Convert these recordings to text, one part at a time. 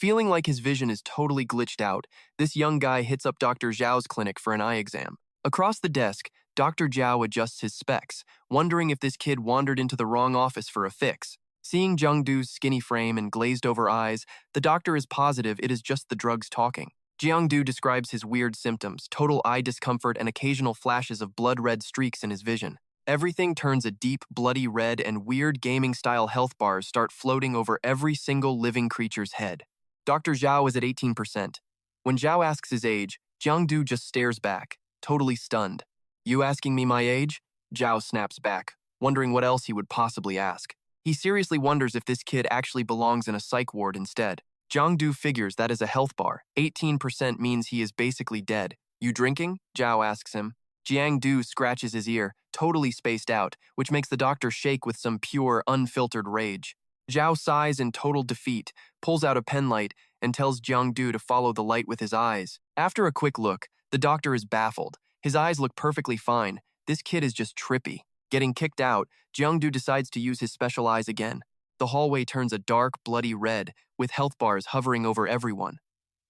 Feeling like his vision is totally glitched out, this young guy hits up Dr. Zhao's clinic for an eye exam. Across the desk, Dr. Zhao adjusts his specs, wondering if this kid wandered into the wrong office for a fix. Seeing Jiangdu's skinny frame and glazed-over eyes, the doctor is positive it is just the drugs talking. Jiangdu describes his weird symptoms, total eye discomfort and occasional flashes of blood-red streaks in his vision. Everything turns a deep, bloody red and weird gaming-style health bars start floating over every single living creature's head. Dr. Zhao is at 18%. When Zhao asks his age, Jiangdu just stares back, totally stunned. "You asking me my age?" Zhao snaps back, wondering what else he would possibly ask. He seriously wonders if this kid actually belongs in a psych ward instead. Jiangdu figures that is a health bar. 18% means he is basically dead. "You drinking?" Zhao asks him. Jiangdu scratches his ear, totally spaced out, which makes the doctor shake with some pure, unfiltered rage. Zhao sighs in total defeat, pulls out a penlight, and tells Jiangdu to follow the light with his eyes. After a quick look, the doctor is baffled. His eyes look perfectly fine. This kid is just trippy. Getting kicked out, Jiangdu decides to use his special eyes again. The hallway turns a dark, bloody red, with health bars hovering over everyone.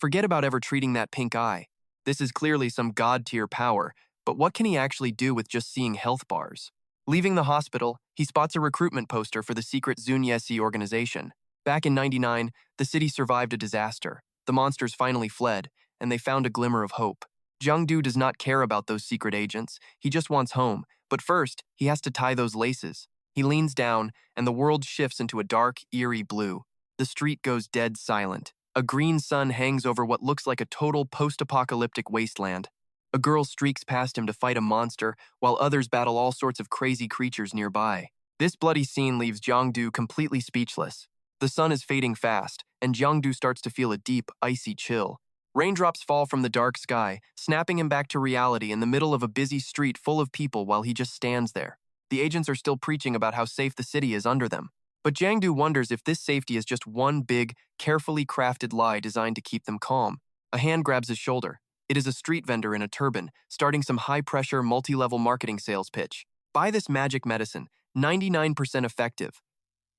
Forget about ever treating that pink eye. This is clearly some god-tier power, but what can he actually do with just seeing health bars? Leaving the hospital, he spots a recruitment poster for the secret Xun Ye Si organization. Back in '99, the city survived a disaster. The monsters finally fled, and they found a glimmer of hope. Jiangdu does not care about those secret agents. He just wants home. But first, he has to tie those laces. He leans down, and the world shifts into a dark, eerie blue. The street goes dead silent. A green sun hangs over what looks like a total post-apocalyptic wasteland. A girl streaks past him to fight a monster, while others battle all sorts of crazy creatures nearby. This bloody scene leaves Jiangdu completely speechless. The sun is fading fast, and Jiangdu starts to feel a deep, icy chill. Raindrops fall from the dark sky, snapping him back to reality in the middle of a busy street full of people while he just stands there. The agents are still preaching about how safe the city is under them. But Jiangdu wonders if this safety is just one big, carefully crafted lie designed to keep them calm. A hand grabs his shoulder. It is a street vendor in a turban, starting some high-pressure, multi-level marketing sales pitch. "Buy this magic medicine, 99% effective."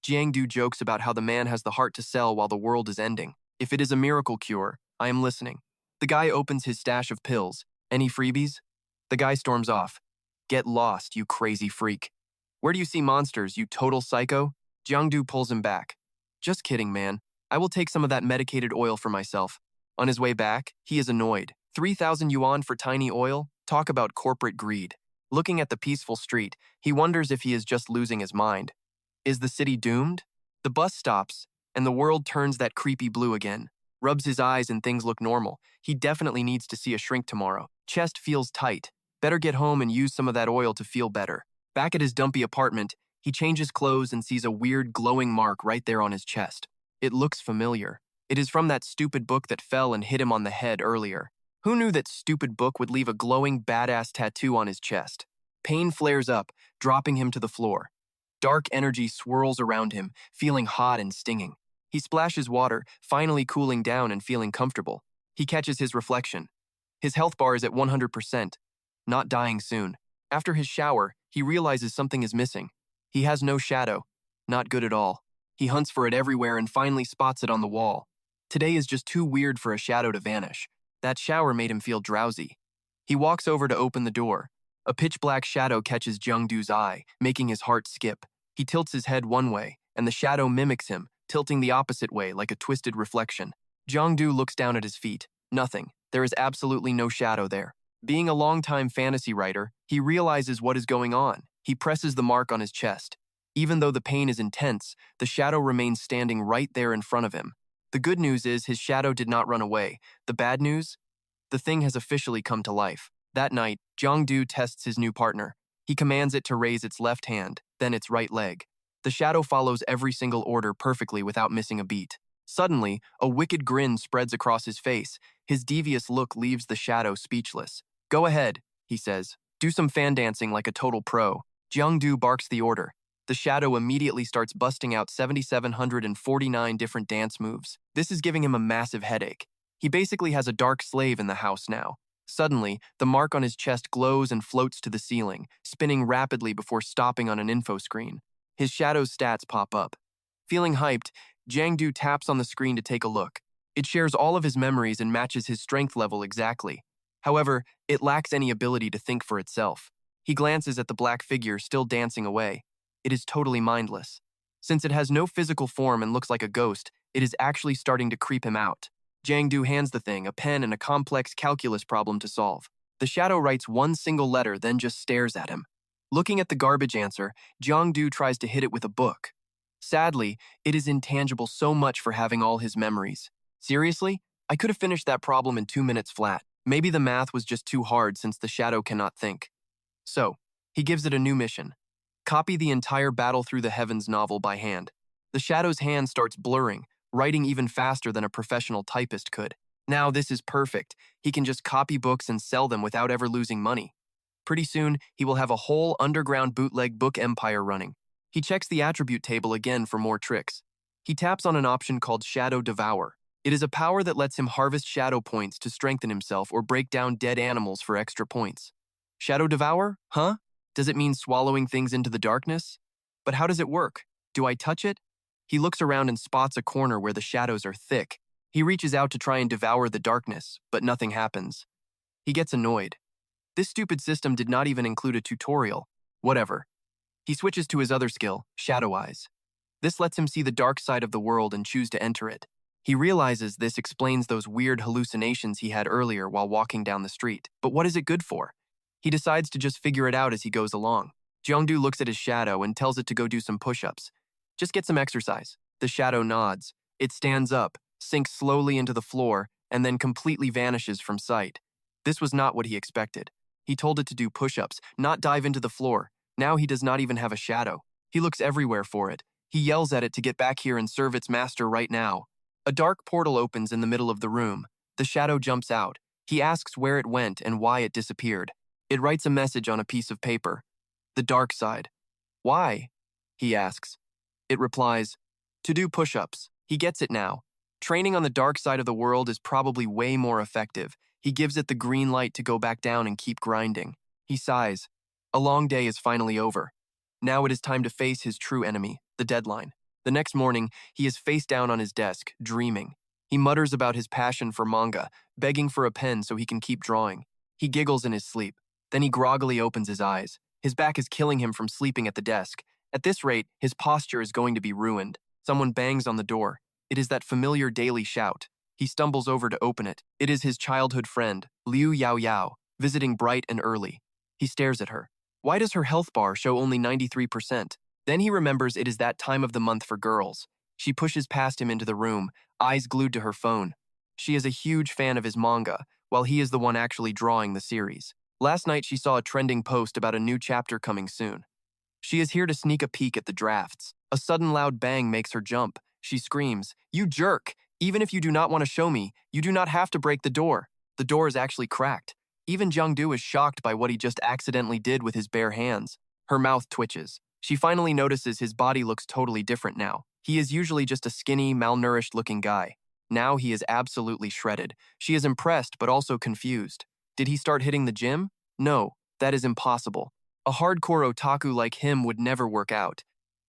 Jiangdu jokes about how the man has the heart to sell while the world is ending. "If it is a miracle cure, I am listening." The guy opens his stash of pills. "Any freebies?" The guy storms off. "Get lost, you crazy freak. Where do you see monsters, you total psycho?" Jiangdu pulls him back. "Just kidding, man. I will take some of that medicated oil for myself." On his way back, he is annoyed. 3,000 yuan for tiny oil? Talk about corporate greed. Looking at the peaceful street, he wonders if he is just losing his mind. Is the city doomed? The bus stops, and the world turns that creepy blue again. Rubs his eyes and things look normal. He definitely needs to see a shrink tomorrow. Chest feels tight. Better get home and use some of that oil to feel better. Back at his dumpy apartment, he changes clothes and sees a weird glowing mark right there on his chest. It looks familiar. It is from that stupid book that fell and hit him on the head earlier. Who knew that stupid book would leave a glowing badass tattoo on his chest? Pain flares up, dropping him to the floor. Dark energy swirls around him, feeling hot and stinging. He splashes water, finally cooling down and feeling comfortable. He catches his reflection. His health bar is at 100%, not dying soon. After his shower, he realizes something is missing. He has no shadow. Not good at all. He hunts for it everywhere and finally spots it on the wall. Today is just too weird for a shadow to vanish. That shower made him feel drowsy. He walks over to open the door. A pitch-black shadow catches Jiangdu's eye, making his heart skip. He tilts his head one way, and the shadow mimics him, tilting the opposite way like a twisted reflection. Jiangdu looks down at his feet. Nothing. There is absolutely no shadow there. Being a longtime fantasy writer, he realizes what is going on. He presses the mark on his chest. Even though the pain is intense, the shadow remains standing right there in front of him. The good news is his shadow did not run away. The bad news? The thing has officially come to life. That night, Jiangdu tests his new partner. He commands it to raise its left hand, then its right leg. The shadow follows every single order perfectly without missing a beat. Suddenly, a wicked grin spreads across his face. His devious look leaves the shadow speechless. "Go ahead," he says. "Do some fan dancing like a total pro." Jiangdu barks the order. The shadow immediately starts busting out 7,749 different dance moves. This is giving him a massive headache. He basically has a dark slave in the house now. Suddenly, the mark on his chest glows and floats to the ceiling, spinning rapidly before stopping on an info screen. His shadow's stats pop up. Feeling hyped, Jiangdu taps on the screen to take a look. It shares all of his memories and matches his strength level exactly. However, it lacks any ability to think for itself. He glances at the black figure still dancing away. It is totally mindless. Since it has no physical form and looks like a ghost, it is actually starting to creep him out. Jiang hands the thing a pen and a complex calculus problem to solve. The shadow writes one single letter, then just stares at him. Looking at the garbage answer, Jiang tries to hit it with a book. Sadly, it is intangible so much for having all his memories. Seriously? I could have finished that problem in 2 minutes flat. Maybe the math was just too hard since the shadow cannot think. So, he gives it a new mission. Copy the entire Battle Through the Heavens novel by hand. The shadow's hand starts blurring, writing even faster than a professional typist could. Now this is perfect. He can just copy books and sell them without ever losing money. Pretty soon, he will have a whole underground bootleg book empire running. He checks the attribute table again for more tricks. He taps on an option called Shadow Devour. It is a power that lets him harvest shadow points to strengthen himself or break down dead animals for extra points. Shadow Devour? Huh? Does it mean swallowing things into the darkness? But how does it work? Do I touch it? He looks around and spots a corner where the shadows are thick. He reaches out to try and devour the darkness, but nothing happens. He gets annoyed. This stupid system did not even include a tutorial. Whatever. He switches to his other skill, Shadow Eyes. This lets him see the dark side of the world and choose to enter it. He realizes this explains those weird hallucinations he had earlier while walking down the street. But what is it good for? He decides to just figure it out as he goes along. Jiang looks at his shadow and tells it to go do some push-ups. Just get some exercise. The shadow nods. It stands up, sinks slowly into the floor, and then completely vanishes from sight. This was not what he expected. He told it to do push-ups, not dive into the floor. Now he does not even have a shadow. He looks everywhere for it. He yells at it to get back here and serve its master right now. A dark portal opens in the middle of the room. The shadow jumps out. He asks where it went and why it disappeared. It writes a message on a piece of paper. The dark side. Why? He asks. It replies, to do push-ups. He gets it now. Training on the dark side of the world is probably way more effective. He gives it the green light to go back down and keep grinding. He sighs. A long day is finally over. Now it is time to face his true enemy, the deadline. The next morning, he is face down on his desk, dreaming. He mutters about his passion for manga, begging for a pen so he can keep drawing. He giggles in his sleep. Then he groggily opens his eyes. His back is killing him from sleeping at the desk. At this rate, his posture is going to be ruined. Someone bangs on the door. It is that familiar daily shout. He stumbles over to open it. It is his childhood friend, Liu Yao Yao, visiting bright and early. He stares at her. Why does her health bar show only 93%? Then he remembers it is that time of the month for girls. She pushes past him into the room, eyes glued to her phone. She is a huge fan of his manga, while he is the one actually drawing the series. Last night she saw a trending post about a new chapter coming soon. She is here to sneak a peek at the drafts. A sudden loud bang makes her jump. She screams, "You jerk! Even if you do not want to show me, you do not have to break the door." The door is actually cracked. Even Jiang is shocked by what he just accidentally did with his bare hands. Her mouth twitches. She finally notices his body looks totally different now. He is usually just a skinny, malnourished-looking guy. Now he is absolutely shredded. She is impressed but also confused. Did he start hitting the gym? No, that is impossible. A hardcore otaku like him would never work out.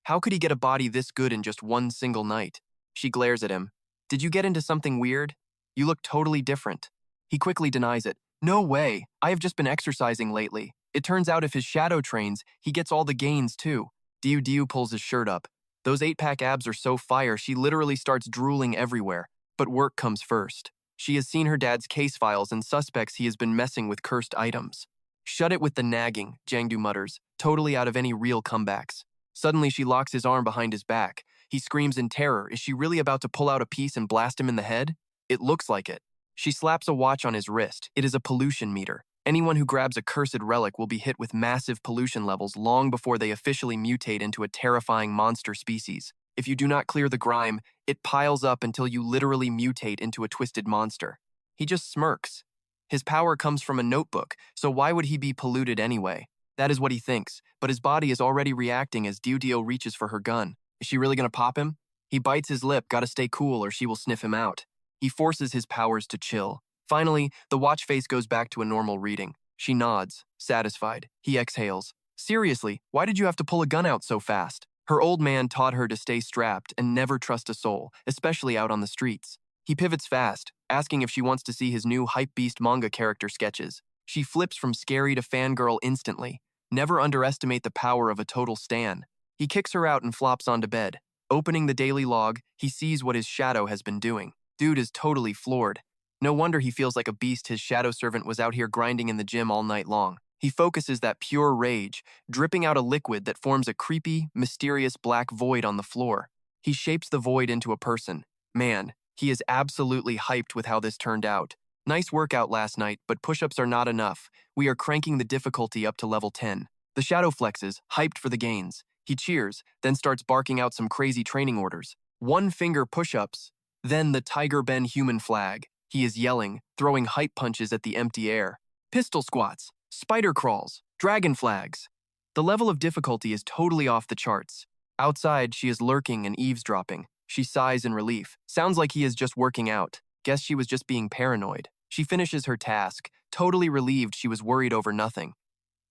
How could he get a body this good in just one single night? She glares at him. Did you get into something weird? You look totally different. He quickly denies it. No way, I have just been exercising lately. It turns out if his shadow trains, he gets all the gains too. Diu pulls his shirt up. Those 8-pack abs are so fire she literally starts drooling everywhere. But work comes first. She has seen her dad's case files and suspects he has been messing with cursed items. Shut it with the nagging, Jiang mutters, totally out of any real comebacks. Suddenly she locks his arm behind his back. He screams in terror. Is she really about to pull out a piece and blast him in the head? It looks like it. She slaps a watch on his wrist. It is a pollution meter. Anyone who grabs a cursed relic will be hit with massive pollution levels long before they officially mutate into a terrifying monster species. If you do not clear the grime, it piles up until you literally mutate into a twisted monster. He just smirks. His power comes from a notebook, so why would he be polluted anyway? That is what he thinks, but his body is already reacting as Diu reaches for her gun. Is she really gonna pop him? He bites his lip, gotta stay cool or she will sniff him out. He forces his powers to chill. Finally, the watch face goes back to a normal reading. She nods, satisfied. He exhales. Seriously, why did you have to pull a gun out so fast? Her old man taught her to stay strapped and never trust a soul, especially out on the streets. He pivots fast, asking if she wants to see his new hypebeast manga character sketches. She flips from scary to fangirl instantly. Never underestimate the power of a total stan. He kicks her out and flops onto bed. Opening the daily log, he sees what his shadow has been doing. Dude is totally floored. No wonder he feels like a beast. His shadow servant was out here grinding in the gym all night long. He focuses that pure rage, dripping out a liquid that forms a creepy, mysterious black void on the floor. He shapes the void into a person. Man, he is absolutely hyped with how this turned out. Nice workout last night, but push-ups are not enough. We are cranking the difficulty up to level 10. The shadow flexes, hyped for the gains. He cheers, then starts barking out some crazy training orders. One-finger push-ups, then the Tiger Ben human flag. He is yelling, throwing hype punches at the empty air. Pistol squats, spider crawls, dragon flags. The level of difficulty is totally off the charts. Outside, she is lurking and eavesdropping. She sighs in relief. Sounds like he is just working out. Guess she was just being paranoid. She finishes her task, totally relieved she was worried over nothing.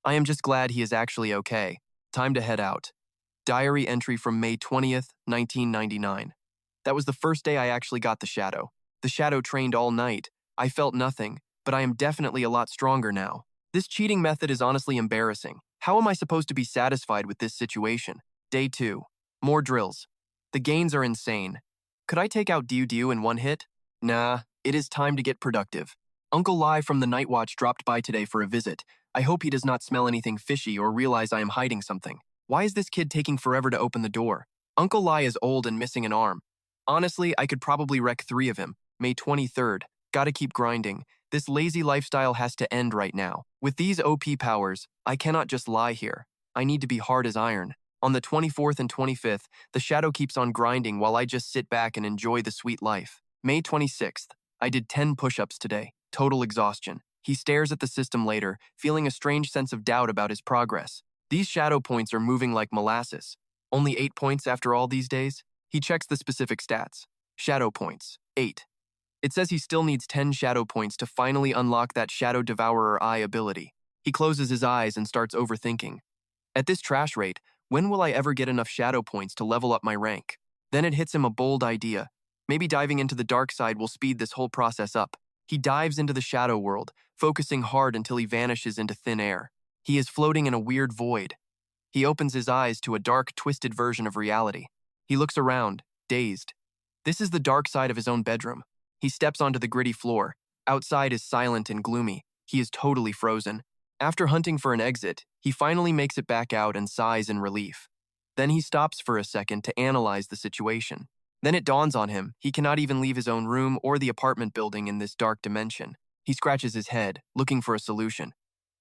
I am just glad he is actually okay. Time to head out. Diary entry from May 20th, 1999. That was the first day I actually got the shadow. The shadow trained all night. I felt nothing, but I am definitely a lot stronger now. This cheating method is honestly embarrassing. How am I supposed to be satisfied with this situation? Day 2. More drills. The gains are insane. Could I take out Diu in one hit? Nah, it is time to get productive. Uncle Lai from the Night Watch dropped by today for a visit. I hope he does not smell anything fishy or realize I am hiding something. Why is this kid taking forever to open the door? Uncle Lai is old and missing an arm. Honestly, I could probably wreck 3 of him. May 23rd. Gotta keep grinding. This lazy lifestyle has to end right now. With these OP powers, I cannot just lie here. I need to be hard as iron. On the 24th and 25th, the shadow keeps on grinding while I just sit back and enjoy the sweet life. May 26th. I did 10 push-ups today. Total exhaustion. He stares at the system later, feeling a strange sense of doubt about his progress. These shadow points are moving like molasses. Only 8 points after all these days? He checks the specific stats. Shadow points, 8. It says he still needs 10 shadow points to finally unlock that Shadow Devourer Eye ability. He closes his eyes and starts overthinking. At this trash rate, when will I ever get enough shadow points to level up my rank? Then it hits him a bold idea. Maybe diving into the dark side will speed this whole process up. He dives into the shadow world, focusing hard until he vanishes into thin air. He is floating in a weird void. He opens his eyes to a dark, twisted version of reality. He looks around, dazed. This is the dark side of his own bedroom. He steps onto the gritty floor. Outside is silent and gloomy. He is totally frozen. After hunting for an exit, he finally makes it back out and sighs in relief. Then he stops for a second to analyze the situation. Then it dawns on him he cannot even leave his own room or the apartment building in this dark dimension. He scratches his head, looking for a solution.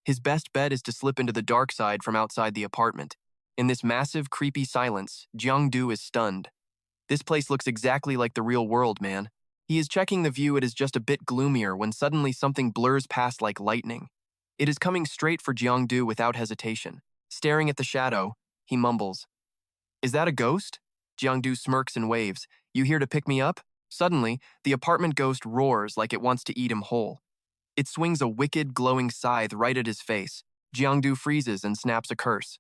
His best bet is to slip into the dark side from outside the apartment. In this massive, creepy silence, Giang is stunned. This place looks exactly like the real world, man. He is checking the view. It is just a bit gloomier when suddenly something blurs past like lightning. It is coming straight for Giang without hesitation. Staring at the shadow, he mumbles, "Is that a ghost?" Giang smirks and waves. "You here to pick me up?" Suddenly, the apartment ghost roars like it wants to eat him whole. It swings a wicked, glowing scythe right at his face. Giang freezes and snaps a curse.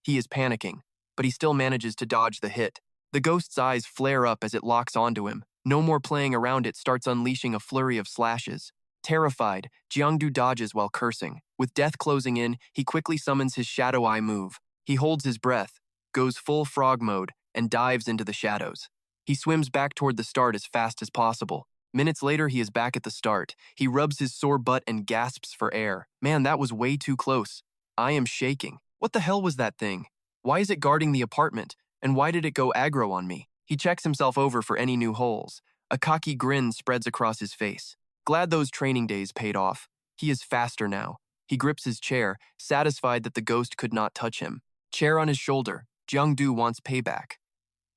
He is panicking, but he still manages to dodge the hit. The ghost's eyes flare up as it locks onto him. No more playing around, it starts unleashing a flurry of slashes. Terrified, Giang dodges while cursing. With death closing in, he quickly summons his Shadow Eye move. He holds his breath, goes full frog mode, and dives into the shadows. He swims back toward the start as fast as possible. Minutes later, he is back at the start. He rubs his sore butt and gasps for air. Man, that was way too close. I am shaking. What the hell was that thing? Why is it guarding the apartment? And why did it go aggro on me? He checks himself over for any new holes. A cocky grin spreads across his face. Glad those training days paid off. He is faster now. He grips his chair, satisfied that the ghost could not touch him. Chair on his shoulder, Giang wants payback.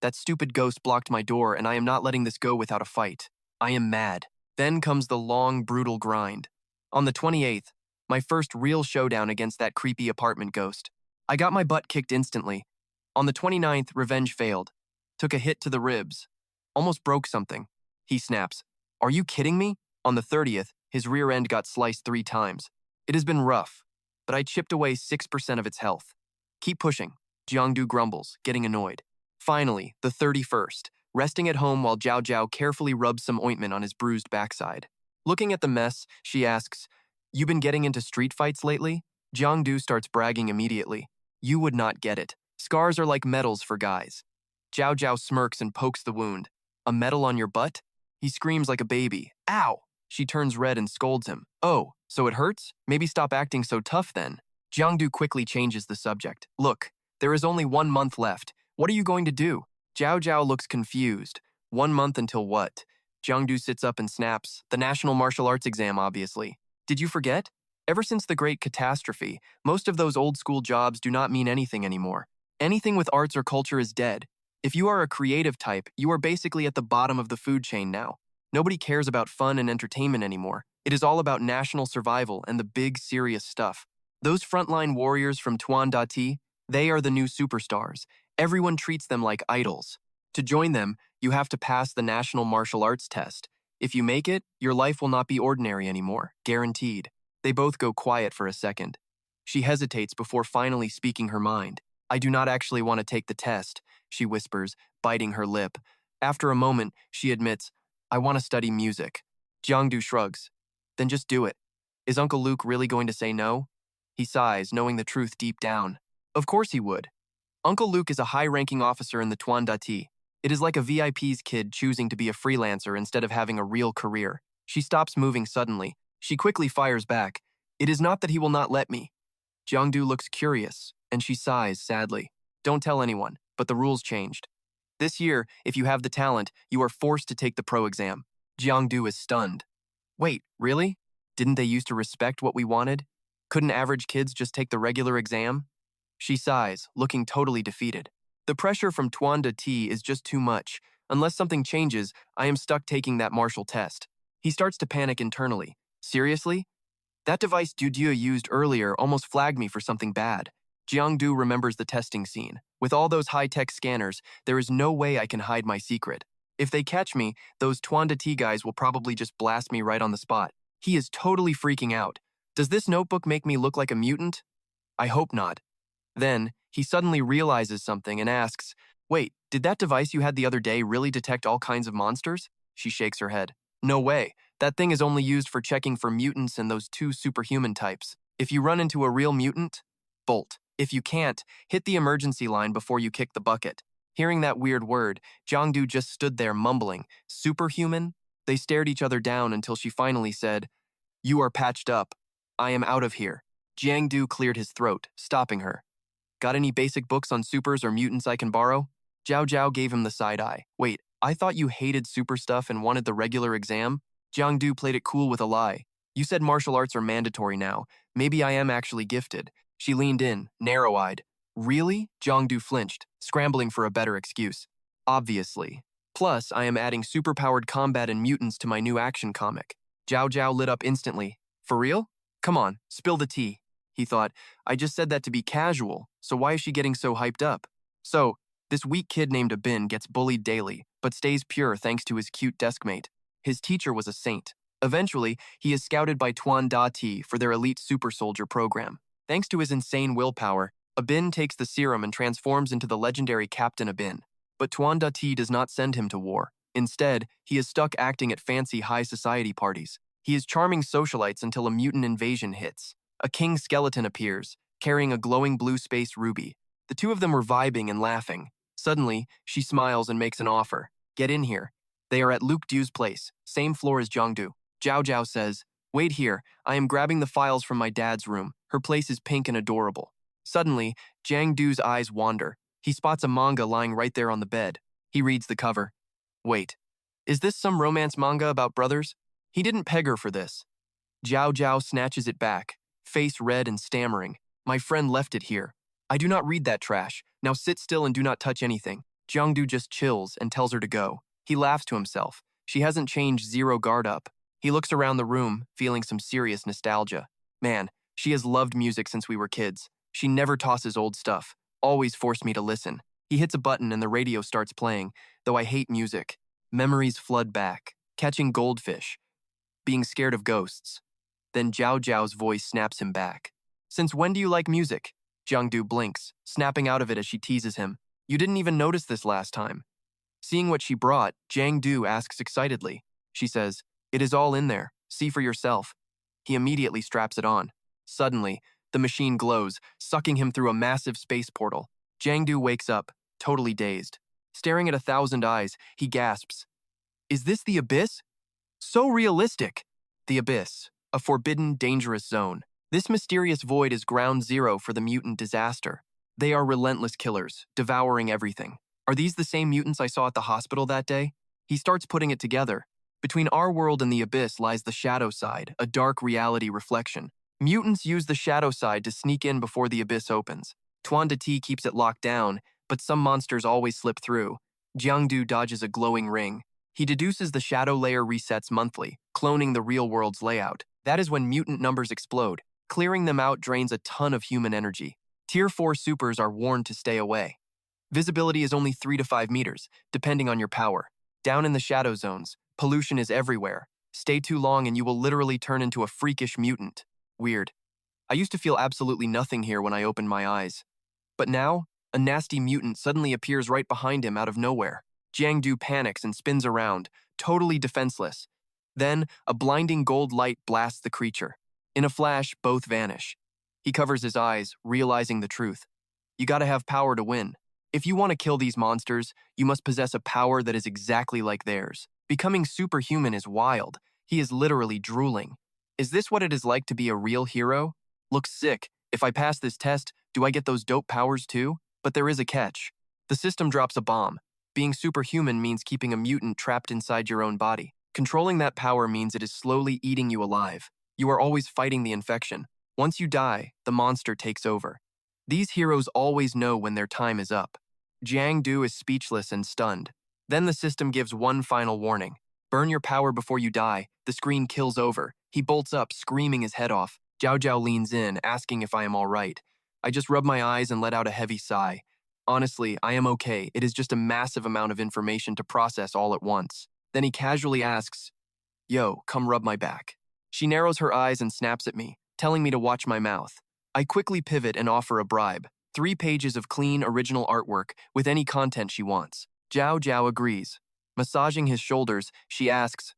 That stupid ghost blocked my door, and I am not letting this go without a fight. I am mad. Then comes the long, brutal grind. On the 28th, my first real showdown against that creepy apartment ghost. I got my butt kicked instantly. On the 29th, revenge failed. Took a hit to the ribs. Almost broke something. He snaps, "Are you kidding me?" On the 30th, his rear end got sliced 3 times. It has been rough, but I chipped away 6% of its health. Keep pushing, Giang grumbles, getting annoyed. Finally, the 31st, resting at home while Zhao Zhao carefully rubs some ointment on his bruised backside. Looking at the mess, she asks, "You been getting into street fights lately?" Jiang Du starts bragging immediately. You would not get it. Scars are like medals for guys. Zhao Zhao smirks and pokes the wound. A medal on your butt? He screams like a baby. Ow! She turns red and scolds him. Oh, so it hurts? Maybe stop acting so tough then. Jiangdu quickly changes the subject. Look, there is only 1 month left. What are you going to do? Zhao Zhao looks confused. 1 month until what? Jiangdu sits up and snaps. The National Martial Arts exam, obviously. Did you forget? Ever since the Great Catastrophe, most of those old-school jobs do not mean anything anymore. Anything with arts or culture is dead. If you are a creative type, you are basically at the bottom of the food chain now. Nobody cares about fun and entertainment anymore. It is all about national survival and the big, serious stuff. Those frontline warriors from Tuan Dati, they are the new superstars. Everyone treats them like idols. To join them, you have to pass the National Martial Arts test. If you make it, your life will not be ordinary anymore, guaranteed. They both go quiet for a second. She hesitates before finally speaking her mind. I do not actually want to take the test, she whispers, biting her lip. After a moment, she admits, I want to study music. Jiangdu shrugs. Then just do it. Is Uncle Luke really going to say no? He sighs, knowing the truth deep down. Of course he would. Uncle Luke is a high-ranking officer in the Tuan Dati. It is like a VIP's kid choosing to be a freelancer instead of having a real career. She stops moving suddenly. She quickly fires back. It is not that he will not let me. Jiangdu looks curious, and she sighs sadly. Don't tell anyone, but the rules changed. This year, if you have the talent, you are forced to take the pro exam. Jiangdu is stunned. Wait, really? Didn't they used to respect what we wanted? Couldn't average kids just take the regular exam? She sighs, looking totally defeated. The pressure from Tuan Dati is just too much. Unless something changes, I am stuck taking that martial test. He starts to panic internally. Seriously? That device Dudieu used earlier almost flagged me for something bad. Jiangdu remembers the testing scene. With all those high-tech scanners, there is no way I can hide my secret. If they catch me, those Tuan Dati guys will probably just blast me right on the spot. He is totally freaking out. Does this notebook make me look like a mutant? I hope not. Then, he suddenly realizes something and asks, Wait, did that device you had the other day really detect all kinds of monsters? She shakes her head. No way. That thing is only used for checking for mutants and those 2 superhuman types. If you run into a real mutant, bolt. If you can't, hit the emergency line before you kick the bucket. Hearing that weird word, Jiangdu just stood there mumbling, superhuman? They stared each other down until she finally said, You are patched up. I am out of here. Jiangdu cleared his throat, stopping her. Got any basic books on supers or mutants I can borrow? Zhao Zhao gave him the side eye. Wait, I thought you hated super stuff and wanted the regular exam? Jiangdu played it cool with a lie. You said martial arts are mandatory now. Maybe I am actually gifted. She leaned in, narrow-eyed. Really? Jiangdu flinched, scrambling for a better excuse. Obviously. Plus, I am adding superpowered combat and mutants to my new action comic. Zhao Zhao lit up instantly. For real? Come on, spill the tea. He thought, I just said that to be casual, so why is she getting so hyped up? So, this weak kid named Abin gets bullied daily, but stays pure thanks to his cute deskmate. His teacher was a saint. Eventually, he is scouted by Tuan Dati for their elite super soldier program. Thanks to his insane willpower, Abin takes the serum and transforms into the legendary Captain Abin. But Tuan Dati does not send him to war. Instead, he is stuck acting at fancy high society parties. He is charming socialites until a mutant invasion hits. A king skeleton appears, carrying a glowing blue space ruby. The two of them were vibing and laughing. Suddenly, she smiles and makes an offer. Get in here. They are at Luke Du's place, same floor as Jiangdu. Zhao Zhao says, Wait here, I am grabbing the files from my dad's room. Her place is pink and adorable. Suddenly, Jiangdu's eyes wander. He spots a manga lying right there on the bed. He reads the cover. Wait, is this some romance manga about brothers? He didn't peg her for this. Zhao Zhao snatches it back, face red and stammering. My friend left it here. I do not read that trash. Now sit still and do not touch anything. Jiangdu just chills and tells her to go. He laughs to himself. She hasn't changed zero guard up. He looks around the room, feeling some serious nostalgia. Man, she has loved music since we were kids. She never tosses old stuff, always forced me to listen. He hits a button and the radio starts playing, though I hate music. Memories flood back, catching goldfish, being scared of ghosts. Then Zhao Zhao's voice snaps him back. Since when do you like music? Jiangdu blinks, snapping out of it as she teases him. You didn't even notice this last time. Seeing what she brought, Jiang asks excitedly. She says, "It is all in there. See for yourself." He immediately straps it on. Suddenly, the machine glows, sucking him through a massive space portal. Jiang wakes up, totally dazed. Staring at 1,000 eyes, he gasps, "Is this the Abyss? So realistic!" The Abyss, a forbidden, dangerous zone. This mysterious void is ground zero for the mutant disaster. They are relentless killers, devouring everything. Are these the same mutants I saw at the hospital that day? He starts putting it together. Between our world and the Abyss lies the shadow side, a dark reality reflection. Mutants use the shadow side to sneak in before the Abyss opens. Tuan De Ti keeps it locked down, but some monsters always slip through. Jiang dodges a glowing ring. He deduces the shadow layer resets monthly, cloning the real world's layout. That is when mutant numbers explode. Clearing them out drains a ton of human energy. Tier 4 supers are warned to stay away. Visibility is only 3 to 5 meters, depending on your power. Down in the shadow zones, pollution is everywhere. Stay too long and you will literally turn into a freakish mutant. Weird. I used to feel absolutely nothing here when I opened my eyes. But now, a nasty mutant suddenly appears right behind him out of nowhere. Jiang panics and spins around, totally defenseless. Then, a blinding gold light blasts the creature. In a flash, both vanish. He covers his eyes, realizing the truth. You gotta have power to win. If you want to kill these monsters, you must possess a power that is exactly like theirs. Becoming superhuman is wild. He is literally drooling. Is this what it is like to be a real hero? Looks sick. If I pass this test, do I get those dope powers too? But there is a catch. The system drops a bomb. Being superhuman means keeping a mutant trapped inside your own body. Controlling that power means it is slowly eating you alive. You are always fighting the infection. Once you die, the monster takes over. These heroes always know when their time is up. Jiang is speechless and stunned. Then the system gives one final warning. Burn your power before you die. The screen kills over. He bolts up, screaming his head off. Zhao leans in, asking if I am all right. I just rub my eyes and let out a heavy sigh. Honestly, I am okay. It is just a massive amount of information to process all at once. Then he casually asks, "Yo, come rub my back." She narrows her eyes and snaps at me, telling me to watch my mouth. I quickly pivot and offer a bribe. 3 pages of clean, original artwork with any content she wants. Zhao agrees. Massaging his shoulders, she asks,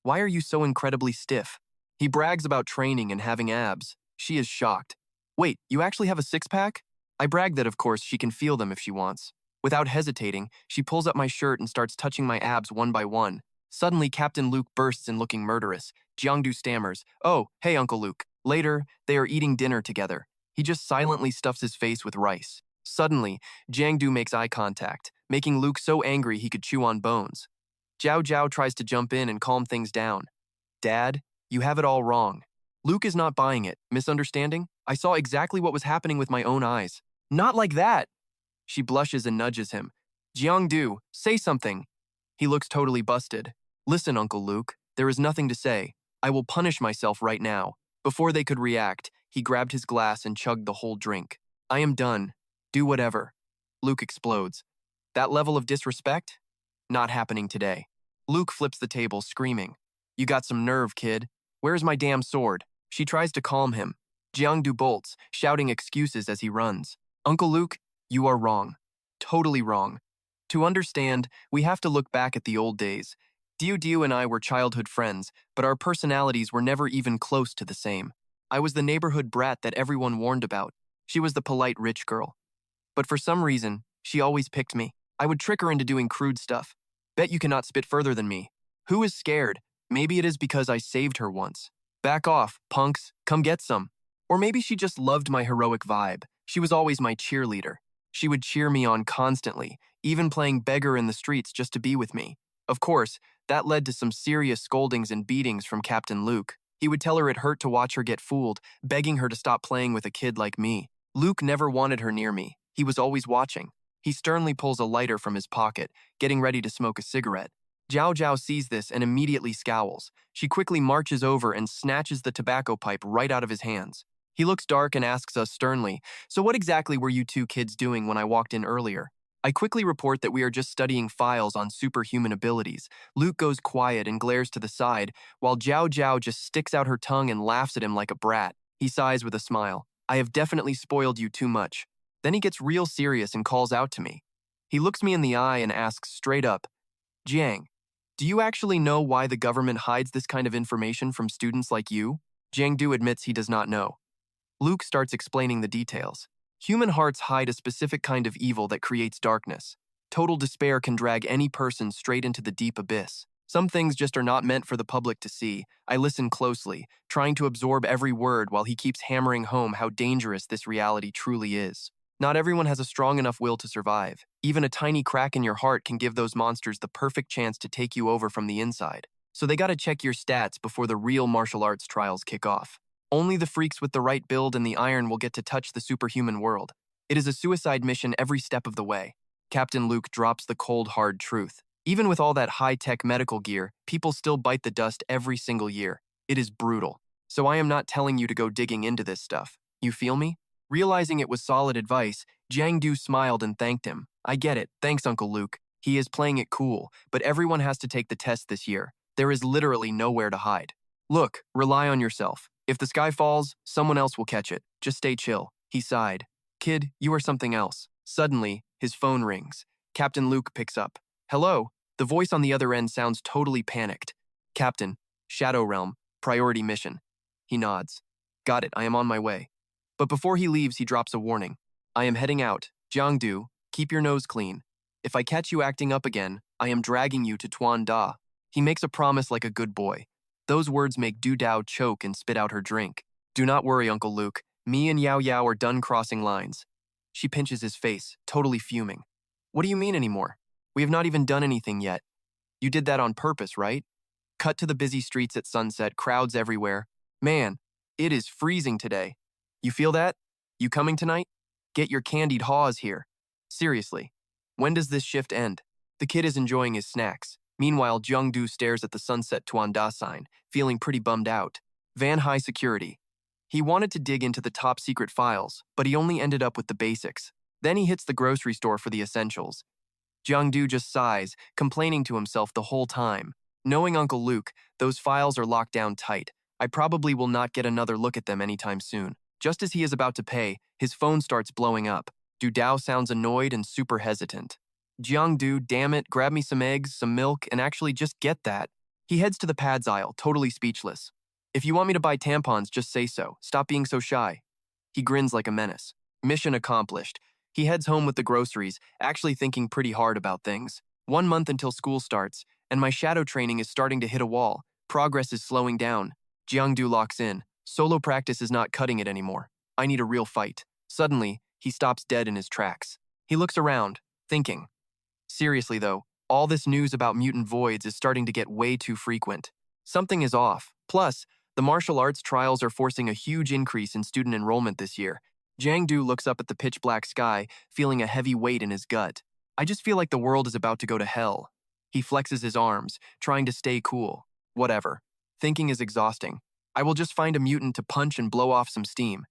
"Why are you so incredibly stiff?" He brags about training and having abs. She is shocked. "Wait, you actually have a six-pack?" I brag that, of course, she can feel them if she wants. Without hesitating, she pulls up my shirt and starts touching my abs one by one. Suddenly, Captain Luke bursts in looking murderous. Jiang stammers, "Oh, hey, Uncle Luke." Later, they are eating dinner together. He just silently stuffs his face with rice. Suddenly, Jiang makes eye contact, making Luke so angry he could chew on bones. Zhao tries to jump in and calm things down. "Dad, you have it all wrong." Luke is not buying it. Misunderstanding? I saw exactly what was happening with my own eyes. "Not like that." She blushes and nudges him. "Jiang, say something." He looks totally busted. "Listen, Uncle Luke, there is nothing to say. I will punish myself right now." Before they could react, he grabbed his glass and chugged the whole drink. "I am done. Do whatever." Luke explodes. "That level of disrespect? Not happening today." Luke flips the table, screaming, "You got some nerve, kid. Where's my damn sword?" She tries to calm him. Jiang bolts, shouting excuses as he runs. "Uncle Luke, you are wrong. Totally wrong. To understand, we have to look back at the old days. Diu and I were childhood friends, but our personalities were never even close to the same. I was the neighborhood brat that everyone warned about. She was the polite rich girl. But for some reason, she always picked me. I would trick her into doing crude stuff. Bet you cannot spit further than me. Who is scared? Maybe it is because I saved her once. Back off, punks. Come get some. Or maybe she just loved my heroic vibe. She was always my cheerleader. She would cheer me on constantly, even playing beggar in the streets just to be with me. Of course, that led to some serious scoldings and beatings from Captain Luke. He would tell her it hurt to watch her get fooled, begging her to stop playing with a kid like me. Luke never wanted her near me. He was always watching. He sternly pulls a lighter from his pocket, getting ready to smoke a cigarette. Zhao sees this and immediately scowls. She quickly marches over and snatches the tobacco pipe right out of his hands. He looks dark and asks us sternly, "So what exactly were you two kids doing when I walked in earlier?" I quickly report that we are just studying files on superhuman abilities. Luke goes quiet and glares to the side, while Zhao just sticks out her tongue and laughs at him like a brat. He sighs with a smile. "I have definitely spoiled you too much." Then he gets real serious and calls out to me. He looks me in the eye and asks straight up, Giang, do you actually know why the government hides this kind of information from students like you? Jiang Du admits he does not know. Luke starts explaining the details. Human hearts hide a specific kind of evil that creates darkness. Total despair can drag any person straight into the deep abyss. Some things just are not meant for the public to see. I listen closely, trying to absorb every word while he keeps hammering home how dangerous this reality truly is. Not everyone has a strong enough will to survive. Even a tiny crack in your heart can give those monsters the perfect chance to take you over from the inside. So they gotta check your stats before the real martial arts trials kick off. Only the freaks with the right build and the iron will get to touch the superhuman world. It is a suicide mission every step of the way. Captain Luke drops the cold, hard truth. Even with all that high-tech medical gear, people still bite the dust every single year. It is brutal. So I am not telling you to go digging into this stuff. You feel me? Realizing it was solid advice, Jiang Du smiled and thanked him. I get it, thanks Uncle Luke. He is playing it cool, but everyone has to take the test this year. There is literally nowhere to hide. Look, rely on yourself. If the sky falls, someone else will catch it. Just stay chill. He sighed. Kid, you are something else. Suddenly, his phone rings. Captain Luke picks up. Hello? The voice on the other end sounds totally panicked. Captain, Shadow Realm, priority mission. He nods. Got it, I am on my way. But before he leaves, he drops a warning. I am heading out. Jiang Du, keep your nose clean. If I catch you acting up again, I am dragging you to Tuan Da. He makes a promise like a good boy. Those words make Du Dao choke and spit out her drink. Do not worry, Uncle Luke. Me and Yao Yao are done crossing lines. She pinches his face, totally fuming. What do you mean anymore? We have not even done anything yet. You did that on purpose, right? Cut to the busy streets at sunset, crowds everywhere. Man, it is freezing today. You feel that? You coming tonight? Get your candied haws here. Seriously, when does this shift end? The kid is enjoying his snacks. Meanwhile, Jiang Du stares at the Sunset Tuan Da sign, feeling pretty bummed out. Van High Security. He wanted to dig into the top secret files, but he only ended up with the basics. Then he hits the grocery store for the essentials. Jiang Du just sighs, complaining to himself the whole time. Knowing Uncle Luke, those files are locked down tight. I probably will not get another look at them anytime soon. Just as he is about to pay, his phone starts blowing up. Du Dao sounds annoyed and super hesitant. Jiang Du, damn it, grab me some eggs, some milk, and actually just get that. He heads to the pads aisle, totally speechless. If you want me to buy tampons, just say so. Stop being so shy. He grins like a menace. Mission accomplished. He heads home with the groceries, actually thinking pretty hard about things. 1 month until school starts, and my shadow training is starting to hit a wall. Progress is slowing down. Jiang Du locks in. Solo practice is not cutting it anymore. I need a real fight. Suddenly, he stops dead in his tracks. He looks around, thinking. Seriously though, all this news about mutant voids is starting to get way too frequent. Something is off. Plus, the martial arts trials are forcing a huge increase in student enrollment this year. Jiang Du looks up at the pitch-black sky, feeling a heavy weight in his gut. I just feel like the world is about to go to hell. He flexes his arms, trying to stay cool. Whatever. Thinking is exhausting. I will just find a mutant to punch and blow off some steam.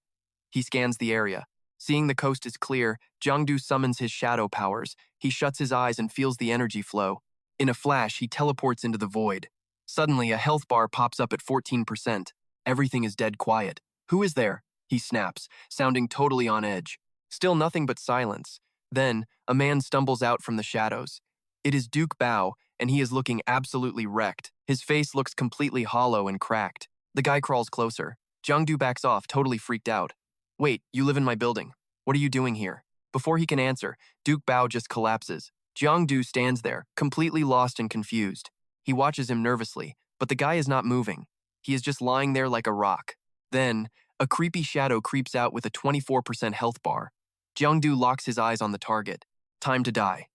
He scans the area. Seeing the coast is clear, Jiang Du summons his shadow powers. He shuts his eyes and feels the energy flow. In a flash, he teleports into the void. Suddenly, a health bar pops up at 14%. Everything is dead quiet. Who is there? He snaps, sounding totally on edge. Still nothing but silence. Then, a man stumbles out from the shadows. It is Duke Bao, and he is looking absolutely wrecked. His face looks completely hollow and cracked. The guy crawls closer. Jiang Du backs off, totally freaked out. Wait, you live in my building. What are you doing here? Before he can answer, Duke Bao just collapses. Jiang Du stands there, completely lost and confused. He watches him nervously, but the guy is not moving. He is just lying there like a rock. Then, a creepy shadow creeps out with a 24% health bar. Jiang Du locks his eyes on the target. Time to die.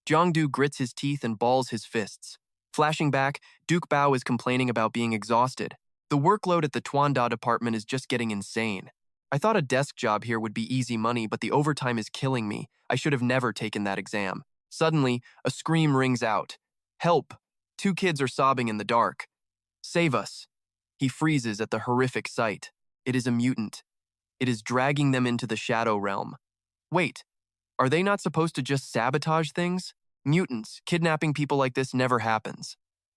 Jiang Du grits his teeth and balls his fists. Flashing back, Duke Bao is complaining about being exhausted. The workload at the Tuan Da department is just getting insane. I thought a desk job here would be easy money, but the overtime is killing me. I should have never taken that exam. Suddenly, a scream rings out. Help! 2 kids are sobbing in the dark. Save us! He freezes at the horrific sight. It is a mutant. It is dragging them into the Shadow Realm. Wait, are they not supposed to just sabotage things? Mutants, kidnapping people like this never happens.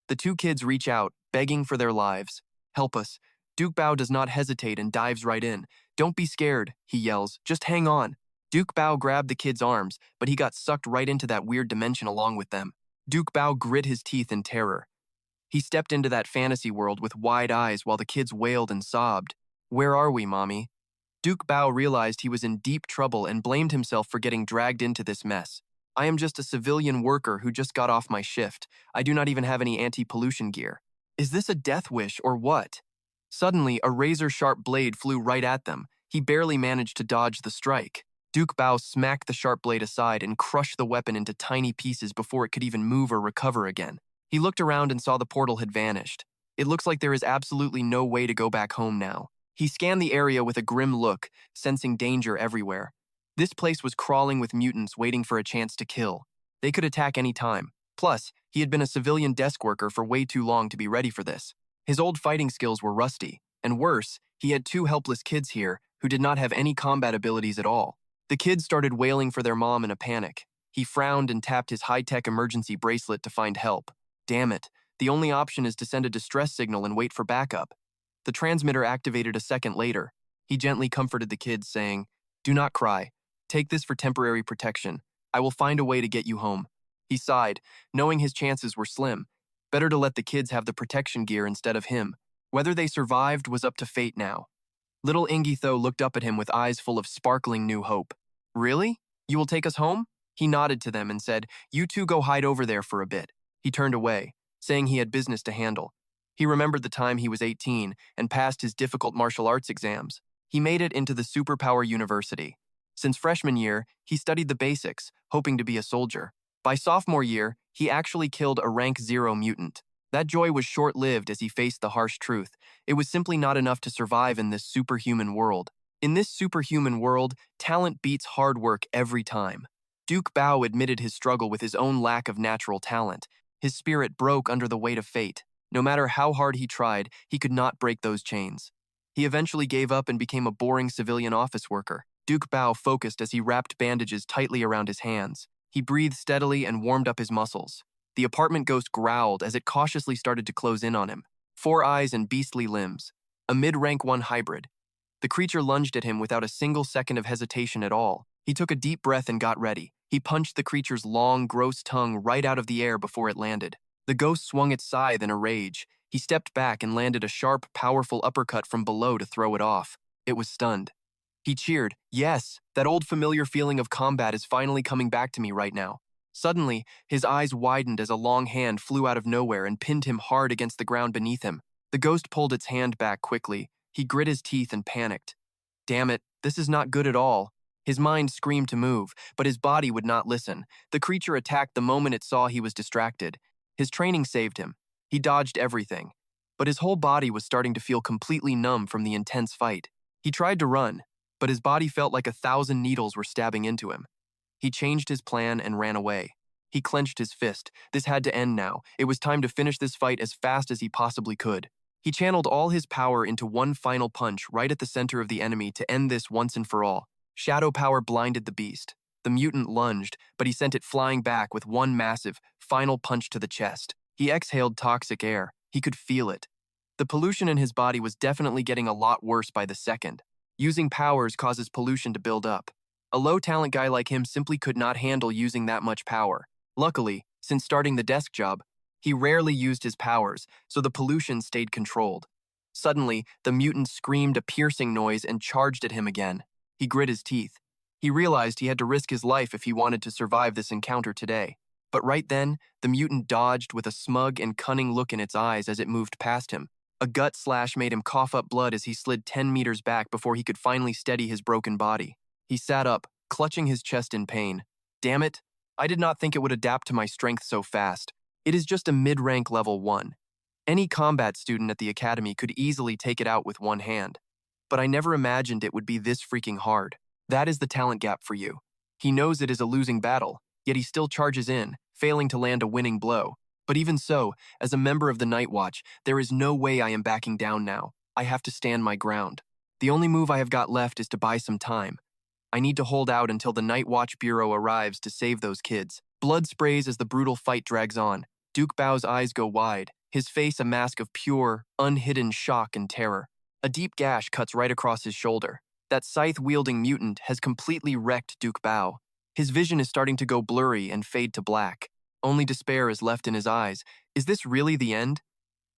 The 2 kids reach out, begging for their lives. Help us. Duke Bao does not hesitate and dives right in. Don't be scared, he yells. Just hang on. Duke Bao grabbed the kid's arms, but he got sucked right into that weird dimension along with them. Duke Bao grit his teeth in terror. He stepped into that fantasy world with wide eyes while the kids wailed and sobbed. "Where are we, Mommy?" Duke Bao realized he was in deep trouble and blamed himself for getting dragged into this mess. "I am just a civilian worker who just got off my shift. I do not even have any anti-pollution gear. Is this a death wish or what?" Suddenly, a razor-sharp blade flew right at them. He barely managed to dodge the strike. Duke Bao smacked the sharp blade aside and crushed the weapon into tiny pieces before it could even move or recover again. He looked around and saw the portal had vanished. It looks like there is absolutely no way to go back home now. He scanned the area with a grim look, sensing danger everywhere. This place was crawling with mutants waiting for a chance to kill. They could attack any time. Plus, he had been a civilian desk worker for way too long to be ready for this. His old fighting skills were rusty, and worse, he had two helpless kids here who did not have any combat abilities at all. The kids started wailing for their mom in a panic. He frowned and tapped his high-tech emergency bracelet to find help. Damn it, the only option is to send a distress signal and wait for backup. The transmitter activated a second later. He gently comforted the kids, saying, "Do not cry. Take this for temporary protection. I will find a way to get you home." He sighed, knowing his chances were slim. Better to let the kids have the protection gear instead of him. Whether they survived was up to fate now. Little Ingitho looked up at him with eyes full of sparkling new hope. "Really? You will take us home?" He nodded to them and said, "You two go hide over there for a bit." He turned away, saying he had business to handle. He remembered the time he was 18 and passed his difficult martial arts exams. He made it into the Superpower University. Since freshman year, he studied the basics, hoping to be a soldier. By sophomore year, he actually killed a rank 0 mutant. That joy was short-lived as he faced the harsh truth. It was simply not enough to survive in this superhuman world. In this superhuman world, talent beats hard work every time. Duke Bao admitted his struggle with his own lack of natural talent. His spirit broke under the weight of fate. No matter how hard he tried, he could not break those chains. He eventually gave up and became a boring civilian office worker. Duke Bao focused as he wrapped bandages tightly around his hands. He breathed steadily and warmed up his muscles. The apartment ghost growled as it cautiously started to close in on him. 4 eyes and beastly limbs. A mid-rank 1 hybrid. The creature lunged at him without a single second of hesitation at all. He took a deep breath and got ready. He punched the creature's long, gross tongue right out of the air before it landed. The ghost swung its scythe in a rage. He stepped back and landed a sharp, powerful uppercut from below to throw it off. It was stunned. He cheered. "Yes, that old familiar feeling of combat is finally coming back to me right now." Suddenly, his eyes widened as a long hand flew out of nowhere and pinned him hard against the ground beneath him. The ghost pulled its hand back quickly. He grit his teeth and panicked. "Damn it, this is not good at all." His mind screamed to move, but his body would not listen. The creature attacked the moment it saw he was distracted. His training saved him. He dodged everything. But his whole body was starting to feel completely numb from the intense fight. He tried to run, but his body felt like 1,000 needles were stabbing into him. He changed his plan and ran away. He clenched his fist. This had to end now. It was time to finish this fight as fast as he possibly could. He channeled all his power into one final punch right at the center of the enemy to end this once and for all. Shadow power blinded the beast. The mutant lunged, but he sent it flying back with one massive, final punch to the chest. He exhaled toxic air. He could feel it. The pollution in his body was definitely getting a lot worse by the second. Using powers causes pollution to build up. A low-talent guy like him simply could not handle using that much power. Luckily, since starting the desk job, he rarely used his powers, so the pollution stayed controlled. Suddenly, the mutant screamed a piercing noise and charged at him again. He grit his teeth. He realized he had to risk his life if he wanted to survive this encounter today. But right then, the mutant dodged with a smug and cunning look in its eyes as it moved past him. A gut slash made him cough up blood as he slid 10 meters back before he could finally steady his broken body. He sat up, clutching his chest in pain. Damn it, I did not think it would adapt to my strength so fast. It is just a mid-rank level 1. Any combat student at the academy could easily take it out with one hand. But I never imagined it would be this freaking hard. That is the talent gap for you. He knows it is a losing battle, yet he still charges in, failing to land a winning blow. But even so, as a member of the Night Watch, there is no way I am backing down now. I have to stand my ground. The only move I have got left is to buy some time. I need to hold out until the Night Watch Bureau arrives to save those kids. Blood sprays as the brutal fight drags on. Duke Bao's eyes go wide, his face a mask of pure, unhidden shock and terror. A deep gash cuts right across his shoulder. That scythe-wielding mutant has completely wrecked Duke Bao. His vision is starting to go blurry and fade to black. Only despair is left in his eyes. Is this really the end?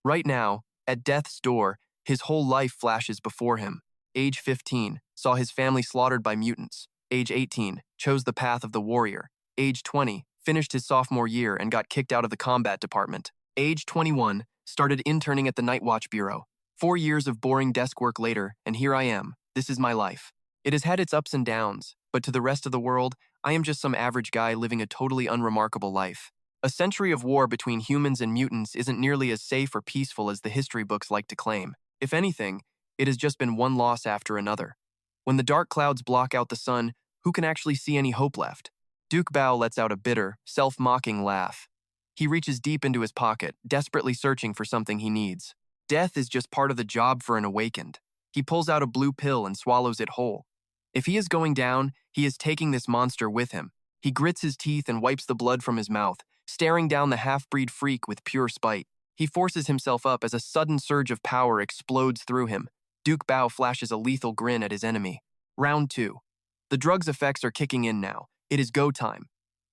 Right now, at death's door, his whole life flashes before him. Age 15, saw his family slaughtered by mutants. Age 18, chose the path of the warrior. Age 20, finished his sophomore year and got kicked out of the combat department. Age 21, started interning at the Night Watch Bureau. 4 years of boring desk work later, and here I am. This is my life. It has had its ups and downs, but to the rest of the world, I am just some average guy living a totally unremarkable life. A century of war between humans and mutants isn't nearly as safe or peaceful as the history books like to claim. If anything, it has just been one loss after another. When the dark clouds block out the sun, who can actually see any hope left? Duke Bao lets out a bitter, self-mocking laugh. He reaches deep into his pocket, desperately searching for something he needs. Death is just part of the job for an awakened. He pulls out a blue pill and swallows it whole. If he is going down, he is taking this monster with him. He grits his teeth and wipes the blood from his mouth, staring down the half-breed freak with pure spite. He forces himself up as a sudden surge of power explodes through him. Duke Bao flashes a lethal grin at his enemy. Round 2. The drug's effects are kicking in now. It is go time.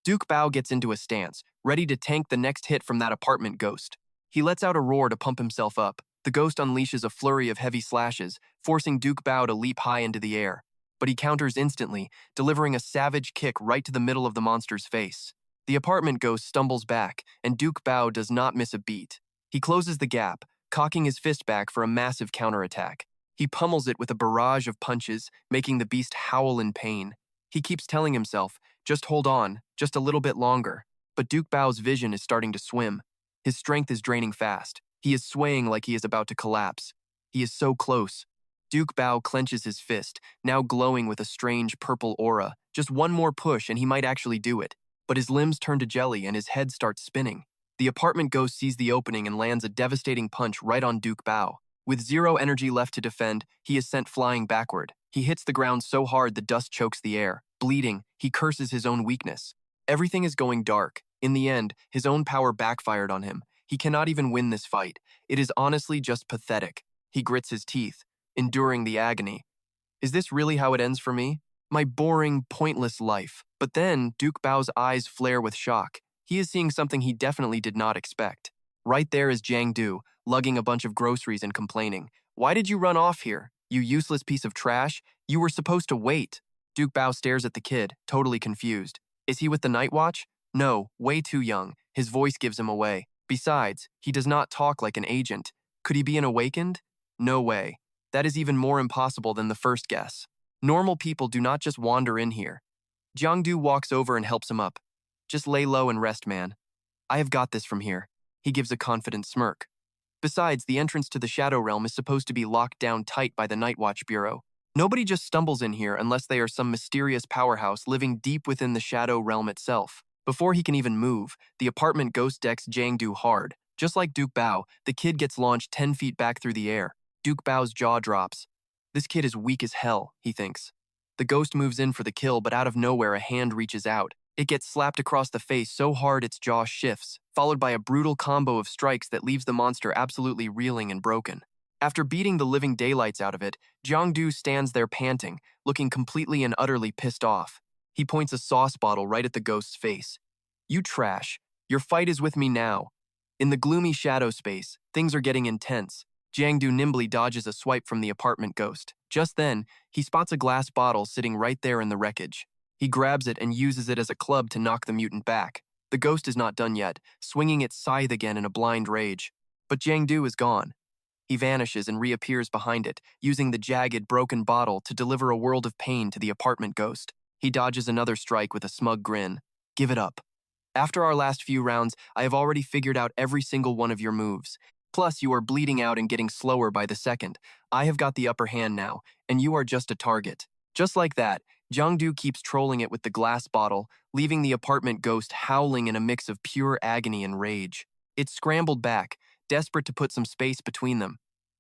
Duke Bao gets into a stance, ready to tank the next hit from that apartment ghost. He lets out a roar to pump himself up. The ghost unleashes a flurry of heavy slashes, forcing Duke Bao to leap high into the air. But he counters instantly, delivering a savage kick right to the middle of the monster's face. The apartment ghost stumbles back, and Duke Bao does not miss a beat. He closes the gap, cocking his fist back for a massive counterattack. He pummels it with a barrage of punches, making the beast howl in pain. He keeps telling himself, just hold on, just a little bit longer. But Duke Bao's vision is starting to swim. His strength is draining fast. He is swaying like he is about to collapse. He is so close. Duke Bao clenches his fist, now glowing with a strange purple aura. Just one more push and he might actually do it. But his limbs turn to jelly and his head starts spinning. The apartment ghost sees the opening and lands a devastating punch right on Duke Bao. With zero energy left to defend, he is sent flying backward. He hits the ground so hard the dust chokes the air. Bleeding, he curses his own weakness. Everything is going dark. In the end, his own power backfired on him. He cannot even win this fight. It is honestly just pathetic. He grits his teeth, enduring the agony. Is this really how it ends for me? My boring, pointless life. But then, Duke Bao's eyes flare with shock. He is seeing something he definitely did not expect. Right there is Giang, lugging a bunch of groceries and complaining. Why did you run off here? You useless piece of trash. You were supposed to wait. Duke Bao stares at the kid, totally confused. Is he with the Night Watch? No, way too young. His voice gives him away. Besides, he does not talk like an agent. Could he be an awakened? No way. That is even more impossible than the first guess. Normal people do not just wander in here. Giang walks over and helps him up. Just lay low and rest, man. I have got this from here. He gives a confident smirk. Besides, the entrance to the Shadow Realm is supposed to be locked down tight by the Night Watch Bureau. Nobody just stumbles in here unless they are some mysterious powerhouse living deep within the Shadow Realm itself. Before he can even move, the apartment ghost decks Giang hard. Just like Duke Bao, the kid gets launched 10 feet back through the air. Duke Bao's jaw drops. This kid is weak as hell, he thinks. The ghost moves in for the kill, but out of nowhere a hand reaches out. It gets slapped across the face so hard its jaw shifts, followed by a brutal combo of strikes that leaves the monster absolutely reeling and broken. After beating the living daylights out of it, Giang stands there panting, looking completely and utterly pissed off. He points a sauce bottle right at the ghost's face. You trash. Your fight is with me now. In the gloomy shadow space, things are getting intense. Giang nimbly dodges a swipe from the apartment ghost. Just then, he spots a glass bottle sitting right there in the wreckage. He grabs it and uses it as a club to knock the mutant back. The ghost is not done yet, swinging its scythe again in a blind rage. But Giang is gone. He vanishes and reappears behind it, using the jagged, broken bottle to deliver a world of pain to the apartment ghost. He dodges another strike with a smug grin. Give it up. After our last few rounds, I have already figured out every single one of your moves. Plus, you are bleeding out and getting slower by the second. I have got the upper hand now, and you are just a target. Just like that, Giang keeps trolling it with the glass bottle, leaving the apartment ghost howling in a mix of pure agony and rage. It scrambled back, desperate to put some space between them.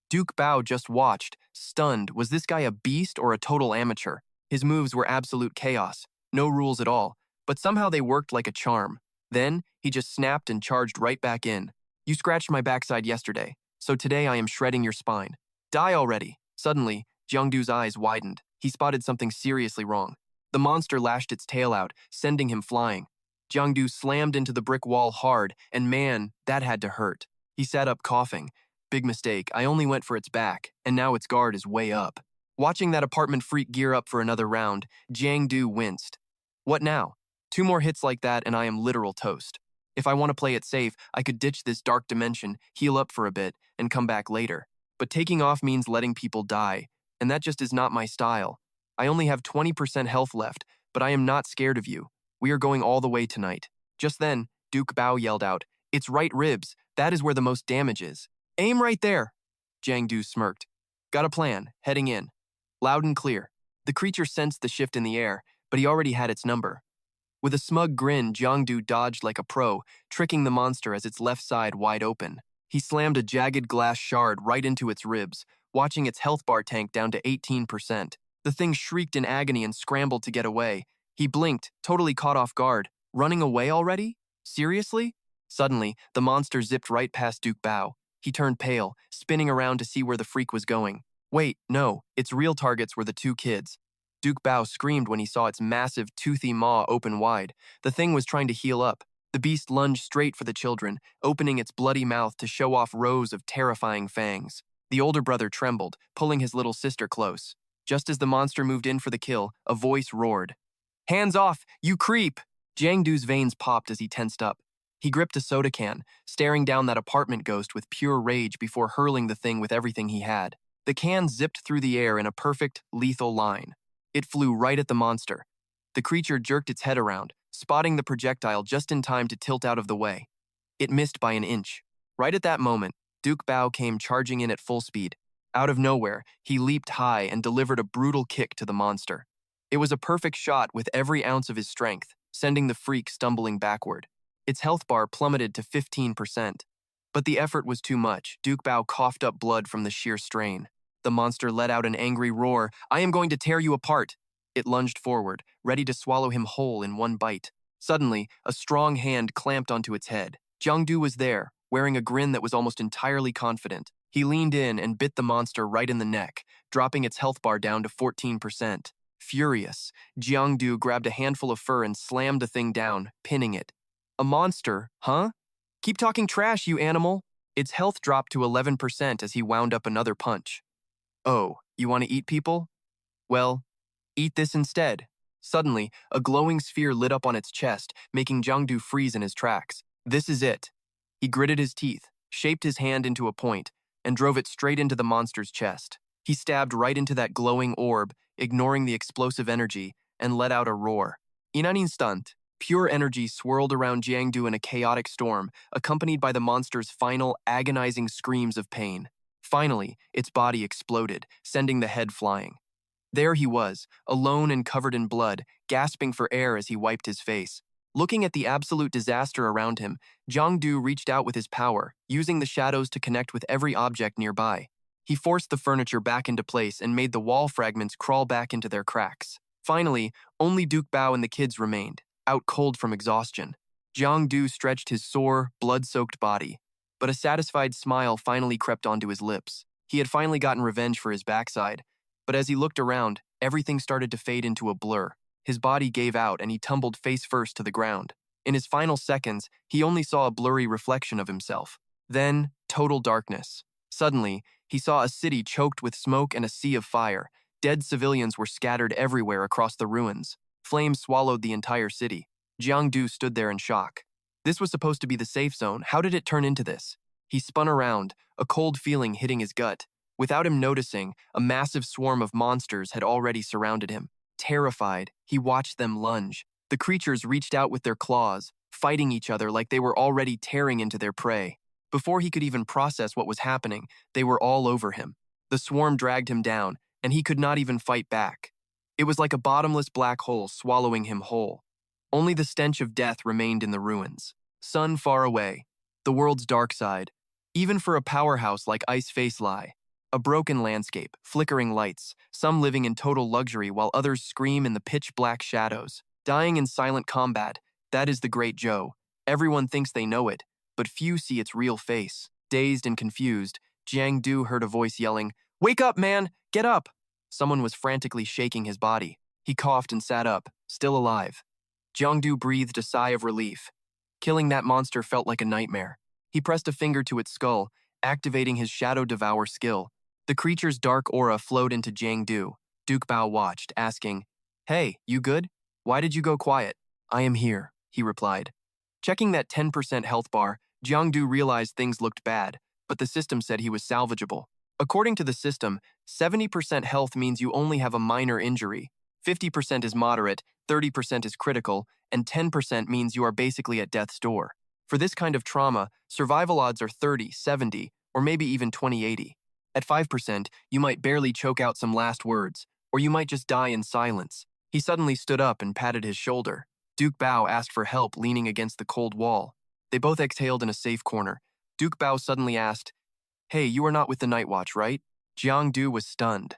Duke Bao just watched, stunned. Was this guy a beast or a total amateur? His moves were absolute chaos, no rules at all, but somehow they worked like a charm. Then, he just snapped and charged right back in. You scratched my backside yesterday, so today I am shredding your spine. Die already. Suddenly, Jiangdu's eyes widened. he spotted something seriously wrong. The monster lashed its tail out, sending him flying. Jiang slammed into the brick wall hard, and man, that had to hurt. He sat up coughing. Big mistake, I only went for its back, and now its guard is way up. Watching that apartment freak gear up for another round, Jiang winced. What now? 2 more hits like that and I am literal toast. If I want to play it safe, I could ditch this dark dimension, heal up for a bit, and come back later. But taking off means letting people die, and that just is not my style. I only have 20% health left, but I am not scared of you. We are going all the way tonight. Just then, Duke Bao yelled out, "It's right ribs. That is where the most damage is." "Aim right there." Jiang smirked. "Got a plan, heading in." Loud and clear. The creature sensed the shift in the air, but he already had its number. With a smug grin, Jiang dodged like a pro, tricking the monster as its left side wide open. He slammed a jagged glass shard right into its ribs, watching its health bar tank down to 18%. The thing shrieked in agony and scrambled to get away. He blinked, totally caught off guard. Running away already? Seriously? Suddenly, the monster zipped right past Duke Bao. He turned pale, spinning around to see where the freak was going. Wait, no, its real targets were the 2 kids. Duke Bao screamed when he saw its massive, toothy maw open wide. The thing was trying to heal up. The beast lunged straight for the children, opening its bloody mouth to show off rows of terrifying fangs. The older brother trembled, pulling his little sister close. Just as the monster moved in for the kill, a voice roared. "Hands off, you creep!" Jiang veins popped as he tensed up. He gripped a soda can, staring down that apartment ghost with pure rage before hurling the thing with everything he had. The can zipped through the air in a perfect, lethal line. It flew right at the monster. The creature jerked its head around, spotting the projectile just in time to tilt out of the way. It missed by an inch. Right at that moment, Duke Bao came charging in at full speed. Out of nowhere, he leaped high and delivered a brutal kick to the monster. It was a perfect shot with every ounce of his strength, sending the freak stumbling backward. Its health bar plummeted to 15%. But the effort was too much. Duke Bao coughed up blood from the sheer strain. The monster let out an angry roar. "I am going to tear you apart." It lunged forward, ready to swallow him whole in one bite. Suddenly, a strong hand clamped onto its head. Jiang was there, wearing a grin that was almost entirely confident. He leaned in and bit the monster right in the neck, dropping its health bar down to 14%. Furious, Jiang grabbed a handful of fur and slammed the thing down, pinning it. "A monster, huh? Keep talking trash, you animal." Its health dropped to 11% as he wound up another punch. "Oh, you want to eat people? Well, eat this instead." Suddenly, a glowing sphere lit up on its chest, making Jiang freeze in his tracks. "This is it." He gritted his teeth, shaped his hand into a point, and drove it straight into the monster's chest. He stabbed right into that glowing orb, ignoring the explosive energy, and let out a roar. In an instant, pure energy swirled around Jiang in a chaotic storm, accompanied by the monster's final, agonizing screams of pain. Finally, its body exploded, sending the head flying. There he was, alone and covered in blood, gasping for air as he wiped his face. Looking at the absolute disaster around him, Jiang reached out with his power, using the shadows to connect with every object nearby. He forced the furniture back into place and made the wall fragments crawl back into their cracks. Finally, only Duke Bao and the kids remained, out cold from exhaustion. Jiang stretched his sore, blood-soaked body, but a satisfied smile finally crept onto his lips. He had finally gotten revenge for his backside, but as he looked around, everything started to fade into a blur. His body gave out and he tumbled face first to the ground. In his final seconds, he only saw a blurry reflection of himself. Then, total darkness. Suddenly, he saw a city choked with smoke and a sea of fire. Dead civilians were scattered everywhere across the ruins. Flames swallowed the entire city. Jiang stood there in shock. This was supposed to be the safe zone. How did it turn into this? He spun around, a cold feeling hitting his gut. Without him noticing, a massive swarm of monsters had already surrounded him. Terrified, he watched them lunge. The creatures reached out with their claws, fighting each other like they were already tearing into their prey. Before he could even process what was happening, they were all over him. The swarm dragged him down, and he could not even fight back. It was like a bottomless black hole swallowing him whole. Only the stench of death remained in the ruins. Sun far away, the world's dark side, even for a powerhouse like Ice Face Lie. A broken landscape, flickering lights, some living in total luxury while others scream in the pitch-black shadows. Dying in silent combat, that is the Great Joe. Everyone thinks they know it, but few see its real face. Dazed and confused, Jiang heard a voice yelling, "Wake up, man! Get up!" Someone was frantically shaking his body. He coughed and sat up, still alive. Jiangdu breathed a sigh of relief. Killing that monster felt like a nightmare. He pressed a finger to its skull, activating his Shadow Devour skill. The creature's dark aura flowed into Jiangdu. Duke Bao watched, asking, "Hey, you good? Why did you go quiet?" "I am here," he replied. Checking that 10% health bar, Jiangdu realized things looked bad, but the system said he was salvageable. According to the system, 70% health means you only have a minor injury, 50% is moderate, 30% is critical, and 10% means you are basically at death's door. For this kind of trauma, survival odds are 30, 70, or maybe even 20-80. At 5%, you might barely choke out some last words, or you might just die in silence. He suddenly stood up and patted his shoulder. Duke Bao asked for help, leaning against the cold wall. They both exhaled in a safe corner. Duke Bao suddenly asked, "Hey, you are not with the Night Watch, right?" Jiangdu was stunned.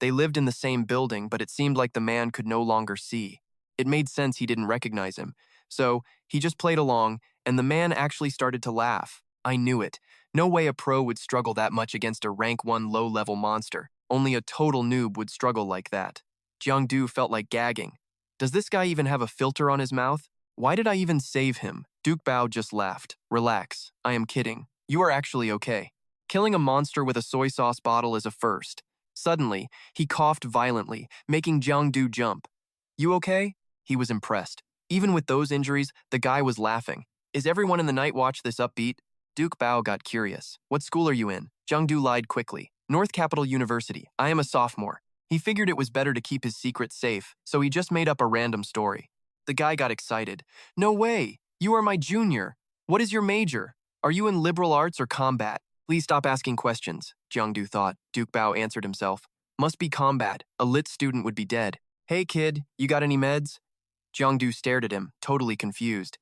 They lived in the same building, but it seemed like the man could no longer see. It made sense he didn't recognize him. So, he just played along, and the man actually started to laugh. I knew it. No way a pro would struggle that much against a rank 1 low-level monster. Only a total noob would struggle like that. Jiangdu felt like gagging. Does this guy even have a filter on his mouth? Why did I even save him? Duke Bao just laughed. Relax, I am kidding. You are actually okay. Killing a monster with a soy sauce bottle is a first. Suddenly, he coughed violently, making Jiangdu jump. You okay? He was impressed. Even with those injuries, the guy was laughing. Is everyone in the Night Watch this upbeat? Duke Bao got curious. What school are you in? Jiangdu lied quickly. North Capital University. I am a sophomore. He figured it was better to keep his secret safe, so he just made up a random story. The guy got excited. No way! You are my junior. What is your major? Are you in liberal arts or combat? Please stop asking questions, Jiangdu thought. Duke Bao answered himself. Must be combat. A lit student would be dead. Hey kid, you got any meds? Jiangdu stared at him, totally confused.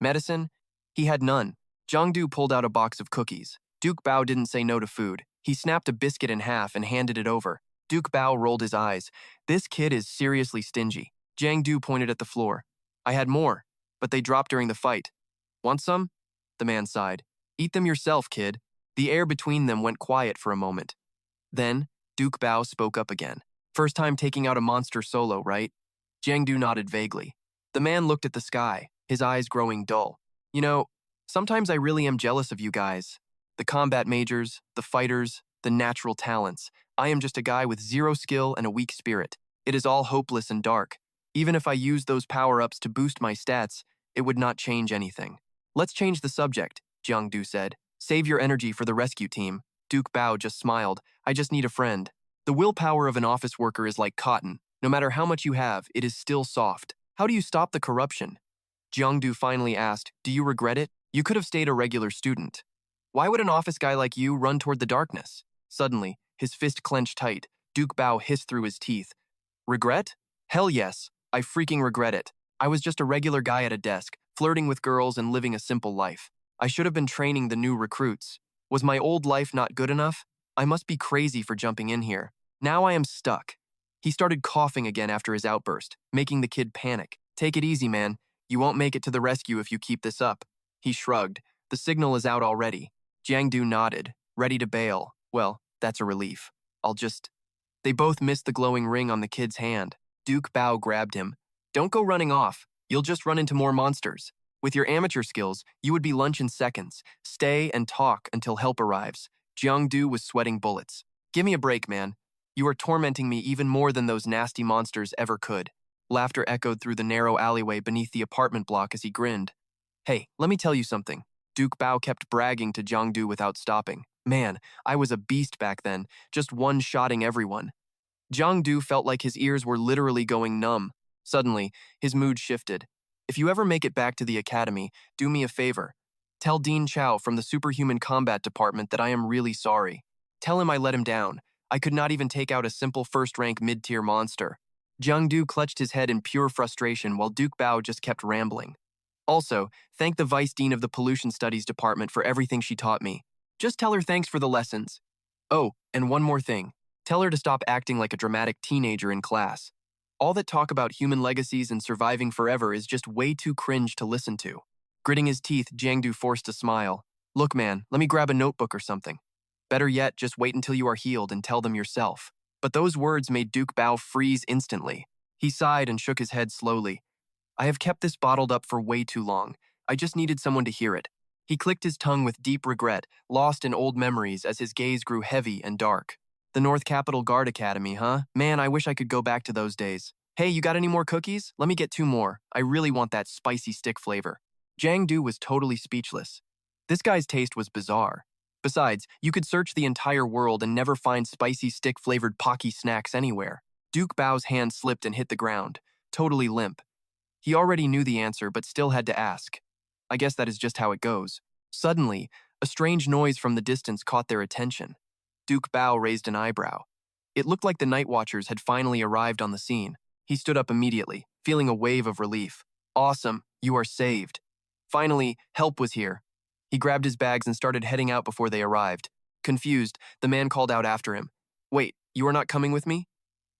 Medicine? He had none. Jiangdu pulled out a box of cookies. Duke Bao didn't say no to food. He snapped a biscuit in half and handed it over. Duke Bao rolled his eyes. This kid is seriously stingy. Jiangdu pointed at the floor. I had more, but they dropped during the fight. Want some? The man sighed. Eat them yourself, kid. The air between them went quiet for a moment. Then, Duke Bao spoke up again. First time taking out a monster solo, right? Jiangdu nodded vaguely. The man looked at the sky, his eyes growing dull. You know, sometimes I really am jealous of you guys. The combat majors, the fighters, the natural talents. I am just a guy with zero skill and a weak spirit. It is all hopeless and dark. Even if I used those power-ups to boost my stats, it would not change anything. Let's change the subject, Jiangdu said. Save your energy for the rescue team. Duke Bao just smiled. I just need a friend. The willpower of an office worker is like cotton. No matter how much you have, it is still soft. How do you stop the corruption? Jiangdu finally asked, do you regret it? You could have stayed a regular student. Why would an office guy like you run toward the darkness? Suddenly, his fist clenched tight. Duke Bao hissed through his teeth. Regret? Hell yes. I freaking regret it. I was just a regular guy at a desk, flirting with girls and living a simple life. I should have been training the new recruits. Was my old life not good enough? I must be crazy for jumping in here. Now I am stuck. He started coughing again after his outburst, making the kid panic. Take it easy, man. You won't make it to the rescue if you keep this up. He shrugged. The signal is out already. Jiangdu nodded, ready to bail. Well, that's a relief. They both missed the glowing ring on the kid's hand. Duke Bao grabbed him. Don't go running off. You'll just run into more monsters. With your amateur skills, you would be lunch in seconds. Stay and talk until help arrives. Jiangdu was sweating bullets. Give me a break, man. You are tormenting me even more than those nasty monsters ever could. Laughter echoed through the narrow alleyway beneath the apartment block as he grinned. Hey, let me tell you something. Duke Bao kept bragging to Jiangdu without stopping. Man, I was a beast back then, just one-shotting everyone. Jiangdu felt like his ears were literally going numb. Suddenly, his mood shifted. If you ever make it back to the academy, do me a favor. Tell Dean Chow from the Superhuman Combat Department that I am really sorry. Tell him I let him down. I could not even take out a simple first-rank mid-tier monster. Jiangdu clutched his head in pure frustration while Duke Bao just kept rambling. Also, thank the Vice Dean of the Pollution Studies Department for everything she taught me. Just tell her thanks for the lessons. Oh, and one more thing. Tell her to stop acting like a dramatic teenager in class. All that talk about human legacies and surviving forever is just way too cringe to listen to. Gritting his teeth, Jiangdu forced a smile. Look, man, let me grab a notebook or something. Better yet, just wait until you are healed and tell them yourself. But those words made Duke Bao freeze instantly. He sighed and shook his head slowly. I have kept this bottled up for way too long. I just needed someone to hear it. He clicked his tongue with deep regret, lost in old memories as his gaze grew heavy and dark. The North Capitol Guard Academy, huh? Man, I wish I could go back to those days. Hey, you got any more cookies? Let me get 2 more. I really want that spicy stick flavor. Jiang Du was totally speechless. This guy's taste was bizarre. Besides, you could search the entire world and never find spicy stick-flavored Pocky snacks anywhere. Duke Bao's hand slipped and hit the ground, totally limp. He already knew the answer but still had to ask. I guess that is just how it goes. Suddenly, a strange noise from the distance caught their attention. Duke Bao raised an eyebrow. It looked like the night watchers had finally arrived on the scene. He stood up immediately, feeling a wave of relief. Awesome, you are saved. Finally, help was here. He grabbed his bags and started heading out before they arrived. Confused, the man called out after him. Wait, you are not coming with me?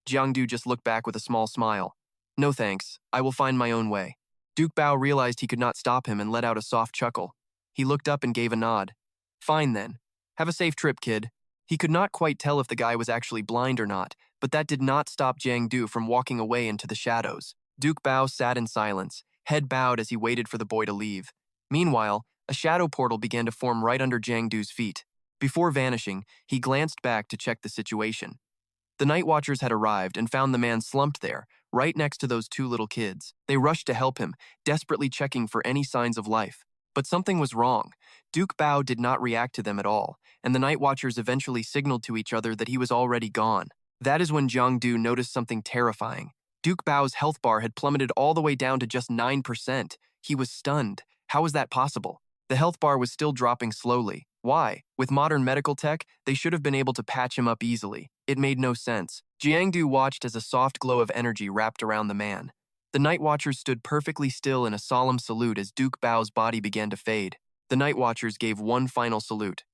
Jiang Du just looked back with a small smile. No thanks, I will find my own way. Duke Bao realized he could not stop him and let out a soft chuckle. He looked up and gave a nod. Fine then. Have a safe trip, kid. He could not quite tell if the guy was actually blind or not, but that did not stop Jiang Du from walking away into the shadows. Duke Bao sat in silence, head bowed as he waited for the boy to leave. Meanwhile, a shadow portal began to form right under Jiang Du's feet. Before vanishing, he glanced back to check the situation. The night watchers had arrived and found the man slumped there, right next to those 2 little kids. They rushed to help him, desperately checking for any signs of life. But something was wrong. Duke Bao did not react to them at all, and the night watchers eventually signaled to each other that he was already gone. That is when Jiang Du noticed something terrifying. Duke Bao's health bar had plummeted all the way down to just 9%. He was stunned. How was that possible? The health bar was still dropping slowly. Why? With modern medical tech, they should have been able to patch him up easily. It made no sense. Jiang Du watched as a soft glow of energy wrapped around the man. The night watchers stood perfectly still in a solemn salute as Duke Bao's body began to fade. The night watchers gave one final salute.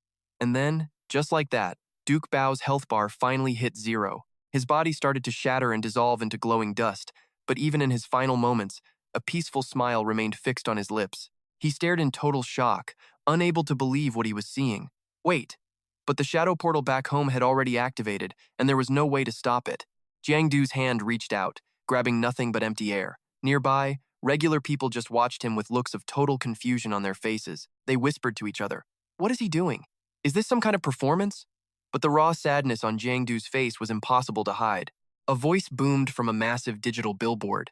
And then, just like that, Duke Bao's health bar finally hit 0. His body started to shatter and dissolve into glowing dust, but even in his final moments, a peaceful smile remained fixed on his lips. He stared in total shock, unable to believe what he was seeing. Wait, but the shadow portal back home had already activated, and there was no way to stop it. Jiang Du's hand reached out, grabbing nothing but empty air. Nearby, regular people just watched him with looks of total confusion on their faces. They whispered to each other, "What is he doing? Is this some kind of performance?" But the raw sadness on Jiang Du's face was impossible to hide. A voice boomed from a massive digital billboard.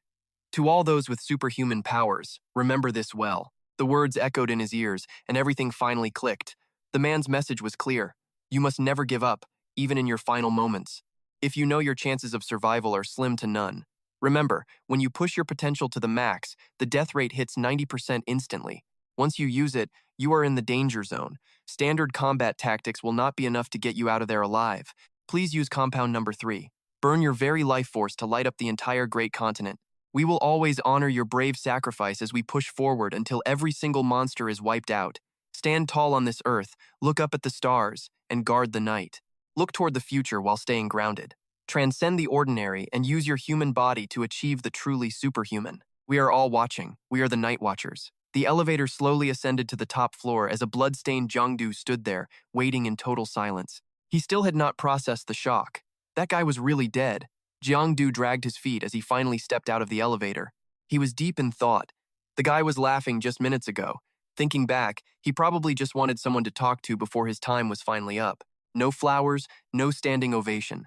To all those with superhuman powers, remember this well. The words echoed in his ears, and everything finally clicked. The man's message was clear. You must never give up, even in your final moments. If you know your chances of survival are slim to none. Remember, when you push your potential to the max, the death rate hits 90% instantly. Once you use it, you are in the danger zone. Standard combat tactics will not be enough to get you out of there alive. Please use compound number 3. Burn your very life force to light up the entire great continent. We will always honor your brave sacrifice as we push forward until every single monster is wiped out. Stand tall on this earth, look up at the stars, and guard the night. Look toward the future while staying grounded. Transcend the ordinary and use your human body to achieve the truly superhuman. We are all watching. We are the Night Watchers. The elevator slowly ascended to the top floor as a blood-stained Jiang Du stood there, waiting in total silence. He still had not processed the shock. That guy was really dead. Jiang Du dragged his feet as he finally stepped out of the elevator. He was deep in thought. The guy was laughing just minutes ago. Thinking back, he probably just wanted someone to talk to before his time was finally up. No flowers, no standing ovation.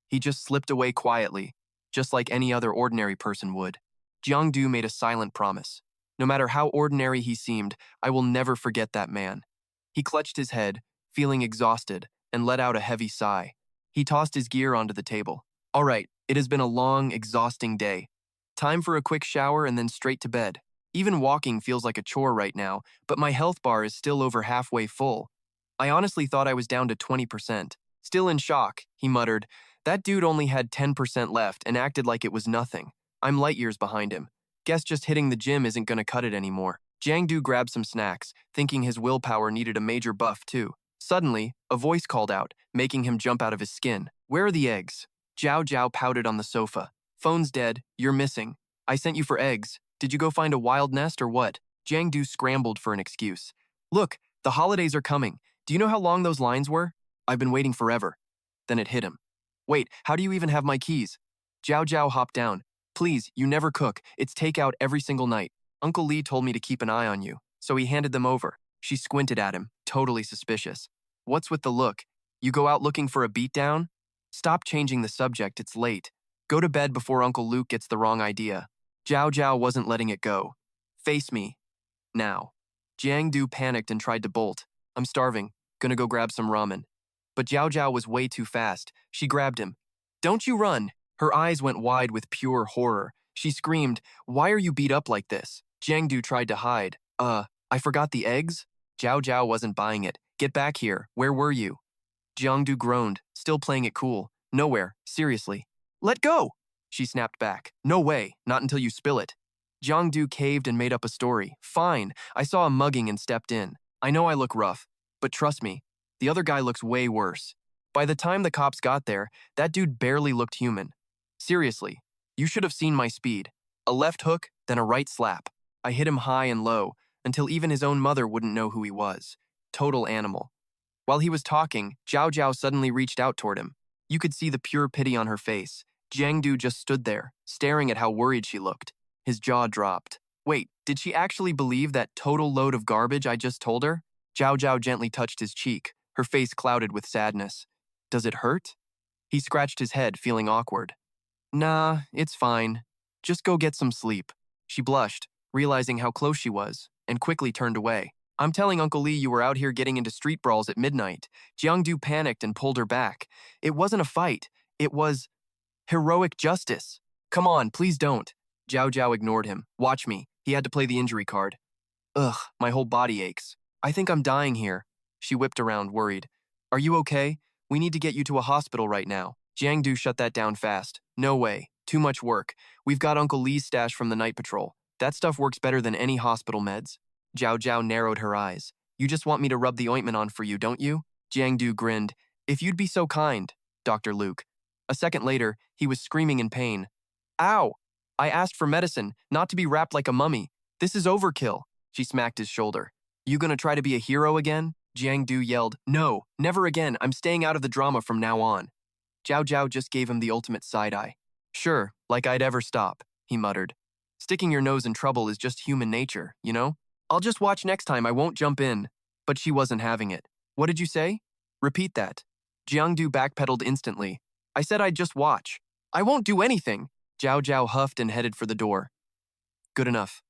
He just slipped away quietly, just like any other ordinary person would. Jiang Du made a silent promise. No matter how ordinary he seemed, I will never forget that man. He clutched his head, feeling exhausted, and let out a heavy sigh. He tossed his gear onto the table. All right, it has been a long, exhausting day. Time for a quick shower and then straight to bed. Even walking feels like a chore right now, but my health bar is still over halfway full. I honestly thought I was down to 20%. Still in shock, he muttered. That dude only had 10% left and acted like it was nothing. I'm light years behind him. Guess just hitting the gym isn't gonna cut it anymore. Jiang Du grabbed some snacks, thinking his willpower needed a major buff too. Suddenly, a voice called out, making him jump out of his skin. Where are the eggs? Zhao Zhao pouted on the sofa. Phone's dead, you're missing. I sent you for eggs. Did you go find a wild nest or what? Jiang Du scrambled for an excuse. Look, the holidays are coming. Do you know how long those lines were? I've been waiting forever. Then it hit him. Wait, how do you even have my keys? Jiao Jiao hopped down. Please, you never cook. It's takeout every single night. Uncle Lee told me to keep an eye on you, so he handed them over. She squinted at him, totally suspicious. What's with the look? You go out looking for a beatdown? Stop changing the subject, it's late. Go to bed before Uncle Luke gets the wrong idea. Jiao Jiao wasn't letting it go. Face me. Now. Giang panicked and tried to bolt. I'm starving. Gonna go grab some ramen. But Jiao Jiao was way too fast. She grabbed him. Don't you run! Her eyes went wide with pure horror. She screamed, Why are you beat up like this? Jiang tried to hide. I forgot the eggs? Jiao Jiao wasn't buying it. Get back here. Where were you? Jiang groaned, still playing it cool. Nowhere. Seriously. Let go! She snapped back. No way. Not until you spill it. Jiang caved and made up a story. Fine. I saw a mugging and stepped in. I know I look rough, but trust me, the other guy looks way worse. By the time the cops got there, that dude barely looked human. Seriously, you should have seen my speed. A left hook, then a right slap. I hit him high and low, until even his own mother wouldn't know who he was. Total animal. While he was talking, Jiao Jiao suddenly reached out toward him. You could see the pure pity on her face. Jiang just stood there, staring at how worried she looked. His jaw dropped. Wait, did she actually believe that total load of garbage I just told her? Jiao Jiao gently touched his cheek, her face clouded with sadness. Does it hurt? He scratched his head, feeling awkward. Nah, it's fine. Just go get some sleep. She blushed, realizing how close she was, and quickly turned away. I'm telling Uncle Lee you were out here getting into street brawls at midnight. Jiang panicked and pulled her back. It wasn't a fight. It was heroic justice. Come on, please don't. Jiao Jiao ignored him. Watch me. He had to play the injury card. Ugh, my whole body aches. I think I'm dying here. She whipped around, worried. Are you okay? We need to get you to a hospital right now. Jiang shut that down fast. No way. Too much work. We've got Uncle Lee's stash from the night patrol. That stuff works better than any hospital meds. Jiao Jiao narrowed her eyes. You just want me to rub the ointment on for you, don't you? Jiang grinned. If you'd be so kind, Dr. Luke. A second later, he was screaming in pain. Ow! I asked for medicine, not to be wrapped like a mummy. This is overkill. She smacked his shoulder. You gonna try to be a hero again? Jiang yelled. No, never again. I'm staying out of the drama from now on. Jiao Jiao just gave him the ultimate side-eye. Sure, like I'd ever stop, he muttered. Sticking your nose in trouble is just human nature, you know? I'll just watch next time, I won't jump in. But she wasn't having it. What did you say? Repeat that. Jiang backpedaled instantly. I said I'd just watch. I won't do anything. Jiao Jiao huffed and headed for the door. Good enough.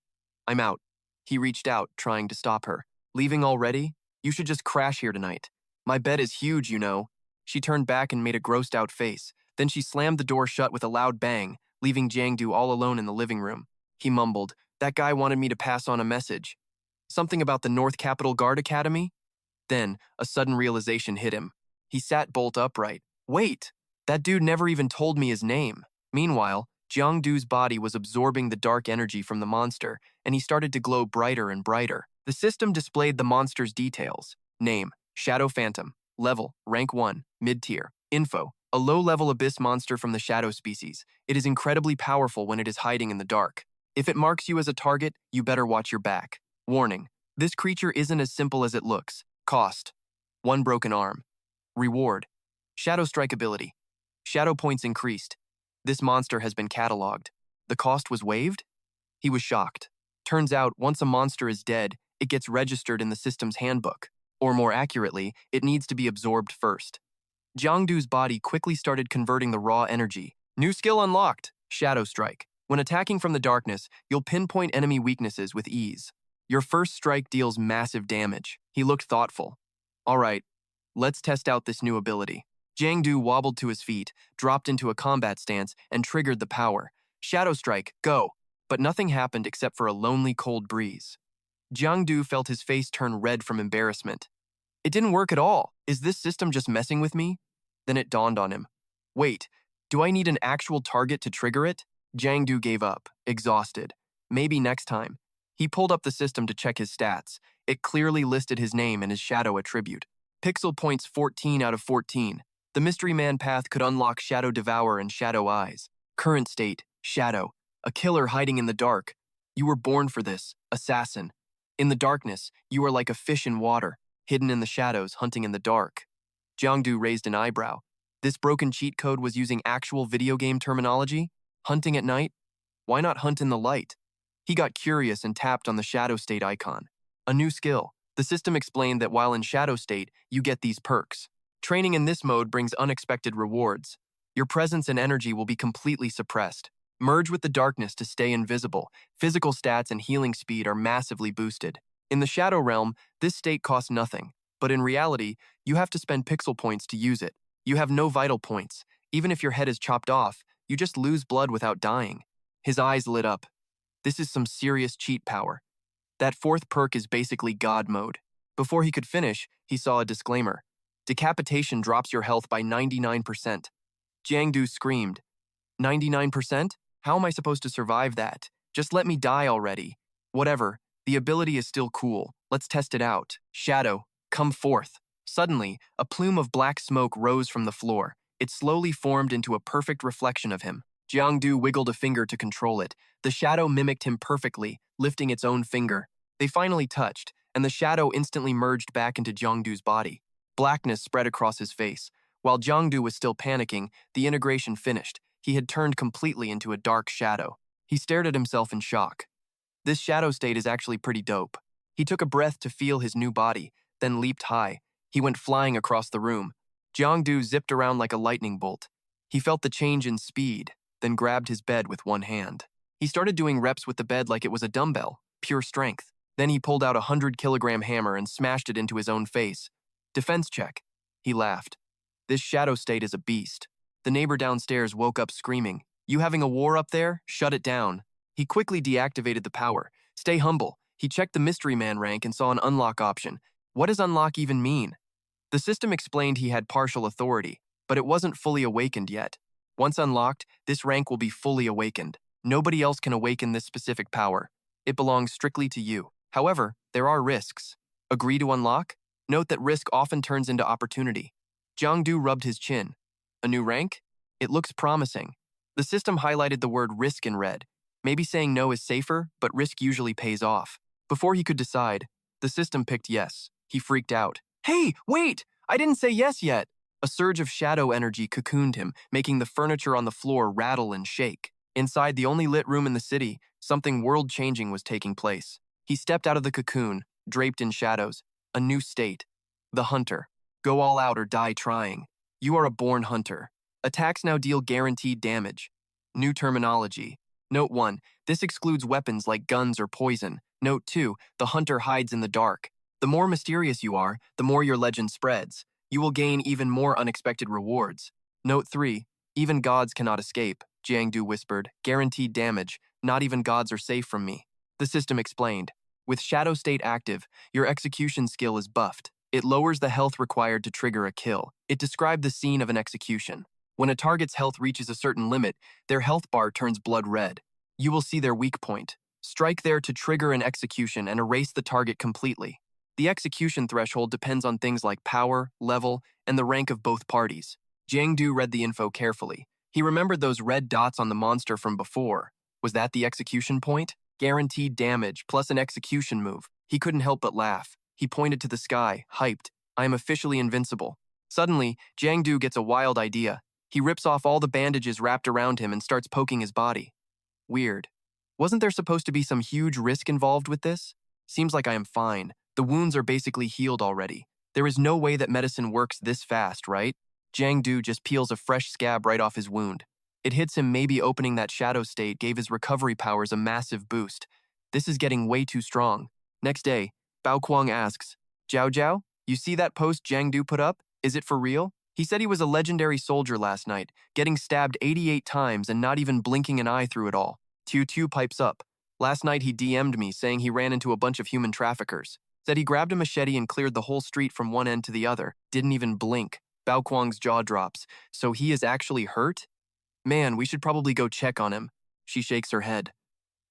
I'm out. He reached out, trying to stop her. Leaving already? You should just crash here tonight. My bed is huge, you know. She turned back and made a grossed-out face. Then she slammed the door shut with a loud bang, leaving Jiang all alone in the living room. He mumbled, that guy wanted me to pass on a message. Something about the North Capitol Guard Academy? Then, a sudden realization hit him. He sat bolt upright. Wait! That dude never even told me his name. Meanwhile, Jiang body was absorbing the dark energy from the monster, and he started to glow brighter and brighter. The system displayed the monster's details. Name, Shadow Phantom. Level, Rank 1, Mid-tier. Info, a low-level abyss monster from the Shadow species. It is incredibly powerful when it is hiding in the dark. If it marks you as a target, you better watch your back. Warning, this creature isn't as simple as it looks. Cost, 1 broken arm. Reward, Shadow Strike ability. Shadow points increased. This monster has been cataloged. The cost was waived? He was shocked. Turns out, once a monster is dead, it gets registered in the system's handbook. Or more accurately, it needs to be absorbed first. Jiangdu's body quickly started converting the raw energy. New skill unlocked, Shadow Strike. When attacking from the darkness, you'll pinpoint enemy weaknesses with ease. Your first strike deals massive damage. He looked thoughtful. All right, let's test out this new ability. Jiangdu wobbled to his feet, dropped into a combat stance, and triggered the power. Shadow Strike, go! But nothing happened except for a lonely cold breeze. Jiangdu felt his face turn red from embarrassment. It didn't work at all. Is this system just messing with me? Then it dawned on him. Wait, do I need an actual target to trigger it? Jiangdu gave up, exhausted. Maybe next time. He pulled up the system to check his stats. It clearly listed his name and his shadow attribute. Pixel points 14 out of 14. The Mystery Man path could unlock Shadow Devour and Shadow Eyes. Current state, Shadow. A killer hiding in the dark. You were born for this, assassin. In the darkness, you are like a fish in water, hidden in the shadows, hunting in the dark. Jiangdu raised an eyebrow. This broken cheat code was using actual video game terminology? Hunting at night? Why not hunt in the light? He got curious and tapped on the shadow state icon. A new skill. The system explained that while in shadow state, you get these perks. Training in this mode brings unexpected rewards. Your presence and energy will be completely suppressed. Merge with the darkness to stay invisible. Physical stats and healing speed are massively boosted. In the shadow realm, this state costs nothing, but in reality, you have to spend pixel points to use it. You have no vital points. Even if your head is chopped off, you just lose blood without dying. His eyes lit up. This is some serious cheat power. That fourth perk is basically God mode. Before he could finish, he saw a disclaimer. Decapitation drops your health by 99%. Jiang screamed. 99%? How am I supposed to survive that? Just let me die already. Whatever, the ability is still cool. Let's test it out. Shadow, come forth. Suddenly, a plume of black smoke rose from the floor. It slowly formed into a perfect reflection of him. Jiang wiggled a finger to control it. The shadow mimicked him perfectly, lifting its own finger. They finally touched, and the shadow instantly merged back into Jiang's body. Blackness spread across his face. While Jiang was still panicking, the integration finished. He had turned completely into a dark shadow. He stared at himself in shock. This shadow state is actually pretty dope. He took a breath to feel his new body, then leaped high. He went flying across the room. Jiang zipped around like a lightning bolt. He felt the change in speed, then grabbed his bed with one hand. He started doing reps with the bed like it was a dumbbell, pure strength. Then he pulled out a 100-kilogram hammer and smashed it into his own face. Defense check. He laughed. This shadow state is a beast. The neighbor downstairs woke up screaming, "You having a war up there? Shut it down." He quickly deactivated the power. Stay humble. He checked the mystery man rank and saw an unlock option. What does unlock even mean? The system explained he had partial authority, but it wasn't fully awakened yet. Once unlocked, this rank will be fully awakened. Nobody else can awaken this specific power. It belongs strictly to you. However, there are risks. Agree to unlock? Note that risk often turns into opportunity. Jiang rubbed his chin. A new rank? It looks promising. The system highlighted the word risk in red. Maybe saying no is safer, but risk usually pays off. Before he could decide, the system picked yes. He freaked out. Hey, wait! I didn't say yes yet! A surge of shadow energy cocooned him, making the furniture on the floor rattle and shake. Inside the only lit room in the city, something world-changing was taking place. He stepped out of the cocoon, draped in shadows. A new state. The hunter. Go all out or die trying. You are a born hunter. Attacks now deal guaranteed damage. New terminology. Note 1. This excludes weapons like guns or poison. Note 2. The hunter hides in the dark. The more mysterious you are, the more your legend spreads. You will gain even more unexpected rewards. Note 3. Even gods cannot escape, Jiang whispered. Guaranteed damage. Not even gods are safe from me. The system explained. With Shadow State active, your execution skill is buffed. It lowers the health required to trigger a kill. It described the scene of an execution. When a target's health reaches a certain limit, their health bar turns blood red. You will see their weak point. Strike there to trigger an execution and erase the target completely. The execution threshold depends on things like power, level, and the rank of both parties. Jiang read the info carefully. He remembered those red dots on the monster from before. Was that the execution point? Guaranteed damage plus an execution move. He couldn't help but laugh. He pointed to the sky, hyped. I am officially invincible. Suddenly, Jiang gets a wild idea. He rips off all the bandages wrapped around him and starts poking his body. Weird. Wasn't there supposed to be some huge risk involved with this? Seems like I am fine. The wounds are basically healed already. There is no way that medicine works this fast, right? Jiang just peels a fresh scab right off his wound. It hits him maybe opening that shadow state gave his recovery powers a massive boost. This is getting way too strong. Next day, Bao Kuang asks, Jiao, you see that post Jiang put up? Is it for real? He said he was a legendary soldier last night, getting stabbed 88 times and not even blinking an eye through it all. Tu pipes up. Last night he DM'd me saying he ran into a bunch of human traffickers. Said he grabbed a machete and cleared the whole street from one end to the other. Didn't even blink. Bao Kuang's jaw drops. So he is actually hurt? Man, we should probably go check on him. She shakes her head.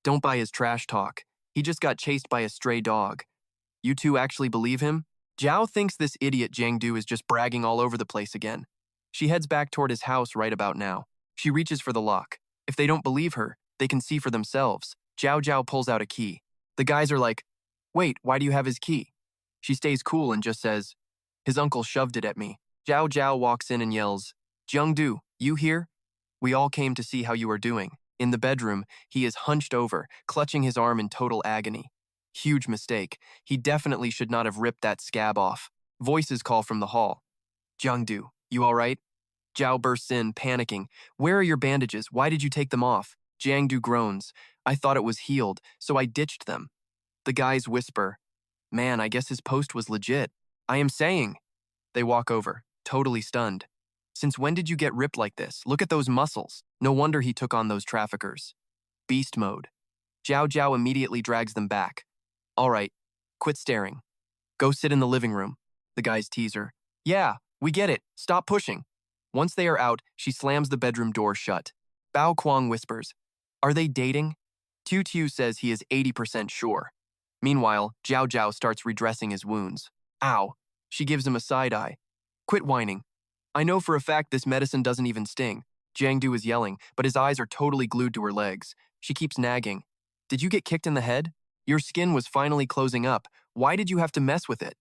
Don't buy his trash talk. He just got chased by a stray dog. You two actually believe him? Zhao thinks this idiot Jiang is just bragging all over the place again. She heads back toward his house right about now. She reaches for the lock. If they don't believe her, they can see for themselves. Zhao pulls out a key. The guys are like, wait, why do you have his key? She stays cool and just says, his uncle shoved it at me. Zhao walks in and yells, Jiangdu, you here? We all came to see how you are doing. In the bedroom, he is hunched over, clutching his arm in total agony. Huge mistake. He definitely should not have ripped that scab off. Voices call from the hall. Jiangdu, you all right? Zhao bursts in, panicking. Where are your bandages? Why did you take them off? Jiangdu groans. I thought it was healed, so I ditched them. The guys whisper. Man, I guess his post was legit. I am saying. They walk over, totally stunned. Since when did you get ripped like this? Look at those muscles. No wonder he took on those traffickers. Beast mode. Zhao Zhao immediately drags them back. All right, quit staring. Go sit in the living room. The guys tease her. Yeah, we get it. Stop pushing. Once they are out, she slams the bedroom door shut. Bao Kuang whispers. Are they dating? Tiu Tiu says he is 80% sure. Meanwhile, Zhao Zhao starts redressing his wounds. Ow. She gives him a side eye. Quit whining. I know for a fact this medicine doesn't even sting. Jiangdu is yelling, but his eyes are totally glued to her legs. She keeps nagging. Did you get kicked in the head? Your skin was finally closing up. Why did you have to mess with it?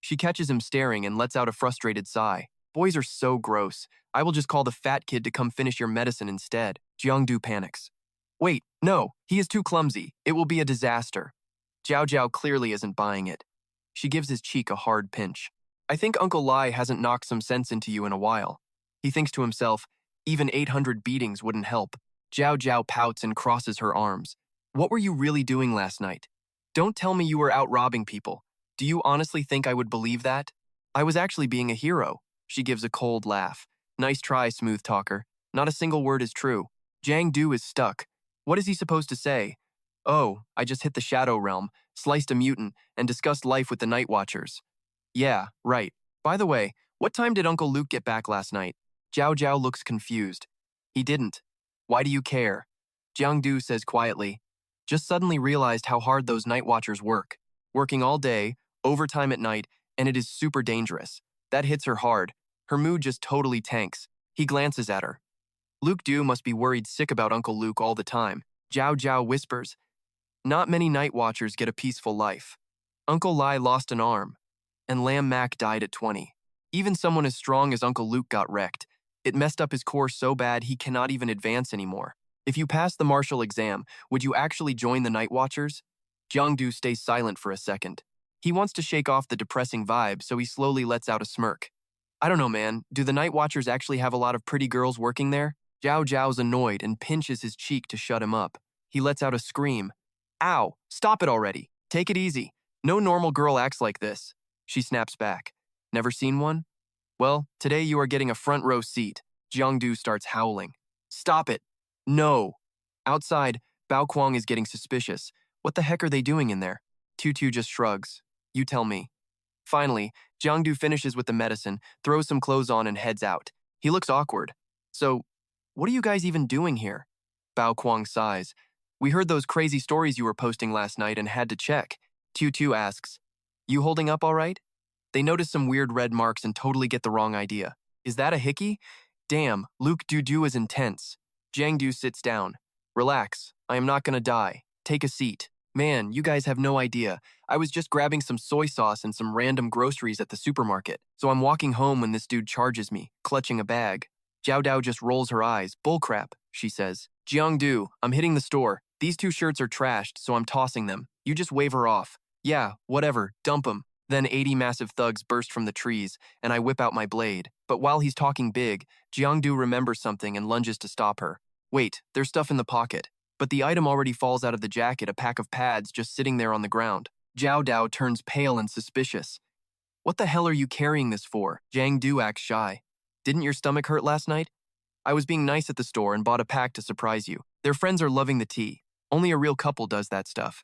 She catches him staring and lets out a frustrated sigh. Boys are so gross. I will just call the fat kid to come finish your medicine instead. Jiangdu panics. Wait, no, he is too clumsy. It will be a disaster. Zhao Zhao clearly isn't buying it. She gives his cheek a hard pinch. I think Uncle Lai hasn't knocked some sense into you in a while. He thinks to himself, even 800 beatings wouldn't help. Zhao Zhao pouts and crosses her arms. What were you really doing last night? Don't tell me you were out robbing people. Do you honestly think I would believe that? I was actually being a hero. She gives a cold laugh. Nice try, smooth talker. Not a single word is true. Jiang Du is stuck. What is he supposed to say? Oh, I just hit the Shadow Realm, sliced a mutant, and discussed life with the Night Watchers. Yeah, right. By the way, what time did Uncle Luke get back last night? Zhao Zhao looks confused. He didn't. Why do you care? Jiang Du says quietly. Just suddenly realized how hard those Night Watchers work. Working all day, overtime at night, and it is super dangerous. That hits her hard. Her mood just totally tanks. He glances at her. Luke Du must be worried sick about Uncle Luke all the time. Zhao Zhao whispers. Not many Night Watchers get a peaceful life. Uncle Lai lost an arm, and Lam Mac died at 20. Even someone as strong as Uncle Luke got wrecked. It messed up his core so bad he cannot even advance anymore. If you pass the martial exam, would you actually join the Night Watchers? Jiangdu stays silent for a second. He wants to shake off the depressing vibe, so he slowly lets out a smirk. I don't know, man. Do the Night Watchers actually have a lot of pretty girls working there? Zhao Zhao's annoyed and pinches his cheek to shut him up. He lets out a scream. Ow! Stop it already! Take it easy. No normal girl acts like this. She snaps back. Never seen one? Well, today you are getting a front row seat. Jiangdu starts howling. Stop it! No! Outside, Bao Kuang is getting suspicious. What the heck are they doing in there? Tutu just shrugs. You tell me. Finally, Jiangdu finishes with the medicine, throws some clothes on and heads out. He looks awkward. So, what are you guys even doing here? Bao Kuang sighs. We heard those crazy stories you were posting last night and had to check. Tutu asks, you holding up all right? They notice some weird red marks and totally get the wrong idea. Is that a hickey? Damn, Luke Dudu is intense. Jiangdu sits down. Relax, I am not gonna die. Take a seat. Man, you guys have no idea. I was just grabbing some soy sauce and some random groceries at the supermarket. So I'm walking home when this dude charges me, clutching a bag. Zhao Dao just rolls her eyes. Bullcrap, she says. Jiangdu, I'm hitting the store. These 2 shirts are trashed, so I'm tossing them. You just wave her off. Yeah, whatever, dump 'em. Then 80 massive thugs burst from the trees, and I whip out my blade. But while he's talking big, Jiangdu remembers something and lunges to stop her. Wait, there's stuff in the pocket. But the item already falls out of the jacket, a pack of pads just sitting there on the ground. Zhao Dao turns pale and suspicious. What the hell are you carrying this for? Jiangdu acts shy. Didn't your stomach hurt last night? I was being nice at the store and bought a pack to surprise you. Their friends are loving the tea. Only a real couple does that stuff.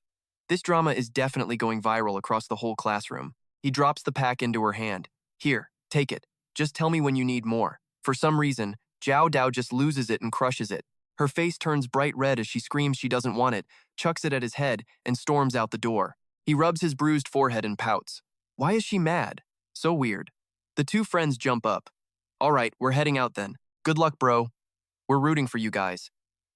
This drama is definitely going viral across the whole classroom. He drops the pack into her hand. Here, take it. Just tell me when you need more. For some reason, Zhao Dao just loses it and crushes it. Her face turns bright red as she screams she doesn't want it, chucks it at his head, and storms out the door. He rubs his bruised forehead and pouts. Why is she mad? So weird. The 2 friends jump up. All right, we're heading out then. Good luck, bro. We're rooting for you guys.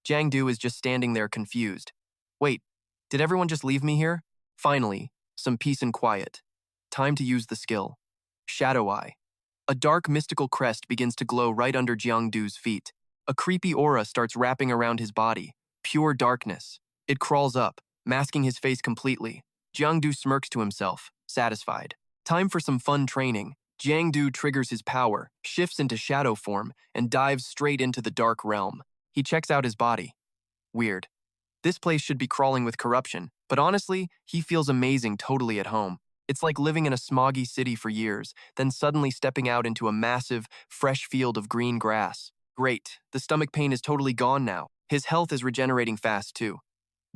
Jiangdu is just standing there confused. Wait, did everyone just leave me here? Finally, some peace and quiet. Time to use the skill. Shadow Eye. A dark mystical crest begins to glow right under Jiangdu's feet. A creepy aura starts wrapping around his body. Pure darkness. It crawls up, masking his face completely. Jiangdu smirks to himself, satisfied. Time for some fun training. Jiangdu triggers his power, shifts into shadow form, and dives straight into the dark realm. He checks out his body. Weird. This place should be crawling with corruption, but honestly, he feels amazing totally at home. It's like living in a smoggy city for years, then suddenly stepping out into a massive, fresh field of green grass. Great, the stomach pain is totally gone now. His health is regenerating fast too.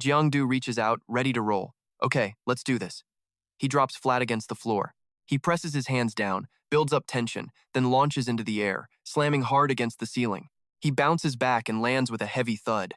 Jiangdu reaches out, ready to roll. Okay, let's do this. He drops flat against the floor. He presses his hands down, builds up tension, then launches into the air, slamming hard against the ceiling. He bounces back and lands with a heavy thud.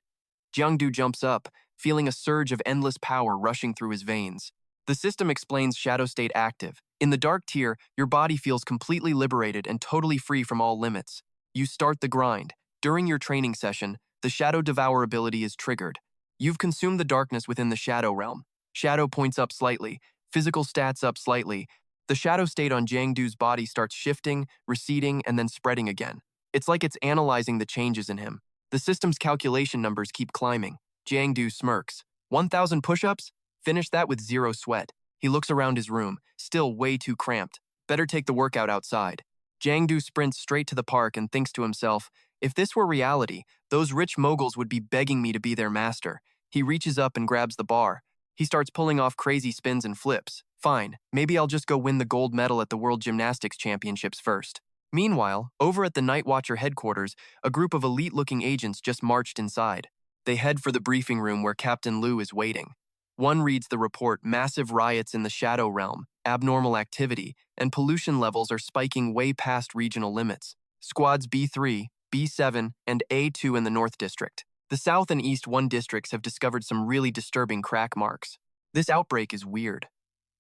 Jiangdu jumps up, feeling a surge of endless power rushing through his veins. The system explains shadow state active. In the dark tier, your body feels completely liberated and totally free from all limits. You start the grind. During your training session, the Shadow Devour ability is triggered. You've consumed the darkness within the Shadow realm. Shadow points up slightly, physical stats up slightly. The shadow state on Jiangdu's body starts shifting, receding, and then spreading again. It's like it's analyzing the changes in him. The system's calculation numbers keep climbing. Jiangdu smirks. 1,000 push-ups? Finish that with zero sweat. He looks around his room, still way too cramped. Better take the workout outside. Jiangdu sprints straight to the park and thinks to himself, if this were reality, those rich moguls would be begging me to be their master. He reaches up and grabs the bar. He starts pulling off crazy spins and flips. Fine, maybe I'll just go win the gold medal at the World Gymnastics Championships first. Meanwhile, over at the Night Watcher headquarters, a group of elite-looking agents just marched inside. They head for the briefing room where Captain Liu is waiting. One reads the report, massive riots in the Shadow Realm, abnormal activity, and pollution levels are spiking way past regional limits. Squads B3, B7, and A2 in the North District. The South and East 1 districts have discovered some really disturbing crack marks. This outbreak is weird.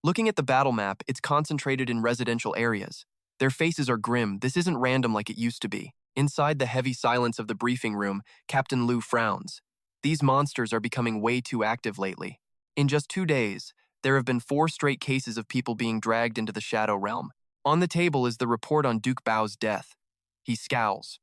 Looking at the battle map, it's concentrated in residential areas. Their faces are grim. This isn't random like it used to be. Inside the heavy silence of the briefing room, Captain Liu frowns. These monsters are becoming way too active lately. In just 2 days, there have been 4 straight cases of people being dragged into the Shadow Realm. On the table is the report on Duke Bao's death. He scowls.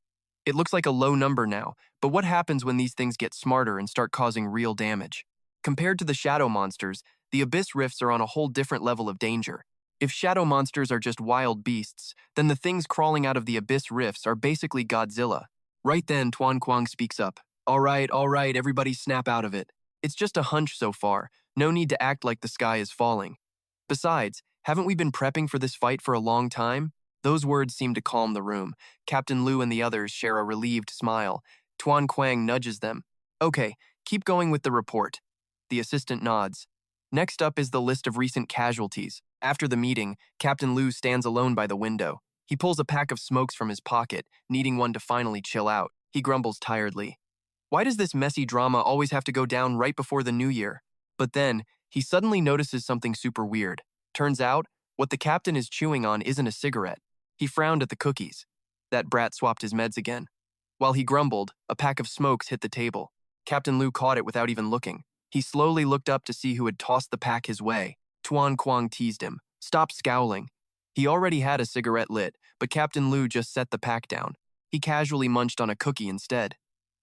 It looks like a low number now, but what happens when these things get smarter and start causing real damage? Compared to the shadow monsters, the abyss rifts are on a whole different level of danger. If shadow monsters are just wild beasts, then the things crawling out of the abyss rifts are basically Godzilla. Right then, Tuan Kuang speaks up. All right, everybody snap out of it. It's just a hunch so far. No need to act like the sky is falling. Besides, haven't we been prepping for this fight for a long time? Those words seem to calm the room. Captain Liu and the others share a relieved smile. Tuan Kuang nudges them. Okay, keep going with the report. The assistant nods. Next up is the list of recent casualties. After the meeting, Captain Liu stands alone by the window. He pulls a pack of smokes from his pocket, needing one to finally chill out. He grumbles tiredly. Why does this messy drama always have to go down right before the new year? But then, he suddenly notices something super weird. Turns out, what the captain is chewing on isn't a cigarette. He frowned at the cookies. That brat swapped his meds again. While he grumbled, a pack of smokes hit the table. Captain Liu caught it without even looking. He slowly looked up to see who had tossed the pack his way. Tuan Kuang teased him. Stop scowling. He already had a cigarette lit, but Captain Liu just set the pack down. He casually munched on a cookie instead.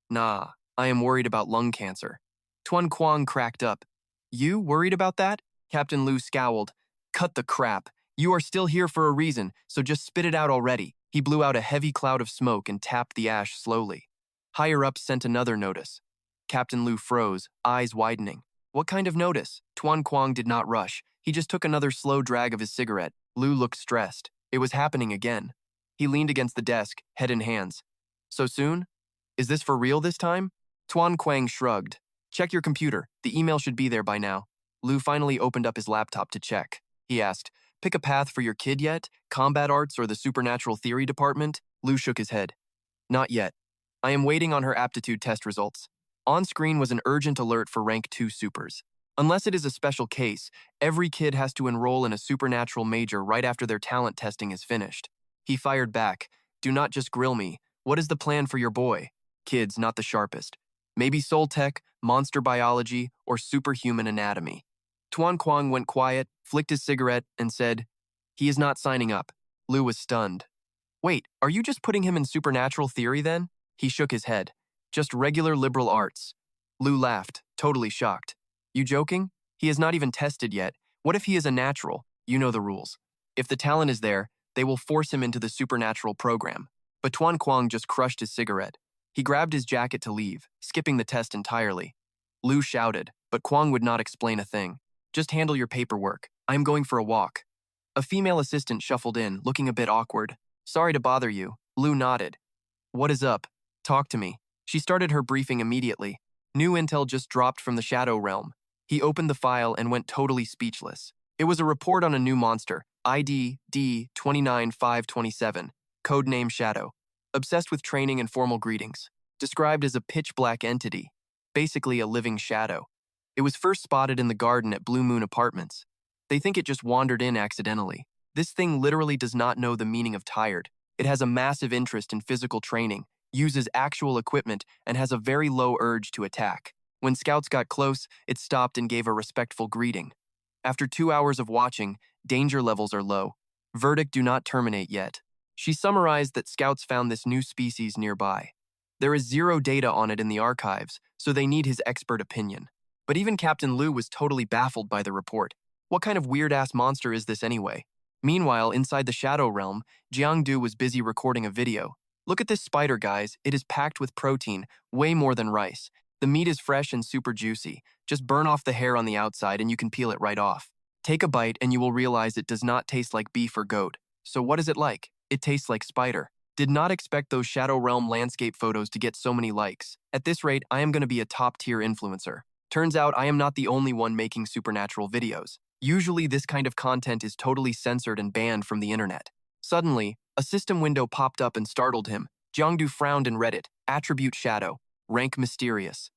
Nah, I am worried about lung cancer. Tuan Kuang cracked up. You worried about that? Captain Liu scowled. Cut the crap. You are still here for a reason, so just spit it out already. He blew out a heavy cloud of smoke and tapped the ash slowly. Higher up sent another notice. Captain Liu froze, eyes widening. What kind of notice? Tuan Kuang did not rush. He just took another slow drag of his cigarette. Liu looked stressed. It was happening again. He leaned against the desk, head in hands. So soon? Is this for real this time? Tuan Kuang shrugged. Check your computer. The email should be there by now. Liu finally opened up his laptop to check. He asked, pick a path for your kid yet? Combat arts or the supernatural theory department? Liu shook his head. Not yet. I am waiting on her aptitude test results. On screen was an urgent alert for rank 2 supers. Unless it is a special case, every kid has to enroll in a supernatural major right after their talent testing is finished. He fired back. Do not just grill me. What is the plan for your boy? Kids, not the sharpest. Maybe soul tech, monster biology, or superhuman anatomy. Tuan Kuang went quiet, flicked his cigarette, and said, he is not signing up. Liu was stunned. Wait, are you just putting him in supernatural theory then? He shook his head. Just regular liberal arts. Lu laughed, totally shocked. You joking? He is not even tested yet. What if he is a natural? You know the rules. If the talent is there, they will force him into the supernatural program. But Tuan Quang just crushed his cigarette. He grabbed his jacket to leave, skipping the test entirely. Lu shouted, but Quang would not explain a thing. Just handle your paperwork. I'm going for a walk. A female assistant shuffled in, looking a bit awkward. Sorry to bother you. Lu nodded. What is up? Talk to me. She started her briefing immediately. New intel just dropped from the Shadow Realm. He opened the file and went totally speechless. It was a report on a new monster, ID D29527, codename Shadow. Obsessed with training and formal greetings. Described as a pitch-black entity. Basically a living shadow. It was first spotted in the garden at Blue Moon Apartments. They think it just wandered in accidentally. This thing literally does not know the meaning of tired. It has a massive interest in physical training, uses actual equipment, and has a very low urge to attack. When scouts got close, it stopped and gave a respectful greeting. After 2 hours of watching, danger levels are low. Verdict do not terminate yet. She summarized that scouts found this new species nearby. There is zero data on it in the archives, so they need his expert opinion. But even Captain Lu was totally baffled by the report. What kind of weird-ass monster is this anyway? Meanwhile, inside the Shadow Realm, Giang was busy recording a video. Look at this spider, guys. It is packed with protein, way more than rice. The meat is fresh and super juicy. Just burn off the hair on the outside and you can peel it right off. Take a bite and you will realize it does not taste like beef or goat. So what is it like? It tastes like spider. Did not expect those Shadow Realm landscape photos to get so many likes. At this rate, I am going to be a top-tier influencer. Turns out I am not the only one making supernatural videos. Usually this kind of content is totally censored and banned from the internet. Suddenly, a system window popped up and startled him. Jiangdu frowned and read it. Attribute Shadow. Rank Mysterious.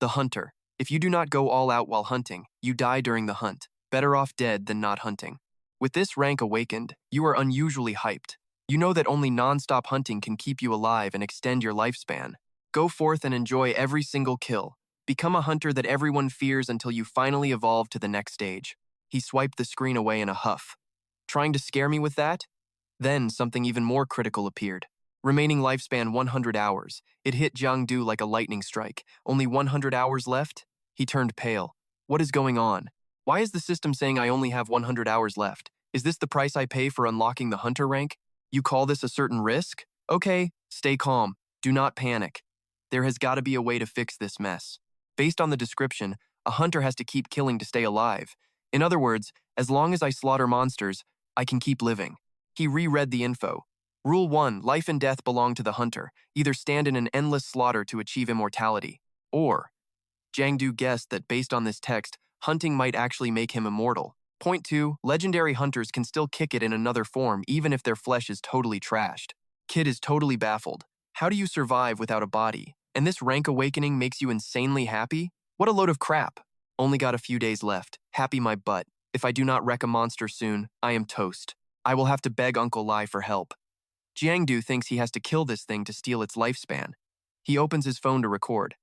The Hunter. If you do not go all out while hunting, you die during the hunt. Better off dead than not hunting. With this rank awakened, you are unusually hyped. You know that only non-stop hunting can keep you alive and extend your lifespan. Go forth and enjoy every single kill. Become a hunter that everyone fears until you finally evolve to the next stage. He swiped the screen away in a huff. Trying to scare me with that? Then something even more critical appeared. Remaining lifespan 100 hours. It hit Jiangdu like a lightning strike. Only 100 hours left? He turned pale. What is going on? Why is the system saying I only have 100 hours left? Is this the price I pay for unlocking the hunter rank? You call this a certain risk? Okay, stay calm. Do not panic. There has got to be a way to fix this mess. Based on the description, a hunter has to keep killing to stay alive. In other words, as long as I slaughter monsters, I can keep living. He reread the info. Rule 1, life and death belong to the hunter. Either stand in an endless slaughter to achieve immortality, or... Jiangdu guessed that based on this text, hunting might actually make him immortal. Point 2, legendary hunters can still kick it in another form even if their flesh is totally trashed. Kid is totally baffled. How do you survive without a body? And this rank awakening makes you insanely happy? What a load of crap. Only got a few days left. Happy my butt. If I do not wreck a monster soon, I am toast. I will have to beg Uncle Lai for help. Jiangdu thinks he has to kill this thing to steal its lifespan. He opens his phone to record.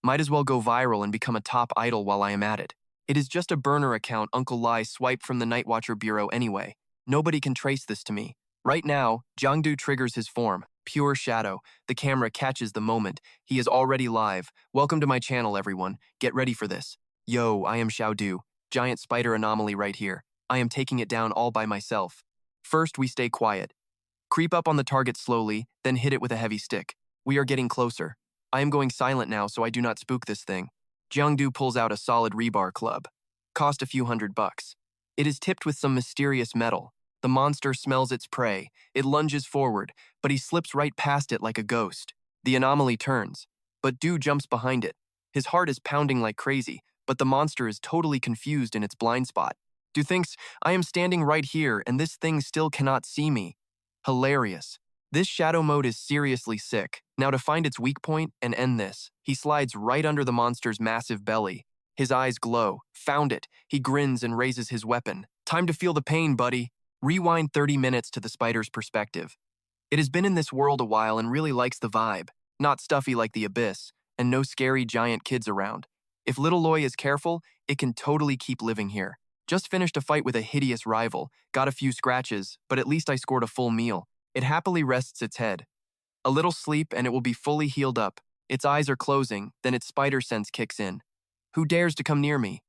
Might as well go viral and become a top idol while I am at it. It is just a burner account Uncle Lai swiped from the Nightwatcher Bureau anyway. Nobody can trace this to me. Right now, Jiangdu triggers his form. Pure shadow. The camera catches the moment. He is already live. Welcome to my channel, everyone. Get ready for this. Yo, I am Xiaodu. Giant spider anomaly right here. I am taking it down all by myself. First, we stay quiet. Creep up on the target slowly, then hit it with a heavy stick. We are getting closer. I am going silent now so I do not spook this thing. Jiangdu pulls out a solid rebar club. Cost a few $100. It is tipped with some mysterious metal. The monster smells its prey. It lunges forward, but he slips right past it like a ghost. The anomaly turns, but Du jumps behind it. His heart is pounding like crazy, but the monster is totally confused in its blind spot. Du thinks, I am standing right here and this thing still cannot see me. Hilarious. This shadow mode is seriously sick. Now to find its weak point and end this, he slides right under the monster's massive belly. His eyes glow. Found it. He grins and raises his weapon. Time to feel the pain, buddy. Rewind 30 minutes to the spider's perspective. It has been in this world a while and really likes the vibe. Not stuffy like the abyss, and no scary giant kids around. If little Loy is careful, it can totally keep living here. Just finished a fight with a hideous rival, got a few scratches, but at least I scored a full meal. It happily rests its head. A little sleep and it will be fully healed up. Its eyes are closing, then its spider sense kicks in. Who dares to come near me?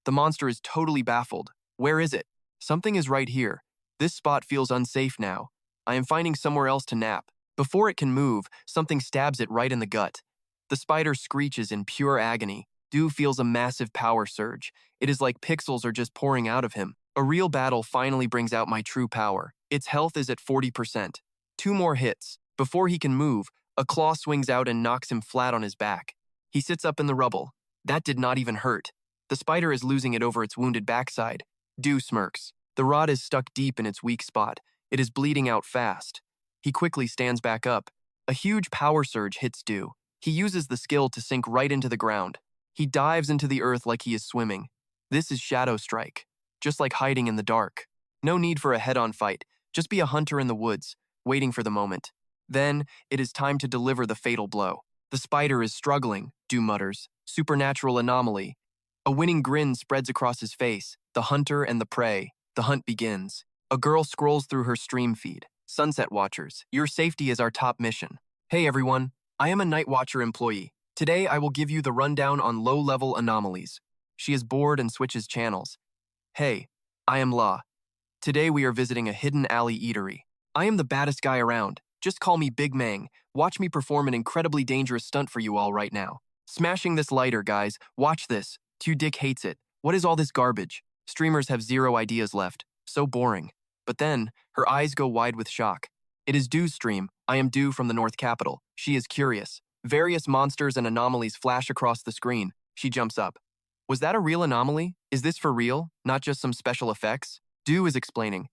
The monster is totally baffled. Where is it? Something is right here. This spot feels unsafe now. I am finding somewhere else to nap. Before it can move, something stabs it right in the gut. The spider screeches in pure agony. Du feels a massive power surge. It is like pixels are just pouring out of him. A real battle finally brings out my true power. Its health is at 40%. 2 more hits. Before he can move, a claw swings out and knocks him flat on his back. He sits up in the rubble. That did not even hurt. The spider is losing it over its wounded backside. Du smirks. The rod is stuck deep in its weak spot. It is bleeding out fast. He quickly stands back up. A huge power surge hits Du. He uses the skill to sink right into the ground. He dives into the earth like he is swimming. This is Shadow Strike. Just like hiding in the dark. No need for a head-on fight. Just be a hunter in the woods, waiting for the moment. Then, it is time to deliver the fatal blow. The spider is struggling, Du mutters. Supernatural anomaly. A winning grin spreads across his face. The hunter and the prey. The hunt begins. A girl scrolls through her stream feed. Sunset Watchers, your safety is our top mission. Hey everyone, I am a Night Watcher employee. Today I will give you the rundown on low-level anomalies. She is bored and switches channels. Hey, I am La. Today we are visiting a hidden alley eatery. I am the baddest guy around. Just call me Big Mang. Watch me perform an incredibly dangerous stunt for you all right now. Smashing this lighter, guys. Watch this. Dick hates it. What is all this garbage? Streamers have 0 ideas left. So boring. But then, her eyes go wide with shock. It is Du's stream. I am Du from the North Capital. She is curious. Various monsters and anomalies flash across the screen. She jumps up. Was that a real anomaly? Is this for real? Not just some special effects? Du is explaining.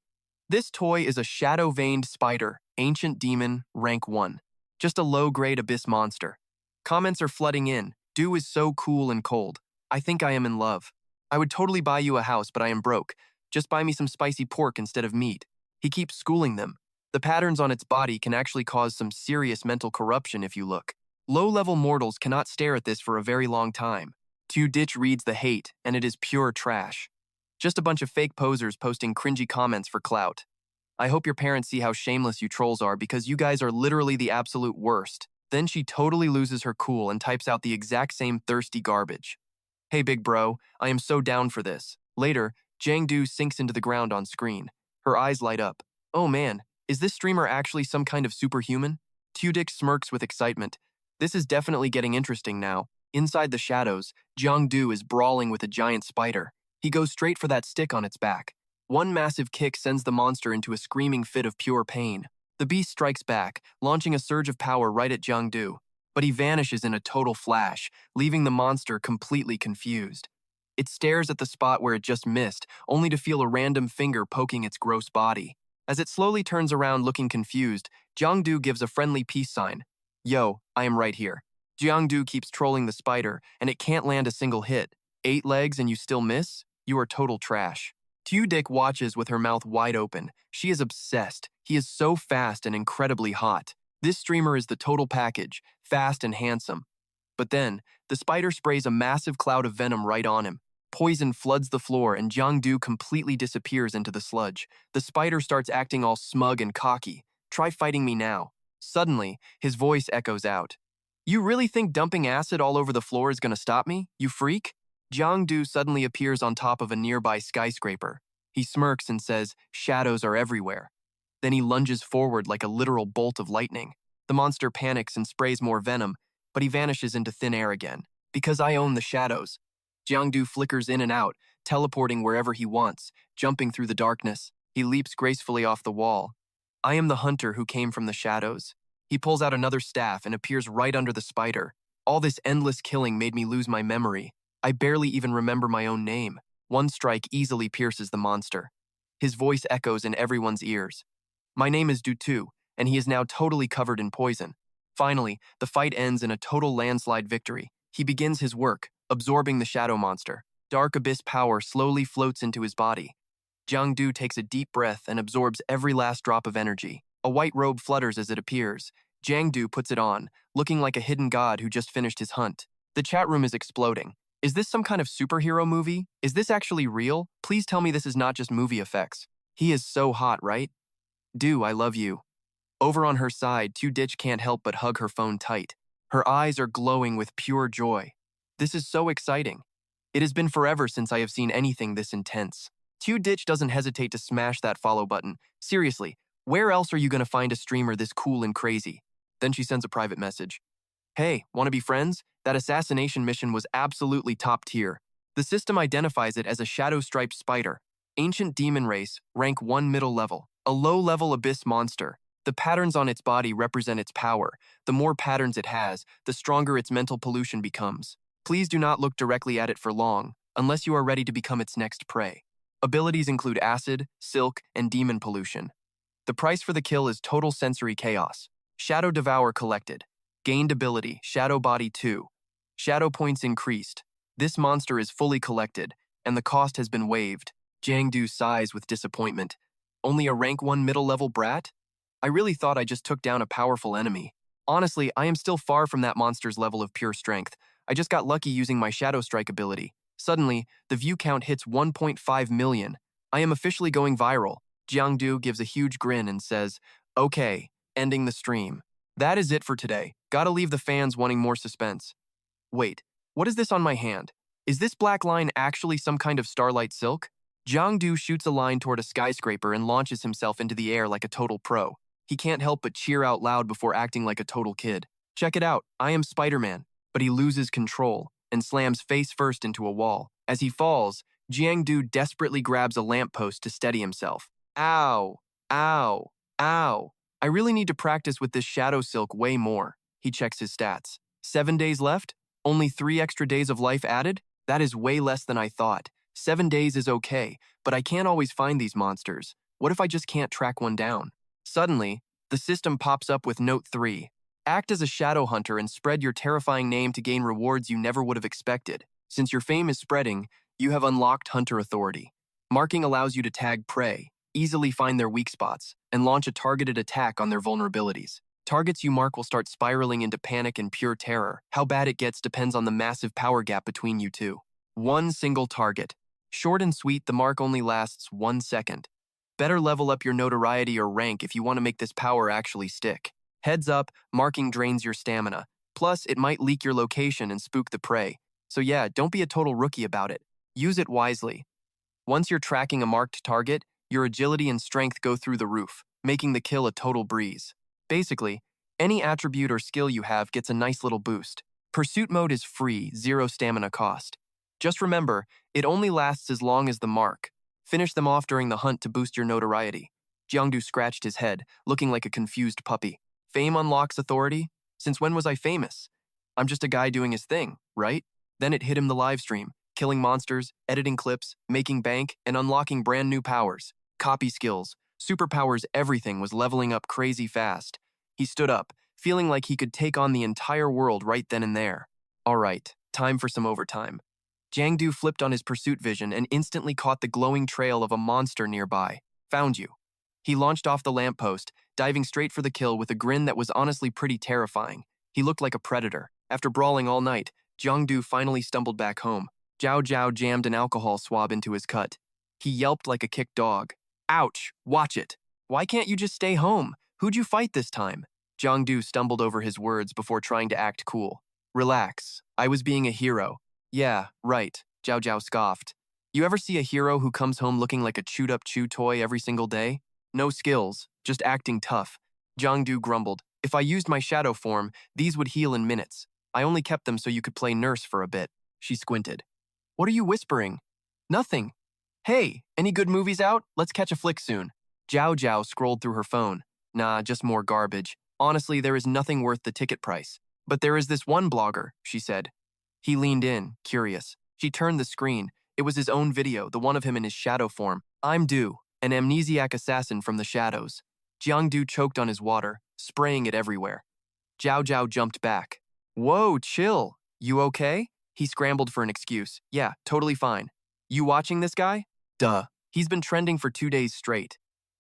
This toy is a shadow-veined spider, ancient demon, rank 1. Just a low-grade abyss monster. Comments are flooding in. Du is so cool and cold. I think I am in love. I would totally buy you a house, but I am broke. Just buy me some spicy pork instead of meat. He keeps schooling them. The patterns on its body can actually cause some serious mental corruption if you look. Low-level mortals cannot stare at this for a very long time. Ditch reads the hate, and it is pure trash. Just a bunch of fake posers posting cringy comments for clout. I hope your parents see how shameless you trolls are because you guys are literally the absolute worst. Then she totally loses her cool and types out the exact same thirsty garbage. Hey big bro, I am so down for this. Later, Giang sinks into the ground on screen. Her eyes light up. Oh man, is this streamer actually some kind of superhuman? Tudik smirks with excitement. This is definitely getting interesting now. Inside the shadows, Giang is brawling with a giant spider. He goes straight for that stick on its back. One massive kick sends the monster into a screaming fit of pure pain. The beast strikes back, launching a surge of power right at Giang, but he vanishes in a total flash, leaving the monster completely confused. It stares at the spot where it just missed, only to feel a random finger poking its gross body. As it slowly turns around looking confused, Giang gives a friendly peace sign. Yo, I am right here. Giang keeps trolling the spider, and it can't land a single hit. 8 legs and you still miss? You are total trash. Dick watches with her mouth wide open. She is obsessed. He is so fast and incredibly hot. This streamer is the total package, fast and handsome. But then, the spider sprays a massive cloud of venom right on him. Poison floods the floor and Giang completely disappears into the sludge. The spider starts acting all smug and cocky. Try fighting me now. Suddenly, his voice echoes out. You really think dumping acid all over the floor is gonna stop me, you freak? Giang suddenly appears on top of a nearby skyscraper. He smirks and says, shadows are everywhere. Then he lunges forward like a literal bolt of lightning. The monster panics and sprays more venom, but he vanishes into thin air again. Because I own the shadows. Giang flickers in and out, teleporting wherever he wants, jumping through the darkness. He leaps gracefully off the wall. I am the hunter who came from the shadows. He pulls out another staff and appears right under the spider. All this endless killing made me lose my memory. I barely even remember my own name. One strike easily pierces the monster. His voice echoes in everyone's ears. My name is Du, and he is now totally covered in poison. Finally, the fight ends in a total landslide victory. He begins his work, absorbing the shadow monster. Dark abyss power slowly floats into his body. Giang takes a deep breath and absorbs every last drop of energy. A white robe flutters as it appears. Giang puts it on, looking like a hidden god who just finished his hunt. The chat room is exploding. Is this some kind of superhero movie? Is this actually real? Please tell me this is not just movie effects. He is so hot, right? I love you. Over on her side, Ditch can't help but hug her phone tight. Her eyes are glowing with pure joy. This is so exciting. It has been forever since I have seen anything this intense. Ditch doesn't hesitate to smash that follow button. Seriously, where else are you going to find a streamer this cool and crazy? Then she sends a private message. Hey, want to be friends? That assassination mission was absolutely top tier. The system identifies it as a shadow-striped spider, ancient demon race, rank 1 middle level, a low-level abyss monster. The patterns on its body represent its power. The more patterns it has, the stronger its mental pollution becomes. Please do not look directly at it for long, unless you are ready to become its next prey. Abilities include acid, silk, and demon pollution. The price for the kill is total sensory chaos. Shadow Devour collected. Gained ability, Shadow Body 2. Shadow points increased. This monster is fully collected, and the cost has been waived. Jiang sighs with disappointment. Only a rank 1 middle-level brat? I really thought I just took down a powerful enemy. Honestly, I am still far from that monster's level of pure strength. I just got lucky using my Shadow Strike ability. Suddenly, the view count hits 1.5 million. I am officially going viral. Jiang gives a huge grin and says, okay, ending the stream. That is it for today. Gotta leave the fans wanting more suspense. Wait, what is this on my hand? Is this black line actually some kind of starlight silk? Jiang shoots a line toward a skyscraper and launches himself into the air like a total pro. He can't help but cheer out loud before acting like a total kid. Check it out, I am Spider-Man. But he loses control and slams face first into a wall. As he falls, Jiang desperately grabs a lamppost to steady himself. Ow, ow, ow. I really need to practice with this shadow silk way more. He checks his stats. 7 days left? Only 3 extra days of life added? That is way less than I thought. 7 days is okay, but I can't always find these monsters. What if I just can't track one down? Suddenly, the system pops up with Note 3. Act as a shadow hunter and spread your terrifying name to gain rewards you never would have expected. Since your fame is spreading, you have unlocked Hunter Authority. Marking allows you to tag prey, easily find their weak spots, and launch a targeted attack on their vulnerabilities. Targets you mark will start spiraling into panic and pure terror. How bad it gets depends on the massive power gap between you two. One single target. Short and sweet, the mark only lasts 1 second. Better level up your notoriety or rank if you want to make this power actually stick. Heads up, marking drains your stamina. Plus, it might leak your location and spook the prey. So yeah, don't be a total rookie about it. Use it wisely. Once you're tracking a marked target, your agility and strength go through the roof, making the kill a total breeze. Basically, any attribute or skill you have gets a nice little boost. Pursuit mode is free, 0 stamina cost. Just remember, it only lasts as long as the mark. Finish them off during the hunt to boost your notoriety. Jiang scratched his head, looking like a confused puppy. Fame unlocks authority? Since when was I famous? I'm just a guy doing his thing, right? Then it hit him the live stream, killing monsters, editing clips, making bank, and unlocking brand new powers. Copy skills, superpowers, everything was leveling up crazy fast. He stood up, feeling like he could take on the entire world right then and there. All right, time for some overtime. Jiang flipped on his pursuit vision and instantly caught the glowing trail of a monster nearby. Found you. He launched off the lamppost, diving straight for the kill with a grin that was honestly pretty terrifying. He looked like a predator. After brawling all night, Jiang finally stumbled back home. Zhao jammed an alcohol swab into his cut. He yelped like a kicked dog. Ouch, watch it. Why can't you just stay home? Who'd you fight this time? Jiang stumbled over his words before trying to act cool. Relax, I was being a hero. Yeah, right, Zhao scoffed. You ever see a hero who comes home looking like a chewed-up chew toy every single day? No skills, just acting tough. Jiang grumbled. If I used my shadow form, these would heal in minutes. I only kept them so you could play nurse for a bit. She squinted. What are you whispering? Nothing. Hey, any good movies out? Let's catch a flick soon. Zhao scrolled through her phone. Nah, just more garbage. Honestly, there is nothing worth the ticket price. But there is this one blogger, she said. He leaned in, curious. She turned the screen. It was his own video, the one of him in his shadow form. I'm Du, an amnesiac assassin from the shadows. Jiang choked on his water, spraying it everywhere. Zhao jumped back. Whoa, chill. You okay? He scrambled for an excuse. Yeah, totally fine. You watching this guy? Duh. He's been trending for 2 days straight.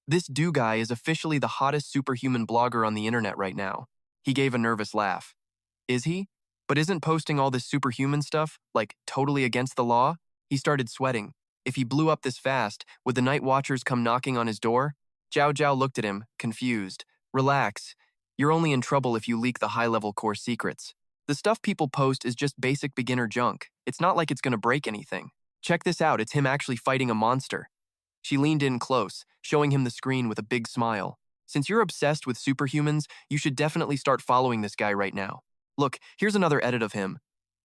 This Du guy is officially the hottest superhuman blogger on the internet right now. He gave a nervous laugh. Is he? But isn't posting all this superhuman stuff, like, totally against the law? He started sweating. If he blew up this fast, would the night watchers come knocking on his door? Zhao looked at him, confused. Relax. You're only in trouble if you leak the high-level core secrets. The stuff people post is just basic beginner junk. It's not like it's gonna break anything. Check this out, it's him actually fighting a monster. She leaned in close, showing him the screen with a big smile. Since you're obsessed with superhumans, you should definitely start following this guy right now. Look, here's another edit of him.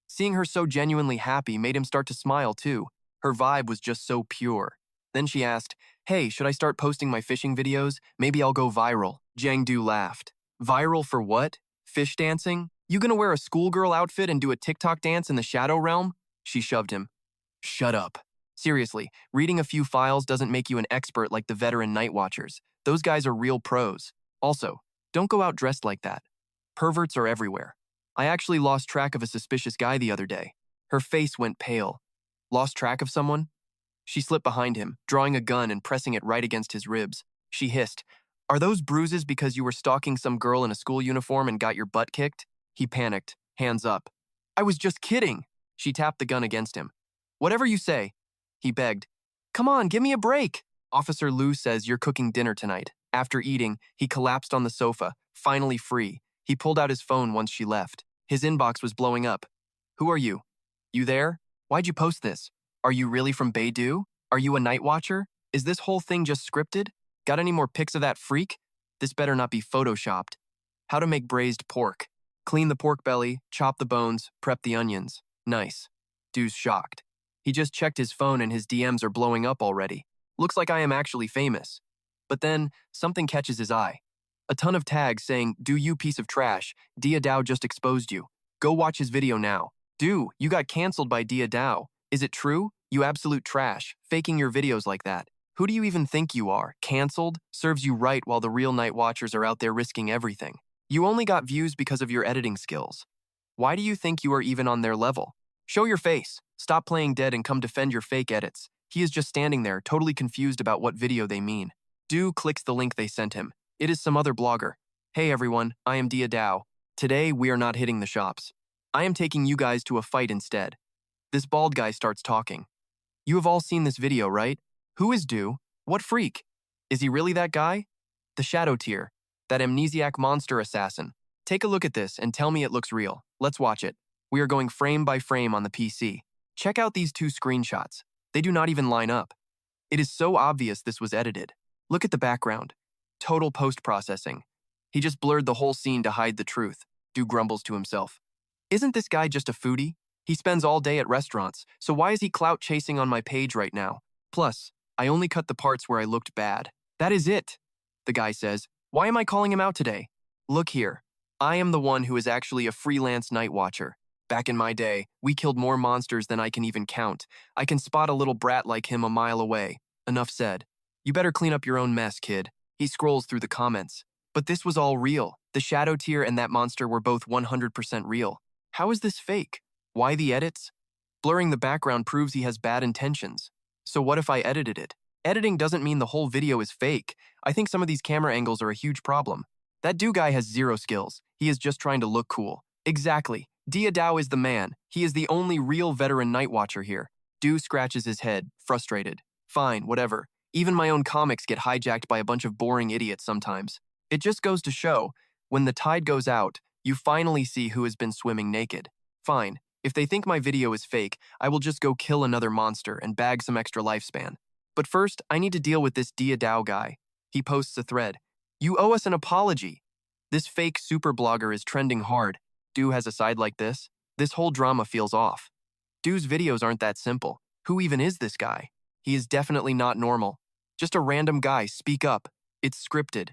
Seeing her so genuinely happy made him start to smile too. Her vibe was just so pure. Then she asked, "Hey, should I start posting my fishing videos? Maybe I'll go viral." Giang laughed. Viral for what? Fish dancing? You gonna wear a schoolgirl outfit and do a TikTok dance in the shadow realm? She shoved him. Shut up. Seriously, reading a few files doesn't make you an expert like the veteran night watchers. Those guys are real pros. Also, don't go out dressed like that. Perverts are everywhere. I actually lost track of a suspicious guy the other day. Her face went pale. Lost track of someone? She slipped behind him, drawing a gun and pressing it right against his ribs. She hissed, "Are those bruises because you were stalking some girl in a school uniform and got your butt kicked?" He panicked, hands up. "I was just kidding." She tapped the gun against him. "Whatever you say," he begged. "Come on, give me a break." Officer Liu says you're cooking dinner tonight. After eating, he collapsed on the sofa, finally free. He pulled out his phone once she left. His inbox was blowing up. "Who are you? You there? Why'd you post this? Are you really from Beidou? Are you a night watcher? Is this whole thing just scripted? Got any more pics of that freak? This better not be photoshopped." How to make braised pork. Clean the pork belly, chop the bones, prep the onions. Nice. Dude's shocked. He just checked his phone and his DMs are blowing up already. Looks like I am actually famous. But then, something catches his eye. A ton of tags saying, "Do you piece of trash, Dia Dao just exposed you. Go watch his video now." "Do, you got canceled by Dia Dao. Is it true? You absolute trash, faking your videos like that. Who do you even think you are? Canceled? Serves you right while the real night watchers are out there risking everything. You only got views because of your editing skills. Why do you think you are even on their level? Show your face. Stop playing dead and come defend your fake edits." He is just standing there, totally confused about what video they mean. Du clicks the link they sent him. It is some other blogger. "Hey everyone, I am Dia Dao. Today we are not hitting the shops. I am taking you guys to a fight instead." This bald guy starts talking. "You have all seen this video, right? Who is Du? What freak? Is he really that guy? The Shadow tier, that amnesiac monster assassin. Take a look at this and tell me it looks real. Let's watch it. We are going frame by frame on the PC. Check out these two screenshots. They do not even line up. It is so obvious this was edited. Look at the background. Total post-processing. He just blurred the whole scene to hide the truth." Du grumbles to himself. "Isn't this guy just a foodie? He spends all day at restaurants, so why is he clout chasing on my page right now? Plus, I only cut the parts where I looked bad. That is it," the guy says. "Why am I calling him out today? Look here. I am the one who is actually a freelance night watcher. Back in my day, we killed more monsters than I can even count. I can spot a little brat like him a mile away." Enough said. "You better clean up your own mess, kid." He scrolls through the comments. But this was all real. The Shadow tier and that monster were both 100% real. How is this fake? Why the edits? Blurring the background proves he has bad intentions. So what if I edited it? Editing doesn't mean the whole video is fake. I think some of these camera angles are a huge problem. That Du guy has zero skills. He is just trying to look cool. Exactly. Dia Dao is the man. He is the only real veteran night watcher here. Du scratches his head, frustrated. Fine, whatever. Even my own comics get hijacked by a bunch of boring idiots sometimes. It just goes to show, when the tide goes out, you finally see who has been swimming naked. Fine, if they think my video is fake, I will just go kill another monster and bag some extra lifespan. But first, I need to deal with this Dia Dao guy. He posts a thread. "You owe us an apology." This fake super blogger is trending hard. Du has a side like this. This whole drama feels off. Du's videos aren't that simple. Who even is this guy? He is definitely not normal. Just a random guy, speak up. It's scripted.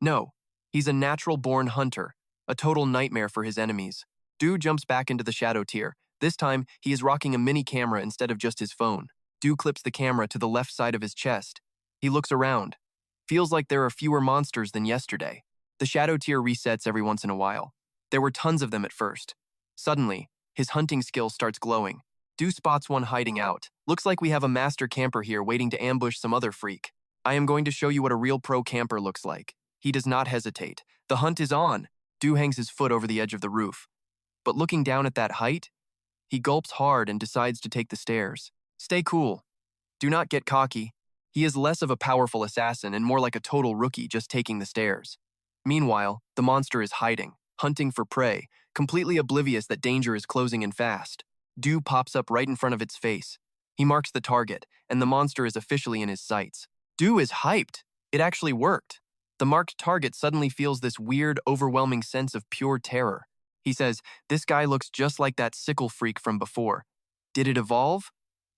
No, he's a natural-born hunter, a total nightmare for his enemies. Du jumps back into the Shadow tier. This time, he is rocking a mini camera instead of just his phone. Du clips the camera to the left side of his chest. He looks around. Feels like there are fewer monsters than yesterday. The Shadow tier resets every once in a while. There were tons of them at first. Suddenly, his hunting skill starts glowing. Du spots one hiding out. Looks like we have a master camper here waiting to ambush some other freak. I am going to show you what a real pro camper looks like. He does not hesitate. The hunt is on. Du hangs his foot over the edge of the roof. But looking down at that height, he gulps hard and decides to take the stairs. Stay cool. Do not get cocky. He is less of a powerful assassin and more like a total rookie just taking the stairs. Meanwhile, the monster is hiding, hunting for prey, completely oblivious that danger is closing in fast. Dew pops up right in front of its face. He marks the target, and the monster is officially in his sights. Dew is hyped. It actually worked. The marked target suddenly feels this weird, overwhelming sense of pure terror. He says, "This guy looks just like that sickle freak from before. Did it evolve?"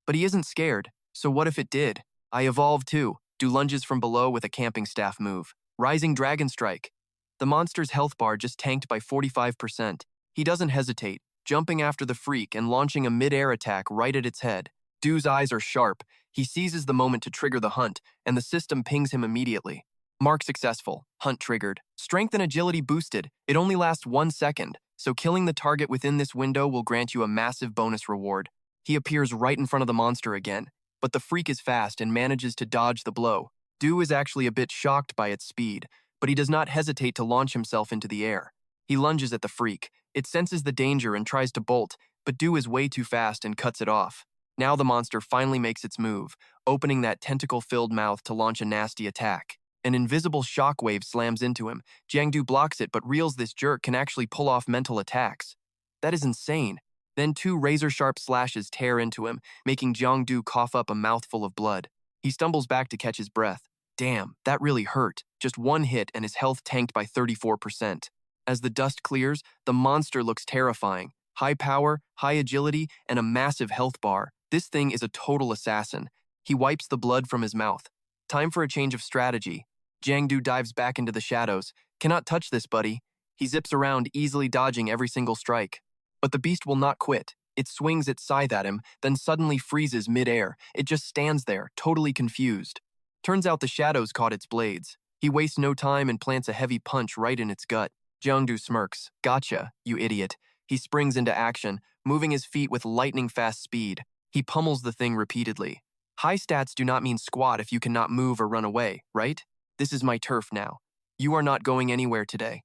But he isn't scared, so what if it did? I evolve too. Dew lunges from below with a camping staff move. Rising Dragon Strike. The monster's health bar just tanked by 45%. He doesn't hesitate, jumping after the freak and launching a mid-air attack right at its head. Dew's eyes are sharp. He seizes the moment to trigger the hunt, and the system pings him immediately. Mark successful. Hunt triggered. Strength and agility boosted. It only lasts 1 second, so killing the target within this window will grant you a massive bonus reward. He appears right in front of the monster again, but the freak is fast and manages to dodge the blow. Dew is actually a bit shocked by its speed, but he does not hesitate to launch himself into the air. He lunges at the freak. It senses the danger and tries to bolt, but Dew is way too fast and cuts it off. Now the monster finally makes its move, opening that tentacle-filled mouth to launch a nasty attack. An invisible shockwave slams into him. Giang blocks it but reels this jerk can actually pull off mental attacks. That is insane. Then 2 razor-sharp slashes tear into him, making Giang cough up a mouthful of blood. He stumbles back to catch his breath. Damn, that really hurt. Just 1 hit and his health tanked by 34%. As the dust clears, the monster looks terrifying. High power, high agility, and a massive health bar. This thing is a total assassin. He wipes the blood from his mouth. Time for a change of strategy. Giang dives back into the shadows. Cannot touch this, buddy. He zips around, easily dodging every single strike. But the beast will not quit. It swings its scythe at him, then suddenly freezes mid-air. It just stands there, totally confused. Turns out the shadows caught its blades. He wastes no time and plants a heavy punch right in its gut. Jiangdu smirks. Gotcha, you idiot. He springs into action, moving his feet with lightning-fast speed. He pummels the thing repeatedly. High stats do not mean squat if you cannot move or run away, right? This is my turf now. You are not going anywhere today.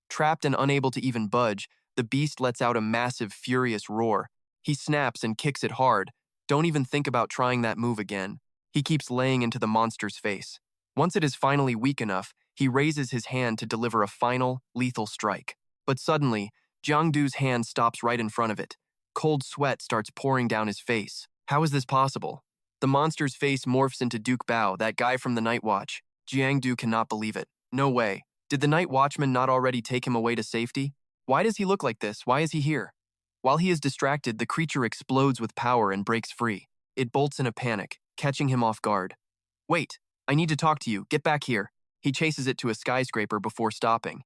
Trapped and unable to even budge, the beast lets out a massive, furious roar. He snaps and kicks it hard. Don't even think about trying that move again. He keeps laying into the monster's face. Once it is finally weak enough, he raises his hand to deliver a final, lethal strike. But suddenly, Jiangdu's hand stops right in front of it. Cold sweat starts pouring down his face. How is this possible? The monster's face morphs into Duke Bao, that guy from the Night Watch. Jiangdu cannot believe it. No way. Did the Night Watchman not already take him away to safety? Why does he look like this? Why is he here? While he is distracted, the creature explodes with power and breaks free. It bolts in a panic, catching him off guard. Wait, I need to talk to you. Get back here. He chases it to a skyscraper before stopping.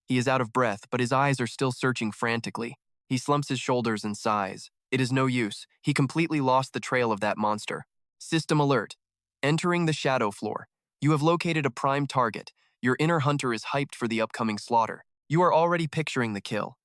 He is out of breath, but his eyes are still searching frantically. He slumps his shoulders and sighs. It is no use. He completely lost the trail of that monster. System alert. Entering the shadow floor. You have located a prime target. Your inner hunter is hyped for the upcoming slaughter. You are already picturing the kill.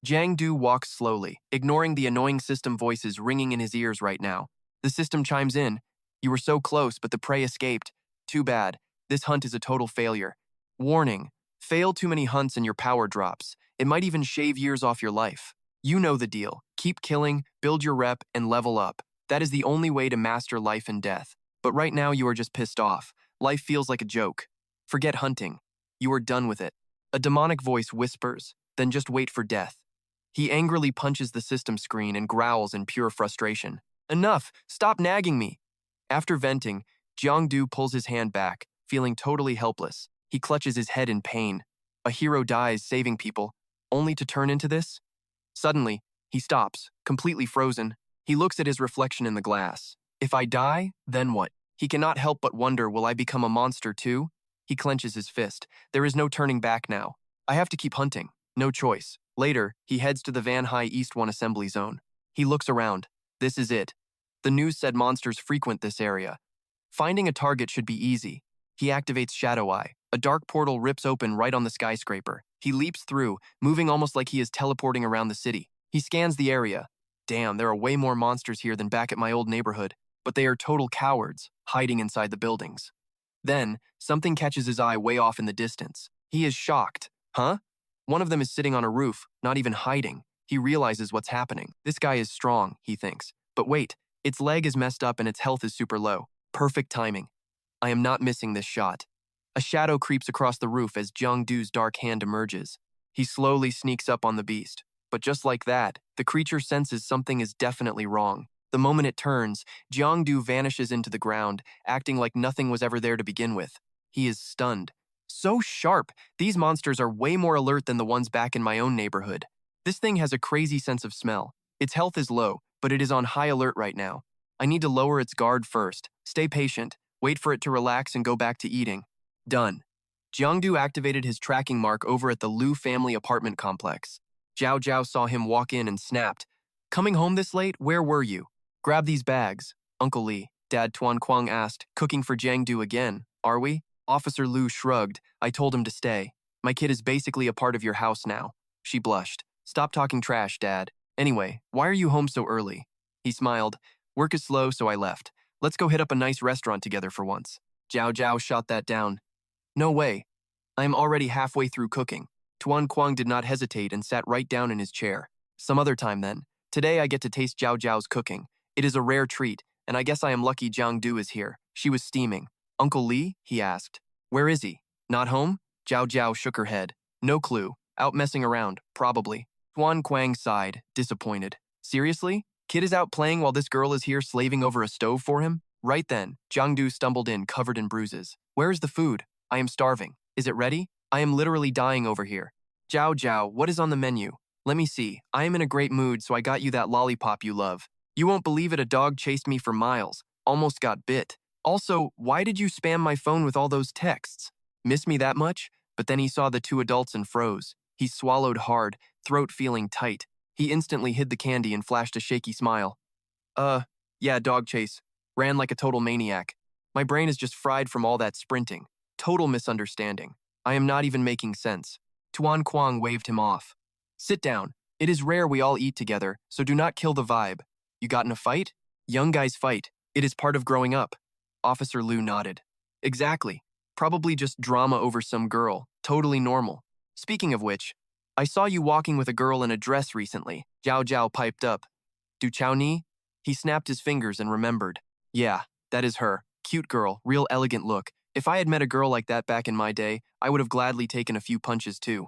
Jiangdu walks slowly, ignoring the annoying system voices ringing in his ears right now. The system chimes in. You were so close, but the prey escaped. Too bad. This hunt is a total failure. Warning. Fail too many hunts and your power drops. It might even shave years off your life. You know the deal. Keep killing, build your rep, and level up. That is the only way to master life and death. But right now you are just pissed off. Life feels like a joke. Forget hunting. You are done with it. A demonic voice whispers, then just wait for death. He angrily punches the system screen and growls in pure frustration. Enough! Stop nagging me! After venting, Jiangdu pulls his hand back, feeling totally helpless. He clutches his head in pain. A hero dies saving people, only to turn into this? Suddenly, he stops, completely frozen. He looks at his reflection in the glass. If I die, then what? He cannot help but wonder, will I become a monster too? He clenches his fist. There is no turning back now. I have to keep hunting. No choice. Later, he heads to the Van High East 1 assembly zone. He looks around. This is it. The news said monsters frequent this area. Finding a target should be easy. He activates Shadow Eye. A dark portal rips open right on the skyscraper. He leaps through, moving almost like he is teleporting around the city. He scans the area. Damn, there are way more monsters here than back at my old neighborhood. But they are total cowards, hiding inside the buildings. Then, something catches his eye way off in the distance. He is shocked. Huh? One of them is sitting on a roof, not even hiding. He realizes what's happening. This guy is strong, he thinks. But wait, its leg is messed up and its health is super low. Perfect timing. I am not missing this shot. A shadow creeps across the roof as Jiang Du's dark hand emerges. He slowly sneaks up on the beast. But just like that, the creature senses something is definitely wrong. The moment it turns, Jiang Du vanishes into the ground, acting like nothing was ever there to begin with. He is stunned. So sharp! These monsters are way more alert than the ones back in my own neighborhood. This thing has a crazy sense of smell. Its health is low, but it is on high alert right now. I need to lower its guard first. Stay patient. Wait for it to relax and go back to eating. Done. Jiangdu activated his tracking mark over at the Liu family apartment complex. Zhao Zhao saw him walk in and snapped. Coming home this late? Where were you? Grab these bags. Uncle Li, Dad Tuan Quang asked, cooking for Jiangdu again. Are we? Officer Liu shrugged. I told him to stay. My kid is basically a part of your house now. She blushed. Stop talking trash, Dad. Anyway, why are you home so early? He smiled. Work is slow, so I left. Let's go hit up a nice restaurant together for once. Zhao Zhao shot that down. No way. I am already halfway through cooking. Tuan Quang did not hesitate and sat right down in his chair. Some other time then. Today I get to taste Zhao Zhao's cooking. It is a rare treat, and I guess I am lucky Jiang Du is here. She was steaming. Uncle Li? He asked. Where is he? Not home? Zhao Zhao shook her head. No clue. Out messing around, probably. Tuan Quang sighed, disappointed. Seriously? Kid is out playing while this girl is here slaving over a stove for him? Right then, Jiang Du stumbled in, covered in bruises. Where is the food? I am starving. Is it ready? I am literally dying over here. Zhao Zhao, what is on the menu? Let me see. I am in a great mood, so I got you that lollipop you love. You won't believe it, a dog chased me for miles. Almost got bit. Also, why did you spam my phone with all those texts? Miss me that much? But then he saw the two adults and froze. He swallowed hard, throat feeling tight. He instantly hid the candy and flashed a shaky smile. Yeah, dog chase. Ran like a total maniac. My brain is just fried from all that sprinting. Total misunderstanding. I am not even making sense. Tuan Quang waved him off. Sit down. It is rare we all eat together, so do not kill the vibe. You got in a fight? Young guys fight. It is part of growing up. Officer Liu nodded. Exactly. Probably just drama over some girl. Totally normal. Speaking of which, I saw you walking with a girl in a dress recently. Zhao Zhao piped up. Du Chao Ni? He snapped his fingers and remembered. Yeah, that is her. Cute girl, real elegant look. If I had met a girl like that back in my day, I would have gladly taken a few punches too.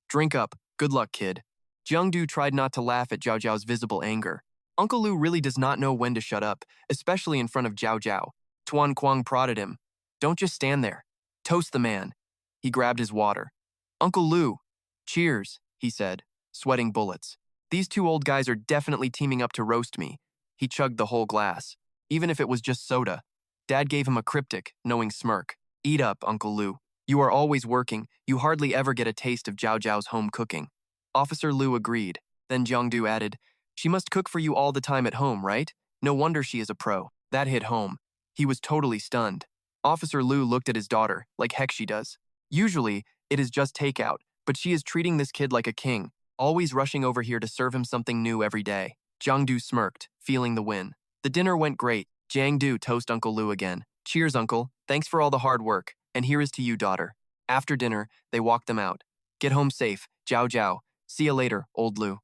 Drink up. Good luck, kid. Jiangdu tried not to laugh at Zhao Zhao's visible anger. Uncle Liu really does not know when to shut up, especially in front of Zhao Zhao. Tuan Quang prodded him. Don't just stand there. Toast the man. He grabbed his water. Uncle Liu. Cheers, he said, sweating bullets. These two old guys are definitely teaming up to roast me. He chugged the whole glass, even if it was just soda. Dad gave him a cryptic, knowing smirk. Eat up, Uncle Liu. You are always working. You hardly ever get a taste of Zhao Zhao's home cooking. Officer Liu agreed. Then Jiangdu added, she must cook for you all the time at home, right? No wonder she is a pro. That hit home. He was totally stunned. Officer Liu looked at his daughter, like heck she does. Usually, it is just takeout, but she is treating this kid like a king, always rushing over here to serve him something new every day. Jiangdu smirked, feeling the win. The dinner went great. Jiangdu toast Uncle Liu again. Cheers, Uncle. Thanks for all the hard work. And here is to you, daughter. After dinner, they walked them out. Get home safe, Zhao Zhao. See you later, old Liu.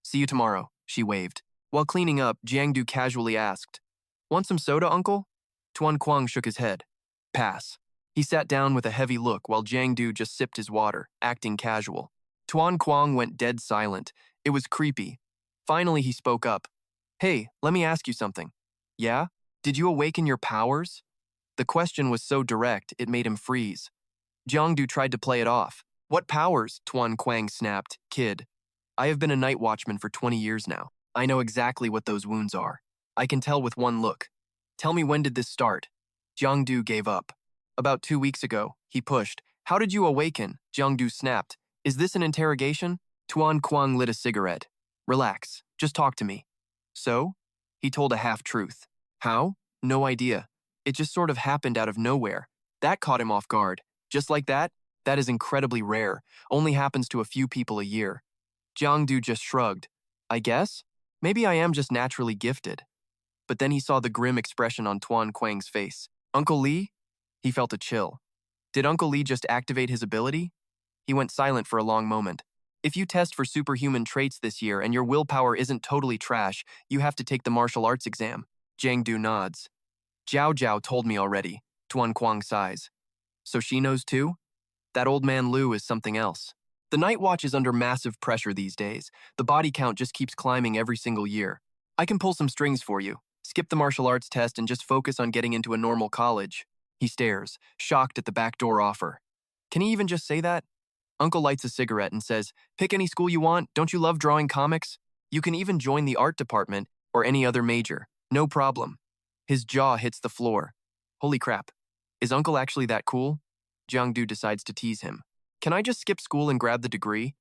See you tomorrow, she waved. While cleaning up, Jiangdu casually asked, Want some soda, Uncle? Tuan Quang shook his head. Pass. He sat down with a heavy look while Jiangdu just sipped his water, acting casual. Tuan Quang went dead silent. It was creepy. Finally, he spoke up. Hey, let me ask you something. Yeah? Did you awaken your powers? The question was so direct, it made him freeze. Jiangdu tried to play it off. What powers? Tuan Quang snapped. Kid. I have been a night watchman for 20 years now. I know exactly what those wounds are. I can tell with one look. Tell me, when did this start? Jiangdu gave up. About 2 weeks ago, he pushed. How did you awaken? Jiangdu snapped. Is this an interrogation? Tuan Quang lit a cigarette. Relax, just talk to me. So? He told a half-truth. How? No idea. It just sort of happened out of nowhere. That caught him off guard. Just like that? That is incredibly rare. Only happens to a few people a year. Jiangdu just shrugged. I guess? Maybe I am just naturally gifted. But then he saw the grim expression on Tuan Quang's face. Uncle Li? He felt a chill. Did Uncle Li just activate his ability? He went silent for a long moment. If you test for superhuman traits this year and your willpower isn't totally trash, you have to take the martial arts exam. Jiangdu nods. Zhao Zhao told me already. Tuan Quang sighs. So she knows too? That old man Lou is something else. The Night Watch is under massive pressure these days. The body count just keeps climbing every single year. I can pull some strings for you. Skip the martial arts test and just focus on getting into a normal college. He stares, shocked at the backdoor offer. Can he even just say that? Uncle lights a cigarette and says, pick any school you want, don't you love drawing comics? You can even join the art department or any other major, no problem. His jaw hits the floor. Holy crap, is Uncle actually that cool? Jiang decides to tease him. Can I just skip school and grab the degree?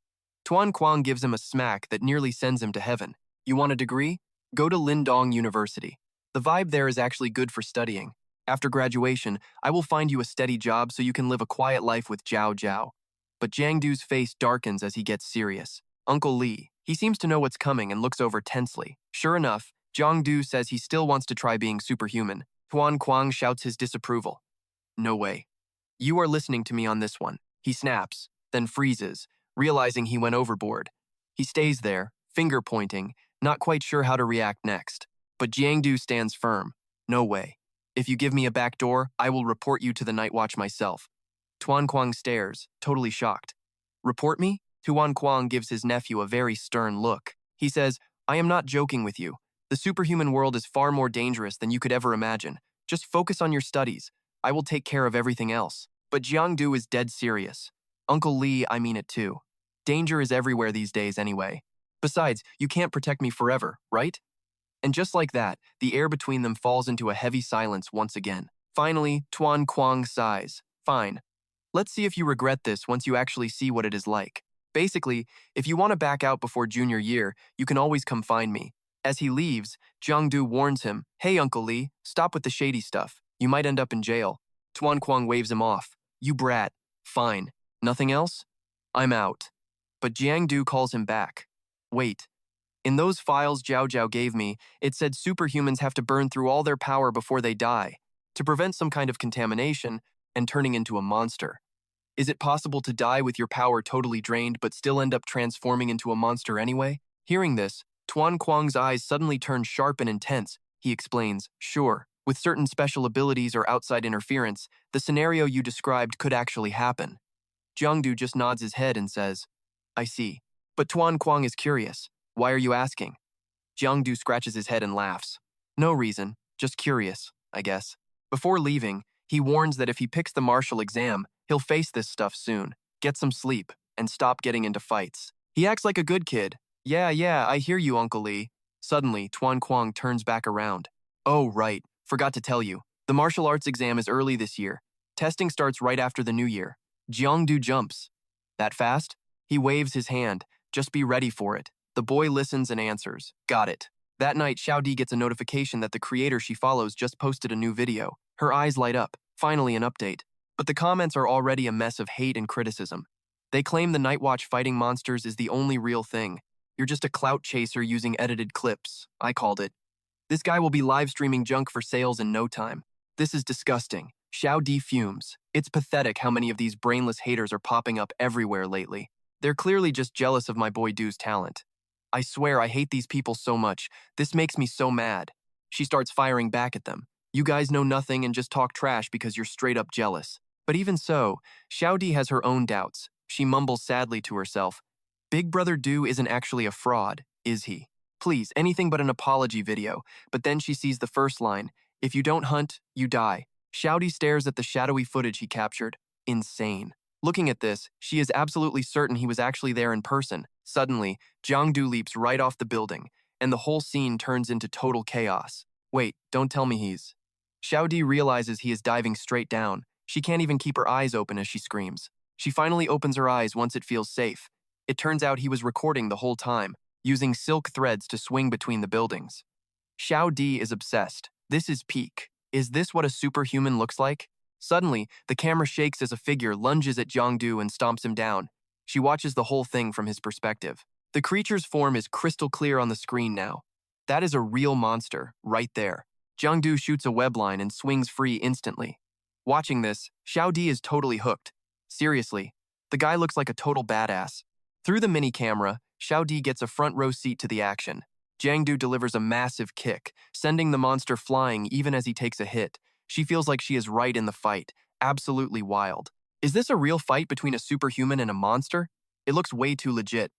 Tuan Quang gives him a smack that nearly sends him to heaven. You want a degree? Go to Lindong University. The vibe there is actually good for studying. After graduation, I will find you a steady job so you can live a quiet life with Zhao Zhao. But Jiang Du's face darkens as he gets serious. Uncle Li, he seems to know what's coming and looks over tensely. Sure enough, Jiang Du says he still wants to try being superhuman. Tuan Quang shouts his disapproval. No way. You are listening to me on this one. He snaps, then freezes, realizing he went overboard. He stays there, finger pointing, not quite sure how to react next. But Jiang Du stands firm. No way. If you give me a back door, I will report you to the Night Watch myself. Tuan Quang stares, totally shocked. Report me? Tuan Quang gives his nephew a very stern look. He says, I am not joking with you. The superhuman world is far more dangerous than you could ever imagine. Just focus on your studies. I will take care of everything else. But Jiang Du is dead serious. Uncle Li, I mean it too. Danger is everywhere these days anyway. Besides, you can't protect me forever, right? And just like that, the air between them falls into a heavy silence once again. Finally, Tuan Quang sighs. Fine. Let's see if you regret this once you actually see what it is like. Basically, if you want to back out before junior year, you can always come find me. As he leaves, Jiang Du warns him, Hey Uncle Li, stop with the shady stuff. You might end up in jail. Tuan Quang waves him off. You brat. Fine. Nothing else? I'm out. But Jiang Du calls him back. Wait. In those files Zhao Zhao gave me, it said superhumans have to burn through all their power before they die, to prevent some kind of contamination and turning into a monster. Is it possible to die with your power totally drained but still end up transforming into a monster anyway? Hearing this, Tuan Quang's eyes suddenly turn sharp and intense. He explains, sure, with certain special abilities or outside interference, the scenario you described could actually happen. Jiang Du just nods his head and says, I see. But Tuan Quang is curious. Why are you asking? Jiang Du scratches his head and laughs. No reason, just curious, I guess. Before leaving, he warns that if he picks the martial exam, he'll face this stuff soon, get some sleep, and stop getting into fights. He acts like a good kid. Yeah, I hear you, Uncle Li. Suddenly, Tuan Quang turns back around. Oh, right, forgot to tell you. The martial arts exam is early this year. Testing starts right after the new year. Jiang Du jumps. That fast? He waves his hand. Just be ready for it. The boy listens and answers. Got it. That night, Xiaodi gets a notification that the creator she follows just posted a new video. Her eyes light up. Finally, an update. But the comments are already a mess of hate and criticism. They claim the Night Watch fighting monsters is the only real thing. You're just a clout chaser using edited clips. I called it. This guy will be live streaming junk for sales in no time. This is disgusting. Xiaodi fumes. It's pathetic how many of these brainless haters are popping up everywhere lately. They're clearly just jealous of my boy Du's talent. I swear I hate these people so much. This makes me so mad. She starts firing back at them. You guys know nothing and just talk trash because you're straight up jealous. But even so, Xiaodi has her own doubts. She mumbles sadly to herself. Big Brother Du isn't actually a fraud, is he? Please, anything but an apology video. But then she sees the first line. If you don't hunt, you die. Xiaodi stares at the shadowy footage he captured. Insane. Looking at this, she is absolutely certain he was actually there in person. Suddenly, Jiang Du leaps right off the building, and the whole scene turns into total chaos. Wait, don't tell me he's... Xiaodi realizes he is diving straight down. She can't even keep her eyes open as she screams. She finally opens her eyes once it feels safe. It turns out he was recording the whole time, using silk threads to swing between the buildings. Xiaodi is obsessed. This is peak. Is this what a superhuman looks like? Suddenly, the camera shakes as a figure lunges at Jiang Du and stomps him down. She watches the whole thing from his perspective. The creature's form is crystal clear on the screen now. That is a real monster, right there. Jiang Du shoots a web line and swings free instantly. Watching this, Xiaodi is totally hooked. Seriously, the guy looks like a total badass. Through the mini camera, Xiaodi gets a front row seat to the action. Jiang Du delivers a massive kick, sending the monster flying even as he takes a hit. She feels like she is right in the fight, Absolutely wild. Is this a real fight between a superhuman and a monster? It looks way too legit.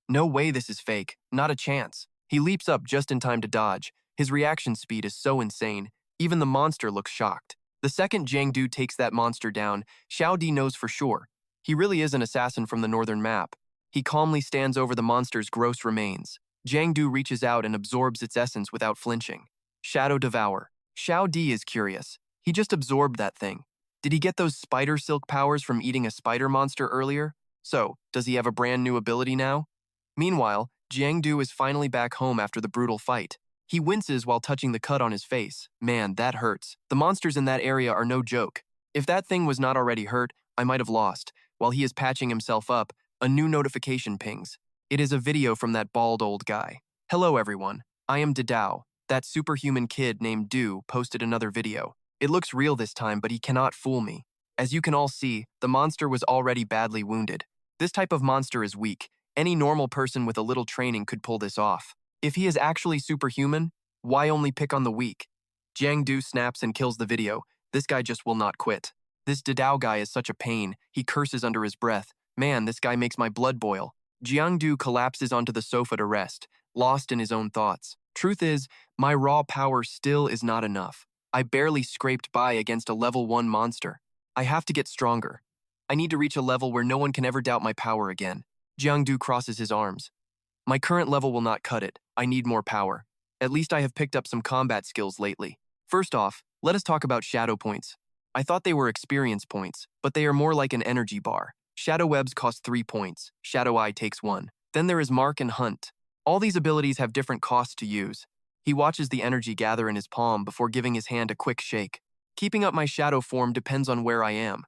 No way this is fake, not a chance. He leaps up just in time to dodge. His reaction speed is so insane, even the monster looks shocked. The second Jiang takes that monster down, Xiao Di knows for sure. He really is an assassin from the northern map. He calmly stands over the monster's gross remains. Jiang reaches out and absorbs its essence without flinching. Shadow Devour. Xiao Di is curious. He just absorbed that thing. Did he get those spider silk powers from eating a spider monster earlier? So, does he have a brand new ability now? Meanwhile, Jiang is finally back home after the brutal fight. He winces while touching the cut on his face. Man, that hurts. The monsters in that area are no joke. If that thing was not already hurt, I might have lost. While he is patching himself up, a new notification pings. It is a video from that bald old guy. Hello everyone, I am Didao. That superhuman kid named Du posted another video. It looks real this time, but he cannot fool me. As you can all see, the monster was already badly wounded. This type of monster is weak. Any normal person with a little training could pull this off. If he is actually superhuman, why only pick on the weak? Jiang snaps and kills the video. This guy just will not quit. This Didao guy is such a pain. He curses under his breath. Man, this guy makes my blood boil. Jiang collapses onto the sofa to rest, lost in his own thoughts. Truth is, my raw power still is not enough. I barely scraped by against a level 1 monster. I have to get stronger. I need to reach a level where no one can ever doubt my power again. Jiang crosses his arms. My current level will not cut it. I need more power. At least I have picked up some combat skills lately. First off, let us talk about shadow points. I thought they were experience points, but they are more like an energy bar. Shadow webs cost 3 points. Shadow Eye takes 1. Then there is Mark and Hunt. All these abilities have different costs to use. He watches the energy gather in his palm before giving his hand a quick shake. Keeping up my shadow form depends on where I am.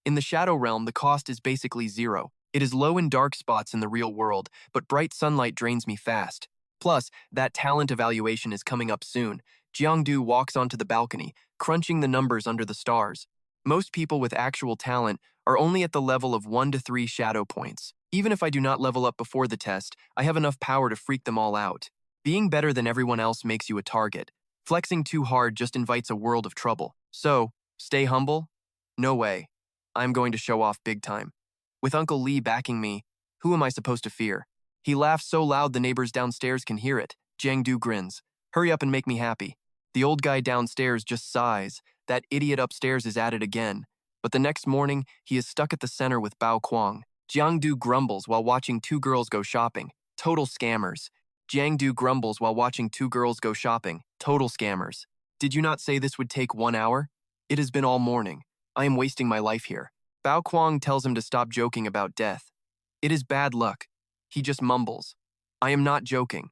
In the shadow realm, the cost is basically 0. It is low in dark spots in the real world, but bright sunlight drains me fast. Plus, that talent evaluation is coming up soon. Jiang walks onto the balcony, crunching the numbers under the stars. Most people with actual talent are only at the level of 1 to 3 shadow points. Even if I do not level up before the test, I have enough power to freak them all out. Being better than everyone else makes you a target. Flexing too hard just invites a world of trouble. So, stay humble? No way. I'm going to show off big time. With Uncle Lee backing me, who am I supposed to fear? He laughs so loud the neighbors downstairs can hear it. Jiang grins. Hurry up and make me happy. The old guy downstairs just sighs. That idiot upstairs is at it again. But the next morning, he is stuck at the center with Bao Kuang. Jiang grumbles while watching 2 girls go shopping. Total scammers. Jiang grumbles while watching 2 girls go shopping. Total scammers. Did you not say this would take 1 hour? It has been all morning. I am wasting my life here. Bao Kuang tells him to stop joking about death. It is bad luck. He just mumbles. I am not joking.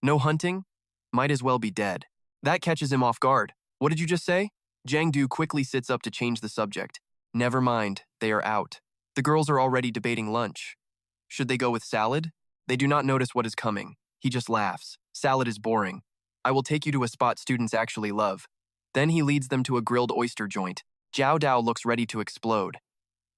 No hunting? Might as well be dead. That catches him off guard. What did you just say? Jiang quickly sits up to change the subject. Never mind, they are out. The girls are already debating lunch. Should they go with salad? They do not notice what is coming. He just laughs. Salad is boring. I will take you to a spot students actually love. Then he leads them to a grilled oyster joint. Jiao Dao looks ready to explode.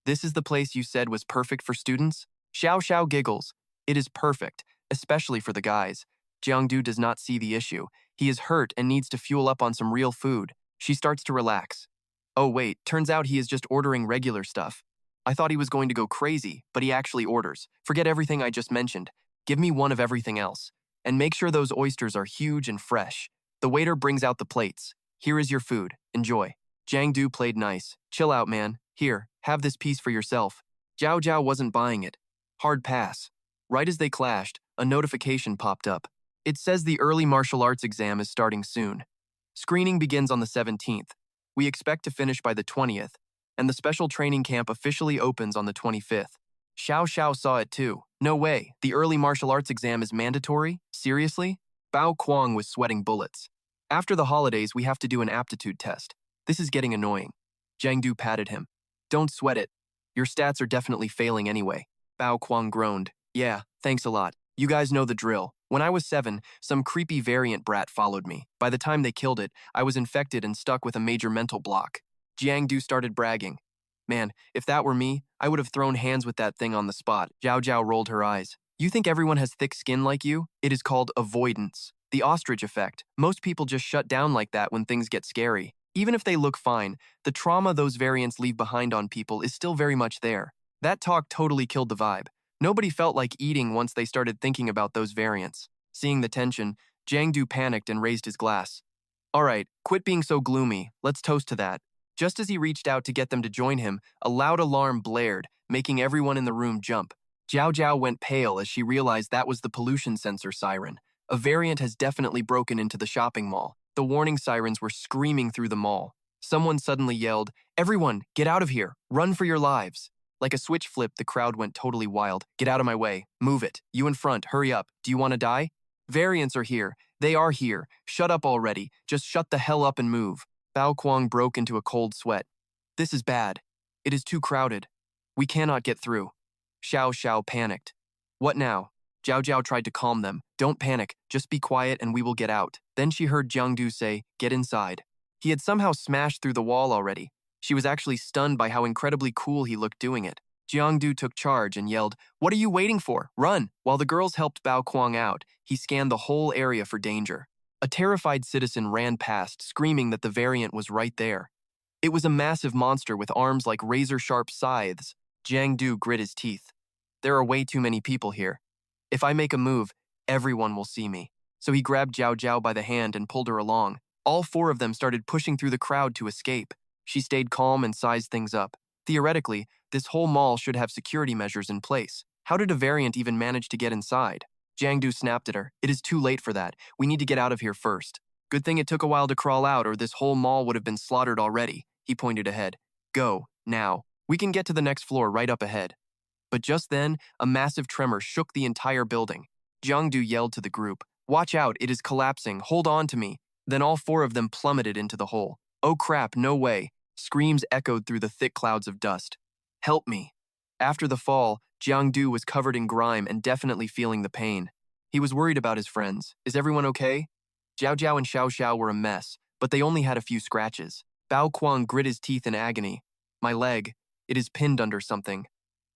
This is the place you said was perfect for students? Xiao Xiao giggles. It is perfect, especially for the guys. Jiang does not see the issue. He is hurt and needs to fuel up on some real food. She starts to relax. Oh wait, turns out he is just ordering regular stuff. I thought he was going to go crazy, but he actually orders. Forget everything I just mentioned. Give me one of everything else. And make sure those oysters are huge and fresh. The waiter brings out the plates. Here is your food. Enjoy. Jiang played nice. Chill out, man. Here, have this piece for yourself. Jiao Jiao wasn't buying it. Hard pass. Right as they clashed, a notification popped up. It says the early martial arts exam is starting soon. Screening begins on the 17th. We expect to finish by the 20th, and the special training camp officially opens on the 25th. Xiao Xiao saw it too. No way, the early martial arts exam is mandatory? Seriously? Bao Kuang was sweating bullets. After the holidays, we have to do an aptitude test. This is getting annoying. Jiang patted him. Don't sweat it. Your stats are definitely failing anyway. Bao Kuang groaned. Yeah, thanks a lot. You guys know the drill. When I was 7, some creepy variant brat followed me. By the time they killed it, I was infected and stuck with a major mental block. Jiang started bragging. Man, if that were me, I would have thrown hands with that thing on the spot. Zhao Zhao rolled her eyes. You think everyone has thick skin like you? It is called avoidance. The ostrich effect. Most people just shut down like that when things get scary. Even if they look fine, the trauma those variants leave behind on people is still very much there. That talk totally killed the vibe. Nobody felt like eating once they started thinking about those variants. Seeing the tension, Giang panicked and raised his glass. All right, quit being so gloomy. Let's toast to that. Just as he reached out to get them to join him, a loud alarm blared, making everyone in the room jump. Jiao Jiao went pale as she realized that was the pollution sensor siren. A variant has definitely broken into the shopping mall. The warning sirens were screaming through the mall. Someone suddenly yelled, "Everyone, get out of here! Run for your lives!" Like a switch flipped, the crowd went totally wild. "Get out of my way. Move it. You in front. Hurry up. Do you want to die?" "Variants are here. They are here. Shut up already. Just shut the hell up and move." Bao Kuang broke into a cold sweat. "This is bad. It is too crowded. We cannot get through." Xiao Xiao panicked. "What now?" Jiao Jiao tried to calm them. "Don't panic. Just be quiet and we will get out." Then she heard Jiang say, "Get inside." He had somehow smashed through the wall already. She was actually stunned by how incredibly cool he looked doing it. Jiang took charge and yelled, "What are you waiting for? Run!" While the girls helped Bao Kuang out, he scanned the whole area for danger. A terrified citizen ran past, screaming that the variant was right there. It was a massive monster with arms like razor-sharp scythes. Jiang grit his teeth. "There are way too many people here. If I make a move, everyone will see me." So he grabbed Jiao Jiao by the hand and pulled her along. All four of them started pushing through the crowd to escape. She stayed calm and sized things up. Theoretically, this whole mall should have security measures in place. How did a variant even manage to get inside? Jiang snapped at her. "It is too late for that. We need to get out of here first." "Good thing it took a while to crawl out, or this whole mall would have been slaughtered already." He pointed ahead. "Go, now. We can get to the next floor right up ahead." But just then, a massive tremor shook the entire building. Jiang yelled to the group, "Watch out, it is collapsing. Hold on to me." Then all four of them plummeted into the hole. "Oh crap, no way." Screams echoed through the thick clouds of dust. "Help me." After the fall, Jiang was covered in grime and definitely feeling the pain. He was worried about his friends. "Is everyone okay?" Jiao Jiao and Xiao Xiao were a mess, but they only had a few scratches. Bao Kuang grit his teeth in agony. "My leg. It is pinned under something."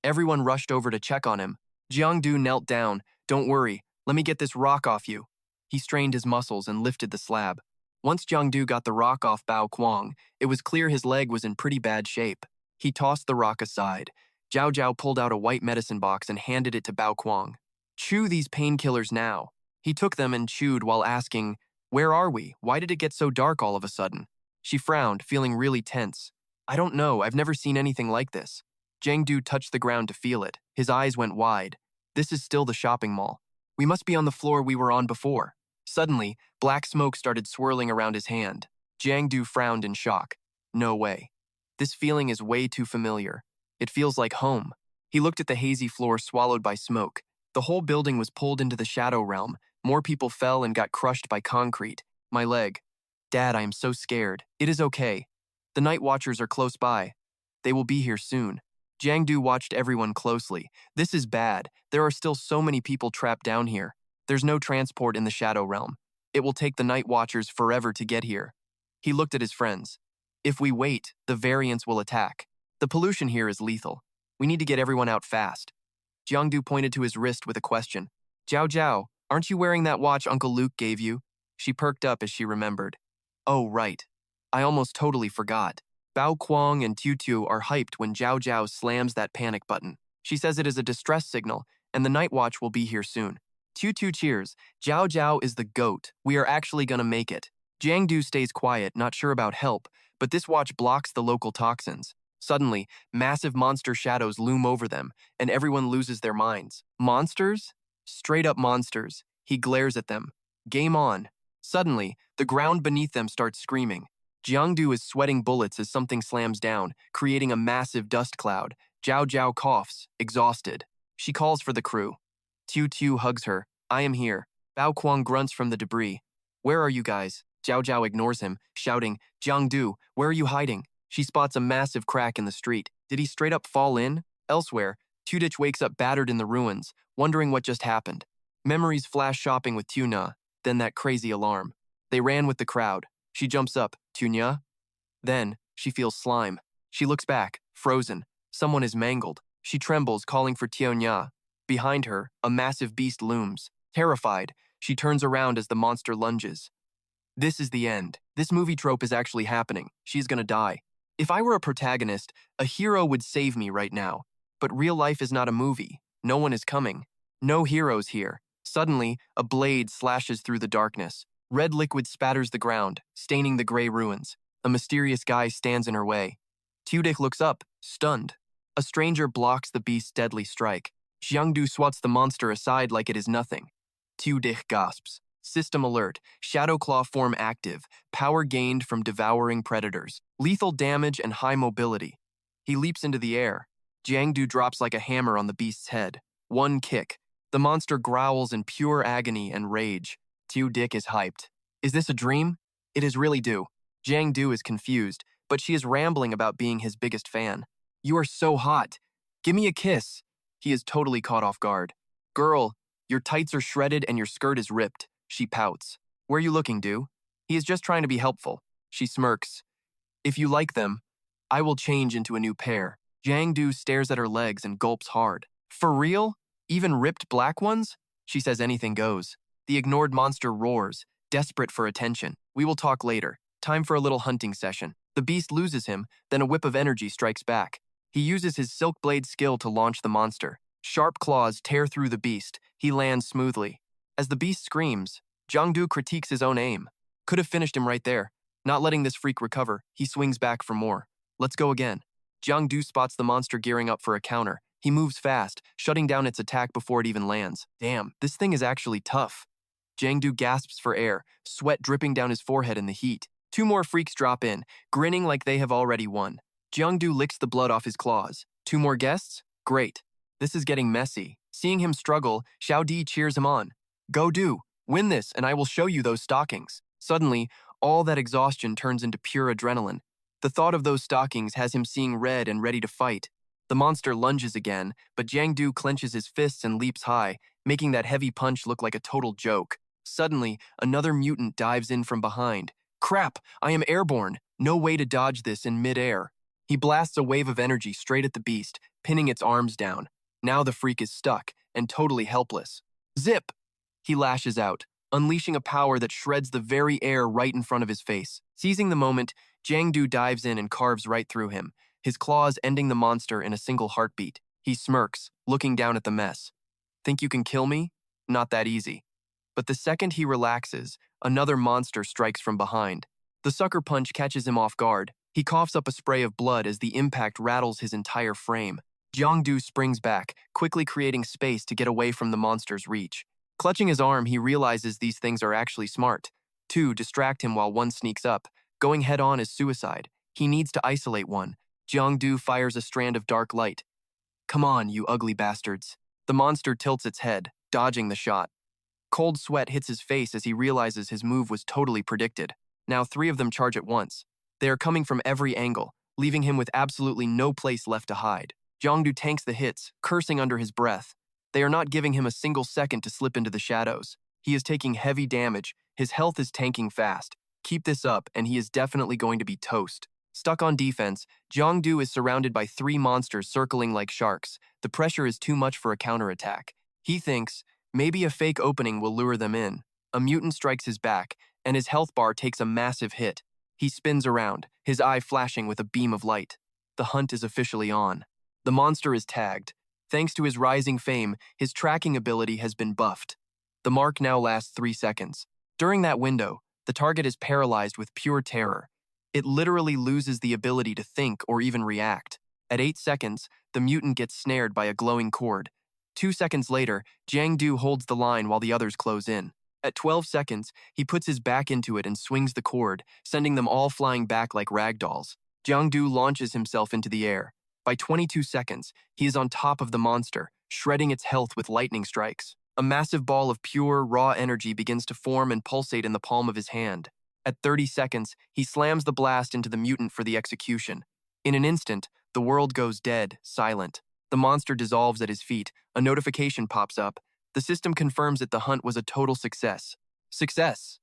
Everyone rushed over to check on him. Jiang knelt down. "Don't worry. Let me get this rock off you." He strained his muscles and lifted the slab. Once Jiang got the rock off Bao Kuang, it was clear his leg was in pretty bad shape. He tossed the rock aside. Jiao Jiao pulled out a white medicine box and handed it to Bao Kuang. "Chew these painkillers now." He took them and chewed while asking, "Where are we? Why did it get so dark all of a sudden?" She frowned, feeling really tense. "I don't know. I've never seen anything like this." Jiang touched the ground to feel it. His eyes went wide. "This is still the shopping mall. We must be on the floor we were on before." Suddenly, black smoke started swirling around his hand. Jiang frowned in shock. "No way. This feeling is way too familiar. It feels like home." He looked at the hazy floor swallowed by smoke. The whole building was pulled into the shadow realm. More people fell and got crushed by concrete. "My leg. Dad, I am so scared." "It is okay. The night watchers are close by. They will be here soon." Jiang watched everyone closely. "This is bad. There are still so many people trapped down here. There's no transport in the Shadow Realm. It will take the Night Watchers forever to get here." He looked at his friends. "If we wait, the variants will attack. The pollution here is lethal. We need to get everyone out fast." Jiang pointed to his wrist with a question. "Jiao Jiao, aren't you wearing that watch Uncle Luke gave you?" She perked up as she remembered. "Oh, right. I almost totally forgot." Bao Kuang and Tiu are hyped when Jiao Jiao slams that panic button. She says it is a distress signal, and the Night Watch will be here soon. Tiu cheers. "Jiao Jiao is the GOAT. We are actually gonna make it." Jiang stays quiet, not sure about help, but this watch blocks the local toxins. Suddenly, massive monster shadows loom over them, and everyone loses their minds. "Monsters?" "Straight up monsters." He glares at them. "Game on." Suddenly, the ground beneath them starts screaming. Jiang is sweating bullets as something slams down, creating a massive dust cloud. Jiao Jiao coughs, exhausted. She calls for the crew. Tiu hugs her. "I am here." Bao Kuang grunts from the debris. "Where are you guys?" Jiao Jiao ignores him, shouting, "Jiang where are you hiding?" She spots a massive crack in the street. Did he straight up fall in? Elsewhere, Tudich wakes up battered in the ruins, wondering what just happened. Memories flash shopping with Tuna, then that crazy alarm. They ran with the crowd. She jumps up. "Tunya?" Then, she feels slime. She looks back, frozen. Someone is mangled. She trembles, calling for Tionya. Behind her, a massive beast looms. Terrified, she turns around as the monster lunges. This is the end. This movie trope is actually happening. She's gonna die. If I were a protagonist, a hero would save me right now. But real life is not a movie. No one is coming. No heroes here. Suddenly, a blade slashes through the darkness. Red liquid spatters the ground, staining the gray ruins. A mysterious guy stands in her way. Tudik looks up, stunned. A stranger blocks the beast's deadly strike. Xiangdu swats the monster aside like it is nothing. Tudik gasps. System alert. Shadow Claw form active. Power gained from devouring predators. Lethal damage and high mobility. He leaps into the air. Jiangdu drops like a hammer on the beast's head. One kick. The monster growls in pure agony and rage. Tudik is hyped. Is this a dream? It is really due. Jiangdu is confused, but she is rambling about being his biggest fan. You are so hot. Give me a kiss. He is totally caught off guard. Girl, your tights are shredded and your skirt is ripped. She pouts. Where are you looking, Du? He is just trying to be helpful. She smirks. If you like them, I will change into a new pair. Jiangdu stares at her legs and gulps hard. For real? Even ripped black ones? She says anything goes. The ignored monster roars, desperate for attention. We will talk later. Time for a little hunting session. The beast loses him, then a whip of energy strikes back. He uses his silk blade skill to launch the monster. Sharp claws tear through the beast. He lands smoothly. As the beast screams, Jiangdu critiques his own aim. Could have finished him right there. Not letting this freak recover, he swings back for more. Let's go again. Jiangdu spots the monster gearing up for a counter. He moves fast, shutting down its attack before it even lands. Damn, this thing is actually tough. Jiangdu gasps for air, sweat dripping down his forehead in the heat. Two more freaks drop in, grinning like they have already won. Jiangdu licks the blood off his claws. Two more guests? Great. This is getting messy. Seeing him struggle, Xiao Di cheers him on. Go Du, win this and I will show you those stockings. Suddenly, all that exhaustion turns into pure adrenaline. The thought of those stockings has him seeing red and ready to fight. The monster lunges again, but Jiangdu clenches his fists and leaps high, making that heavy punch look like a total joke. Suddenly, another mutant dives in from behind. Crap, I am airborne. No way to dodge this in mid-air. He blasts a wave of energy straight at the beast, pinning its arms down. Now the freak is stuck and totally helpless. Zip! He lashes out, unleashing a power that shreds the very air right in front of his face. Seizing the moment, Jiangdu dives in and carves right through him, his claws ending the monster in a single heartbeat. He smirks, looking down at the mess. Think you can kill me? Not that easy. But the second he relaxes, another monster strikes from behind. The sucker punch catches him off guard. He coughs up a spray of blood as the impact rattles his entire frame. Jiangdu springs back, quickly creating space to get away from the monster's reach. Clutching his arm, he realizes these things are actually smart. Two distract him while one sneaks up. Going head-on is suicide. He needs to isolate one. Jiangdu fires a strand of dark light. Come on, you ugly bastards. The monster tilts its head, dodging the shot. Cold sweat hits his face as he realizes his move was totally predicted. Now three of them charge at once. They are coming from every angle, leaving him with absolutely no place left to hide. Jiangdu tanks the hits, cursing under his breath. They are not giving him a single second to slip into the shadows. He is taking heavy damage. His health is tanking fast. Keep this up, and he is definitely going to be toast. Stuck on defense, Jiangdu is surrounded by three monsters circling like sharks. The pressure is too much for a counterattack. He thinks, maybe a fake opening will lure them in. A mutant strikes his back, and his health bar takes a massive hit. He spins around, his eye flashing with a beam of light. The hunt is officially on. The monster is tagged. Thanks to his rising fame, his tracking ability has been buffed. The mark now lasts 3 seconds. During that window, the target is paralyzed with pure terror. It literally loses the ability to think or even react. At 8 seconds, the mutant gets snared by a glowing cord. 2 seconds later, Jiangdu holds the line while the others close in. At 12 seconds, he puts his back into it and swings the cord, sending them all flying back like ragdolls. Jiangdu launches himself into the air. By 22 seconds, he is on top of the monster, shredding its health with lightning strikes. A massive ball of pure, raw energy begins to form and pulsate in the palm of his hand. At 30 seconds, he slams the blast into the mutant for the execution. In an instant, the world goes dead, silent. The monster dissolves at his feet. A notification pops up. The system confirms that the hunt was a total success. Success!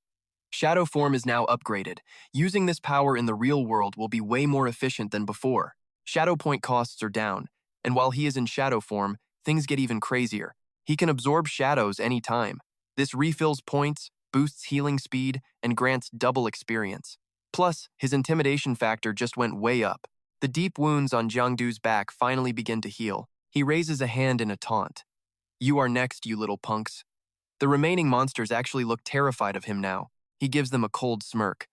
Shadow form is now upgraded. Using this power in the real world will be way more efficient than before. Shadow point costs are down, and while he is in shadow form, things get even crazier. He can absorb shadows anytime. This refills points, boosts healing speed, and grants double experience. Plus, his intimidation factor just went way up. The deep wounds on Jiangdu's back finally begin to heal. He raises a hand in a taunt. "You are next, you little punks." The remaining monsters actually look terrified of him now. He gives them a cold smirk.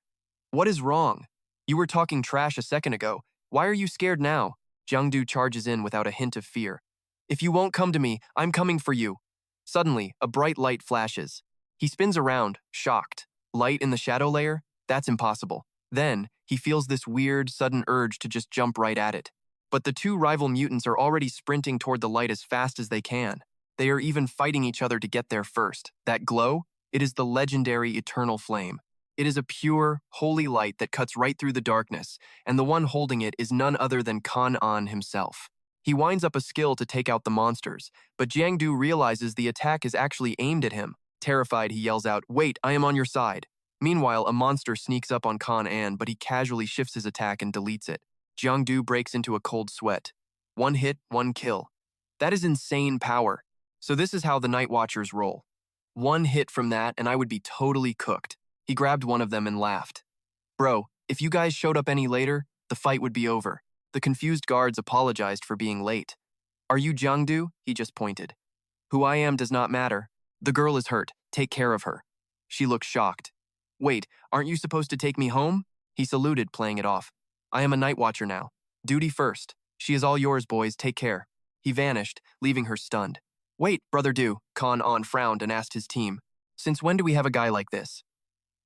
"What is wrong? You were talking trash a second ago. Why are you scared now?" Jiangdu charges in without a hint of fear. "If you won't come to me, I'm coming for you." Suddenly, a bright light flashes. He spins around, shocked. Light in the shadow layer? That's impossible. Then, he feels this weird, sudden urge to just jump right at it. But the two rival mutants are already sprinting toward the light as fast as they can. They are even fighting each other to get there first. That glow? It is the legendary eternal flame. It is a pure, holy light that cuts right through the darkness, and the one holding it is none other than Kan himself. He winds up a skill to take out the monsters, but Jiangdu realizes the attack is actually aimed at him. Terrified, he yells out, "Wait, I am on your side." Meanwhile, a monster sneaks up on Kan, but he casually shifts his attack and deletes it. Jiangdu breaks into a cold sweat. One hit, one kill. That is insane power. So this is how the Night Watchers roll. One hit from that and I would be totally cooked. He grabbed one of them and laughed. "Bro, if you guys showed up any later, the fight would be over." The confused guards apologized for being late. "Are you Jiangdu?" He just pointed. "Who I am does not matter. The girl is hurt. Take care of her." She looked shocked. "Wait, aren't you supposed to take me home?" He saluted, playing it off. "I am a Night Watcher now. Duty first. She is all yours, boys. Take care." He vanished, leaving her stunned. "Wait, Brother Du," Kan frowned and asked his team. "Since when do we have a guy like this?"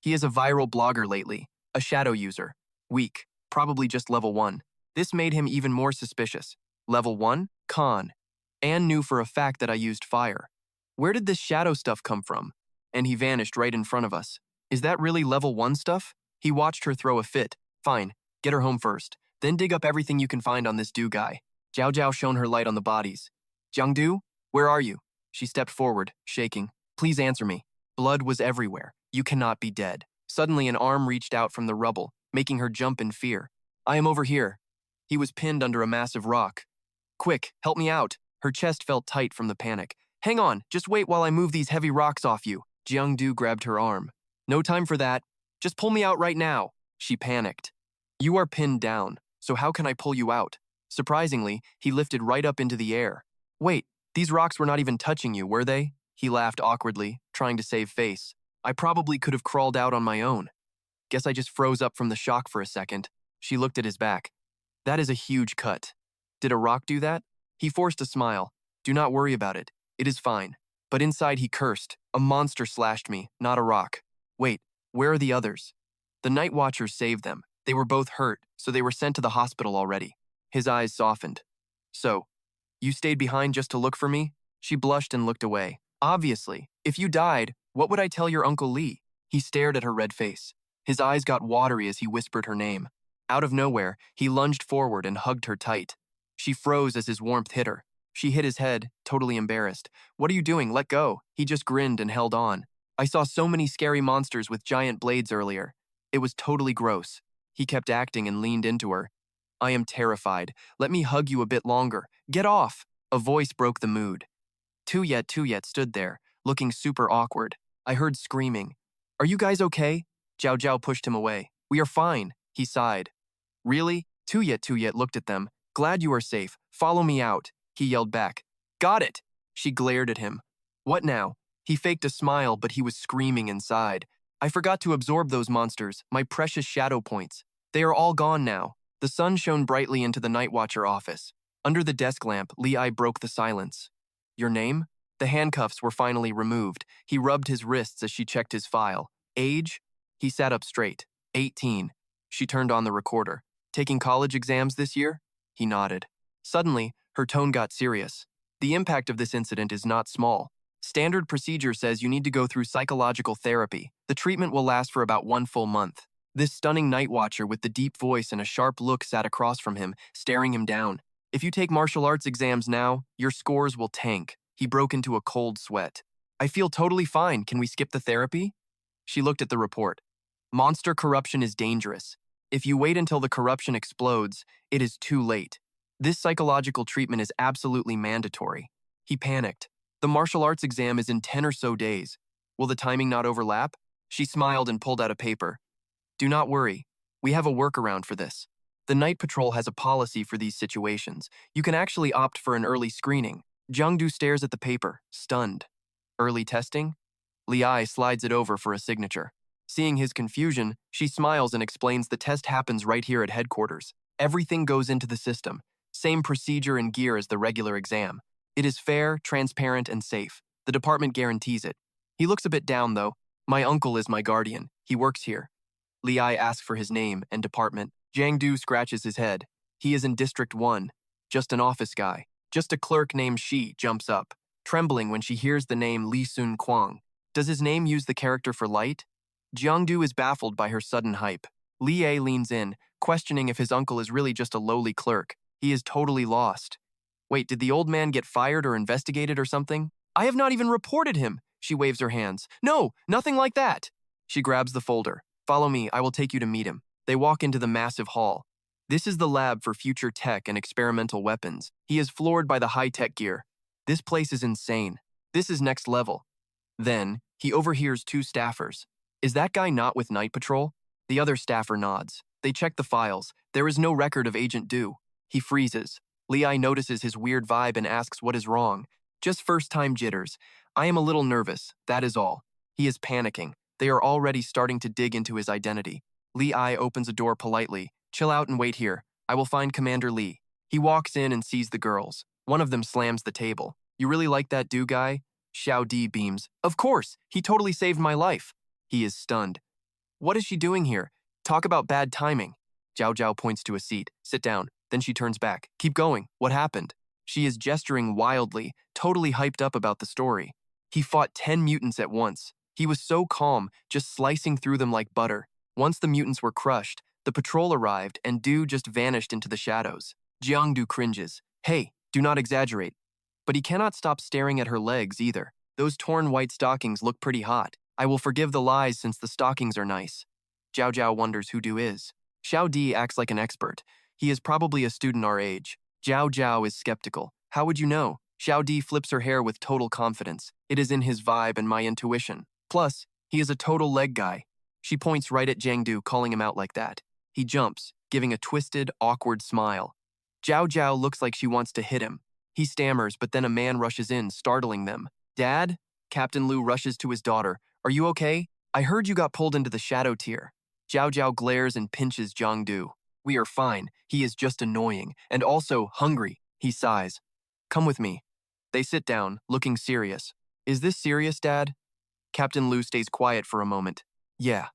"He is a viral blogger lately, a shadow user. Weak, probably just level 1. This made him even more suspicious. Level 1? Kan. Anne knew for a fact that I used fire. Where did this shadow stuff come from? And he vanished right in front of us. Is that really level 1 stuff? He watched her throw a fit. "Fine, get her home first. Then dig up everything you can find on this Du guy." Zhao Zhao shone her light on the bodies. "Jiangdu, where are you?" She stepped forward, shaking. "Please answer me." Blood was everywhere. "You cannot be dead." Suddenly an arm reached out from the rubble, making her jump in fear. "I am over here." He was pinned under a massive rock. "Quick, help me out." Her chest felt tight from the panic. "Hang on, just wait while I move these heavy rocks off you." Jiangdu grabbed her arm. "No time for that. Just pull me out right now." She panicked. "You are pinned down, so how can I pull you out?" Surprisingly, he lifted right up into the air. "Wait, these rocks were not even touching you, were they?" He laughed awkwardly, trying to save face. "I probably could have crawled out on my own. Guess I just froze up from the shock for a second." She looked at his back. "That is a huge cut. Did a rock do that?" He forced a smile. "Do not worry about it. It is fine." But inside he cursed. "A monster slashed me, not a rock." "Wait, where are the others?" The Night Watchers saved them. They were both hurt, so they were sent to the hospital already. His eyes softened. "So, you stayed behind just to look for me?" She blushed and looked away. "Obviously. If you died, what would I tell your Uncle Lee?" He stared at her red face. His eyes got watery as he whispered her name. Out of nowhere, he lunged forward and hugged her tight. She froze as his warmth hit her. She hit his head, totally embarrassed. "What are you doing? Let go." He just grinned and held on. "I saw so many scary monsters with giant blades earlier. It was totally gross." He kept acting and leaned into her. "I am terrified. Let me hug you a bit longer. Get off." A voice broke the mood. Tuyet stood there, looking super awkward. I heard screaming. "Are you guys okay?" Zhao Zhao pushed him away. "We are fine," he sighed. "Really?" Tuyet looked at them. "Glad you are safe. Follow me out." He yelled back. "Got it!" She glared at him. "What now?" He faked a smile, but he was screaming inside. "I forgot to absorb those monsters, my precious shadow points. They are all gone now." The sun shone brightly into the Night Watcher office. Under the desk lamp, Li broke the silence. "Your name?" The handcuffs were finally removed. He rubbed his wrists as she checked his file. "Age?" He sat up straight. 18. She turned on the recorder. "Taking college exams this year?" He nodded. Suddenly, her tone got serious. "The impact of this incident is not small. Standard procedure says you need to go through psychological therapy. The treatment will last for about 1 full month." This stunning Night Watcher with the deep voice and a sharp look sat across from him, staring him down. "If you take martial arts exams now, your scores will tank." He broke into a cold sweat. "I feel totally fine. Can we skip the therapy?" She looked at the report. "Monster corruption is dangerous. If you wait until the corruption explodes, it is too late. This psychological treatment is absolutely mandatory." He panicked. "The martial arts exam is in 10 or so days. Will the timing not overlap?" She smiled and pulled out a paper. Do not worry. We have a workaround for this. The night patrol has a policy for these situations. You can actually opt for an early screening. Jiangdu stares at the paper, stunned. Early testing? Li Ai slides it over for a signature. Seeing his confusion, she smiles and explains the test happens right here at headquarters. Everything goes into the system. Same procedure and gear as the regular exam. It is fair, transparent, and safe. The department guarantees it. He looks a bit down, though. My uncle is my guardian. He works here. Li Ai asks for his name and department. Jiangdu scratches his head. He is in District 1. Just an office guy. Just a clerk named Shi jumps up, trembling when she hears the name Li Sun Kuang. Does his name use the character for light? Jiangdu is baffled by her sudden hype. Li Ai leans in, questioning if his uncle is really just a lowly clerk. He is totally lost. Wait, did the old man get fired or investigated or something? I have not even reported him. She waves her hands. No, nothing like that. She grabs the folder. Follow me, I will take you to meet him. They walk into the massive hall. This is the lab for future tech and experimental weapons. He is floored by the high-tech gear. This place is insane. This is next level. Then, he overhears two staffers. Is that guy not with Night Patrol? The other staffer nods. They check the files. There is no record of Agent Du. He freezes. Li Ai notices his weird vibe and asks what is wrong. Just first-time jitters. I am a little nervous, that is all. He is panicking. They are already starting to dig into his identity. Li Ai opens a door politely. Chill out and wait here. I will find Commander Li. He walks in and sees the girls. One of them slams the table. You really like that Du guy? Xiao Di beams. Of course, he totally saved my life. He is stunned. What is she doing here? Talk about bad timing. Zhao Zhao points to a seat. Sit down. Then she turns back. Keep going. What happened? She is gesturing wildly, totally hyped up about the story. He fought 10 mutants at once. He was so calm, just slicing through them like butter. Once the mutants were crushed, the patrol arrived and Du just vanished into the shadows. Jiangdu cringes. Hey, do not exaggerate. But he cannot stop staring at her legs either. Those torn white stockings look pretty hot. I will forgive the lies since the stockings are nice. Zhao Zhao wonders who Du is. Xiao Di acts like an expert. He is probably a student our age. Zhao Zhao is skeptical. How would you know? Xiao Di flips her hair with total confidence. It is in his vibe and my intuition. Plus, he is a total leg guy. She points right at Jiangdu, calling him out like that. He jumps, giving a twisted, awkward smile. Zhao Zhao looks like she wants to hit him. He stammers, but then a man rushes in, startling them. Dad? Captain Lu rushes to his daughter. Are you okay? I heard you got pulled into the Shadow tier. Zhao Zhao glares and pinches Jiangdu. We are fine. He is just annoying, and also hungry. He sighs. Come with me. They sit down, looking serious. Is this serious, Dad? Captain Lu stays quiet for a moment. Yeah.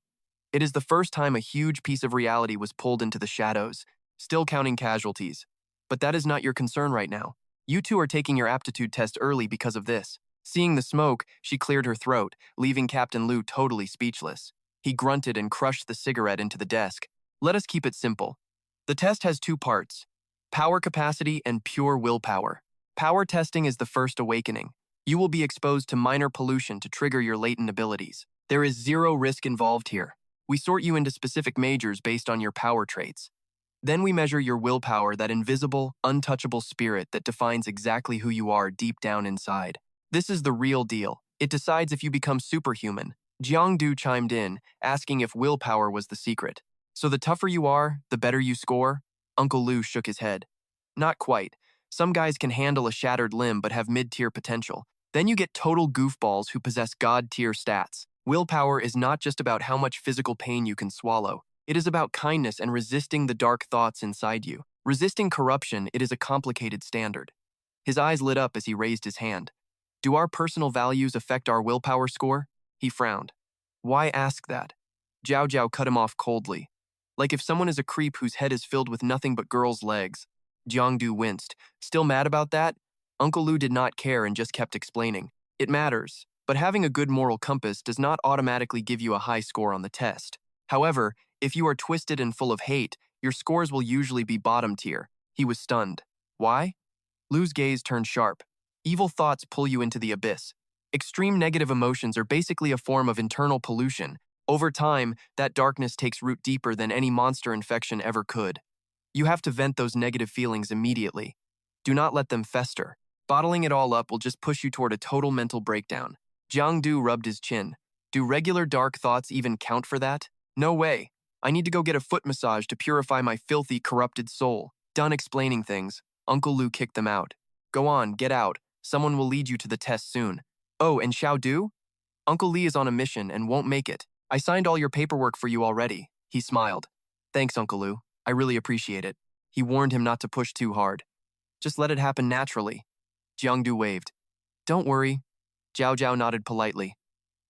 It is the first time a huge piece of reality was pulled into the shadows, still counting casualties. But that is not your concern right now. You two are taking your aptitude test early because of this. Seeing the smoke, she cleared her throat, leaving Captain Lu totally speechless. He grunted and crushed the cigarette into the desk. Let us keep it simple. The test has two parts: power capacity and pure willpower. Power testing is the first awakening. You will be exposed to minor pollution to trigger your latent abilities. There is zero risk involved here. We sort you into specific majors based on your power traits. Then we measure your willpower, that invisible, untouchable spirit that defines exactly who you are deep down inside. This is the real deal. It decides if you become superhuman. Jiangdu chimed in, asking if willpower was the secret. So the tougher you are, the better you score? Uncle Lu shook his head. Not quite. Some guys can handle a shattered limb but have mid-tier potential. Then you get total goofballs who possess god-tier stats. Willpower is not just about how much physical pain you can swallow. It is about kindness and resisting the dark thoughts inside you. Resisting corruption, it is a complicated standard. His eyes lit up as he raised his hand. Do our personal values affect our willpower score? He frowned. Why ask that? Zhao Zhao cut him off coldly. Like if someone is a creep whose head is filled with nothing but girls' legs. Jiangdu winced. Still mad about that? Uncle Lu did not care and just kept explaining. It matters, but having a good moral compass does not automatically give you a high score on the test. However, if you are twisted and full of hate, your scores will usually be bottom tier. He was stunned. Why? Lu's gaze turned sharp. Evil thoughts pull you into the abyss. Extreme negative emotions are basically a form of internal pollution. Over time, that darkness takes root deeper than any monster infection ever could. You have to vent those negative feelings immediately. Do not let them fester. Bottling it all up will just push you toward a total mental breakdown. Jiangdu rubbed his chin. Do regular dark thoughts even count for that? No way. I need to go get a foot massage to purify my filthy, corrupted soul. Done explaining things, Uncle Lu kicked them out. Go on, get out. Someone will lead you to the test soon. Oh, and Xiao Du? Uncle Lee is on a mission and won't make it. I signed all your paperwork for you already. He smiled. Thanks, Uncle Lu. I really appreciate it. He warned him not to push too hard. Just let it happen naturally. Jiang Du waved. Don't worry. Zhao Zhao nodded politely.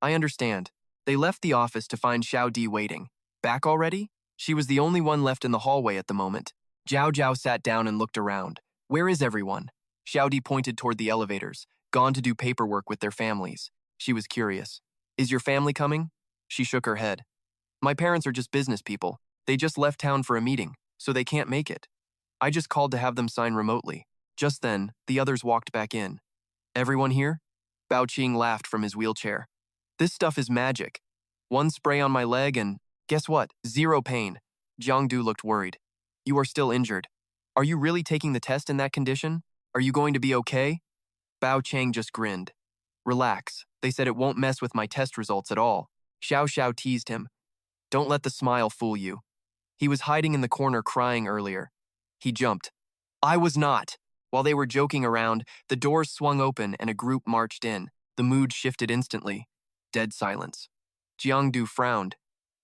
I understand. They left the office to find Xiao Di waiting. Back already? She was the only one left in the hallway at the moment. Zhao Zhao sat down and looked around. Where is everyone? Xiao Di pointed toward the elevators, gone to do paperwork with their families. She was curious. Is your family coming? She shook her head. My parents are just business people. They just left town for a meeting, so they can't make it. I just called to have them sign remotely. Just then, the others walked back in. Everyone here? Bao Qing laughed from his wheelchair. This stuff is magic. One spray on my leg and, guess what? Zero pain. Jiang Du looked worried. You are still injured. Are you really taking the test in that condition? Are you going to be okay? Bao Chang just grinned. Relax. They said it won't mess with my test results at all. Xiao Xiao teased him. Don't let the smile fool you. He was hiding in the corner crying earlier. He jumped. I was not. While they were joking around, the doors swung open and a group marched in. The mood shifted instantly. Dead silence. Jiang Du frowned.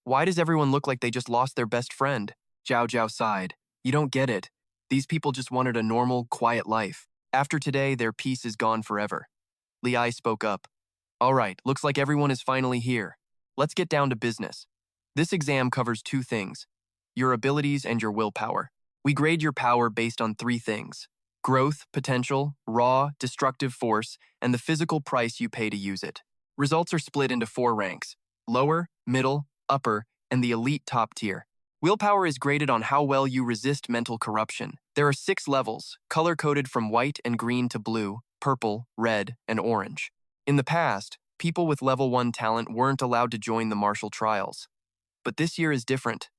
Why does everyone look like they just lost their best friend? Zhao Zhao sighed. You don't get it. These people just wanted a normal, quiet life. After today, their peace is gone forever. Li Ai spoke up. All right, looks like everyone is finally here. Let's get down to business. This exam covers two things: your abilities and your willpower. We grade your power based on three things: growth, potential, raw, destructive force, and the physical price you pay to use it. Results are split into 4 ranks: lower, middle, upper, and the elite top tier. Willpower is graded on how well you resist mental corruption. There are 6 levels, color-coded from white and green to blue, purple, red, and orange. In the past, people with level 1 talent weren't allowed to join the martial trials. But this year is different.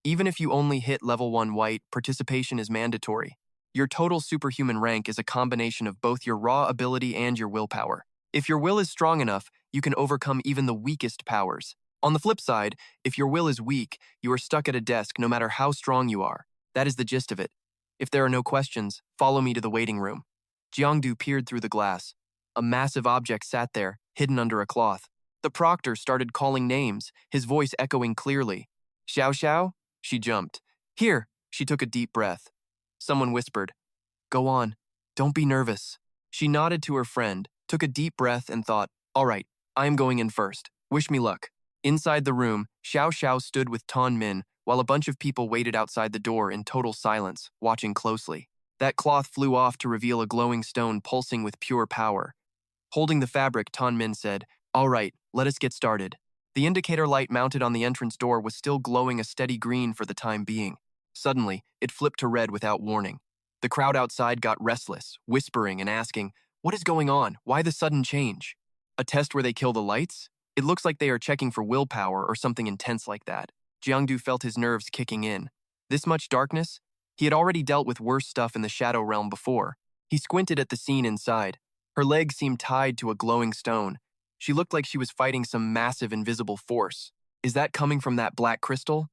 Even if you only hit level 1 white, participation is mandatory. Your total superhuman rank is a combination of both your raw ability and your willpower. If your will is strong enough, you can overcome even the weakest powers. On the flip side, if your will is weak, you are stuck at a desk no matter how strong you are. That is the gist of it. If there are no questions, follow me to the waiting room. Jiang Du peered through the glass. A massive object sat there, hidden under a cloth. The proctor started calling names, his voice echoing clearly. Xiao Xiao? She jumped. Here! She took a deep breath. Someone whispered. Go on. Don't be nervous. She nodded to her friend, took a deep breath and thought, all right, I am going in first. Wish me luck. Inside the room, Xiao Xiao stood with Tan Min while a bunch of people waited outside the door in total silence, watching closely. That cloth flew off to reveal a glowing stone pulsing with pure power. Holding the fabric, Tan Min said, all right, let us get started. The indicator light mounted on the entrance door was still glowing a steady green for the time being. Suddenly, it flipped to red without warning. The crowd outside got restless, whispering and asking, what is going on? Why the sudden change? A test where they kill the lights? It looks like they are checking for willpower or something intense like that. Jiang Du felt his nerves kicking in. This much darkness? He had already dealt with worse stuff in the Shadow Realm before. He squinted at the scene inside. Her legs seemed tied to a glowing stone. She looked like she was fighting some massive invisible force. Is that coming from that black crystal?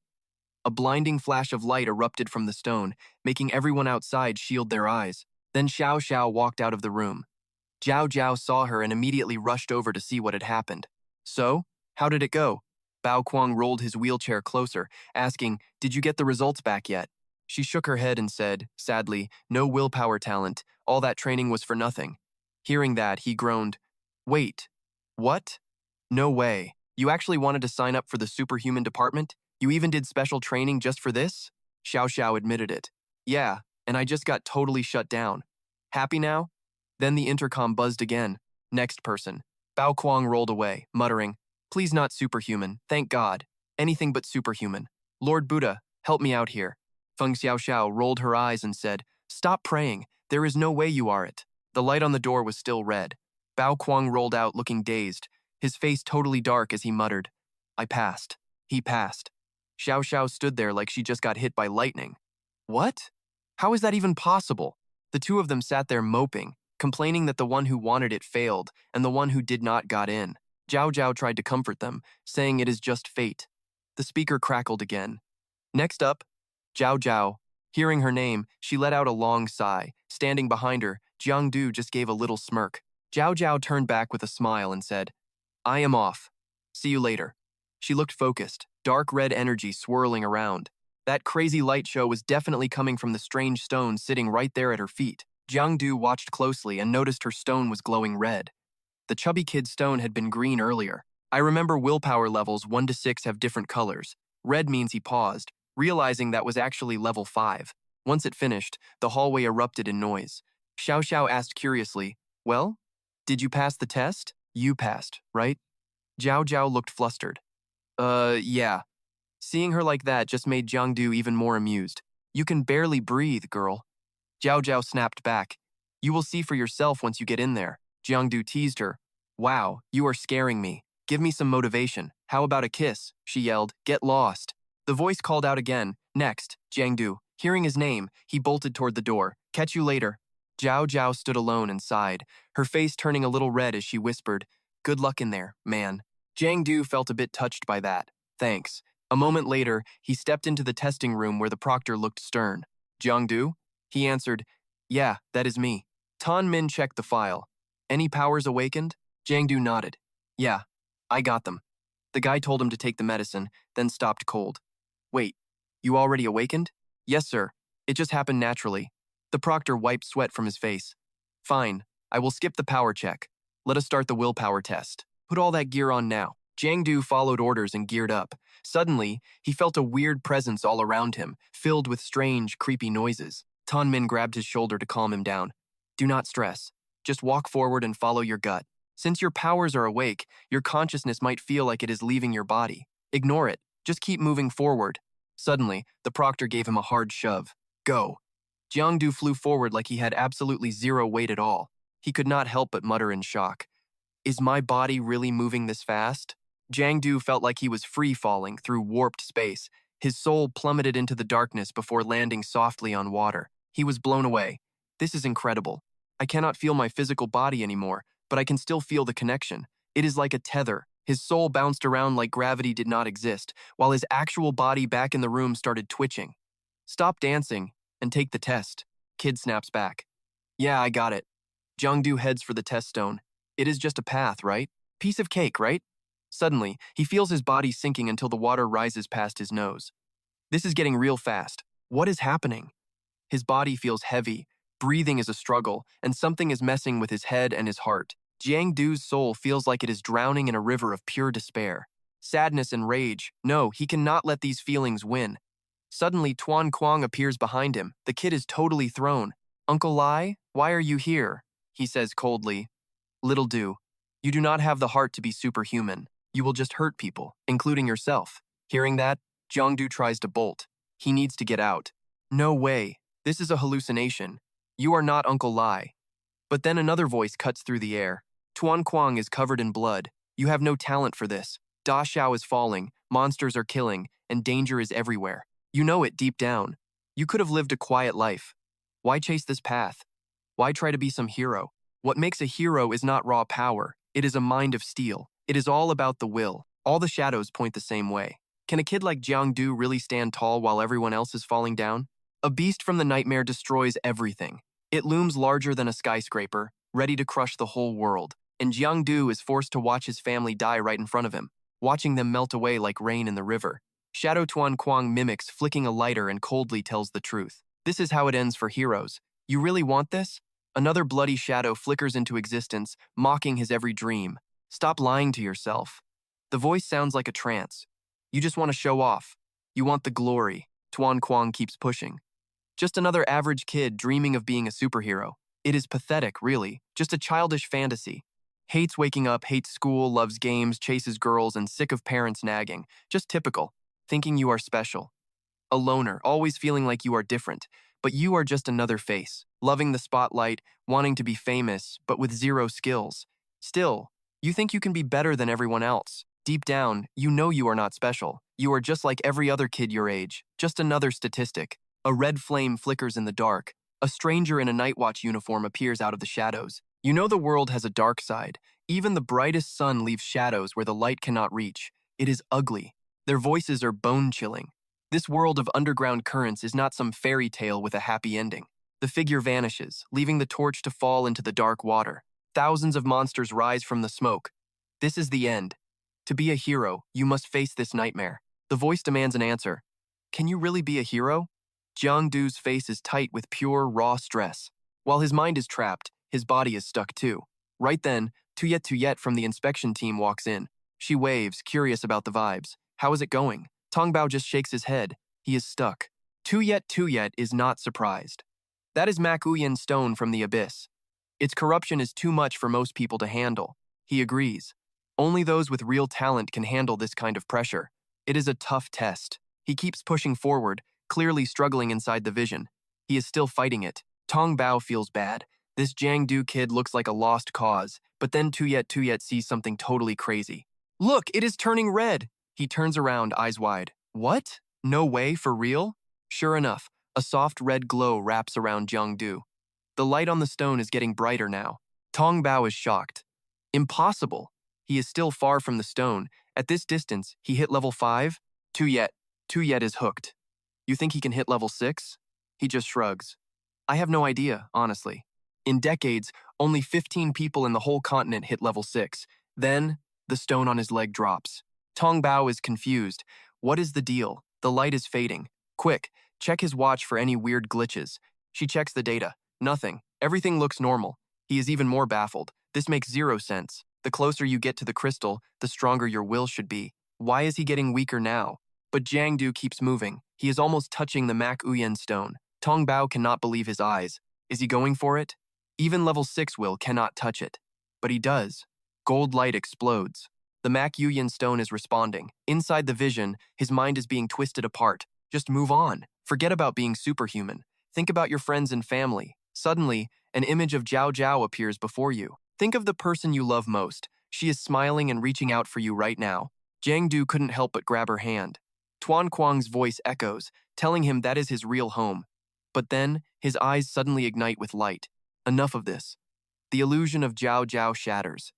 A blinding flash of light erupted from the stone, making everyone outside shield their eyes. Then Xiao Xiao walked out of the room. Zhao Zhao saw her and immediately rushed over to see what had happened. So, how did it go? Bao Kuang rolled his wheelchair closer, asking, did you get the results back yet? She shook her head and said, sadly, no willpower talent, all that training was for nothing. Hearing that, he groaned, wait, what? No way. You actually wanted to sign up for the superhuman department? You even did special training just for this? Xiao Xiao admitted it. Yeah, and I just got totally shut down. Happy now? Then the intercom buzzed again. Next person. Bao Kuang rolled away, muttering, please not superhuman, thank God. Anything but superhuman. Lord Buddha, help me out here. Feng Xiao Xiao rolled her eyes and said, stop praying, there is no way you are it. The light on the door was still red. Bao Kuang rolled out looking dazed, his face totally dark as he muttered, I passed. He passed. Xiao Xiao stood there like she just got hit by lightning. What? How is that even possible? The two of them sat there moping, complaining that the one who wanted it failed and the one who did not got in. Zhao Zhao tried to comfort them, saying it is just fate. The speaker crackled again. Next up, Zhao Zhao. Hearing her name, she let out a long sigh. Standing behind her, Jiang Du just gave a little smirk. Zhao Zhao turned back with a smile and said, I am off. See you later. She looked focused, dark red energy swirling around. That crazy light show was definitely coming from the strange stone sitting right there at her feet. Jiang Du watched closely and noticed her stone was glowing red. The chubby kid's stone had been green earlier. I remember willpower levels 1 to 6 have different colors. Red means he paused, realizing that was actually level 5. Once it finished, the hallway erupted in noise. Xiao Xiao asked curiously, Well, did you pass the test? You passed, right? Zhao Zhao looked flustered. Yeah. Seeing her like that just made Jiang Du even more amused. You can barely breathe, girl. Zhao Zhao snapped back. You will see for yourself once you get in there. Jiang Du teased her. Wow, you are scaring me. Give me some motivation. How about a kiss? She yelled. Get lost. The voice called out again. Next, Jiang Du. Hearing his name, he bolted toward the door. Catch you later. Zhao Zhao stood alone and sighed, her face turning a little red as she whispered, Good luck in there, man. Jiang Du felt a bit touched by that. Thanks. A moment later, he stepped into the testing room where the proctor looked stern. Jiang Du? He answered, Yeah, that is me. Tan Min checked the file. Any powers awakened? Jiang Du nodded. Yeah, I got them. The guy told him to take the medicine, then stopped cold. Wait, you already awakened? Yes, sir. It just happened naturally. The proctor wiped sweat from his face. Fine, I will skip the power check. Let us start the willpower test. Put all that gear on now. Jiang Du followed orders and geared up. Suddenly, he felt a weird presence all around him, filled with strange, creepy noises. Tan Min grabbed his shoulder to calm him down. Do not stress. Just walk forward and follow your gut. Since your powers are awake, your consciousness might feel like it is leaving your body. Ignore it. Just keep moving forward. Suddenly, the proctor gave him a hard shove. Go. Jiang Du flew forward like he had absolutely zero weight at all. He could not help but mutter in shock. Is my body really moving this fast? Jiang Du felt like he was free-falling through warped space. His soul plummeted into the darkness before landing softly on water. He was blown away. This is incredible. I cannot feel my physical body anymore, but I can still feel the connection. It is like a tether. His soul bounced around like gravity did not exist, while his actual body back in the room started twitching. Stop dancing and take the test. Kid snaps back. Yeah, I got it. Jiang Du heads for the test stone. It is just a path, right? Piece of cake, right? Suddenly, he feels his body sinking until the water rises past his nose. This is getting real fast. What is happening? His body feels heavy, breathing is a struggle, and something is messing with his head and his heart. Jiang Du's soul feels like it is drowning in a river of pure despair. Sadness and rage. No, he cannot let these feelings win. Suddenly, Tuan Kuang appears behind him. The kid is totally thrown. Uncle Lai, why are you here? He says coldly. Little Du, you do not have the heart to be superhuman. You will just hurt people, including yourself. Hearing that, Jiang Du tries to bolt. He needs to get out. No way. This is a hallucination. You are not Uncle Lai. But then another voice cuts through the air. Tuan Kuang is covered in blood. You have no talent for this. Da Xiao is falling, monsters are killing, and danger is everywhere. You know it deep down. You could have lived a quiet life. Why chase this path? Why try to be some hero? What makes a hero is not raw power. It is a mind of steel. It is all about the will. All the shadows point the same way. Can a kid like Jiang Du really stand tall while everyone else is falling down? A beast from the nightmare destroys everything. It looms larger than a skyscraper, ready to crush the whole world. And Jiang Du is forced to watch his family die right in front of him, watching them melt away like rain in the river. Shadow Tuan Kuang mimics, flicking a lighter, and coldly tells the truth. This is how it ends for heroes. You really want this? Another bloody shadow flickers into existence, mocking his every dream. Stop lying to yourself. The voice sounds like a trance. You just want to show off. You want the glory. Tuan Kuang keeps pushing. Just another average kid dreaming of being a superhero. It is pathetic, really. Just a childish fantasy. Hates waking up, hates school, loves games, chases girls, and sick of parents nagging. Just typical. Thinking you are special. A loner, always feeling like you are different. But you are just another face. Loving the spotlight, wanting to be famous, but with zero skills. Still, you think you can be better than everyone else. Deep down, you know you are not special. You are just like every other kid your age. Just another statistic. A red flame flickers in the dark. A stranger in a night watch uniform appears out of the shadows. You know the world has a dark side. Even the brightest sun leaves shadows where the light cannot reach. It is ugly. Their voices are bone-chilling. This world of underground currents is not some fairy tale with a happy ending. The figure vanishes, leaving the torch to fall into the dark water. Thousands of monsters rise from the smoke. This is the end. To be a hero, you must face this nightmare. The voice demands an answer. Can you really be a hero? Jiang Du's face is tight with pure, raw stress. While his mind is trapped, his body is stuck too. Right then, Tuyet from the inspection team walks in. She waves, curious about the vibes. How is it going? Tongbao just shakes his head. He is stuck. Tuyet is not surprised. That is Mak Uyen stone from the abyss. Its corruption is too much for most people to handle. He agrees. Only those with real talent can handle this kind of pressure. It is a tough test. He keeps pushing forward, clearly struggling inside the vision. He is still fighting it. Tong Bao feels bad. This Jiang Du kid looks like a lost cause, but then Tuyet sees something totally crazy. Look, it is turning red! He turns around, eyes wide. What? No way, for real? Sure enough, a soft red glow wraps around Jiang Du. The light on the stone is getting brighter now. Tong Bao is shocked. Impossible! He is still far from the stone. At this distance, he hit level 5? Tuyet is hooked. You think he can hit level 6? He just shrugs. I have no idea, honestly. In decades, only 15 people in the whole continent hit level 6. Then, the stone on his leg drops. Tong Bao is confused. What is the deal? The light is fading. Quick, check his watch for any weird glitches. She checks the data. Nothing. Everything looks normal. He is even more baffled. This makes zero sense. The closer you get to the crystal, the stronger your will should be. Why is he getting weaker now? But Jiang Du keeps moving. He is almost touching the Mak Uyen stone. Tong Bao cannot believe his eyes. Is he going for it? Even level 6 will cannot touch it. But he does. Gold light explodes. The Mak Uyen stone is responding. Inside the vision, his mind is being twisted apart. Just move on. Forget about being superhuman. Think about your friends and family. Suddenly, an image of Zhao Zhao appears before you. Think of the person you love most. She is smiling and reaching out for you right now. Jiang Du couldn't help but grab her hand. Tuan Kuang's voice echoes, telling him that is his real home. But then, his eyes suddenly ignite with light. Enough of this. The illusion of Zhao Zhao shatters.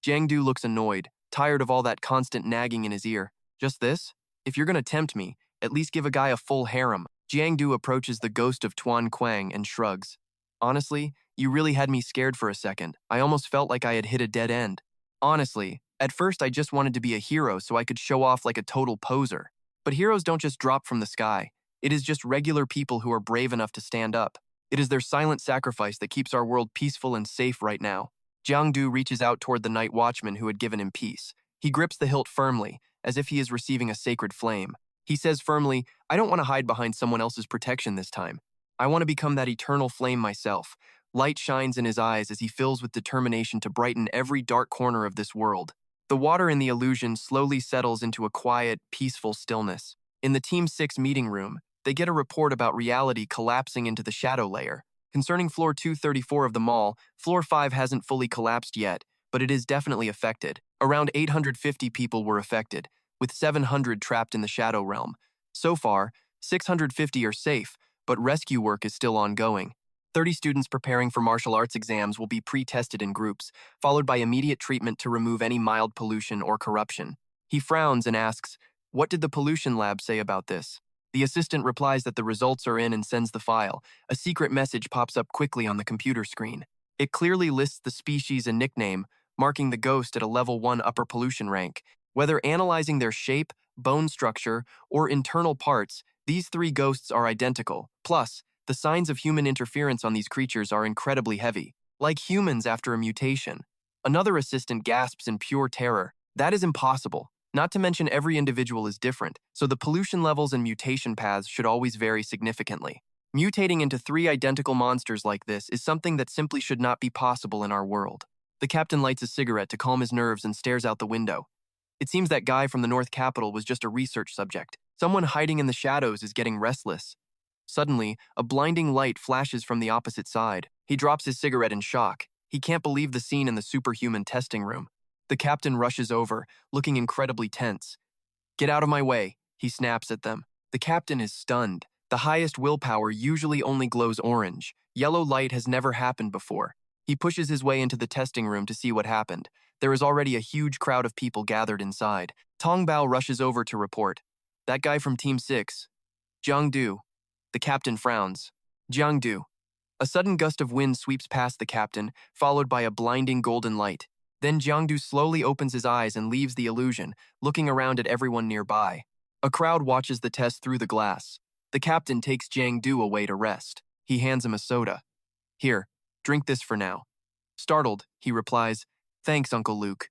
Jiang Du looks annoyed, tired of all that constant nagging in his ear. Just this? If you're gonna tempt me, at least give a guy a full harem. Jiang Du approaches the ghost of Tuan Kuang and shrugs. Honestly, you really had me scared for a second. I almost felt like I had hit a dead end. Honestly, at first I just wanted to be a hero so I could show off like a total poser. But heroes don't just drop from the sky. It is just regular people who are brave enough to stand up. It is their silent sacrifice that keeps our world peaceful and safe right now. Jiang Du reaches out toward the night watchman who had given him peace. He grips the hilt firmly, as if he is receiving a sacred flame. He says firmly, I don't want to hide behind someone else's protection this time. I want to become that eternal flame myself. Light shines in his eyes as he fills with determination to brighten every dark corner of this world. The water in the illusion slowly settles into a quiet, peaceful stillness. In the Team 6 meeting room, they get a report about reality collapsing into the shadow layer. Concerning floor 234 of the mall, floor 5 hasn't fully collapsed yet, but it is definitely affected. Around 850 people were affected, with 700 trapped in the shadow realm. So far, 650 are safe, but rescue work is still ongoing. 30 students preparing for martial arts exams will be pre-tested in groups, followed by immediate treatment to remove any mild pollution or corruption. He frowns and asks, what did the pollution lab say about this? The assistant replies that the results are in and sends the file. A secret message pops up quickly on the computer screen. It clearly lists the species and nickname, marking the ghost at a level 1 upper pollution rank. Whether analyzing their shape, bone structure, or internal parts, these 3 ghosts are identical. Plus, the signs of human interference on these creatures are incredibly heavy, like humans after a mutation. Another assistant gasps in pure terror. That is impossible. Not to mention every individual is different, so the pollution levels and mutation paths should always vary significantly. Mutating into 3 identical monsters like this is something that simply should not be possible in our world. The captain lights a cigarette to calm his nerves and stares out the window. It seems that guy from the North Capital was just a research subject. Someone hiding in the shadows is getting restless. Suddenly, a blinding light flashes from the opposite side. He drops his cigarette in shock. He can't believe the scene in the superhuman testing room. The captain rushes over, looking incredibly tense. Get out of my way, he snaps at them. The captain is stunned. The highest willpower usually only glows orange. Yellow light has never happened before. He pushes his way into the testing room to see what happened. There is already a huge crowd of people gathered inside. Tong Bao rushes over to report. That guy from Team 6. Jiang Du. The captain frowns. Jiang Du. A sudden gust of wind sweeps past the captain, followed by a blinding golden light. Then Jiang Du slowly opens his eyes and leaves the illusion, looking around at everyone nearby. A crowd watches the test through the glass. The captain takes Jiang Du away to rest. He hands him a soda. Here, drink this for now. Startled, he replies, Thanks, Uncle Luke.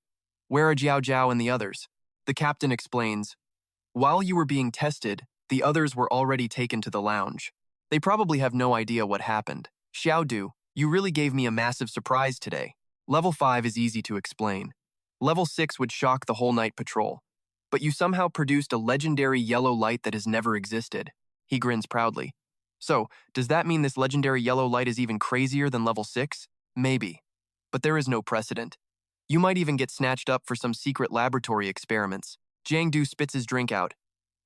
Where are Jiao Jiao and the others? The captain explains, While you were being tested, the others were already taken to the lounge. They probably have no idea what happened. Xiao Du, you really gave me a massive surprise today. Level 5 is easy to explain. Level 6 would shock the whole night patrol. But you somehow produced a legendary yellow light that has never existed. He grins proudly. So, does that mean this legendary yellow light is even crazier than level 6? Maybe. But there is no precedent. You might even get snatched up for some secret laboratory experiments. Jiang Du spits his drink out.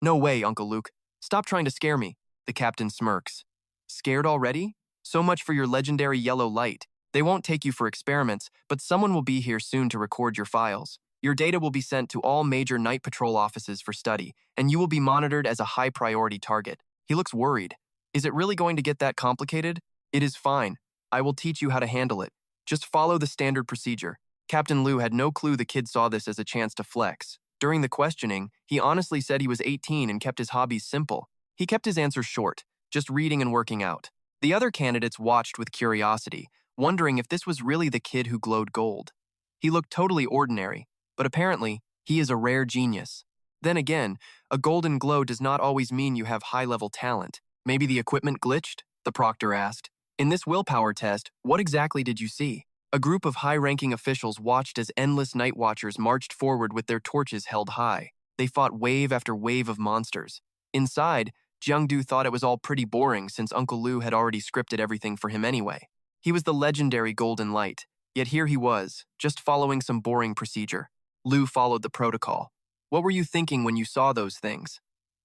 No way, Uncle Luke. Stop trying to scare me. The captain smirks. Scared already? So much for your legendary yellow light. They won't take you for experiments, but someone will be here soon to record your files. Your data will be sent to all major night patrol offices for study, and you will be monitored as a high-priority target. He looks worried. Is it really going to get that complicated? It is fine. I will teach you how to handle it. Just follow the standard procedure. Captain Liu had no clue the kid saw this as a chance to flex. During the questioning, he honestly said he was 18 and kept his hobbies simple. He kept his answers short, just reading and working out. The other candidates watched with curiosity, wondering if this was really the kid who glowed gold. He looked totally ordinary, but apparently, he is a rare genius. Then again, a golden glow does not always mean you have high-level talent. Maybe the equipment glitched? The proctor asked. In this willpower test, what exactly did you see? A group of high-ranking officials watched as endless night watchers marched forward with their torches held high. They fought wave after wave of monsters. Inside, Jiang Du thought it was all pretty boring since Uncle Liu had already scripted everything for him anyway. He was the legendary golden light, yet here he was, just following some boring procedure. Liu followed the protocol. What were you thinking when you saw those things?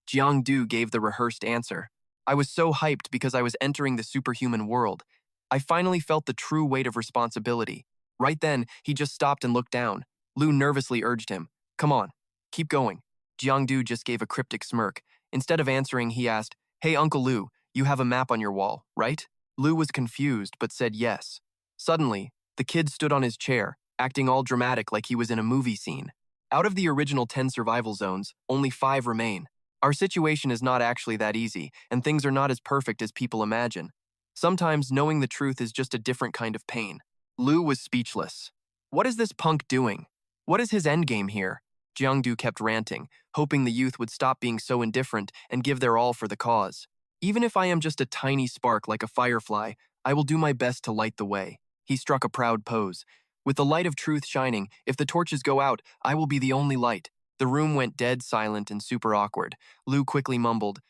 Jiang Du gave the rehearsed answer. I was so hyped because I was entering the superhuman world. I finally felt the true weight of responsibility. Right then, he just stopped and looked down. Liu nervously urged him, Come on, keep going. Jiang Du just gave a cryptic smirk. Instead of answering, he asked, Hey, Uncle Liu, you have a map on your wall, right? Liu was confused, but said yes. Suddenly, the kid stood on his chair, acting all dramatic like he was in a movie scene. Out of the original 10 survival zones, only 5 remain. Our situation is not actually that easy, and things are not as perfect as people imagine. Sometimes knowing the truth is just a different kind of pain. Liu was speechless. What is this punk doing? What is his endgame here? Jiang Du kept ranting, hoping the youth would stop being so indifferent and give their all for the cause. Even if I am just a tiny spark like a firefly, I will do my best to light the way. He struck a proud pose. With the light of truth shining, if the torches go out, I will be the only light. The room went dead silent and super awkward. Liu quickly mumbled,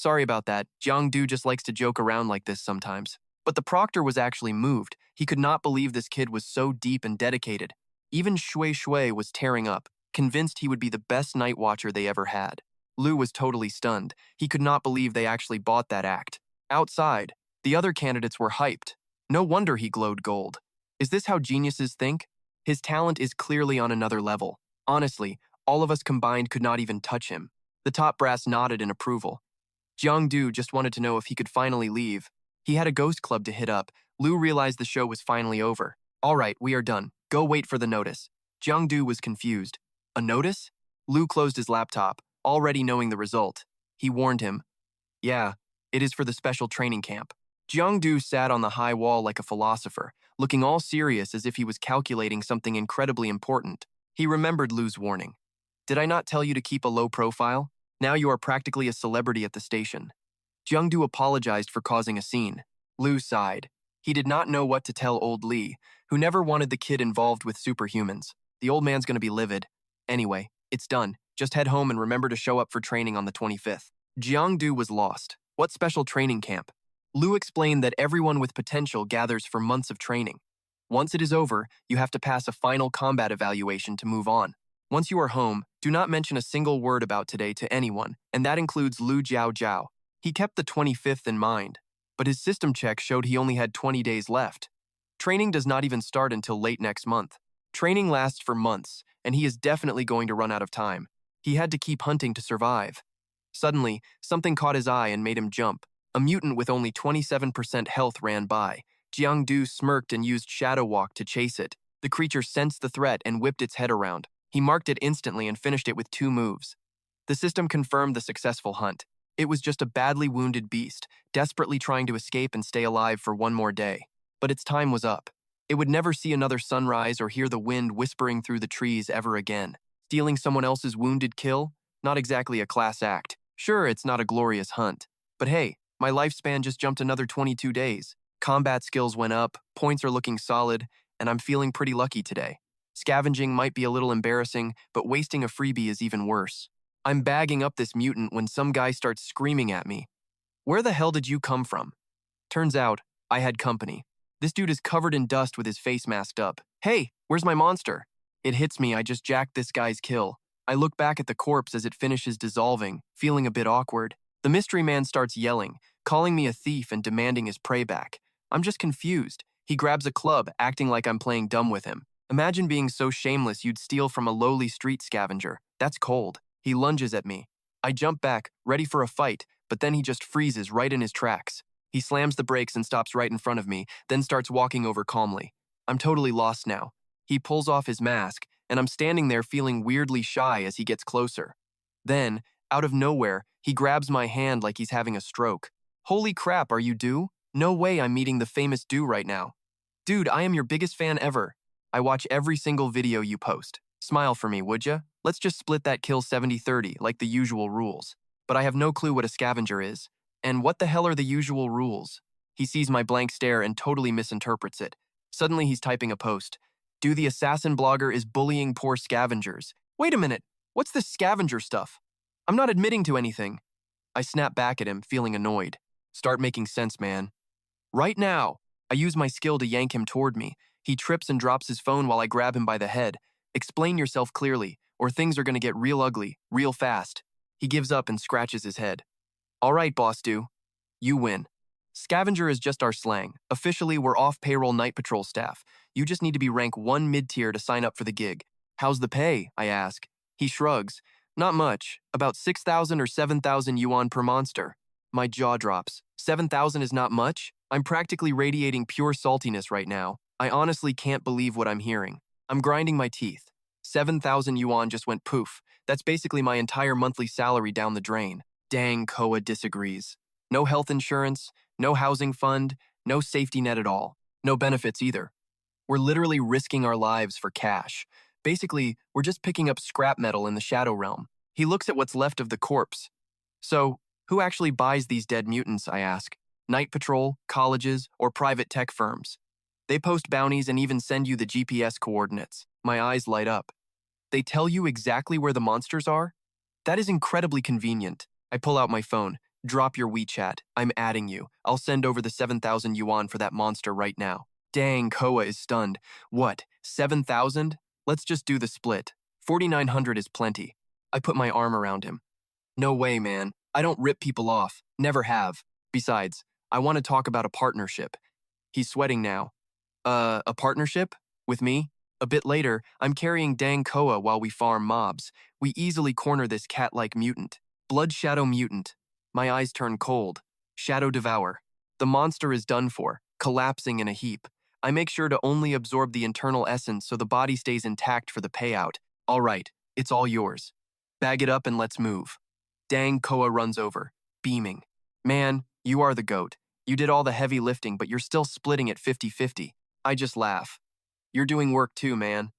Sorry about that, Jiang Du just likes to joke around like this sometimes. But the proctor was actually moved. He could not believe this kid was so deep and dedicated. Even Shui Shui was tearing up, convinced he would be the best night watcher they ever had. Liu was totally stunned. He could not believe they actually bought that act. Outside, the other candidates were hyped. No wonder he glowed gold. Is this how geniuses think? His talent is clearly on another level. Honestly, all of us combined could not even touch him. The top brass nodded in approval. Jiang Du just wanted to know if he could finally leave. He had a ghost club to hit up. Liu realized the show was finally over. All right, we are done. Go wait for the notice. Jiang Du was confused. A notice? Liu closed his laptop, already knowing the result. He warned him. Yeah, it is for the special training camp. Jiang Du sat on the high wall like a philosopher, looking all serious as if he was calculating something incredibly important. He remembered Liu's warning. Did I not tell you to keep a low profile? Now you are practically a celebrity at the station. Jiang Du apologized for causing a scene. Liu sighed. He did not know what to tell old Li, who never wanted the kid involved with superhumans. The old man's gonna be livid. Anyway, it's done. Just head home and remember to show up for training on the 25th. Jiang Du was lost. What special training camp? Liu explained that everyone with potential gathers for months of training. Once it is over, you have to pass a final combat evaluation to move on. Once you are home, do not mention a single word about today to anyone, and that includes Liu Jiao Jiao. He kept the 25th in mind, but his system check showed he only had 20 days left. Training does not even start until late next month. Training lasts for months, and he is definitely going to run out of time. He had to keep hunting to survive. Suddenly, something caught his eye and made him jump. A mutant with only 27% health ran by. Giang smirked and used Shadow Walk to chase it. The creature sensed the threat and whipped its head around. He marked it instantly and finished it with 2 moves. The system confirmed the successful hunt. It was just a badly wounded beast, desperately trying to escape and stay alive for one more day. But its time was up. It would never see another sunrise or hear the wind whispering through the trees ever again. Stealing someone else's wounded kill? Not exactly a class act. Sure, it's not a glorious hunt. But hey, my lifespan just jumped another 22 days. Combat skills went up, points are looking solid, and I'm feeling pretty lucky today. Scavenging might be a little embarrassing, but wasting a freebie is even worse. I'm bagging up this mutant when some guy starts screaming at me. Where the hell did you come from? Turns out, I had company. This dude is covered in dust with his face masked up. Hey, where's my monster? It hits me, I just jacked this guy's kill. I look back at the corpse as it finishes dissolving, feeling a bit awkward. The mystery man starts yelling, calling me a thief and demanding his prey back. I'm just confused. He grabs a club, acting like I'm playing dumb with him. Imagine being so shameless you'd steal from a lowly street scavenger. That's cold. He lunges at me. I jump back, ready for a fight, but then he just freezes right in his tracks. He slams the brakes and stops right in front of me, then starts walking over calmly. I'm totally lost now. He pulls off his mask, and I'm standing there feeling weirdly shy as he gets closer. Then, out of nowhere, he grabs my hand like he's having a stroke. Holy crap, are you due? No way I'm meeting the famous Dew right now. Dude, I am your biggest fan ever. I watch every single video you post. Smile for me, would ya? Let's just split that kill 70-30, like the usual rules. But I have no clue what a scavenger is. And what the hell are the usual rules? He sees my blank stare and totally misinterprets it. Suddenly he's typing a post. Do the assassin blogger is bullying poor scavengers. Wait a minute, what's this scavenger stuff? I'm not admitting to anything. I snap back at him, feeling annoyed. Start making sense, man. Right now. I use my skill to yank him toward me. He trips and drops his phone while I grab him by the head. Explain yourself clearly, or things are gonna get real ugly, real fast. He gives up and scratches his head. All right, boss Dew. You win. Scavenger is just our slang. Officially, we're off-payroll night patrol staff. You just need to be rank 1 mid-tier to sign up for the gig. How's the pay? I ask. He shrugs. Not much. About 6,000 or 7,000 yuan per monster. My jaw drops. 7,000 is not much? I'm practically radiating pure saltiness right now. I honestly can't believe what I'm hearing. I'm grinding my teeth. 7,000 yuan just went poof. That's basically my entire monthly salary down the drain. Dang, Koa disagrees. No health insurance, no housing fund, no safety net at all. No benefits either. We're literally risking our lives for cash. Basically, we're just picking up scrap metal in the Shadow Realm. He looks at what's left of the corpse. So, who actually buys these dead mutants, I ask? Night patrol, colleges, or private tech firms? They post bounties and even send you the GPS coordinates. My eyes light up. They tell you exactly where the monsters are? That is incredibly convenient. I pull out my phone. Drop your WeChat. I'm adding you. I'll send over the 7,000 yuan for that monster right now. Dang, Koa is stunned. What, 7,000? Let's just do the split. 4,900 is plenty. I put my arm around him. No way, man. I don't rip people off. Never have. Besides, I want to talk about a partnership. He's sweating now. A partnership? With me? A bit later, I'm carrying Dang Koa while we farm mobs. We easily corner this cat-like mutant. Blood Shadow Mutant. My eyes turn cold. Shadow Devour. The monster is done for, collapsing in a heap. I make sure to only absorb the internal essence so the body stays intact for the payout. All right, it's all yours. Bag it up and let's move. Dang Koa runs over, beaming. Man, you are the GOAT. You did all the heavy lifting, but you're still splitting it 50-50. I just laugh. You're doing work too, man.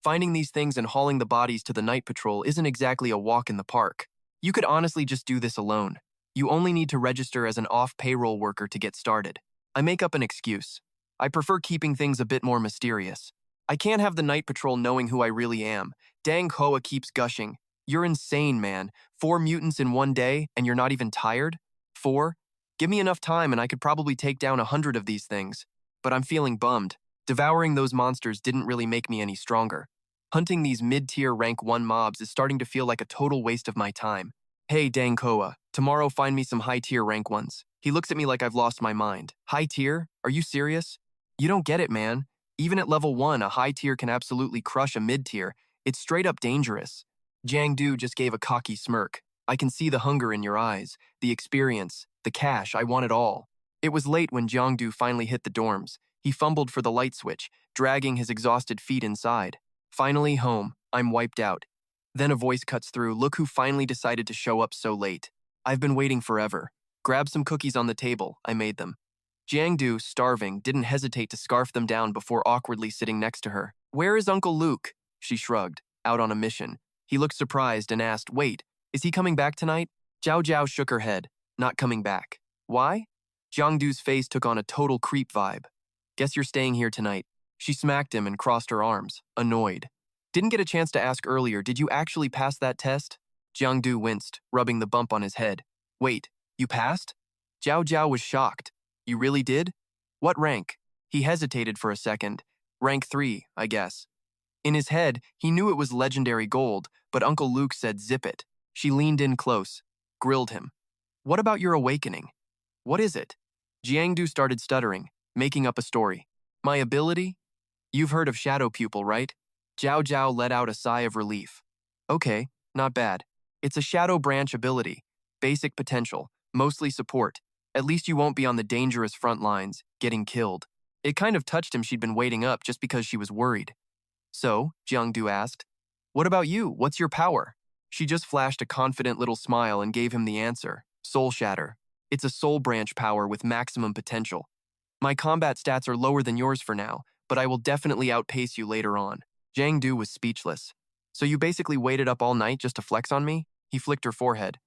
Finding these things and hauling the bodies to the night patrol isn't exactly a walk in the park. You could honestly just do this alone. You only need to register as an off-payroll worker to get started. I make up an excuse. I prefer keeping things a bit more mysterious. I can't have the night patrol knowing who I really am. Dang Koa keeps gushing. You're insane, man. 4 mutants in one day, and you're not even tired? 4? Give me enough time and I could probably take down 100 of these things. But I'm feeling bummed. Devouring those monsters didn't really make me any stronger. Hunting these mid-tier rank 1 mobs is starting to feel like a total waste of my time. Hey, Dang Koa, tomorrow find me some high-tier rank 1s. He looks at me like I've lost my mind. High tier? Are you serious? You don't get it, man. Even at level 1, a high tier can absolutely crush a mid tier. It's straight up dangerous. Giang just gave a cocky smirk. I can see the hunger in your eyes, the experience, the cash, I want it all. It was late when Jiangdu finally hit the dorms. He fumbled for the light switch, dragging his exhausted feet inside. Finally home, I'm wiped out. Then a voice cuts through, look who finally decided to show up so late. I've been waiting forever. Grab some cookies on the table, I made them. Jiangdu, starving, didn't hesitate to scarf them down before awkwardly sitting next to her. Where is Uncle Luke? She shrugged, out on a mission. He looked surprised and asked, wait, is he coming back tonight? Zhao Zhao shook her head, not coming back. Why? Jiangdu's face took on a total creep vibe. Guess you're staying here tonight. She smacked him and crossed her arms, annoyed. Didn't get a chance to ask earlier, did you actually pass that test? Jiangdu winced, rubbing the bump on his head. Wait, you passed? Zhao Zhao was shocked. You really did? What rank? He hesitated for a second. Rank 3, I guess. In his head, he knew it was legendary gold, but Uncle Luke said zip it. She leaned in close, grilled him. What about your awakening? What is it? Jiangdu started stuttering, making up a story. My ability? You've heard of Shadow Pupil, right? Zhao Zhao let out a sigh of relief. Okay, not bad. It's a Shadow Branch ability. Basic potential, mostly support. At least you won't be on the dangerous front lines, getting killed. It kind of touched him she'd been waiting up just because she was worried. So, Jiangdu asked, what about you? What's your power? She just flashed a confident little smile and gave him the answer. Soul Shatter. It's a soul branch power with maximum potential. My combat stats are lower than yours for now, but I will definitely outpace you later on. Jiangdu was speechless. So you basically waited up all night just to flex on me? He flicked her forehead.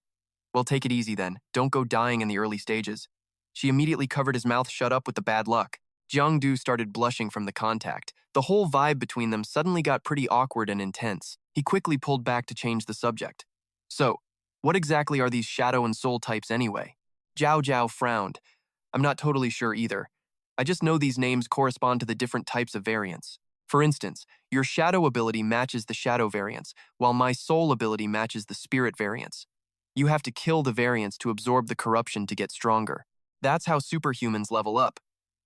Well, take it easy then. Don't go dying in the early stages. She immediately covered his mouth shut up with the bad luck. Jiangdu started blushing from the contact. The whole vibe between them suddenly got pretty awkward and intense. He quickly pulled back to change the subject. So, what exactly are these shadow and soul types anyway? Zhao Zhao frowned. I'm not totally sure either. I just know these names correspond to the different types of variants. For instance, your shadow ability matches the shadow variants, while my soul ability matches the spirit variants. You have to kill the variants to absorb the corruption to get stronger. That's how superhumans level up.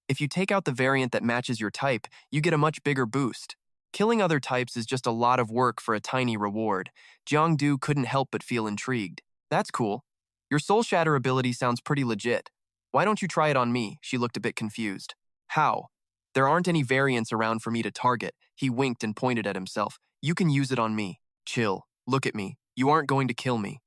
If you take out the variant that matches your type, you get a much bigger boost. Killing other types is just a lot of work for a tiny reward. Jiangdu couldn't help but feel intrigued. That's cool. Your soul shatter ability sounds pretty legit. Why don't you try it on me? She looked a bit confused. How? There aren't any variants around for me to target. He winked and pointed at himself. You can use it on me. Chill. Look at me. You aren't going to kill me.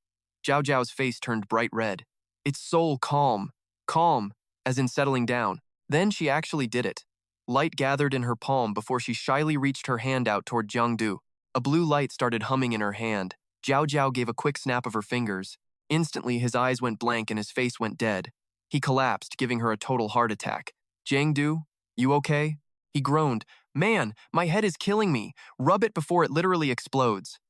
Zhao Zhao's face turned bright red. It's soul calm. Calm, as in settling down. Then she actually did it. Light gathered in her palm before she shyly reached her hand out toward Jiangdu. A blue light started humming in her hand. Zhao Zhao gave a quick snap of her fingers. Instantly, his eyes went blank and his face went dead. He collapsed, giving her a total heart attack. Jiangdu, you okay? He groaned. Man, my head is killing me. Rub it before it literally explodes.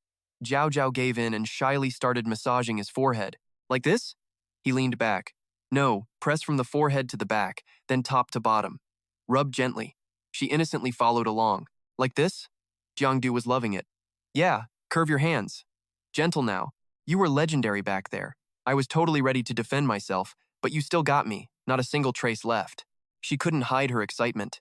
Zhao Zhao gave in and shyly started massaging his forehead. Like this? He leaned back. No, press from the forehead to the back, then top to bottom. Rub gently. She innocently followed along. Like this? Jiangdu was loving it. Yeah, curve your hands. Gentle now. You were legendary back there. I was totally ready to defend myself, but you still got me, not a single trace left. She couldn't hide her excitement.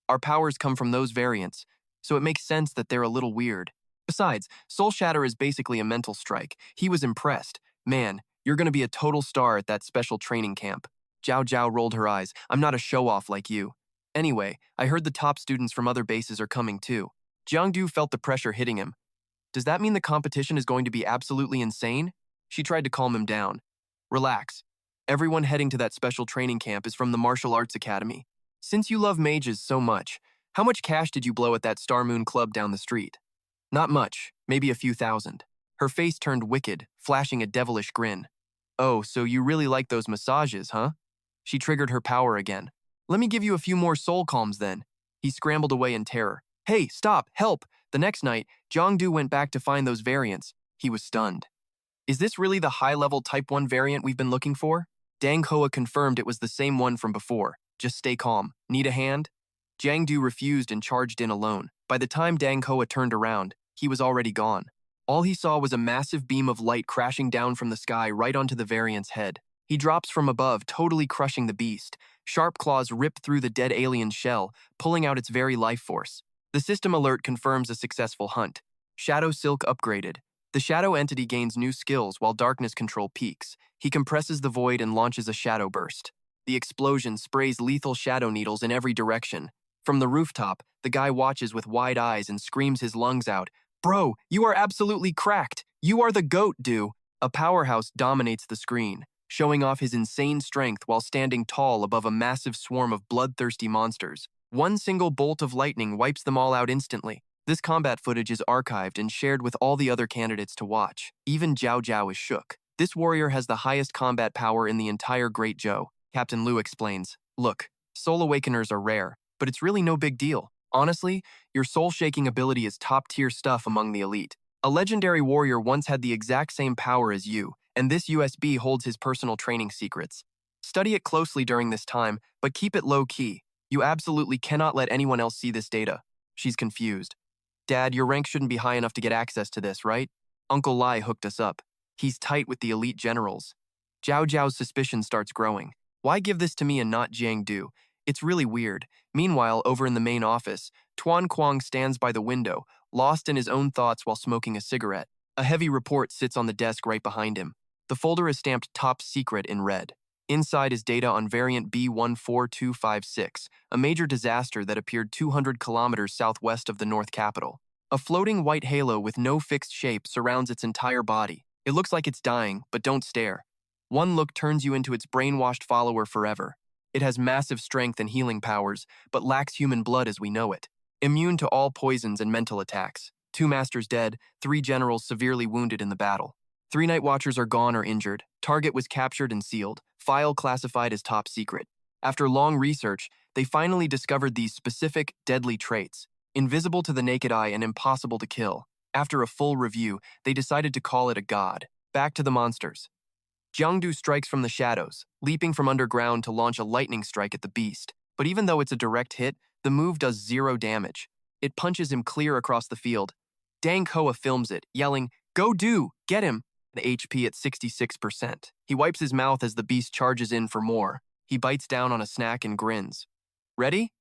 Our powers come from those variants, so it makes sense that they're a little weird. Besides, Soul Shatter is basically a mental strike. He was impressed. Man, you're gonna be a total star at that special training camp. Zhao Zhao rolled her eyes. I'm not a show-off like you. Anyway, I heard the top students from other bases are coming too. Jiangdu felt the pressure hitting him. Does that mean the competition is going to be absolutely insane? She tried to calm him down. Relax. Everyone heading to that special training camp is from the Martial Arts Academy. Since you love mages so much, how much cash did you blow at that Star Moon Club down the street? Not much, maybe a few thousand. Her face turned wicked, flashing a devilish grin. Oh, so you really like those massages, huh? She triggered her power again. Let me give you a few more soul calms then. He scrambled away in terror. Hey, stop, help! The next night, Jiangdu went back to find those variants. He was stunned. Is this really the high-level Type 1 variant we've been looking for? Dang Hoa confirmed it was the same one from before. Just stay calm. Need a hand? Jiangdu refused and charged in alone. By the time Dang Hoa turned around, he was already gone. All he saw was a massive beam of light crashing down from the sky right onto the variant's head. He drops from above, totally crushing the beast. Sharp claws rip through the dead alien shell, pulling out its very life force. The system alert confirms a successful hunt. Shadow Silk upgraded. The shadow entity gains new skills while darkness control peaks. He compresses the void and launches a shadow burst. The explosion sprays lethal shadow needles in every direction. From the rooftop, the guy watches with wide eyes and screams his lungs out. Bro, you are absolutely cracked. You are the GOAT, dude. A powerhouse dominates the screen, showing off his insane strength while standing tall above a massive swarm of bloodthirsty monsters. One single bolt of lightning wipes them all out instantly. This combat footage is archived and shared with all the other candidates to watch. Even Zhao Zhao is shook. This warrior has the highest combat power in the entire Great Zhou. Captain Liu explains, look, soul awakeners are rare, but it's really no big deal. Honestly, your soul-shaking ability is top-tier stuff among the elite. A legendary warrior once had the exact same power as you, and this USB holds his personal training secrets. Study it closely during this time, but keep it low-key. You absolutely cannot let anyone else see this data. She's confused. Dad, your rank shouldn't be high enough to get access to this, right? Uncle Lai hooked us up. He's tight with the elite generals. Zhao Zhao's suspicion starts growing. Why give this to me and not Giang Du? It's really weird. Meanwhile, over in the main office, Tuan Kuang stands by the window, lost in his own thoughts while smoking a cigarette. A heavy report sits on the desk right behind him. The folder is stamped Top Secret in red. Inside is data on variant B14256, a major disaster that appeared 200 kilometers southwest of the North Capital. A floating white halo with no fixed shape surrounds its entire body. It looks like it's dying, but don't stare. One look turns you into its brainwashed follower forever. It has massive strength and healing powers, but lacks human blood as we know it. Immune to all poisons and mental attacks. 2 masters dead, 3 generals severely wounded in the battle. 3 night watchers are gone or injured. Target was captured and sealed. File classified as top secret. After long research, they finally discovered these specific, deadly traits. Invisible to the naked eye and impossible to kill. After a full review, they decided to call it a god. Back to the monsters. Jiangdu strikes from the shadows, leaping from underground to launch a lightning strike at the beast. But even though it's a direct hit, the move does 0 damage. It punches him clear across the field. Dang Koa films it, yelling, "Go do! Get him!" The HP at 66%. He wipes his mouth as the beast charges in for more. He bites down on a snack and grins. Ready?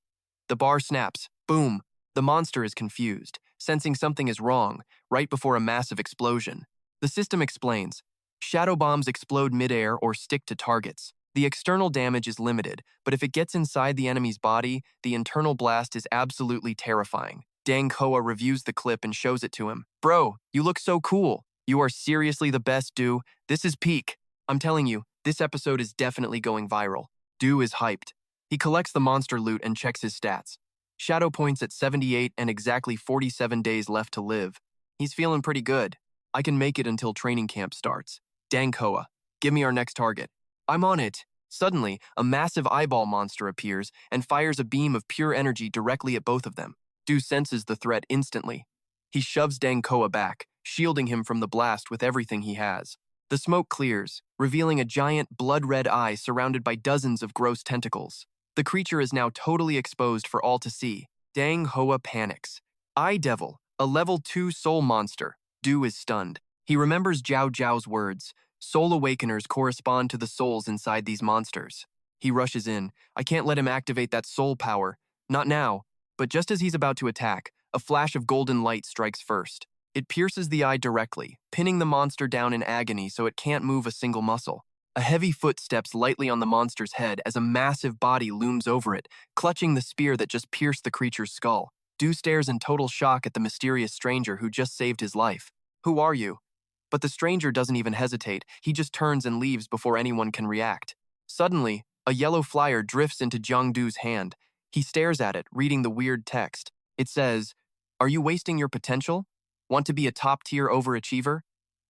The bar snaps. Boom! The monster is confused, sensing something is wrong, right before a massive explosion. The system explains. Shadow bombs explode midair or stick to targets. The external damage is limited, but if it gets inside the enemy's body, the internal blast is absolutely terrifying. Dang Koa reviews the clip and shows it to him. Bro, you look so cool. You are seriously the best, Du. This is peak. I'm telling you, this episode is definitely going viral. Du is hyped. He collects the monster loot and checks his stats. Shadow points at 78 and exactly 47 days left to live. He's feeling pretty good. I can make it until training camp starts. Dang Koa, give me our next target. I'm on it. Suddenly, a massive eyeball monster appears and fires a beam of pure energy directly at both of them. Du senses the threat instantly. He shoves Dang Koa back, shielding him from the blast with everything he has. The smoke clears, revealing a giant blood-red eye surrounded by dozens of gross tentacles. The creature is now totally exposed for all to see. Dang Hoa panics. Eye Devil, a level 2 soul monster. Du is stunned. He remembers Zhao Zhao's words. Soul awakeners correspond to the souls inside these monsters. He rushes in. I can't let him activate that soul power. Not now. But just as he's about to attack, a flash of golden light strikes first. It pierces the eye directly, pinning the monster down in agony so it can't move a single muscle. A heavy foot steps lightly on the monster's head as a massive body looms over it, clutching the spear that just pierced the creature's skull. Du stares in total shock at the mysterious stranger who just saved his life. Who are you? But the stranger doesn't even hesitate. He just turns and leaves before anyone can react. Suddenly, a yellow flyer drifts into Jiangdu's hand. He stares at it, reading the weird text. It says, "Are you wasting your potential? Want to be a top-tier overachiever?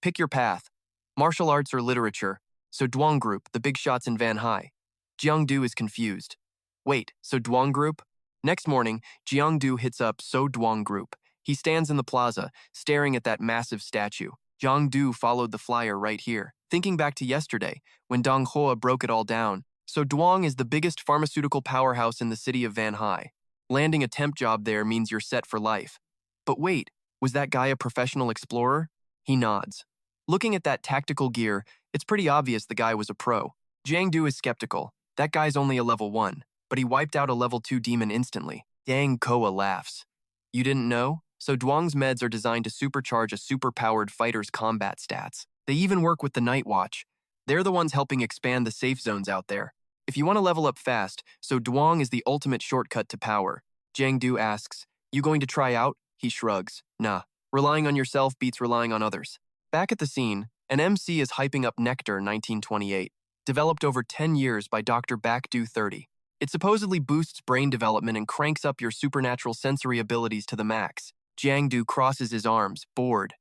Pick your path. Martial arts or literature. So Duong Group, the big shots in Van Hai." Jiangdu is confused. Wait, so Duong Group? Next morning, Jiangdu hits up So Duong Group. He stands in the plaza, staring at that massive statue. Jiangdu followed the flyer right here, thinking back to yesterday, when Dong Hoa broke it all down. So Duong is the biggest pharmaceutical powerhouse in the city of Van Hai. Landing a temp job there means you're set for life. But wait, was that guy a professional explorer? He nods. Looking at that tactical gear, it's pretty obvious the guy was a pro. Jiangdu is skeptical. That guy's only a level 1, but he wiped out a level 2 demon instantly. Giang Koa laughs. You didn't know? So Duang's meds are designed to supercharge a superpowered fighter's combat stats. They even work with the Night Watch. They're the ones helping expand the safe zones out there. If you want to level up fast, so Duang is the ultimate shortcut to power. Jiang Du asks, you going to try out? He shrugs. Nah, relying on yourself beats relying on others. Back at the scene, an MC is hyping up Nectar 1928, developed over 10 years by Dr. Bakdu 30. It supposedly boosts brain development and cranks up your supernatural sensory abilities to the max. Jiang Du crosses his arms, bored.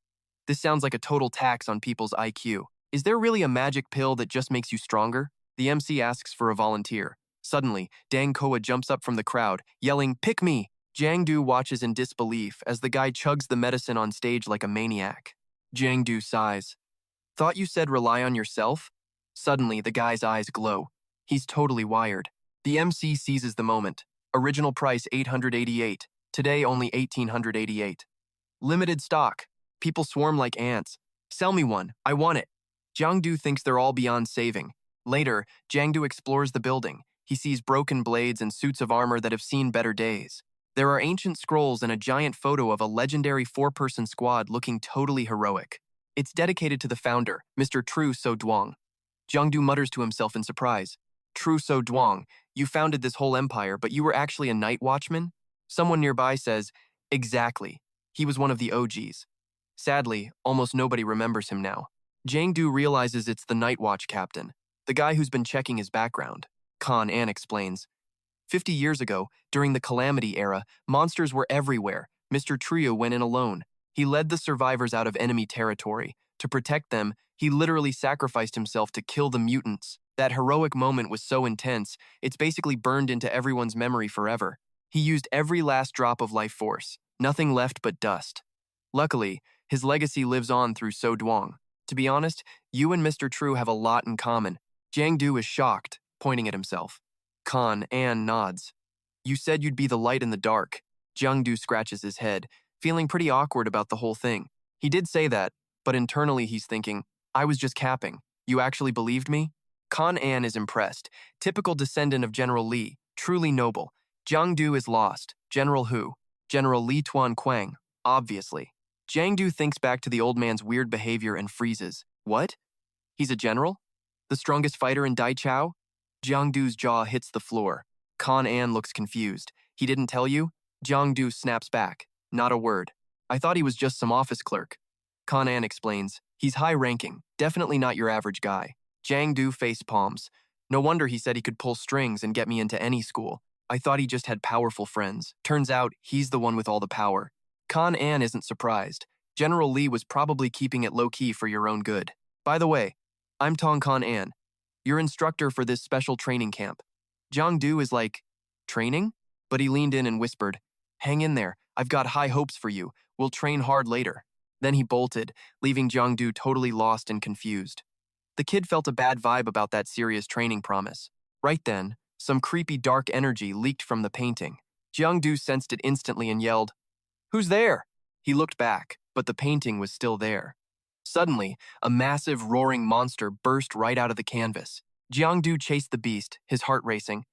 This sounds like a total tax on people's IQ. Is there really a magic pill that just makes you stronger? The MC asks for a volunteer. Suddenly, Dang Koa jumps up from the crowd, yelling, pick me! Jiang Du watches in disbelief as the guy chugs the medicine on stage like a maniac. Jiang Du sighs. Thought you said rely on yourself? Suddenly, the guy's eyes glow. He's totally wired. The MC seizes the moment. Original price $888. Today only $1,888. Limited stock. People swarm like ants. Sell me one. I want it. Jiang Du thinks they're all beyond saving. Later, Jiang Du explores the building. He sees broken blades and suits of armor that have seen better days. There are ancient scrolls and a giant photo of a legendary 4-person squad looking totally heroic. It's dedicated to the founder, Mr. Tru So Duang. Jiang Du mutters to himself in surprise. Tru So Duang, you founded this whole empire, but you were actually a night watchman? Someone nearby says, exactly. He was one of the OGs. Sadly, almost nobody remembers him now. Jiang Du realizes it's the Night Watch captain, the guy who's been checking his background. Kan An explains. 50 years ago, during the Calamity era, monsters were everywhere. Mr. Trio went in alone. He led the survivors out of enemy territory. To protect them, he literally sacrificed himself to kill the mutants. That heroic moment was so intense, it's basically burned into everyone's memory forever. He used every last drop of life force. Nothing left but dust. Luckily, his legacy lives on through So Duang. To be honest, you and Mr. True have a lot in common. Jiang Du is shocked, pointing at himself. Kan An nods. You said you'd be the light in the dark. Jiang Du scratches his head, feeling pretty awkward about the whole thing. He did say that, but internally he's thinking, I was just capping. You actually believed me? Kan An is impressed. Typical descendant of General Li, truly noble. Jiang Du is lost. General who? General Li Tuan Quang, obviously. Jiang Du thinks back to the old man's weird behavior and freezes. What? He's a general? The strongest fighter in Dai Chao? Jiang Du's jaw hits the floor. Kan An looks confused. He didn't tell you? Jiang Du snaps back. Not a word. I thought he was just some office clerk. Kan An explains. He's high-ranking, definitely not your average guy. Jiang Du face palms. No wonder he said he could pull strings and get me into any school. I thought he just had powerful friends. Turns out, he's the one with all the power. Kan An isn't surprised. General Li was probably keeping it low-key for your own good. By the way, I'm Tong Kan An, your instructor for this special training camp. Jiang Du is like, training? But he leaned in and whispered, hang in there, I've got high hopes for you. We'll train hard later. Then he bolted, leaving Jiang Du totally lost and confused. The kid felt a bad vibe about that serious training promise. Right then, some creepy dark energy leaked from the painting. Jiang Du sensed it instantly and yelled, who's there? He looked back, but the painting was still there. Suddenly, a massive roaring monster burst right out of the canvas. Jiang Du chased the beast, his heart racing.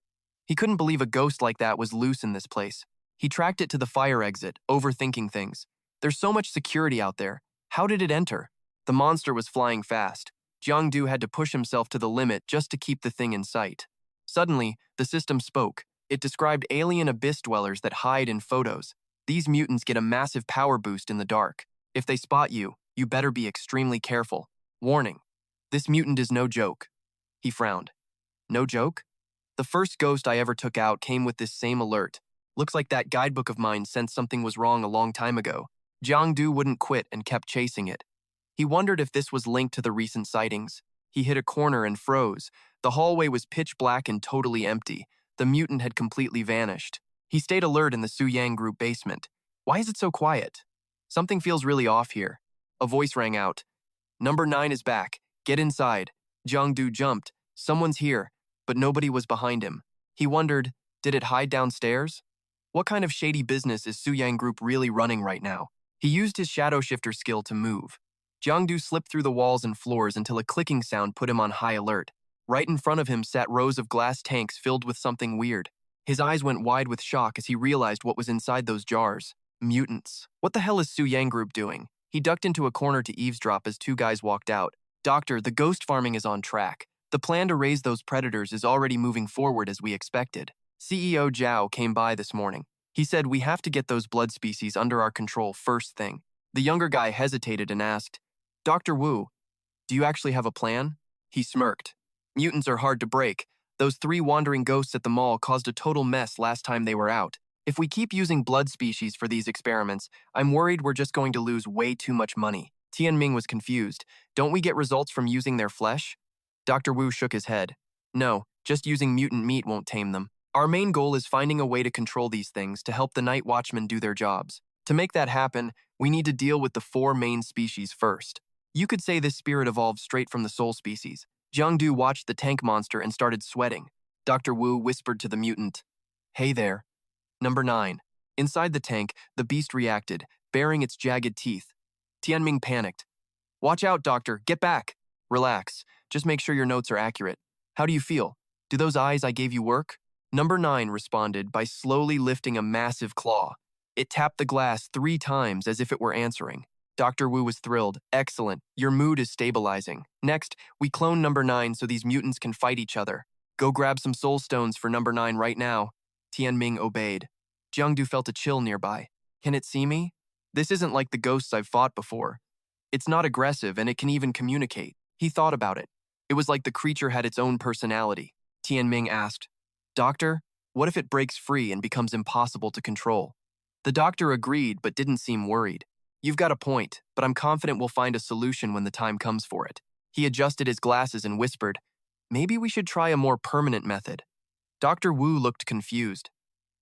He couldn't believe a ghost like that was loose in this place. He tracked it to the fire exit, overthinking things. There's so much security out there. How did it enter? The monster was flying fast. Jiang Du had to push himself to the limit just to keep the thing in sight. Suddenly, the system spoke. It described alien abyss dwellers that hide in photos. These mutants get a massive power boost in the dark. If they spot you, you better be extremely careful. Warning, this mutant is no joke. He frowned. No joke? The first ghost I ever took out came with this same alert. Looks like that guidebook of mine sensed something was wrong a long time ago. Jiang Du wouldn't quit and kept chasing it. He wondered if this was linked to the recent sightings. He hit a corner and froze. The hallway was pitch black and totally empty. The mutant had completely vanished. He stayed alert in the Su Yang group basement. Why is it so quiet? Something feels really off here. A voice rang out. Number 9 is back. Get inside. Jiang Du jumped. Someone's here, but nobody was behind him. He wondered, did it hide downstairs? What kind of shady business is Su Yang group really running right now? He used his shadow shifter skill to move. Jiang Du slipped through the walls and floors until a clicking sound put him on high alert. Right in front of him sat rows of glass tanks filled with something weird. His eyes went wide with shock as he realized what was inside those jars. Mutants. What the hell is Su Yang Group doing? He ducked into a corner to eavesdrop as two guys walked out. Doctor, the ghost farming is on track. The plan to raise those predators is already moving forward as we expected. CEO Zhao came by this morning. He said we have to get those blood species under our control first thing. The younger guy hesitated and asked, Dr. Wu, do you actually have a plan? He smirked. Mutants are hard to break. Those 3 wandering ghosts at the mall caused a total mess last time they were out. If we keep using blood species for these experiments, I'm worried we're just going to lose way too much money. Tianming was confused. Don't we get results from using their flesh? Dr. Wu shook his head. No, just using mutant meat won't tame them. Our main goal is finding a way to control these things to help the night watchmen do their jobs. To make that happen, we need to deal with the 4 main species first. You could say this spirit evolved straight from the soul species. Jiang watched the tank monster and started sweating. Dr. Wu whispered to the mutant, Hey there. Number 9. Inside the tank, the beast reacted, baring its jagged teeth. Tianming panicked. Watch out, doctor. Get back. Relax. Just make sure your notes are accurate. How do you feel? Do those eyes I gave you work? Number 9 responded by slowly lifting a massive claw. It tapped the glass 3 times as if it were answering. Dr. Wu was thrilled. Excellent. Your mood is stabilizing. Next, we clone number 9 so these mutants can fight each other. Go grab some soul stones for number 9 right now. Tianming obeyed. Jiang felt a chill nearby. Can it see me? This isn't like the ghosts I've fought before. It's not aggressive and it can even communicate. He thought about it. It was like the creature had its own personality. Tianming asked, Doctor, what if it breaks free and becomes impossible to control? The doctor agreed but didn't seem worried. You've got a point, but I'm confident we'll find a solution when the time comes for it. He adjusted his glasses and whispered, Maybe we should try a more permanent method. Dr. Wu looked confused.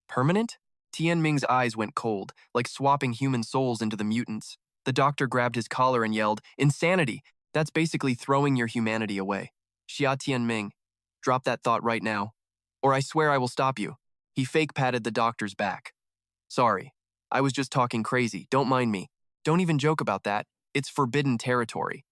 Permanent? Tianming's eyes went cold, like swapping human souls into the mutants. The doctor grabbed his collar and yelled, Insanity! That's basically throwing your humanity away. Xia Tianming, drop that thought right now, or I swear I will stop you. He fake patted the doctor's back. Sorry, I was just talking crazy, don't mind me. Don't even joke about that, it's forbidden territory.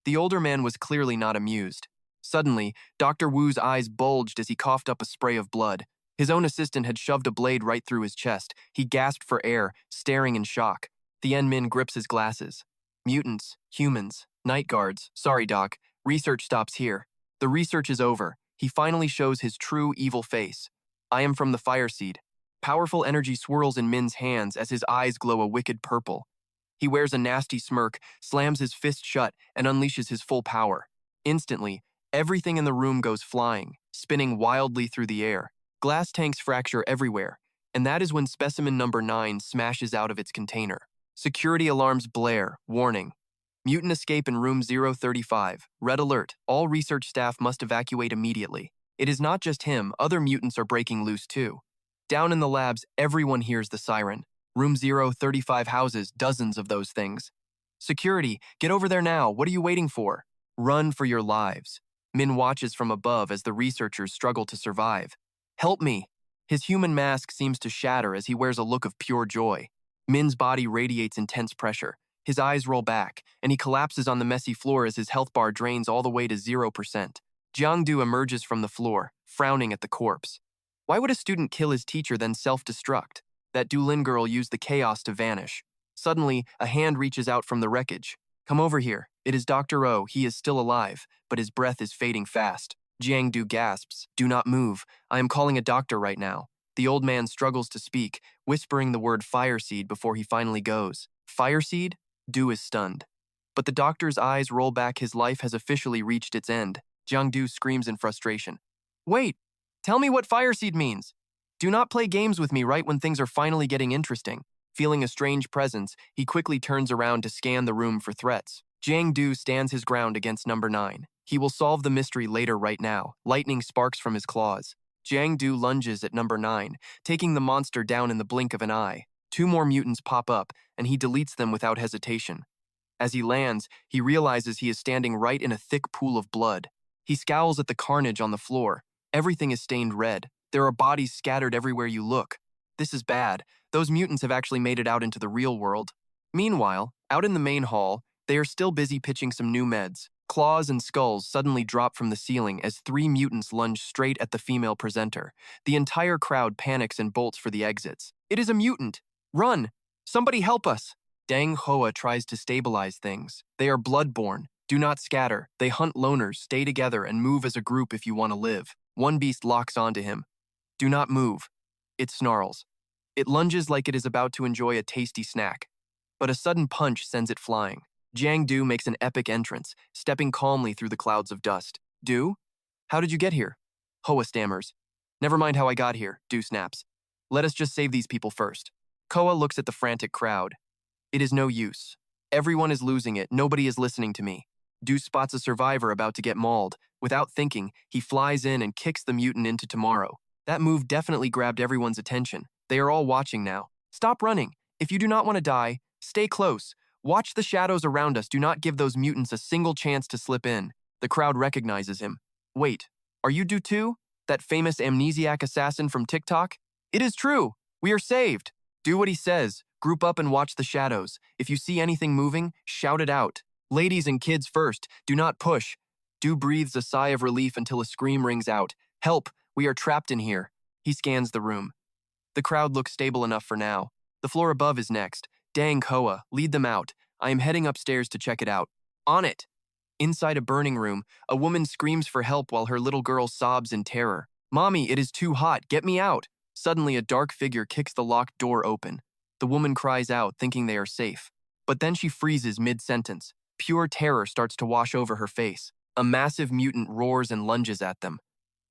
The older man was clearly not amused. Suddenly, Dr. Wu's eyes bulged as he coughed up a spray of blood. His own assistant had shoved a blade right through his chest. He gasped for air, staring in shock. Tianming grips his glasses. Mutants, humans, night guards. Sorry, Doc. Research stops here. The research is over. He finally shows his true evil face. I am from the fire seed. Powerful energy swirls in Min's hands as his eyes glow a wicked purple. He wears a nasty smirk, slams his fist shut, and unleashes his full power. Instantly, everything in the room goes flying, spinning wildly through the air. Glass tanks fracture everywhere, and that is when specimen number 9 smashes out of its container. Security alarms blare, warning. Mutant escape in room 035. Red alert. All research staff must evacuate immediately. It is not just him, other mutants are breaking loose too. Down in the labs, everyone hears the siren. Room 035 houses dozens of those things. Security, get over there now. What are you waiting for? Run for your lives. Min watches from above as the researchers struggle to survive. Help me. His human mask seems to shatter as he wears a look of pure joy. Min's body radiates intense pressure. His eyes roll back, and he collapses on the messy floor as his health bar drains all the way to 0%. Jiang emerges from the floor, frowning at the corpse. Why would a student kill his teacher then self-destruct? That Dulin girl used the chaos to vanish. Suddenly, a hand reaches out from the wreckage. Come over here. It is Dr. O. He is still alive, but his breath is fading fast. Giang gasps. Do not move. I am calling a doctor right now. The old man struggles to speak, whispering the word fireseed before he finally goes. Fireseed? Du is stunned. But the doctor's eyes roll back. His life has officially reached its end. Jiang screams in frustration. Wait! Tell me what fireseed means! Do not play games with me right when things are finally getting interesting. Feeling a strange presence, he quickly turns around to scan the room for threats. Jiang stands his ground against number 9. He will solve the mystery later right now. Lightning sparks from his claws. Jiang lunges at number 9, taking the monster down in the blink of an eye. 2 more mutants pop up, and he deletes them without hesitation. As he lands, he realizes he is standing right in a thick pool of blood. He scowls at the carnage on the floor. Everything is stained red. There are bodies scattered everywhere you look. This is bad. Those mutants have actually made it out into the real world. Meanwhile, out in the main hall, they are still busy pitching some new meds. Claws and skulls suddenly drop from the ceiling as three mutants lunge straight at the female presenter. The entire crowd panics and bolts for the exits. It is a mutant! Run! Somebody help us! Dang Hoa tries to stabilize things. They are bloodborne. Do not scatter. They hunt loners, stay together, and move as a group if you want to live. One beast locks onto him. Do not move. It snarls. It lunges like it is about to enjoy a tasty snack. But a sudden punch sends it flying. Giang makes an epic entrance, stepping calmly through the clouds of dust. Du? How did you get here? Hoa stammers. Never mind how I got here, Du snaps. Let us just save these people first. Koa looks at the frantic crowd. It is no use. Everyone is losing it, nobody is listening to me. Du spots a survivor about to get mauled. Without thinking, he flies in and kicks the mutant into tomorrow. That move definitely grabbed everyone's attention. They are all watching now. Stop running. If you do not want to die, stay close. Watch the shadows around us. Do not give those mutants a single chance to slip in. The crowd recognizes him. Wait, are you Du too? That famous amnesiac assassin from TikTok? It is true. We are saved. Do what he says. Group up and watch the shadows. If you see anything moving, shout it out. Ladies and kids first. Do not push. Du breathes a sigh of relief until a scream rings out. Help! We are trapped in here. He scans the room. The crowd looks stable enough for now. The floor above is next. Dang Koa, lead them out. I am heading upstairs to check it out. On it! Inside a burning room, a woman screams for help while her little girl sobs in terror. Mommy, it is too hot. Get me out! Suddenly, a dark figure kicks the locked door open. The woman cries out, thinking they are safe. But then she freezes mid-sentence. Pure terror starts to wash over her face. A massive mutant roars and lunges at them.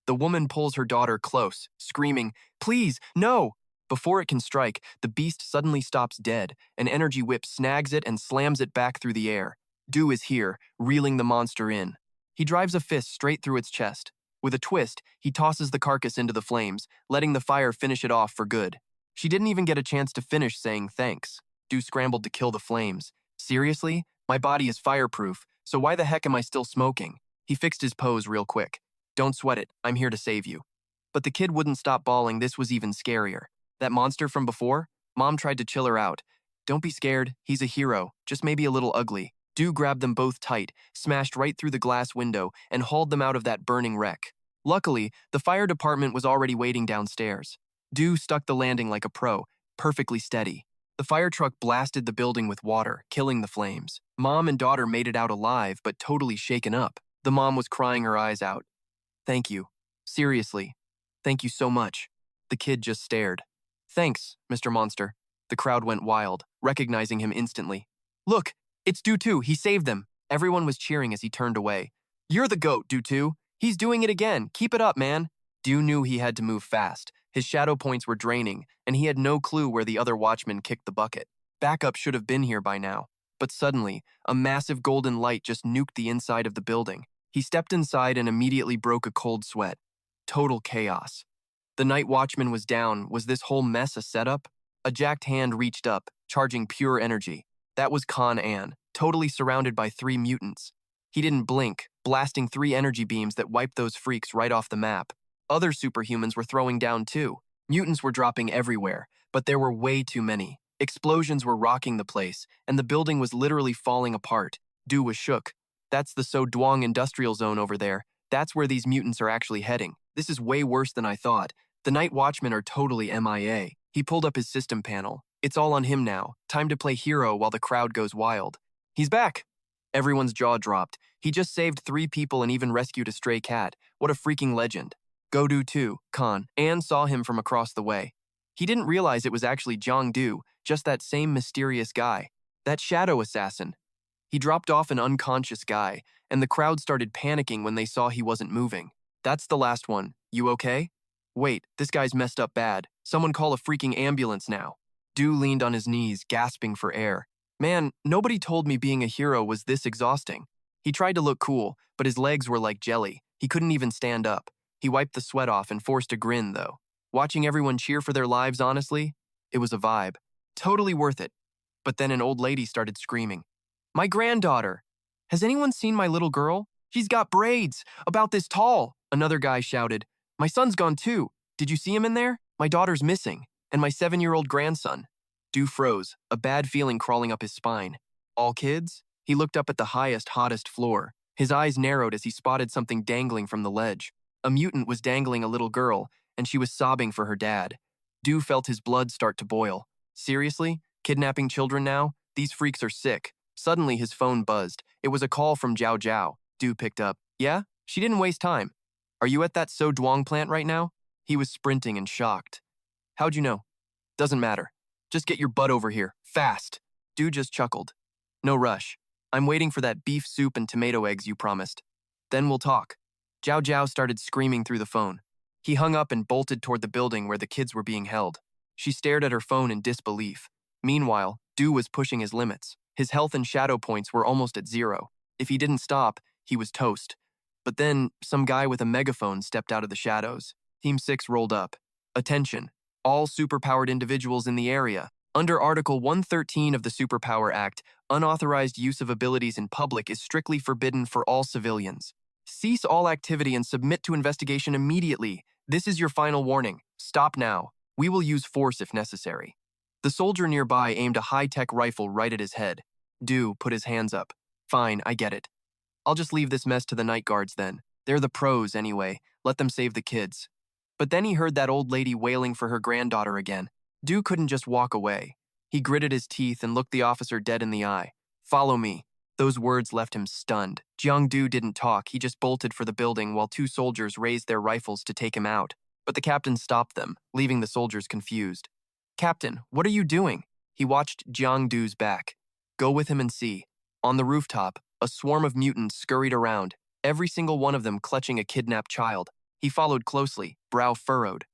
The woman pulls her daughter close, screaming, "Please, no!" Before it can strike, the beast suddenly stops dead. An energy whip snags it and slams it back through the air. Du is here, reeling the monster in. He drives a fist straight through its chest. With a twist, he tosses the carcass into the flames, letting the fire finish it off for good. She didn't even get a chance to finish saying thanks. Du scrambled to kill the flames. Seriously? My body is fireproof, so why the heck am I still smoking? He fixed his pose real quick. Don't sweat it, I'm here to save you. But the kid wouldn't stop bawling. This was even scarier. That monster from before? Mom tried to chill her out. Don't be scared, he's a hero, just maybe a little ugly. Du grabbed them both tight, smashed right through the glass window, and hauled them out of that burning wreck. Luckily, the fire department was already waiting downstairs. Du stuck the landing like a pro, perfectly steady. The fire truck blasted the building with water, killing the flames. Mom and daughter made it out alive, but totally shaken up. The mom was crying her eyes out. Thank you. Seriously. Thank you so much. The kid just stared. Thanks, Mr. Monster. The crowd went wild, recognizing him instantly. Look, it's Du too. He saved them. Everyone was cheering as he turned away. You're the goat, Du too. He's doing it again. Keep it up, man. Du knew he had to move fast. His shadow points were draining, and he had no clue where the other watchman kicked the bucket. Backup should have been here by now. But suddenly, a massive golden light just nuked the inside of the building. He stepped inside and immediately broke a cold sweat. Total chaos. The night watchman was down. Was this whole mess a setup? A jacked hand reached up, charging pure energy. That was Con An, totally surrounded by 3 mutants. He didn't blink, blasting 3 energy beams that wiped those freaks right off the map. Other superhumans were throwing down too. Mutants were dropping everywhere, but there were way too many. Explosions were rocking the place, and the building was literally falling apart. Du was shook. That's the So Duong industrial zone over there. That's where these mutants are actually heading. This is way worse than I thought. The night watchmen are totally MIA. He pulled up his system panel. It's all on him now. Time to play hero while the crowd goes wild. He's back! Everyone's jaw dropped. He just saved 3 people and even rescued a stray cat. What a freaking legend. Go Du too, Khan. Anne saw him from across the way. He didn't realize it was actually Giang Du, just that same mysterious guy. That shadow assassin. He dropped off an unconscious guy, and the crowd started panicking when they saw he wasn't moving. That's the last one. You okay? Wait, this guy's messed up bad. Someone call a freaking ambulance now. Du leaned on his knees, gasping for air. Man, nobody told me being a hero was this exhausting. He tried to look cool, but his legs were like jelly. He couldn't even stand up. He wiped the sweat off and forced a grin, though. Watching everyone cheer for their lives, honestly, it was a vibe. Totally worth it. But then an old lady started screaming. My granddaughter! Has anyone seen my little girl? She's got braids, about this tall. Another guy shouted. My son's gone too. Did you see him in there? My daughter's missing. And my 7-year-old grandson. Du froze, a bad feeling crawling up his spine. All kids? He looked up at the highest, hottest floor. His eyes narrowed as he spotted something dangling from the ledge. A mutant was dangling a little girl, and she was sobbing for her dad. Du felt his blood start to boil. Seriously? Kidnapping children now? These freaks are sick. Suddenly his phone buzzed. It was a call from Zhao Zhao. Du picked up. Yeah? She didn't waste time. Are you at that So Duong plant right now? He was sprinting and shocked. How'd you know? Doesn't matter. Just get your butt over here. Fast. Du just chuckled. No rush. I'm waiting for that beef soup and tomato eggs you promised. Then we'll talk. Zhao Zhao started screaming through the phone. He hung up and bolted toward the building where the kids were being held. She stared at her phone in disbelief. Meanwhile, Du was pushing his limits. His health and shadow points were almost at 0. If he didn't stop, he was toast. But then, some guy with a megaphone stepped out of the shadows. Team 6 rolled up. Attention. All superpowered individuals in the area. Under Article 113 of the Superpower Act, unauthorized use of abilities in public is strictly forbidden for all civilians. Cease all activity and submit to investigation immediately. This is your final warning. Stop now. We will use force if necessary. The soldier nearby aimed a high-tech rifle right at his head. Du put his hands up. Fine, I get it. I'll just leave this mess to the night guards then. They're the pros anyway. Let them save the kids. But then he heard that old lady wailing for her granddaughter again. Du couldn't just walk away. He gritted his teeth and looked the officer dead in the eye. Follow me. Those words left him stunned. Jiang Du didn't talk. He just bolted for the building while 2 soldiers raised their rifles to take him out. But the captain stopped them, leaving the soldiers confused. Captain, what are you doing? He watched Jiang Du's back. Go with him and see. On the rooftop, a swarm of mutants scurried around, every single one of them clutching a kidnapped child. He followed closely, brow furrowed.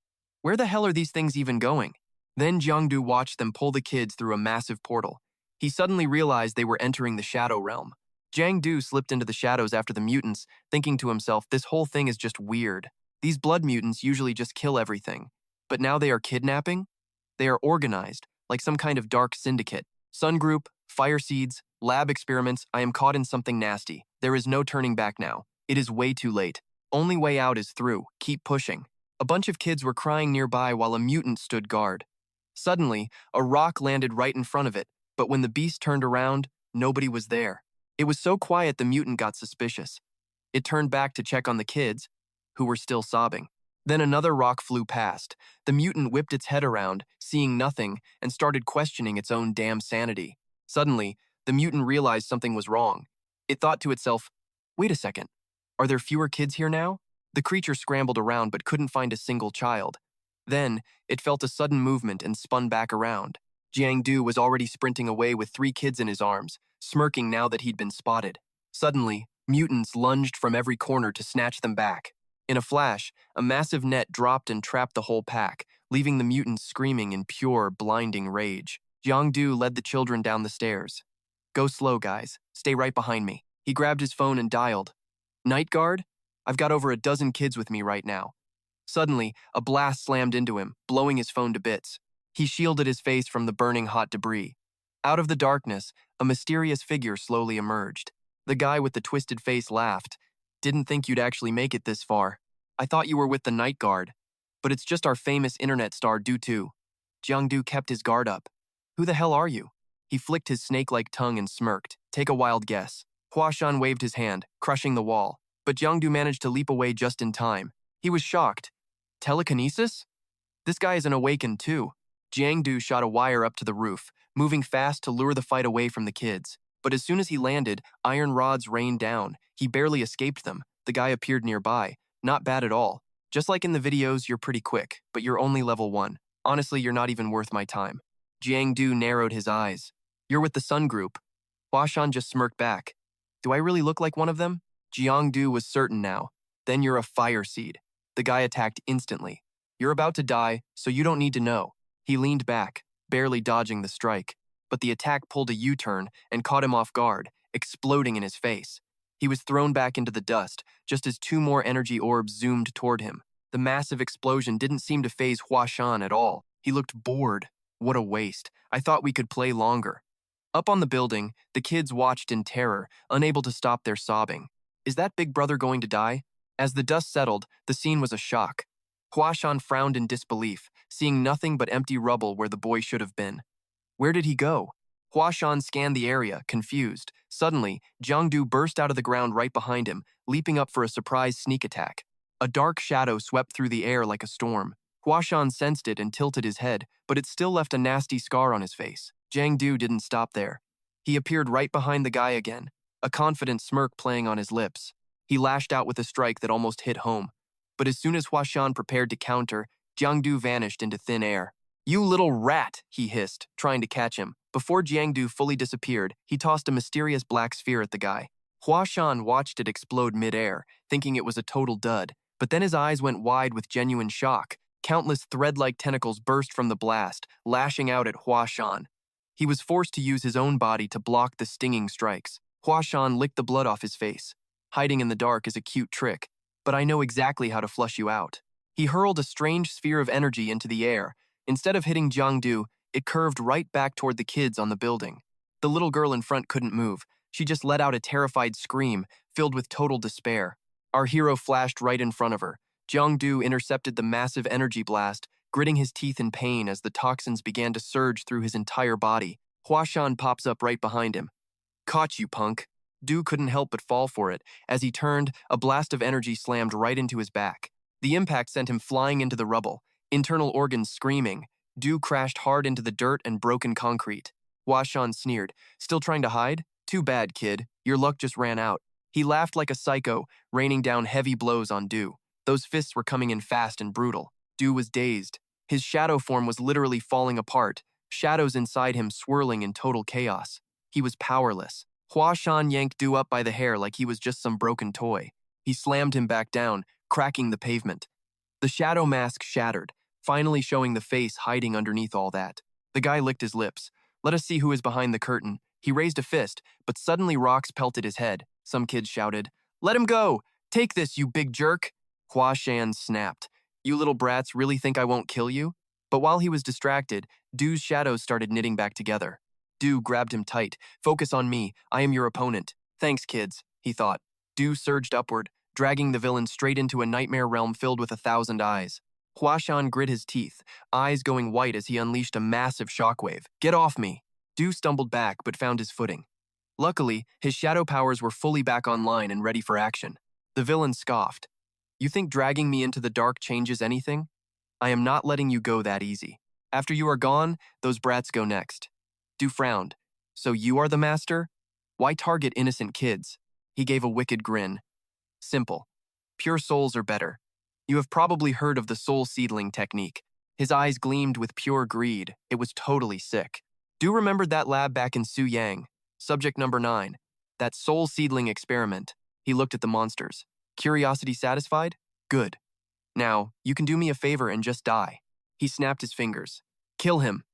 Where the hell are these things even going? Then Jiang Du watched them pull the kids through a massive portal. He suddenly realized they were entering the Shadow Realm. Jiang Du slipped into the shadows after the mutants, thinking to himself, this whole thing is just weird. These blood mutants usually just kill everything. But now they are kidnapping? They are organized, like some kind of dark syndicate. Sun Group, Fire Seeds, lab experiments, I am caught in something nasty. There is no turning back now. It is way too late. Only way out is through. Keep pushing. A bunch of kids were crying nearby while a mutant stood guard. Suddenly, a rock landed right in front of it, but when the beast turned around, nobody was there. It was so quiet the mutant got suspicious. It turned back to check on the kids, who were still sobbing. Then another rock flew past. The mutant whipped its head around, seeing nothing, and started questioning its own damn sanity. Suddenly, the mutant realized something was wrong. It thought to itself, wait a second, are there fewer kids here now? The creature scrambled around but couldn't find a single child. Then, it felt a sudden movement and spun back around. Jiang Du was already sprinting away with 3 kids in his arms, smirking now that he'd been spotted. Suddenly, mutants lunged from every corner to snatch them back. In a flash, a massive net dropped and trapped the whole pack, leaving the mutants screaming in pure, blinding rage. Jiang Du led the children down the stairs. Go slow, guys. Stay right behind me. He grabbed his phone and dialed. Night Guard? I've got over a dozen kids with me right now. Suddenly, a blast slammed into him, blowing his phone to bits. He shielded his face from the burning hot debris. Out of the darkness, a mysterious figure slowly emerged. The guy with the twisted face laughed. Didn't think you'd actually make it this far. I thought you were with the Night Guard. But it's just our famous internet star Du Tu. Jiang Du kept his guard up. Who the hell are you? He flicked his snake-like tongue and smirked. Take a wild guess. Hua Shan waved his hand, crushing the wall. But Jiang Du managed to leap away just in time. He was shocked. Telekinesis? This guy is an Awakened too. Jiang Du shot a wire up to the roof, moving fast to lure the fight away from the kids. But as soon as he landed, iron rods rained down. He barely escaped them. The guy appeared nearby. Not bad at all. Just like in the videos, you're pretty quick, but you're only level 1. Honestly, you're not even worth my time. Jiang Du narrowed his eyes. You're with the Sun Group. Hua Shan just smirked back. Do I really look like one of them? Jiang Du was certain now. Then you're a fire seed. The guy attacked instantly. You're about to die, so you don't need to know. He leaned back, barely dodging the strike. But the attack pulled a U-turn and caught him off guard, exploding in his face. He was thrown back into the dust, just as 2 more energy orbs zoomed toward him. The massive explosion didn't seem to faze Hua Shan at all. He looked bored. What a waste. I thought we could play longer. Up on the building, the kids watched in terror, unable to stop their sobbing. Is that big brother going to die? As the dust settled, the scene was a shock. Hua Shan frowned in disbelief, seeing nothing but empty rubble where the boy should have been. Where did he go? Huashan scanned the area, confused. Suddenly, Jiangdu burst out of the ground right behind him, leaping up for a surprise sneak attack. A dark shadow swept through the air like a storm. Huashan sensed it and tilted his head, but it still left a nasty scar on his face. Jiangdu didn't stop there. He appeared right behind the guy again, a confident smirk playing on his lips. He lashed out with a strike that almost hit home. But as soon as Huashan prepared to counter, Jiangdu vanished into thin air. "You little rat," he hissed, trying to catch him. Before Jiangdu fully disappeared, he tossed a mysterious black sphere at the guy. Huashan watched it explode mid-air, thinking it was a total dud, but then his eyes went wide with genuine shock. Countless thread-like tentacles burst from the blast, lashing out at Huashan. He was forced to use his own body to block the stinging strikes. Huashan licked the blood off his face. "Hiding in the dark is a cute trick, but I know exactly how to flush you out." He hurled a strange sphere of energy into the air. Instead of hitting Jiangdu, it curved right back toward the kids on the building. The little girl in front couldn't move. She just let out a terrified scream, filled with total despair. Our hero flashed right in front of her. Jiangdu intercepted the massive energy blast, gritting his teeth in pain as the toxins began to surge through his entire body. Huashan pops up right behind him. "Caught you, punk." Du couldn't help but fall for it. As he turned, a blast of energy slammed right into his back. The impact sent him flying into the rubble, internal organs screaming. Du crashed hard into the dirt and broken concrete. Huashan sneered. "Still trying to hide? Too bad, kid. Your luck just ran out." He laughed like a psycho, raining down heavy blows on Du. Those fists were coming in fast and brutal. Du was dazed. His shadow form was literally falling apart, shadows inside him swirling in total chaos. He was powerless. Huashan yanked Du up by the hair like he was just some broken toy. He slammed him back down, cracking the pavement. The shadow mask shattered, finally showing the face hiding underneath all that. The guy licked his lips. "Let us see who is behind the curtain." He raised a fist, but suddenly rocks pelted his head. Some kids shouted, "Let him go! Take this, you big jerk!" Huashan snapped. "You little brats really think I won't kill you?" But while he was distracted, Du's shadows started knitting back together. Du grabbed him tight. "Focus on me. I am your opponent." "Thanks, kids," he thought. Du surged upward, dragging the villain straight into a nightmare realm filled with 1,000 eyes. Huashan grit his teeth, eyes going white as he unleashed a massive shockwave. "Get off me!" Du stumbled back but found his footing. Luckily, his shadow powers were fully back online and ready for action. The villain scoffed. "You think dragging me into the dark changes anything? I am not letting you go that easy. After you are gone, those brats go next." Du frowned. "So you are the master? Why target innocent kids?" He gave a wicked grin. "Simple. Pure souls are better. You have probably heard of the soul seedling technique." His eyes gleamed with pure greed. It was totally sick. Du remembered that lab back in Yang. Subject number 9. That soul seedling experiment. He looked at the monsters. Curiosity satisfied? Good. Now, you can do me a favor and just die. He snapped his fingers. "Kill him."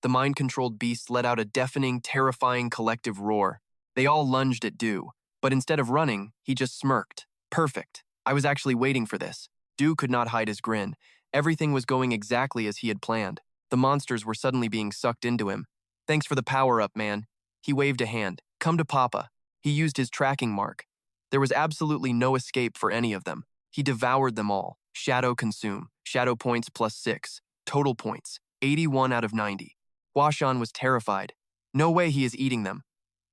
The mind-controlled beasts let out a deafening, terrifying collective roar. They all lunged at Du, but instead of running, he just smirked. "Perfect. I was actually waiting for this." Du could not hide his grin. Everything was going exactly as he had planned. The monsters were suddenly being sucked into him. "Thanks for the power-up, man." He waved a hand. "Come to Papa." He used his tracking mark. There was absolutely no escape for any of them. He devoured them all. Shadow consume. Shadow points +6. Total points, 81 out of 90. Huashan was terrified. No way he is eating them.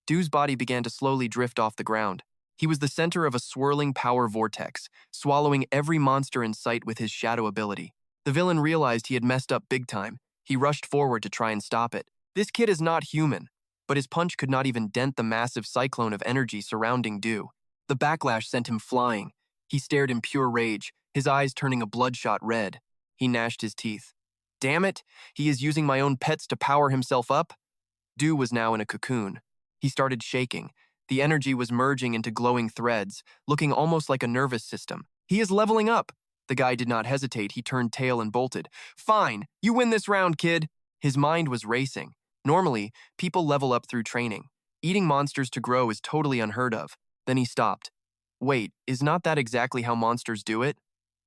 Du's body began to slowly drift off the ground. He was the center of a swirling power vortex, swallowing every monster in sight with his shadow ability. The villain realized he had messed up big time. He rushed forward to try and stop it. This kid is not human, but his punch could not even dent the massive cyclone of energy surrounding Du. The backlash sent him flying. He stared in pure rage, his eyes turning a bloodshot red. He gnashed his teeth. "Damn it, he is using my own pets to power himself up?" Du was now in a cocoon. He started shaking. The energy was merging into glowing threads, looking almost like a nervous system. "He is leveling up." The guy did not hesitate. He turned tail and bolted. "Fine, you win this round, kid." His mind was racing. Normally, people level up through training. Eating monsters to grow is totally unheard of. Then he stopped. Wait, is not that exactly how monsters do it?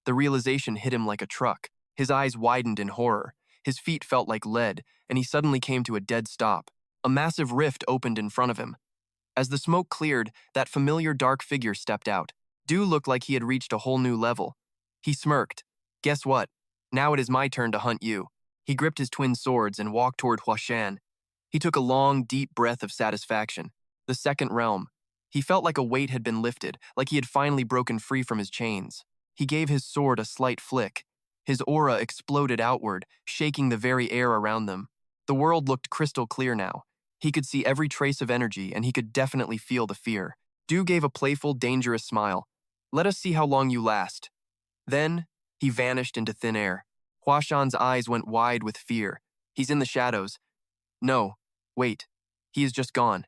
The realization hit him like a truck. His eyes widened in horror. His feet felt like lead, and he suddenly came to a dead stop. A massive rift opened in front of him. As the smoke cleared, that familiar dark figure stepped out. Du looked like he had reached a whole new level. He smirked. "Guess what? Now it is my turn to hunt you." He gripped his twin swords and walked toward Huashan. He took a long, deep breath of satisfaction. The second realm. He felt like a weight had been lifted, like he had finally broken free from his chains. He gave his sword a slight flick. His aura exploded outward, shaking the very air around them. The world looked crystal clear now. He could see every trace of energy, and he could definitely feel the fear. Du gave a playful, dangerous smile. Let us see how long you last. Then, he vanished into thin air. Huashan's eyes went wide with fear. He's in the shadows. No, wait. He is just gone.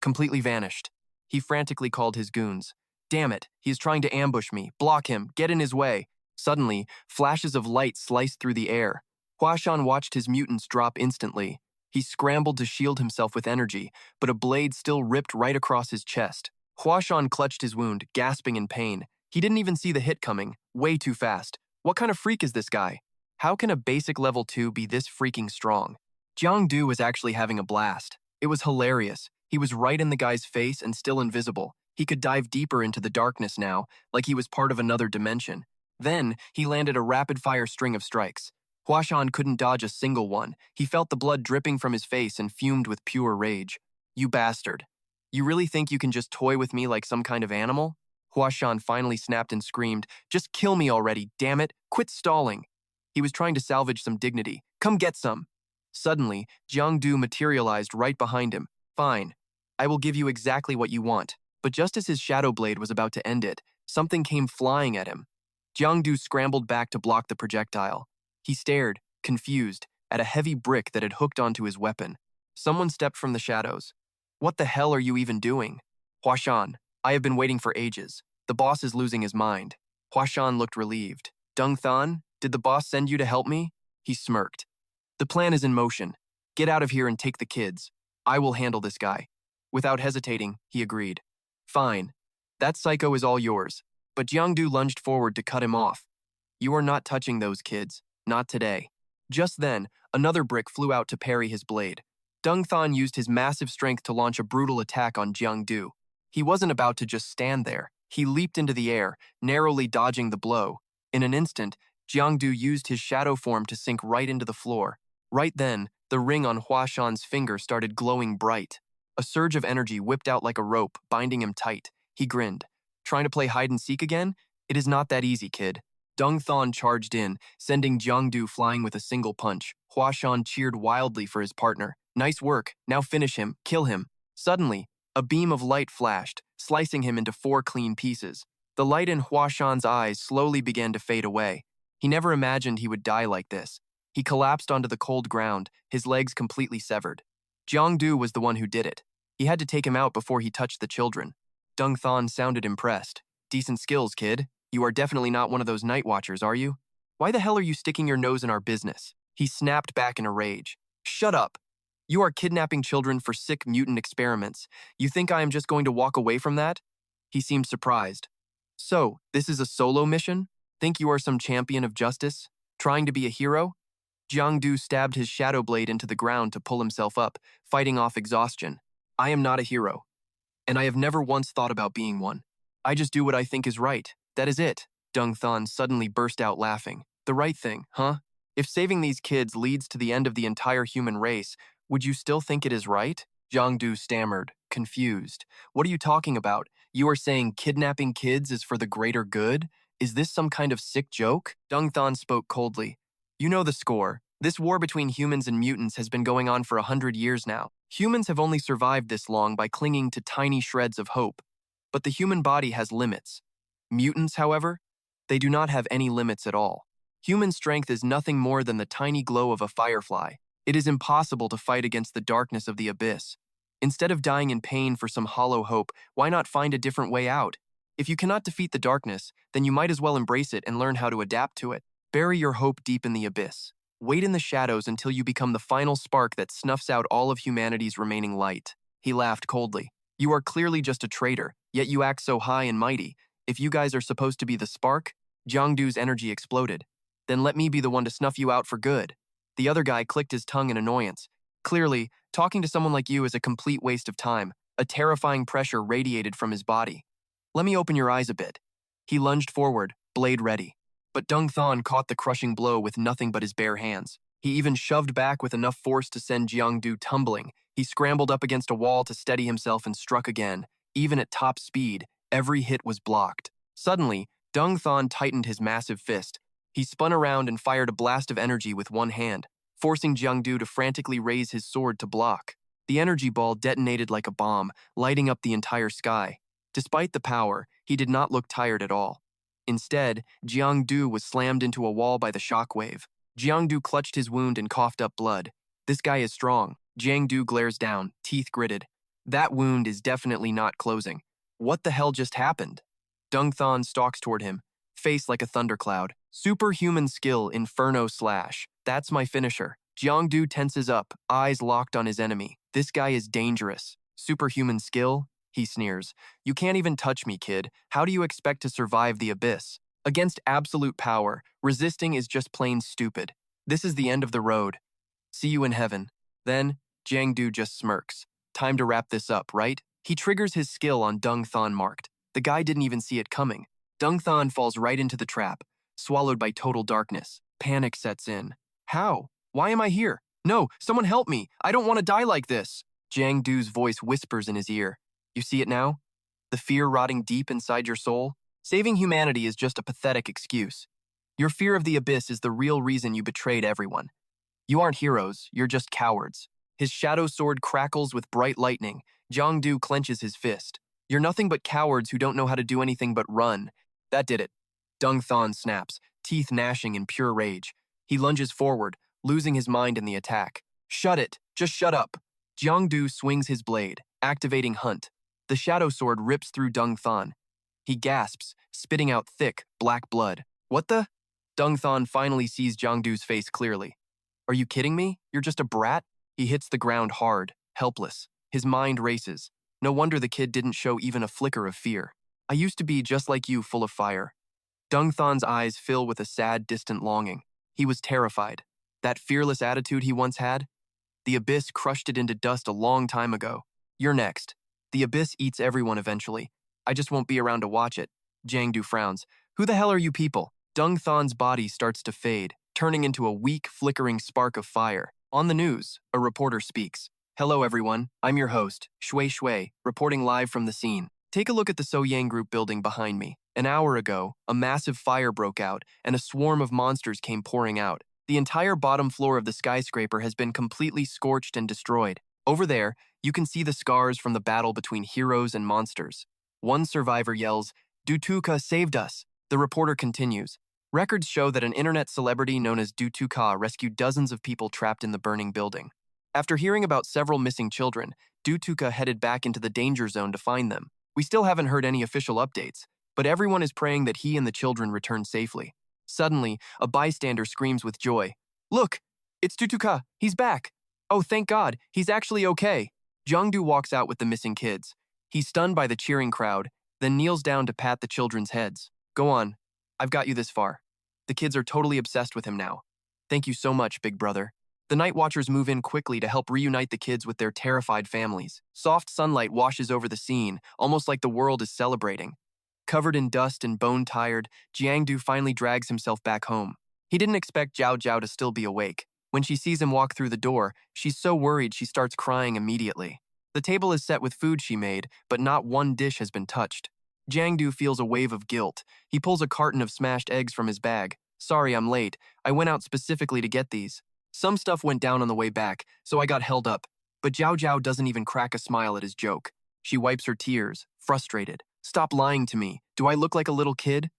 Completely vanished. He frantically called his goons. Damn it, he is trying to ambush me. Block him, get in his way. Suddenly, flashes of light sliced through the air. Huashan watched his mutants drop instantly. He scrambled to shield himself with energy, but a blade still ripped right across his chest. Huashan clutched his wound, gasping in pain. He didn't even see the hit coming, way too fast. What kind of freak is this guy? How can a basic level 2 be this freaking strong? Jiang Du was actually having a blast. It was hilarious. He was right in the guy's face and still invisible. He could dive deeper into the darkness now, like he was part of another dimension. Then, he landed a rapid-fire string of strikes. Huashan couldn't dodge a single one. He felt the blood dripping from his face and fumed with pure rage. You bastard. You really think you can just toy with me like some kind of animal? Huashan finally snapped and screamed, Just kill me already, damn it! Quit stalling! He was trying to salvage some dignity. Come get some! Suddenly, Jiang Du materialized right behind him. Fine. I will give you exactly what you want. But just as his shadow blade was about to end it, something came flying at him. Jiang Du scrambled back to block the projectile. He stared, confused, at a heavy brick that had hooked onto his weapon. Someone stepped from the shadows. What the hell are you even doing? Huashan, I have been waiting for ages. The boss is losing his mind. Huashan looked relieved. Dung Than, did the boss send you to help me? He smirked. The plan is in motion. Get out of here and take the kids. I will handle this guy. Without hesitating, he agreed. Fine. That psycho is all yours. But Jiang Du lunged forward to cut him off. You are not touching those kids. Not today. Just then, another brick flew out to parry his blade. Dung Than used his massive strength to launch a brutal attack on Jiang Du. He wasn't about to just stand there. He leaped into the air, narrowly dodging the blow. In an instant, Jiang Du used his shadow form to sink right into the floor. Right then, the ring on Huashan's finger started glowing bright. A surge of energy whipped out like a rope, binding him tight. He grinned. Trying to play hide-and-seek again? It is not that easy, kid. Dung Than charged in, sending Jiang Du flying with a single punch. Huashan cheered wildly for his partner. Nice work. Now finish him. Kill him. Suddenly, a beam of light flashed, slicing him into 4 clean pieces. The light in Huashan's eyes slowly began to fade away. He never imagined he would die like this. He collapsed onto the cold ground, his legs completely severed. Jiang Du was the one who did it. He had to take him out before he touched the children. Dung Than sounded impressed. Decent skills, kid. You are definitely not one of those night watchers, are you? Why the hell are you sticking your nose in our business? He snapped back in a rage. Shut up. You are kidnapping children for sick mutant experiments. You think I am just going to walk away from that? He seemed surprised. So, this is a solo mission? Think you are some champion of justice? Trying to be a hero? Jiang Du stabbed his shadow blade into the ground to pull himself up, fighting off exhaustion. I am not a hero. And I have never once thought about being one. I just do what I think is right. That is it. Dung Than suddenly burst out laughing. The right thing, huh? If saving these kids leads to the end of the entire human race, would you still think it is right? Jiang Du stammered, confused. What are you talking about? You are saying kidnapping kids is for the greater good? Is this some kind of sick joke? Dung Than spoke coldly. You know the score. This war between humans and mutants has been going on for 100 years now. Humans have only survived this long by clinging to tiny shreds of hope. But the human body has limits. Mutants, however, they do not have any limits at all. Human strength is nothing more than the tiny glow of a firefly. It is impossible to fight against the darkness of the abyss. Instead of dying in pain for some hollow hope, why not find a different way out? If you cannot defeat the darkness, then you might as well embrace it and learn how to adapt to it. Bury your hope deep in the abyss. Wait in the shadows until you become the final spark that snuffs out all of humanity's remaining light. He laughed coldly. You are clearly just a traitor, yet you act so high and mighty. If you guys are supposed to be the spark, Jiang Du's energy exploded. Then let me be the one to snuff you out for good. The other guy clicked his tongue in annoyance. Clearly, talking to someone like you is a complete waste of time. A terrifying pressure radiated from his body. Let me open your eyes a bit. He lunged forward, blade ready. But Dung Than caught the crushing blow with nothing but his bare hands. He even shoved back with enough force to send Jiang Du tumbling. He scrambled up against a wall to steady himself and struck again. Even at top speed, every hit was blocked. Suddenly, Dung Thon tightened his massive fist. He spun around and fired a blast of energy with one hand, forcing Jiangdu to frantically raise his sword to block. The energy ball detonated like a bomb, lighting up the entire sky. Despite the power, he did not look tired at all. Instead, Jiangdu was slammed into a wall by the shockwave. Jiangdu clutched his wound and coughed up blood. This guy is strong. Jiangdu glares down, teeth gritted. That wound is definitely not closing. What the hell just happened? Dung Thon stalks toward him, face like a thundercloud. Superhuman skill, Inferno Slash. That's my finisher. Jiangdu tenses up, eyes locked on his enemy. This guy is dangerous. Superhuman skill? He sneers. You can't even touch me, kid. How do you expect to survive the abyss? Against absolute power, resisting is just plain stupid. This is the end of the road. See you in heaven. Then, Jiangdu just smirks. Time to wrap this up, right? He triggers his skill on Dung Thon marked. The guy didn't even see it coming. Dung Thon falls right into the trap, swallowed by total darkness. Panic sets in. How? Why am I here? No, someone help me. I don't want to die like this. Jiangdu's voice whispers in his ear. You see it now? The fear rotting deep inside your soul? Saving humanity is just a pathetic excuse. Your fear of the abyss is the real reason you betrayed everyone. You aren't heroes, you're just cowards. His shadow sword crackles with bright lightning. Jiangdu clenches his fist. You're nothing but cowards who don't know how to do anything but run. That did it. Dung Thon snaps, teeth gnashing in pure rage. He lunges forward, losing his mind in the attack. Shut it! Just shut up! Jiangdu swings his blade, activating Hunt. The shadow sword rips through Dung Thon. He gasps, spitting out thick, black blood. What the? Dung Thon finally sees Jiangdu's face clearly. Are you kidding me? You're just a brat? He hits the ground hard, helpless. His mind races. No wonder the kid didn't show even a flicker of fear. I used to be just like you, full of fire. Dung Thon's eyes fill with a sad, distant longing. He was terrified. That fearless attitude he once had? The abyss crushed it into dust a long time ago. You're next. The abyss eats everyone eventually. I just won't be around to watch it. Jiangdu frowns. Who the hell are you people? Dung Thon's body starts to fade, turning into a weak, flickering spark of fire. On the news, a reporter speaks. Hello everyone, I'm your host, Shui Shui, reporting live from the scene. Take a look at the So-Yang Group building behind me. An hour ago, a massive fire broke out, and a swarm of monsters came pouring out. The entire bottom floor of the skyscraper has been completely scorched and destroyed. Over there, you can see the scars from the battle between heroes and monsters. One survivor yells, Dutuka saved us. The reporter continues. Records show that an internet celebrity known as Dutuka rescued dozens of people trapped in the burning building. After hearing about several missing children, Dutuka headed back into the danger zone to find them. We still haven't heard any official updates, but everyone is praying that he and the children return safely. Suddenly, a bystander screams with joy. Look, it's Dutuka. He's back. Oh, thank God. He's actually okay. Jiangdu walks out with the missing kids. He's stunned by the cheering crowd, then kneels down to pat the children's heads. Go on. I've got you this far. The kids are totally obsessed with him now. Thank you so much, big brother. The Night Watchers move in quickly to help reunite the kids with their terrified families. Soft sunlight washes over the scene, almost like the world is celebrating. Covered in dust and bone-tired, Jiangdu finally drags himself back home. He didn't expect Zhao Zhao to still be awake. When she sees him walk through the door, she's so worried she starts crying immediately. The table is set with food she made, but not one dish has been touched. Jiangdu feels a wave of guilt. He pulls a carton of smashed eggs from his bag. Sorry, I'm late. I went out specifically to get these. Some stuff went down on the way back, so I got held up. But Zhao Zhao doesn't even crack a smile at his joke. She wipes her tears, frustrated. Stop lying to me. Do I look like a little kid?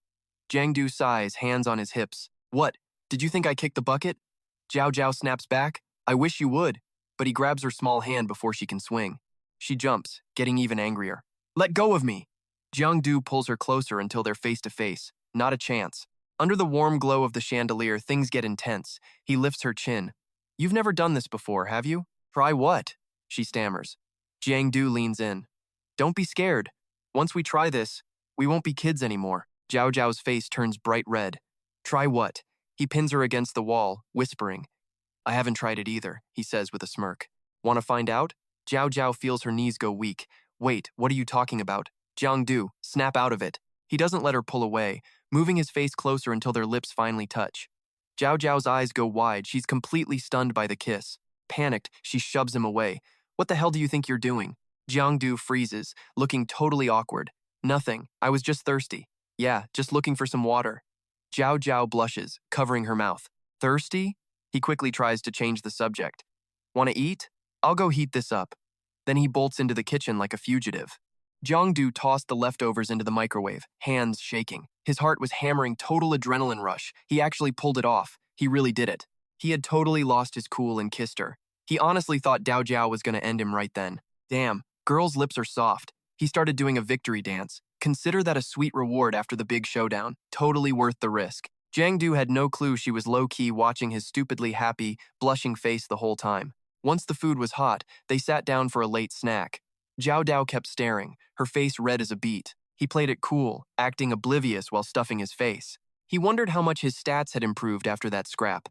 Jiangdu sighs, hands on his hips. What? Did you think I kicked the bucket? Zhao Zhao snaps back. I wish you would. But he grabs her small hand before she can swing. She jumps, getting even angrier. Let go of me! Jiangdu pulls her closer until they're face to face. Not a chance. Under the warm glow of the chandelier, things get intense. He lifts her chin. You've never done this before, have you? Try what? She stammers. Jiangdu leans in. Don't be scared. Once we try this, we won't be kids anymore. Zhao Zhao's face turns bright red. Try what? He pins her against the wall, whispering. I haven't tried it either, he says with a smirk. Want to find out? Zhao Zhao feels her knees go weak. Wait, what are you talking about? Jiangdu, snap out of it. He doesn't let her pull away, moving his face closer until their lips finally touch. Zhao Zhao's eyes go wide. She's completely stunned by the kiss. Panicked, she shoves him away. What the hell do you think you're doing? Jiang Du freezes, looking totally awkward. Nothing, I was just thirsty. Yeah, just looking for some water. Zhao Zhao blushes, covering her mouth. Thirsty? He quickly tries to change the subject. Want to eat? I'll go heat this up. Then he bolts into the kitchen like a fugitive. Jiangdu tossed the leftovers into the microwave, hands shaking. His heart was hammering total adrenaline rush. He actually pulled it off. He really did it. He had totally lost his cool and kissed her. He honestly thought Dao Jiao was going to end him right then. Damn, girls' lips are soft. He started doing a victory dance. Consider that a sweet reward after the big showdown. Totally worth the risk. Jiangdu had no clue she was low-key watching his stupidly happy, blushing face the whole time. Once the food was hot, they sat down for a late snack. Zhao Dao kept staring, her face red as a beet. He played it cool, acting oblivious while stuffing his face. He wondered how much his stats had improved after that scrap.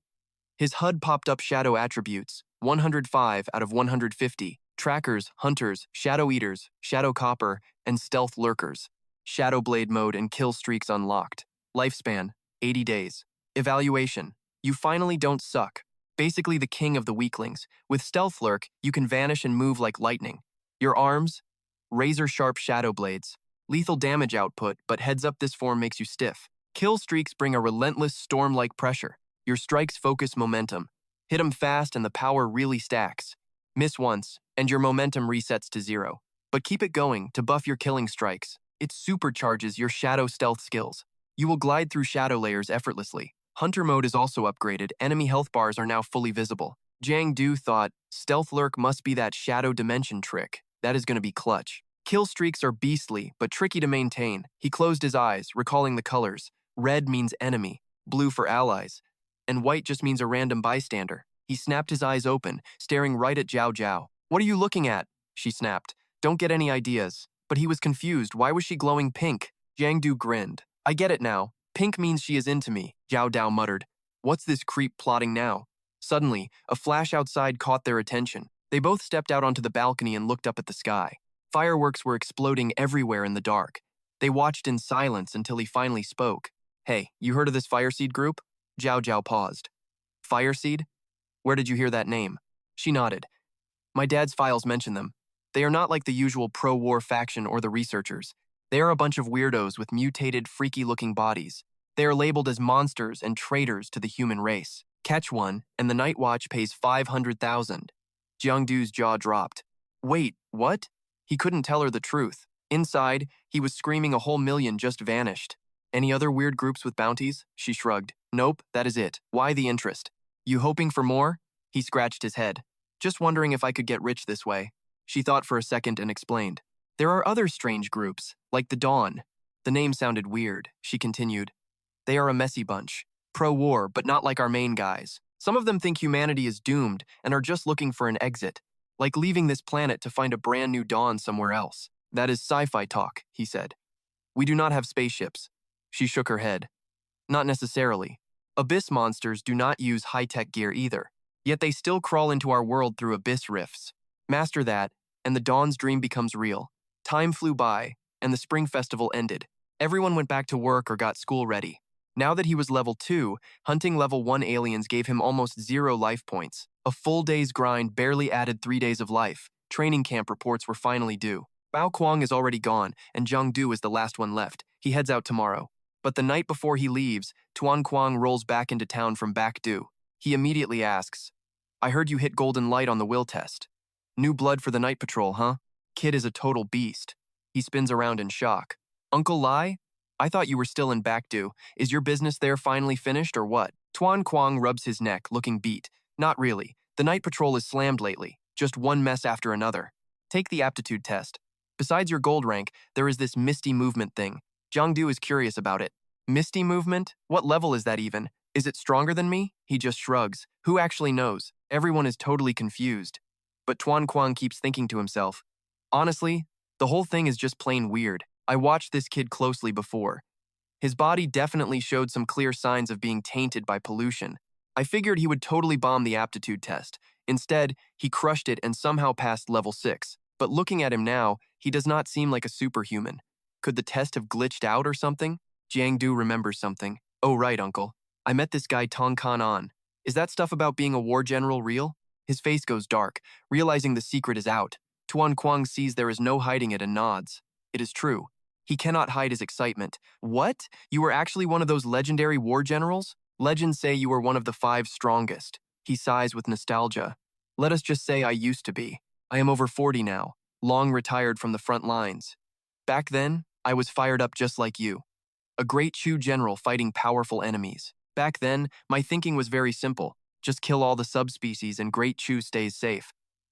His HUD popped up shadow attributes, 105 out of 150, trackers, hunters, shadow eaters, shadow copper, and stealth lurkers. Shadow blade mode and kill streaks unlocked. Lifespan, 80 days. Evaluation, you finally don't suck. Basically the king of the weaklings. With stealth lurk, you can vanish and move like lightning. Your arms? Razor-sharp shadow blades. Lethal damage output, but heads up this form makes you stiff. Kill streaks bring a relentless storm-like pressure. Your strikes focus momentum. Hit 'em fast and the power really stacks. Miss once, and your momentum resets to 0. But keep it going to buff your killing strikes. It supercharges your shadow stealth skills. You will glide through shadow layers effortlessly. Hunter mode is also upgraded. Enemy health bars are now fully visible. Jiang Du thought, stealth lurk must be that shadow dimension trick. That is going to be clutch. Kill streaks are beastly, but tricky to maintain. He closed his eyes, recalling the colors. Red means enemy, blue for allies, and white just means a random bystander. He snapped his eyes open, staring right at Zhao Zhao. What are you looking at? She snapped. Don't get any ideas. But he was confused. Why was she glowing pink? Jiang Du grinned. I get it now. Pink means she is into me, Zhao Dao muttered. What's this creep plotting now? Suddenly, a flash outside caught their attention. They both stepped out onto the balcony and looked up at the sky. Fireworks were exploding everywhere in the dark. They watched in silence until he finally spoke. Hey, you heard of this Fireseed group? Zhao Zhao paused. Fireseed? Where did you hear that name? She nodded. My dad's files mention them. They are not like the usual pro-war faction or the researchers. They are a bunch of weirdos with mutated, freaky-looking bodies. They are labeled as monsters and traitors to the human race. Catch one, and the Night Watch pays 500,000. Jiangdu's jaw dropped. Wait, what? He couldn't tell her the truth. Inside, he was screaming a whole million just vanished. Any other weird groups with bounties? She shrugged. Nope, that is it. Why the interest? You hoping for more? He scratched his head. Just wondering if I could get rich this way. She thought for a second and explained. There are other strange groups, like the Dawn. The name sounded weird, she continued. They are a messy bunch. Pro-war, but not like our main guys. Some of them think humanity is doomed and are just looking for an exit, like leaving this planet to find a brand new dawn somewhere else. That is sci-fi talk, he said. We do not have spaceships. She shook her head. Not necessarily. Abyss monsters do not use high-tech gear either, yet they still crawl into our world through abyss rifts. Master that, and the Dawn's dream becomes real. Time flew by, and the spring festival ended. Everyone went back to work or got school ready. Now that he was level 2, hunting level 1 aliens gave him almost 0 life points. A full day's grind barely added 3 days of life. Training camp reports were finally due. Bao Kuang is already gone, and Zhang Du is the last one left. He heads out tomorrow. But the night before he leaves, Tuan Kuang rolls back into town from Bakdu. He immediately asks, I heard you hit golden light on the will test. New blood for the night patrol, huh? Kid is a total beast. He spins around in shock. Uncle Lai? I thought you were still in Bakdu. Is your business there finally finished or what? Tuan Kuang rubs his neck, looking beat. Not really. The night patrol is slammed lately. Just one mess after another. Take the aptitude test. Besides your gold rank, there is this misty movement thing. Jiangdu is curious about it. Misty movement? What level is that even? Is it stronger than me? He just shrugs. Who actually knows? Everyone is totally confused. But Tuan Kuang keeps thinking to himself, honestly, the whole thing is just plain weird. I watched this kid closely before. His body definitely showed some clear signs of being tainted by pollution. I figured he would totally bomb the aptitude test. Instead, he crushed it and somehow passed level 6. But looking at him now, he does not seem like a superhuman. Could the test have glitched out or something? Jiangdu remembers something. Oh right, uncle. I met this guy Tong Kan An. Is that stuff about being a war general real? His face goes dark, realizing the secret is out. Tuan Kuang sees there is no hiding it and nods. It is true. He cannot hide his excitement. What? You were actually one of those legendary war generals? Legends say you were one of the 5 strongest. He sighs with nostalgia. Let us just say I used to be. I am over 40 now, long retired from the front lines. Back then, I was fired up just like you. A great Chu general fighting powerful enemies. Back then, my thinking was very simple. Just kill all the subspecies and Great Chu stays safe.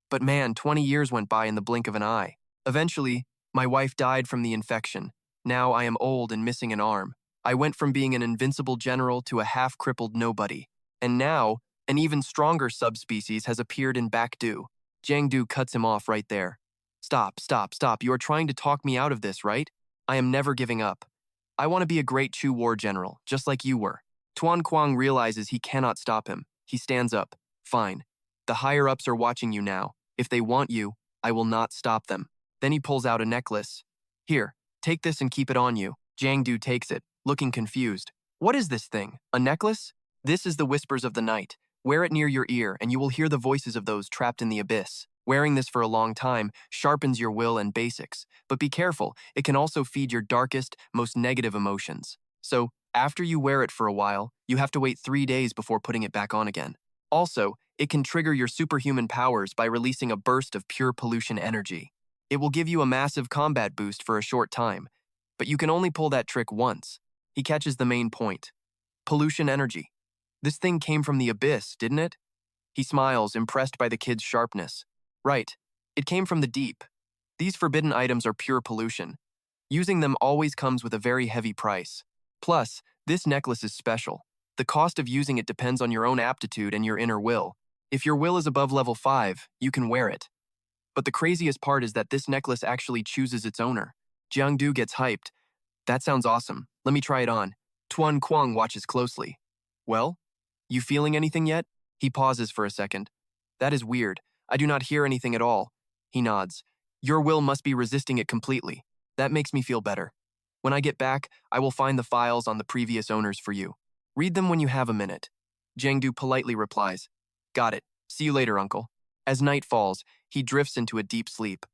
But man, 20 years went by in the blink of an eye. Eventually, my wife died from the infection. Now I am old and missing an arm. I went from being an invincible general to a half-crippled nobody. And now, an even stronger subspecies has appeared in Bakdu. Jiang cuts him off right there. Stop, stop, stop. You are trying to talk me out of this, right? I am never giving up. I want to be a great Chu war general, just like you were. Tuan Kuang realizes he cannot stop him. He stands up. Fine. The higher-ups are watching you now. If they want you, I will not stop them. Then he pulls out a necklace. Here, take this and keep it on you. Jiang takes it, looking confused. What is this thing? A necklace? This is the whispers of the night. Wear it near your ear and you will hear the voices of those trapped in the abyss. Wearing this for a long time sharpens your will and basics. But be careful, it can also feed your darkest, most negative emotions. So, after you wear it for a while, you have to wait 3 days before putting it back on again. Also, it can trigger your superhuman powers by releasing a burst of pure pollution energy. It will give you a massive combat boost for a short time, but you can only pull that trick once. He catches the main point. Pollution energy. This thing came from the abyss, didn't it? He smiles, impressed by the kid's sharpness. Right. It came from the deep. These forbidden items are pure pollution. Using them always comes with a very heavy price. Plus, this necklace is special. The cost of using it depends on your own aptitude and your inner will. If your will is above level 5, you can wear it. But the craziest part is that this necklace actually chooses its owner. Jiang gets hyped. That sounds awesome. Let me try it on. Tuan Kuang watches closely. Well, you feeling anything yet? He pauses for a second. That is weird. I do not hear anything at all. He nods. Your will must be resisting it completely. That makes me feel better. When I get back, I will find the files on the previous owners for you. Read them when you have a minute. Jiang politely replies. Got it. See you later, uncle. As night falls, he drifts into a deep sleep.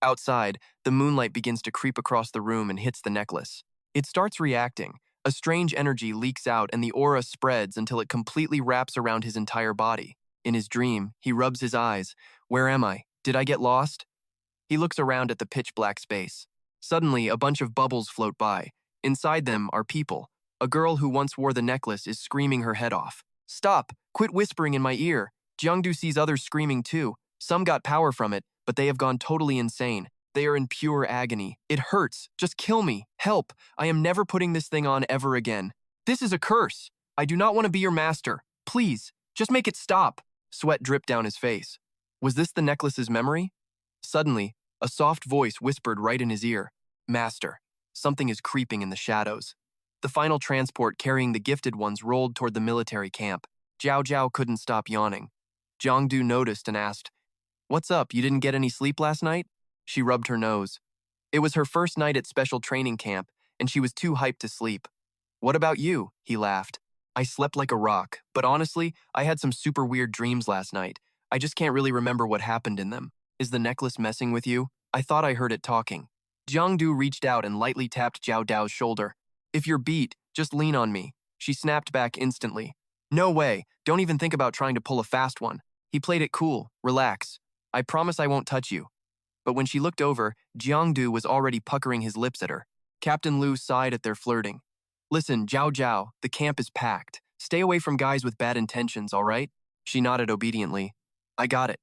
Outside, the moonlight begins to creep across the room and hits the necklace. It starts reacting. A strange energy leaks out and the aura spreads until it completely wraps around his entire body. In his dream, he rubs his eyes. Where am I? Did I get lost? He looks around at the pitch-black space. Suddenly, a bunch of bubbles float by. Inside them are people. A girl who once wore the necklace is screaming her head off. Stop! Quit whispering in my ear! Jiang sees others screaming too. Some got power from it, but they have gone totally insane. They are in pure agony. It hurts. Just kill me. Help. I am never putting this thing on ever again. This is a curse. I do not want to be your master. Please, just make it stop. Sweat dripped down his face. Was this the necklace's memory? Suddenly, a soft voice whispered right in his ear. Master, something is creeping in the shadows. The final transport carrying the gifted ones rolled toward the military camp. Jiao couldn't stop yawning. Jiang noticed and asked, What's up, you didn't get any sleep last night? She rubbed her nose. It was her first night at special training camp, and she was too hyped to sleep. What about you? He laughed. I slept like a rock, but honestly, I had some super weird dreams last night. I just can't really remember what happened in them. Is the necklace messing with you? I thought I heard it talking. Jiang reached out and lightly tapped Jiao Dao's shoulder. If you're beat, just lean on me. She snapped back instantly. No way, don't even think about trying to pull a fast one. He played it cool, relax. I promise I won't touch you. But when she looked over, Jiang was already puckering his lips at her. Captain Lu sighed at their flirting. Listen, Jiao, the camp is packed. Stay away from guys with bad intentions, all right? She nodded obediently. I got it.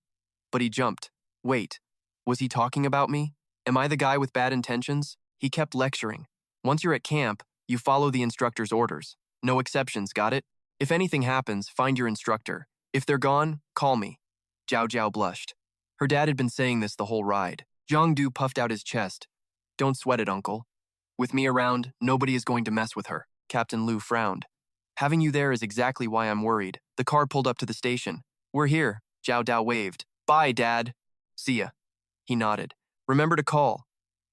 But he jumped. Wait, was he talking about me? Am I the guy with bad intentions? He kept lecturing. Once you're at camp, you follow the instructor's orders. No exceptions, got it? If anything happens, find your instructor. If they're gone, call me. Jiao blushed. Her dad had been saying this the whole ride. Jiang puffed out his chest. Don't sweat it, uncle. With me around, nobody is going to mess with her. Captain Lu frowned. Having you there is exactly why I'm worried. The car pulled up to the station. We're here. Jiao Dao waved. Bye, Dad. See ya. He nodded. Remember to call.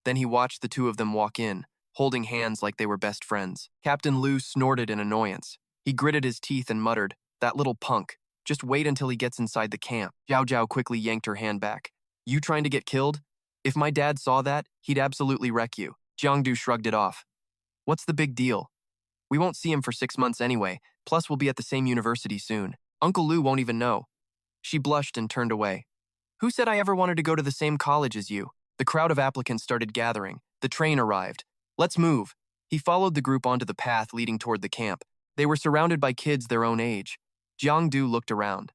Then he watched the two of them walk in, holding hands like they were best friends. Captain Lu snorted in annoyance. He gritted his teeth and muttered, That little punk. Just wait until he gets inside the camp. Zhao Zhao quickly yanked her hand back. You trying to get killed? If my dad saw that, he'd absolutely wreck you. Jiangdu shrugged it off. What's the big deal? We won't see him for 6 months anyway, plus we'll be at the same university soon. Uncle Lu won't even know. She blushed and turned away. Who said I ever wanted to go to the same college as you? The crowd of applicants started gathering. The train arrived. Let's move. He followed the group onto the path leading toward the camp. They were surrounded by kids their own age. Jiangdu looked around.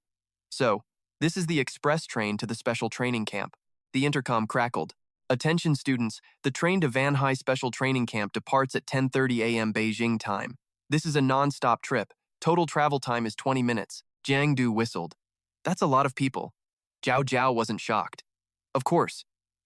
So, this is the express train to the special training camp. The intercom crackled. Attention students, the train to Vanhai Special Training Camp departs at 10:30 a.m. Beijing time. This is a non-stop trip. Total travel time is 20 minutes. Jiangdu whistled. That's a lot of people. Zhao Zhao wasn't shocked. Of course.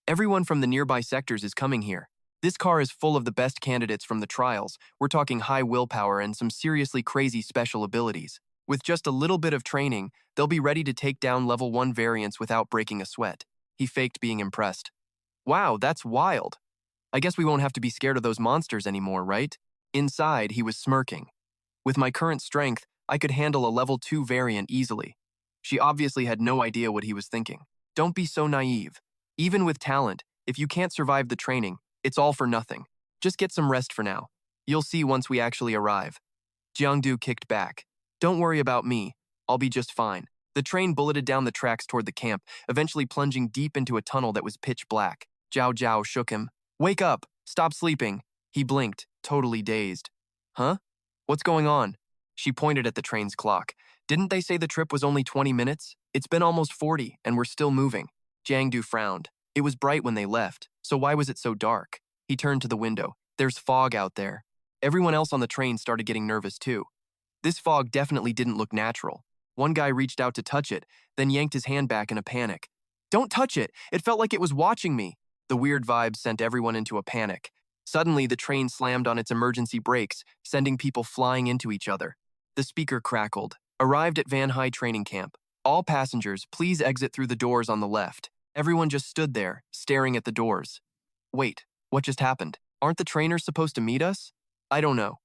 Everyone from the nearby sectors is coming here. This car is full of the best candidates from the trials. We're talking high willpower and some seriously crazy special abilities. With just a little bit of training, they'll be ready to take down level 1 variants without breaking a sweat. He faked being impressed. Wow, that's wild. I guess we won't have to be scared of those monsters anymore, right? Inside, he was smirking. With my current strength, I could handle a level 2 variant easily. She obviously had no idea what he was thinking. Don't be so naive. Even with talent, if you can't survive the training, it's all for nothing. Just get some rest for now. You'll see once we actually arrive. Jiangdu kicked back. Don't worry about me. I'll be just fine. The train bulleted down the tracks toward the camp, eventually plunging deep into a tunnel that was pitch black. Zhao Zhao shook him. Wake up! Stop sleeping! He blinked, totally dazed. Huh? What's going on? She pointed at the train's clock. Didn't they say the trip was only 20 minutes? It's been almost 40, and we're still moving. Jiangdu frowned. It was bright when they left, so why was it so dark? He turned to the window. There's fog out there. Everyone else on the train started getting nervous too. This fog definitely didn't look natural. One guy reached out to touch it, then yanked his hand back in a panic. Don't touch it! It felt like it was watching me! The weird vibe sent everyone into a panic. Suddenly, the train slammed on its emergency brakes, sending people flying into each other. The speaker crackled. Arrived at Vanhai Training Camp. All passengers, please exit through the doors on the left. Everyone just stood there, staring at the doors. Wait, what just happened? Aren't the trainers supposed to meet us? I don't know.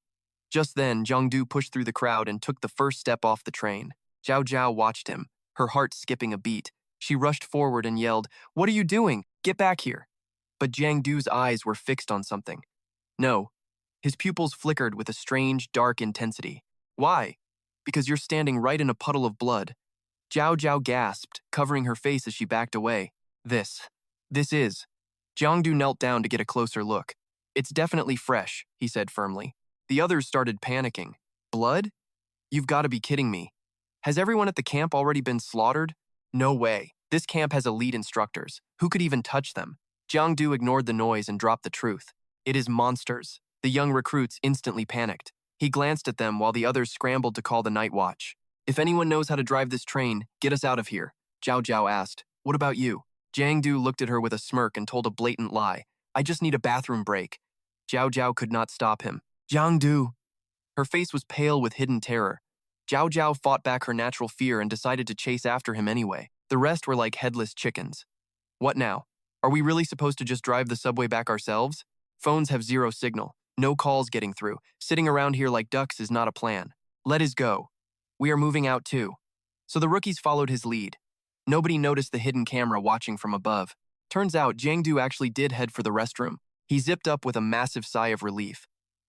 Just then, Jiangdu pushed through the crowd and took the first step off the train. Zhao Zhao watched him, her heart skipping a beat. She rushed forward and yelled, "What are you doing? Get back here!" But Jiangdu's eyes were fixed on something. No. His pupils flickered with a strange, dark intensity. Why? Because you're standing right in a puddle of blood. Zhao Zhao gasped, covering her face as she backed away. This is. Jiangdu knelt down to get a closer look. It's definitely fresh, he said firmly. The others started panicking. Blood? You've got to be kidding me. Has everyone at the camp already been slaughtered? No way. This camp has elite instructors. Who could even touch them? Jiangdu ignored the noise and dropped the truth. It is monsters. The young recruits instantly panicked. He glanced at them while the others scrambled to call the night watch. If anyone knows how to drive this train, get us out of here, Zhao Zhao asked. What about you? Jiangdu looked at her with a smirk and told a blatant lie. I just need a bathroom break. Zhao Zhao could not stop him. Jiangdu. Her face was pale with hidden terror. Zhao Zhao fought back her natural fear and decided to chase after him anyway. The rest were like headless chickens. What now? Are we really supposed to just drive the subway back ourselves? Phones have zero signal. No calls getting through. Sitting around here like ducks is not a plan. Let us go. We are moving out too. So the rookies followed his lead. Nobody noticed the hidden camera watching from above. Turns out Jiangdu actually did head for the restroom. He zipped up with a massive sigh of relief.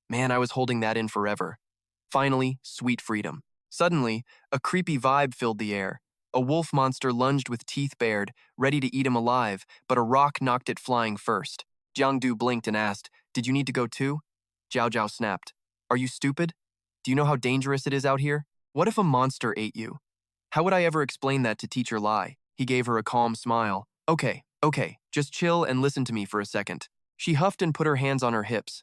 Man, I was holding that in forever. Finally, sweet freedom. Suddenly, a creepy vibe filled the air. A wolf monster lunged with teeth bared, ready to eat him alive, but a rock knocked it flying first. Jiangdu blinked and asked, "Did you need to go too?" Zhao Zhao snapped. "Are you stupid? Do you know how dangerous it is out here? What if a monster ate you? How would I ever explain that to Teacher Lai?" He gave her a calm smile. Okay, just chill and listen to me for a second. She huffed and put her hands on her hips.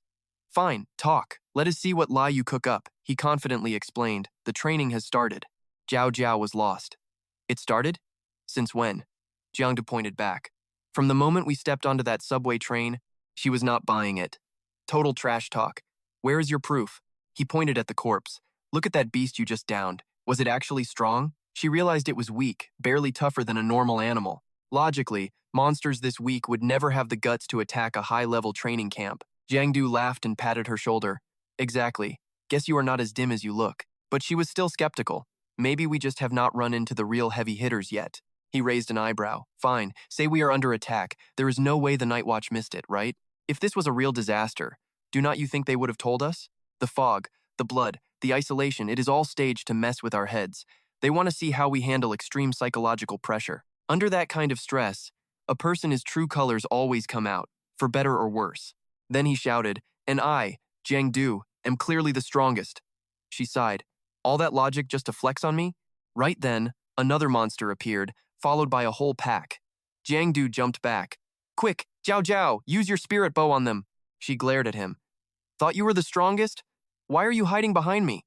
Fine, talk. Let us see what lie you cook up, he confidently explained. The training has started. Zhao Zhao was lost. It started? Since when? Jiangdu pointed back. From the moment we stepped onto that subway train, she was not buying it. Total trash talk. Where is your proof? He pointed at the corpse. Look at that beast you just downed. Was it actually strong? She realized it was weak, barely tougher than a normal animal. Logically, monsters this weak would never have the guts to attack a high-level training camp. Jiangdu laughed and patted her shoulder. Exactly. Guess you are not as dim as you look. But she was still skeptical. Maybe we just have not run into the real heavy hitters yet. He raised an eyebrow. Fine, say we are under attack. There is no way the Night Watch missed it, right? If this was a real disaster, do not you think they would have told us? The fog, the blood, the isolation, it is all staged to mess with our heads. They want to see how we handle extreme psychological pressure. Under that kind of stress, a person's true colors always come out, for better or worse. Then he shouted, and I, Giang am clearly the strongest. She sighed. All that logic just to flex on me? Right then, another monster appeared, followed by a whole pack. Giang jumped back. Quick, Jiao, use your spirit bow on them. She glared at him. Thought you were the strongest? Why are you hiding behind me?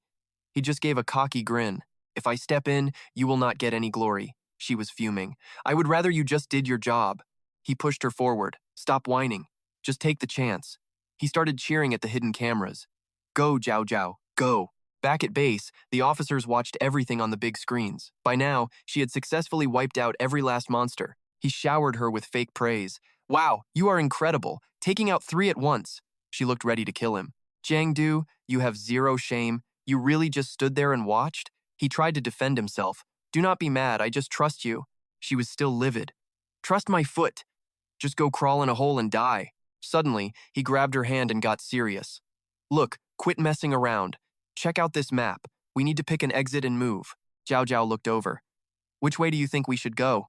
He just gave a cocky grin. If I step in, you will not get any glory. She was fuming. I would rather you just did your job. He pushed her forward. Stop whining. Just take the chance. He started cheering at the hidden cameras. Go, Jiao, go. Back at base, the officers watched everything on the big screens. By now, she had successfully wiped out every last monster. He showered her with fake praise. Wow, you are incredible, taking out 3 at once. She looked ready to kill him. Jiang, you have zero shame. You really just stood there and watched? He tried to defend himself. Do not be mad, I just trust you. She was still livid. Trust my foot. Just go crawl in a hole and die. Suddenly, he grabbed her hand and got serious. Look, quit messing around. Check out this map. We need to pick an exit and move. Jiao looked over. Which way do you think we should go?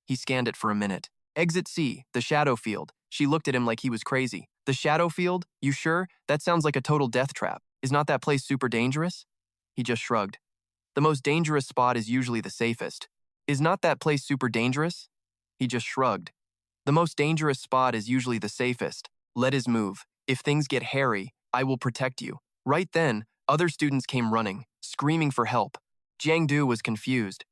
He scanned it for a minute. Exit C, the shadow field. She looked at him like he was crazy. The shadow field? You sure? That sounds like a total death trap. Is not that place super dangerous? He just shrugged. The most dangerous spot is usually the safest. Is not that place super dangerous? He just shrugged. The most dangerous spot is usually the safest. Let us move. If things get hairy, I will protect you. Right then, other students came running, screaming for help. Jiang was confused.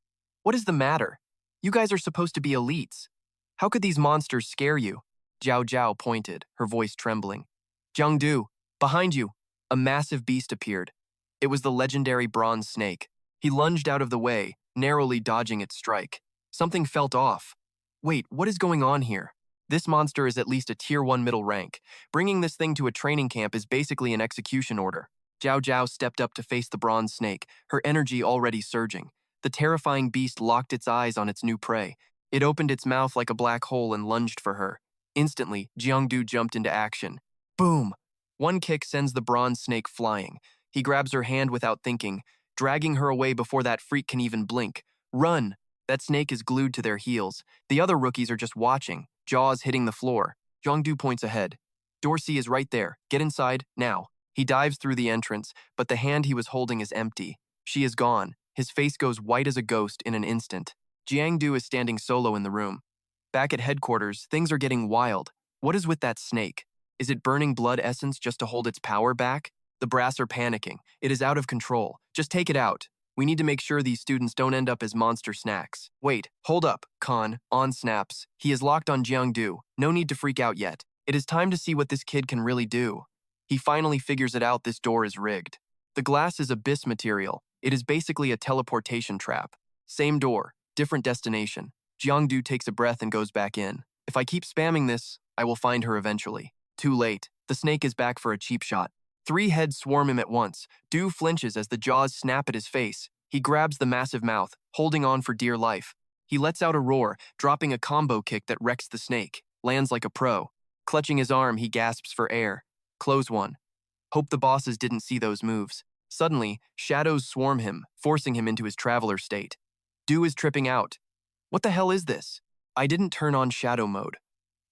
What is the matter? You guys are supposed to be elites. How could these monsters scare you? Jiao pointed, her voice trembling. Jiang, behind you. A massive beast appeared. It was the legendary bronze snake. He lunged out of the way, narrowly dodging its strike. Something felt off. Wait, what is going on here? This monster is at least a tier 1 middle rank. Bringing this thing to a training camp is basically an execution order. Jiao stepped up to face the bronze snake, her energy already surging. The terrifying beast locked its eyes on its new prey. It opened its mouth like a black hole and lunged for her. Instantly, Jiang jumped into action. Boom! One kick sends the bronze snake flying. He grabs her hand without thinking, dragging her away before that freak can even blink. Run! That snake is glued to their heels. The other rookies are just watching, jaws hitting the floor. Jiang points ahead. Dorsey is right there. Get inside, now. He dives through the entrance, but the hand he was holding is empty. She is gone. His face goes white as a ghost in an instant. Jiang is standing solo in the room. Back at headquarters, things are getting wild. What is with that snake? Is it burning blood essence just to hold its power back? The brass are panicking. It is out of control. Just take it out. We need to make sure these students don't end up as monster snacks. Wait, hold up, Khan, on snaps. He is locked on Jiang. No need to freak out yet. It is time to see what this kid can really do. He finally figures it out. This door is rigged. The glass is abyss material. It is basically a teleportation trap. Same door, different destination. Jiang takes a breath and goes back in. If I keep spamming this, I will find her eventually. Too late. The snake is back for a cheap shot. 3 heads swarm him at once. Du flinches as the jaws snap at his face. He grabs the massive mouth, holding on for dear life. He lets out a roar, dropping a combo kick that wrecks the snake. Lands like a pro. Clutching his arm, he gasps for air. Close one. Hope the bosses didn't see those moves. Suddenly, shadows swarm him, forcing him into his traveler state. Du is tripping out. What the hell is this? I didn't turn on shadow mode.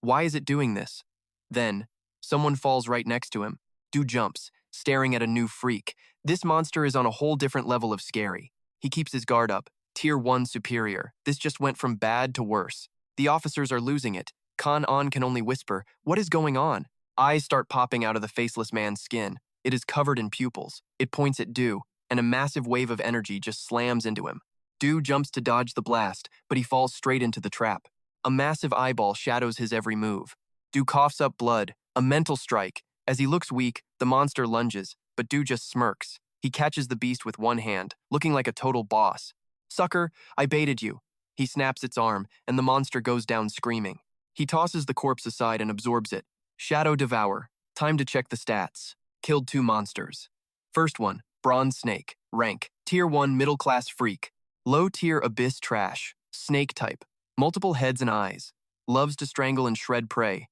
Why is it doing this? Then, someone falls right next to him. Du jumps, staring at a new freak. This monster is on a whole different level of scary. He keeps his guard up. Tier 1 superior. This just went from bad to worse. The officers are losing it. Khan can only whisper, what is going on? Eyes start popping out of the faceless man's skin. It is covered in pupils. It points at Du, and a massive wave of energy just slams into him. Du jumps to dodge the blast, but he falls straight into the trap. A massive eyeball shadows his every move. Du coughs up blood, a mental strike. As he looks weak, the monster lunges, but Du just smirks. He catches the beast with one hand, looking like a total boss. Sucker, I baited you. He snaps its arm, and the monster goes down screaming. He tosses the corpse aside and absorbs it. Shadow Devour. Time to check the stats. Killed 2 monsters. First one, Bronze Snake. Rank, Tier 1 middle-class freak. Low-tier abyss trash. Snake type. Multiple heads and eyes. Loves to strangle and shred prey.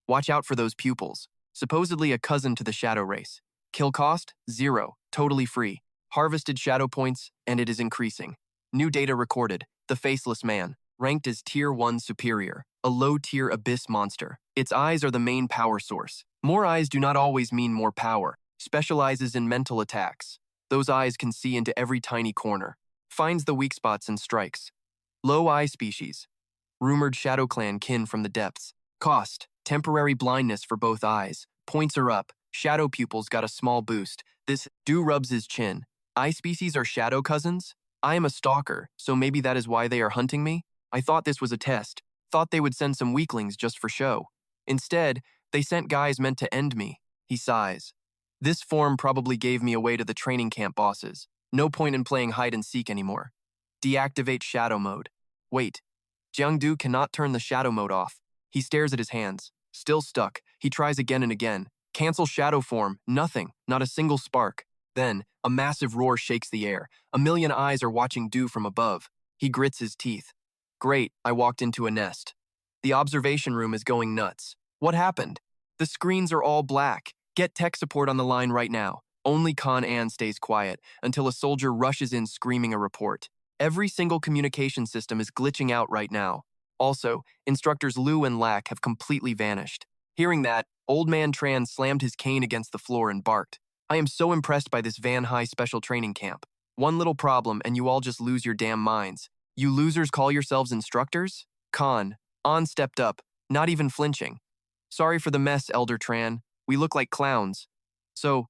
Watch out for those pupils. Supposedly a cousin to the shadow race. Kill cost? 0. Totally free. Harvested shadow points, and it is increasing. New data recorded. The Faceless Man. Ranked as Tier 1 superior. A low-tier abyss monster. Its eyes are the main power source. More eyes do not always mean more power. Specializes in mental attacks. Those eyes can see into every tiny corner. Finds the weak spots and strikes. Low eye species. Rumored Shadow Clan kin from the depths. Cost. Temporary blindness for both eyes. Points are up. Shadow pupils got a small boost. This do rubs his chin. Eye species are shadow cousins? I am a stalker, so maybe that is why they are hunting me? I thought this was a test. Thought they would send some weaklings just for show. Instead, they sent guys meant to end me. He sighs. This form probably gave me away to the training camp bosses. No point in playing hide and seek anymore. Deactivate shadow mode. Wait. Jiang cannot turn the shadow mode off. He stares at his hands. Still stuck. He tries again and again. Cancel shadow form. Nothing. Not a single spark. Then, a massive roar shakes the air. A million eyes are watching Du from above. He grits his teeth. Great, I walked into a nest. The observation room is going nuts. What happened? The screens are all black. Get tech support on the line right now. Only Con Ann stays quiet until a soldier rushes in screaming a report. Every single communication system is glitching out right now. Also, instructors Lu and Lack have completely vanished. Hearing that, Old Man Tran slammed his cane against the floor and barked. I am so impressed by this Van High special training camp. One little problem and you all just lose your damn minds. You losers call yourselves instructors? Con An stepped up, not even flinching. Sorry for the mess, Elder Tran. We look like clowns. So,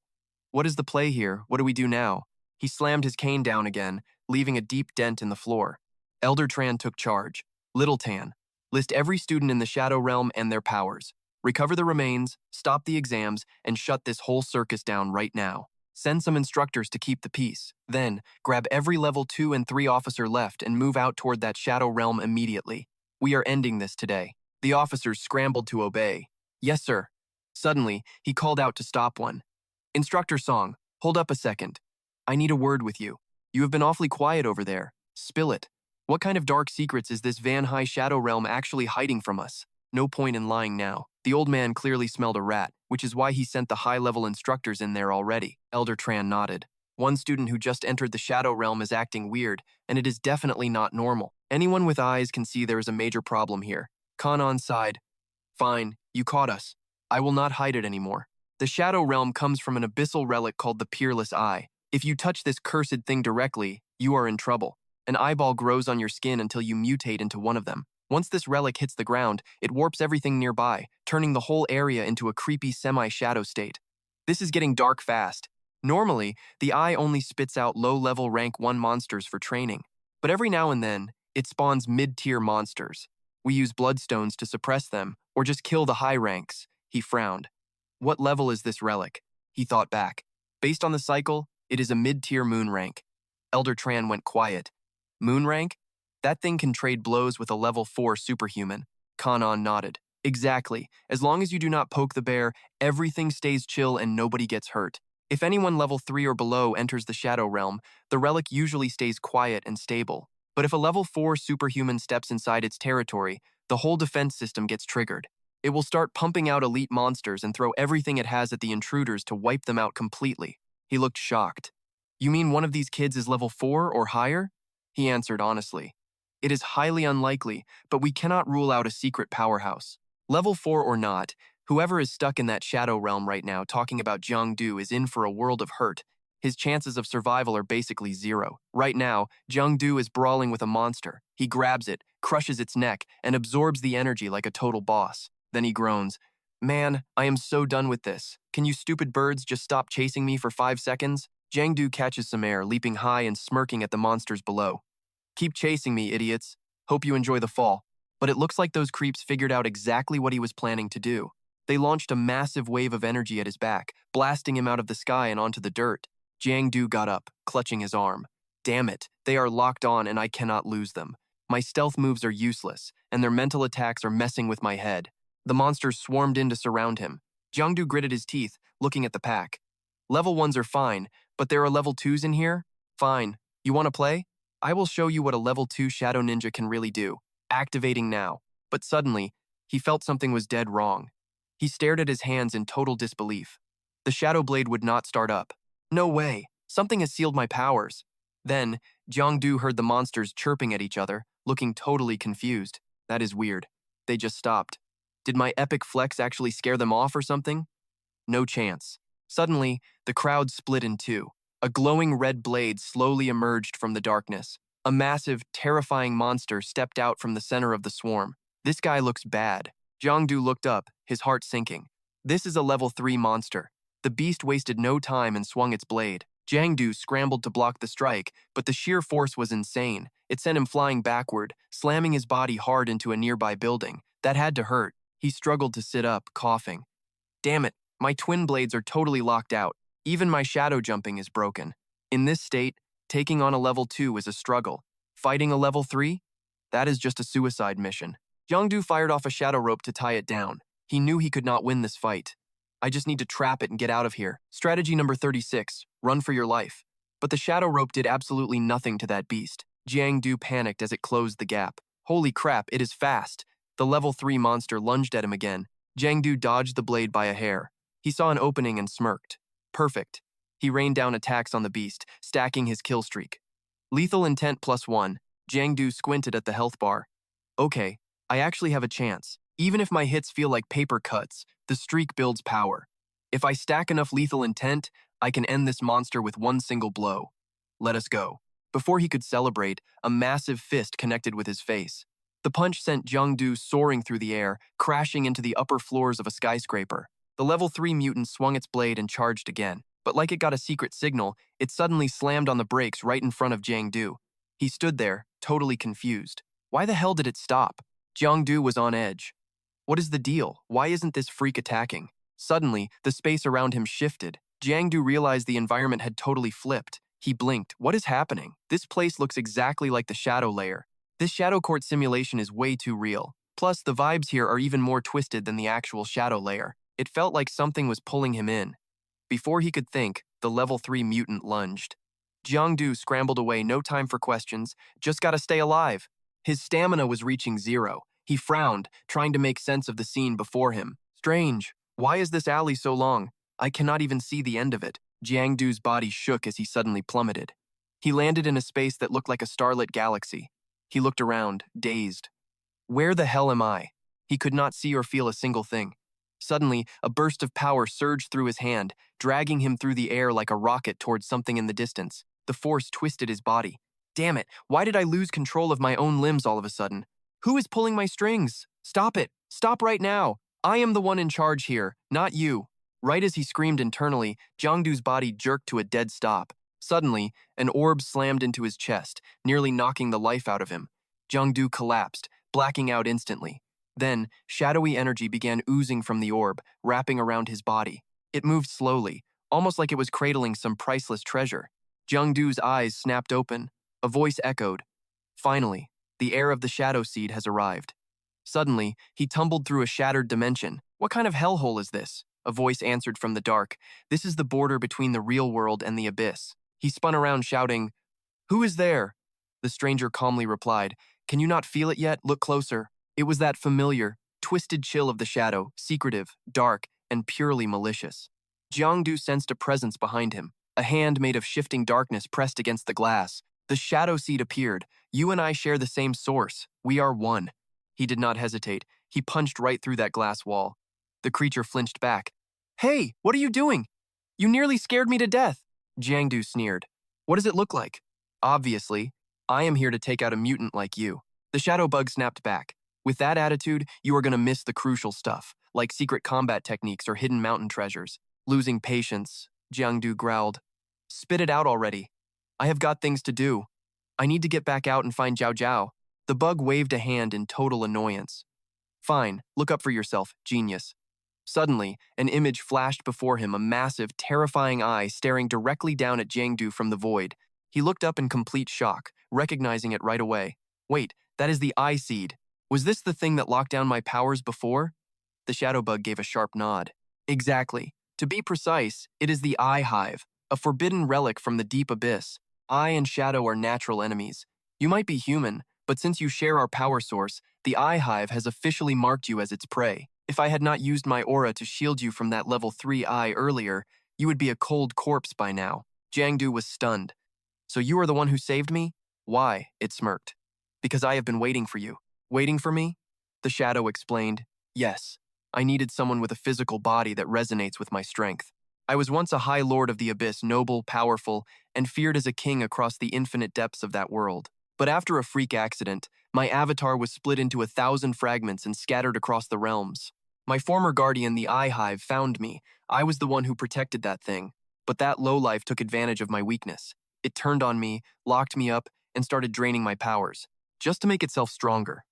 what is the play here? What do we do now? He slammed his cane down again, leaving a deep dent in the floor. Elder Tran took charge. Little Tan. List every student in the Shadow Realm and their powers. Recover the remains, stop the exams, and shut this whole circus down right now. Send some instructors to keep the peace. Then, grab every level 2 and 3 officer left and move out toward that Shadow Realm immediately. We are ending this today. The officers scrambled to obey. Yes, sir. Suddenly, he called out to stop one. Instructor Song, hold up a second. I need a word with you. You have been awfully quiet over there. Spill it. What kind of dark secrets is this Van High Shadow Realm actually hiding from us? No point in lying now. The old man clearly smelled a rat, which is why he sent the high-level instructors in there already. Elder Tran nodded. One student who just entered the Shadow Realm is acting weird, and it is definitely not normal. Anyone with eyes can see there is a major problem here. Kanan sighed. Fine, you caught us. I will not hide it anymore. The Shadow Realm comes from an abyssal relic called the Peerless Eye. If you touch this cursed thing directly, you are in trouble. An eyeball grows on your skin until you mutate into one of them. Once this relic hits the ground, it warps everything nearby, turning the whole area into a creepy semi-shadow state. This is getting dark fast. Normally, the eye only spits out low-level rank 1 monsters for training, but every now and then, it spawns mid-tier monsters. We use bloodstones to suppress them, or just kill the high ranks. He frowned. What level is this relic? He thought back. Based on the cycle, it is a mid-tier moon rank. Elder Tran went quiet. Moon rank? That thing can trade blows with a level 4 superhuman. Kanan nodded. Exactly. As long as you do not poke the bear, everything stays chill and nobody gets hurt. If anyone level 3 or below enters the Shadow Realm, the relic usually stays quiet and stable. But if a level 4 superhuman steps inside its territory, the whole defense system gets triggered. It will start pumping out elite monsters and throw everything it has at the intruders to wipe them out completely. He looked shocked. You mean one of these kids is level 4 or higher? He answered honestly. It is highly unlikely, but we cannot rule out a secret powerhouse. Level 4 or not, whoever is stuck in that Shadow Realm right now talking about Jiang is in for a world of hurt. His chances of survival are basically 0. Right now, Jiang is brawling with a monster. He grabs it, crushes its neck, and absorbs the energy like a total boss. Then he groans, Man, I am so done with this. Can you stupid birds just stop chasing me for 5 seconds? Jiang catches some air, leaping high and smirking at the monsters below. Keep chasing me, idiots. Hope you enjoy the fall. But it looks like those creeps figured out exactly what he was planning to do. They launched a massive wave of energy at his back, blasting him out of the sky and onto the dirt. Jiang got up, clutching his arm. Damn it, they are locked on and I cannot lose them. My stealth moves are useless, and their mental attacks are messing with my head. The monsters swarmed in to surround him. Jiang gritted his teeth, looking at the pack. Level 1s are fine, but there are level 2s in here? Fine. You want to play? I will show you what a level 2 Shadow Ninja can really do. Activating now. But suddenly, he felt something was dead wrong. He stared at his hands in total disbelief. The Shadow Blade would not start up. No way. Something has sealed my powers. Then, Jiang heard the monsters chirping at each other, looking totally confused. That is weird. They just stopped. Did my epic flex actually scare them off or something? No chance. Suddenly, the crowd split in two. A glowing red blade slowly emerged from the darkness. A massive, terrifying monster stepped out from the center of the swarm. This guy looks bad. Jiang looked up, his heart sinking. This is a level 3 monster. The beast wasted no time and swung its blade. Jiang scrambled to block the strike, but the sheer force was insane. It sent him flying backward, slamming his body hard into a nearby building. That had to hurt. He struggled to sit up, coughing. Damn it, my twin blades are totally locked out. Even my shadow jumping is broken. In this state, taking on a level 2 is a struggle. Fighting a level 3? That is just a suicide mission. Jiang fired off a shadow rope to tie it down. He knew he could not win this fight. I just need to trap it and get out of here. Strategy number 36, run for your life. But the shadow rope did absolutely nothing to that beast. Jiang panicked as it closed the gap. Holy crap, it is fast. The level 3 monster lunged at him again. Jiang dodged the blade by a hair. He saw an opening and smirked. Perfect. He rained down attacks on the beast, stacking his kill streak. Lethal intent +1. Jiang squinted at the health bar. Okay, I actually have a chance. Even if my hits feel like paper cuts, the streak builds power. If I stack enough lethal intent, I can end this monster with one single blow. Let us go. Before he could celebrate, a massive fist connected with his face. The punch sent Jiang soaring through the air, crashing into the upper floors of a skyscraper. The level 3 mutant swung its blade and charged again. But like it got a secret signal, it suddenly slammed on the brakes right in front of Jiang. He stood there, totally confused. Why the hell did it stop? Jiang was on edge. What is the deal? Why isn't this freak attacking? Suddenly, the space around him shifted. Jiang realized the environment had totally flipped. He blinked. What is happening? This place looks exactly like the Shadow Lair. This Shadow Court simulation is way too real. Plus, the vibes here are even more twisted than the actual Shadow Lair. It felt like something was pulling him in. Before he could think, the level 3 mutant lunged. Jiang scrambled away, no time for questions, just gotta stay alive. His stamina was reaching 0. He frowned, trying to make sense of the scene before him. Strange. Why is this alley so long? I cannot even see the end of it. Jiang body shook as he suddenly plummeted. He landed in a space that looked like a starlit galaxy. He looked around, dazed. Where the hell am I? He could not see or feel a single thing. Suddenly, a burst of power surged through his hand, dragging him through the air like a rocket towards something in the distance. The force twisted his body. Damn it, why did I lose control of my own limbs all of a sudden? Who is pulling my strings? Stop it! Stop right now! I am the one in charge here, not you. Right as he screamed internally, Jiang body jerked to a dead stop. Suddenly, an orb slammed into his chest, nearly knocking the life out of him. Jiang collapsed, blacking out instantly. Then, shadowy energy began oozing from the orb, wrapping around his body. It moved slowly, almost like it was cradling some priceless treasure. Jiang eyes snapped open. A voice echoed. Finally, the heir of the Shadow Seed has arrived. Suddenly, he tumbled through a shattered dimension. What kind of hellhole is this? A voice answered from the dark. This is the border between the real world and the abyss. He spun around shouting, "Who is there?" The stranger calmly replied, "Can you not feel it yet? Look closer." It was that familiar, twisted chill of the shadow, secretive, dark, and purely malicious. Jiang sensed a presence behind him. A hand made of shifting darkness pressed against the glass. The Shadow Seed appeared. "You and I share the same source. We are one." He did not hesitate. He punched right through that glass wall. The creature flinched back. "Hey, what are you doing? You nearly scared me to death." Jiang sneered. "What does it look like?" "Obviously, I am here to take out a mutant like you." The shadow bug snapped back. "With that attitude, you are going to miss the crucial stuff, like secret combat techniques or hidden mountain treasures." Losing patience, Jiang growled. "Spit it out already. I have got things to do. I need to get back out and find Jiao Jiao." The bug waved a hand in total annoyance. "Fine, look up for yourself, genius." Suddenly, an image flashed before him, a massive, terrifying eye staring directly down at Jiang from the void. He looked up in complete shock, recognizing it right away. "Wait, that is the Eye Seed. Was this the thing that locked down my powers before?" The shadow bug gave a sharp nod. "Exactly. To be precise, it is the Eye Hive, a forbidden relic from the deep abyss. I and Shadow are natural enemies. You might be human, but since you share our power source, the Eye Hive has officially marked you as its prey. If I had not used my aura to shield you from that level 3 eye earlier, you would be a cold corpse by now. Jiang was stunned. So you are the one who saved me? Why? It smirked. Because I have been waiting for you. Waiting for me? The Shadow explained. Yes. I needed someone with a physical body that resonates with my strength. I was once a High Lord of the Abyss, noble, powerful, and feared as a king across the infinite depths of that world. But after a freak accident, my avatar was split into 1,000 fragments and scattered across the realms. My former guardian, the Eye Hive, found me. I was the one who protected that thing. But that lowlife took advantage of my weakness. It turned on me, locked me up, and started draining my powers, just to make itself stronger.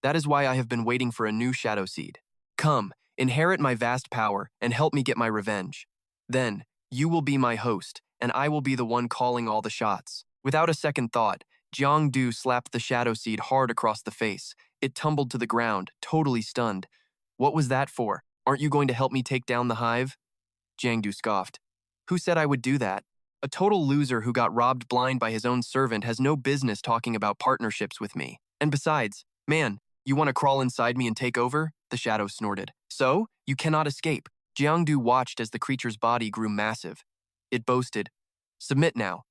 That is why I have been waiting for a new Shadow Seed. Come, inherit my vast power, and help me get my revenge. Then, you will be my host, and I will be the one calling all the shots. Without a second thought, Jiang slapped the Shadow Seed hard across the face. It tumbled to the ground, totally stunned. What was that for? Aren't you going to help me take down the hive? Jiang scoffed. Who said I would do that? A total loser who got robbed blind by his own servant has no business talking about partnerships with me. And besides, man, you want to crawl inside me and take over? The Shadow snorted. So, you cannot escape. Jiang watched as the creature's body grew massive. It boasted, submit now.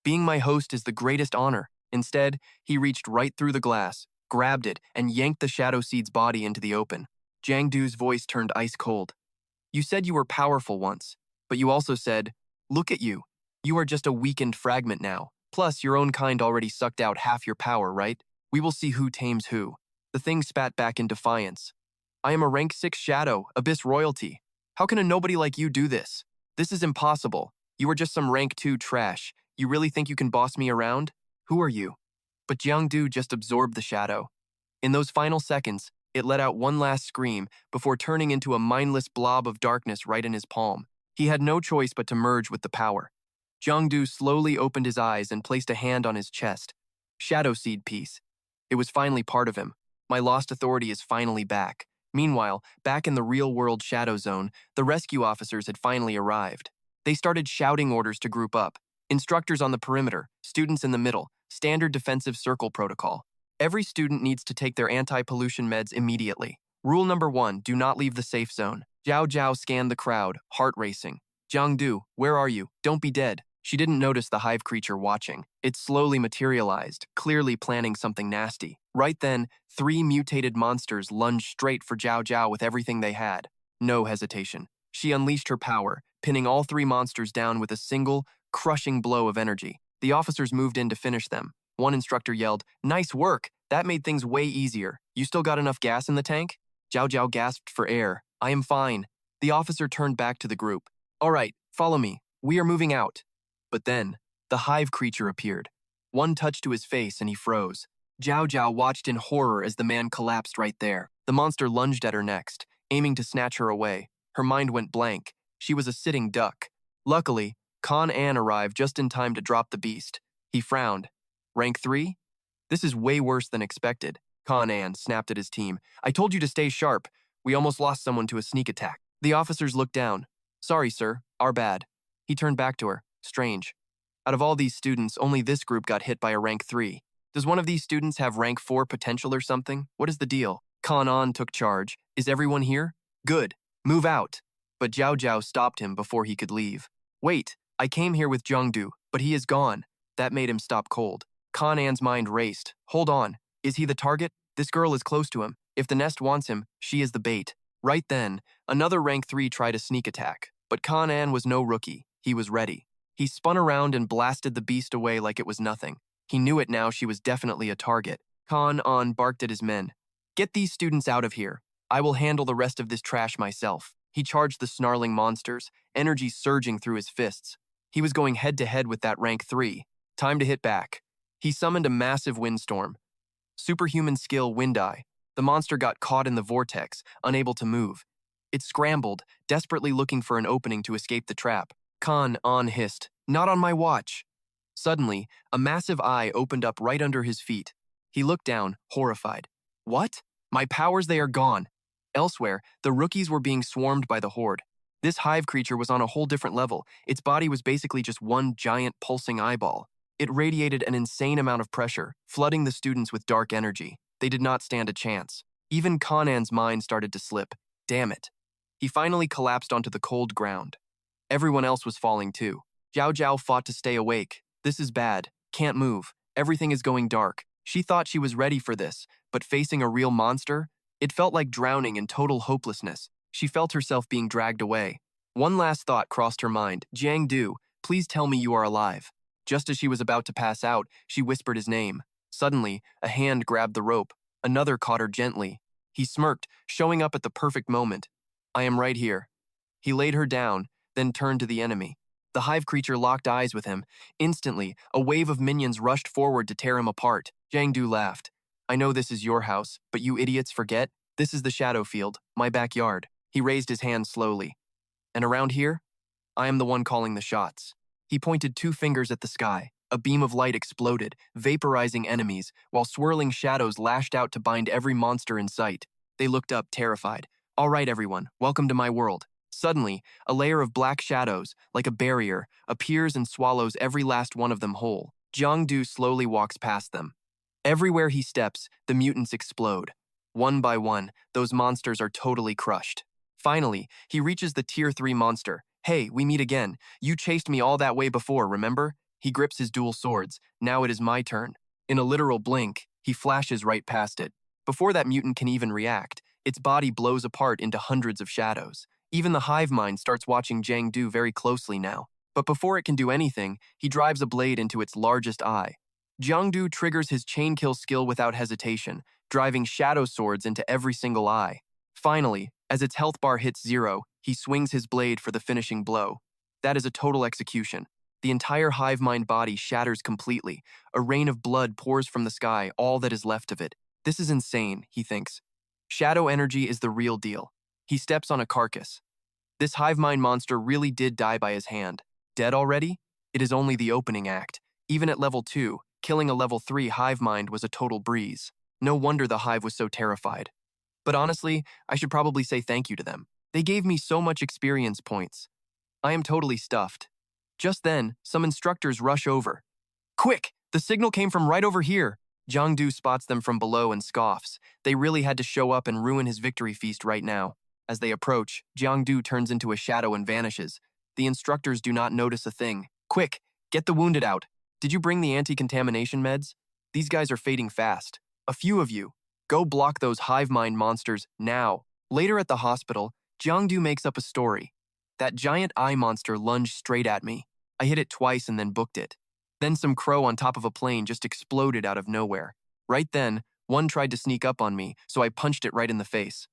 Being my host is the greatest honor. Instead, he reached right through the glass, grabbed it, and yanked the Shadow Seed's body into the open. Jiang's voice turned ice cold. You said you were powerful once, but you also said, look at you. You are just a weakened fragment now. Plus, your own kind already sucked out half your power, right? We will see who tames who. The thing spat back in defiance. I am a rank 6 Shadow, Abyss royalty. How can a nobody like you do this? This is impossible. You are just some rank 2 trash. You really think you can boss me around? Who are you? But Jiang just absorbed the Shadow. In those final seconds, it let out one last scream before turning into a mindless blob of darkness right in his palm. He had no choice but to merge with the power. Jiang slowly opened his eyes and placed a hand on his chest. Shadow Seed piece. It was finally part of him. My lost authority is finally back. Meanwhile, back in the real-world Shadow Zone, the rescue officers had finally arrived. They started shouting orders to group up. Instructors on the perimeter, students in the middle, standard defensive circle protocol. Every student needs to take their anti-pollution meds immediately. Rule number 1, do not leave the safe zone. Zhao scanned the crowd, heart racing. Jiang, where are you? Don't be dead. She didn't notice the hive creature watching. It slowly materialized, clearly planning something nasty. Right then, 3 mutated monsters lunged straight for Zhao with everything they had. No hesitation. She unleashed her power, pinning all 3 monsters down with a single, crushing blow of energy. The officers moved in to finish them. One instructor yelled, nice work! That made things way easier. You still got enough gas in the tank? Zhao gasped for air. I am fine. The officer turned back to the group. All right, follow me. We are moving out. But then, the hive creature appeared. One touch to his face and he froze. Zhao watched in horror as the man collapsed right there. The monster lunged at her next, aiming to snatch her away. Her mind went blank. She was a sitting duck. Luckily, An arrived just in time to drop the beast. He frowned. Rank 3? This is way worse than expected. An snapped at his team. I told you to stay sharp. We almost lost someone to a sneak attack. The officers looked down. Sorry, sir. Our bad. He turned back to her. Strange. Out of all these students, only this group got hit by a rank 3. Does one of these students have rank 4 potential or something? What is the deal? An took charge. Is everyone here? Good. Move out. But Zhao stopped him before he could leave. Wait, I came here with Jiang, but he is gone. That made him stop cold. An's mind raced. Hold on. Is he the target? This girl is close to him. If the nest wants him, she is the bait. Right then, another rank 3 tried a sneak attack. But An was no rookie. He was ready. He spun around and blasted the beast away like it was nothing. He knew it now she was definitely a target. An barked at his men. Get these students out of here. I will handle the rest of this trash myself. He charged the snarling monsters, energy surging through his fists. He was going head-to-head with that rank 3. Time to hit back. He summoned a massive windstorm. Superhuman skill Wind Eye. The monster got caught in the vortex, unable to move. It scrambled, desperately looking for an opening to escape the trap. An hissed, not on my watch. Suddenly, a massive eye opened up right under his feet. He looked down, horrified. What? My powers, they are gone. Elsewhere, the rookies were being swarmed by the horde. This hive creature was on a whole different level. Its body was basically just one giant pulsing eyeball. It radiated an insane amount of pressure, flooding the students with dark energy. They did not stand a chance. Even Conan's mind started to slip. Damn it. He finally collapsed onto the cold ground. Everyone else was falling too. Zhao Zhao fought to stay awake. This is bad. Can't move. Everything is going dark. She thought she was ready for this, but facing a real monster, it felt like drowning in total hopelessness. She felt herself being dragged away. One last thought crossed her mind. Giang Du, please tell me you are alive. Just as she was about to pass out, she whispered his name. Suddenly, a hand grabbed the rope. Another caught her gently. He smirked, showing up at the perfect moment. I am right here. He laid her down, then turned to the enemy. The hive creature locked eyes with him. Instantly, a wave of minions rushed forward to tear him apart. Jiang Du laughed. I know this is your house, but you idiots forget? This is the shadow field, my backyard. He raised his hand slowly. And around here, I am the one calling the shots. He pointed 2 fingers at the sky. A beam of light exploded, vaporizing enemies, while swirling shadows lashed out to bind every monster in sight. They looked up, terrified. All right, everyone, welcome to my world. Suddenly, a layer of black shadows, like a barrier, appears and swallows every last one of them whole. Jiang Du slowly walks past them. Everywhere he steps, the mutants explode. One by one, those monsters are totally crushed. Finally, he reaches the Tier 3 monster. Hey, we meet again. You chased me all that way before, remember? He grips his dual swords. Now it is my turn. In a literal blink, he flashes right past it. Before that mutant can even react, its body blows apart into hundreds of shadows. Even the hive mind starts watching Jiang Du very closely now. But before it can do anything, he drives a blade into its largest eye. Jiang Du triggers his chain kill skill without hesitation, driving shadow swords into every single eye. Finally, as its health bar hits 0, he swings his blade for the finishing blow. That is a total execution. The entire hive mind body shatters completely. A rain of blood pours from the sky, all that is left of it. This is insane, he thinks. Shadow energy is the real deal. He steps on a carcass. This hive mind monster really did die by his hand. Dead already? It is only the opening act. Even at level 2, killing a level 3 hive mind was a total breeze. No wonder the hive was so terrified. But honestly, I should probably say thank you to them. They gave me so much experience points. I am totally stuffed. Just then, some instructors rush over. Quick! The signal came from right over here! Jiang Du spots them from below and scoffs. They really had to show up and ruin his victory feast right now. As they approach, Jiang Du turns into a shadow and vanishes. The instructors do not notice a thing. Quick! Get the wounded out! Did you bring the anti-contamination meds? These guys are fading fast. A few of you. Go block those hive mind monsters now. Later at the hospital, Jiang Du makes up a story. That giant eye monster lunged straight at me. I hit it twice and then booked it. Then some crow on top of a plane just exploded out of nowhere. Right then, one tried to sneak up on me, so I punched it right in the face.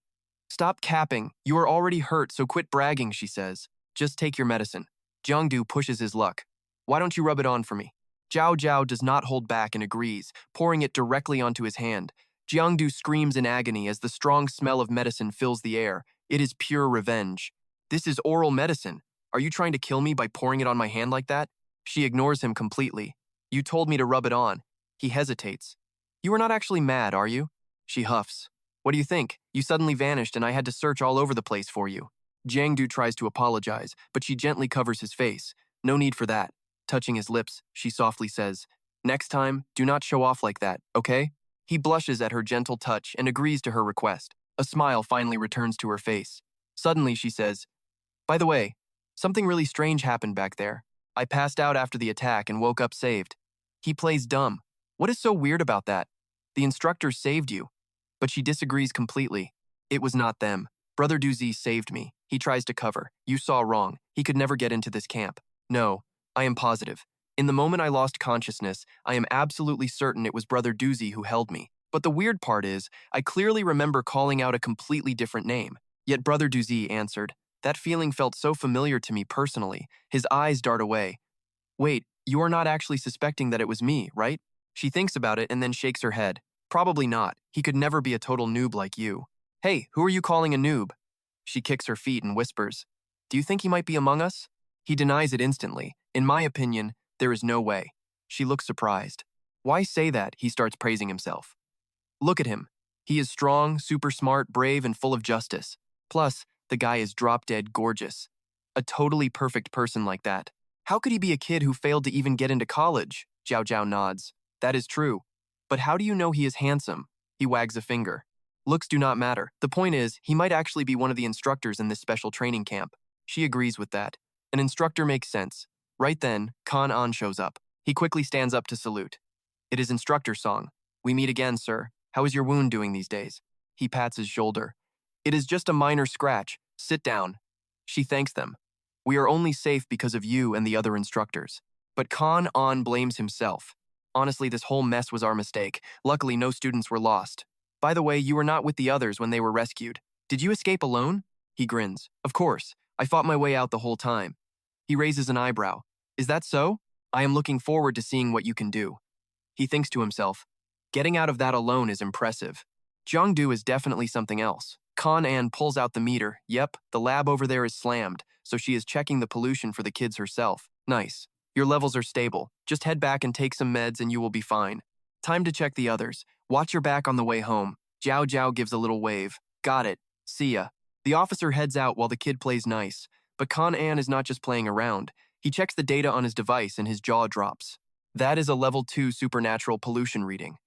Stop capping. You are already hurt, so quit bragging, she says. Just take your medicine. Jiang Du pushes his luck. Why don't you rub it on for me? Zhao Zhao does not hold back and agrees, pouring it directly onto his hand. Jiang Du screams in agony as the strong smell of medicine fills the air. It is pure revenge. This is oral medicine. Are you trying to kill me by pouring it on my hand like that? She ignores him completely. You told me to rub it on. He hesitates. You are not actually mad, are you? She huffs. What do you think? You suddenly vanished and I had to search all over the place for you. Jiang Du tries to apologize, but she gently covers his face. No need for that. Touching his lips, she softly says, Next time, do not show off like that, okay? He blushes at her gentle touch and agrees to her request. A smile finally returns to her face. Suddenly, she says, By the way, something really strange happened back there. I passed out after the attack and woke up saved. He plays dumb. What is so weird about that? The instructors saved you. But she disagrees completely. It was not them. Brother Duzi saved me. He tries to cover. You saw wrong. He could never get into this camp. No, I am positive. In the moment I lost consciousness, I am absolutely certain it was Brother Duzi who held me. But the weird part is, I clearly remember calling out a completely different name. Yet Brother Duzi answered. That feeling felt so familiar to me personally. His eyes dart away. Wait, you are not actually suspecting that it was me, right? She thinks about it and then shakes her head. Probably not. He could never be a total noob like you. Hey, who are you calling a noob? She kicks her feet and whispers. Do you think he might be among us? He denies it instantly. In my opinion, there is no way. She looks surprised. Why say that? He starts praising himself. Look at him. He is strong, super smart, brave, and full of justice. Plus, the guy is drop-dead gorgeous. A totally perfect person like that. How could he be a kid who failed to even get into college? Zhao Zhao nods. That is true. But how do you know he is handsome? He wags a finger. Looks do not matter. The point is, he might actually be one of the instructors in this special training camp. She agrees with that. An instructor makes sense. Right then, Kan An shows up. He quickly stands up to salute. It is instructor Song. We meet again, sir. How is your wound doing these days? He pats his shoulder. It is just a minor scratch. Sit down. She thanks them. We are only safe because of you and the other instructors. But Kan An blames himself. Honestly, this whole mess was our mistake. Luckily, no students were lost. By the way, you were not with the others when they were rescued. Did you escape alone? He grins. Of course. I fought my way out the whole time. He raises an eyebrow. Is that so? I am looking forward to seeing what you can do. He thinks to himself. Getting out of that alone is impressive. Jiangdu is definitely something else. Kan An pulls out the meter. Yep, the lab over there is slammed, so she is checking the pollution for the kids herself. Nice. Your levels are stable. Just head back and take some meds and you will be fine. Time to check the others. Watch your back on the way home. Zhao Zhao gives a little wave. Got it. See ya. The officer heads out while the kid plays nice. But Kan An is not just playing around. He checks the data on his device and his jaw drops. That is a level 2 supernatural pollution reading.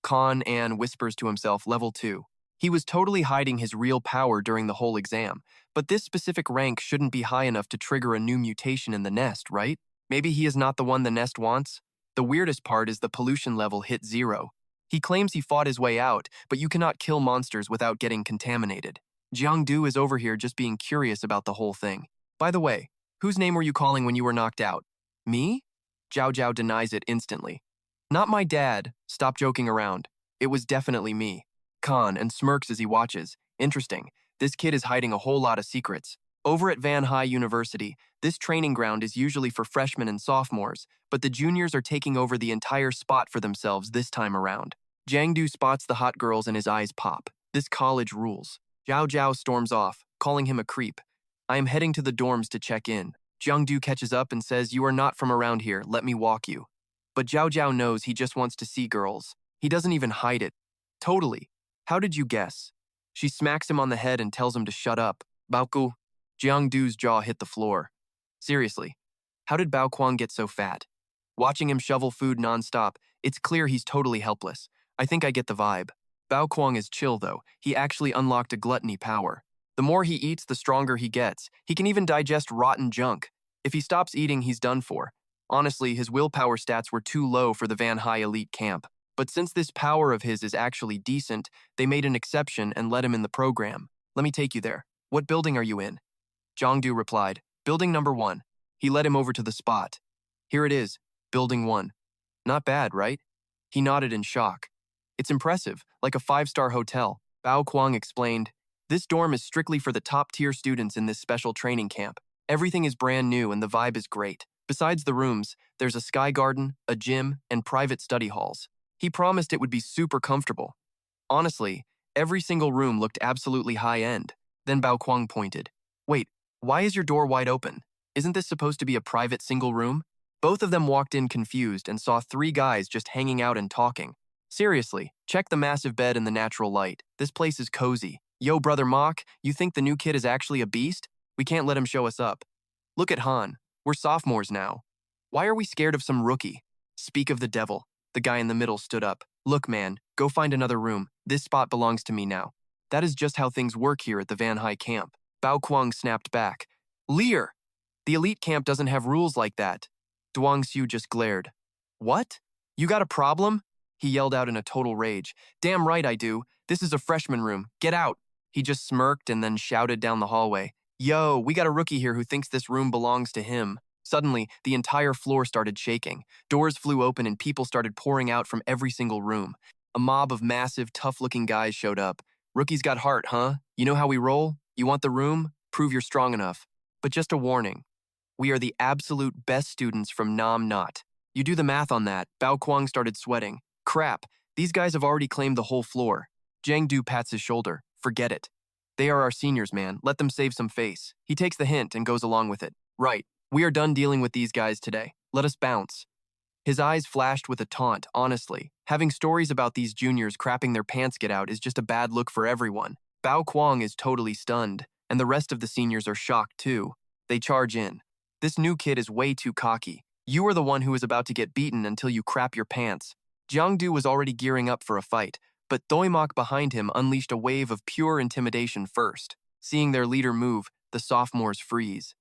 Kan An whispers to himself, level 2. He was totally hiding his real power during the whole exam, but this specific rank shouldn't be high enough to trigger a new mutation in the nest, right? Maybe he is not the one the nest wants? The weirdest part is the pollution level hit 0. He claims he fought his way out, but you cannot kill monsters without getting contaminated. Jiangdu is over here just being curious about the whole thing. By the way, whose name were you calling when you were knocked out? Me? Zhao Zhao denies it instantly. Not my dad. Stop joking around. It was definitely me. Khan and smirks as he watches. Interesting. This kid is hiding a whole lot of secrets. Over at Van High University, this training ground is usually for freshmen and sophomores, but the juniors are taking over the entire spot for themselves this time around. Jiangdu spots the hot girls and his eyes pop. This college rules. Zhao Zhao storms off, calling him a creep. I am heading to the dorms to check in. Jiangdu catches up and says, you are not from around here, let me walk you. But Zhao Zhao knows he just wants to see girls. He doesn't even hide it. Totally. How did you guess? She smacks him on the head and tells him to shut up. Baoku. Jiangdu's jaw hit the floor. Seriously, how did Bao Kuang get so fat? Watching him shovel food nonstop, it's clear he's totally helpless. I think I get the vibe. Bao Kuang is chill though. He actually unlocked a gluttony power. The more he eats, the stronger he gets. He can even digest rotten junk. If he stops eating, he's done for. Honestly, his willpower stats were too low for the Van High elite camp. But since this power of his is actually decent, they made an exception and let him in the program. Let me take you there. What building are you in? Jiangdu replied, building number 1. He led him over to the spot. Here it is, building 1. Not bad, right? He nodded in shock. It's impressive, like a 5-star hotel. Bao Kuang explained, this dorm is strictly for the top-tier students in this special training camp. Everything is brand new and the vibe is great. Besides the rooms, there's a sky garden, a gym, and private study halls. He promised it would be super comfortable. Honestly, every single room looked absolutely high-end. Then Bao Kuang pointed. Wait, why is your door wide open? Isn't this supposed to be a private single room? Both of them walked in confused and saw 3 guys just hanging out and talking. Seriously, check the massive bed and the natural light. This place is cozy. Yo, Brother Mock, you think the new kid is actually a beast? We can't let him show us up. Look at Han. We're sophomores now. Why are we scared of some rookie? Speak of the devil. The guy in the middle stood up. Look, man, go find another room. This spot belongs to me now. That is just how things work here at the Van High camp. Bao Kuang snapped back. Lear! The elite camp doesn't have rules like that. Duang Xiu just glared. What? You got a problem? He yelled out in a total rage. Damn right I do. This is a freshman room. Get out. He just smirked and then shouted down the hallway. Yo, we got a rookie here who thinks this room belongs to him. Suddenly, the entire floor started shaking. Doors flew open and people started pouring out from every single room. A mob of massive, tough-looking guys showed up. Rookies got heart, huh? You know how we roll? You want the room? Prove you're strong enough. But just a warning. We are the absolute best students from Nam Not. You do the math on that. Bao Kuang started sweating. Crap, these guys have already claimed the whole floor. Jiangdu pats his shoulder. Forget it. They are our seniors, man. Let them save some face. He takes the hint and goes along with it. Right. We are done dealing with these guys today. Let us bounce. His eyes flashed with a taunt, honestly. Having stories about these juniors crapping their pants get out is just a bad look for everyone. Bao Kuang is totally stunned, and the rest of the seniors are shocked too. They charge in. This new kid is way too cocky. You are the one who is about to get beaten until you crap your pants. Jiangdu was already gearing up for a fight, but Doimak behind him unleashed a wave of pure intimidation first. Seeing their leader move, the sophomores freeze.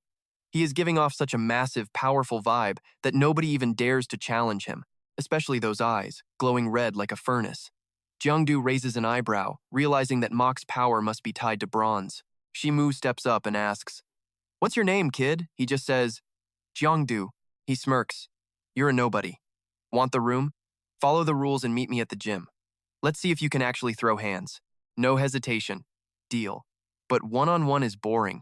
He is giving off such a massive, powerful vibe that nobody even dares to challenge him, especially those eyes, glowing red like a furnace. Jiangdu raises an eyebrow, realizing that Mok's power must be tied to bronze. Shimu steps up and asks, "What's your name, kid?" He just says, "Jiangdu." He smirks. "You're a nobody. Want the room? Follow the rules and meet me at the gym. Let's see if you can actually throw hands. No hesitation. Deal. But one-on-one is boring."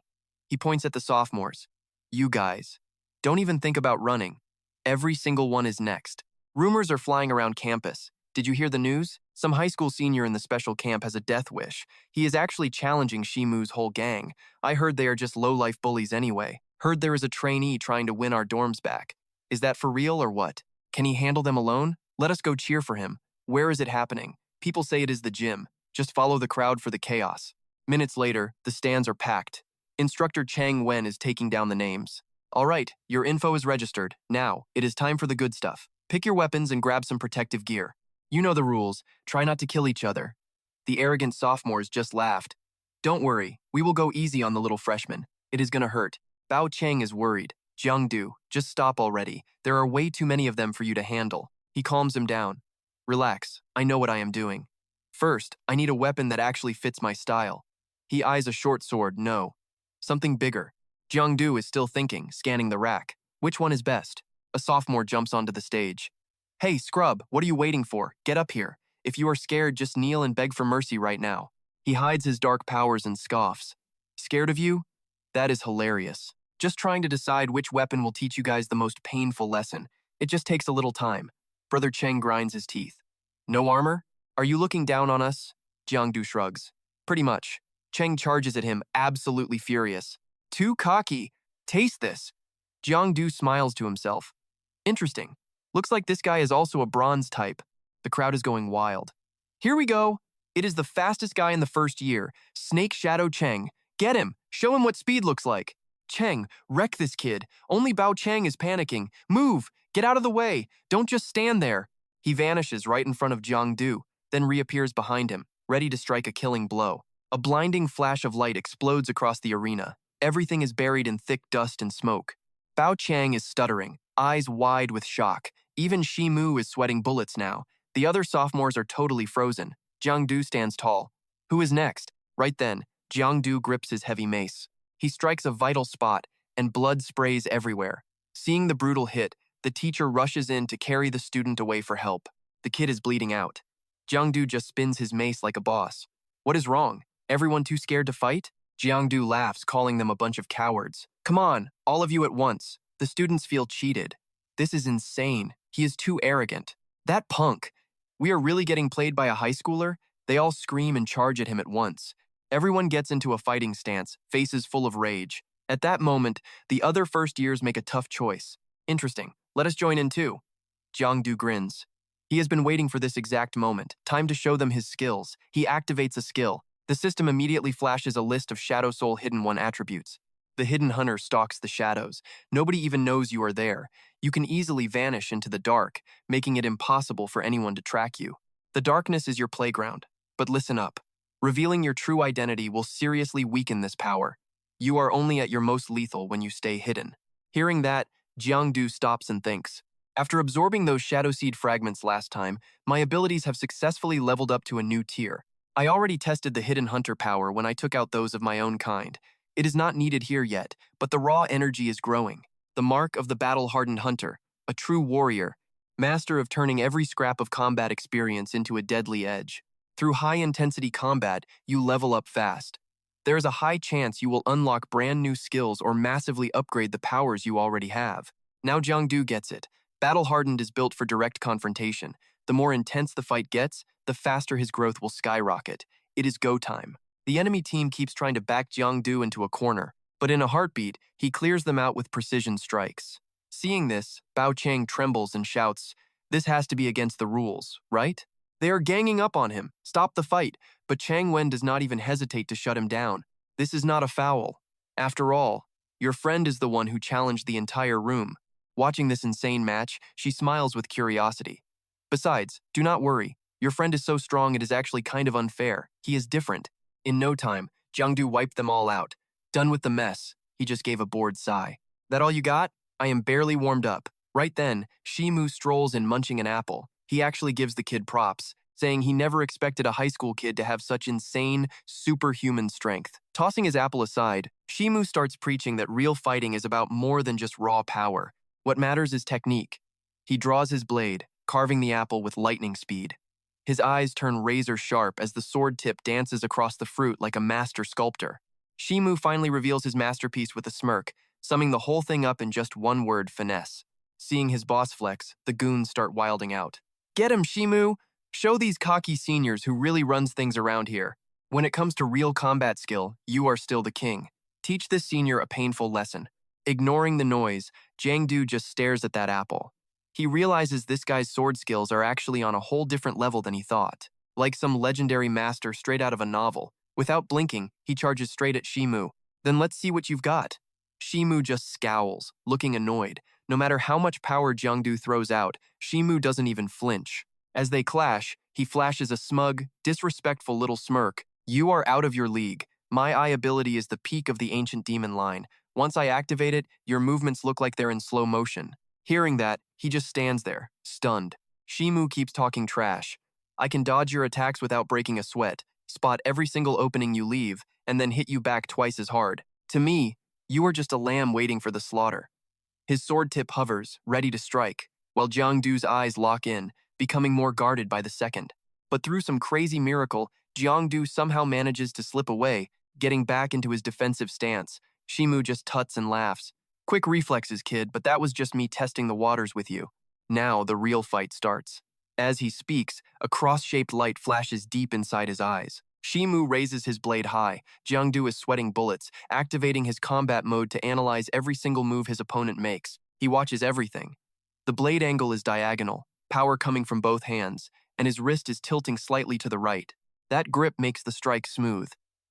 He points at the sophomores. "You guys. Don't even think about running. Every single one is next." Rumors are flying around campus. Did you hear the news? Some high school senior in the special camp has a death wish. He is actually challenging Shimu's whole gang. I heard they are just low-life bullies anyway. Heard there is a trainee trying to win our dorms back. Is that for real or what? Can he handle them alone? Let us go cheer for him. Where is it happening? People say it is the gym. Just follow the crowd for the chaos. Minutes later, the stands are packed. Instructor Chang Wen is taking down the names. All right, your info is registered. Now, it is time for the good stuff. Pick your weapons and grab some protective gear. You know the rules. Try not to kill each other. The arrogant sophomores just laughed. Don't worry, we will go easy on the little freshman. It is gonna hurt. Bao Cheng is worried. Jiangdu, just stop already. There are way too many of them for you to handle. He calms him down. Relax, I know what I am doing. First, I need a weapon that actually fits my style. He eyes a short sword, no. Something bigger. Jiangdu is still thinking, scanning the rack. Which one is best? A sophomore jumps onto the stage. Hey, scrub, what are you waiting for? Get up here. If you are scared, just kneel and beg for mercy right now. He hides his dark powers and scoffs. Scared of you? That is hilarious. Just trying to decide which weapon will teach you guys the most painful lesson. It just takes a little time. Brother Cheng grinds his teeth. No armor? Are you looking down on us? Jiangdu shrugs. Pretty much. Cheng charges at him, absolutely furious. Too cocky. Taste this. Jiangdu smiles to himself. Interesting. Looks like this guy is also a bronze type. The crowd is going wild. Here we go. It is the fastest guy in the first year, Snake Shadow Cheng. Get him. Show him what speed looks like. Cheng, wreck this kid. Only Bao Cheng is panicking. Move. Get out of the way. Don't just stand there. He vanishes right in front of Jiangdu, then reappears behind him, ready to strike a killing blow. A blinding flash of light explodes across the arena. Everything is buried in thick dust and smoke. Bao Cheng is stuttering, eyes wide with shock. Even Shimu is sweating bullets now. The other sophomores are totally frozen. Jiangdu stands tall. Who is next? Right then, Jiangdu grips his heavy mace. He strikes a vital spot, and blood sprays everywhere. Seeing the brutal hit, the teacher rushes in to carry the student away for help. The kid is bleeding out. Jiangdu just spins his mace like a boss. What is wrong? Everyone too scared to fight? Jiangdu laughs, calling them a bunch of cowards. Come on, all of you at once. The students feel cheated. This is insane. He is too arrogant. That punk. We are really getting played by a high schooler? They all scream and charge at him at once. Everyone gets into a fighting stance, faces full of rage. At that moment, the other first years make a tough choice. Interesting. Let us join in too. Jiangdu grins. He has been waiting for this exact moment. Time to show them his skills. He activates a skill. The system immediately flashes a list of Shadow Soul Hidden One attributes. The Hidden Hunter stalks the shadows. Nobody even knows you are there. You can easily vanish into the dark, making it impossible for anyone to track you. The darkness is your playground. But listen up. Revealing your true identity will seriously weaken this power. You are only at your most lethal when you stay hidden. Hearing that, Jiangdu stops and thinks. After absorbing those Shadow Seed fragments last time, my abilities have successfully leveled up to a new tier. I already tested the Hidden Hunter power when I took out those of my own kind. It is not needed here yet, but the raw energy is growing. The mark of the battle-hardened hunter, a true warrior, master of turning every scrap of combat experience into a deadly edge. Through high-intensity combat, you level up fast. There is a high chance you will unlock brand new skills or massively upgrade the powers you already have. Now Jiangdu gets it. Battle-hardened is built for direct confrontation. The more intense the fight gets, the faster his growth will skyrocket. It is go time. The enemy team keeps trying to back Jiangdu into a corner, but in a heartbeat, he clears them out with precision strikes. Seeing this, Bao Cheng trembles and shouts, "This has to be against the rules, right?" They are ganging up on him. Stop the fight, but Chang Wen does not even hesitate to shut him down. This is not a foul. After all, your friend is the one who challenged the entire room. Watching this insane match, she smiles with curiosity. Besides, do not worry. Your friend is so strong it is actually kind of unfair. He is different. In no time, Jiangdu wiped them all out. Done with the mess, he just gave a bored sigh. That all you got? I am barely warmed up. Right then, Shimu strolls in munching an apple. He actually gives the kid props, saying he never expected a high school kid to have such insane, superhuman strength. Tossing his apple aside, Shimu starts preaching that real fighting is about more than just raw power. What matters is technique. He draws his blade, carving the apple with lightning speed. His eyes turn razor sharp as the sword tip dances across the fruit like a master sculptor. Shimu finally reveals his masterpiece with a smirk, summing the whole thing up in just one word: finesse. Seeing his boss flex, the goons start wilding out. Get him, Shimu! Show these cocky seniors who really runs things around here. When it comes to real combat skill, you are still the king. Teach this senior a painful lesson. Ignoring the noise, Jiangdu just stares at that apple. He realizes this guy's sword skills are actually on a whole different level than he thought. Like some legendary master straight out of a novel. Without blinking, he charges straight at Shimu. Then let's see what you've got. Shimu just scowls, looking annoyed. No matter how much power Jiangdu throws out, Shimu doesn't even flinch. As they clash, he flashes a smug, disrespectful little smirk. You are out of your league. My eye ability is the peak of the ancient demon line. Once I activate it, your movements look like they're in slow motion. Hearing that, he just stands there, stunned. Shimu keeps talking trash. I can dodge your attacks without breaking a sweat, spot every single opening you leave, and then hit you back twice as hard. To me, you are just a lamb waiting for the slaughter. His sword tip hovers, ready to strike, while Jiangdu's eyes lock in, becoming more guarded by the second. But through some crazy miracle, Jiangdu somehow manages to slip away, getting back into his defensive stance. Shimu just tuts and laughs. Quick reflexes, kid, but that was just me testing the waters with you. Now the real fight starts. As he speaks, a cross-shaped light flashes deep inside his eyes. Shimu raises his blade high. Jiangdu is sweating bullets, activating his combat mode to analyze every single move his opponent makes. He watches everything. The blade angle is diagonal, power coming from both hands, and his wrist is tilting slightly to the right. That grip makes the strike smooth.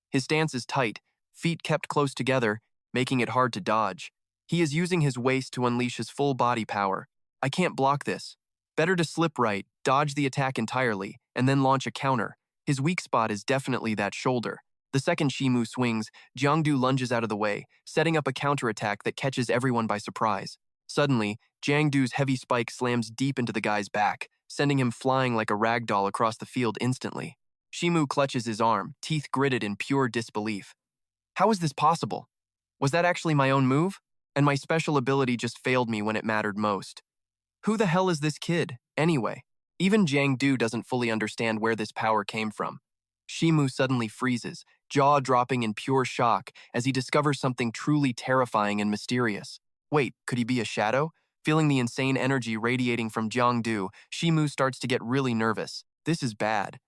His stance is tight, feet kept close together, making it hard to dodge. He is using his waist to unleash his full body power. I can't block this. Better to slip right, dodge the attack entirely, and then launch a counter. His weak spot is definitely that shoulder. The second Shimu swings, Jiangdu lunges out of the way, setting up a counterattack that catches everyone by surprise. Suddenly, Jiangdu's heavy spike slams deep into the guy's back, sending him flying like a rag doll across the field instantly. Shimu clutches his arm, teeth gritted in pure disbelief. How is this possible? Was that actually my own move? And my special ability just failed me when it mattered most. Who the hell is this kid, anyway? Even Jiangdu doesn't fully understand where this power came from. Shimu suddenly freezes, jaw dropping in pure shock as he discovers something truly terrifying and mysterious. Wait, could he be a shadow? Feeling the insane energy radiating from Jiangdu, Shimu starts to get really nervous. This is bad.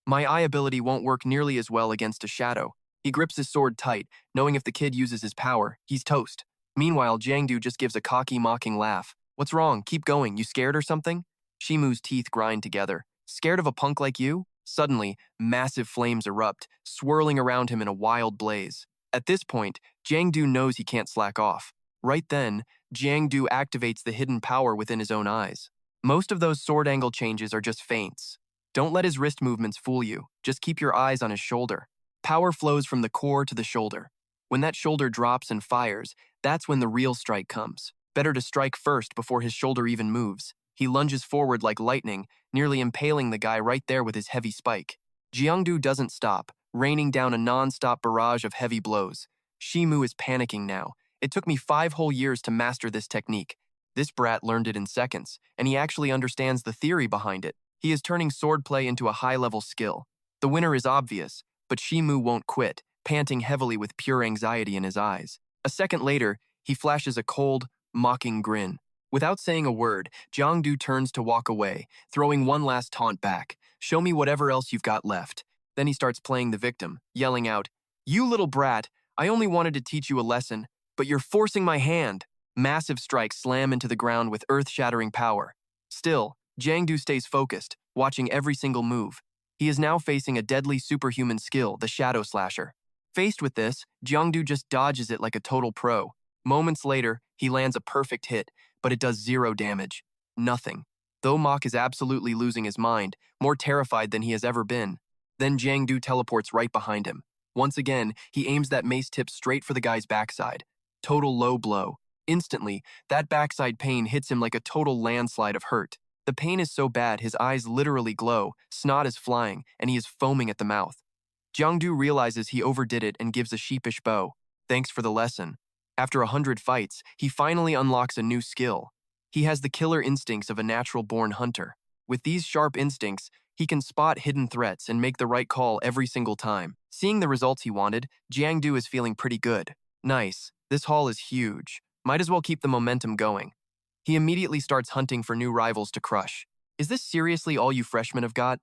My eye ability won't work nearly as well against a shadow. He grips his sword tight, knowing if the kid uses his power, he's toast. Meanwhile, Jiangdu just gives a cocky, mocking laugh. What's wrong? Keep going. You scared or something? Shimu's teeth grind together. Scared of a punk like you? Suddenly, massive flames erupt, swirling around him in a wild blaze. At this point, Jiangdu knows he can't slack off. Right then, Jiangdu activates the hidden power within his own eyes. Most of those sword angle changes are just feints. Don't let his wrist movements fool you. Just keep your eyes on his shoulder. Power flows from the core to the shoulder. When that shoulder drops and fires, that's when the real strike comes. Better to strike first before his shoulder even moves. He lunges forward like lightning, nearly impaling the guy right there with his heavy spike. Jiangdu doesn't stop, raining down a non-stop barrage of heavy blows. Shimu is panicking now. It took me 5 whole years to master this technique. This brat learned it in seconds, and he actually understands the theory behind it. He is turning swordplay into a high-level skill. The winner is obvious, but Shimu won't quit, panting heavily with pure anxiety in his eyes. A second later, he flashes a cold, mocking grin. Without saying a word, Jiangdu turns to walk away, throwing one last taunt back. Show me whatever else you've got left. Then he starts playing the victim, yelling out, You little brat, I only wanted to teach you a lesson, but you're forcing my hand. Massive strikes slam into the ground with earth-shattering power. Still, Jiangdu stays focused, watching every single move. He is now facing a deadly superhuman skill, the Shadow Slasher. Faced with this, Jiangdu just dodges it like a total pro. Moments later, he lands a perfect hit, but it does zero damage. Nothing. Though Mok is absolutely losing his mind, more terrified than he has ever been. Then Jiang Du teleports right behind him. Once again, he aims that mace tip straight for the guy's backside. Total low blow. Instantly, that backside pain hits him like a total landslide of hurt. The pain is so bad his eyes literally glow, snot is flying, and he is foaming at the mouth. Jiang Du realizes he overdid it and gives a sheepish bow. Thanks for the lesson. After 100 fights, he finally unlocks a new skill. He has the killer instincts of a natural-born hunter. With these sharp instincts, he can spot hidden threats and make the right call every single time. Seeing the results he wanted, Jiang Du is feeling pretty good. Nice. This haul is huge. Might as well keep the momentum going. He immediately starts hunting for new rivals to crush. Is this seriously all you freshmen have got?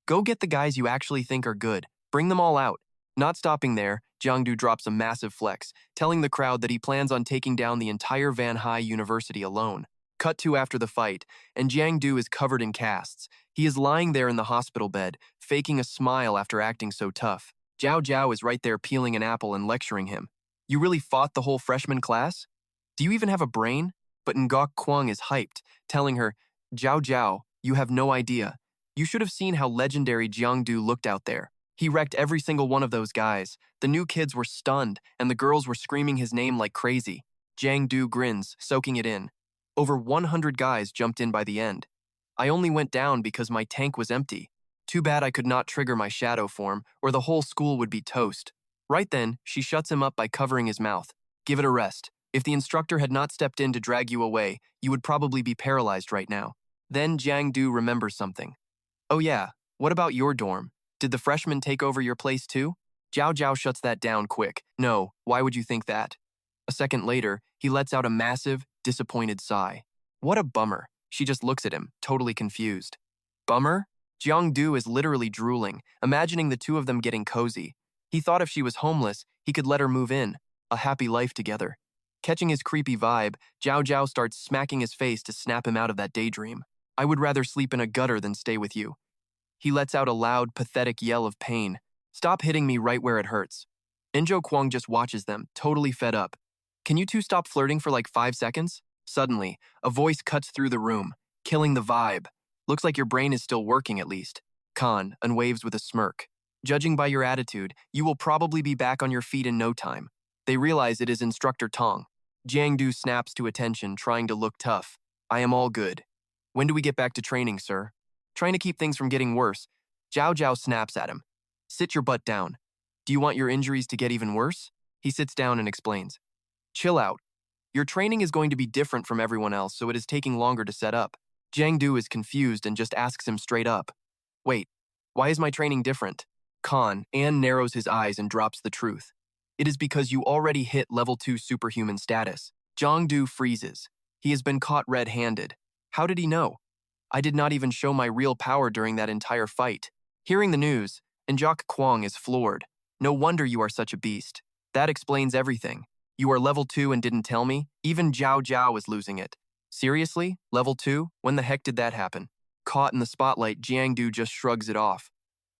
Go get the guys you actually think are good. Bring them all out. Not stopping there, Jiang Du drops a massive flex, telling the crowd that he plans on taking down the entire Van Hai University alone. Cut to after the fight, and Jiang Du is covered in casts. He is lying there in the hospital bed, faking a smile after acting so tough. Zhao Zhao is right there peeling an apple and lecturing him. You really fought the whole freshman class? Do you even have a brain? But Ngok Kwang is hyped, telling her, Zhao Zhao, you have no idea. You should have seen how legendary Jiang Du looked out there. He wrecked every single one of those guys. The new kids were stunned, and the girls were screaming his name like crazy. Jiang Du grins, soaking it in. Over 100 guys jumped in by the end. I only went down because my tank was empty. Too bad I could not trigger my shadow form, or the whole school would be toast. Right then, she shuts him up by covering his mouth. Give it a rest. If the instructor had not stepped in to drag you away, you would probably be paralyzed right now. Then Jiang Du remembers something. Oh yeah, what about your dorm? Did the freshmen take over your place too? Zhao Zhao shuts that down quick. No, why would you think that? A second later, he lets out a massive, disappointed sigh. What a bummer. She just looks at him, totally confused. Bummer? Jiang Du is literally drooling, imagining the two of them getting cozy. He thought if she was homeless, he could let her move in. A happy life together. Catching his creepy vibe, Zhao Zhao starts smacking his face to snap him out of that daydream. I would rather sleep in a gutter than stay with you. He lets out a loud, pathetic yell of pain. Stop hitting me right where it hurts. Enjo Kwang just watches them, totally fed up. Can you two stop flirting for like 5 seconds? Suddenly, a voice cuts through the room, killing the vibe. Looks like your brain is still working at least. Khan unwaves with a smirk. Judging by your attitude, you will probably be back on your feet in no time. They realize it is Instructor Tong. Jiang Du snaps to attention, trying to look tough. I am all good. When do we get back to training, sir? Trying to keep things from getting worse. Zhao Zhao snaps at him. Sit your butt down. Do you want your injuries to get even worse? He sits down and explains. Chill out. Your training is going to be different from everyone else, so it is taking longer to set up. Jiang Du is confused and just asks him straight up. Wait, why is my training different? Khan narrows his eyes and drops the truth. It is because you already hit level 2 superhuman status. Jiang Du freezes. He has been caught red-handed. How did he know? I did not even show my real power during that entire fight. Hearing the news, Njok Kwang is floored. No wonder you are such a beast. That explains everything. You are level 2 and didn't tell me? Even Zhao Zhao is losing it. Seriously? Level 2? When the heck did that happen? Caught in the spotlight, Jiang Du just shrugs it off.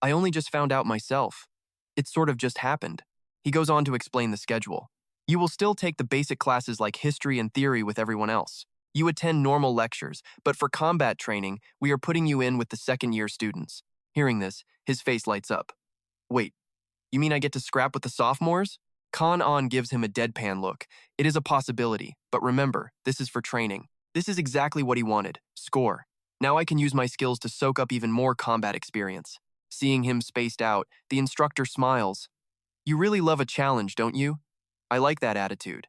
I only just found out myself. It sort of just happened. He goes on to explain the schedule. You will still take the basic classes like history and theory with everyone else. You attend normal lectures, but for combat training, we are putting you in with the second-year students. Hearing this, his face lights up. Wait, you mean I get to scrap with the sophomores? Khan gives him a deadpan look. It is a possibility, but remember, this is for training. This is exactly what he wanted. Score. Now I can use my skills to soak up even more combat experience. Seeing him spaced out, the instructor smiles. You really love a challenge, don't you? I like that attitude.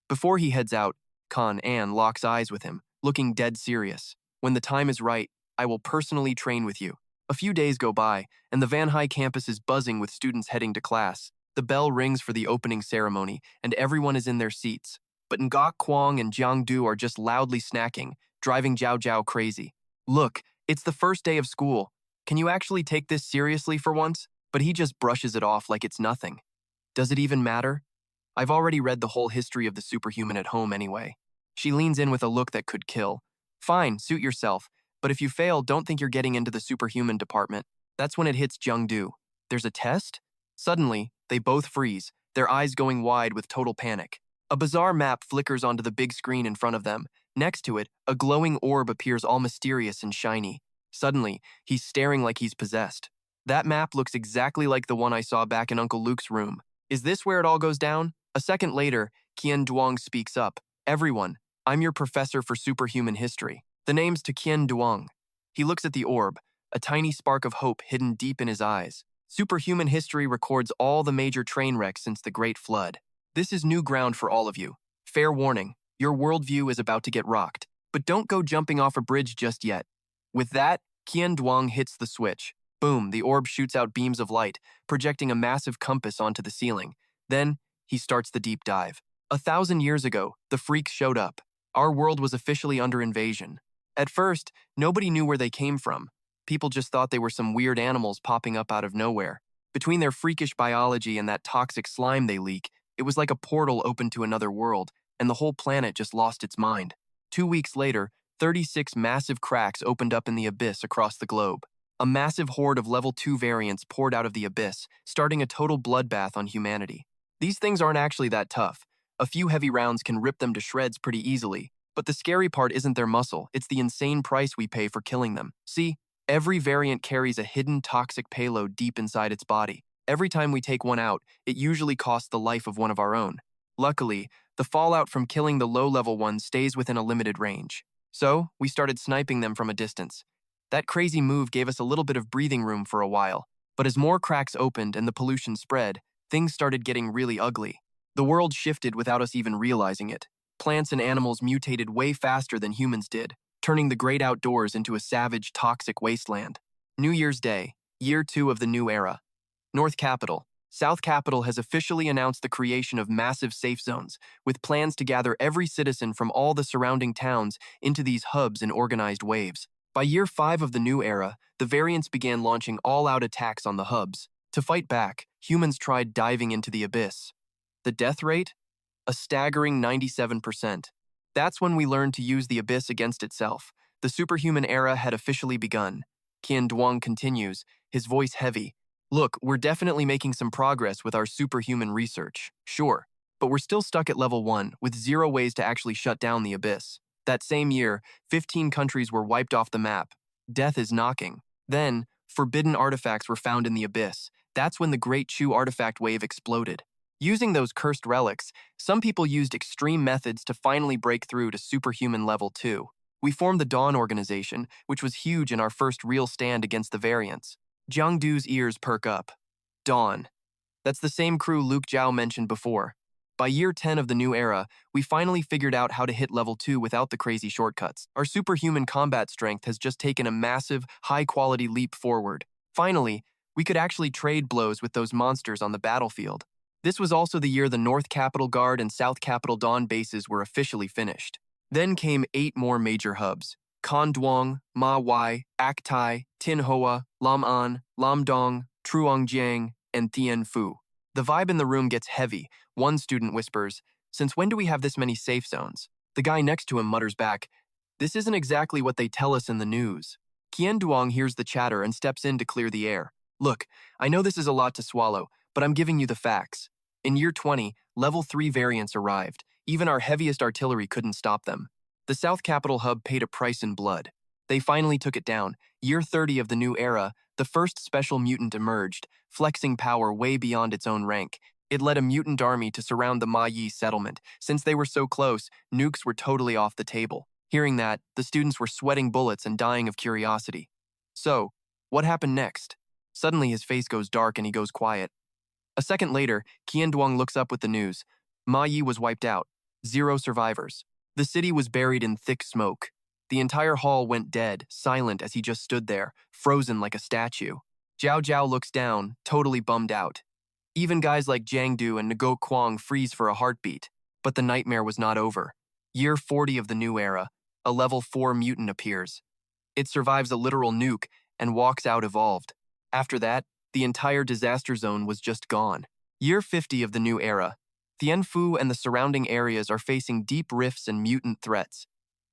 Before he heads out, Khan locks eyes with him, looking dead serious. When the time is right, I will personally train with you. A few days go by, and the Van Hai campus is buzzing with students heading to class. The bell rings for the opening ceremony, and everyone is in their seats. But Ngok Kwang and Jiang Du are just loudly snacking, driving Zhao Zhao crazy. Look, it's the first day of school. Can you actually take this seriously for once? But he just brushes it off like it's nothing. Does it even matter? I've already read the whole history of the superhuman at home anyway. She leans in with a look that could kill. Fine, suit yourself, but if you fail, don't think you're getting into the superhuman department. That's when it hits Jiang Du. There's a test? Suddenly, they both freeze, their eyes going wide with total panic. A bizarre map flickers onto the big screen in front of them. Next to it, a glowing orb appears all mysterious and shiny. Suddenly, he's staring like he's possessed. That map looks exactly like the one I saw back in Uncle Luke's room. Is this where it all goes down? A second later, Qian Duong speaks up. Everyone, I'm your professor for superhuman history. The name's to Qian Duong. He looks at the orb, a tiny spark of hope hidden deep in his eyes. Superhuman history records all the major train wrecks since the Great Flood. This is new ground for all of you. Fair warning, your worldview is about to get rocked. But don't go jumping off a bridge just yet. With that, Qian Duong hits the switch. Boom, the orb shoots out beams of light, projecting a massive compass onto the ceiling. Then, he starts the deep dive. 1,000 years ago, the freaks showed up. Our world was officially under invasion. At first, nobody knew where they came from. People just thought they were some weird animals popping up out of nowhere. Between their freakish biology and that toxic slime they leak, it was like a portal opened to another world, and the whole planet just lost its mind. 2 weeks later, 36 massive cracks opened up in the abyss across the globe. A massive horde of level 2 variants poured out of the abyss, starting a total bloodbath on humanity. These things aren't actually that tough. A few heavy rounds can rip them to shreds pretty easily, but the scary part isn't their muscle, it's the insane price we pay for killing them. See, every variant carries a hidden toxic payload deep inside its body. Every time we take one out, it usually costs the life of one of our own. Luckily, the fallout from killing the low-level ones stays within a limited range. So, we started sniping them from a distance. That crazy move gave us a little bit of breathing room for a while, but as more cracks opened and the pollution spread, things started getting really ugly. The world shifted without us even realizing it. Plants and animals mutated way faster than humans did, turning the great outdoors into a savage, toxic wasteland. New Year's Day, Year 2 of the new era. North Capital. South Capital has officially announced the creation of massive safe zones, with plans to gather every citizen from all the surrounding towns into these hubs in organized waves. By year 5 of the new era, the variants began launching all-out attacks on the hubs. To fight back, humans tried diving into the abyss. The death rate? A staggering 97%. That's when we learned to use the abyss against itself. The superhuman era had officially begun. Qian Duong continues, his voice heavy. Look, we're definitely making some progress with our superhuman research, sure, but we're still stuck at level 1 with 0 ways to actually shut down the abyss. That same year, 15 countries were wiped off the map. Death is knocking. Then, forbidden artifacts were found in the abyss. That's when the Great Chu artifact wave exploded. Using those cursed relics, some people used extreme methods to finally break through to superhuman level 2. We formed the Dawn organization, which was huge in our first real stand against the variants. Jiang Du's ears perk up. Dawn. That's the same crew Luke Zhao mentioned before. By year 10 of the new era, we finally figured out how to hit level 2 without the crazy shortcuts. Our superhuman combat strength has just taken a massive, high-quality leap forward. Finally, we could actually trade blows with those monsters on the battlefield. This was also the year the North Capital Guard and South Capital Dawn bases were officially finished. Then came 8 more major hubs: Con Duong, Ma Wai, Ak Tai, Tin Hoa, Lam An, Lam Dong, Truong Giang, and Tien Phu. The vibe in the room gets heavy. One student whispers, "Since when do we have this many safe zones?" The guy next to him mutters back, "This isn't exactly what they tell us in the news." Qian Duong hears the chatter and steps in to clear the air. "Look, I know this is a lot to swallow, but I'm giving you the facts. In year 20, level 3 variants arrived. Even our heaviest artillery couldn't stop them. The South Capital Hub paid a price in blood. They finally took it down. Year 30 of the new era, the first special mutant emerged, flexing power way beyond its own rank. It led a mutant army to surround the Ma Yi settlement. Since they were so close, nukes were totally off the table. Hearing that, the students were sweating bullets and dying of curiosity. So, what happened next? Suddenly his face goes dark and he goes quiet. A second later, Qian Duong looks up with the news. Ma Yi was wiped out. 0 survivors. The city was buried in thick smoke. The entire hall went dead, silent as he just stood there, frozen like a statue. Zhao Zhao looks down, totally bummed out. Even guys like Jiang Du and Ngo Kuang freeze for a heartbeat. But the nightmare was not over. Year 40 of the new era, a level 4 mutant appears. It survives a literal nuke and walks out evolved. After that, the entire disaster zone was just gone. Year 50 of the new era. Tien Phu and the surrounding areas are facing deep rifts and mutant threats.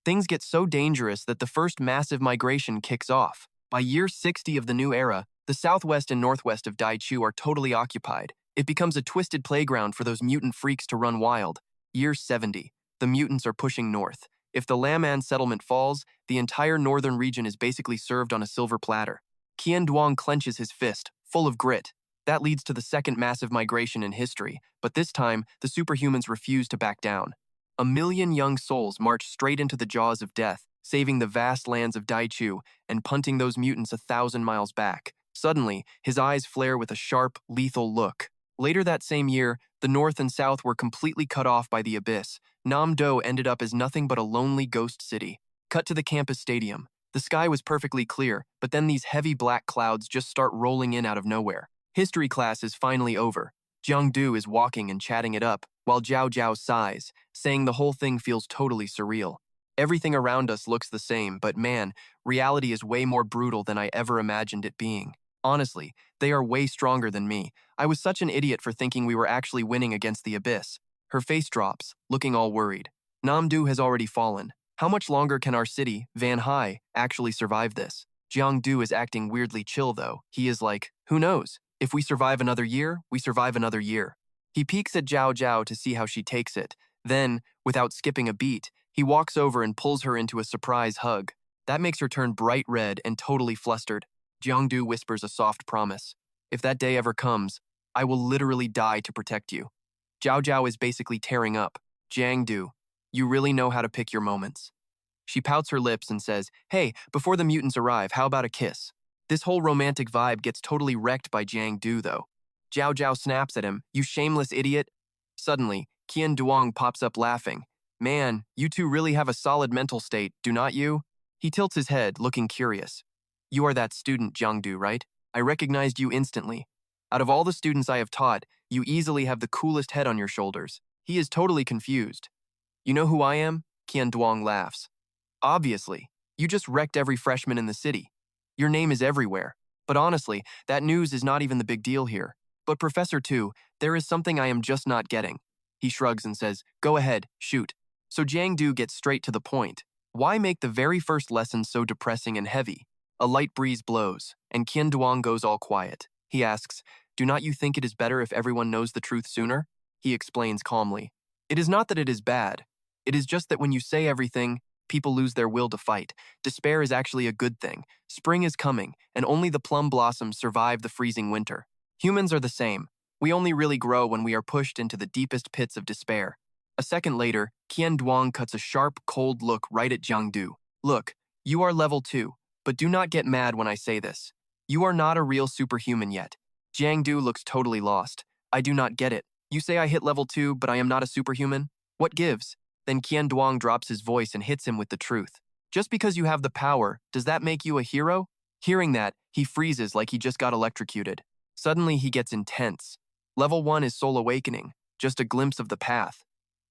Things get so dangerous that the first massive migration kicks off. By year 60 of the new era, the southwest and northwest of Daichu are totally occupied. It becomes a twisted playground for those mutant freaks to run wild. Year 70. The mutants are pushing north. If the Laman settlement falls, the entire northern region is basically served on a silver platter. Qian Duang clenches his fist, full of grit. That leads to the second massive migration in history, but this time, the superhumans refuse to back down. 1 million young souls march straight into the jaws of death, saving the vast lands of Daichu and punting those mutants 1,000 miles back. Suddenly, his eyes flare with a sharp, lethal look. Later that same year, the North and South were completely cut off by the abyss. Nam-do ended up as nothing but a lonely ghost city. Cut to the campus stadium. The sky was perfectly clear, but then these heavy black clouds just start rolling in out of nowhere. History class is finally over. Jiang Du is walking and chatting it up, while Zhao Zhao sighs, saying the whole thing feels totally surreal. Everything around us looks the same, but man, reality is way more brutal than I ever imagined it being. Honestly, they are way stronger than me. I was such an idiot for thinking we were actually winning against the abyss. Her face drops, looking all worried. Namdu has already fallen. How much longer can our city, Van Hai, actually survive this? Jiang Du is acting weirdly chill though. He is like, who knows? If we survive another year, we survive another year. He peeks at Zhao Zhao to see how she takes it. Then, without skipping a beat, he walks over and pulls her into a surprise hug. That makes her turn bright red and totally flustered. Jiangdu whispers a soft promise. If that day ever comes, I will literally die to protect you. Zhao Zhao is basically tearing up. Jiangdu, you really know how to pick your moments. She pouts her lips and says, hey, before the mutants arrive, how about a kiss? This whole romantic vibe gets totally wrecked by Jiangdu though. Zhao Zhao snaps at him, you shameless idiot. Suddenly, Qian Duang pops up laughing. Man, you two really have a solid mental state, do not you? He tilts his head, looking curious. You are that student, Jiangdu, right? I recognized you instantly. Out of all the students I have taught, you easily have the coolest head on your shoulders. He is totally confused. You know who I am? Qian Duang laughs. Obviously. You just wrecked every freshman in the city. Your name is everywhere. But honestly, that news is not even the big deal here. But Professor Tu, there is something I am just not getting. He shrugs and says, go ahead, shoot. So Jiangdu gets straight to the point. Why make the very first lesson so depressing and heavy? A light breeze blows, and Qian Duang goes all quiet. He asks, do not you think it is better if everyone knows the truth sooner? He explains calmly. It is not that it is bad. It is just that when you say everything, people lose their will to fight. Despair is actually a good thing. Spring is coming, and only the plum blossoms survive the freezing winter. Humans are the same. We only really grow when we are pushed into the deepest pits of despair. A second later, Qian Duang cuts a sharp, cold look right at Jiangdu. Look, you are level 2, but do not get mad when I say this. You are not a real superhuman yet. Jiangdu looks totally lost. I do not get it. You say I hit level 2, but I am not a superhuman? What gives? Then Qian Duang drops his voice and hits him with the truth. Just because you have the power, does that make you a hero? Hearing that, he freezes like he just got electrocuted. Suddenly, he gets intense. Level 1 is soul awakening, just a glimpse of the path.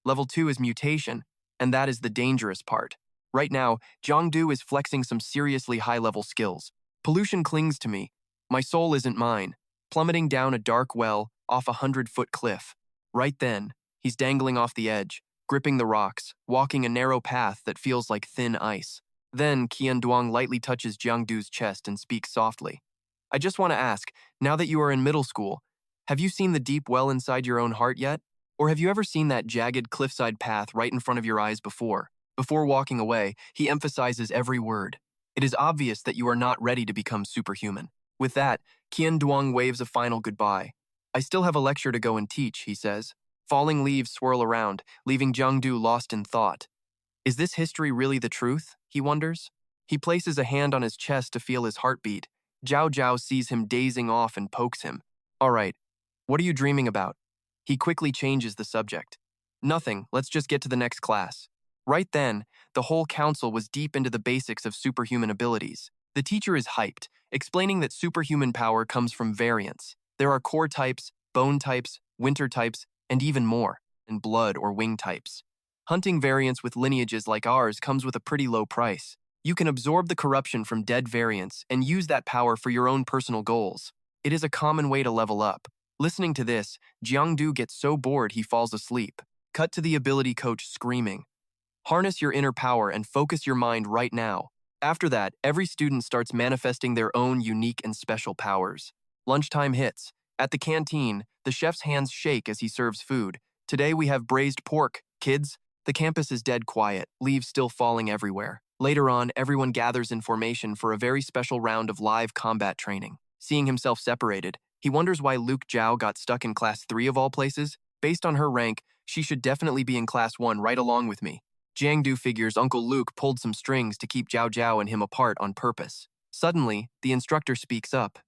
Level 2 is mutation, and that is the dangerous part. Right now, Jiangdu is flexing some seriously high-level skills. Pollution clings to me. My soul isn't mine, plummeting down a dark well off a 100-foot cliff. Right then, he's dangling off the edge, gripping the rocks, walking a narrow path that feels like thin ice. Then, Qian Duang lightly touches Jiangdu's chest and speaks softly. I just want to ask, now that you are in middle school, have you seen the deep well inside your own heart yet? Or have you ever seen that jagged cliffside path right in front of your eyes before? Before walking away, he emphasizes every word. It is obvious that you are not ready to become superhuman. With that, Qian Duang waves a final goodbye. I still have a lecture to go and teach, he says. Falling leaves swirl around, leaving Jiangdu lost in thought. Is this history really the truth? He wonders. He places a hand on his chest to feel his heartbeat. Zhao Zhao sees him dazing off and pokes him. All right, what are you dreaming about? He quickly changes the subject. Nothing, let's just get to the next class. Right then, the whole council was deep into the basics of superhuman abilities. The teacher is hyped, explaining that superhuman power comes from variants. There are core types, bone types, winter types, and even more, and blood or wing types. Hunting variants with lineages like ours comes with a pretty low price. You can absorb the corruption from dead variants and use that power for your own personal goals. It is a common way to level up. Listening to this, Jiangdu gets so bored he falls asleep. Cut to the ability coach screaming. Harness your inner power and focus your mind right now. After that, every student starts manifesting their own unique and special powers. Lunchtime hits. At the canteen, the chef's hands shake as he serves food. Today we have braised pork, kids. The campus is dead quiet, leaves still falling everywhere. Later on, everyone gathers information for a very special round of live combat training. Seeing himself separated, he wonders why Luke Zhao got stuck in Class 3 of all places. Based on her rank, she should definitely be in Class 1 right along with me. Jiang figures Uncle Luke pulled some strings to keep Zhao Zhao and him apart on purpose. Suddenly, the instructor speaks up.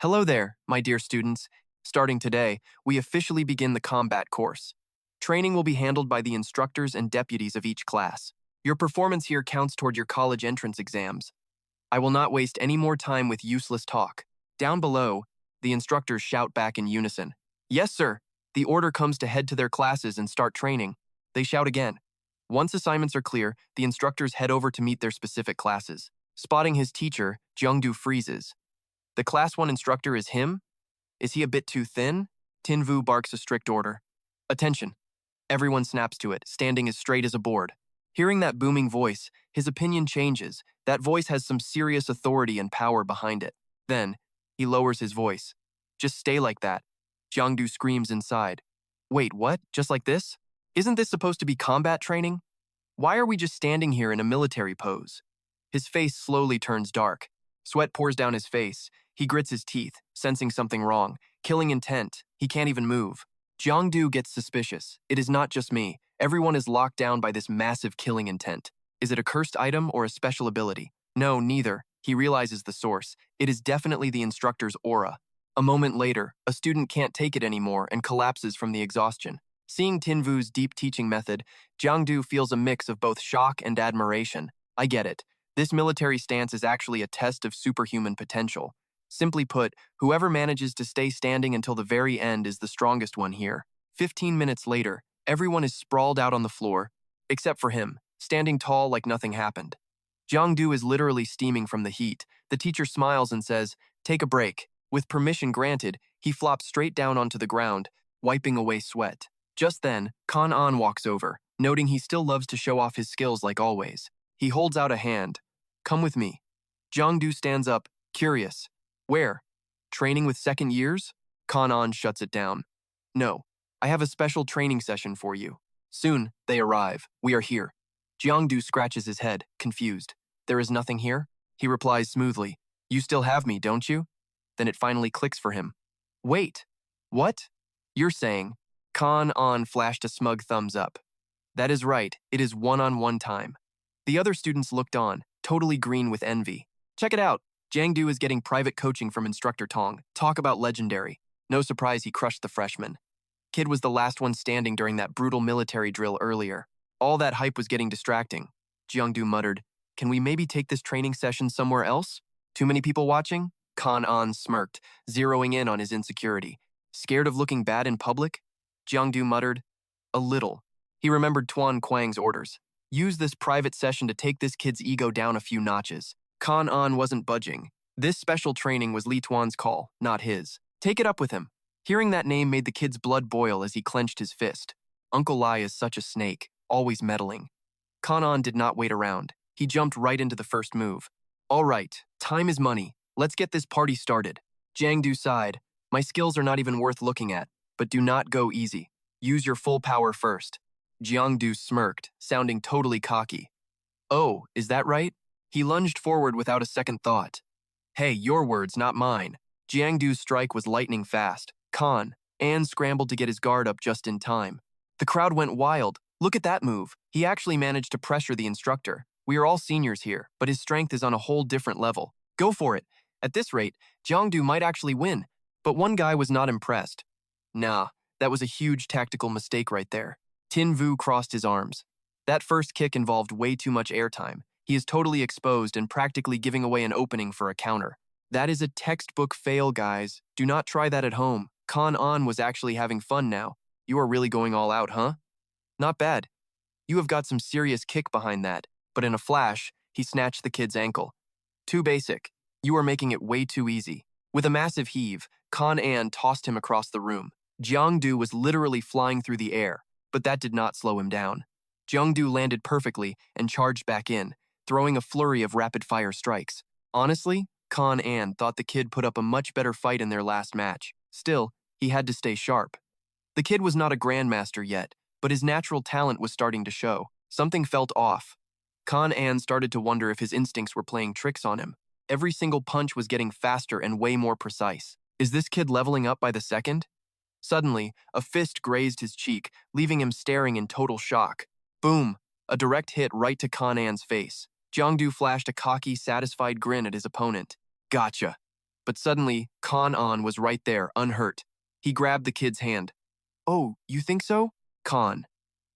Hello there, my dear students. Starting today, we officially begin the combat course. Training will be handled by the instructors and deputies of each class. Your performance here counts toward your college entrance exams. I will not waste any more time with useless talk. Down below, the instructors shout back in unison. Yes, sir. The order comes to head to their classes and start training. They shout again. Once assignments are clear, the instructors head over to meet their specific classes. Spotting his teacher, Jiang freezes. The Class 1 instructor is him? Is he a bit too thin? Tin Vu barks a strict order. Attention. Everyone snaps to it, standing as straight as a board. Hearing that booming voice, his opinion changes. That voice has some serious authority and power behind it. Then, he lowers his voice. Just stay like that. Jiang screams inside. Wait, what? Just like this? Isn't this supposed to be combat training? Why are we just standing here in a military pose? His face slowly turns dark. Sweat pours down his face. He grits his teeth, sensing something wrong. Killing intent. He can't even move. Jiang gets suspicious. It is not just me. Everyone is locked down by this massive killing intent. Is it a cursed item or a special ability? No, neither. He realizes the source. It is definitely the instructor's aura. A moment later, a student can't take it anymore and collapses from the exhaustion. Seeing Tin Vu's deep teaching method, Jiang feels a mix of both shock and admiration. I get it. This military stance is actually a test of superhuman potential. Simply put, whoever manages to stay standing until the very end is the strongest one here. 15 minutes later, everyone is sprawled out on the floor, except for him, standing tall like nothing happened. Jiang is literally steaming from the heat. The teacher smiles and says, "Take a break." With permission granted, he flops straight down onto the ground, wiping away sweat. Just then, Kan An walks over, noting he still loves to show off his skills like always. He holds out a hand. Come with me. Jiang stands up, curious. Where? Training with second years? Kan An shuts it down. No, I have a special training session for you. Soon, they arrive. We are here. Jiang scratches his head, confused. There is nothing here? He replies smoothly. You still have me, don't you? Then it finally clicks for him. Wait, what? You're saying? Kan An flashed a smug thumbs up. That is right, it is one-on-one time. The other students looked on, totally green with envy. Check it out, Jiang is getting private coaching from Instructor Tong. Talk about legendary. No surprise he crushed the freshman. Kid was the last one standing during that brutal military drill earlier. All that hype was getting distracting. Jiang muttered, Can we maybe take this training session somewhere else? Too many people watching? Kan An smirked, zeroing in on his insecurity. Scared of looking bad in public? Jiang muttered, A little. He remembered Tuan Quang's orders. Use this private session to take this kid's ego down a few notches. Kan An wasn't budging. This special training was Li Tuan's call, not his. Take it up with him. Hearing that name made the kid's blood boil as he clenched his fist. Uncle Lai is such a snake, always meddling. Kan An did not wait around. He jumped right into the first move. All right, time is money. Let's get this party started. Jiang sighed. My skills are not even worth looking at, but do not go easy. Use your full power first. Jiang smirked, sounding totally cocky. Oh, is that right? He lunged forward without a second thought. Hey, your words, not mine. Jiang strike was lightning fast. Kan An scrambled to get his guard up just in time. The crowd went wild. Look at that move. He actually managed to pressure the instructor. We are all seniors here, but his strength is on a whole different level. Go for it. At this rate, Jiang might actually win. But one guy was not impressed. Nah, that was a huge tactical mistake right there. Tin Vu crossed his arms. That first kick involved way too much airtime. He is totally exposed and practically giving away an opening for a counter. That is a textbook fail, guys. Do not try that at home. Kan An was actually having fun now. You are really going all out, huh? Not bad. You have got some serious kick behind that. But in a flash, he snatched the kid's ankle. Too basic. You are making it way too easy. With a massive heave, Kan An tossed him across the room. Jiang was literally flying through the air, but that did not slow him down. Jiang landed perfectly and charged back in, throwing a flurry of rapid-fire strikes. Honestly, Kan An thought the kid put up a much better fight in their last match. Still, he had to stay sharp. The kid was not a grandmaster yet, but his natural talent was starting to show. Something felt off. Kan An started to wonder if his instincts were playing tricks on him. Every single punch was getting faster and way more precise. Is this kid leveling up by the second? Suddenly, a fist grazed his cheek, leaving him staring in total shock. Boom! A direct hit right to Kan An's face. Jiangdu flashed a cocky, satisfied grin at his opponent. Gotcha. But suddenly, Kan An was right there, unhurt. He grabbed the kid's hand. Oh, you think so? Kan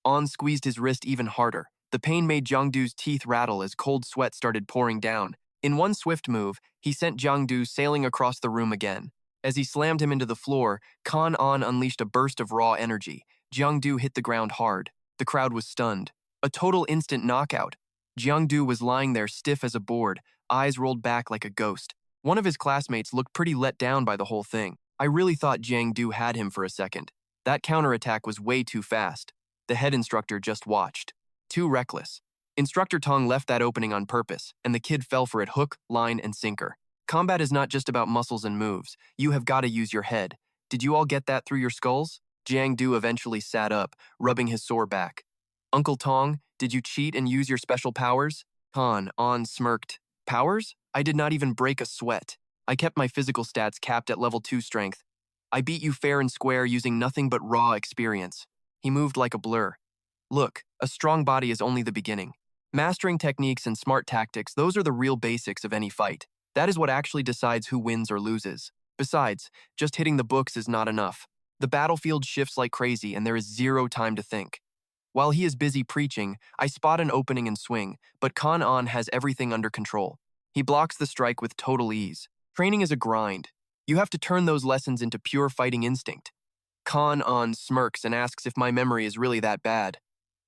An squeezed his wrist even harder. The pain made Jiangdu's teeth rattle as cold sweat started pouring down. In one swift move, he sent Jiangdu sailing across the room again. As he slammed him into the floor, Kan An unleashed a burst of raw energy. Jiangdu hit the ground hard. The crowd was stunned. A total instant knockout. Jiangdu was lying there stiff as a board, eyes rolled back like a ghost. One of his classmates looked pretty let down by the whole thing. I really thought Jiangdu had him for a second. That counterattack was way too fast. The head instructor just watched. Too reckless. Instructor Tong left that opening on purpose, and the kid fell for it hook, line, and sinker. Combat is not just about muscles and moves. You have got to use your head. Did you all get that through your skulls? Jiangdu eventually sat up, rubbing his sore back. Uncle Tong, did you cheat and use your special powers? Kan An smirked. Powers? I did not even break a sweat. I kept my physical stats capped at level 2 strength. I beat you fair and square using nothing but raw experience. He moved like a blur. Look, a strong body is only the beginning. Mastering techniques and smart tactics, those are the real basics of any fight. That is what actually decides who wins or loses. Besides, just hitting the books is not enough. The battlefield shifts like crazy and there is zero time to think. While he is busy preaching, I spot an opening and swing, but Kan An has everything under control. He blocks the strike with total ease. Training is a grind. You have to turn those lessons into pure fighting instinct. Kan An smirks and asks if my memory is really that bad.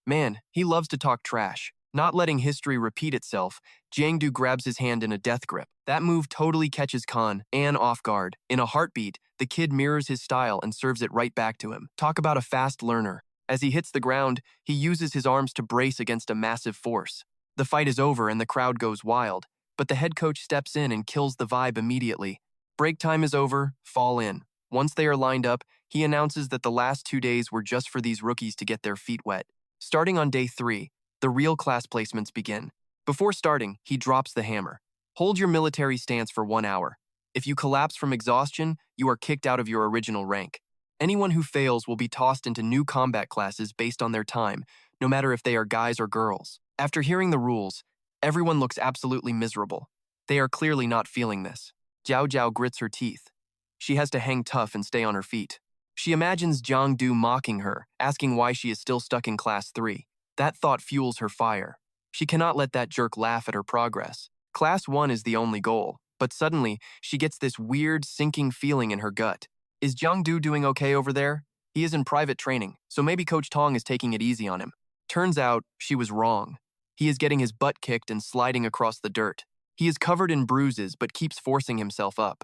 Man, he loves to talk trash. Not letting history repeat itself, Jiangdu grabs his hand in a death grip. That move totally catches Kan An off guard. In a heartbeat, the kid mirrors his style and serves it right back to him. Talk about a fast learner. As he hits the ground, he uses his arms to brace against a massive force. The fight is over and the crowd goes wild, but the head coach steps in and kills the vibe immediately. Break time is over, fall in. Once they are lined up, he announces that the last 2 days were just for these rookies to get their feet wet. Starting on day 3, the real class placements begin. Before starting, he drops the hammer. Hold your military stance for 1 hour. If you collapse from exhaustion, you are kicked out of your original rank. Anyone who fails will be tossed into new combat classes based on their time, no matter if they are guys or girls. After hearing the rules, everyone looks absolutely miserable. They are clearly not feeling this. Jiao Jiao grits her teeth. She has to hang tough and stay on her feet. She imagines Jiangdu mocking her, asking why she is still stuck in Class 3. That thought fuels her fire. She cannot let that jerk laugh at her progress. Class 1 is the only goal, but suddenly, she gets this weird, sinking feeling in her gut. Is Jiangdu doing okay over there? He is in private training, so maybe Coach Tong is taking it easy on him. Turns out, she was wrong. He is getting his butt kicked and sliding across the dirt. He is covered in bruises but keeps forcing himself up.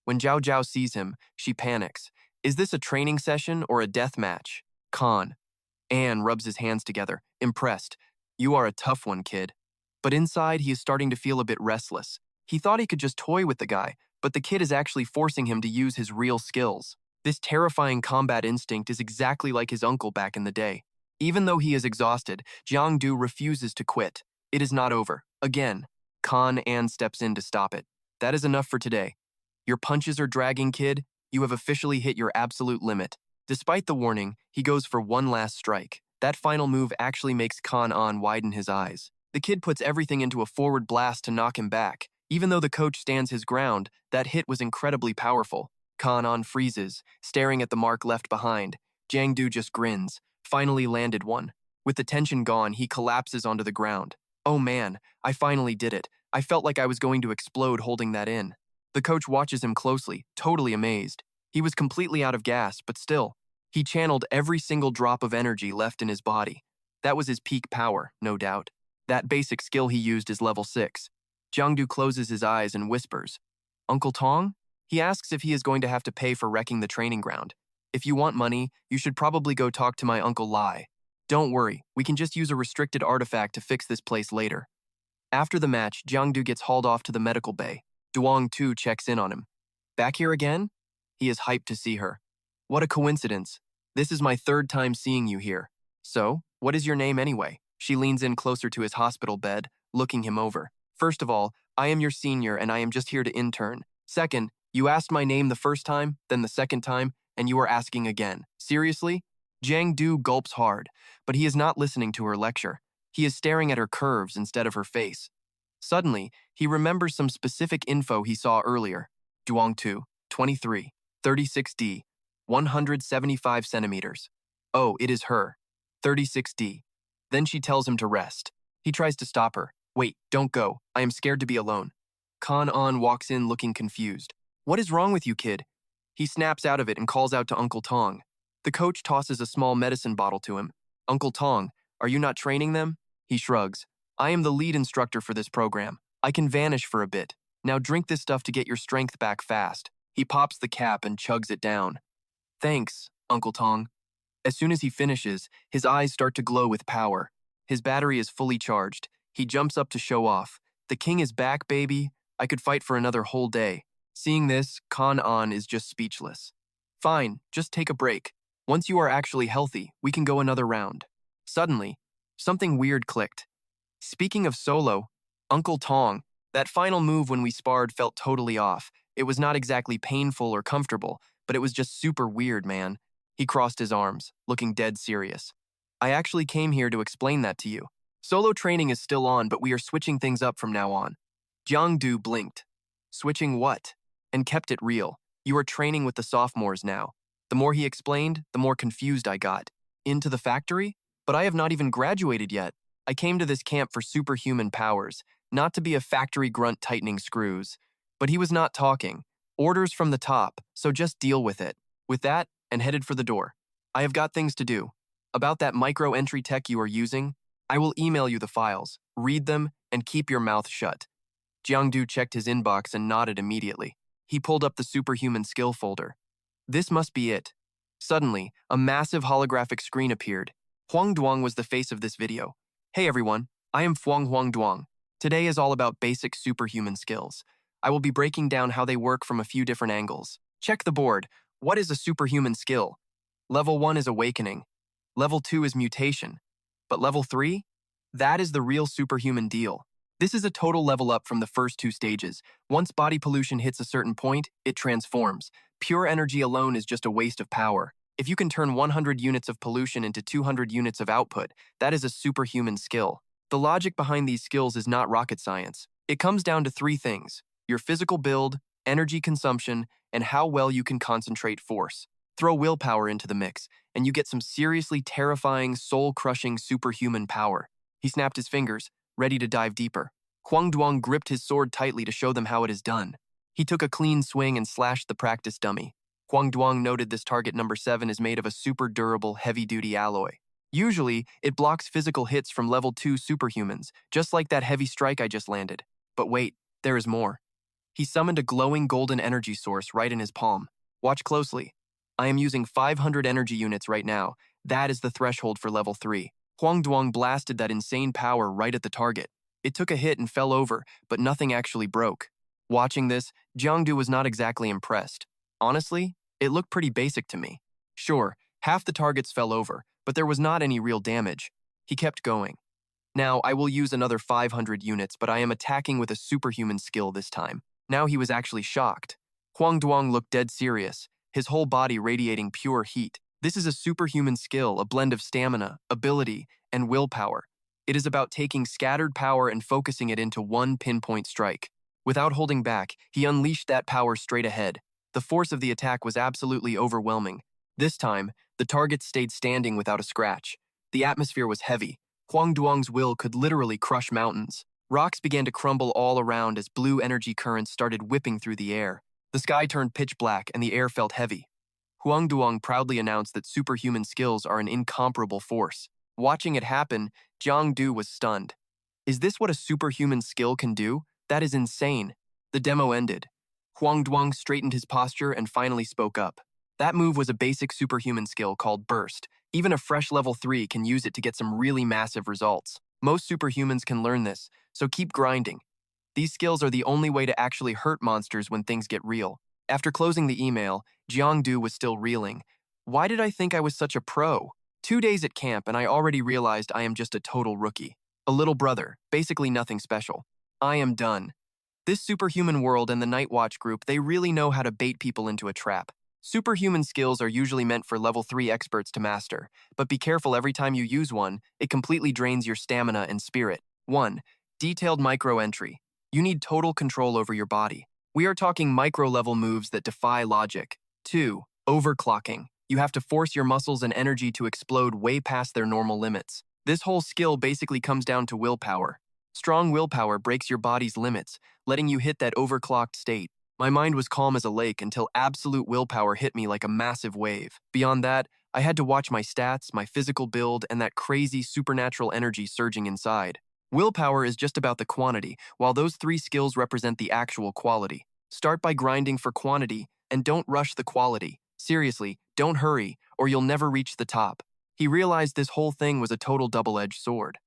When Jiao Jiao sees him, she panics. Is this a training session or a death match? Kan An rubs his hands together, impressed. You are a tough one, kid. But inside, he is starting to feel a bit restless. He thought he could just toy with the guy, but the kid is actually forcing him to use his real skills. This terrifying combat instinct is exactly like his uncle back in the day. Even though he is exhausted, Jiangdu refuses to quit. It is not over. Again, Kan An steps in to stop it. That is enough for today. Your punches are dragging, kid. You have officially hit your absolute limit. Despite the warning, he goes for one last strike. That final move actually makes Kan An widen his eyes. The kid puts everything into a forward blast to knock him back. Even though the coach stands his ground, that hit was incredibly powerful. Kan An freezes, staring at the mark left behind. Jiangdu just grins. Finally landed one. With the tension gone, he collapses onto the ground. Oh man, I finally did it. I felt like I was going to explode holding that in. The coach watches him closely, totally amazed. He was completely out of gas, but still, he channeled every single drop of energy left in his body. That was his peak power, no doubt. That basic skill he used is level 6. Jiangdu closes his eyes and whispers, Uncle Tong? He asks if he is going to have to pay for wrecking the training ground. If you want money, you should probably go talk to my Uncle Lai. Don't worry, we can just use a restricted artifact to fix this place later. After the match, Jiangdu gets hauled off to the medical bay. Duong too checks in on him. Back here again? He is hyped to see her. What a coincidence. This is my 3rd time seeing you here. So, what is your name anyway? She leans in closer to his hospital bed, looking him over. First of all, I am your senior and I am just here to intern. Second, you asked my name the first time, then the second time, and you are asking again. Seriously? Giang Du gulps hard, but he is not listening to her lecture. He is staring at her curves instead of her face. Suddenly, he remembers some specific info he saw earlier. Duong 2, 23, 36D, 175 centimeters. Oh, it is her. 36D. Then she tells him to rest. He tries to stop her. Wait, don't go. I am scared to be alone. Kan An walks in looking confused. What is wrong with you, kid? He snaps out of it and calls out to Uncle Tong. The coach tosses a small medicine bottle to him. Uncle Tong, are you not training them? He shrugs. I am the lead instructor for this program. I can vanish for a bit. Now drink this stuff to get your strength back fast. He pops the cap and chugs it down. Thanks, Uncle Tong. As soon as he finishes, his eyes start to glow with power. His battery is fully charged. He jumps up to show off. The king is back, baby. I could fight for another whole day. Seeing this, Kan An is just speechless. Fine, just take a break. Once you are actually healthy, we can go another round. Suddenly, something weird clicked. Speaking of solo, Uncle Tong, that final move when we sparred felt totally off. It was not exactly painful or comfortable, but it was just super weird, man. He crossed his arms, looking dead serious. I actually came here to explain that to you. Solo training is still on, but we are switching things up from now on. Jiang Du blinked. Switching what? And kept it real. You are training with the sophomores now. The more he explained, the more confused I got. Into the factory? But I have not even graduated yet. I came to this camp for superhuman powers, not to be a factory grunt tightening screws. But he was not talking. Orders from the top, so just deal with it. With that, and headed for the door. I have got things to do. About that micro-entry tech you are using, I will email you the files, read them, and keep your mouth shut. Jiangdu checked his inbox and nodded immediately. He pulled up the superhuman skill folder. This must be it. Suddenly, a massive holographic screen appeared. Huang Duang was the face of this video. Hey everyone, I am Huang Duang. Today is all about basic superhuman skills. I will be breaking down how they work from a few different angles. Check the board. What is a superhuman skill? Level 1 is awakening. Level 2 is mutation. But level 3? That is the real superhuman deal. This is a total level up from the first two stages. Once body pollution hits a certain point, it transforms. Pure energy alone is just a waste of power. If you can turn 100 units of pollution into 200 units of output, that is a superhuman skill. The logic behind these skills is not rocket science. It comes down to three things: your physical build, energy consumption, and how well you can concentrate force. Throw willpower into the mix, and you get some seriously terrifying, soul-crushing superhuman power. He snapped his fingers, ready to dive deeper. Huang Duang gripped his sword tightly to show them how it is done. He took a clean swing and slashed the practice dummy. Huang Duang noted this target number 7 is made of a super durable, heavy-duty alloy. Usually, it blocks physical hits from level 2 superhumans, just like that heavy strike I just landed. But wait, there is more. He summoned a glowing golden energy source right in his palm. Watch closely. I am using 500 energy units right now. That is the threshold for level 3. Huang Duang blasted that insane power right at the target. It took a hit and fell over, but nothing actually broke. Watching this, Jiangdu was not exactly impressed. Honestly, it looked pretty basic to me. Sure, half the targets fell over, but there was not any real damage. He kept going. Now, I will use another 500 units, but I am attacking with a superhuman skill this time. Now he was actually shocked. Huang Duang looked dead serious, his whole body radiating pure heat. This is a superhuman skill, a blend of stamina, ability, and willpower. It is about taking scattered power and focusing it into one pinpoint strike. Without holding back, he unleashed that power straight ahead. The force of the attack was absolutely overwhelming. This time, the target stayed standing without a scratch. The atmosphere was heavy. Huang Duang's will could literally crush mountains. Rocks began to crumble all around as blue energy currents started whipping through the air. The sky turned pitch black and the air felt heavy. Huang Duang proudly announced that superhuman skills are an incomparable force. Watching it happen, Jiang Du was stunned. Is this what a superhuman skill can do? That is insane. The demo ended. Huang Duang straightened his posture and finally spoke up. That move was a basic superhuman skill called Burst. Even a fresh level 3 can use it to get some really massive results. Most superhumans can learn this, so keep grinding. These skills are the only way to actually hurt monsters when things get real. After closing the email, Jiangdu was still reeling. Why did I think I was such a pro? 2 days at camp and I already realized I am just a total rookie. A little brother, basically nothing special. I am done. This superhuman world and the Night Watch group, they really know how to bait people into a trap. Superhuman skills are usually meant for level 3 experts to master, but be careful every time you use one, it completely drains your stamina and spirit. 1. Detailed micro-entry. You need total control over your body. We are talking micro-level moves that defy logic. 2. Overclocking. You have to force your muscles and energy to explode way past their normal limits. This whole skill basically comes down to willpower. Strong willpower breaks your body's limits, letting you hit that overclocked state. My mind was calm as a lake until absolute willpower hit me like a massive wave. Beyond that, I had to watch my stats, my physical build, and that crazy supernatural energy surging inside. Willpower is just about the quantity, while those 3 skills represent the actual quality. Start by grinding for quantity, and don't rush the quality. Seriously, don't hurry, or you'll never reach the top. He realized this whole thing was a total double-edged sword.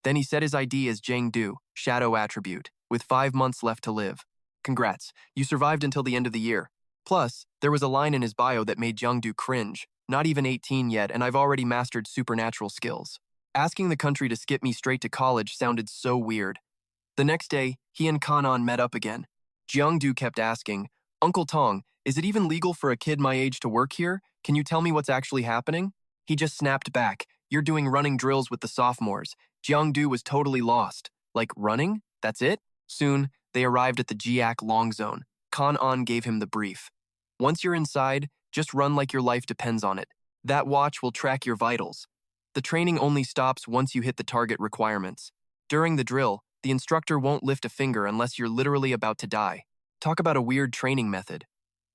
Then he set his ID as Giang, Shadow Attribute, with 5 months left to live. Congrats, you survived until the end of the year. Plus, there was a line in his bio that made Giang cringe. Not even 18 yet, and I've already mastered supernatural skills. Asking the country to skip me straight to college sounded so weird. The next day, he and Kanan met up again. Giang kept asking, Uncle Tong, is it even legal for a kid my age to work here? Can you tell me what's actually happening? He just snapped back. You're doing running drills with the sophomores. Giang was totally lost. Like, running? That's it? Soon, they arrived at the Jiak Long Zone. Kanan gave him the brief. Once you're inside, just run like your life depends on it. That watch will track your vitals. The training only stops once you hit the target requirements. During the drill, the instructor won't lift a finger unless you're literally about to die. Talk about a weird training method.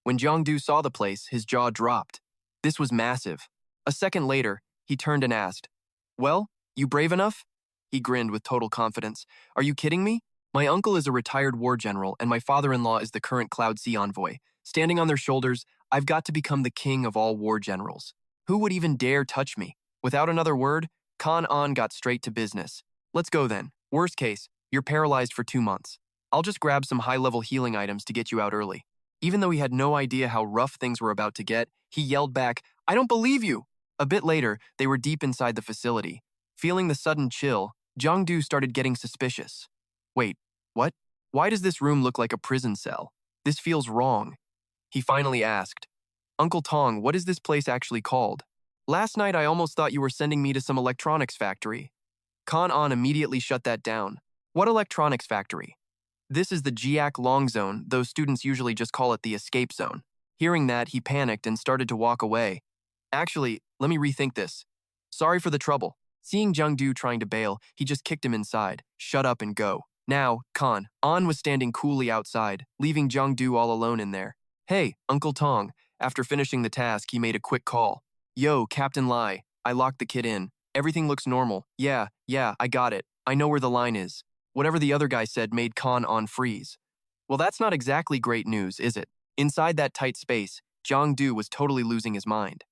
When Giang saw the place, his jaw dropped. This was massive. A second later, he turned and asked, Well, you brave enough? He grinned with total confidence. Are you kidding me? My uncle is a retired war general, and my father-in-law is the current Cloud Sea envoy. Standing on their shoulders, I've got to become the king of all war generals. Who would even dare touch me? Without another word, Kanan got straight to business. Let's go then. Worst case, you're paralyzed for 2 months. I'll just grab some high-level healing items to get you out early. Even though he had no idea how rough things were about to get, he yelled back, I don't believe you! A bit later, they were deep inside the facility. Feeling the sudden chill, Giang started getting suspicious. Wait, what? Why does this room look like a prison cell? This feels wrong. He finally asked, Uncle Tong, what is this place actually called? Last night I almost thought you were sending me to some electronics factory. Kanan immediately shut that down. What electronics factory? This is the Jiak Long Zone, though students usually just call it the escape zone. Hearing that, he panicked and started to walk away. Actually, let me rethink this. Sorry for the trouble. Seeing Giang trying to bail, he just kicked him inside. Shut up and go. Now, Kanan was standing coolly outside, leaving Giang all alone in there. Hey, Uncle Tong. After finishing the task, he made a quick call. Yo, Captain Lai. I locked the kid in. Everything looks normal. Yeah, I got it. I know where the line is. Whatever the other guy said made Kanan freeze. Well, that's not exactly great news, is it? Inside that tight space, Giang was totally losing his mind.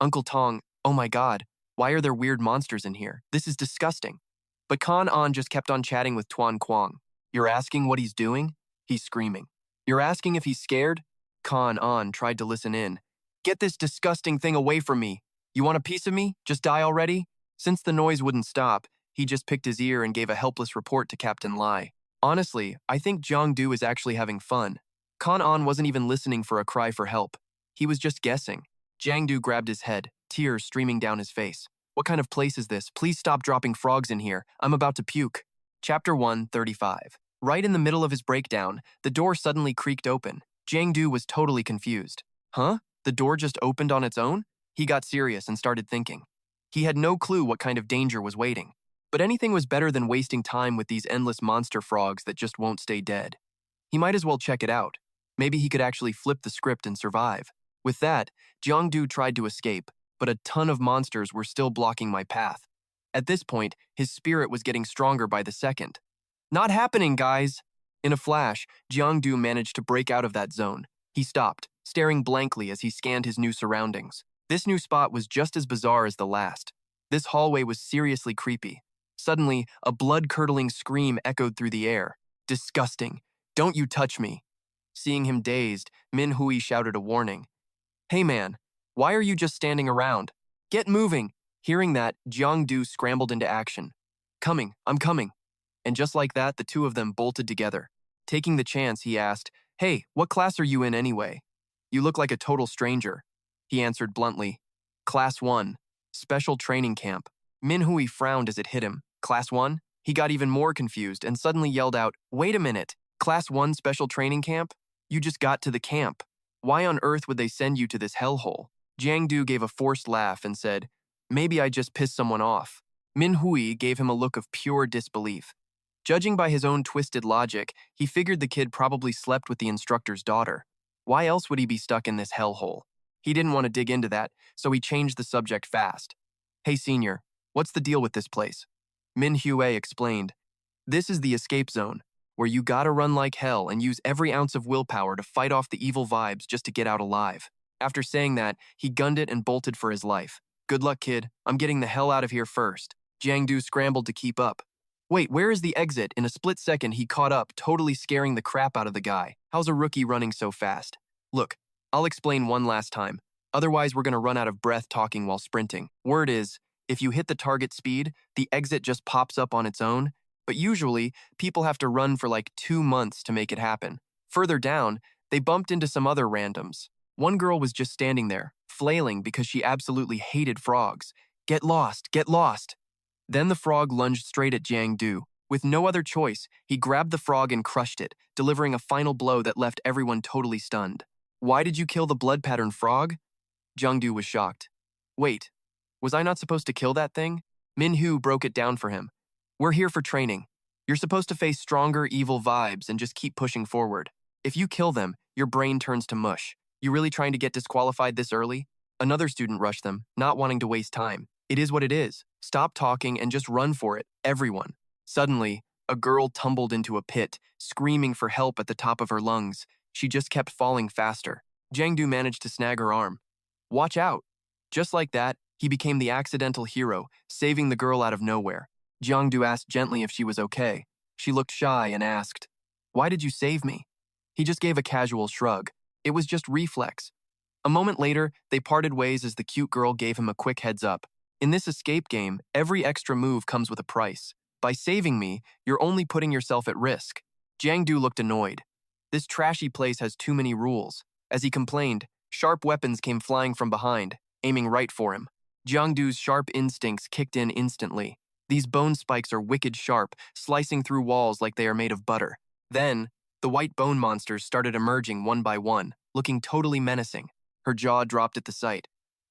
Uncle Tong, oh my god, why are there weird monsters in here? This is disgusting. But Kanan just kept on chatting with Tuan Quang. You're asking what he's doing? He's screaming. You're asking if he's scared? Kanan tried to listen in. Get this disgusting thing away from me. You want a piece of me? Just die already? Since the noise wouldn't stop, he just picked his ear and gave a helpless report to Captain Lai. Honestly, I think Giang is actually having fun. Kanan wasn't even listening for a cry for help. He was just guessing. Giang grabbed his head, tears streaming down his face. What kind of place is this? Please stop dropping frogs in here. I'm about to puke. Chapter 135. Right in the middle of his breakdown, the door suddenly creaked open. Giang was totally confused. Huh? The door just opened on its own? He got serious and started thinking. He had no clue what kind of danger was waiting. But anything was better than wasting time with these endless monster frogs that just won't stay dead. He might as well check it out. Maybe he could actually flip the script and survive. With that, Giang tried to escape, but a ton of monsters were still blocking my path. At this point, his spirit was getting stronger by the second. Not happening, guys! In a flash, Giang managed to break out of that zone. He stopped, staring blankly as he scanned his new surroundings. This new spot was just as bizarre as the last. This hallway was seriously creepy. Suddenly, a blood-curdling scream echoed through the air. Disgusting. Don't you touch me. Seeing him dazed, Min Hui shouted a warning. Hey man, why are you just standing around? Get moving. Hearing that, Jiang scrambled into action. Coming, I'm coming. And just like that, the two of them bolted together. Taking the chance, he asked, Hey, what class are you in anyway? You look like a total stranger. He answered bluntly, Class 1, Special Training Camp. Minhui frowned as it hit him. Class 1? He got even more confused and suddenly yelled out, Wait a minute, Class 1 Special Training Camp? You just got to the camp. Why on earth would they send you to this hellhole? Jiang gave a forced laugh and said, Maybe I just pissed someone off. Minhui gave him a look of pure disbelief. Judging by his own twisted logic, he figured the kid probably slept with the instructor's daughter. Why else would he be stuck in this hellhole? He didn't want to dig into that, so he changed the subject fast. Hey senior, what's the deal with this place? Minhui explained. This is the escape zone, where you gotta run like hell and use every ounce of willpower to fight off the evil vibes just to get out alive. After saying that, he gunned it and bolted for his life. Good luck, kid. I'm getting the hell out of here first. Jiang scrambled to keep up. Wait, where is the exit? In a split second, he caught up, totally scaring the crap out of the guy. How's a rookie running so fast? Look, I'll explain one last time. Otherwise, we're gonna run out of breath talking while sprinting. Word is, if you hit the target speed, the exit just pops up on its own, but usually, people have to run for like 2 months to make it happen. Further down, they bumped into some other randoms. One girl was just standing there, flailing because she absolutely hated frogs. Get lost, get lost. Then the frog lunged straight at Jiang. With no other choice, he grabbed the frog and crushed it, delivering a final blow that left everyone totally stunned. Why did you kill the blood pattern frog? Jiang was shocked. Wait, was I not supposed to kill that thing? Minhu broke it down for him. We're here for training. You're supposed to face stronger evil vibes and just keep pushing forward. If you kill them, your brain turns to mush. You really trying to get disqualified this early? Another student rushed them, not wanting to waste time. It is what it is. Stop talking and just run for it, everyone. Suddenly, a girl tumbled into a pit, screaming for help at the top of her lungs. She just kept falling faster. Jiang managed to snag her arm. Watch out. Just like that, he became the accidental hero, saving the girl out of nowhere. Jiang asked gently if she was okay. She looked shy and asked, Why did you save me? He just gave a casual shrug. It was just reflex. A moment later, they parted ways as the cute girl gave him a quick heads up. In this escape game, every extra move comes with a price. By saving me, you're only putting yourself at risk. Jiang looked annoyed. This trashy place has too many rules. As he complained, sharp weapons came flying from behind, aiming right for him. Jiang sharp instincts kicked in instantly. These bone spikes are wicked sharp, slicing through walls like they are made of butter. Then, the white bone monsters started emerging one by one, looking totally menacing. Her jaw dropped at the sight.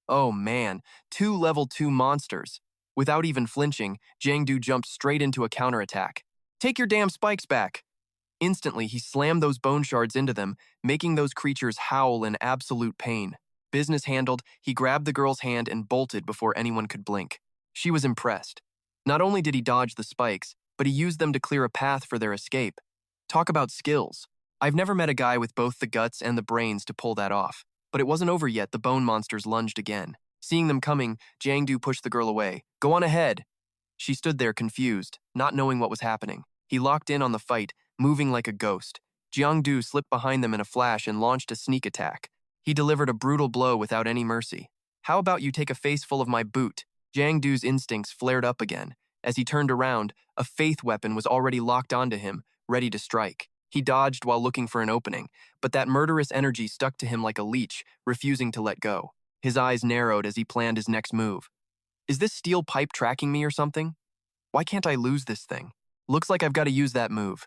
Oh man, 2 level 2 monsters. Without even flinching, Jiang jumped straight into a counterattack. Take your damn spikes back! Instantly, he slammed those bone shards into them, making those creatures howl in absolute pain. Business handled, he grabbed the girl's hand and bolted before anyone could blink. She was impressed. Not only did he dodge the spikes, but he used them to clear a path for their escape. Talk about skills. I've never met a guy with both the guts and the brains to pull that off. But it wasn't over yet. The bone monsters lunged again. Seeing them coming, Jiang pushed the girl away. Go on ahead. She stood there confused, not knowing what was happening. He locked in on the fight, moving like a ghost. Jiang slipped behind them in a flash and launched a sneak attack. He delivered a brutal blow without any mercy. How about you take a face full of my boot? Jiang instincts flared up again. As he turned around, a faith weapon was already locked onto him, ready to strike. He dodged while looking for an opening, but that murderous energy stuck to him like a leech, refusing to let go. His eyes narrowed as he planned his next move. Is this steel pipe tracking me or something? Why can't I lose this thing? Looks like I've got to use that move.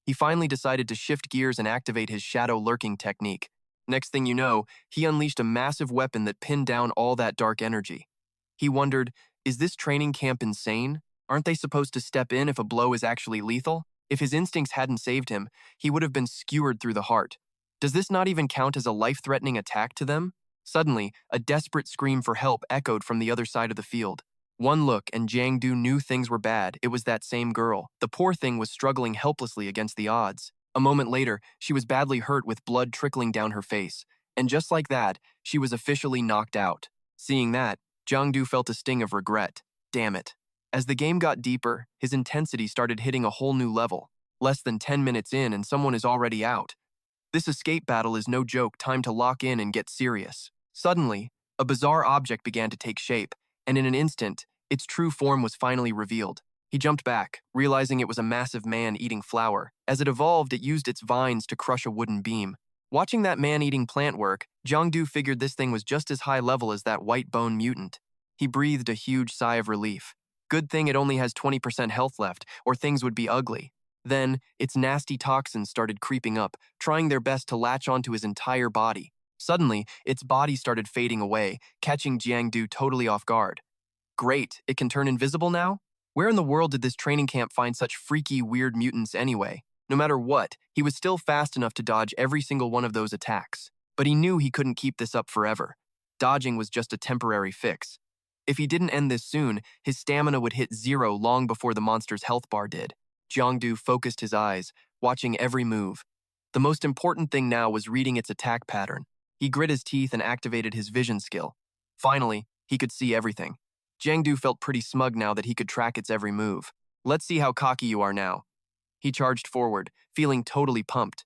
He finally decided to shift gears and activate his shadow lurking technique. Next thing you know, he unleashed a massive weapon that pinned down all that dark energy. He wondered, is this training camp insane? Aren't they supposed to step in if a blow is actually lethal? If his instincts hadn't saved him, he would have been skewered through the heart. Does this not even count as a life-threatening attack to them? Suddenly, a desperate scream for help echoed from the other side of the field. One look and Jiang knew things were bad. It was that same girl. The poor thing was struggling helplessly against the odds. A moment later, she was badly hurt with blood trickling down her face. And just like that, she was officially knocked out. Seeing that, Jiang felt a sting of regret. Damn it. As the game got deeper, his intensity started hitting a whole new level. Less than 10 minutes in and someone is already out. This escape battle is no joke, time to lock in and get serious. Suddenly, a bizarre object began to take shape, and in an instant, its true form was finally revealed. He jumped back, realizing it was a massive man eating flour. As it evolved, it used its vines to crush a wooden beam. Watching that man-eating plant work, Jiang figured this thing was just as high level as that white bone mutant. He breathed a huge sigh of relief. Good thing it only has 20% health left, or things would be ugly. Then, its nasty toxins started creeping up, trying their best to latch onto his entire body. Suddenly, its body started fading away, catching Jiang totally off guard. Great, it can turn invisible now? Where in the world did this training camp find such freaky, weird mutants anyway? No matter what, he was still fast enough to dodge every single one of those attacks. But he knew he couldn't keep this up forever. Dodging was just a temporary fix. If he didn't end this soon, his stamina would hit 0 long before the monster's health bar did. Jiang focused his eyes, watching every move. The most important thing now was reading its attack pattern. He grit his teeth and activated his vision skill. Finally, he could see everything. Jiang felt pretty smug now that he could track its every move. Let's see how cocky you are now. He charged forward, feeling totally pumped.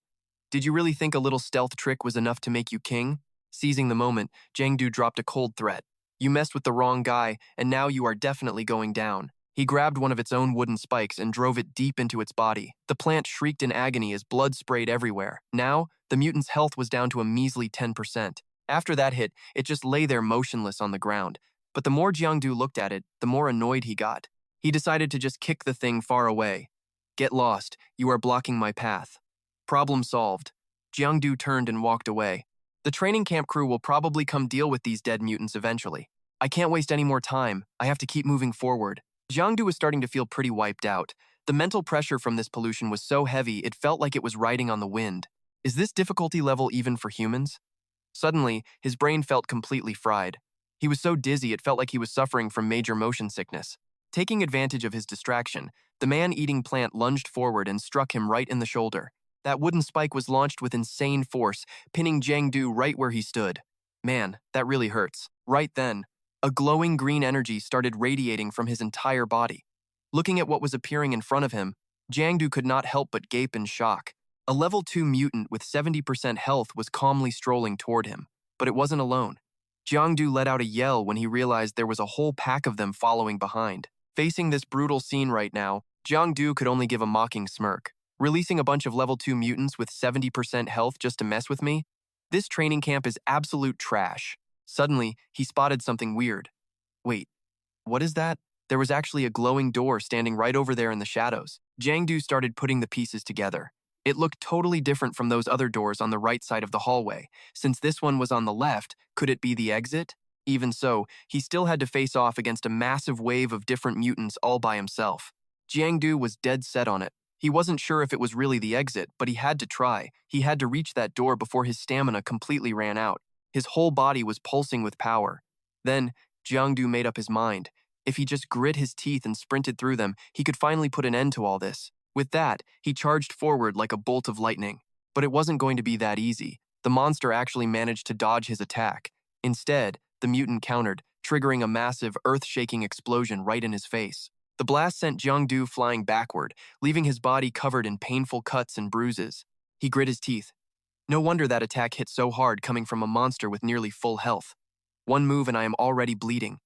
Did you really think a little stealth trick was enough to make you king? Seizing the moment, Jiang dropped a cold threat. You messed with the wrong guy, and now you are definitely going down. He grabbed one of its own wooden spikes and drove it deep into its body. The plant shrieked in agony as blood sprayed everywhere. Now, the mutant's health was down to a measly 10%. After that hit, it just lay there motionless on the ground. But the more Jiang looked at it, the more annoyed he got. He decided to just kick the thing far away. Get lost, you are blocking my path. Problem solved. Jiang turned and walked away. The training camp crew will probably come deal with these dead mutants eventually. I can't waste any more time. I have to keep moving forward. Jiang was starting to feel pretty wiped out. The mental pressure from this pollution was so heavy it felt like it was riding on the wind. Is this difficulty level even for humans? Suddenly, his brain felt completely fried. He was so dizzy it felt like he was suffering from major motion sickness. Taking advantage of his distraction, the man-eating plant lunged forward and struck him right in the shoulder. That wooden spike was launched with insane force, pinning Jiang right where he stood. Man, that really hurts. Right then, a glowing green energy started radiating from his entire body. Looking at what was appearing in front of him, Jiang could not help but gape in shock. A level 2 mutant with 70% health was calmly strolling toward him, but it wasn't alone. Jiang let out a yell when he realized there was a whole pack of them following behind. Facing this brutal scene right now, Jiang could only give a mocking smirk. Releasing a bunch of level 2 mutants with 70% health just to mess with me? This training camp is absolute trash. Suddenly, he spotted something weird. Wait, what is that? There was actually a glowing door standing right over there in the shadows. Jiang started putting the pieces together. It looked totally different from those other doors on the right side of the hallway. Since this one was on the left, could it be the exit? Even so, he still had to face off against a massive wave of different mutants all by himself. Jiang was dead set on it. He wasn't sure if it was really the exit, but he had to try. He had to reach that door before his stamina completely ran out. His whole body was pulsing with power. Then, Jiang made up his mind. If he just grit his teeth and sprinted through them, he could finally put an end to all this. With that, he charged forward like a bolt of lightning. But it wasn't going to be that easy. The monster actually managed to dodge his attack. Instead, the mutant countered, triggering a massive, earth-shaking explosion right in his face. The blast sent Jiang flying backward, leaving his body covered in painful cuts and bruises. He grit his teeth. No wonder that attack hit so hard coming from a monster with nearly full health. One move and I am already bleeding.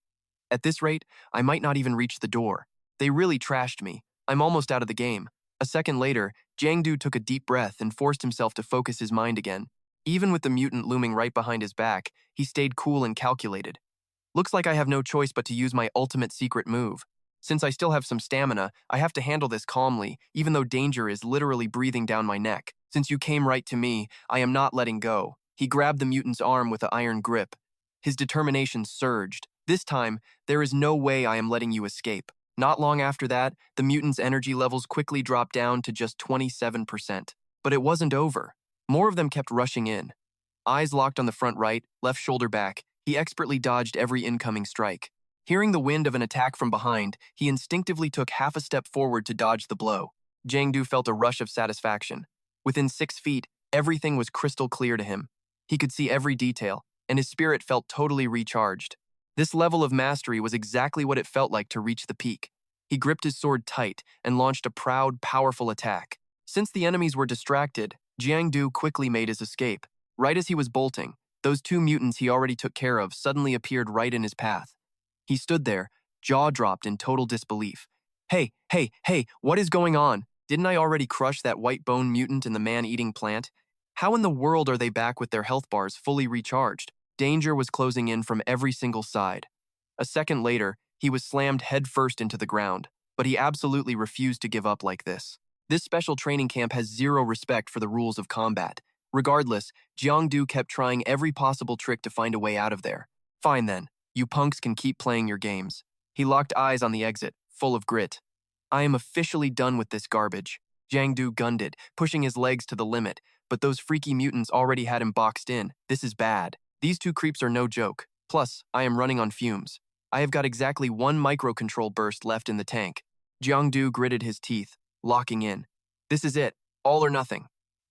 At this rate, I might not even reach the door. They really trashed me. I'm almost out of the game. A second later, Jiang took a deep breath and forced himself to focus his mind again. Even with the mutant looming right behind his back, he stayed cool and calculated. Looks like I have no choice but to use my ultimate secret move. Since I still have some stamina, I have to handle this calmly, even though danger is literally breathing down my neck. Since you came right to me, I am not letting go. He grabbed the mutant's arm with an iron grip. His determination surged. This time, there is no way I am letting you escape. Not long after that, the mutant's energy levels quickly dropped down to just 27%. But it wasn't over. More of them kept rushing in. Eyes locked on the front right, left shoulder back, he expertly dodged every incoming strike. Hearing the wind of an attack from behind, he instinctively took half a step forward to dodge the blow. Jiang felt a rush of satisfaction. Within 6 feet, everything was crystal clear to him. He could see every detail, and his spirit felt totally recharged. This level of mastery was exactly what it felt like to reach the peak. He gripped his sword tight and launched a proud, powerful attack. Since the enemies were distracted, Jiang quickly made his escape. Right as he was bolting, those 2 mutants he already took care of suddenly appeared right in his path. He stood there, jaw dropped in total disbelief. Hey, what is going on? Didn't I already crush that white bone mutant in the man-eating plant? How in the world are they back with their health bars fully recharged? Danger was closing in from every single side. A second later, he was slammed headfirst into the ground, but he absolutely refused to give up like this. This special training camp has zero respect for the rules of combat. Regardless, Jiangdu kept trying every possible trick to find a way out of there. Fine then, you punks can keep playing your games. He locked eyes on the exit, full of grit. I am officially done with this garbage. Jiangdu gunned it, pushing his legs to the limit, but those freaky mutants already had him boxed in. This is bad. These two creeps are no joke. Plus, I am running on fumes. I have got exactly one microcontrol burst left in the tank. Jiangdu gritted his teeth, locking in. This is it, all or nothing.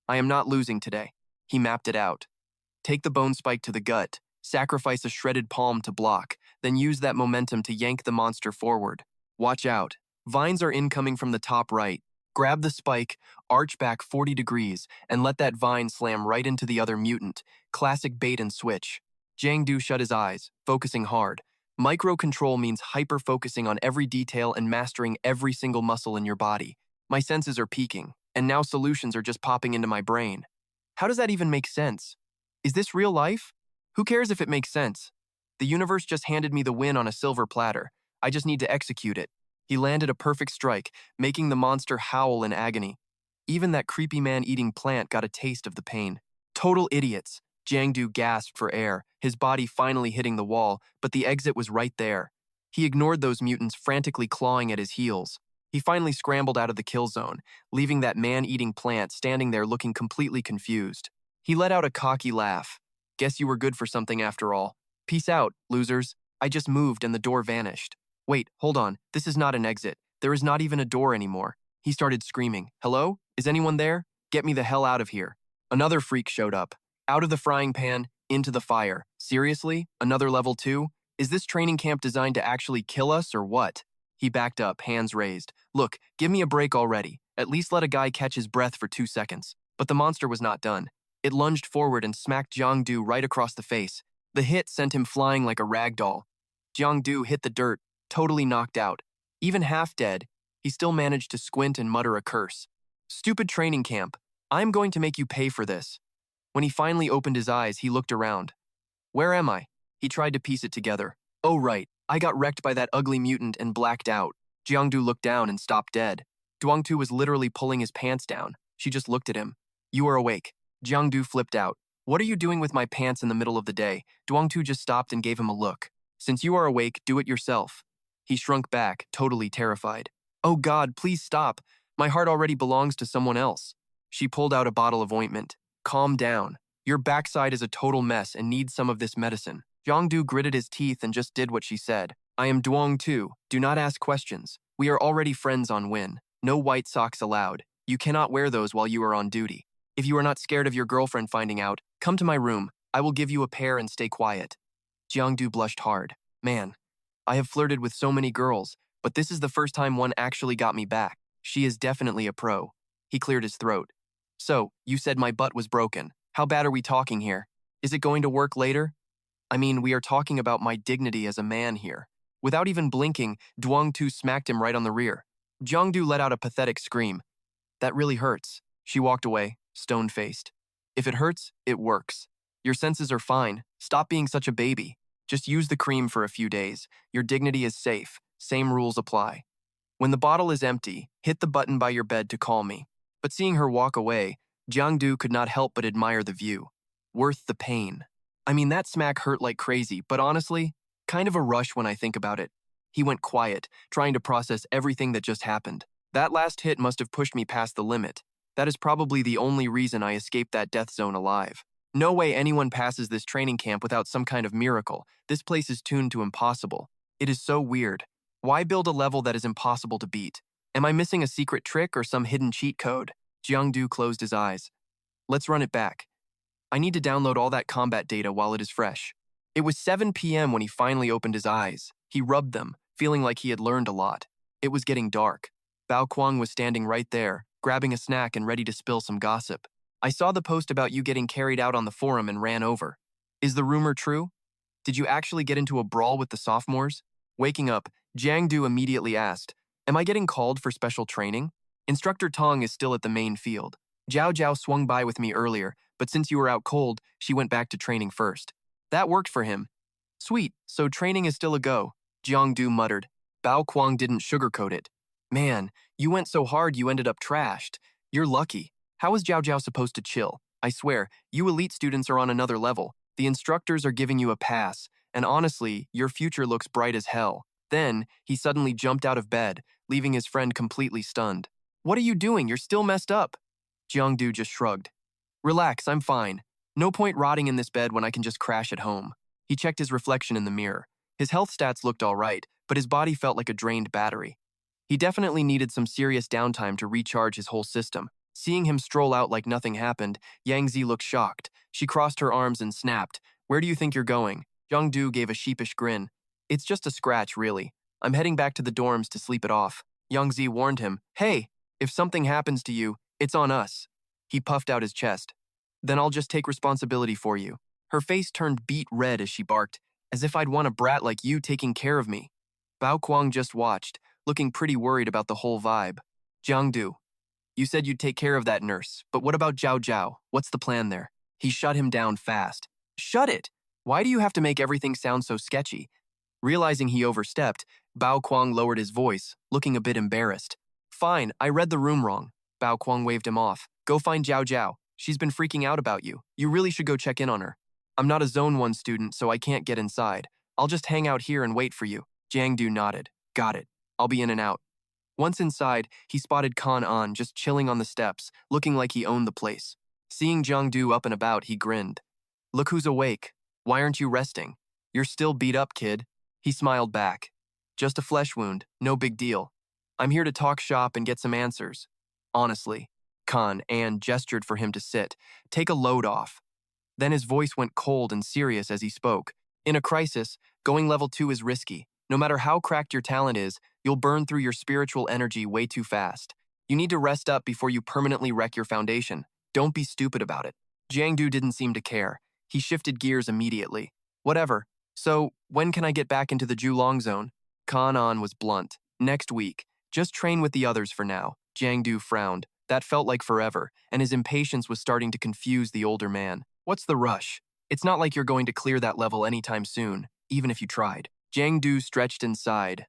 I am not losing today. He mapped it out. Take the bone spike to the gut, sacrifice a shredded palm to block, then use that momentum to yank the monster forward. Watch out. Vines are incoming from the top right. Grab the spike, arch back 40 degrees, and let that vine slam right into the other mutant. Classic bait and switch. Jiangdu shut his eyes, focusing hard. Micro-control means hyper-focusing on every detail and mastering every single muscle in your body. My senses are peaking, and now solutions are just popping into my brain. How does that even make sense? Is this real life? Who cares if it makes sense? The universe just handed me the win on a silver platter. I just need to execute it. He landed a perfect strike, making the monster howl in agony. Even that creepy man-eating plant got a taste of the pain. Total idiots. Jiangdu gasped for air, his body finally hitting the wall, but the exit was right there. He ignored those mutants frantically clawing at his heels. He finally scrambled out of the kill zone, leaving that man-eating plant standing there looking completely confused. He let out a cocky laugh. Guess you were good for something after all. Peace out, losers. I just moved and the door vanished. Wait, hold on. This is not an exit. There is not even a door anymore. He started screaming. Hello? Is anyone there? Get me the hell out of here. Another freak showed up. Out of the frying pan, into the fire. Seriously? Another level 2? Is this training camp designed to actually kill us or what? He backed up, hands raised. Look, give me a break already. At least let a guy catch his breath for 2 seconds. But the monster was not done. It lunged forward and smacked Jiangdu right across the face. The hit sent him flying like a rag doll. Jiangdu hit the dirt, totally knocked out. Even half dead, he still managed to squint and mutter a curse. Stupid training camp. I'm going to make you pay for this. When he finally opened his eyes, he looked around. Where am I? He tried to piece it together. Oh right, I got wrecked by that ugly mutant and blacked out. Jiangdu looked down and stopped dead. Duangtu was literally pulling his pants down. She just looked at him. You are awake. Jiangdu flipped out. What are you doing with my pants in the middle of the day? Duangtu just stopped and gave him a look. Since you are awake, do it yourself. He shrunk back, totally terrified. Oh God, please stop. My heart already belongs to someone else. She pulled out a bottle of ointment. Calm down. Your backside is a total mess and needs some of this medicine. Jiangdu gritted his teeth and just did what she said. I am Duangtu. Do not ask questions. We are already friends on Win. No white socks allowed. You cannot wear those while you are on duty. If you are not scared of your girlfriend finding out, come to my room. I will give you a pair and stay quiet. Jiangdu blushed hard. Man, I have flirted with so many girls, but this is the first time one actually got me back. She is definitely a pro. He cleared his throat. So, you said my butt was broken. How bad are we talking here? Is it going to work later? I mean, we are talking about my dignity as a man here. Without even blinking, Duangtu smacked him right on the rear. Jiangdu let out a pathetic scream. That really hurts. She walked away, stone-faced. If it hurts, it works. Your senses are fine. Stop being such a baby. Just use the cream for a few days. Your dignity is safe. Same rules apply. When the bottle is empty, hit the button by your bed to call me. But seeing her walk away, Jiangdu could not help but admire the view. Worth the pain. I mean, that smack hurt like crazy, but honestly, kind of a rush when I think about it. He went quiet, trying to process everything that just happened. That last hit must have pushed me past the limit. That is probably the only reason I escaped that death zone alive. No way anyone passes this training camp without some kind of miracle. This place is tuned to impossible. It is so weird. Why build a level that is impossible to beat? Am I missing a secret trick or some hidden cheat code? Jiangdu closed his eyes. Let's run it back. I need to download all that combat data while it is fresh. It was 7 p.m. when he finally opened his eyes. He rubbed them, feeling like he had learned a lot. It was getting dark. Bao Kuang was standing right there, grabbing a snack and ready to spill some gossip. I saw the post about you getting carried out on the forum and ran over. Is the rumor true? Did you actually get into a brawl with the sophomores? Waking up, Jiang Du immediately asked, "Am I getting called for special training?" Instructor Tong is still at the main field. Zhao Zhao swung by with me earlier, but since you were out cold, she went back to training first. That worked for him. Sweet, so training is still a go, Jiang Du muttered. Bao Kuang didn't sugarcoat it. Man, you went so hard you ended up trashed. You're lucky. How is Zhao Zhao supposed to chill? I swear, you elite students are on another level. The instructors are giving you a pass, and honestly, your future looks bright as hell. Then, he suddenly jumped out of bed, leaving his friend completely stunned. What are you doing? You're still messed up. Jiangdu just shrugged. Relax, I'm fine. No point rotting in this bed when I can just crash at home. He checked his reflection in the mirror. His health stats looked all right, but his body felt like a drained battery. He definitely needed some serious downtime to recharge his whole system. Seeing him stroll out like nothing happened, Yang Zi looked shocked. She crossed her arms and snapped. Where do you think you're going? Jiangdu gave a sheepish grin. It's just a scratch, really. I'm heading back to the dorms to sleep it off. Yang Zi warned him. Hey, if something happens to you, it's on us. He puffed out his chest. Then I'll just take responsibility for you. Her face turned beet red as she barked, as if I'd want a brat like you taking care of me. Bao Kuang just watched, looking pretty worried about the whole vibe. Jiangdu, you said you'd take care of that nurse, but what about Zhao Zhao? What's the plan there? He shut him down fast. Shut it! Why do you have to make everything sound so sketchy? Realizing he overstepped, Bao Kuang lowered his voice, looking a bit embarrassed. Fine, I read the room wrong. Bao Kuang waved him off. Go find Zhao Zhao. She's been freaking out about you. You really should go check in on her. I'm not a Zone 1 student, so I can't get inside. I'll just hang out here and wait for you. Jiangdu nodded. Got it. I'll be in and out. Once inside, he spotted Kan An just chilling on the steps, looking like he owned the place. Seeing Jiangdu up and about, he grinned. Look who's awake. Why aren't you resting? You're still beat up, kid. He smiled back. Just a flesh wound, no big deal. I'm here to talk shop and get some answers. Honestly. Kan An gestured for him to sit. Take a load off. Then his voice went cold and serious as he spoke. In a crisis, going level 2 is risky. No matter how cracked your talent is, you'll burn through your spiritual energy way too fast. You need to rest up before you permanently wreck your foundation. Don't be stupid about it. Jiangdu didn't seem to care. He shifted gears immediately. Whatever. So, when can I get back into the Julong zone? Kan An was blunt. Next week. Just train with the others for now. Jiangdu frowned. That felt like forever, and his impatience was starting to confuse the older man. What's the rush? It's not like you're going to clear that level anytime soon, even if you tried. Jiangdu stretched and sighed.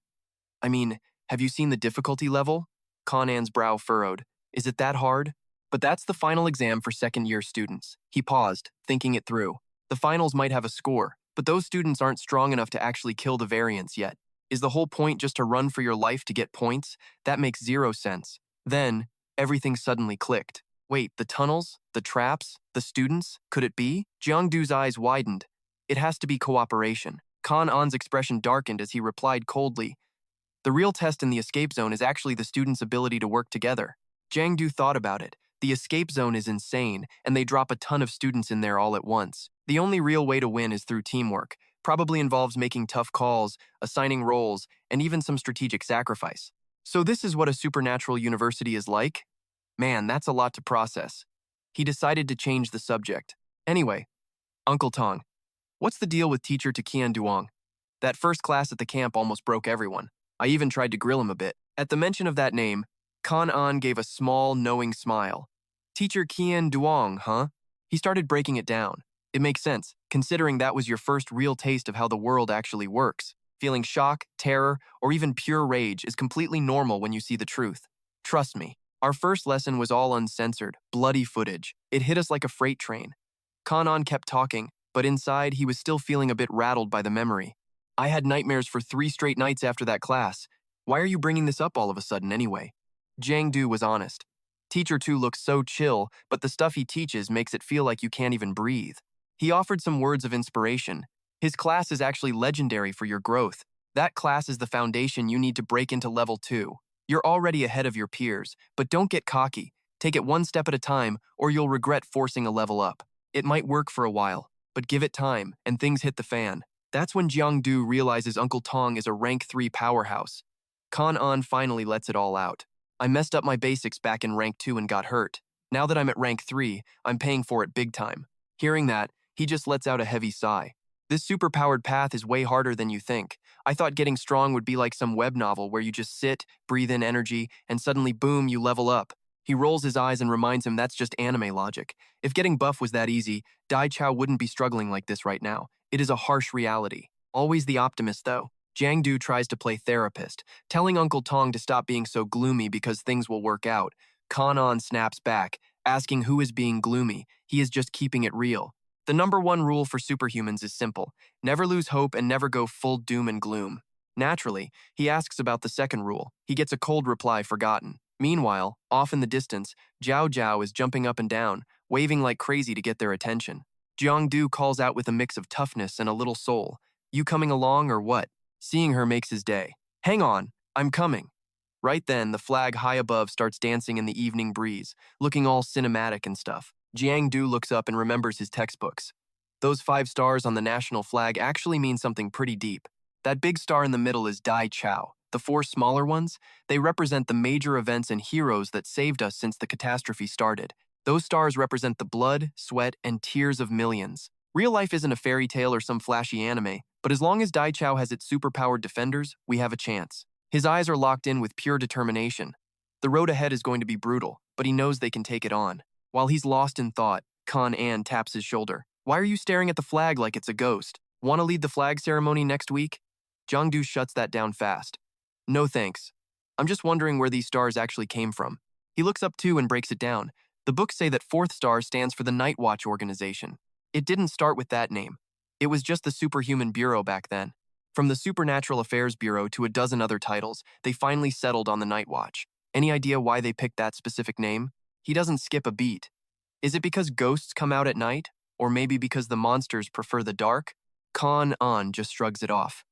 I mean, have you seen the difficulty level? Kan An's brow furrowed. Is it that hard? But that's the final exam for second-year students. He paused, thinking it through. The finals might have a score, but those students aren't strong enough to actually kill the variants yet. Is the whole point just to run for your life to get points? That makes zero sense. Then, everything suddenly clicked. Wait, the tunnels? The traps? The students? Could it be? Jiangdu's eyes widened. It has to be cooperation. Kan An's expression darkened as he replied coldly. The real test in the escape zone is actually the students' ability to work together. Jiangdu thought about it. The escape zone is insane, and they drop a ton of students in there all at once. The only real way to win is through teamwork. Probably involves making tough calls, assigning roles, and even some strategic sacrifice. So this is what a supernatural university is like? Man, that's a lot to process. He decided to change the subject. Anyway, Uncle Tong, what's the deal with teacher Tian Duong? That first class at the camp almost broke everyone. I even tried to grill him a bit. At the mention of that name, Kan An gave a small, knowing smile. Teacher Qian Duong, huh? He started breaking it down. It makes sense, considering that was your first real taste of how the world actually works. Feeling shock, terror, or even pure rage is completely normal when you see the truth. Trust me, our first lesson was all uncensored, bloody footage. It hit us like a freight train. Kan An kept talking, but inside he was still feeling a bit rattled by the memory. I had nightmares for 3 straight nights after that class. Why are you bringing this up all of a sudden anyway? Jiangdu was honest. Teacher 2 looks so chill, but the stuff he teaches makes it feel like you can't even breathe. He offered some words of inspiration. His class is actually legendary for your growth. That class is the foundation you need to break into level 2. You're already ahead of your peers, but don't get cocky. Take it one step at a time, or you'll regret forcing a level up. It might work for a while, but give it time, and things hit the fan. That's when Jiangdu realizes Uncle Tong is a rank 3 powerhouse. Kan An finally lets it all out. I messed up my basics back in rank 2 and got hurt. Now that I'm at rank 3, I'm paying for it big time. Hearing that, he just lets out a heavy sigh. This superpowered path is way harder than you think. I thought getting strong would be like some web novel where you just sit, breathe in energy, and suddenly boom, you level up. He rolls his eyes and reminds him that's just anime logic. If getting buff was that easy, Dai Chao wouldn't be struggling like this right now. It is a harsh reality. Always the optimist, though. Jiang Du tries to play therapist, telling Uncle Tong to stop being so gloomy because things will work out. Kan On snaps back, asking who is being gloomy. He is just keeping it real. The number one rule for superhumans is simple: never lose hope and never go full doom and gloom. Naturally, he asks about the second rule. He gets a cold reply forgotten. Meanwhile, off in the distance, Zhao Zhao is jumping up and down, waving like crazy to get their attention. Jiang Du calls out with a mix of toughness and a little soul. You coming along or what? Seeing her makes his day. Hang on, I'm coming. Right then, the flag high above starts dancing in the evening breeze, looking all cinematic and stuff. Jiang Du looks up and remembers his textbooks. Those 5 stars on the national flag actually mean something pretty deep. That big star in the middle is Dai Chao. The 4 smaller ones, they represent the major events and heroes that saved us since the catastrophe started. Those stars represent the blood, sweat, and tears of millions. Real life isn't a fairy tale or some flashy anime, but as long as Dai Chao has its superpowered defenders, we have a chance. His eyes are locked in with pure determination. The road ahead is going to be brutal, but he knows they can take it on. While he's lost in thought, Kan An taps his shoulder. Why are you staring at the flag like it's a ghost? Want to lead the flag ceremony next week? Jiang Du shuts that down fast. No thanks. I'm just wondering where these stars actually came from. He looks up too and breaks it down. The books say that 4th star stands for the Night Watch organization. It didn't start with that name. It was just the Superhuman Bureau back then. From the Supernatural Affairs Bureau to a dozen other titles, they finally settled on the Night Watch. Any idea why they picked that specific name? He doesn't skip a beat. Is it because ghosts come out at night? Or maybe because the monsters prefer the dark? Kan An just shrugs it off.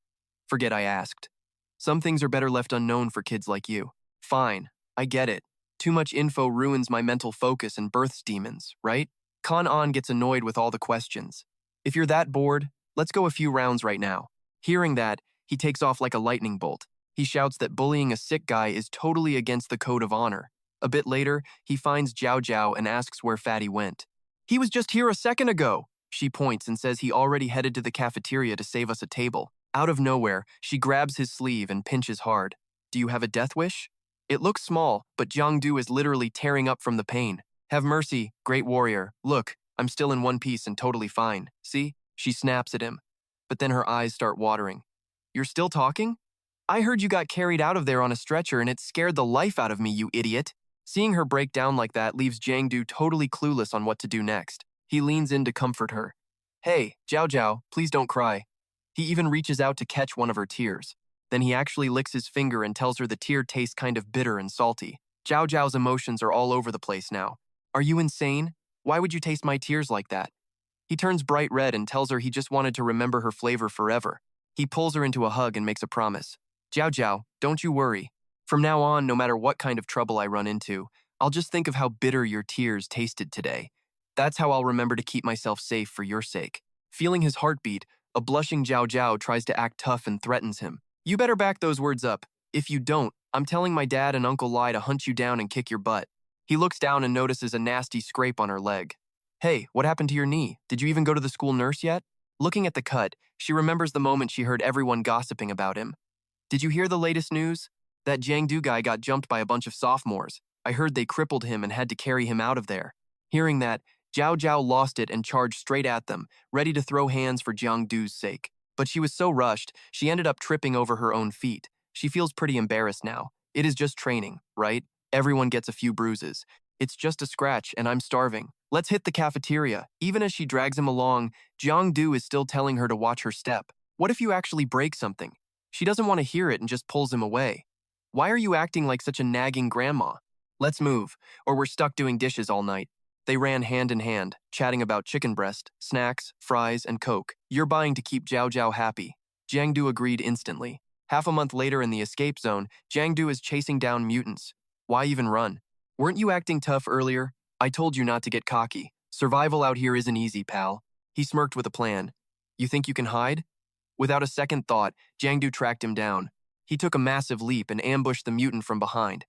Forget I asked. Some things are better left unknown for kids like you. Fine, I get it. Too much info ruins my mental focus and births demons, right? Kan An gets annoyed with all the questions. If you're that bored, let's go a few rounds right now. Hearing that, he takes off like a lightning bolt. He shouts that bullying a sick guy is totally against the code of honor. A bit later, he finds Zhao Zhao and asks where Fatty went. He was just here a second ago. She points and says he already headed to the cafeteria to save us a table. Out of nowhere, she grabs his sleeve and pinches hard. Do you have a death wish? It looks small, but Jiang Du is literally tearing up from the pain. Have mercy, great warrior. Look, I'm still in one piece and totally fine. See? She snaps at him. But then her eyes start watering. You're still talking? I heard you got carried out of there on a stretcher and it scared the life out of me, you idiot. Seeing her break down like that leaves Jiang Du totally clueless on what to do next. He leans in to comfort her. Hey, Zhao Zhao, please don't cry. He even reaches out to catch one of her tears. Then he actually licks his finger and tells her the tear tastes kind of bitter and salty. Zhao Zhao's emotions are all over the place now. Are you insane? Why would you taste my tears like that? He turns bright red and tells her he just wanted to remember her flavor forever. He pulls her into a hug and makes a promise. Zhao Zhao, don't you worry. From now on, no matter what kind of trouble I run into, I'll just think of how bitter your tears tasted today. That's how I'll remember to keep myself safe for your sake. Feeling his heartbeat, a blushing Zhao Zhao tries to act tough and threatens him. You better back those words up. If you don't, I'm telling my dad and Uncle Lai to hunt you down and kick your butt. He looks down and notices a nasty scrape on her leg. Hey, what happened to your knee? Did you even go to the school nurse yet? Looking at the cut, she remembers the moment she heard everyone gossiping about him. Did you hear the latest news? That Jiang Du guy got jumped by a bunch of sophomores. I heard they crippled him and had to carry him out of there. Hearing that, Zhao Zhao lost it and charged straight at them, ready to throw hands for Jiang Du's sake. But she was so rushed, she ended up tripping over her own feet. She feels pretty embarrassed now. It is just training, right? Everyone gets a few bruises. It's just a scratch and I'm starving. Let's hit the cafeteria. Even as she drags him along, Jiang Du is still telling her to watch her step. What if you actually break something? She doesn't want to hear it and just pulls him away. Why are you acting like such a nagging grandma? Let's move, or we're stuck doing dishes all night. They ran hand in hand, chatting about chicken breast, snacks, fries, and Coke. You're buying to keep Zhao Zhao happy. Jiang Du agreed instantly. Half a month later in the escape zone, Jiang Du is chasing down mutants. Why even run? Weren't you acting tough earlier? I told you not to get cocky. Survival out here isn't easy, pal. He smirked with a plan. You think you can hide? Without a second thought, Jiang Du tracked him down. He took a massive leap and ambushed the mutant from behind.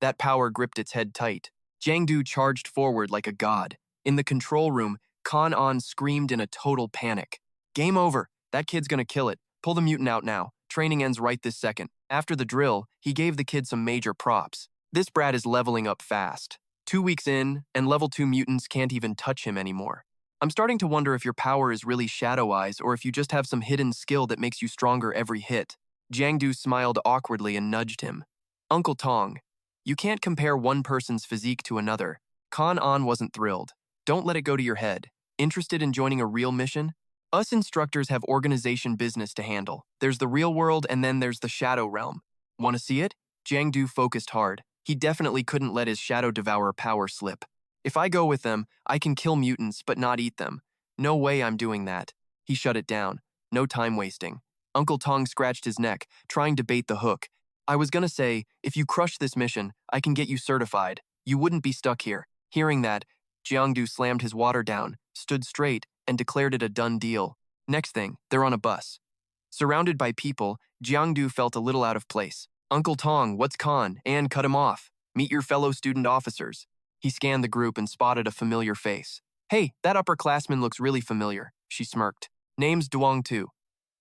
That power gripped its head tight. Jiang Du charged forward like a god. In the control room, Kan An screamed in a total panic. Game over. That kid's gonna kill it. Pull the mutant out now. Training ends right this second. After the drill, he gave the kid some major props. This brat is leveling up fast. 2 weeks in, and level 2 mutants can't even touch him anymore. I'm starting to wonder if your power is really Shadow Eyes or if you just have some hidden skill that makes you stronger every hit. Jiang smiled awkwardly and nudged him. Uncle Tong, you can't compare one person's physique to another. Kan An wasn't thrilled. Don't let it go to your head. Interested in joining a real mission? Us instructors have organization business to handle. There's the real world and then there's the Shadow Realm. Want to see it? Jiang focused hard. He definitely couldn't let his Shadow Devourer power slip. If I go with them, I can kill mutants but not eat them. No way I'm doing that. He shut it down. No time wasting. Uncle Tong scratched his neck, trying to bait the hook. I was gonna say, if you crush this mission, I can get you certified. You wouldn't be stuck here. Hearing that, Jiang slammed his water down, stood straight, and declared it a done deal. Next thing, they're on a bus. Surrounded by people, Jiang felt a little out of place. Uncle Tong, what's Khan? And cut him off. Meet your fellow student officers. He scanned the group and spotted a familiar face. Hey, that upperclassman looks really familiar, she smirked. Name's Duong Tu.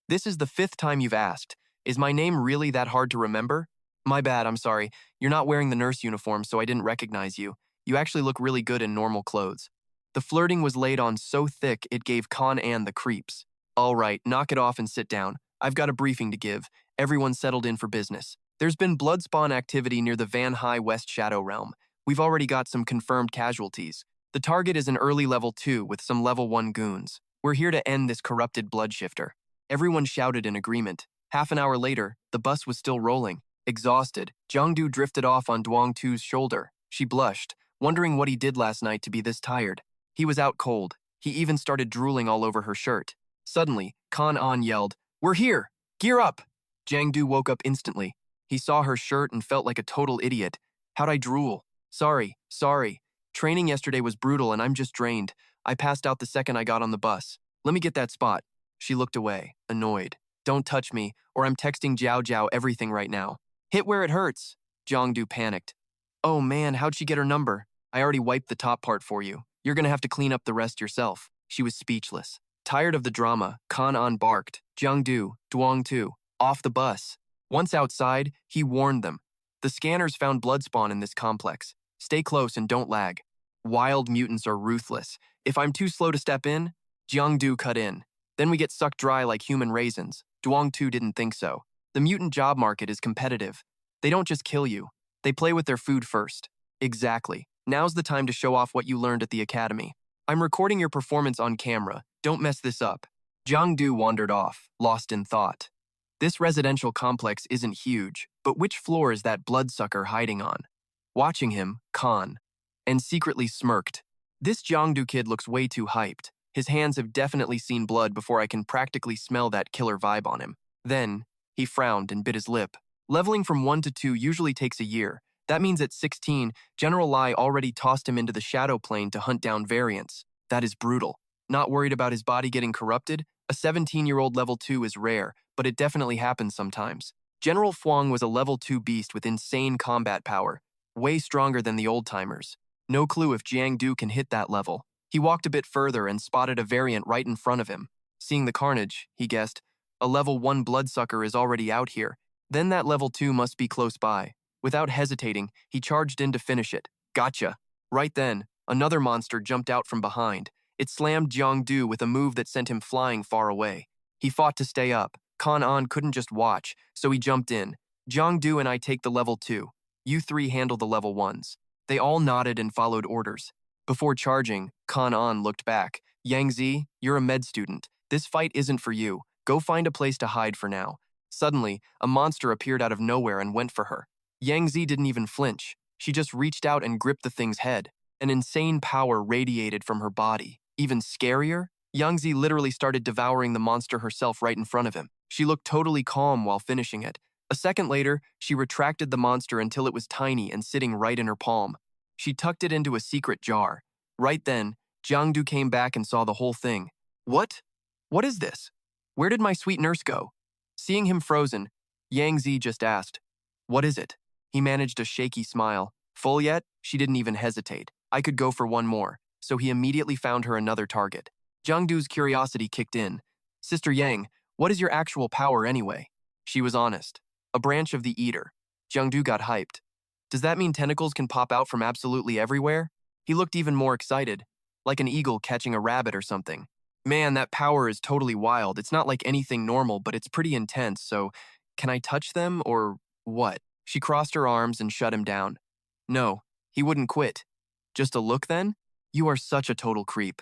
This is the 5th time you've asked. Is my name really that hard to remember? My bad, I'm sorry. You're not wearing the nurse uniform, so I didn't recognize you. You actually look really good in normal clothes. The flirting was laid on so thick it gave Con Ann the creeps. All right, knock it off and sit down. I've got a briefing to give. Everyone settled in for business. There's been blood spawn activity near the Van High West Shadow Realm. We've already got some confirmed casualties. The target is an early level 2 with some level 1 goons. We're here to end this corrupted blood shifter. Everyone shouted in agreement. Half an hour later, the bus was still rolling. Exhausted, Jiang drifted off on Duong Tu's shoulder. She blushed, wondering what he did last night to be this tired. He was out cold. He even started drooling all over her shirt. Suddenly, Kan An yelled, "We're here! Gear up!" Jiang woke up instantly. He saw her shirt and felt like a total idiot. How'd I drool? Sorry. Training yesterday was brutal and I'm just drained. I passed out the second I got on the bus. Let me get that spot. She looked away, annoyed. Don't touch me, or I'm texting Jiao everything right now. Hit where it hurts. Jiang panicked. Oh man, how'd she get her number? I already wiped the top part for you. You're gonna have to clean up the rest yourself. She was speechless. Tired of the drama, Kan An barked. Jiang Duong Tu, off the bus. Once outside, he warned them. The scanners found blood spawn in this complex. Stay close and don't lag. Wild mutants are ruthless. If I'm too slow to step in, Jiang cut in. Then we get sucked dry like human raisins. Duong Tu didn't think so. The mutant job market is competitive. They don't just kill you. They play with their food first. Exactly. Now's the time to show off what you learned at the academy. I'm recording your performance on camera. Don't mess this up. Jiang wandered off, lost in thought. This residential complex isn't huge, but which floor is that bloodsucker hiding on? Watching him, Khan, and secretly smirked. This Jiang kid looks way too hyped. His hands have definitely seen blood before I can practically smell that killer vibe on him. Then, he frowned and bit his lip. Leveling from 1 to 2 usually takes a year. That means at 16, General Lai already tossed him into the shadow plane to hunt down variants. That is brutal. Not worried about his body getting corrupted? A 17-year-old level 2 is rare, but it definitely happens sometimes. General Fuang was a level 2 beast with insane combat power, way stronger than the old-timers. No clue if Jiang can hit that level. He walked a bit further and spotted a variant right in front of him. Seeing the carnage, he guessed, a level 1 bloodsucker is already out here. Then that level 2 must be close by. Without hesitating, he charged in to finish it. Gotcha. Right then, another monster jumped out from behind. It slammed Jiang with a move that sent him flying far away. He fought to stay up. Kan An couldn't just watch, so he jumped in. Jiang and I take the level 2. You 3 handle the level 1s. They all nodded and followed orders. Before charging, Kan An looked back. Yang Zi, you're a med student. This fight isn't for you. Go find a place to hide for now. Suddenly, a monster appeared out of nowhere and went for her. Yang Zi didn't even flinch. She just reached out and gripped the thing's head. An insane power radiated from her body. Even scarier, Yang Zi literally started devouring the monster herself right in front of him. She looked totally calm while finishing it. A second later, she retracted the monster until it was tiny and sitting right in her palm. She tucked it into a secret jar. Right then, Jiang came back and saw the whole thing. What? What is this? Where did my sweet nurse go? Seeing him frozen, Yang Zi just asked, "What is it?" He managed a shaky smile. Full yet? She didn't even hesitate. I could go for one more. So he immediately found her another target. Jiang curiosity kicked in. Sister Yang, what is your actual power anyway? She was honest. A branch of the Eater. Jiangdu got hyped. Does that mean tentacles can pop out from absolutely everywhere? He looked even more excited, like an eagle catching a rabbit or something. Man, that power is totally wild. It's not like anything normal, but it's pretty intense, so can I touch them or what? She crossed her arms and shut him down. No, he wouldn't quit. Just a look then? You are such a total creep.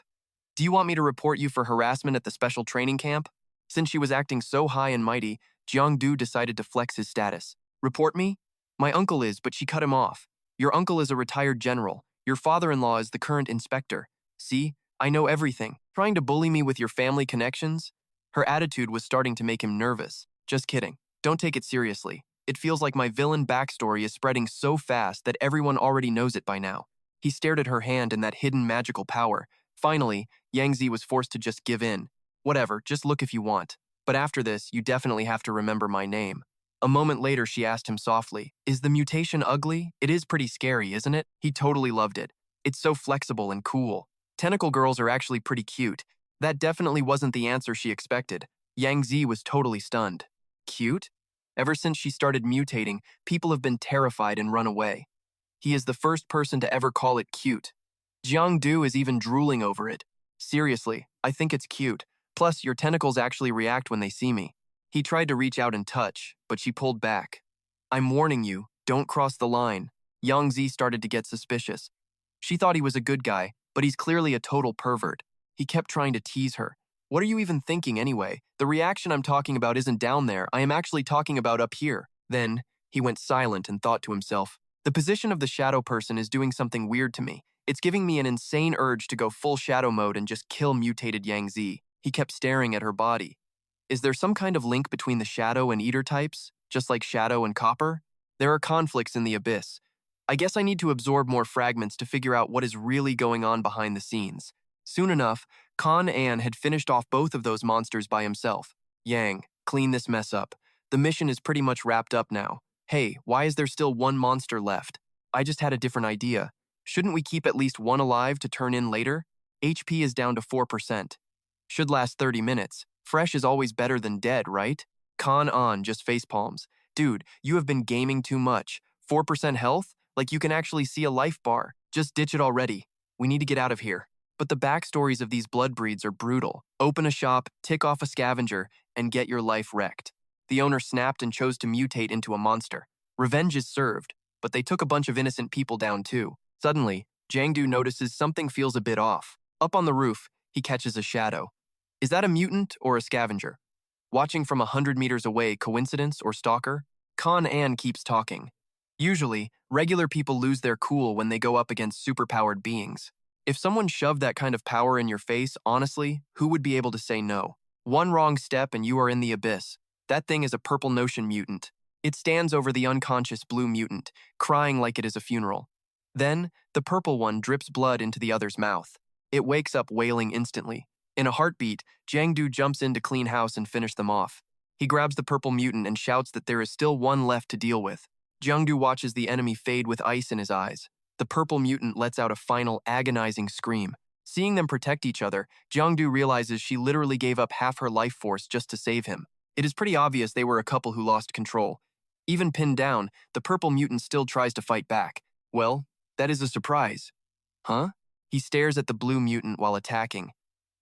Do you want me to report you for harassment at the special training camp? Since she was acting so high and mighty, Jiangdu decided to flex his status. Report me? My uncle is, but she cut him off. Your uncle is a retired general. Your father-in-law is the current inspector. See, I know everything. Trying to bully me with your family connections? Her attitude was starting to make him nervous. Just kidding. Don't take it seriously. It feels like my villain backstory is spreading so fast that everyone already knows it by now. He stared at her hand and that hidden magical power. Finally, Yang Zi was forced to just give in. Whatever, just look if you want. But after this, you definitely have to remember my name. A moment later, she asked him softly, is the mutation ugly? It is pretty scary, isn't it? He totally loved it. It's so flexible and cool. Tentacle girls are actually pretty cute. That definitely wasn't the answer she expected. Yang Zi was totally stunned. Cute? Ever since she started mutating, people have been terrified and run away. He is the first person to ever call it cute. Jiangdu is even drooling over it. Seriously, I think it's cute. Plus, your tentacles actually react when they see me. He tried to reach out and touch, but she pulled back. I'm warning you, don't cross the line. Yang Zi started to get suspicious. She thought he was a good guy, but he's clearly a total pervert. He kept trying to tease her. What are you even thinking anyway? The reaction I'm talking about isn't down there, I am actually talking about up here. Then, he went silent and thought to himself, the position of the shadow person is doing something weird to me. It's giving me an insane urge to go full shadow mode and just kill mutated Yang Zi. He kept staring at her body. Is there some kind of link between the shadow and eater types, just like shadow and copper? There are conflicts in the abyss. I guess I need to absorb more fragments to figure out what is really going on behind the scenes. Soon enough, Kan An had finished off both of those monsters by himself. Yang, clean this mess up. The mission is pretty much wrapped up now. Hey, why is there still one monster left? I just had a different idea. Shouldn't we keep at least one alive to turn in later? HP is down to 4%. Should last 30 minutes. Fresh is always better than dead, right? Kan An just facepalms. Dude, you have been gaming too much. 4% health? Like you can actually see a life bar. Just ditch it already. We need to get out of here. But the backstories of these blood breeds are brutal. Open a shop, tick off a scavenger, and get your life wrecked. The owner snapped and chose to mutate into a monster. Revenge is served, but they took a bunch of innocent people down too. Suddenly, Jiangdu notices something feels a bit off. Up on the roof, he catches a shadow. Is that a mutant or a scavenger? Watching from 100 meters away, coincidence or stalker? Kan An keeps talking. Usually, regular people lose their cool when they go up against superpowered beings. If someone shoved that kind of power in your face, honestly, who would be able to say no? One wrong step and you are in the abyss. That thing is a purple notion mutant. It stands over the unconscious blue mutant, crying like it is a funeral. Then, the purple one drips blood into the other's mouth. It wakes up wailing instantly. In a heartbeat, Jiangdu jumps in to clean house and finish them off. He grabs the purple mutant and shouts that there is still one left to deal with. Jiangdu watches the enemy fade with ice in his eyes. The purple mutant lets out a final agonizing scream. Seeing them protect each other, Jiangdu realizes she literally gave up half her life force just to save him. It is pretty obvious they were a couple who lost control. Even pinned down, the purple mutant still tries to fight back. Well, that is a surprise. Huh? He stares at the blue mutant while attacking.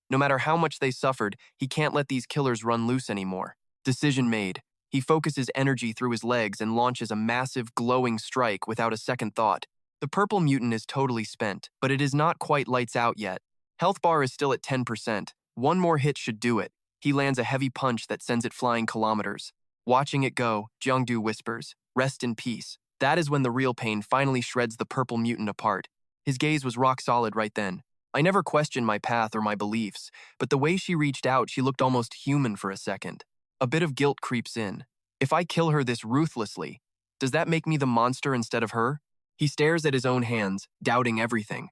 No matter how much they suffered, he can't let these killers run loose anymore. Decision made. He focuses energy through his legs and launches a massive, glowing strike without a second thought. The purple mutant is totally spent, but it is not quite lights out yet. Health bar is still at 10%. One more hit should do it. He lands a heavy punch that sends it flying kilometers. Watching it go, Jiangdu whispers, "Rest in peace." That is when the real pain finally shreds the purple mutant apart. His gaze was rock solid right then. I never questioned my path or my beliefs, but the way she reached out, she looked almost human for a second. A bit of guilt creeps in. If I kill her this ruthlessly, does that make me the monster instead of her? He stares at his own hands, doubting everything.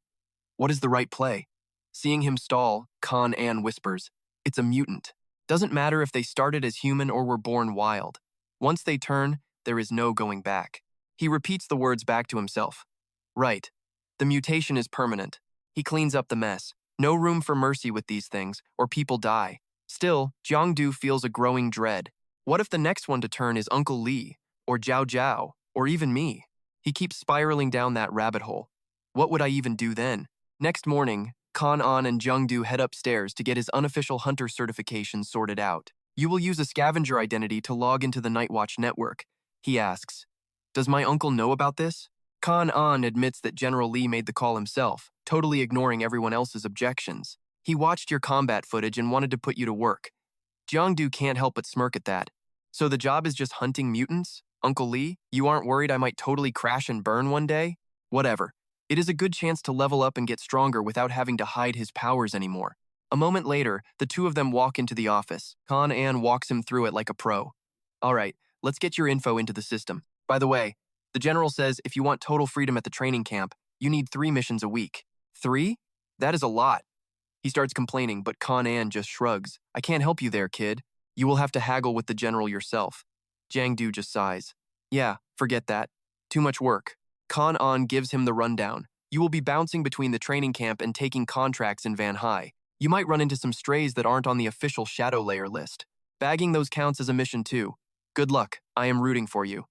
What is the right play? Seeing him stall, Kan An whispers, "It's a mutant. Doesn't matter if they started as human or were born wild. Once they turn, there is no going back." He repeats the words back to himself. Right. The mutation is permanent. He cleans up the mess. No room for mercy with these things, or people die. Still, Jiangdu feels a growing dread. What if the next one to turn is Uncle Li, or Zhao Zhao, or even me? He keeps spiraling down that rabbit hole. What would I even do then? Next morning, Kan An and Jiangdu head upstairs to get his unofficial hunter certification sorted out. You will use a scavenger identity to log into the Nightwatch network, he asks. Does my uncle know about this? Kan An admits that General Li made the call himself, totally ignoring everyone else's objections. He watched your combat footage and wanted to put you to work. Jiangdu can't help but smirk at that. So the job is just hunting mutants? Uncle Li, you aren't worried I might totally crash and burn one day? Whatever. It is a good chance to level up and get stronger without having to hide his powers anymore. A moment later, the two of them walk into the office. Kan An walks him through it like a pro. All right, let's get your info into the system. By the way, the general says if you want total freedom at the training camp, you need 3 missions a week. 3? That is a lot. He starts complaining, but Kan An just shrugs. I can't help you there, kid. You will have to haggle with the general yourself. Jiangdu just sighs. Yeah, forget that. Too much work. Kan An gives him the rundown. You will be bouncing between the training camp and taking contracts in Van Hai. You might run into some strays that aren't on the official Shadow Layer list. Bagging those counts as a mission too. Good luck, I am rooting for you.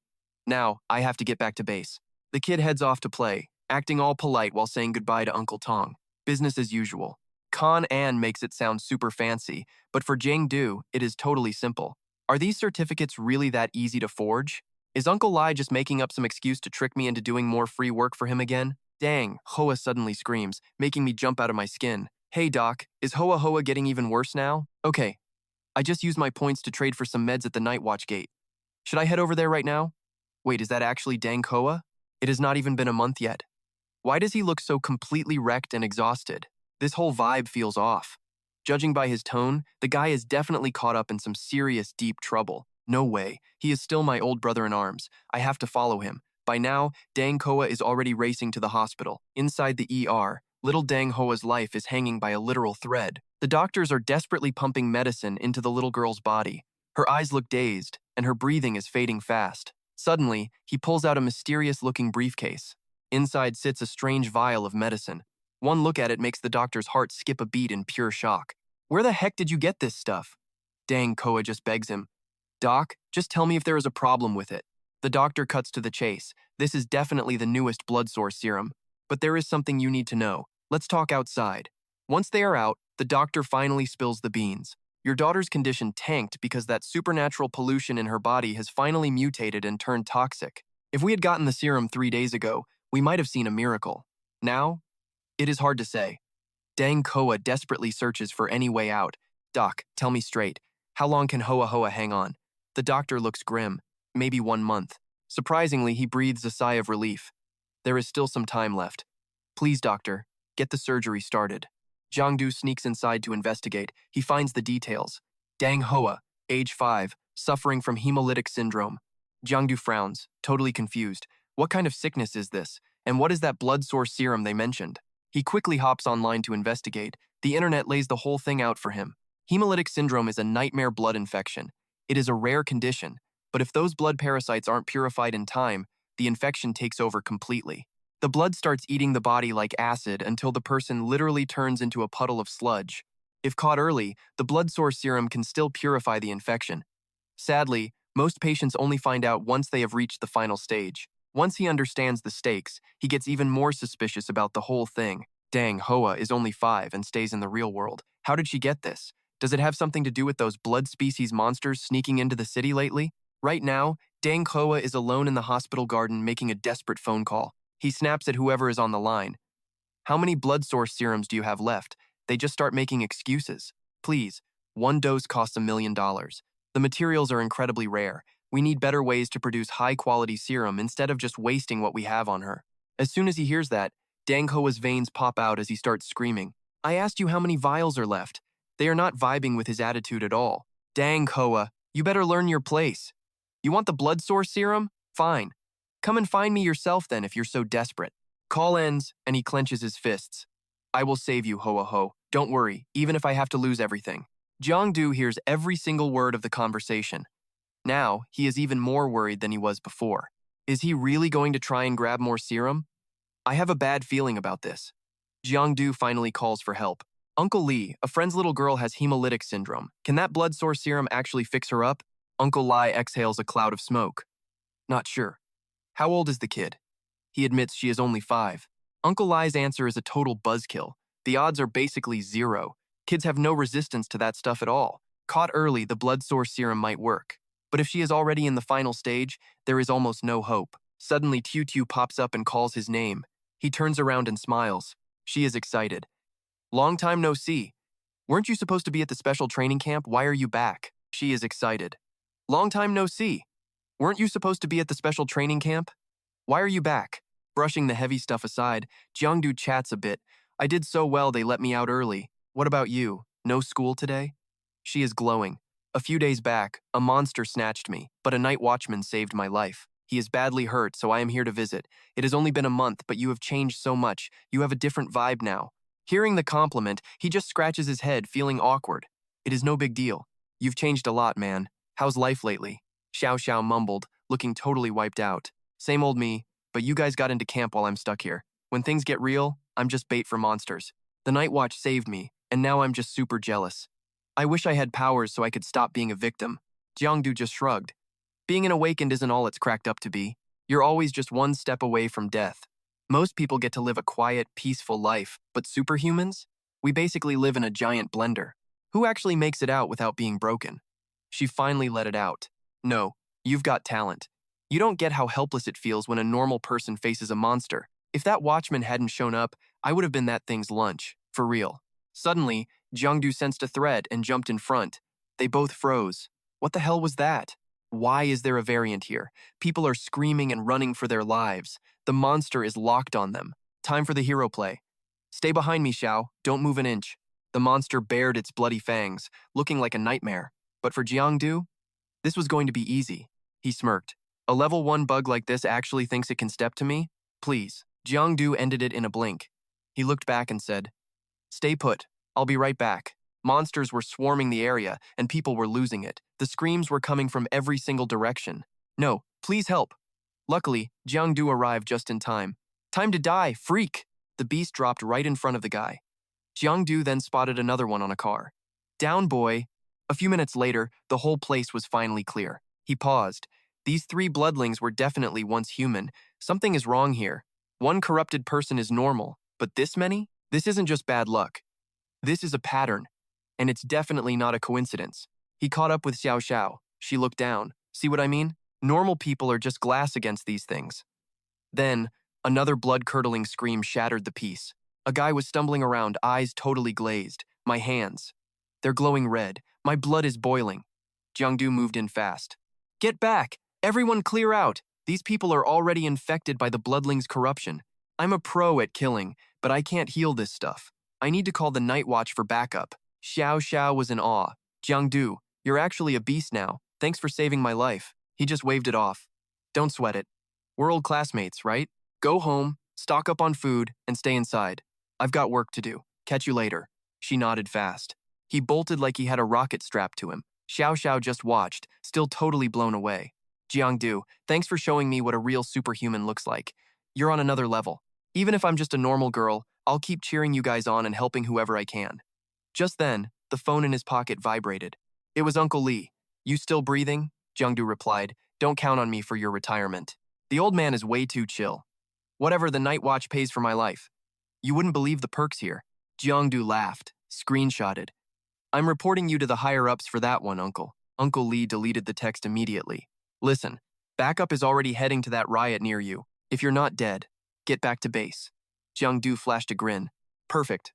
Now, I have to get back to base. The kid heads off to play, acting all polite while saying goodbye to Uncle Tong. Business as usual. Kan An makes it sound super fancy, but for Jiangdu, it is totally simple. Are these certificates really that easy to forge? Is Uncle Lai just making up some excuse to trick me into doing more free work for him again? Dang, Hoa suddenly screams, making me jump out of my skin. Hey doc, is Hoa Hoa getting even worse now? Okay, I just used my points to trade for some meds at the Nightwatch gate. Should I head over there right now? Wait, is that actually Dang Hoa? It has not even been a month yet. Why does he look so completely wrecked and exhausted? This whole vibe feels off. Judging by his tone, the guy is definitely caught up in some serious, deep trouble. No way. He is still my old brother in arms. I have to follow him. By now, Dang Hoa is already racing to the hospital. Inside the ER, little Dang Hoa's life is hanging by a literal thread. The doctors are desperately pumping medicine into the little girl's body. Her eyes look dazed, and her breathing is fading fast. Suddenly, he pulls out a mysterious-looking briefcase. Inside sits a strange vial of medicine. One look at it makes the doctor's heart skip a beat in pure shock. Where the heck did you get this stuff? Dang Hoa just begs him. Doc, just tell me if there is a problem with it. The doctor cuts to the chase. This is definitely the newest blood source serum. But there is something you need to know. Let's talk outside. Once they are out, the doctor finally spills the beans. Your daughter's condition tanked because that supernatural pollution in her body has finally mutated and turned toxic. If we had gotten the serum 3 days ago, we might have seen a miracle. Now, it is hard to say. Dang Hoa desperately searches for any way out. Doc, tell me straight. How long can Hoa Hoa hang on? The doctor looks grim. Maybe 1 month. Surprisingly, he breathes a sigh of relief. There is still some time left. Please, doctor, get the surgery started. Jiangdu sneaks inside to investigate. He finds the details. Dang Hoa, age 5, suffering from hemolytic syndrome. Jiangdu frowns, totally confused. What kind of sickness is this? And what is that blood source serum they mentioned? He quickly hops online to investigate. The internet lays the whole thing out for him. Hemolytic syndrome is a nightmare blood infection. It is a rare condition, but if those blood parasites aren't purified in time, the infection takes over completely. The blood starts eating the body like acid until the person literally turns into a puddle of sludge. If caught early, the blood source serum can still purify the infection. Sadly, most patients only find out once they have reached the final stage. Once he understands the stakes, he gets even more suspicious about the whole thing. Dang, Hoa is only 5 and stays in the real world. How did she get this? Does it have something to do with those blood species monsters sneaking into the city lately? Right now, Dang Hoa is alone in the hospital garden making a desperate phone call. He snaps at whoever is on the line. How many blood source serums do you have left? They just start making excuses. Please, 1 dose costs $1 million. The materials are incredibly rare. We need better ways to produce high-quality serum instead of just wasting what we have on her. As soon as he hears that, Dang Hoa's veins pop out as he starts screaming. I asked you how many vials are left. They are not vibing with his attitude at all. Dang Hoa, you better learn your place. You want the blood source serum? Fine. Come and find me yourself then if you're so desperate. Call ends, and he clenches his fists. I will save you, Hoa Ho. Don't worry, even if I have to lose everything. Jiangdu hears every single word of the conversation. Now, he is even more worried than he was before. Is he really going to try and grab more serum? I have a bad feeling about this. Jiangdu finally calls for help. Uncle Lee, a friend's little girl has hemolytic syndrome. Can that blood source serum actually fix her up? Uncle Lai exhales a cloud of smoke. Not sure. How old is the kid? He admits she is only 5. Uncle Lai's answer is a total buzzkill. The odds are basically 0. Kids have no resistance to that stuff at all. Caught early, the blood source serum might work. But if she is already in the final stage, there is almost no hope. Suddenly, Tiu pops up and calls his name. He turns around and smiles. She is excited. Long time no see. Weren't you supposed to be at the special training camp? Why are you back? She is excited. Long time no see. Weren't you supposed to be at the special training camp? Why are you back? Brushing the heavy stuff aside, Jiangdu chats a bit. I did so well they let me out early. What about you? No school today? She is glowing. A few days back, a monster snatched me, but a night watchman saved my life. He is badly hurt, so I am here to visit. It has only been a month, but you have changed so much. You have a different vibe now. Hearing the compliment, he just scratches his head, feeling awkward. It is no big deal. You've changed a lot, man. How's life lately? Xiao Xiao mumbled, looking totally wiped out. Same old me, but you guys got into camp while I'm stuck here. When things get real, I'm just bait for monsters. The Night Watch saved me, and now I'm just super jealous. I wish I had powers so I could stop being a victim. Jiangdu just shrugged. Being an awakened isn't all it's cracked up to be. You're always just one step away from death. Most people get to live a quiet, peaceful life, but superhumans? We basically live in a giant blender. Who actually makes it out without being broken? She finally let it out. No, you've got talent. You don't get how helpless it feels when a normal person faces a monster. If that watchman hadn't shown up, I would have been that thing's lunch. For real. Suddenly, Jiangdu sensed a threat and jumped in front. They both froze. What the hell was that? Why is there a variant here? People are screaming and running for their lives. The monster is locked on them. Time for the hero play. Stay behind me, Xiao. Don't move an inch. The monster bared its bloody fangs, looking like a nightmare. But for Jiangdu, this was going to be easy. He smirked. A level 1 bug like this actually thinks it can step to me? Please. Jiangdu ended it in a blink. He looked back and said, Stay put. I'll be right back. Monsters were swarming the area, and people were losing it. The screams were coming from every single direction. No, please help. Luckily, Jiangdu arrived just in time. Time to die, freak! The beast dropped right in front of the guy. Jiangdu then spotted another one on a car. Down, boy. A few minutes later, the whole place was finally clear. He paused. These 3 bloodlings were definitely once human. Something is wrong here. One corrupted person is normal, but this many? This isn't just bad luck. This is a pattern, and it's definitely not a coincidence. He caught up with Xiao Xiao. She looked down. See what I mean? Normal people are just glass against these things. Then, another blood-curdling scream shattered the peace. A guy was stumbling around, eyes totally glazed. My hands. They're glowing red. My blood is boiling. Jiangdu moved in fast. Get back! Everyone clear out! These people are already infected by the bloodling's corruption. I'm a pro at killing, but I can't heal this stuff. I need to call the Night Watch for backup. Xiao Xiao was in awe. Jiangdu, you're actually a beast now. Thanks for saving my life. He just waved it off. Don't sweat it. We're old classmates, right? Go home, stock up on food, and stay inside. I've got work to do. Catch you later. She nodded fast. He bolted like he had a rocket strapped to him. Xiao Xiao just watched, still totally blown away. Jiangdu, thanks for showing me what a real superhuman looks like. You're on another level. Even if I'm just a normal girl, I'll keep cheering you guys on and helping whoever I can. Just then, the phone in his pocket vibrated. It was Uncle Lee. You still breathing? Jiangdu replied. Don't count on me for your retirement. The old man is way too chill. Whatever, the Night Watch pays for my life. You wouldn't believe the perks here. Jiangdu laughed, screenshotted. I'm reporting you to the higher-ups for that one, Uncle. Uncle Lee deleted the text immediately. Listen, backup is already heading to that riot near you. If you're not dead, get back to base. Jiangdu flashed a grin. Perfect.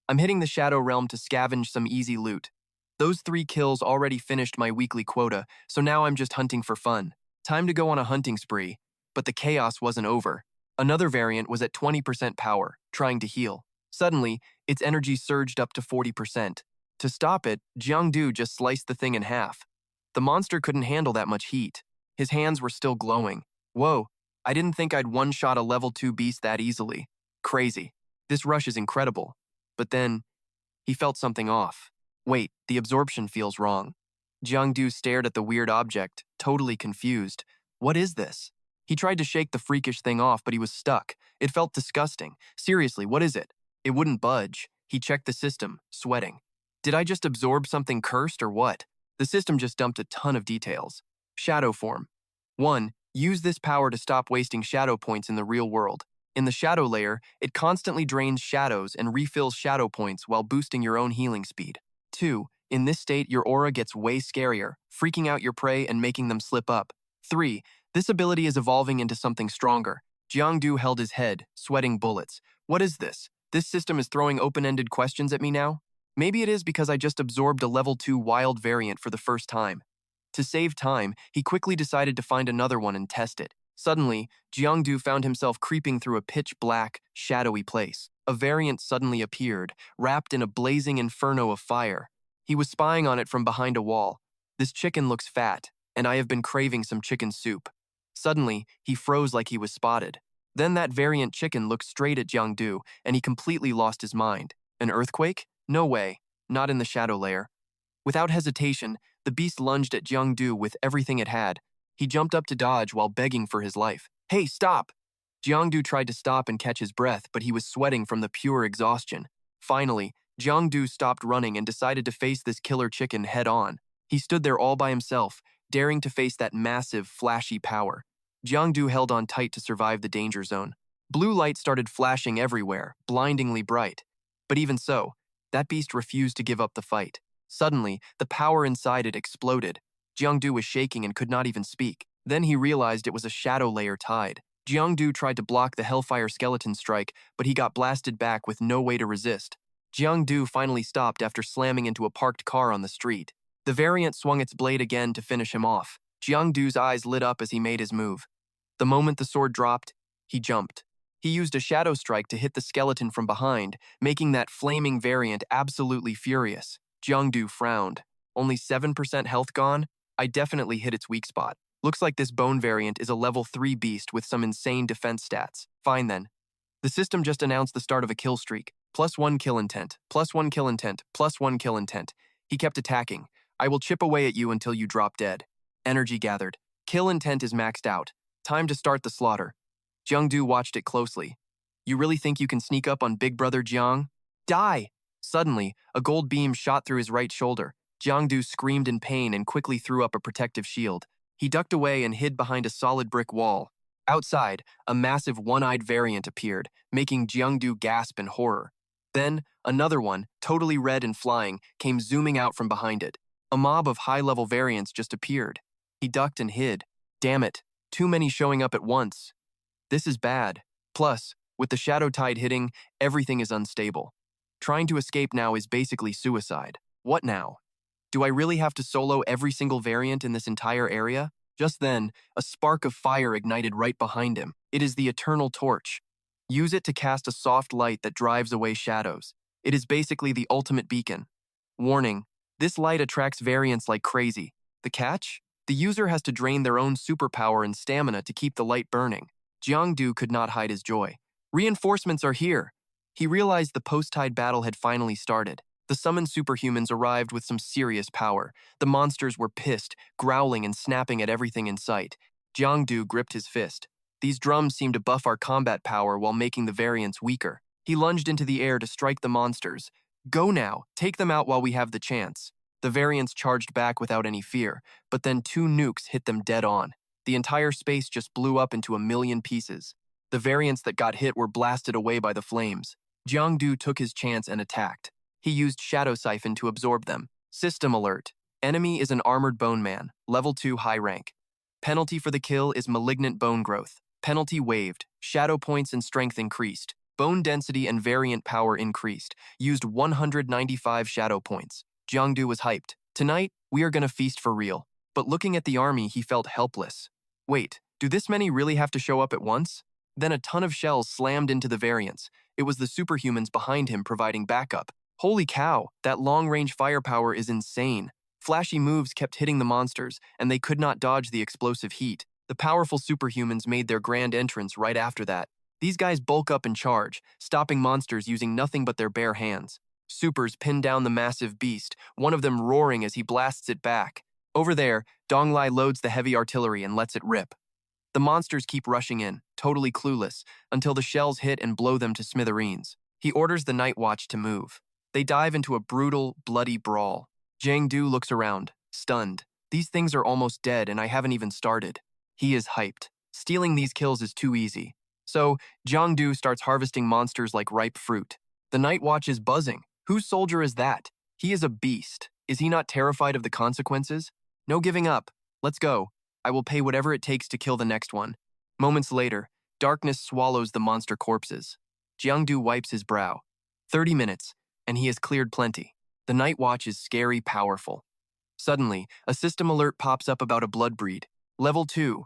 I'm hitting the Shadow Realm to scavenge some easy loot. Those 3 kills already finished my weekly quota, so now I'm just hunting for fun. Time to go on a hunting spree. But the chaos wasn't over. Another variant was at 20% power, trying to heal. Suddenly, its energy surged up to 40%. To stop it, Jiangdu just sliced the thing in half. The monster couldn't handle that much heat. His hands were still glowing. Whoa, I didn't think I'd one-shot a level 2 beast that easily. Crazy. This rush is incredible. But then, he felt something off. Wait, the absorption feels wrong. Jiangdu stared at the weird object, totally confused. What is this? He tried to shake the freakish thing off, but he was stuck. It felt disgusting. Seriously, what is it? It wouldn't budge. He checked the system, sweating. Did I just absorb something cursed or what? The system just dumped a ton of details. Shadow form. 1. Use this power to stop wasting shadow points in the real world. In the shadow layer, it constantly drains shadows and refills shadow points while boosting your own healing speed. 2. In this state, your aura gets way scarier, freaking out your prey and making them slip up. 3. This ability is evolving into something stronger. Jiang held his head, sweating bullets. What is this? This system is throwing open-ended questions at me now? Maybe it is because I just absorbed a level 2 wild variant for the first time. To save time, he quickly decided to find another one and test it. Suddenly, Jiang found himself creeping through a pitch-black, shadowy place. A variant suddenly appeared, wrapped in a blazing inferno of fire. He was spying on it from behind a wall. This chicken looks fat, and I have been craving some chicken soup. Suddenly, he froze like he was spotted. Then that variant chicken looked straight at Jiang, and he completely lost his mind. An earthquake? No way. Not in the shadow layer. Without hesitation, the beast lunged at Jiang with everything it had. He jumped up to dodge while begging for his life. Hey, stop! Jiang tried to stop and catch his breath, but he was sweating from the pure exhaustion. Finally, Jiang stopped running and decided to face this killer chicken head-on. He stood there all by himself, daring to face that massive, flashy power. Jiang held on tight to survive the danger zone. Blue light started flashing everywhere, blindingly bright. But even so, that beast refused to give up the fight. Suddenly, the power inside it exploded. Jiang was shaking and could not even speak. Then he realized it was a shadow layer tide. Jiang tried to block the Hellfire Skeleton strike, but he got blasted back with no way to resist. Jiang finally stopped after slamming into a parked car on the street. The variant swung its blade again to finish him off. Jiang eyes lit up as he made his move. The moment the sword dropped, he jumped. He used a shadow strike to hit the skeleton from behind, making that flaming variant absolutely furious. Jiang frowned. Only 7% health gone? I definitely hit its weak spot. Looks like this bone variant is a level 3 beast with some insane defense stats. Fine then. The system just announced the start of a kill streak. +1 kill intent, +1 kill intent, +1 kill intent. He kept attacking. I will chip away at you until you drop dead. Energy gathered. Kill intent is maxed out. Time to start the slaughter. Jiang watched it closely. You really think you can sneak up on Big Brother Giang? Die! Suddenly, a gold beam shot through his right shoulder. Jiang screamed in pain and quickly threw up a protective shield. He ducked away and hid behind a solid brick wall. Outside, a massive one-eyed variant appeared, making Jiang gasp in horror. Then, another one, totally red and flying, came zooming out from behind it. A mob of high-level variants just appeared. He ducked and hid. Damn it, too many showing up at once. This is bad. Plus, with the shadow tide hitting, everything is unstable. Trying to escape now is basically suicide. What now? Do I really have to solo every single variant in this entire area? Just then, a spark of fire ignited right behind him. It is the Eternal Torch. Use it to cast a soft light that drives away shadows. It is basically the ultimate beacon. Warning, this light attracts variants like crazy. The catch? The user has to drain their own superpower and stamina to keep the light burning. Jiang could not hide his joy. Reinforcements are here. He realized the post-tide battle had finally started. The summoned superhumans arrived with some serious power. The monsters were pissed, growling and snapping at everything in sight. Jiang gripped his fist. These drums seem to buff our combat power while making the variants weaker. He lunged into the air to strike the monsters. Go now, take them out while we have the chance. The variants charged back without any fear, but then 2 nukes hit them dead on. The entire space just blew up into a million pieces. The variants that got hit were blasted away by the flames. Jiang took his chance and attacked. He used Shadow Siphon to absorb them. System alert. Enemy is an armored bone man, level 2 high rank. Penalty for the kill is malignant bone growth. Penalty waived. Shadow points and strength increased. Bone density and variant power increased. Used 195 shadow points. Jiang was hyped. Tonight, we are gonna feast for real. But looking at the army, he felt helpless. Wait, do this many really have to show up at once? Then a ton of shells slammed into the variants. It was the superhumans behind him providing backup. Holy cow, that long-range firepower is insane. Flashy moves kept hitting the monsters, and they could not dodge the explosive heat. The powerful superhumans made their grand entrance right after that. These guys bulk up and charge, stopping monsters using nothing but their bare hands. Supers pin down the massive beast, one of them roaring as he blasts it back. Over there, Donglai loads the heavy artillery and lets it rip. The monsters keep rushing in, totally clueless, until the shells hit and blow them to smithereens. He orders the night watch to move. They dive into a brutal, bloody brawl. Giang looks around, stunned. These things are almost dead and I haven't even started. He is hyped. Stealing these kills is too easy. So, Jiang starts harvesting monsters like ripe fruit. The night watch is buzzing. Whose soldier is that? He is a beast. Is he not terrified of the consequences? No giving up. Let's go. I will pay whatever it takes to kill the next one. Moments later, darkness swallows the monster corpses. Jiang wipes his brow. 30 minutes, and he has cleared plenty. The night watch is scary powerful. Suddenly, a system alert pops up about a blood breed. Level 2.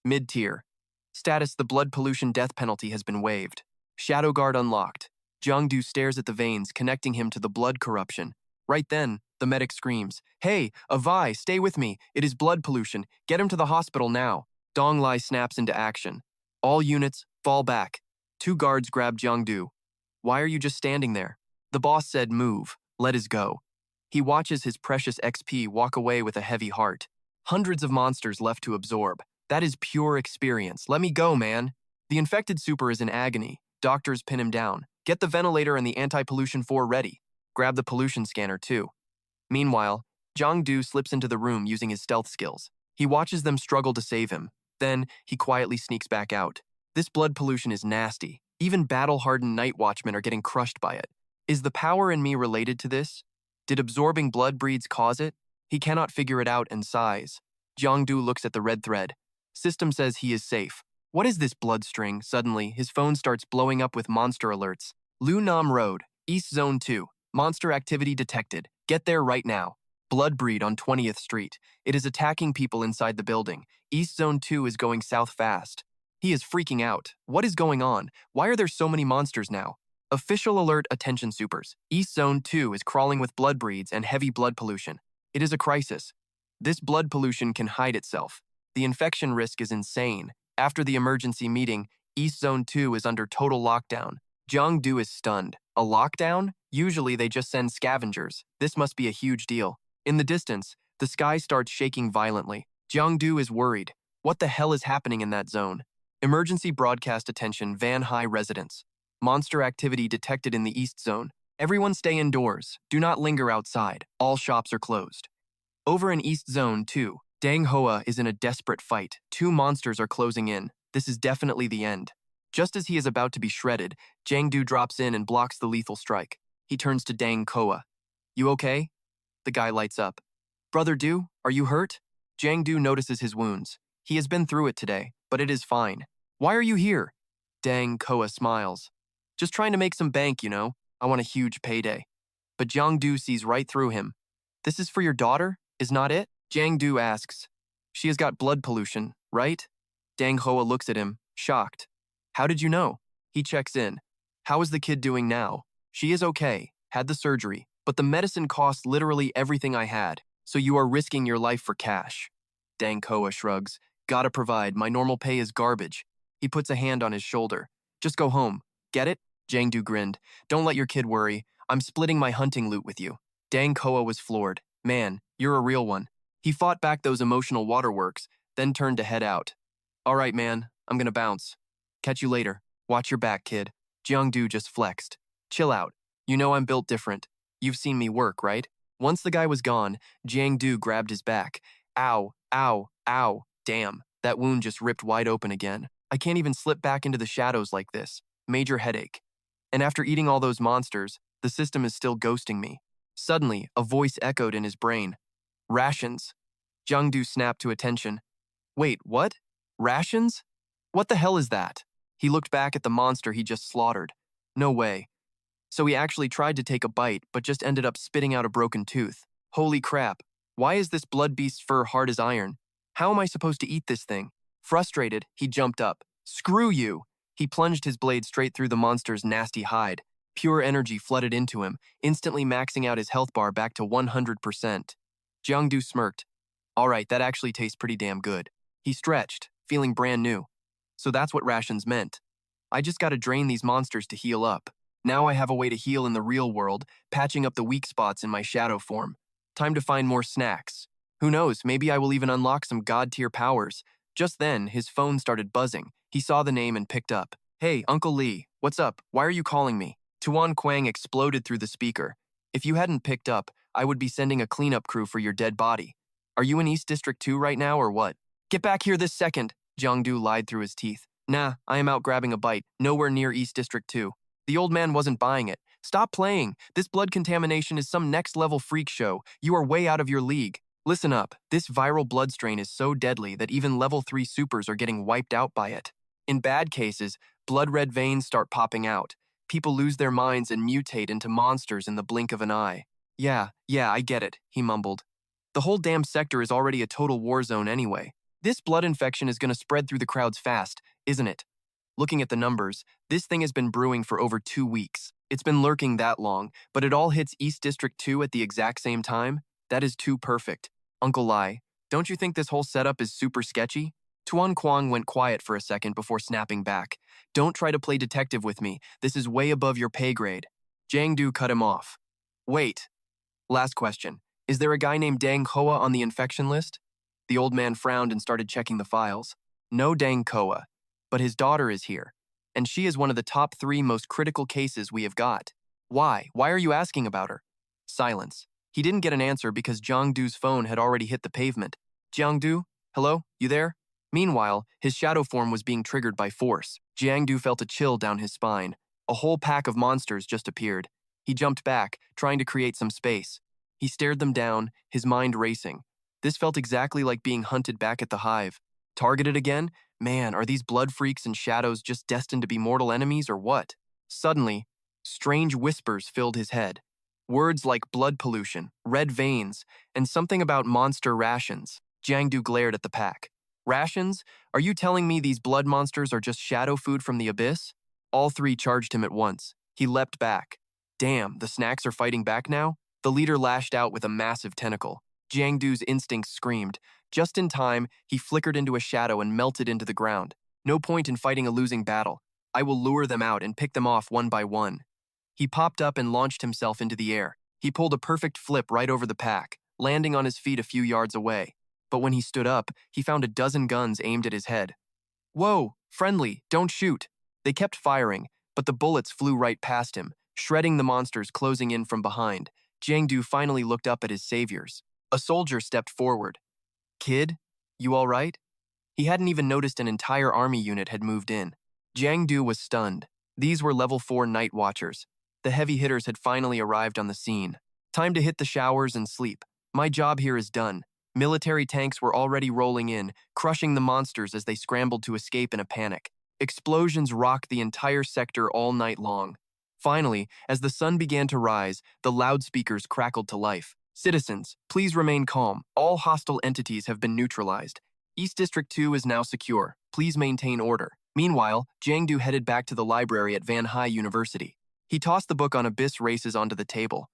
Mid-tier. Status: the blood pollution death penalty has been waived. Shadow Guard unlocked. Jiang stares at the veins, connecting him to the blood corruption. Right then, the medic screams, "Hey, Avai, stay with me. It is blood pollution. Get him to the hospital now." Dong Lai snaps into action. All units, fall back. 2 guards grab Jiang. "Why are you just standing there?" The boss said, "Move. Let us go." He watches his precious XP walk away with a heavy heart. Hundreds of monsters left to absorb. That is pure experience. Let me go, man. The infected super is in agony. Doctors pin him down. Get the ventilator and the anti-pollution 4 ready. Grab the pollution scanner, too. Meanwhile, Jiang slips into the room using his stealth skills. He watches them struggle to save him. Then, he quietly sneaks back out. This blood pollution is nasty. Even battle-hardened night watchmen are getting crushed by it. Is the power in me related to this? Did absorbing blood breeds cause it? He cannot figure it out and sighs. Jiang looks at the red thread. System says he is safe. What is this blood string? Suddenly, his phone starts blowing up with monster alerts. Lu Nam Road, East Zone 2. Monster activity detected. Get there right now. Blood breed on 20th Street. It is attacking people inside the building. East Zone 2 is going south fast. He is freaking out. What is going on? Why are there so many monsters now? Official alert, attention supers. East Zone 2 is crawling with blood breeds and heavy blood pollution. It is a crisis. This blood pollution can hide itself. The infection risk is insane. After the emergency meeting, East Zone 2 is under total lockdown. Jiang is stunned. A lockdown? Usually they just send scavengers. This must be a huge deal. In the distance, the sky starts shaking violently. Jiang is worried. What the hell is happening in that zone? Emergency broadcast attention, Van High residents. Monster activity detected in the East Zone. Everyone stay indoors. Do not linger outside. All shops are closed. Over in East Zone 2, Dang Hoa is in a desperate fight. 2 monsters are closing in. This is definitely the end. Just as he is about to be shredded, Jiang drops in and blocks the lethal strike. He turns to Dang Hoa. "You okay?" The guy lights up. "Brother Du, are you hurt?" Jiang notices his wounds. He has been through it today, but it is fine. "Why are you here?" Dang Hoa smiles. "Just trying to make some bank, you know. I want a huge payday." But Jiang sees right through him. "This is for your daughter, is not it?" Jiang asks. "She has got blood pollution, right?" Dang Hoa looks at him, shocked. "How did you know?" He checks in. "How is the kid doing now?" "She is okay, had the surgery, but the medicine cost literally everything I had, so you are risking your life for cash." Dang Hoa shrugs. "Gotta provide, my normal pay is garbage." He puts a hand on his shoulder. "Just go home. Get it?" Jiang grinned. "Don't let your kid worry. I'm splitting my hunting loot with you." Dang Hoa was floored. "Man, you're a real one." He fought back those emotional waterworks, then turned to head out. "All right, man, I'm gonna bounce. Catch you later. Watch your back, kid." Jiang just flexed. "Chill out. You know I'm built different. You've seen me work, right?" Once the guy was gone, Jiang grabbed his back. "Ow, ow, ow. Damn, that wound just ripped wide open again. I can't even slip back into the shadows like this. Major headache. And after eating all those monsters, the system is still ghosting me." Suddenly, a voice echoed in his brain. "Rations." Jiang snapped to attention. "Wait, what? Rations? What the hell is that?" He looked back at the monster he just slaughtered. No way. So he actually tried to take a bite, but just ended up spitting out a broken tooth. Holy crap. Why is this blood beast's fur hard as iron? How am I supposed to eat this thing? Frustrated, he jumped up. "Screw you!" He plunged his blade straight through the monster's nasty hide. Pure energy flooded into him, instantly maxing out his health bar back to 100%. Jiang smirked. "All right, that actually tastes pretty damn good." He stretched, feeling brand new. So that's what rations meant. I just gotta drain these monsters to heal up. Now I have a way to heal in the real world, patching up the weak spots in my shadow form. Time to find more snacks. Who knows, maybe I will even unlock some god-tier powers. Just then, his phone started buzzing. He saw the name and picked up. "Hey, Uncle Lee, what's up? Why are you calling me?" Tuan Quang exploded through the speaker. If you hadn't picked up, I would be sending a cleanup crew for your dead body. Are you in East District 2 right now or what? Get back here this second, Jiangdu lied through his teeth. Nah, I am out grabbing a bite, nowhere near East District 2. The old man wasn't buying it. Stop playing. This blood contamination is some next-level freak show. You are way out of your league. Listen up, this viral blood strain is so deadly that even level 3 supers are getting wiped out by it. In bad cases, blood-red veins start popping out. People lose their minds and mutate into monsters in the blink of an eye. Yeah, I get it, he mumbled. The whole damn sector is already a total war zone anyway. This blood infection is going to spread through the crowds fast, isn't it? Looking at the numbers, this thing has been brewing for over 2 weeks. It's been lurking that long, but it all hits East District 2 at the exact same time? That is too perfect. Uncle Lai, don't you think this whole setup is super sketchy? Tuan Quang went quiet for a second before snapping back. Don't try to play detective with me. This is way above your pay grade. Jiang Du cut him off. Wait. Last question. Is there a guy named Dang Koa on the infection list? The old man frowned and started checking the files. No Dang Koa, but his daughter is here, and she is one of the top 3 most critical cases we have got. Why? Why are you asking about her? Silence. He didn't get an answer because Jiangdu's phone had already hit the pavement. Jiangdu? Hello? You there? Meanwhile, his shadow form was being triggered by force. Jiangdu felt a chill down his spine. A whole pack of monsters just appeared. He jumped back, trying to create some space. He stared them down, his mind racing. This felt exactly like being hunted back at the hive. Targeted again? Man, are these blood freaks and shadows just destined to be mortal enemies or what? Suddenly, strange whispers filled his head. Words like blood pollution, red veins, and something about monster rations. Jiangdu glared at the pack. Rations? Are you telling me these blood monsters are just shadow food from the abyss? All 3 charged him at once. He leapt back. Damn, the snacks are fighting back now? The leader lashed out with a massive tentacle. Jiangdu's instincts screamed. Just in time, he flickered into a shadow and melted into the ground. No point in fighting a losing battle. I will lure them out and pick them off one by one. He popped up and launched himself into the air. He pulled a perfect flip right over the pack, landing on his feet a few yards away. But when he stood up, he found a dozen guns aimed at his head. Whoa, friendly, don't shoot. They kept firing, but the bullets flew right past him, shredding the monsters closing in from behind. Jiangdu finally looked up at his saviors. A soldier stepped forward. Kid, you all right? He hadn't even noticed an entire army unit had moved in. Jiangdu was stunned. These were level 4 night watchers. The heavy hitters had finally arrived on the scene. Time to hit the showers and sleep. My job here is done. Military tanks were already rolling in, crushing the monsters as they scrambled to escape in a panic. Explosions rocked the entire sector all night long. Finally, as the sun began to rise, the loudspeakers crackled to life. Citizens, please remain calm. All hostile entities have been neutralized. East District 2 is now secure. Please maintain order. Meanwhile, Jiangdu headed back to the library at Van Hai University. He tossed the book on abyss races onto the table.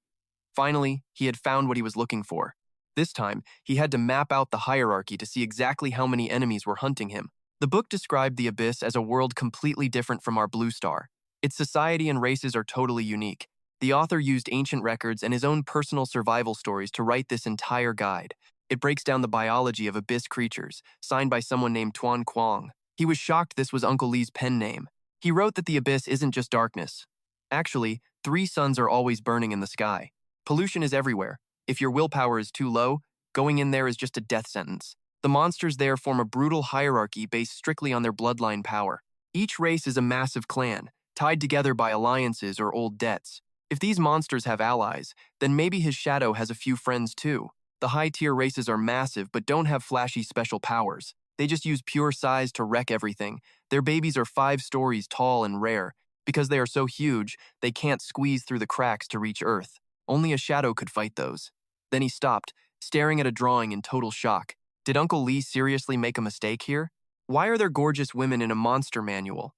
Finally, he had found what he was looking for. This time, he had to map out the hierarchy to see exactly how many enemies were hunting him. The book described the abyss as a world completely different from our blue star. Its society and races are totally unique. The author used ancient records and his own personal survival stories to write this entire guide. It breaks down the biology of abyss creatures, signed by someone named Tuan Quang. He was shocked this was Uncle Lee's pen name. He wrote that the abyss isn't just darkness. Actually, 3 suns are always burning in the sky. Pollution is everywhere. If your willpower is too low, going in there is just a death sentence. The monsters there form a brutal hierarchy based strictly on their bloodline power. Each race is a massive clan, tied together by alliances or old debts. If these monsters have allies, then maybe his shadow has a few friends too. The high-tier races are massive but don't have flashy special powers. They just use pure size to wreck everything. Their babies are 5 stories tall and rare. Because they are so huge, they can't squeeze through the cracks to reach Earth. Only a shadow could fight those. Then he stopped, staring at a drawing in total shock. Did Uncle Lee seriously make a mistake here? Why are there gorgeous women in a monster manual?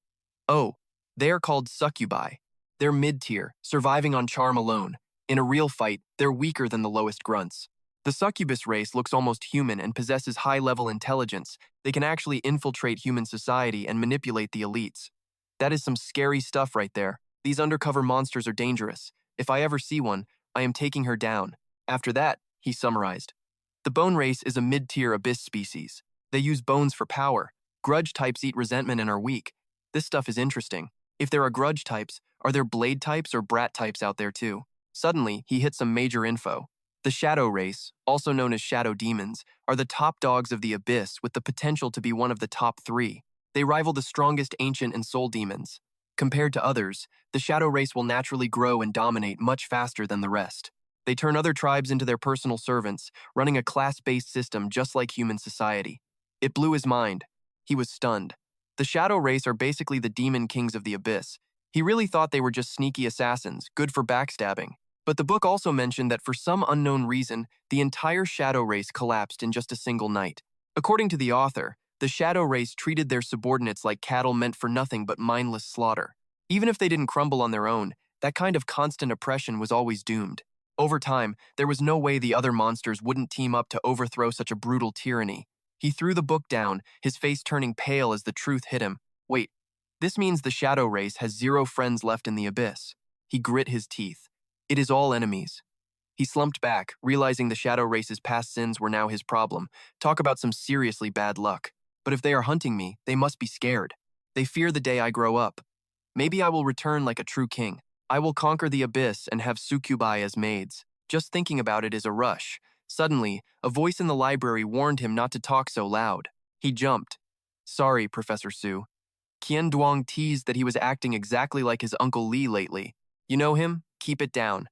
Oh, they are called succubi. They're mid-tier, surviving on charm alone. In a real fight, they're weaker than the lowest grunts. The succubus race looks almost human and possesses high-level intelligence. They can actually infiltrate human society and manipulate the elites. That is some scary stuff right there. These undercover monsters are dangerous. If I ever see one, I am taking her down. After that, he summarized. The bone race is a mid-tier abyss species. They use bones for power. Grudge types eat resentment and are weak. This stuff is interesting. If there are grudge types, are there blade types or brat types out there too? Suddenly, he hit some major info. The Shadow race, also known as Shadow Demons, are the top dogs of the Abyss with the potential to be one of the top 3. They rival the strongest ancient and soul demons. Compared to others, the Shadow race will naturally grow and dominate much faster than the rest. They turn other tribes into their personal servants, running a class-based system just like human society. It blew his mind. He was stunned. The Shadow race are basically the demon kings of the Abyss. He really thought they were just sneaky assassins, good for backstabbing. But the book also mentioned that for some unknown reason, the entire Shadow race collapsed in just a single night. According to the author, the Shadow race treated their subordinates like cattle meant for nothing but mindless slaughter. Even if they didn't crumble on their own, that kind of constant oppression was always doomed. Over time, there was no way the other monsters wouldn't team up to overthrow such a brutal tyranny. He threw the book down, his face turning pale as the truth hit him. Wait, this means the Shadow race has 0 friends left in the Abyss. He grit his teeth. It is all enemies. He slumped back, realizing the Shadow race's past sins were now his problem. Talk about some seriously bad luck. But if they are hunting me, they must be scared. They fear the day I grow up. Maybe I will return like a true king. I will conquer the Abyss and have succubi as maids. Just thinking about it is a rush. Suddenly, a voice in the library warned him not to talk so loud. He jumped. Sorry, Professor Su. Qian Duang teased that he was acting exactly like his Uncle Li lately. You know him? Keep it down.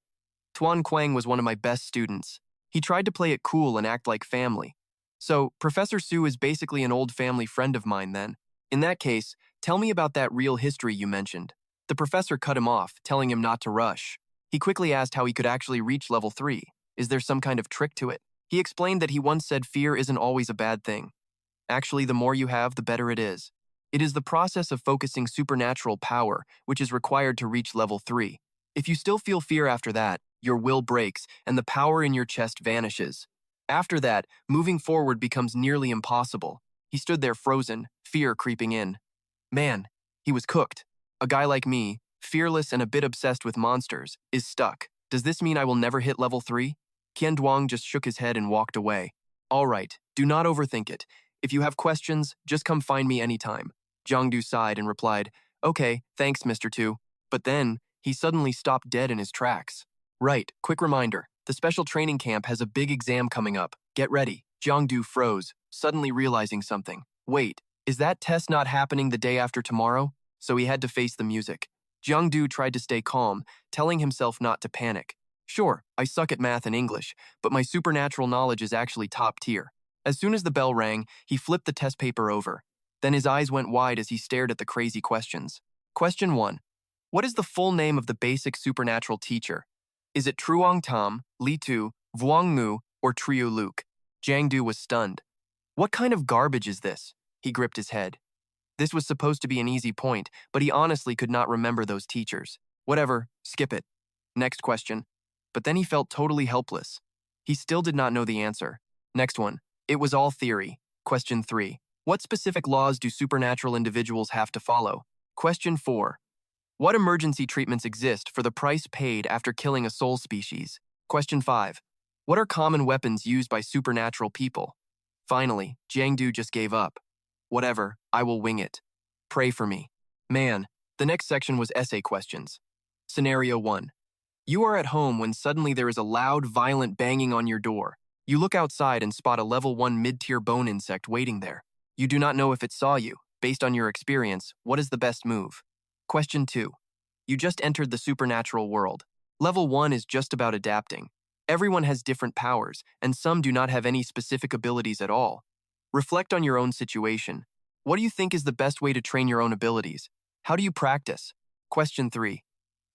Tuan Quang was one of my best students. He tried to play it cool and act like family. So, Professor Su is basically an old family friend of mine then. In that case, tell me about that real history you mentioned. The professor cut him off, telling him not to rush. He quickly asked how he could actually reach level 3. Is there some kind of trick to it? He explained that he once said fear isn't always a bad thing. Actually, the more you have, the better it is. It is the process of focusing supernatural power, which is required to reach level 3. If you still feel fear after that, your will breaks and the power in your chest vanishes. After that, moving forward becomes nearly impossible. He stood there frozen, fear creeping in. Man, he was cooked. A guy like me, fearless and a bit obsessed with monsters, is stuck. Does this mean I will never hit level 3? Qian Duang just shook his head and walked away. All right, do not overthink it. If you have questions, just come find me anytime. Jiang Du sighed and replied, Okay, thanks, Mr. Tu. But then, he suddenly stopped dead in his tracks. Right, quick reminder. The special training camp has a big exam coming up. Get ready. Jiang Du froze, suddenly realizing something. Wait, is that test not happening the day after tomorrow? So he had to face the music. Jiang Du tried to stay calm, telling himself not to panic. Sure, I suck at math and English, but my supernatural knowledge is actually top tier. As soon as the bell rang, he flipped the test paper over. Then his eyes went wide as he stared at the crazy questions. Question 1. What is the full name of the basic supernatural teacher? Is it Truong Tam, Li Tu, Vuong Mu, or Trio Luke? Jiang Du was stunned. What kind of garbage is this? He gripped his head. This was supposed to be an easy point, but he honestly could not remember those teachers. Whatever, skip it. Next question. But then he felt totally helpless. He still did not know the answer. Next one. It was all theory. Question 3. What specific laws do supernatural individuals have to follow? Question 4. What emergency treatments exist for the price paid after killing a soul species? Question 5. What are common weapons used by supernatural people? Finally, Jiang Du just gave up. Whatever, I will wing it. Pray for me. Man, the next section was essay questions. Scenario 1. You are at home when suddenly there is a loud, violent banging on your door. You look outside and spot a level 1 mid-tier bone insect waiting there. You do not know if it saw you. Based on your experience, what is the best move? Question 2. You just entered the supernatural world. Level 1 is just about adapting. Everyone has different powers, and some do not have any specific abilities at all. Reflect on your own situation. What do you think is the best way to train your own abilities? How do you practice? Question 3.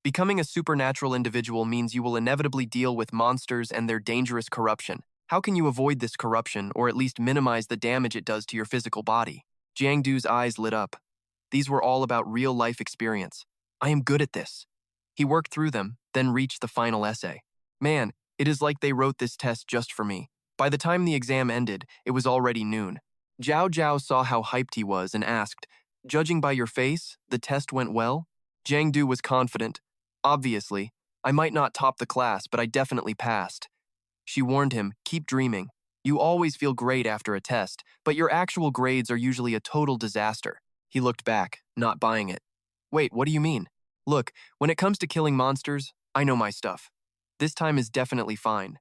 Becoming a supernatural individual means you will inevitably deal with monsters and their dangerous corruption. How can you avoid this corruption, or at least minimize the damage it does to your physical body? Jiang Du's eyes lit up. These were all about real-life experience. I am good at this. He worked through them, then reached the final essay. Man, it is like they wrote this test just for me. By the time the exam ended, it was already noon. Zhao Zhao saw how hyped he was and asked, Judging by your face, the test went well? Jiang Du was confident. Obviously, I might not top the class, but I definitely passed. She warned him, keep dreaming. You always feel great after a test, but your actual grades are usually a total disaster. He looked back, not buying it. Wait, what do you mean? Look, when it comes to killing monsters, I know my stuff. This time is definitely fine.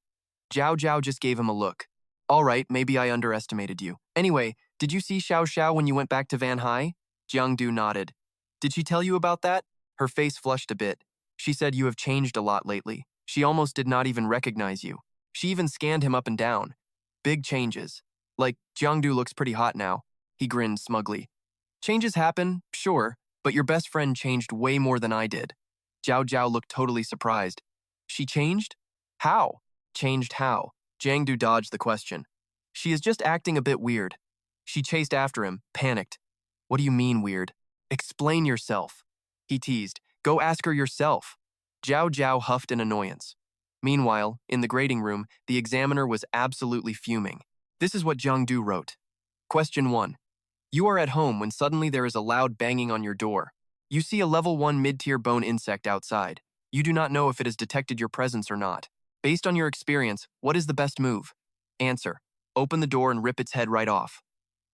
Zhao Zhao just gave him a look. All right, maybe I underestimated you. Anyway, did you see Xiao Xiao when you went back to Van Hai? Jiangdu nodded. Did she tell you about that? Her face flushed a bit. She said you have changed a lot lately. She almost did not even recognize you. She even scanned him up and down. Big changes. Like, Jiangdu looks pretty hot now. He grinned smugly. Changes happen, sure, but your best friend changed way more than I did. Zhao Zhao looked totally surprised. She changed? How? Changed how? Jiangdu dodged the question. She is just acting a bit weird. She chased after him, panicked. What do you mean weird? Explain yourself. He teased. Go ask her yourself. Zhao Zhao huffed in annoyance. Meanwhile, in the grading room, the examiner was absolutely fuming. This is what Jiangdu wrote. Question 1. You are at home when suddenly there is a loud banging on your door. You see a level 1 mid-tier bone insect outside. You do not know if it has detected your presence or not. Based on your experience, what is the best move? Answer. Open the door and rip its head right off.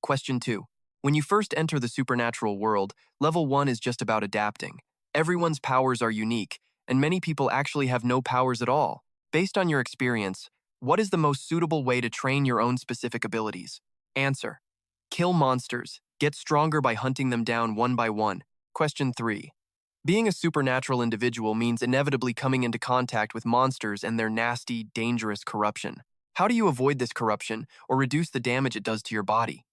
Question 2. When you first enter the supernatural world, level 1 is just about adapting. Everyone's powers are unique, and many people actually have no powers at all. Based on your experience, what is the most suitable way to train your own specific abilities? Answer. Kill monsters. Get stronger by hunting them down one by one. Question 3. Being a supernatural individual means inevitably coming into contact with monsters and their nasty, dangerous corruption. How do you avoid this corruption or reduce the damage it does to your body?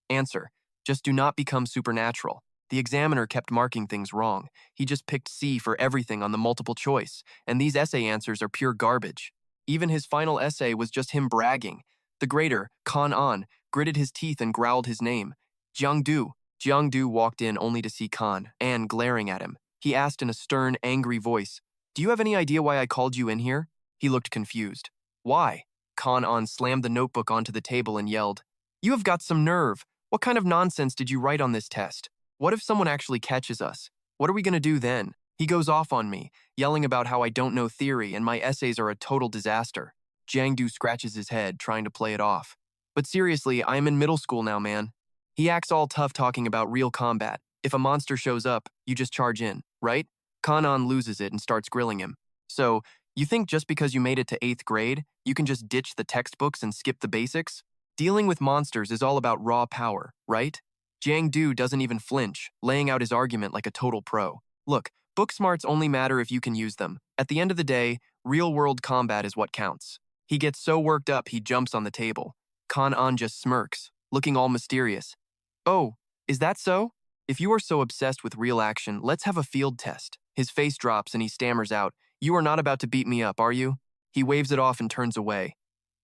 Answer. Just do not become supernatural. The examiner kept marking things wrong. He just picked C for everything on the multiple choice, and these essay answers are pure garbage. Even his final essay was just him bragging. The grader, Kan An, gritted his teeth and growled his name. Jiangdu. Jiangdu walked in only to see Kan An glaring at him. He asked in a stern, angry voice, Do you have any idea why I called you in here? He looked confused. Why? Kan An slammed the notebook onto the table and yelled, You have got some nerve. What kind of nonsense did you write on this test? What if someone actually catches us? What are we going to do then? He goes off on me, yelling about how I don't know theory and my essays are a total disaster. Jiangdu scratches his head, trying to play it off. But seriously, I am in middle school now, man. He acts all tough talking about real combat. If a monster shows up, you just charge in, right? Kanan loses it and starts grilling him. So, you think just because you made it to 8th grade, you can just ditch the textbooks and skip the basics? Dealing with monsters is all about raw power, right? Jiangdu doesn't even flinch, laying out his argument like a total pro. Look, book smarts only matter if you can use them. At the end of the day, real-world combat is what counts. He gets so worked up he jumps on the table. Kan-an just smirks, looking all mysterious. Oh, is that so? If you are so obsessed with real action, let's have a field test. His face drops and he stammers out, You are not about to beat me up, are you? He waves it off and turns away.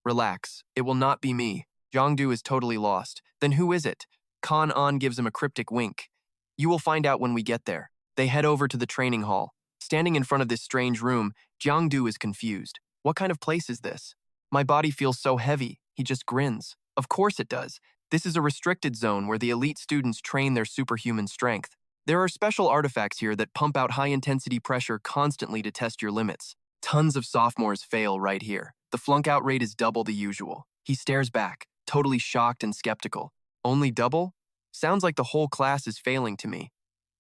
Relax, it will not be me. Jiangdu is totally lost. Then who is it? Kan-an gives him a cryptic wink. You will find out when we get there. They head over to the training hall. Standing in front of this strange room, Jiangdu is confused. What kind of place is this? My body feels so heavy. He just grins. Of course it does. This is a restricted zone where the elite students train their superhuman strength. There are special artifacts here that pump out high-intensity pressure constantly to test your limits. Tons of sophomores fail right here. The flunk-out rate is double the usual. He stares back, totally shocked and skeptical. Only double? Sounds like the whole class is failing to me.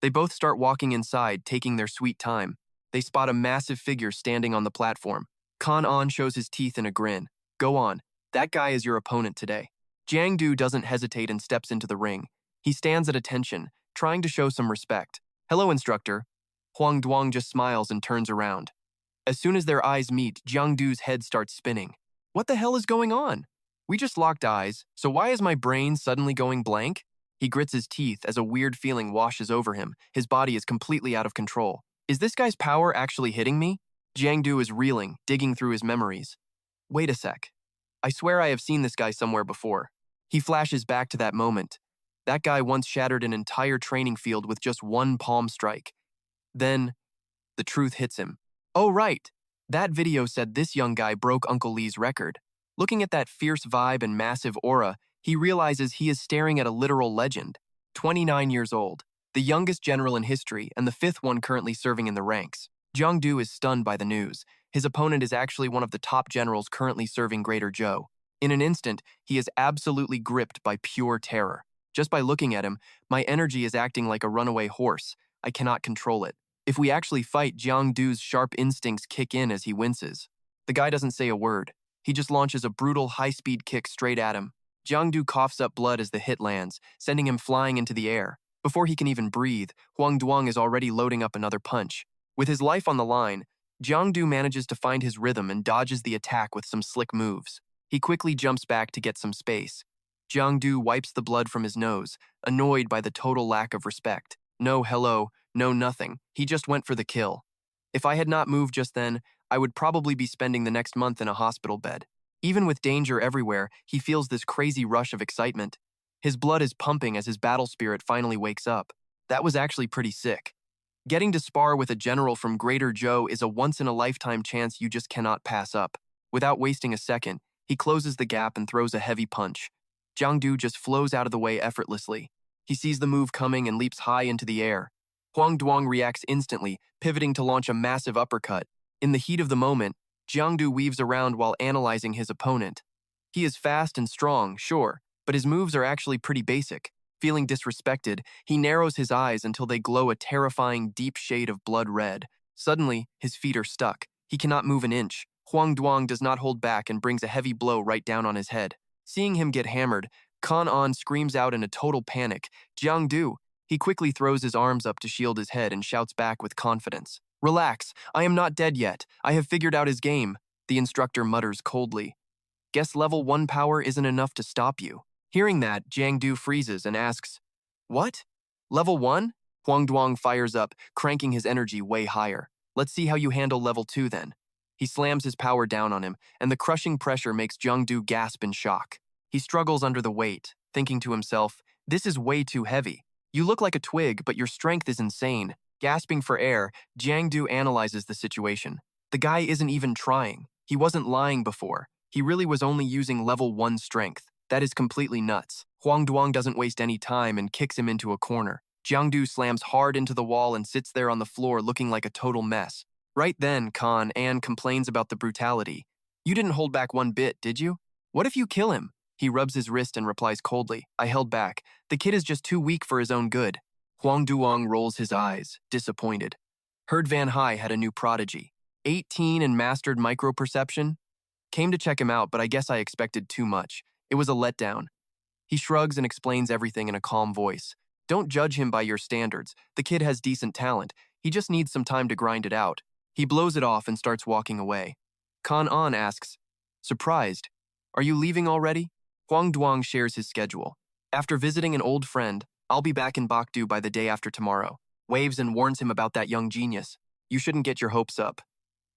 They both start walking inside, taking their sweet time. They spot a massive figure standing on the platform. Kan-an shows his teeth in a grin. Go on. That guy is your opponent today. Jiangdu doesn't hesitate and steps into the ring. He stands at attention, trying to show some respect. Hello, instructor. Huang Duang just smiles and turns around. As soon as their eyes meet, Jiangdu's head starts spinning. What the hell is going on? We just locked eyes, so why is my brain suddenly going blank? He grits his teeth as a weird feeling washes over him. His body is completely out of control. Is this guy's power actually hitting me? Jiangdu is reeling, digging through his memories. Wait a sec. I swear I have seen this guy somewhere before. He flashes back to that moment. That guy once shattered an entire training field with just one palm strike. Then, the truth hits him. Oh right, that video said this young guy broke Uncle Lee's record. Looking at that fierce vibe and massive aura, he realizes he is staring at a literal legend. 29 years old, the youngest general in history and the 5th one currently serving in the ranks. Jiangdu is stunned by the news. His opponent is actually one of the top generals currently serving Greater Zhou. In an instant, he is absolutely gripped by pure terror. Just by looking at him, my energy is acting like a runaway horse. I cannot control it. If we actually fight, Jiang Du's sharp instincts kick in as he winces. The guy doesn't say a word. He just launches a brutal, high-speed kick straight at him. Jiang Du coughs up blood as the hit lands, sending him flying into the air. Before he can even breathe, Huang Duang is already loading up another punch. With his life on the line, Jiang Du manages to find his rhythm and dodges the attack with some slick moves. He quickly jumps back to get some space. Jiang Du wipes the blood from his nose, annoyed by the total lack of respect. No hello, no nothing. He just went for the kill. If I had not moved just then, I would probably be spending the next month in a hospital bed. Even with danger everywhere, he feels this crazy rush of excitement. His blood is pumping as his battle spirit finally wakes up. That was actually pretty sick. Getting to spar with a general from Greater Zhou is a once-in-a-lifetime chance you just cannot pass up. Without wasting a second, he closes the gap and throws a heavy punch. Jiang Du just flows out of the way effortlessly. He sees the move coming and leaps high into the air. Huang Duang reacts instantly, pivoting to launch a massive uppercut. In the heat of the moment, Jiang Du weaves around while analyzing his opponent. He is fast and strong, sure, but his moves are actually pretty basic. Feeling disrespected, he narrows his eyes until they glow a terrifying deep shade of blood red. Suddenly, his feet are stuck. He cannot move an inch. Huang Duang does not hold back and brings a heavy blow right down on his head. Seeing him get hammered, Kan An screams out in a total panic, "Jiang Du!" He quickly throws his arms up to shield his head and shouts back with confidence. "Relax, I am not dead yet. I have figured out his game," the instructor mutters coldly. "Guess level 1 power isn't enough to stop you." Hearing that, Jiang Du freezes and asks, "What? Level 1? Huang Duang fires up, cranking his energy way higher. "Let's see how you handle level 2 then." He slams his power down on him, and the crushing pressure makes Jiang Du gasp in shock. He struggles under the weight, thinking to himself, "This is way too heavy. You look like a twig, but your strength is insane." Gasping for air, Jiang Du analyzes the situation. The guy isn't even trying. He wasn't lying before. He really was only using level 1 strength. That is completely nuts. Huang Duang doesn't waste any time and kicks him into a corner. Jiang Du slams hard into the wall and sits there on the floor looking like a total mess. Right then, Kan An complains about the brutality. "You didn't hold back one bit, did you? What if you kill him?" He rubs his wrist and replies coldly, "I held back. The kid is just too weak for his own good." Huang Duang rolls his eyes, disappointed. Heard Van Hai had a new prodigy. 18 and mastered microperception? Came to check him out, but I guess I expected too much. It was a letdown. He shrugs and explains everything in a calm voice. "Don't judge him by your standards. The kid has decent talent. He just needs some time to grind it out." He blows it off and starts walking away. Kan An asks, surprised, "Are you leaving already?" Huang Duang shares his schedule. "After visiting an old friend, I'll be back in Bakdu by the day after tomorrow." Waves and warns him about that young genius. "You shouldn't get your hopes up."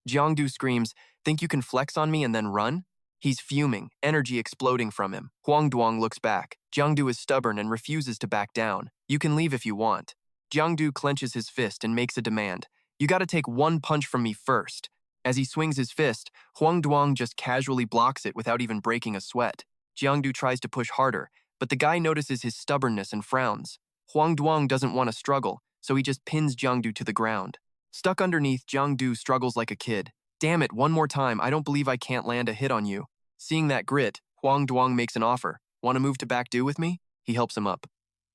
Jiang Du screams, "Think you can flex on me and then run?" He's fuming, energy exploding from him. Huang Duang looks back. Jiang Du is stubborn and refuses to back down. "You can leave if you want." Jiang Du clenches his fist and makes a demand. "You gotta take one punch from me first." As he swings his fist, Huang Duang just casually blocks it without even breaking a sweat. Jiang Du tries to push harder, but the guy notices his stubbornness and frowns. Huang Duang doesn't want to struggle, so he just pins Jiang Du to the ground. Stuck underneath, Jiang Du struggles like a kid. "Damn it, one more time, I don't believe I can't land a hit on you." Seeing that grit, Huang Duang makes an offer. "Want to move to Bakdu with me?" He helps him up.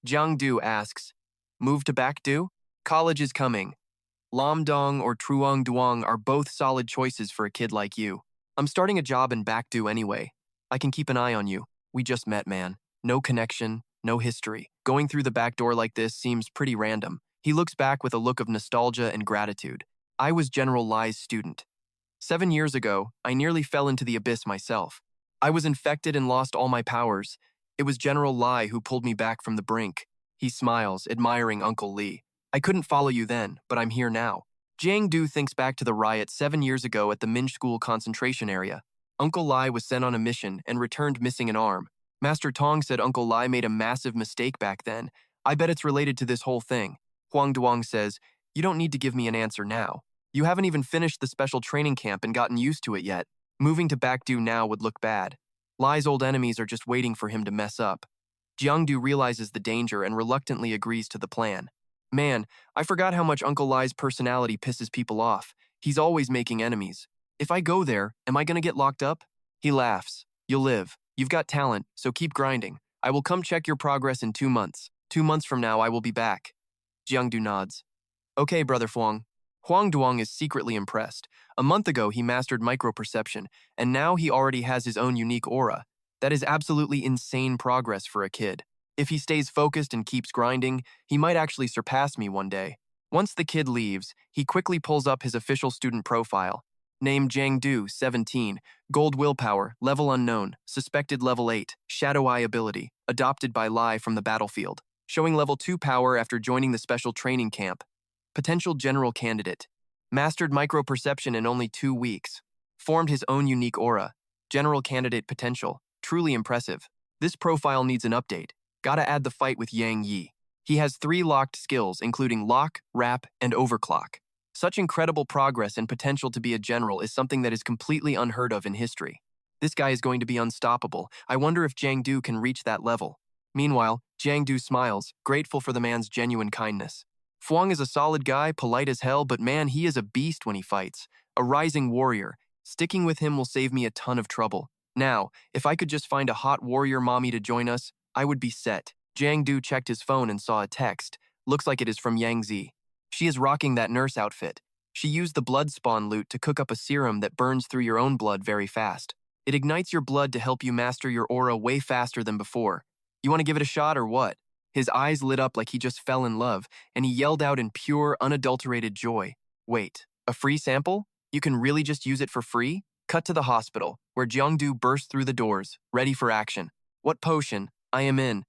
Jiang Du asks, "Move to Bakdu? College is coming. Lamdong or Truong Duong are both solid choices for a kid like you. I'm starting a job in Bakdu anyway. I can keep an eye on you. We just met, man. No connection, no history. Going through the back door like this seems pretty random." He looks back with a look of nostalgia and gratitude. "I was General Lai's student. 7 years ago, I nearly fell into the abyss myself. I was infected and lost all my powers. It was General Lai who pulled me back from the brink." He smiles, admiring Uncle Lee. "I couldn't follow you then, but I'm here now." Jiang Du thinks back to the riot 7 years ago at the Minj School concentration area. Uncle Lai was sent on a mission and returned missing an arm. Master Tong said Uncle Lai made a massive mistake back then. "I bet it's related to this whole thing." Huang Duang says, "You don't need to give me an answer now. You haven't even finished the special training camp and gotten used to it yet. Moving to Bakdu now would look bad. Lai's old enemies are just waiting for him to mess up." Jiang Du realizes the danger and reluctantly agrees to the plan. "Man, I forgot how much Uncle Lai's personality pisses people off. He's always making enemies. If I go there, am I gonna get locked up?" He laughs. "You'll live. You've got talent, so keep grinding. I will come check your progress in 2 months. 2 months from now, I will be back." Jiang Du nods. Okay, Brother Huang. Huang Duong is secretly impressed. A month ago, he mastered microperception, and now he already has his own unique aura. That is absolutely insane progress for a kid. If he stays focused and keeps grinding, he might actually surpass me one day. Once the kid leaves, he quickly pulls up his official student profile. Name Jiang 17, gold willpower, level unknown, suspected level 8, shadow eye ability, adopted by Lai from the battlefield, showing level 2 power after joining the special training camp. Potential general candidate. Mastered microperception in only 2 weeks. Formed his own unique aura. General candidate potential. Truly impressive. This profile needs an update. Gotta add the fight with Yang Yi. He has 3 locked skills, including lock, wrap, and overclock. Such incredible progress and potential to be a general is something that is completely unheard of in history. This guy is going to be unstoppable. I wonder if Jiang Du can reach that level. Meanwhile, Jiang Du smiles, grateful for the man's genuine kindness. Fuang is a solid guy, polite as hell, but man, he is a beast when he fights. A rising warrior. Sticking with him will save me a ton of trouble. Now, if I could just find a hot warrior mommy to join us, I would be set. Jiang Du checked his phone and saw a text. Looks like it is from Yang Zi. She is rocking that nurse outfit. She used the blood spawn loot to cook up a serum that burns through your own blood very fast. It ignites your blood to help you master your aura way faster than before. You want to give it a shot or what? His eyes lit up like he just fell in love, and he yelled out in pure, unadulterated joy. Wait, a free sample? You can really just use it for free? Cut to the hospital, where Jiangdu burst through the doors, ready for action. What potion? I am in.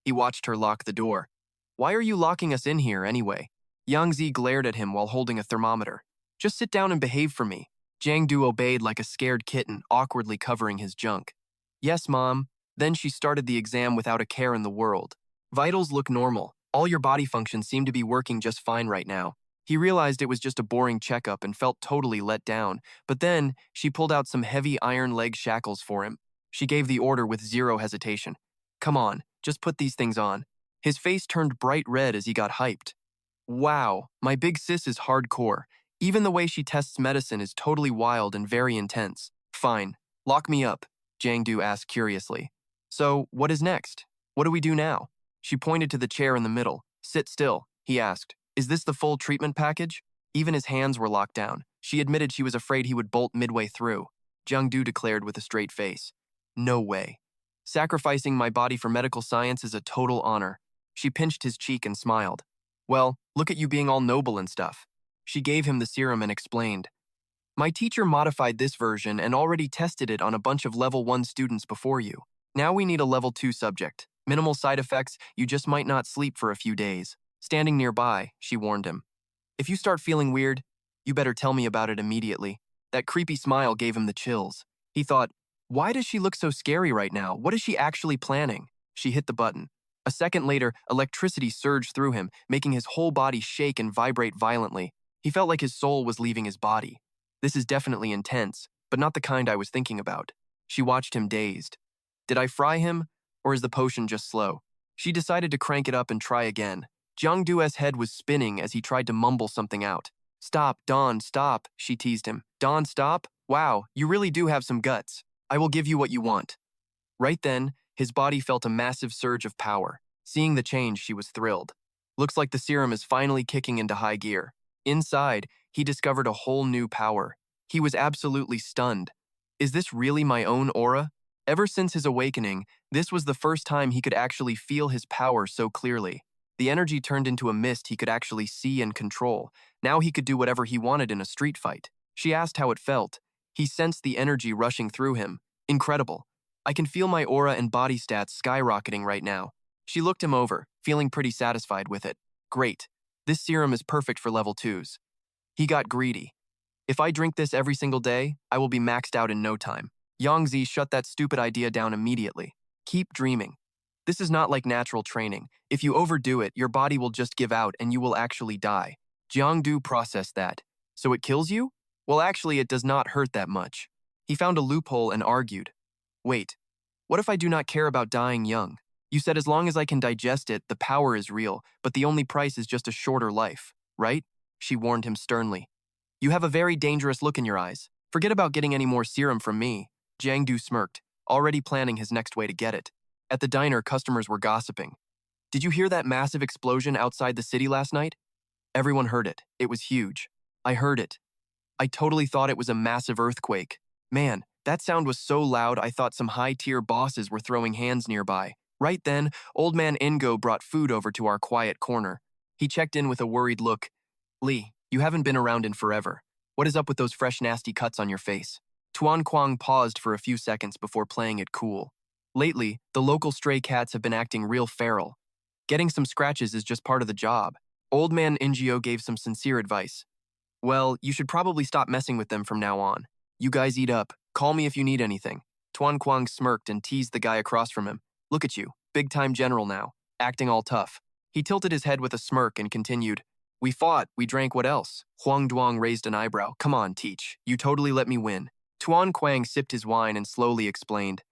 He watched her lock the door. Why are you locking us in here, anyway? Yang Zi glared at him while holding a thermometer. Just sit down and behave for me. Jiangdu obeyed like a scared kitten, awkwardly covering his junk. Yes, Mom. Then she started the exam without a care in the world. Vitals look normal. All your body functions seem to be working just fine right now. He realized it was just a boring checkup and felt totally let down, but then she pulled out some heavy iron leg shackles for him. She gave the order with zero hesitation. Come on, just put these things on. His face turned bright red as he got hyped. Wow, my big sis is hardcore. Even the way she tests medicine is totally wild and very intense. Fine, lock me up, Jiangdu asked curiously. So, what is next? What do we do now? She pointed to the chair in the middle. Sit still, he asked. Is this the full treatment package? Even his hands were locked down. She admitted she was afraid he would bolt midway through. Jiangdu declared with a straight face. No way. Sacrificing my body for medical science is a total honor. She pinched his cheek and smiled. Well, look at you being all noble and stuff. She gave him the serum and explained. My teacher modified this version and already tested it on a bunch of level 1 students before you. Now we need a level 2 subject. Minimal side effects, you just might not sleep for a few days. Standing nearby, she warned him. If you start feeling weird, you better tell me about it immediately. That creepy smile gave him the chills. He thought, why does she look so scary right now? What is she actually planning? She hit the button. A second later, electricity surged through him, making his whole body shake and vibrate violently. He felt like his soul was leaving his body. This is definitely intense, but not the kind I was thinking about. She watched him dazed. Did I fry him? Or is the potion just slow? She decided to crank it up and try again. Jiang Due's head was spinning as he tried to mumble something out. Stop, Don, stop, she teased him. Don, stop? Wow, you really do have some guts. I will give you what you want. Right then, his body felt a massive surge of power. Seeing the change, she was thrilled. Looks like the serum is finally kicking into high gear. Inside, he discovered a whole new power. He was absolutely stunned. Is this really my own aura? Ever since his awakening, this was the first time he could actually feel his power so clearly. The energy turned into a mist he could actually see and control. Now he could do whatever he wanted in a street fight. She asked how it felt. He sensed the energy rushing through him. Incredible. I can feel my aura and body stats skyrocketing right now. She looked him over, feeling pretty satisfied with it. Great. This serum is perfect for level 2s. He got greedy. If I drink this every single day, I will be maxed out in no time. Yang Zi shut that stupid idea down immediately. Keep dreaming. This is not like natural training. If you overdo it, your body will just give out and you will actually die. Jiangdu processed that. So it kills you? Well, actually, it does not hurt that much. He found a loophole and argued. Wait, what if I do not care about dying young? You said as long as I can digest it, the power is real, but the only price is just a shorter life, right? She warned him sternly. You have a very dangerous look in your eyes. Forget about getting any more serum from me. Jiangdu smirked, already planning his next way to get it. At the diner, customers were gossiping. Did you hear that massive explosion outside the city last night? Everyone heard it. It was huge. I heard it. I totally thought it was a massive earthquake. Man, that sound was so loud I thought some high-tier bosses were throwing hands nearby. Right then, old man Ingo brought food over to our quiet corner. He checked in with a worried look. Lee, you haven't been around in forever. What is up with those fresh nasty cuts on your face? Tuan Quang paused for a few seconds before playing it cool. Lately, the local stray cats have been acting real feral. Getting some scratches is just part of the job. Old man Ingio gave some sincere advice. Well, you should probably stop messing with them from now on. You guys eat up. Call me if you need anything. Tuan Quang smirked and teased the guy across from him. Look at you, big-time general now, acting all tough. He tilted his head with a smirk and continued, We fought, we drank, what else? Huang Duang raised an eyebrow. Come on, Teach, you totally let me win. Tuan Quang sipped his wine and slowly explained,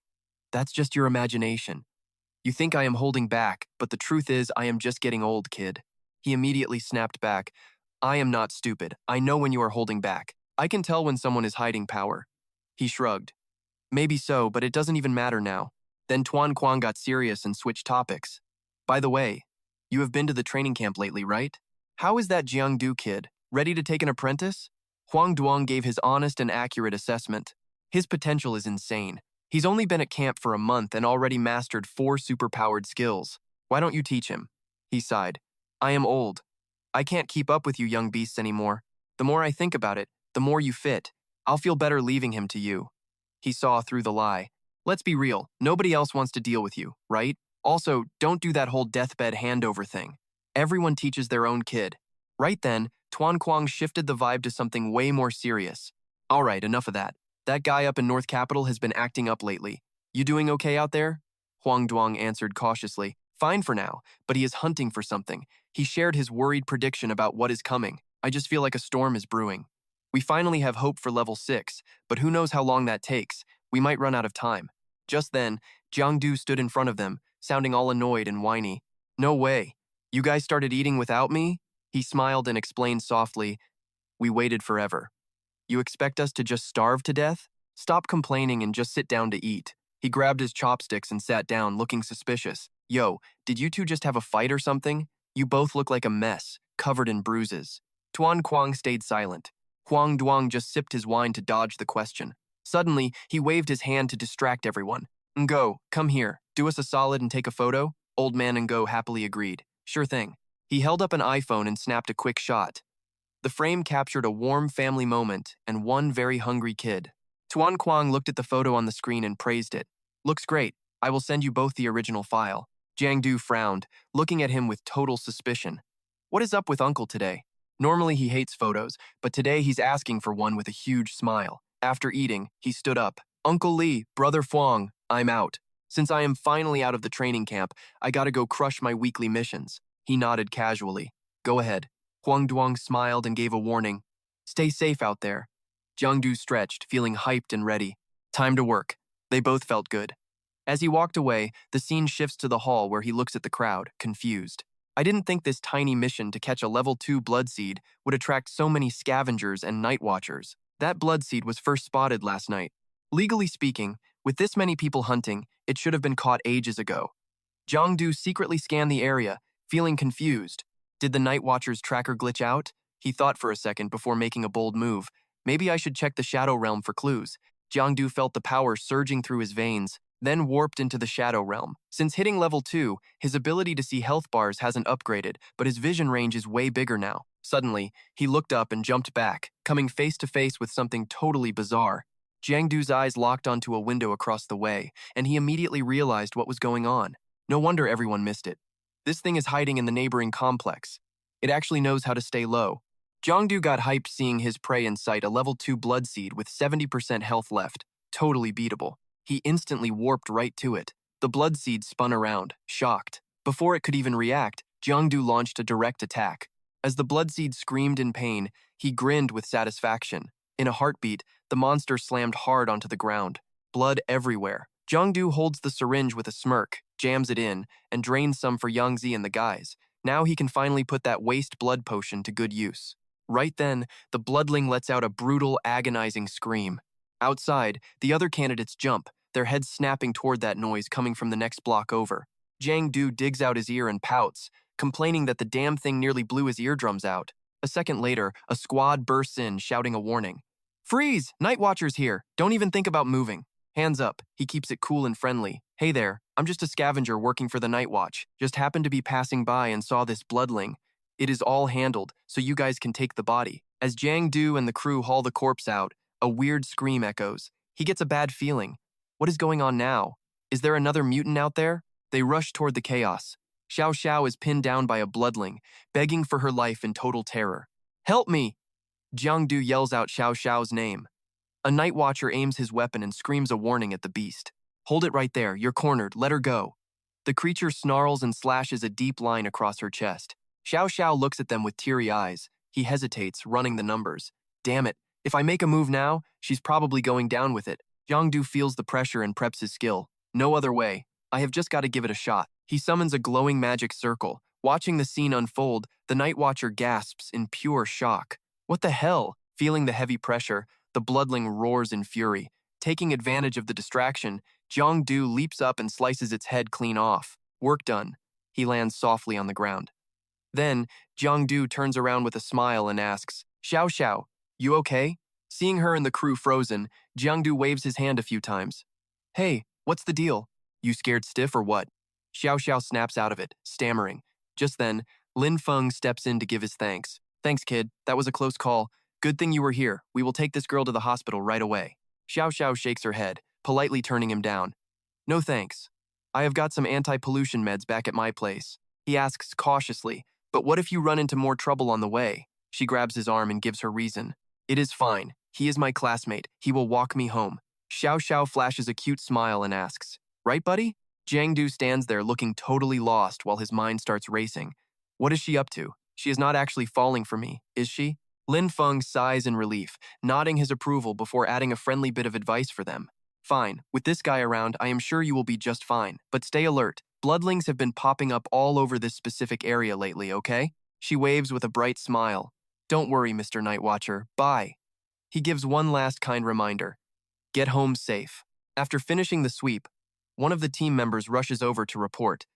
That's just your imagination. You think I am holding back, but the truth is I am just getting old, kid. He immediately snapped back. I am not stupid. I know when you are holding back. I can tell when someone is hiding power. He shrugged. Maybe so, but it doesn't even matter now. Then Tuan Quang got serious and switched topics. By the way, you have been to the training camp lately, right? How is that Giang Du kid? Ready to take an apprentice? Huang Duang gave his honest and accurate assessment. His potential is insane. He's only been at camp for a month and already mastered 4 superpowered skills. Why don't you teach him? He sighed. I am old. I can't keep up with you young beasts anymore. The more I think about it, the more you fit. I'll feel better leaving him to you. He saw through the lie. Let's be real, nobody else wants to deal with you, right? Also, don't do that whole deathbed handover thing. Everyone teaches their own kid. Right then, Tuan Quang shifted the vibe to something way more serious. All right, enough of that. That guy up in North Capital has been acting up lately. You doing okay out there? Huang Duang answered cautiously. Fine for now, but he is hunting for something. He shared his worried prediction about what is coming. I just feel like a storm is brewing. We finally have hope for level 6, but who knows how long that takes. We might run out of time. Just then, Jiang Du stood in front of them, sounding all annoyed and whiny. No way. You guys started eating without me? He smiled and explained softly, We waited forever. You expect us to just starve to death? Stop complaining and just sit down to eat. He grabbed his chopsticks and sat down, looking suspicious. Yo, did you two just have a fight or something? You both look like a mess, covered in bruises. Tuan Quang stayed silent. Huang Duang just sipped his wine to dodge the question. Suddenly, he waved his hand to distract everyone. Ngo, come here. Do us a solid and take a photo? Old man Ngo happily agreed. Sure thing. He held up an iPhone and snapped a quick shot. The frame captured a warm family moment and one very hungry kid. Tuan Quang looked at the photo on the screen and praised it. Looks great. I will send you both the original file. Jiang Du frowned, looking at him with total suspicion. What is up with Uncle today? Normally he hates photos, but today he's asking for one with a huge smile. After eating, he stood up. Uncle Lee, Brother Fuang, I'm out. Since I am finally out of the training camp, I gotta go crush my weekly missions. He nodded casually. Go ahead. Huang Duang smiled and gave a warning. Stay safe out there. Jiang Du stretched, feeling hyped and ready. Time to work. They both felt good. As he walked away, the scene shifts to the hall where he looks at the crowd, confused. I didn't think this tiny mission to catch a level 2 blood seed would attract so many scavengers and night watchers. That blood seed was first spotted last night. Legally speaking, with this many people hunting, it should have been caught ages ago. Jiang Du secretly scanned the area, feeling confused. Did the night watcher's tracker glitch out? He thought for a second before making a bold move. Maybe I should check the Shadow Realm for clues. Jiang Du felt the power surging through his veins, then warped into the Shadow Realm. Since hitting level 2, his ability to see health bars hasn't upgraded, but his vision range is way bigger now. Suddenly, he looked up and jumped back, coming face to face with something totally bizarre. Jiang Du's eyes locked onto a window across the way, and he immediately realized what was going on. No wonder everyone missed it. This thing is hiding in the neighboring complex. It actually knows how to stay low. Jiang Du got hyped seeing his prey in sight, a level 2 blood seed with 70% health left. Totally beatable. He instantly warped right to it. The blood seed spun around, shocked. Before it could even react, Jiang Du launched a direct attack. As the blood seed screamed in pain, he grinned with satisfaction. In a heartbeat, the monster slammed hard onto the ground. Blood everywhere. Jiang Du holds the syringe with a smirk, jams it in, and drains some for Yang Zi and the guys. Now he can finally put that waste blood potion to good use. Right then, the bloodling lets out a brutal, agonizing scream. Outside, the other candidates jump, their heads snapping toward that noise coming from the next block over. Jiang Du digs out his ear and pouts. complaining that the damn thing nearly blew his eardrums out. A second later, a squad bursts in, shouting a warning. Freeze! Night Watcher's here! Don't even think about moving. Hands up. He keeps it cool and friendly. Hey there, I'm just a scavenger working for the Night Watch. Just happened to be passing by and saw this bloodling. It is all handled, so you guys can take the body. As Giang and the crew haul the corpse out, a weird scream echoes. He gets a bad feeling. What is going on now? Is there another mutant out there? They rush toward the chaos. Xiao Xiao is pinned down by a bloodling, begging for her life in total terror. Help me! Jiang Du yells out Xiao Xiao's name. A Night Watcher aims his weapon and screams a warning at the beast. Hold it right there, you're cornered, let her go. The creature snarls and slashes a deep line across her chest. Xiao Xiao looks at them with teary eyes. He hesitates, running the numbers. Damn it, if I make a move now, she's probably going down with it. Jiang Du feels the pressure and preps his skill. No other way. I have just got to give it a shot. He summons a glowing magic circle. Watching the scene unfold, the Night Watcher gasps in pure shock. What the hell? Feeling the heavy pressure, the bloodling roars in fury. Taking advantage of the distraction, Jiang Du leaps up and slices its head clean off. Work done. He lands softly on the ground. Then, Jiang Du turns around with a smile and asks, Xiao Xiao, you okay? Seeing her and the crew frozen, Jiang Du waves his hand a few times. Hey, what's the deal? You scared stiff or what? Xiao Xiao snaps out of it, stammering. Just then, Lin Feng steps in to give his thanks. Thanks, kid. That was a close call. Good thing you were here. We will take this girl to the hospital right away. Xiao Xiao shakes her head, politely turning him down. No thanks. I have got some anti-pollution meds back at my place. He asks cautiously, but what if you run into more trouble on the way? She grabs his arm and gives her reason. It is fine. He is my classmate. He will walk me home. Xiao Xiao flashes a cute smile and asks, right, buddy? Jiang Du stands there looking totally lost while his mind starts racing. What is she up to? She is not actually falling for me, is she? Lin Feng sighs in relief, nodding his approval before adding a friendly bit of advice for them. Fine, with this guy around, I am sure you will be just fine, but stay alert. Bloodlings have been popping up all over this specific area lately, okay? She waves with a bright smile. Don't worry, Mr. Night Watcher, bye. He gives one last kind reminder. Get home safe. After finishing the sweep, one of the team members rushes over to report.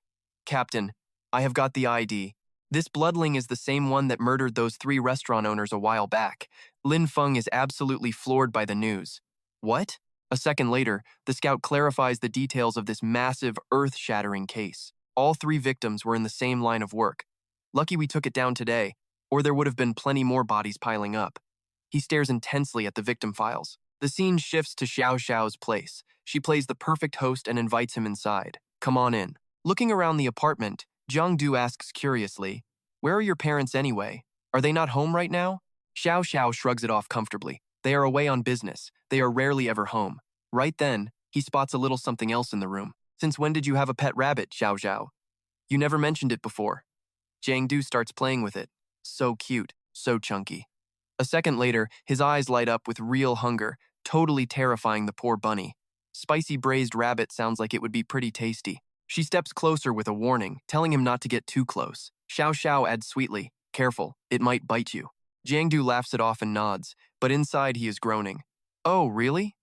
Captain, I have got the ID. This bloodling is the same one that murdered those 3 restaurant owners a while back. Lin Feng is absolutely floored by the news. What? A second later, the scout clarifies the details of this massive, earth-shattering case. All 3 victims were in the same line of work. Lucky we took it down today, or there would have been plenty more bodies piling up. He stares intensely at the victim files. The scene shifts to Xiao Xiao's place. She plays the perfect host and invites him inside. Come on in. Looking around the apartment, Jiang Du asks curiously, where are your parents anyway? Are they not home right now? Xiao Xiao shrugs it off comfortably. They are away on business. They are rarely ever home. Right then, he spots a little something else in the room. Since when did you have a pet rabbit, Xiao Xiao? You never mentioned it before. Jiang Du starts playing with it. So cute, so chunky. A second later, his eyes light up with real hunger, totally terrifying the poor bunny. Spicy braised rabbit sounds like it would be pretty tasty. She steps closer with a warning, telling him not to get too close. Xiao Xiao adds sweetly, careful, it might bite you. Jiang Du laughs it off and nods, but inside he is groaning. Oh, really?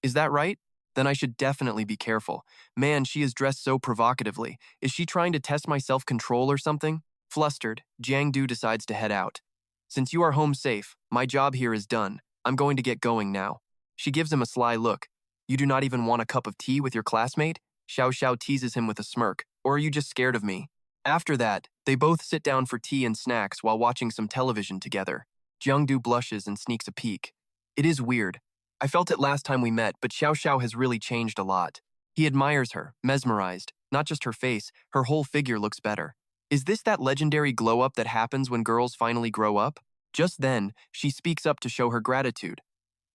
Is that right? Then I should definitely be careful. Man, she is dressed so provocatively. Is she trying to test my self-control or something? Flustered, Jiang Du decides to head out. Since you are home safe, my job here is done. I'm going to get going now. She gives him a sly look. You do not even want a cup of tea with your classmate? Xiao Xiao teases him with a smirk. Or are you just scared of me? After that, they both sit down for tea and snacks while watching some television together. Jiang Du blushes and sneaks a peek. It is weird. I felt it last time we met, but Xiao Xiao has really changed a lot. He admires her, mesmerized. Not just her face, her whole figure looks better. Is this that legendary glow-up that happens when girls finally grow up? Just then, she speaks up to show her gratitude.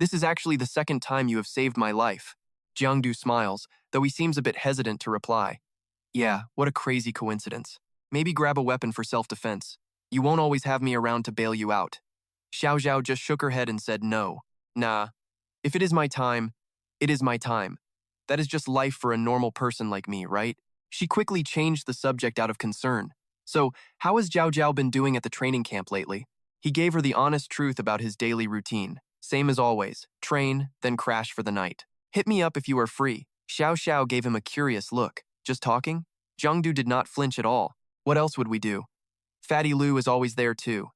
This is actually the second time you have saved my life. Jiang Du smiles, though he seems a bit hesitant to reply. Yeah, what a crazy coincidence. Maybe grab a weapon for self-defense. You won't always have me around to bail you out. Xiao Xiao just shook her head and said no. Nah. If it is my time, it is my time. That is just life for a normal person like me, right? She quickly changed the subject out of concern. So, how has Zhao Zhao been doing at the training camp lately? He gave her the honest truth about his daily routine. Same as always, train, then crash for the night. Hit me up if you are free. Xiao Xiao gave him a curious look. Just talking? Jiang Du did not flinch at all. What else would we do? Fatty Lou is always there too.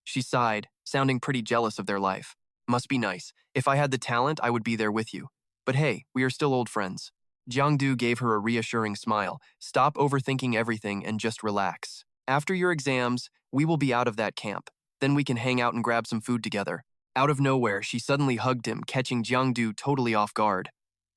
She sighed, sounding pretty jealous of their life. Must be nice. If I had the talent, I would be there with you. But hey, we are still old friends. Jiangdu gave her a reassuring smile. Stop overthinking everything and just relax. After your exams, we will be out of that camp. Then we can hang out and grab some food together. Out of nowhere, she suddenly hugged him, catching Jiangdu totally off guard.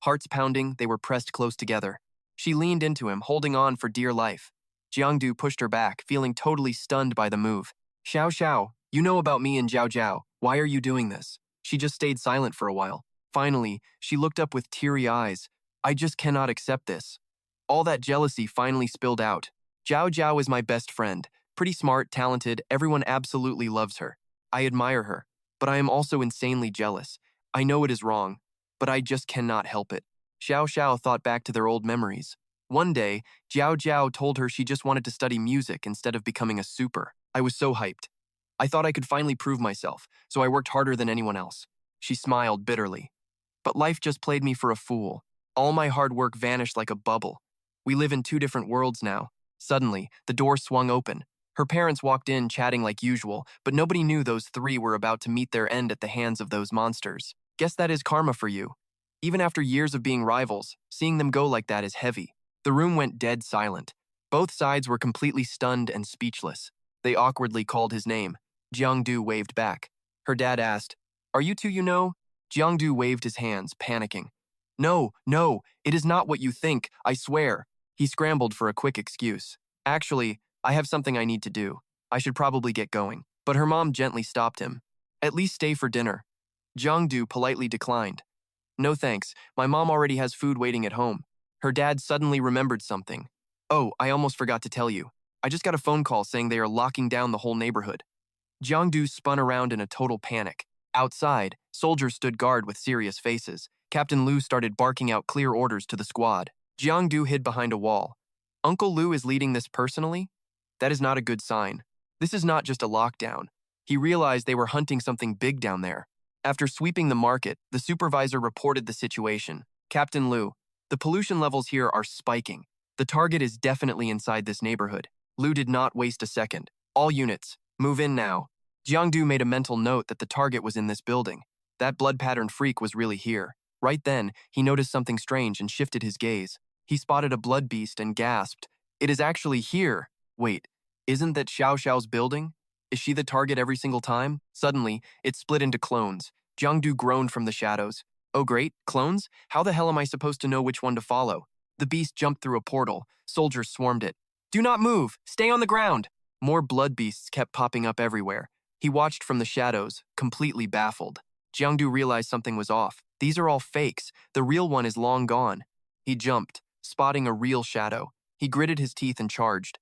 Hearts pounding, they were pressed close together. She leaned into him, holding on for dear life. Jiangdu pushed her back, feeling totally stunned by the move. Xiao Xiao, you know about me and Jiao Jiao. Why are you doing this? She just stayed silent for a while. Finally, she looked up with teary eyes. I just cannot accept this. All that jealousy finally spilled out. Jiao Jiao is my best friend. Pretty smart, talented, everyone absolutely loves her. I admire her, but I am also insanely jealous. I know it is wrong, but I just cannot help it. Xiao Xiao thought back to their old memories. One day, Jiao Jiao told her she just wanted to study music instead of becoming a super. I was so hyped. I thought I could finally prove myself, so I worked harder than anyone else. She smiled bitterly. But life just played me for a fool. All my hard work vanished like a bubble. We live in two different worlds now. Suddenly, the door swung open. Her parents walked in chatting like usual, but nobody knew those three were about to meet their end at the hands of those monsters. Guess that is karma for you. Even after years of being rivals, seeing them go like that is heavy. The room went dead silent. Both sides were completely stunned and speechless. They awkwardly called his name. Jiangdu waved back. Her dad asked, "Are you two you know?" Jiangdu waved his hands, panicking. No, it is not what you think, I swear." He scrambled for a quick excuse. "Actually, I have something I need to do. I should probably get going." But her mom gently stopped him. "At least stay for dinner." Jiangdu politely declined. "No thanks, my mom already has food waiting at home." Her dad suddenly remembered something. "Oh, I almost forgot to tell you. I just got a phone call saying they are locking down the whole neighborhood." Jiangdu spun around in a total panic. Outside, soldiers stood guard with serious faces. Captain Liu started barking out clear orders to the squad. Jiangdu hid behind a wall. Uncle Liu is leading this personally? That is not a good sign. This is not just a lockdown. He realized they were hunting something big down there. After sweeping the market, the supervisor reported the situation. "Captain Liu, the pollution levels here are spiking. The target is definitely inside this neighborhood." Liu did not waste a second. "All units, move in now." Jiangdu made a mental note that the target was in this building. That blood-patterned freak was really here. Right then, he noticed something strange and shifted his gaze. He spotted a blood beast and gasped, "It is actually here!" Wait, isn't that Xiao Xiao's building? Is she the target every single time? Suddenly, it split into clones. Jiangdu groaned from the shadows. "Oh great, clones? How the hell am I supposed to know which one to follow?" The beast jumped through a portal. Soldiers swarmed it. "Do not move! Stay on the ground!" More blood beasts kept popping up everywhere. He watched from the shadows, completely baffled. Jiangdu realized something was off. These are all fakes. The real one is long gone. He jumped, spotting a real shadow. He gritted his teeth and charged.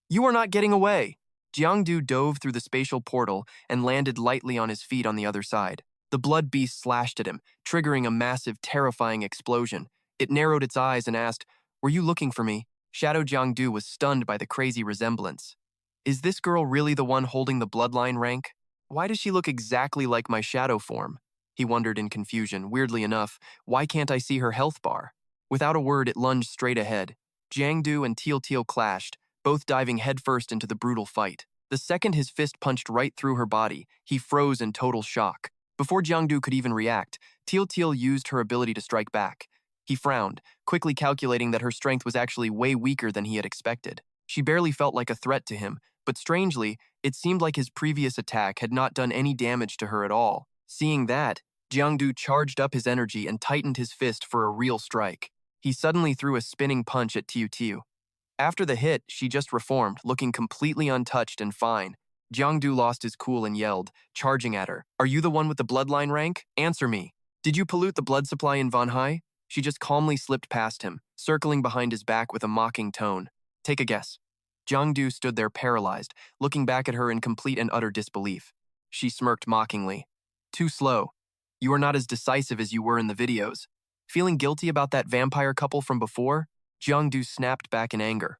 "You are not getting away!" Jiangdu dove through the spatial portal and landed lightly on his feet on the other side. The blood beast slashed at him, triggering a massive, terrifying explosion. It narrowed its eyes and asked, "Were you looking for me?" Shadow Jiangdu was stunned by the crazy resemblance. Is this girl really the one holding the bloodline rank? Why does she look exactly like my shadow form? He wondered in confusion. Weirdly enough, why can't I see her health bar? Without a word, it lunged straight ahead. Jiangdu and Teal clashed, both diving headfirst into the brutal fight. The second his fist punched right through her body, he froze in total shock. Before Jiangdu could even react, Teal used her ability to strike back. He frowned, quickly calculating that her strength was actually way weaker than he had expected. She barely felt like a threat to him, but strangely, it seemed like his previous attack had not done any damage to her at all. Seeing that, Jiangdu charged up his energy and tightened his fist for a real strike. He suddenly threw a spinning punch at Tiu. After the hit, she just reformed, looking completely untouched and fine. Jiangdu lost his cool and yelled, charging at her. "Are you the one with the bloodline rank? Answer me. Did you pollute the blood supply in Van Hai?" She just calmly slipped past him, circling behind his back with a mocking tone. "Take a guess." Jiangdu stood there paralyzed, looking back at her in complete and utter disbelief. She smirked mockingly. "Too slow. You are not as decisive as you were in the videos." Feeling guilty about that vampire couple from before, Jiangdu snapped back in anger.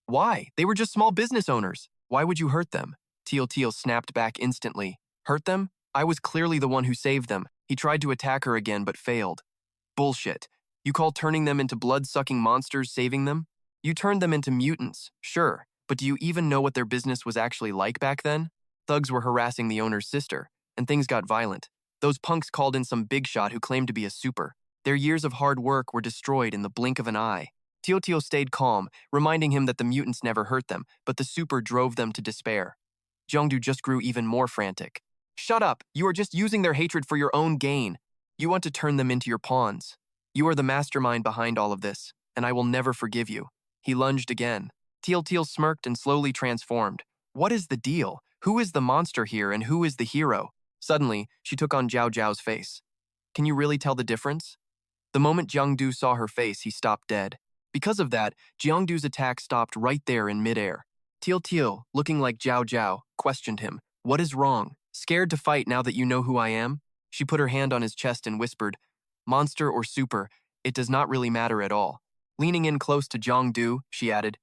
"Why? They were just small business owners. Why would you hurt them?" Teal snapped back instantly. "Hurt them? I was clearly the one who saved them." He tried to attack her again but failed. "Bullshit. You call turning them into blood-sucking monsters saving them? You turned them into mutants, sure, But do you even know what their business was actually like back then? Thugs were harassing the owner's sister, and things got violent. Those punks called in some big shot who claimed to be a super. Their years of hard work were destroyed in the blink of an eye. Tio stayed calm, reminding him that the mutants never hurt them, but the super drove them to despair. Jiangdu just grew even more frantic. Shut up! You are just using their hatred for your own gain. You want to turn them into your pawns. You are the mastermind behind all of this, and I will never forgive you. He lunged again. Teal smirked and slowly transformed. What is the deal? Who is the monster here and who is the hero? Suddenly, she took on Zhao's face. Can you really tell the difference? The moment Jiangdu saw her face, he stopped dead. Because of that, Jiangdu's attack stopped right there in midair. Teal, looking like Zhao, questioned him. What is wrong? Scared to fight now that you know who I am? She put her hand on his chest and whispered, Monster or super, it does not really matter at all. Leaning in close to Jiangdu, she added,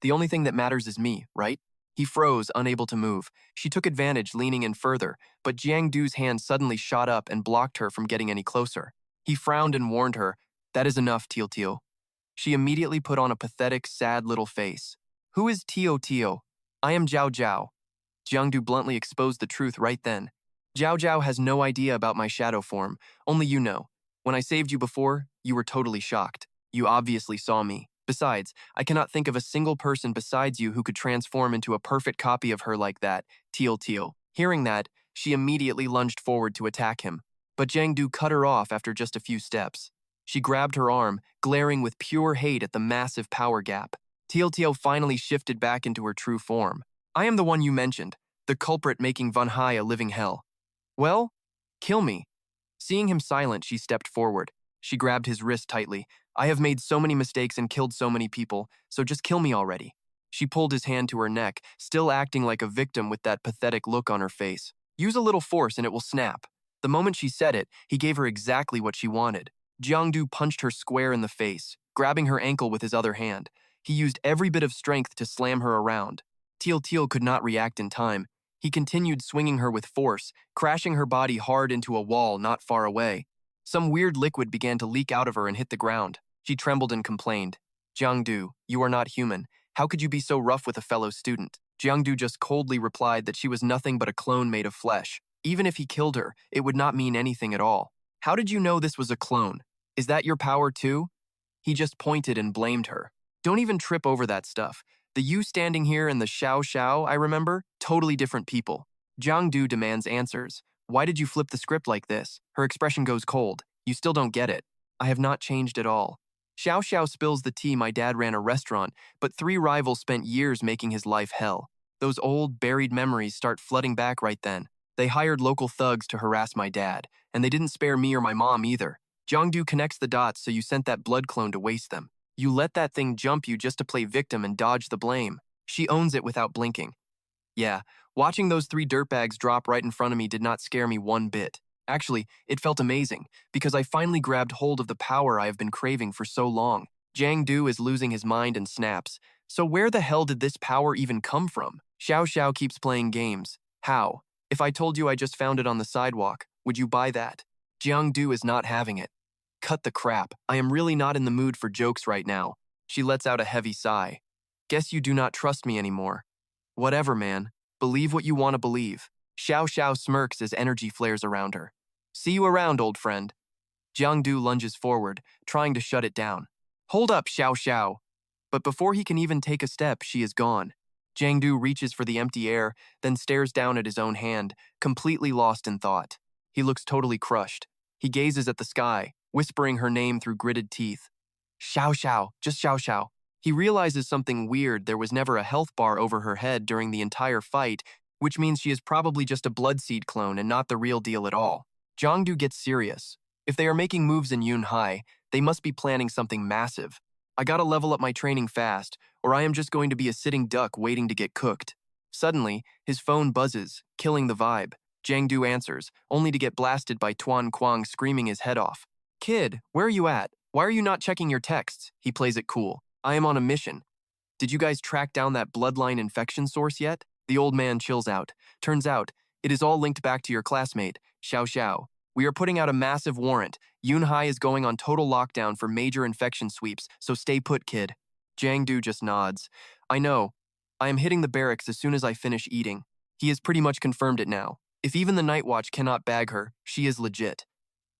The only thing that matters is me, right? He froze, unable to move. She took advantage, leaning in further, but Jiangdu's hand suddenly shot up and blocked her from getting any closer. He frowned and warned her, That is enough, Teal. She immediately put on a pathetic, sad little face. Who is Tio? I am Zhao. Jiangdu bluntly exposed the truth right then. Zhao has no idea about my shadow form, only you know. When I saved you before, you were totally shocked. You obviously saw me. Besides, I cannot think of a single person besides you who could transform into a perfect copy of her like that, Teal. Hearing that, she immediately lunged forward to attack him. But Jiangdu cut her off after just a few steps. She grabbed her arm, glaring with pure hate at the massive power gap. Teal finally shifted back into her true form. I am the one you mentioned, the culprit making Van Hai a living hell. Well, kill me. Seeing him silent, she stepped forward. She grabbed his wrist tightly. I have made so many mistakes and killed so many people, so just kill me already. She pulled his hand to her neck, still acting like a victim with that pathetic look on her face. Use a little force and it will snap. The moment she said it, he gave her exactly what she wanted. Jiangdu punched her square in the face, grabbing her ankle with his other hand. He used every bit of strength to slam her around. Teal could not react in time. He continued swinging her with force, crashing her body hard into a wall not far away. Some weird liquid began to leak out of her and hit the ground. She trembled and complained. Jiangdu, you are not human. How could you be so rough with a fellow student? Jiangdu just coldly replied that she was nothing but a clone made of flesh. Even if he killed her, it would not mean anything at all. How did you know this was a clone? Is that your power too? He just pointed and blamed her. Don't even trip over that stuff. The you standing here and the Xiao, I remember, totally different people. Jiangdu demands answers. Why did you flip the script like this? Her expression goes cold. You still don't get it. I have not changed at all. Xiao spills the tea. My dad ran a restaurant, but 3 rivals spent years making his life hell. Those old, buried memories start flooding back right then. They hired local thugs to harass my dad, and they didn't spare me or my mom either. Jiangdu connects the dots, so you sent that blood clone to waste them. You let that thing jump you just to play victim and dodge the blame. She owns it without blinking. Yeah, watching those 3 dirtbags drop right in front of me did not scare me one bit. Actually, it felt amazing, because I finally grabbed hold of the power I have been craving for so long. Jiangdu is losing his mind and snaps. So where the hell did this power even come from? Xiao keeps playing games. How? If I told you I just found it on the sidewalk, would you buy that? Jiangdu is not having it. Cut the crap. I am really not in the mood for jokes right now. She lets out a heavy sigh. Guess you do not trust me anymore. Whatever, man. Believe what you want to believe. Xiao smirks as energy flares around her. See you around, old friend. Jiangdu lunges forward, trying to shut it down. Hold up, Xiao. But before he can even take a step, she is gone. Jiangdu reaches for the empty air, then stares down at his own hand, completely lost in thought. He looks totally crushed. He gazes at the sky, whispering her name through gritted teeth. Xiao, just Xiao. He realizes something weird. There was never a health bar over her head during the entire fight, which means she is probably just a bloodseed clone and not the real deal at all. Jiangdu gets serious. If they are making moves in Yun Hai, they must be planning something massive. I gotta level up my training fast, or I am just going to be a sitting duck waiting to get cooked. Suddenly, his phone buzzes, killing the vibe. Jiangdu answers, only to get blasted by Tuan Kuang screaming his head off. Kid, where are you at? Why are you not checking your texts? He plays it cool. I am on a mission. Did you guys track down that bloodline infection source yet? The old man chills out. Turns out, it is all linked back to your classmate, Xiao. We are putting out a massive warrant. Yun Hai is going on total lockdown for major infection sweeps, so stay put, kid. Jiangdu just nods. I know. I am hitting the barracks as soon as I finish eating. He has pretty much confirmed it now. If even the Night Watch cannot bag her, she is legit.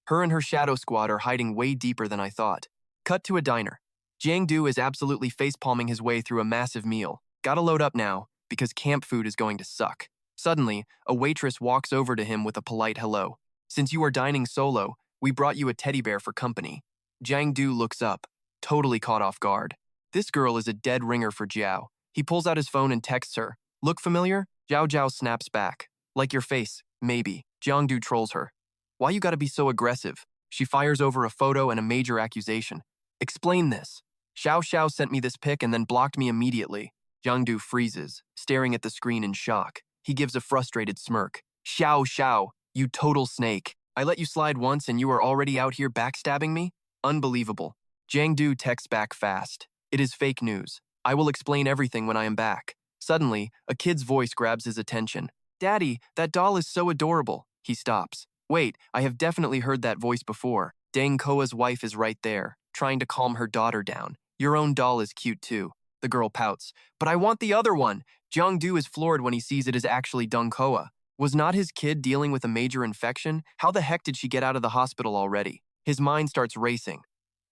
Her and her shadow squad are hiding way deeper than I thought. Cut to a diner. Giang is absolutely facepalming his way through a massive meal. Gotta load up now, because camp food is going to suck. Suddenly, a waitress walks over to him with a polite hello. Since you are dining solo, we brought you a teddy bear for company. Giang looks up, totally caught off guard. This girl is a dead ringer for Jiao. He pulls out his phone and texts her. Look familiar? Jiao snaps back. Like your face, maybe. Jiang trolls her. Why you gotta be so aggressive? She fires over a photo and a major accusation. Explain this. Xiao sent me this pic and then blocked me immediately. Jiang freezes, staring at the screen in shock. He gives a frustrated smirk. Xiao, you total snake. I let you slide once and you are already out here backstabbing me? Unbelievable. Jiang texts back fast. It is fake news. I will explain everything when I am back. Suddenly, a kid's voice grabs his attention. Daddy, that doll is so adorable. He stops. Wait, I have definitely heard that voice before. Dang Koa's wife is right there, trying to calm her daughter down. Your own doll is cute too. The girl pouts. But I want the other one. Jiang is floored when he sees it is actually Deng Koa. Was not his kid dealing with a major infection? How the heck did she get out of the hospital already? His mind starts racing.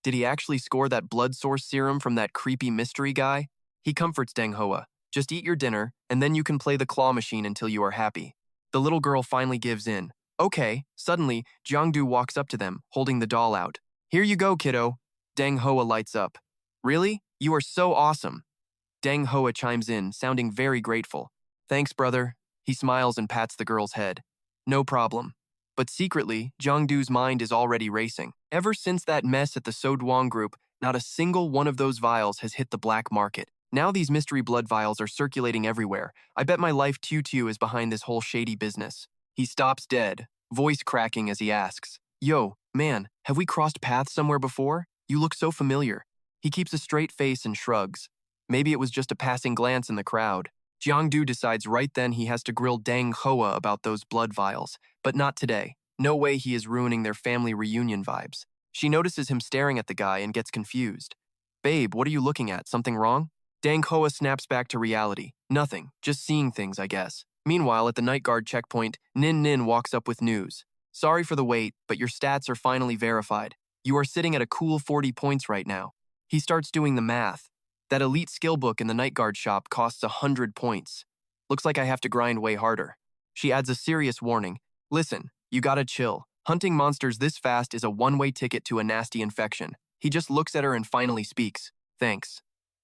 Did he actually score that blood source serum from that creepy mystery guy? He comforts Deng Hoa. Just eat your dinner, and then you can play the claw machine until you are happy. The little girl finally gives in. Okay, suddenly, Jiang walks up to them, holding the doll out. Here you go, kiddo. Deng Hoa lights up. Really? You are so awesome. Deng Hoa chimes in, sounding very grateful. Thanks, brother. He smiles and pats the girl's head. No problem. But secretly, Jiang mind is already racing. Ever since that mess at the Soduang group, not a single one of those vials has hit the black market. Now these mystery blood vials are circulating everywhere. I bet my life Tutu is behind this whole shady business. He stops dead, voice cracking as he asks, Yo, man, have we crossed paths somewhere before? You look so familiar. He keeps a straight face and shrugs. Maybe it was just a passing glance in the crowd. Jiang decides right then he has to grill Deng Hoa about those blood vials, but not today. No way he is ruining their family reunion vibes. She notices him staring at the guy and gets confused. Babe, what are you looking at? Something wrong? Deng Hoa snaps back to reality. Nothing, just seeing things, I guess. Meanwhile, at the night guard checkpoint, Nin walks up with news. Sorry for the wait, but your stats are finally verified. You are sitting at a cool 40 points right now. He starts doing the math. That elite skill book in the night guard shop costs 100 points. Looks like I have to grind way harder. She adds a serious warning. Listen, you gotta chill. Hunting monsters this fast is a one-way ticket to a nasty infection. He just looks at her and finally speaks. Thanks.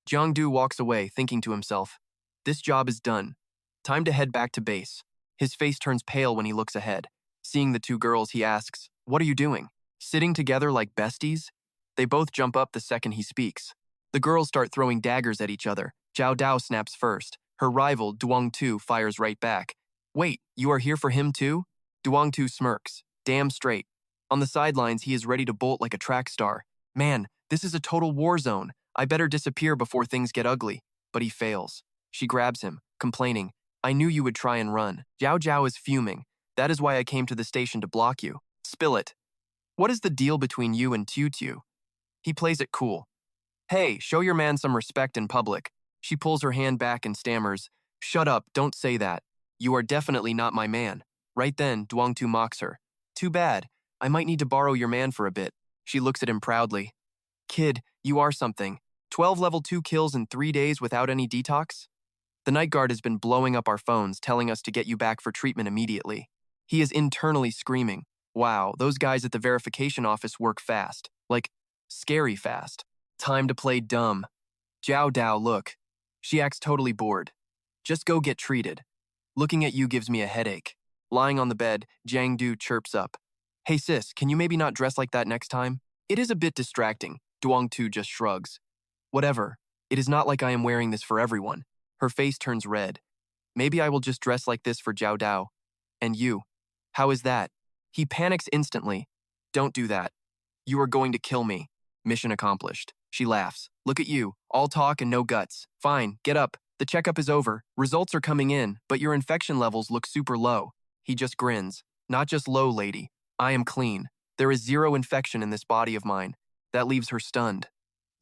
Jiang walks away, thinking to himself, this job is done. Time to head back to base. His face turns pale when he looks ahead. Seeing the two girls, he asks, what are you doing? Sitting together like besties? They both jump up the second he speaks. The girls start throwing daggers at each other. Zhao Dao snaps first. Her rival, Duong Tu, fires right back. Wait, you are here for him too? Duong Tu smirks. Damn straight. On the sidelines, he is ready to bolt like a track star. Man, this is a total war zone. I better disappear before things get ugly. But he fails. She grabs him, complaining, I knew you would try and run. Zhao is fuming. That is why I came to the station to block you. Spill it. What is the deal between you and Tutu? He plays it cool. Hey, show your man some respect in public. She pulls her hand back and stammers, Shut up, don't say that. You are definitely not my man. Right then, Duong Tu mocks her. Too bad. I might need to borrow your man for a bit. She looks at him proudly. Kid, you are something. 12 level 2 kills in 3 days without any detox? The night guard has been blowing up our phones, telling us to get you back for treatment immediately. He is internally screaming. Wow, those guys at the verification office work fast. Like, scary fast. Time to play dumb. Zhao Dao, look. She acts totally bored. Just go get treated. Looking at you gives me a headache. Lying on the bed, Jiang chirps up. Hey sis, can you maybe not dress like that next time? It is a bit distracting. Duong Tu just shrugs. Whatever. It is not like I am wearing this for everyone. Her face turns red. Maybe I will just dress like this for Zhao Dao. And you. How is that? He panics instantly. Don't do that. You are going to kill me. Mission accomplished. She laughs. Look at you. All talk and no guts. Fine, get up. The checkup is over. Results are coming in, but your infection levels look super low. He just grins. Not just low, lady. I am clean. There is 0 infection in this body of mine. That leaves her stunned.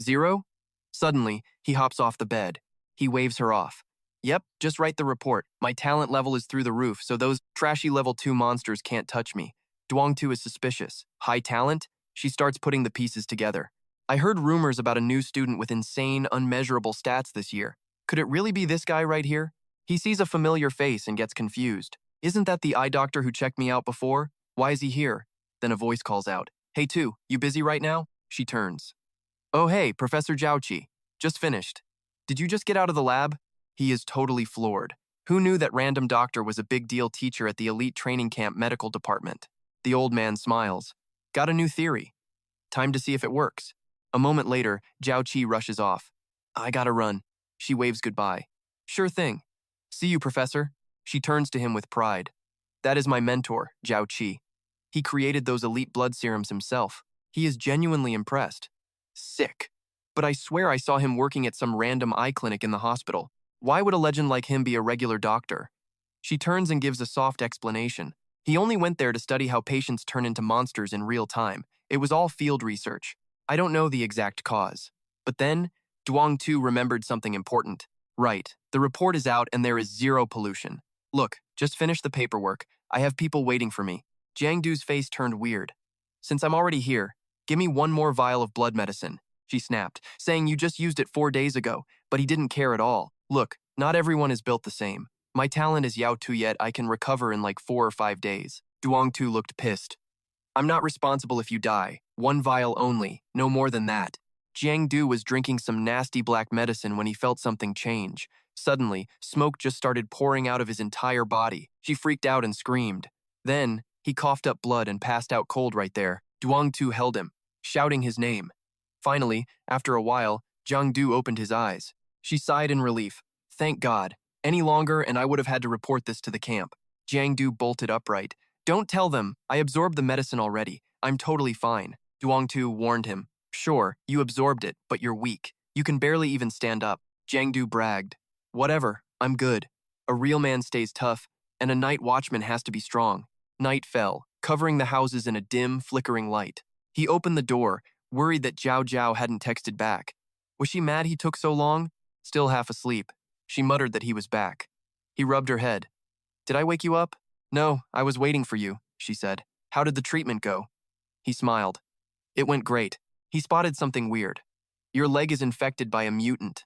0? Suddenly, he hops off the bed. He waves her off. Yep, just write the report. My talent level is through the roof, so those trashy level 2 monsters can't touch me. Duong Tu is suspicious. High talent? She starts putting the pieces together. I heard rumors about a new student with insane, unmeasurable stats this year. Could it really be this guy right here? He sees a familiar face and gets confused. Isn't that the eye doctor who checked me out before? Why is he here? Then a voice calls out, Hey Tu, you busy right now? She turns. Oh hey, Professor Jiaoqi. Just finished. Did you just get out of the lab? He is totally floored. Who knew that random doctor was a big deal teacher at the elite training camp medical department? The old man smiles. Got a new theory. Time to see if it works. A moment later, Jiaoqi rushes off. I gotta run. She waves goodbye. Sure thing. See you, Professor. She turns to him with pride. That is my mentor, Jiaoqi. He created those elite blood serums himself. He is genuinely impressed. Sick. But I swear I saw him working at some random eye clinic in the hospital. Why would a legend like him be a regular doctor? She turns and gives a soft explanation. He only went there to study how patients turn into monsters in real time. It was all field research. I don't know the exact cause. But then, Duong Tu remembered something important. Right, the report is out and there is zero pollution. Look, just finish the paperwork. I have people waiting for me. Jiang Du's face turned weird. Since I'm already here, give me one more vial of blood medicine, she snapped, saying you just used it 4 days ago, but he didn't care at all. Look, not everyone is built the same. My talent is Yao Tu yet I can recover in like 4 or 5 days. Duong Tu looked pissed. I'm not responsible if you die. 1 vial only, no more than that. Jiang Du was drinking some nasty black medicine when he felt something change. Suddenly, smoke just started pouring out of his entire body. She freaked out and screamed. Then, he coughed up blood and passed out cold right there. Duong Tu held him, shouting his name. Finally, after a while, Jiang Du opened his eyes. She sighed in relief. Thank God. Any longer and I would have had to report this to the camp. Jiang Du bolted upright. Don't tell them. I absorbed the medicine already. I'm totally fine. Duong Tu warned him. Sure, you absorbed it, but you're weak. You can barely even stand up. Jiang Du bragged. Whatever, I'm good. A real man stays tough, and a night watchman has to be strong. Night fell, covering the houses in a dim, flickering light. He opened the door, worried that Zhao Zhao hadn't texted back. Was she mad he took so long? Still half asleep. She muttered that he was back. He rubbed her head. Did I wake you up? No, I was waiting for you, she said. How did the treatment go? He smiled. It went great. He spotted something weird. Your leg is infected by a mutant.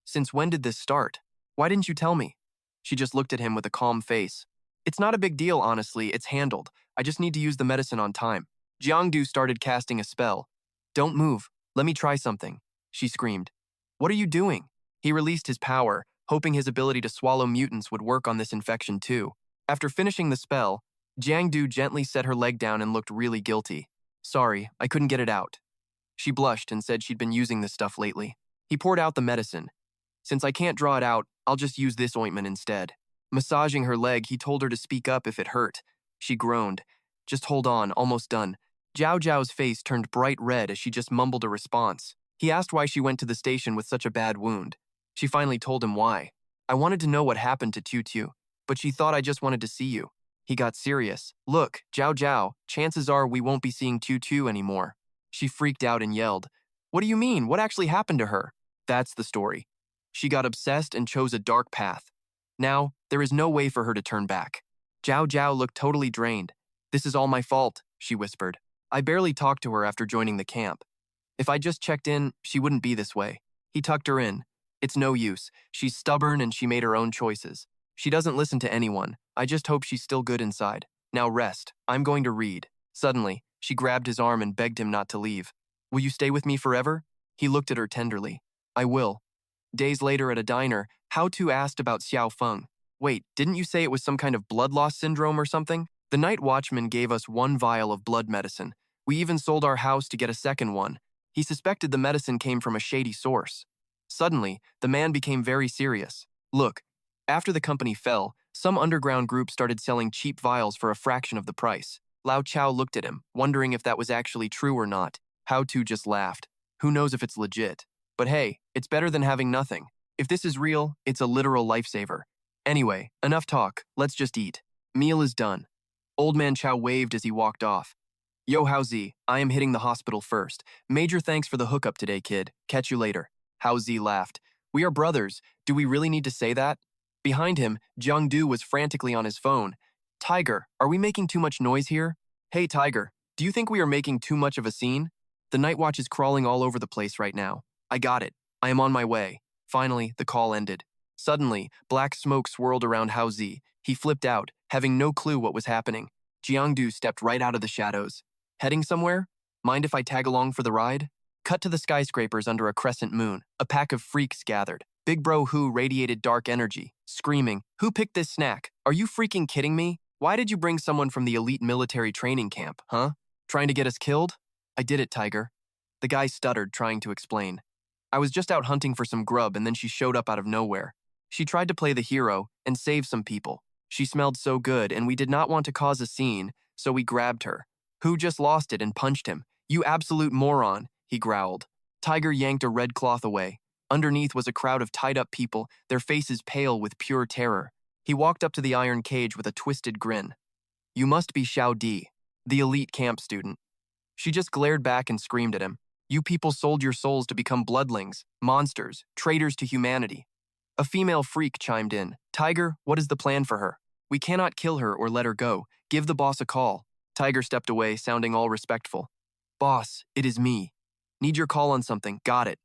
Since when did this start? Why didn't you tell me? She just looked at him with a calm face. It's not a big deal, honestly. It's handled. I just need to use the medicine on time. Jiang Du started casting a spell. Don't move. Let me try something, she screamed. What are you doing? He released his power, hoping his ability to swallow mutants would work on this infection too. After finishing the spell, Jiang Du gently set her leg down and looked really guilty. Sorry, I couldn't get it out. She blushed and said she'd been using this stuff lately. He poured out the medicine. Since I can't draw it out, I'll just use this ointment instead. Massaging her leg, he told her to speak up if it hurt. She groaned. Just hold on, almost done. Zhao Zhao's face turned bright red as she just mumbled a response. He asked why she went to the station with such a bad wound. She finally told him why. I wanted to know what happened to Tu Tu, but she thought I just wanted to see you. He got serious. Look, Zhao Zhao, chances are we won't be seeing Tu Tu anymore. She freaked out and yelled. What do you mean? What actually happened to her? That's the story. She got obsessed and chose a dark path. Now, there is no way for her to turn back. Zhao Zhao looked totally drained. This is all my fault, she whispered. I barely talked to her after joining the camp. If I just checked in, she wouldn't be this way. He tucked her in. It's no use. She's stubborn and she made her own choices. She doesn't listen to anyone. I just hope she's still good inside. Now rest. I'm going to read. Suddenly, she grabbed his arm and begged him not to leave. Will you stay with me forever? He looked at her tenderly. I will. Days later at a diner, Hao Tu asked about Xiao Feng. Wait, didn't you say it was some kind of blood loss syndrome or something? The night watchman gave us 1 vial of blood medicine. We even sold our house to get a second one. He suspected the medicine came from a shady source. Suddenly, the man became very serious. Look, after the company fell, some underground group started selling cheap vials for a fraction of the price. Lao Chao looked at him, wondering if that was actually true or not. Hao Tu just laughed. Who knows if it's legit? But hey, it's better than having nothing. If this is real, it's a literal lifesaver. Anyway, enough talk. Let's just eat. Meal is done. Old Man Chow waved as he walked off. Yo, Hao Zi, I am hitting the hospital first. Major thanks for the hookup today, kid. Catch you later. Hao Zi laughed. We are brothers. Do we really need to say that? Behind him, Jiang was frantically on his phone. Tiger, are we making too much noise here? Hey, Tiger, do you think we are making too much of a scene? The night watch is crawling all over the place right now. I got it. I am on my way. Finally, the call ended. Suddenly, black smoke swirled around Hao Zi. He flipped out, having no clue what was happening. Jiang stepped right out of the shadows. Heading somewhere? Mind if I tag along for the ride? Cut to the skyscrapers under a crescent moon. A pack of freaks gathered. Big Bro Hu radiated dark energy, screaming, "Who picked this snack? Are you freaking kidding me? Why did you bring someone from the elite military training camp, huh? Trying to get us killed?" "I did it, Tiger." The guy stuttered, trying to explain. "I was just out hunting for some grub and then she showed up out of nowhere. She tried to play the hero and save some people. She smelled so good and we did not want to cause a scene, so we grabbed her. Hu just lost it and punched him. 'You absolute moron,' he growled. Tiger yanked a red cloth away. Underneath was a crowd of tied-up people, their faces pale with pure terror. He walked up to the iron cage with a twisted grin. "You must be Xiao Di, the elite camp student." She just glared back and screamed at him. "You people sold your souls to become bloodlings, monsters, traitors to humanity." A female freak chimed in. "Tiger, what is the plan for her? We cannot kill her or let her go. Give the boss a call." Tiger stepped away, sounding all respectful. "Boss, it is me. Need your call on something, got it.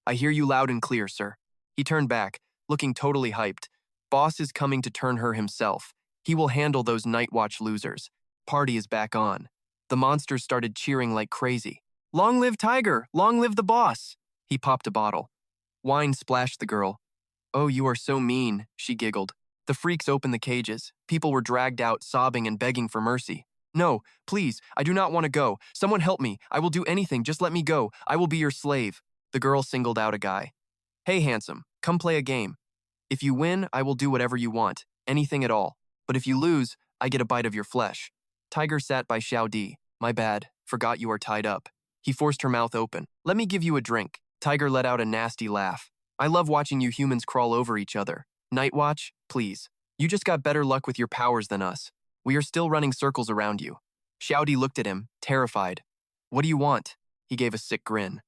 I hear you loud and clear, sir." He turned back, looking totally hyped. Boss is coming to turn her himself. He will handle those night watch losers. Party is back on. The monsters started cheering like crazy. "Long live Tiger! Long live the boss!" He popped a bottle. Wine splashed the girl. "Oh, you are so mean," she giggled. The freaks opened the cages. People were dragged out, sobbing and begging for mercy. "No, please, I do not want to go. Someone help me. I will do anything, just let me go. I will be your slave." The girl singled out a guy. "Hey, handsome, come play a game. If you win, I will do whatever you want, anything at all. But if you lose, I get a bite of your flesh." Tiger sat by Xiao Di. "My bad, forgot you are tied up." He forced her mouth open. "Let me give you a drink." Tiger let out a nasty laugh. "I love watching you humans crawl over each other. Night watch, please. You just got better luck with your powers than us. We are still running circles around you." Xiao Di looked at him, terrified. "What do you want?" He gave a sick grin.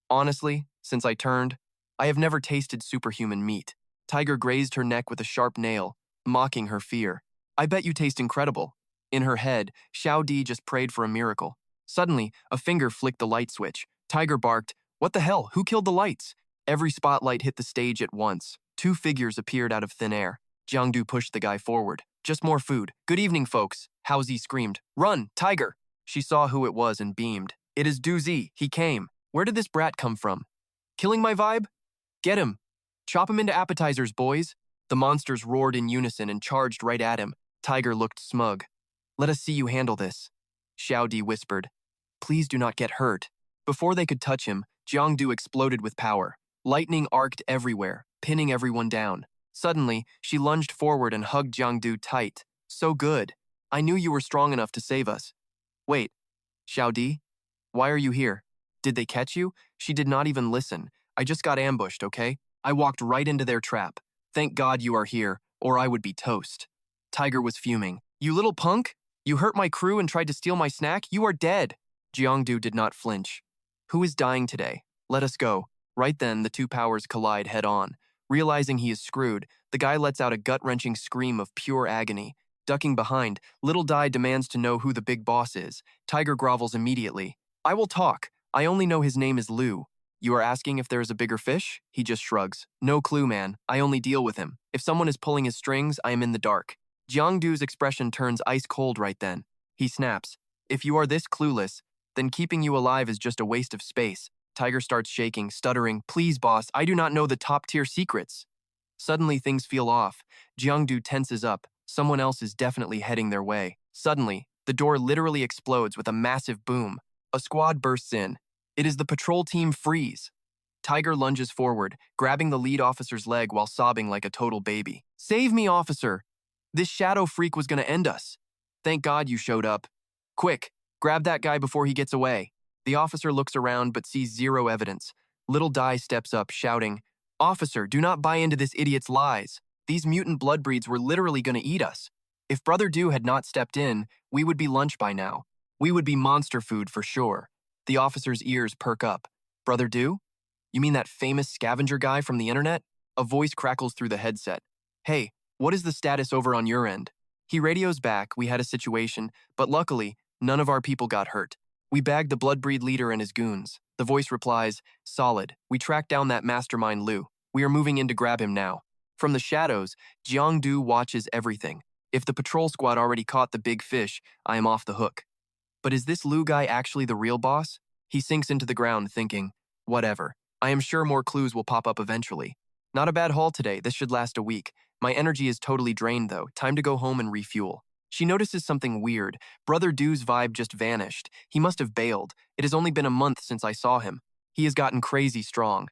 "Honestly, since I turned, I have never tasted superhuman meat." Tiger grazed her neck with a sharp nail, mocking her fear. "I bet you taste incredible." In her head, Xiao Di just prayed for a miracle. Suddenly, a finger flicked the light switch. Tiger barked, "What the hell? Who killed the lights?" Every spotlight hit the stage at once. Two figures appeared out of thin air. Jiang pushed the guy forward. "Just more food. Good evening, folks." Hao Zi screamed, "Run, Tiger!" She saw who it was and beamed. "It is Du Zi. He came. Where did this brat come from? Killing my vibe? Get him. Chop him into appetizers, boys." The monsters roared in unison and charged right at him. Tiger looked smug. "Let us see you handle this." Xiao Di whispered, "Please do not get hurt." Before they could touch him, Jiang exploded with power. Lightning arced everywhere, pinning everyone down. Suddenly, she lunged forward and hugged Jiang tight. "So good. I knew you were strong enough to save us." "Wait, Xiao Di? Why are you here? Did they catch you?" She did not even listen. "I just got ambushed, okay? I walked right into their trap. Thank God you are here, or I would be toast." Tiger was fuming. "You little punk! You hurt my crew and tried to steal my snack? You are dead!" Jiang did not flinch. "Who is dying today? Let us go." Right then, the two powers collide head-on. Realizing he is screwed, the guy lets out a gut-wrenching scream of pure agony. Ducking behind, Little Dai demands to know who the big boss is. Tiger grovels immediately. "I will talk. I only know his name is Lu." "You are asking if there is a bigger fish?" He just shrugs. "No clue, man. I only deal with him. If someone is pulling his strings, I am in the dark." Jiang expression turns ice cold right then. He snaps. "If you are this clueless, then keeping you alive is just a waste of space." Tiger starts shaking, stuttering, "Please, boss, I do not know the top-tier secrets." Suddenly, things feel off. Jiang tenses up. Someone else is definitely heading their way. Suddenly, the door literally explodes with a massive boom. A squad bursts in. It is the patrol team Freeze. Tiger lunges forward, grabbing the lead officer's leg while sobbing like a total baby. "Save me, officer! This shadow freak was gonna end us. Thank God you showed up. Quick, grab that guy before he gets away." The officer looks around but sees zero evidence. Little Dai steps up, shouting, "Officer, do not buy into this idiot's lies. These mutant bloodbreeds were literally going to eat us. If Brother Du had not stepped in, we would be lunch by now. We would be monster food for sure." The officer's ears perk up. "Brother Du? You mean that famous scavenger guy from the internet?" A voice crackles through the headset. "Hey, What is the status over on your end? He radios back, we had a situation, but luckily, none of our people got hurt. We bagged the Bloodbreed leader and his goons. The voice replies, solid. We tracked down that mastermind Lu. We are moving in to grab him now. From the shadows, Jiang watches everything. If the patrol squad already caught the big fish, I am off the hook. But is this Lu guy actually the real boss? He sinks into the ground thinking, whatever. I am sure more clues will pop up eventually. Not a bad haul today, this should last a week. My energy is totally drained though, time to go home and refuel. She notices something weird. Brother Du's vibe just vanished. He must have bailed. It has only been a month since I saw him. He has gotten crazy strong.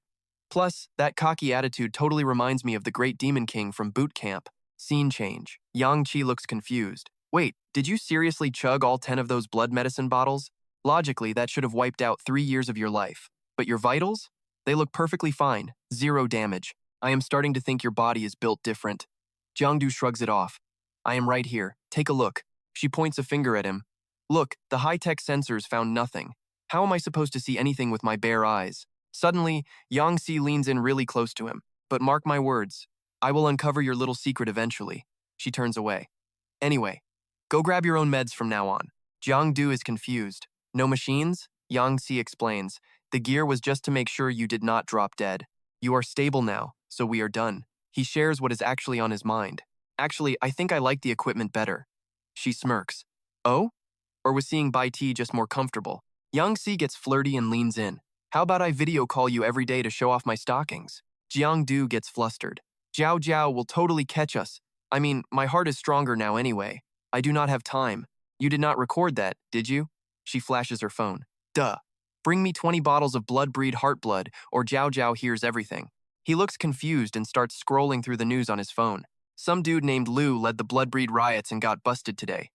Plus, that cocky attitude totally reminds me of the Great Demon King from boot camp. Scene change. Yang Qi looks confused. Wait, did you seriously chug all 10 of those blood medicine bottles? Logically, that should have wiped out 3 years of your life. But your vitals? They look perfectly fine. 0 damage. I am starting to think your body is built different. Jiangdu shrugs it off. I am right here. Take a look. She points a finger at him. Look, the high-tech sensors found nothing. How am I supposed to see anything with my bare eyes? Suddenly, Yang Si leans in really close to him. But mark my words, I will uncover your little secret eventually. She turns away. Anyway, go grab your own meds from now on. Jiangdu is confused. No machines? Yang Si explains. The gear was just to make sure you did not drop dead. You are stable now, so we are done. He shares what is actually on his mind. Actually, I think I like the equipment better. She smirks. Oh? Or was seeing Bai Ti just more comfortable? Yang Si gets flirty and leans in. How about I video call you every day to show off my stockings? Jiangdu gets flustered. Jiao Jiao will totally catch us. I mean, my heart is stronger now anyway. I do not have time. You did not record that, did you? She flashes her phone. Duh. Bring me 20 bottles of Bloodbreed Heartblood, or Jiao Jiao hears everything. He looks confused and starts scrolling through the news on his phone. Some dude named Lu led the Bloodbreed riots and got busted today.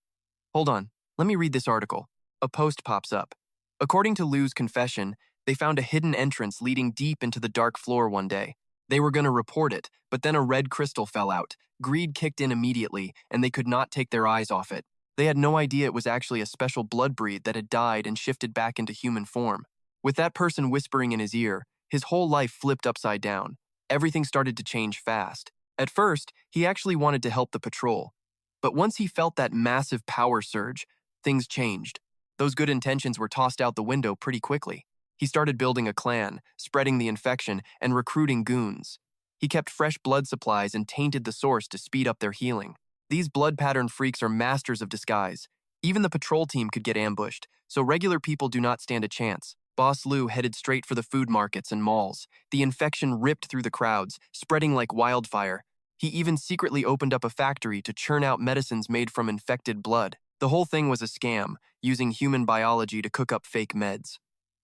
Hold on, let me read this article. A post pops up. According to Lu's confession, they found a hidden entrance leading deep into the dark floor one day. They were going to report it, but then a red crystal fell out. Greed kicked in immediately, and they could not take their eyes off it. They had no idea it was actually a special blood breed that had died and shifted back into human form. With that person whispering in his ear, his whole life flipped upside down. Everything started to change fast. At first, he actually wanted to help the patrol. But once he felt that massive power surge, things changed. Those good intentions were tossed out the window pretty quickly. He started building a clan, spreading the infection, and recruiting goons. He kept fresh blood supplies and tainted the source to speed up their healing. These blood pattern freaks are masters of disguise. Even the patrol team could get ambushed, so regular people do not stand a chance. Boss Lu headed straight for the food markets and malls. The infection ripped through the crowds, spreading like wildfire. He even secretly opened up a factory to churn out medicines made from infected blood. The whole thing was a scam, using human biology to cook up fake meds.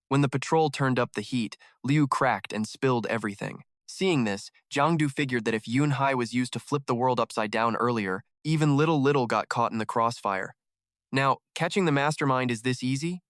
When the patrol turned up the heat, Liu cracked and spilled everything. Seeing this, Jiangdu figured that if Yunhai was used to flip the world upside down earlier, even little got caught in the crossfire. Now, catching the mastermind is this easy?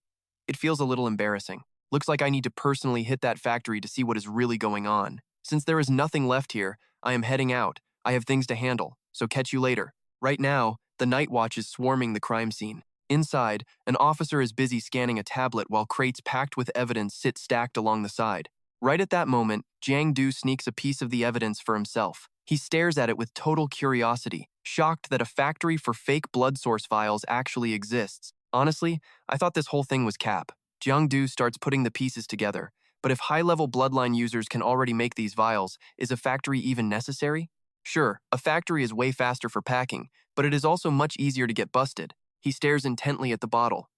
It feels a little embarrassing. Looks like I need to personally hit that factory to see what is really going on. Since there is nothing left here, I am heading out. I have things to handle, so catch you later. Right now, the night watch is swarming the crime scene. Inside, an officer is busy scanning a tablet while crates packed with evidence sit stacked along the side. Right at that moment, Jiang sneaks a piece of the evidence for himself. He stares at it with total curiosity, shocked that a factory for fake blood source vials actually exists. Honestly, I thought this whole thing was cap. Jiang starts putting the pieces together. But if high-level bloodline users can already make these vials, is a factory even necessary? Sure, a factory is way faster for packing, but it is also much easier to get busted. He stares intently at the bottle.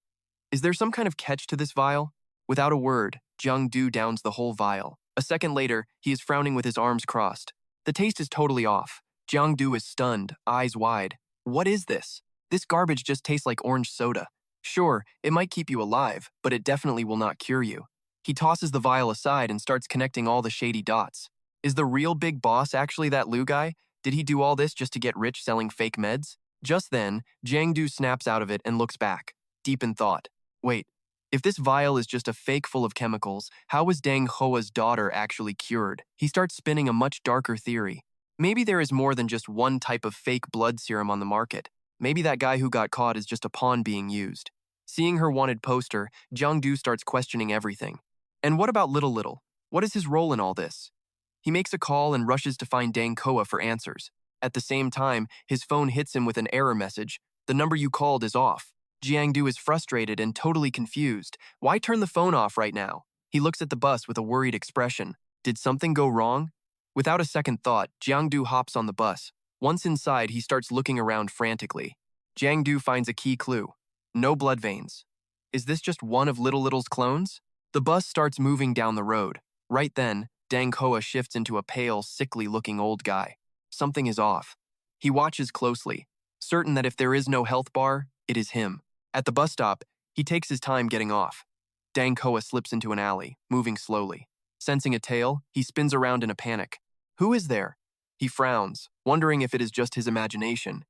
Is there some kind of catch to this vial? Without a word, Jiang downs the whole vial. A second later, he is frowning with his arms crossed. The taste is totally off. Jiang is stunned, eyes wide. What is this? This garbage just tastes like orange soda. Sure, it might keep you alive, but it definitely will not cure you. He tosses the vial aside and starts connecting all the shady dots. Is the real big boss actually that Lu guy? Did he do all this just to get rich selling fake meds? Just then, Jiang snaps out of it and looks back, deep in thought. Wait, if this vial is just a fake full of chemicals, how was Dang Hoa's daughter actually cured? He starts spinning a much darker theory. Maybe there is more than just one type of fake blood serum on the market. Maybe that guy who got caught is just a pawn being used. Seeing her wanted poster, Jiang starts questioning everything. And what about Little? What is his role in all this? He makes a call and rushes to find Dang Koa for answers. At the same time, his phone hits him with an error message. The number you called is off. Giang is frustrated and totally confused. Why turn the phone off right now? He looks at the bus with a worried expression. Did something go wrong? Without a second thought, Jiang hops on the bus. Once inside, he starts looking around frantically. Jiang finds a key clue. No blood veins. Is this just one of Little's clones? The bus starts moving down the road. Right then, Dang Hoa shifts into a pale, sickly-looking old guy. Something is off. He watches closely, certain that if there is no health bar, it is him. At the bus stop, he takes his time getting off. Dang Hoa slips into an alley, moving slowly. Sensing a tail, he spins around in a panic. Who is there? He frowns, wondering if it is just his imagination.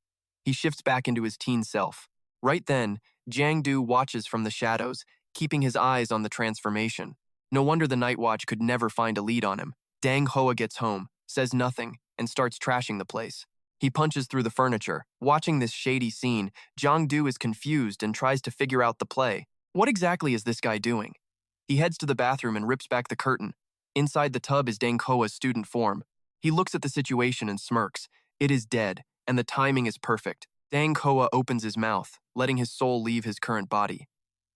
He shifts back into his teen self. Right then, Jiang watches from the shadows, keeping his eyes on the transformation. No wonder the Night Watch could never find a lead on him. Dang Hoa gets home, says nothing, and starts trashing the place. He punches through the furniture. Watching this shady scene, Jiang is confused and tries to figure out the play. What exactly is this guy doing? He heads to the bathroom and rips back the curtain. Inside the tub is Dang Hoa's student form. He looks at the situation and smirks. It is dead, and the timing is perfect. Dang Hoa opens his mouth, letting his soul leave his current body.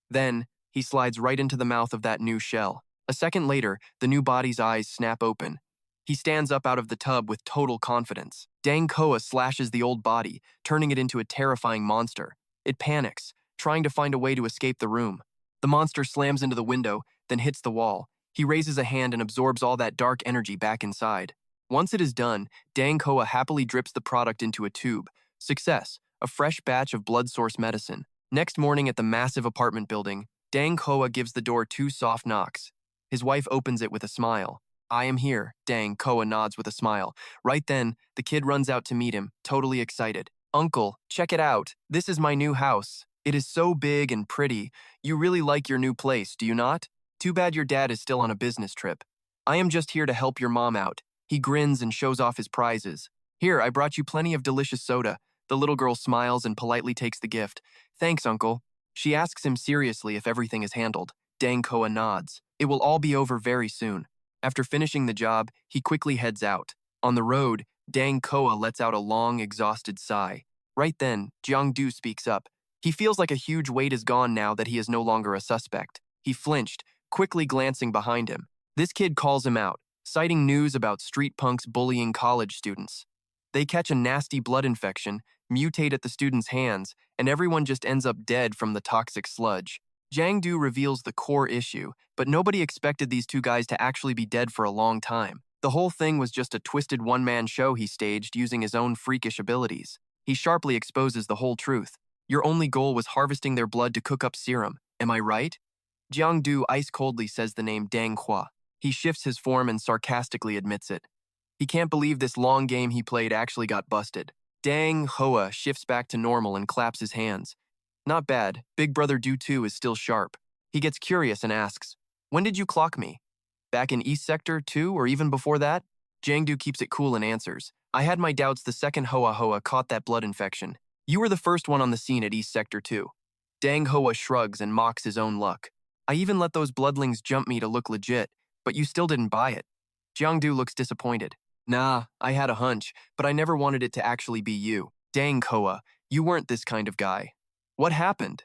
Then, he slides right into the mouth of that new shell. A second later, the new body's eyes snap open. He stands up out of the tub with total confidence. Dang Hoa slashes the old body, turning it into a terrifying monster. It panics, trying to find a way to escape the room. The monster slams into the window, then hits the wall. He raises a hand and absorbs all that dark energy back inside. Once it is done, Dang Hoa happily drips the product into a tube. Success, a fresh batch of blood source medicine. Next morning at the massive apartment building, Dang Hoa gives the door 2 soft knocks. His wife opens it with a smile. I am here, Dang Hoa nods with a smile. Right then, the kid runs out to meet him, totally excited. Uncle, check it out. This is my new house. It is so big and pretty. You really like your new place, do you not? Too bad your dad is still on a business trip. I am just here to help your mom out. He grins and shows off his prizes. Here, I brought you plenty of delicious soda. The little girl smiles and politely takes the gift. Thanks, Uncle. She asks him seriously if everything is handled. Dang Hoa nods. It will all be over very soon. After finishing the job, he quickly heads out. On the road, Dang Hoa lets out a long, exhausted sigh. Right then, Jiang speaks up. He feels like a huge weight is gone now that he is no longer a suspect. He flinched, quickly glancing behind him. This kid calls him out, citing news about street punks bullying college students. They catch a nasty blood infection, mutate at the students' hands, and everyone just ends up dead from the toxic sludge. Jiang reveals the core issue, but nobody expected these two guys to actually be dead for a long time. The whole thing was just a twisted one-man show he staged using his own freakish abilities. He sharply exposes the whole truth. Your only goal was harvesting their blood to cook up serum, am I right? Jiang ice-coldly says the name Dang Hoa. He shifts his form and sarcastically admits it. He can't believe this long game he played actually got busted. Dang Hoa shifts back to normal and claps his hands. Not bad, Big Brother Do 2 is still sharp. He gets curious and asks, when did you clock me? Back in East Sector 2 or even before that? Jiang keeps it cool and answers. I had my doubts the second Hoa caught that blood infection. You were the first one on the scene at East Sector 2. Dang Hoa shrugs and mocks his own luck. I even let those bloodlings jump me to look legit, but you still didn't buy it. Jiang looks disappointed. Nah, I had a hunch, but I never wanted it to actually be you. Dang Hoa, you weren't this kind of guy. What happened?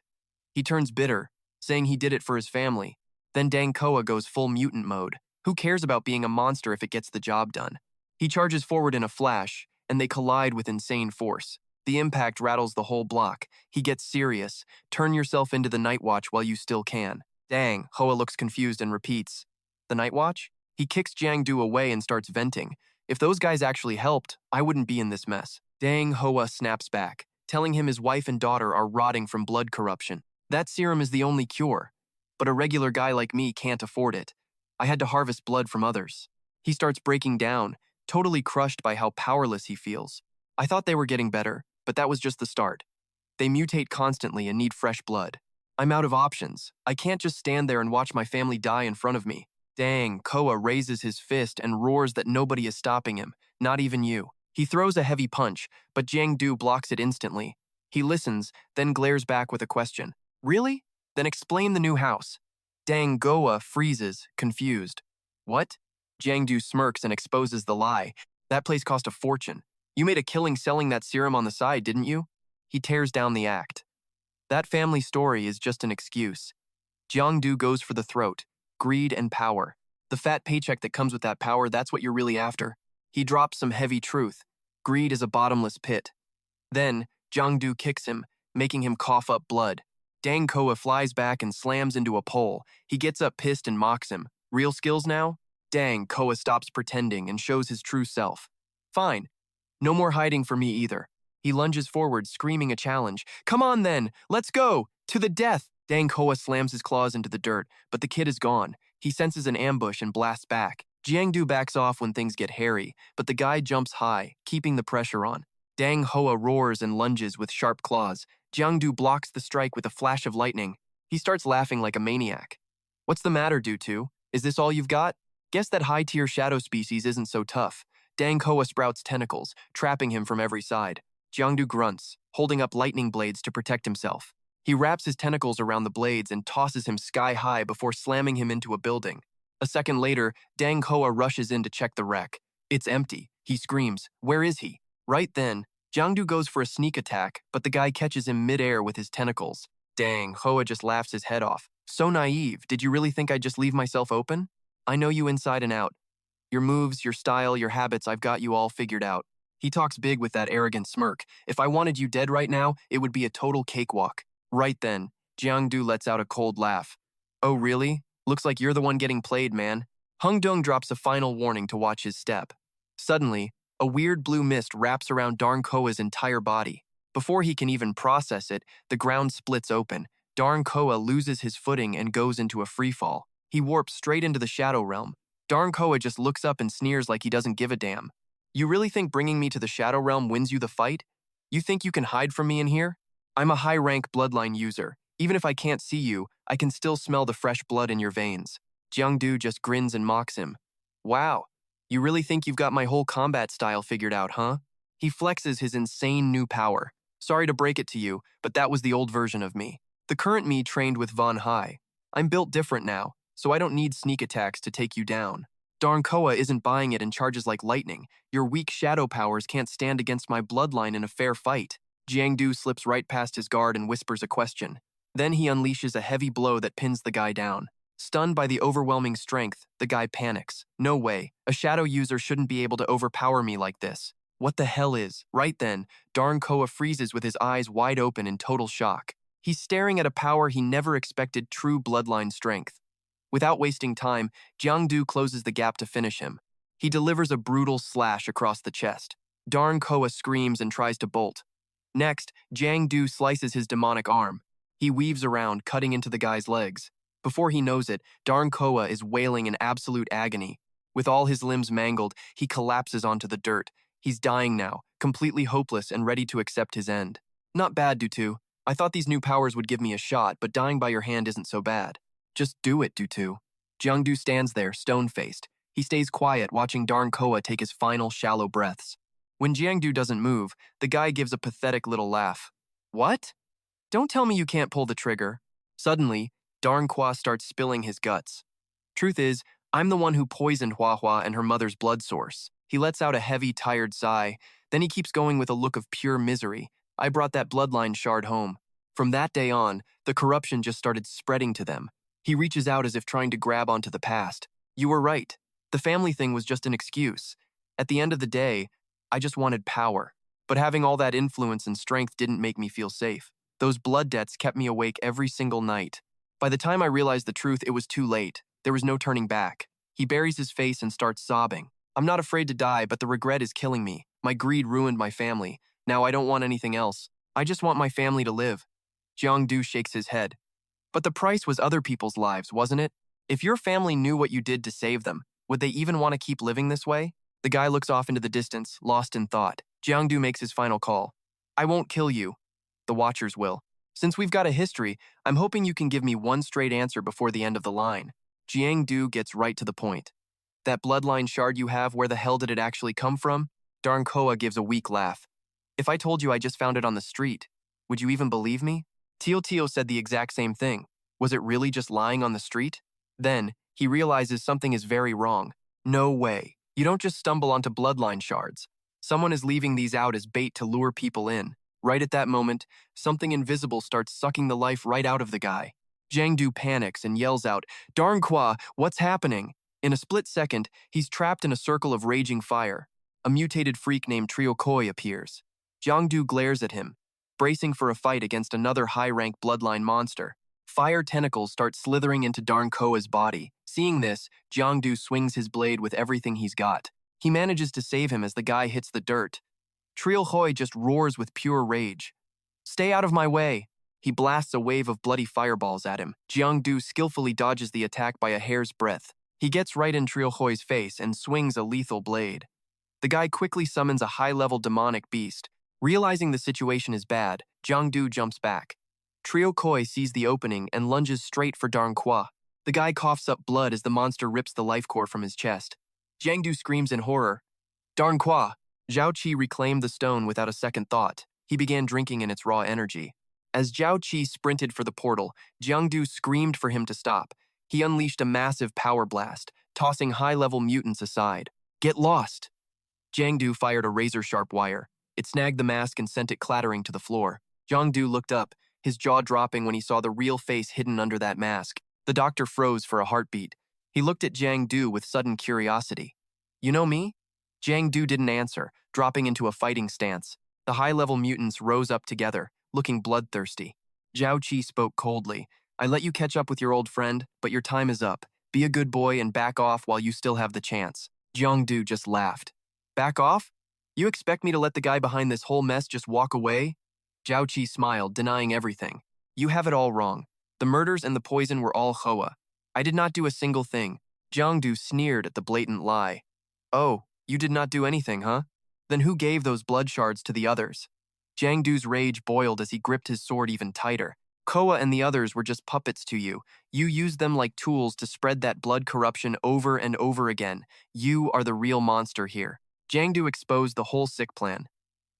He turns bitter, saying he did it for his family. Then Dang Hoa goes full mutant mode. Who cares about being a monster if it gets the job done? He charges forward in a flash, and they collide with insane force. The impact rattles the whole block. He gets serious. Turn yourself into the Night Watch while you still can. Dang, Hoa looks confused and repeats. The Night Watch? He kicks Jiang away and starts venting. If those guys actually helped, I wouldn't be in this mess. Dang Hoa snaps back, telling him his wife and daughter are rotting from blood corruption. That serum is the only cure. But a regular guy like me can't afford it. I had to harvest blood from others. He starts breaking down, totally crushed by how powerless he feels. I thought they were getting better, but that was just the start. They mutate constantly and need fresh blood. I'm out of options. I can't just stand there and watch my family die in front of me. Dang, Hoa raises his fist and roars that nobody is stopping him, not even you. He throws a heavy punch, but Jiang blocks it instantly. He listens, then glares back with a question. Really? Then explain the new house. Dang Hoa freezes, confused. What? Jiang smirks and exposes the lie. That place cost a fortune. You made a killing selling that serum on the side, didn't you? He tears down the act. That family story is just an excuse. Jiang goes for the throat, greed and power. The fat paycheck that comes with that power, that's what you're really after. He drops some heavy truth. Greed is a bottomless pit. Then, Jiang kicks him, making him cough up blood. Dang Koa flies back and slams into a pole. He gets up pissed and mocks him. Real skills now? Dang, Koa stops pretending and shows his true self. Fine. No more hiding for me either. He lunges forward, screaming a challenge. Come on then, let's go! To the death! Dang Koa slams his claws into the dirt, but the kid is gone. He senses an ambush and blasts back. Jiang backs off when things get hairy, but the guy jumps high, keeping the pressure on. Dang Hoa roars and lunges with sharp claws. Jiang blocks the strike with a flash of lightning. He starts laughing like a maniac. What's the matter, Du? Is this all you've got? Guess that high-tier shadow species isn't so tough. Dang Koa sprouts tentacles, trapping him from every side. Jiang grunts, holding up lightning blades to protect himself. He wraps his tentacles around the blades and tosses him sky-high before slamming him into a building. A second later, Dang Koa rushes in to check the wreck. It's empty. He screams, "Where is he?" Right then, Jiang goes for a sneak attack, but the guy catches him mid-air with his tentacles. Dang, Hoa just laughs his head off. So naive, did you really think I'd just leave myself open? I know you inside and out. Your moves, your style, your habits, I've got you all figured out. He talks big with that arrogant smirk. If I wanted you dead right now, it would be a total cakewalk. Right then, Jiang lets out a cold laugh. Oh really? Looks like you're the one getting played, man. Hung Dong drops a final warning to watch his step. Suddenly, a weird blue mist wraps around Darn Koa's entire body. Before he can even process it, the ground splits open. Darn Koa loses his footing and goes into a freefall. He warps straight into the Shadow Realm. Darn Koa just looks up and sneers like he doesn't give a damn. You really think bringing me to the Shadow Realm wins you the fight? You think you can hide from me in here? I'm a high-rank bloodline user. Even if I can't see you, I can still smell the fresh blood in your veins. Jiang just grins and mocks him. Wow. You really think you've got my whole combat style figured out, huh? He flexes his insane new power. Sorry to break it to you, but that was the old version of me. The current me trained with Von Hai. I'm built different now, so I don't need sneak attacks to take you down. Darn Koa isn't buying it and charges like lightning. Your weak shadow powers can't stand against my bloodline in a fair fight. Jiang slips right past his guard and whispers a question. Then he unleashes a heavy blow that pins the guy down. Stunned by the overwhelming strength, the guy panics. No way. A shadow user shouldn't be able to overpower me like this. What the hell is? Right then, Darn Koa freezes with his eyes wide open in total shock. He's staring at a power he never expected true bloodline strength. Without wasting time, Jiang closes the gap to finish him. He delivers a brutal slash across the chest. Darn Koa screams and tries to bolt. Next, Jiang slices his demonic arm. He weaves around, cutting into the guy's legs. Before he knows it, Darn Koa is wailing in absolute agony. With all his limbs mangled, he collapses onto the dirt. He's dying now, completely hopeless and ready to accept his end. Not bad, Du. I thought these new powers would give me a shot, but dying by your hand isn't so bad. Just do it, Du. Jiang stands there, stone-faced. He stays quiet, watching Darn Koa take his final shallow breaths. When Jiang doesn't move, the guy gives a pathetic little laugh. What? Don't tell me you can't pull the trigger. Suddenly, Darn Koa starts spilling his guts. Truth is, I'm the one who poisoned Hua and her mother's blood source. He lets out a heavy, tired sigh. Then he keeps going with a look of pure misery. I brought that bloodline shard home. From that day on, the corruption just started spreading to them. He reaches out as if trying to grab onto the past. You were right. The family thing was just an excuse. At the end of the day, I just wanted power. But having all that influence and strength didn't make me feel safe. Those blood debts kept me awake every single night. By the time I realized the truth, it was too late. There was no turning back. He buries his face and starts sobbing. I'm not afraid to die, but the regret is killing me. My greed ruined my family. Now I don't want anything else. I just want my family to live. Jiang shakes his head. But the price was other people's lives, wasn't it? If your family knew what you did to save them, would they even want to keep living this way? The guy looks off into the distance, lost in thought. Jiang makes his final call. I won't kill you. The Watchers will. Since we've got a history, I'm hoping you can give me one straight answer before the end of the line. Jiang gets right to the point. That bloodline shard you have, where the hell did it actually come from? Darn Koa gives a weak laugh. If I told you I just found it on the street, would you even believe me? Tio said the exact same thing. Was it really just lying on the street? Then, he realizes something is very wrong. No way. You don't just stumble onto bloodline shards. Someone is leaving these out as bait to lure people in. Right at that moment, something invisible starts sucking the life right out of the guy. Jiang panics and yells out, "Darn Qua, what's happening?" In a split second, he's trapped in a circle of raging fire. A mutated freak named Trio Koi appears. Jiang glares at him, bracing for a fight against another high-rank bloodline monster. Fire tentacles start slithering into Darn Koa's body. Seeing this, Jiang swings his blade with everything he's got. He manages to save him as the guy hits the dirt. Trio Hoi just roars with pure rage. "Stay out of my way!" He blasts a wave of bloody fireballs at him. Jiang skillfully dodges the attack by a hair's breadth. He gets right in Trio Hoi's face and swings a lethal blade. The guy quickly summons a high-level demonic beast. Realizing the situation is bad, Jiang jumps back. Trio Koi sees the opening and lunges straight for Darn Qua. The guy coughs up blood as the monster rips the life core from his chest. Jiang screams in horror. "Darn Qua!" Zhao Qi reclaimed the stone without a second thought. He began drinking in its raw energy. As Zhao Qi sprinted for the portal, Jiang screamed for him to stop. He unleashed a massive power blast, tossing high-level mutants aside. "Get lost!" Jiang fired a razor-sharp wire. It snagged the mask and sent it clattering to the floor. Jiang looked up, his jaw dropping when he saw the real face hidden under that mask. The doctor froze for a heartbeat. He looked at Jiang with sudden curiosity. "You know me?" Jiang didn't answer, dropping into a fighting stance. The high-level mutants rose up together, looking bloodthirsty. Zhao Qi spoke coldly. "I let you catch up with your old friend, but your time is up. Be a good boy and back off while you still have the chance." Jiang just laughed. "Back off? You expect me to let the guy behind this whole mess just walk away?" Zhao Qi smiled, denying everything. "You have it all wrong. The murders and the poison were all Hoa. I did not do a single thing." Jiang sneered at the blatant lie. "Oh, you did not do anything, huh? Then who gave those blood shards to the others?" Jiang rage boiled as he gripped his sword even tighter. "Koa and the others were just puppets to you. You used them like tools to spread that blood corruption over and over again. You are the real monster here." Jiang exposed the whole sick plan.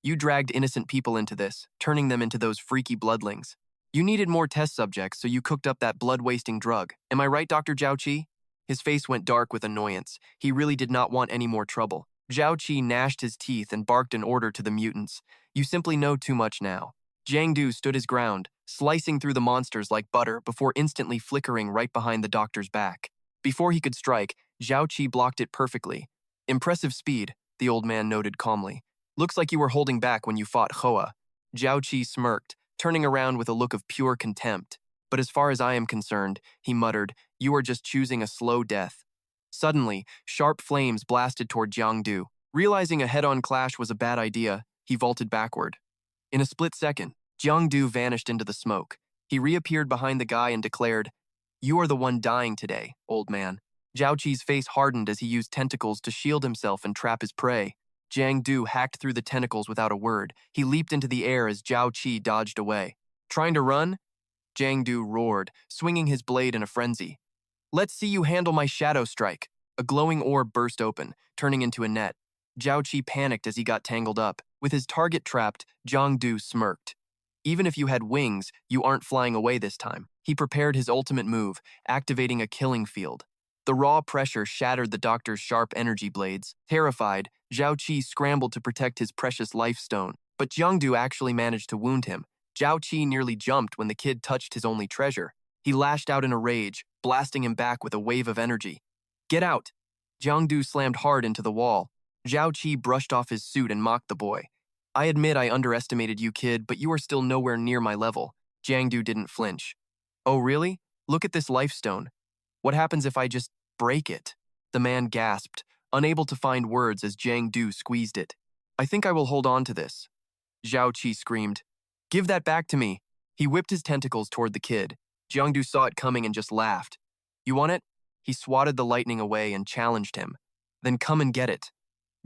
"You dragged innocent people into this, turning them into those freaky bloodlings. You needed more test subjects, so you cooked up that blood-wasting drug. Am I right, Dr. Zhao Qi?" His face went dark with annoyance. He really did not want any more trouble. Zhao Qi gnashed his teeth and barked an order to the mutants. "You simply know too much now." Jiang stood his ground, slicing through the monsters like butter before instantly flickering right behind the doctor's back. Before he could strike, Zhao Qi blocked it perfectly. "Impressive speed," the old man noted calmly. "Looks like you were holding back when you fought Hoa." Zhao Qi smirked, turning around with a look of pure contempt. "But as far as I am concerned," he muttered, "you are just choosing a slow death." Suddenly, sharp flames blasted toward Jiang Realizing a head-on clash was a bad idea, he vaulted backward. In a split second, Jiang vanished into the smoke. He reappeared behind the guy and declared, "You are the one dying today, old man." Zhao Qi's face hardened as he used tentacles to shield himself and trap his prey. Jiang hacked through the tentacles without a word. He leaped into the air as Zhao Qi dodged away. "Trying to run?" Jiang roared, swinging his blade in a frenzy. "Let's see you handle my shadow strike." A glowing orb burst open, turning into a net. Zhao Qi panicked as he got tangled up. With his target trapped, Jiang smirked. "Even if you had wings, you aren't flying away this time." He prepared his ultimate move, activating a killing field. The raw pressure shattered the doctor's sharp energy blades. Terrified, Zhao Qi scrambled to protect his precious life stone, but Jiang actually managed to wound him. Zhao Qi nearly jumped when the kid touched his only treasure. He lashed out in a rage, blasting him back with a wave of energy. "Get out!" Jiang slammed hard into the wall. Zhao Qi brushed off his suit and mocked the boy. "I admit I underestimated you, kid, but you are still nowhere near my level." Jiang didn't flinch. "Oh, really? Look at this life stone. What happens if I just break it?" The man gasped, unable to find words as Jiang squeezed it. "I think I will hold on to this." Zhao Qi screamed. "Give that back to me." He whipped his tentacles toward the kid. Jiang saw it coming and just laughed. "You want it?" He swatted the lightning away and challenged him. "Then come and get it."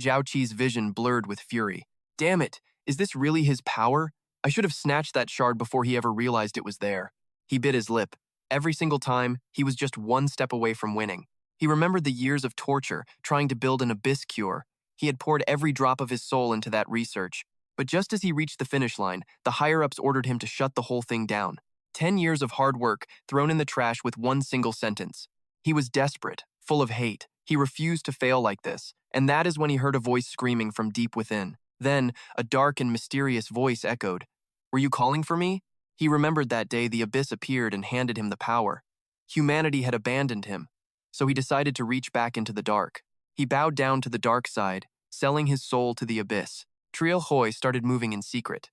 Zhao Qi's vision blurred with fury. Damn it, is this really his power? I should have snatched that shard before he ever realized it was there. He bit his lip. Every single time, he was just one step away from winning. He remembered the years of torture, trying to build an abyss cure. He had poured every drop of his soul into that research. But just as he reached the finish line, the higher-ups ordered him to shut the whole thing down. 10 years of hard work thrown in the trash with one single sentence. He was desperate, full of hate. He refused to fail like this, and that is when he heard a voice screaming from deep within. Then, a dark and mysterious voice echoed, "Were you calling for me?" He remembered that day the abyss appeared and handed him the power. Humanity had abandoned him, so he decided to reach back into the dark. He bowed down to the dark side, selling his soul to the abyss. Trio Hoi started moving in secret.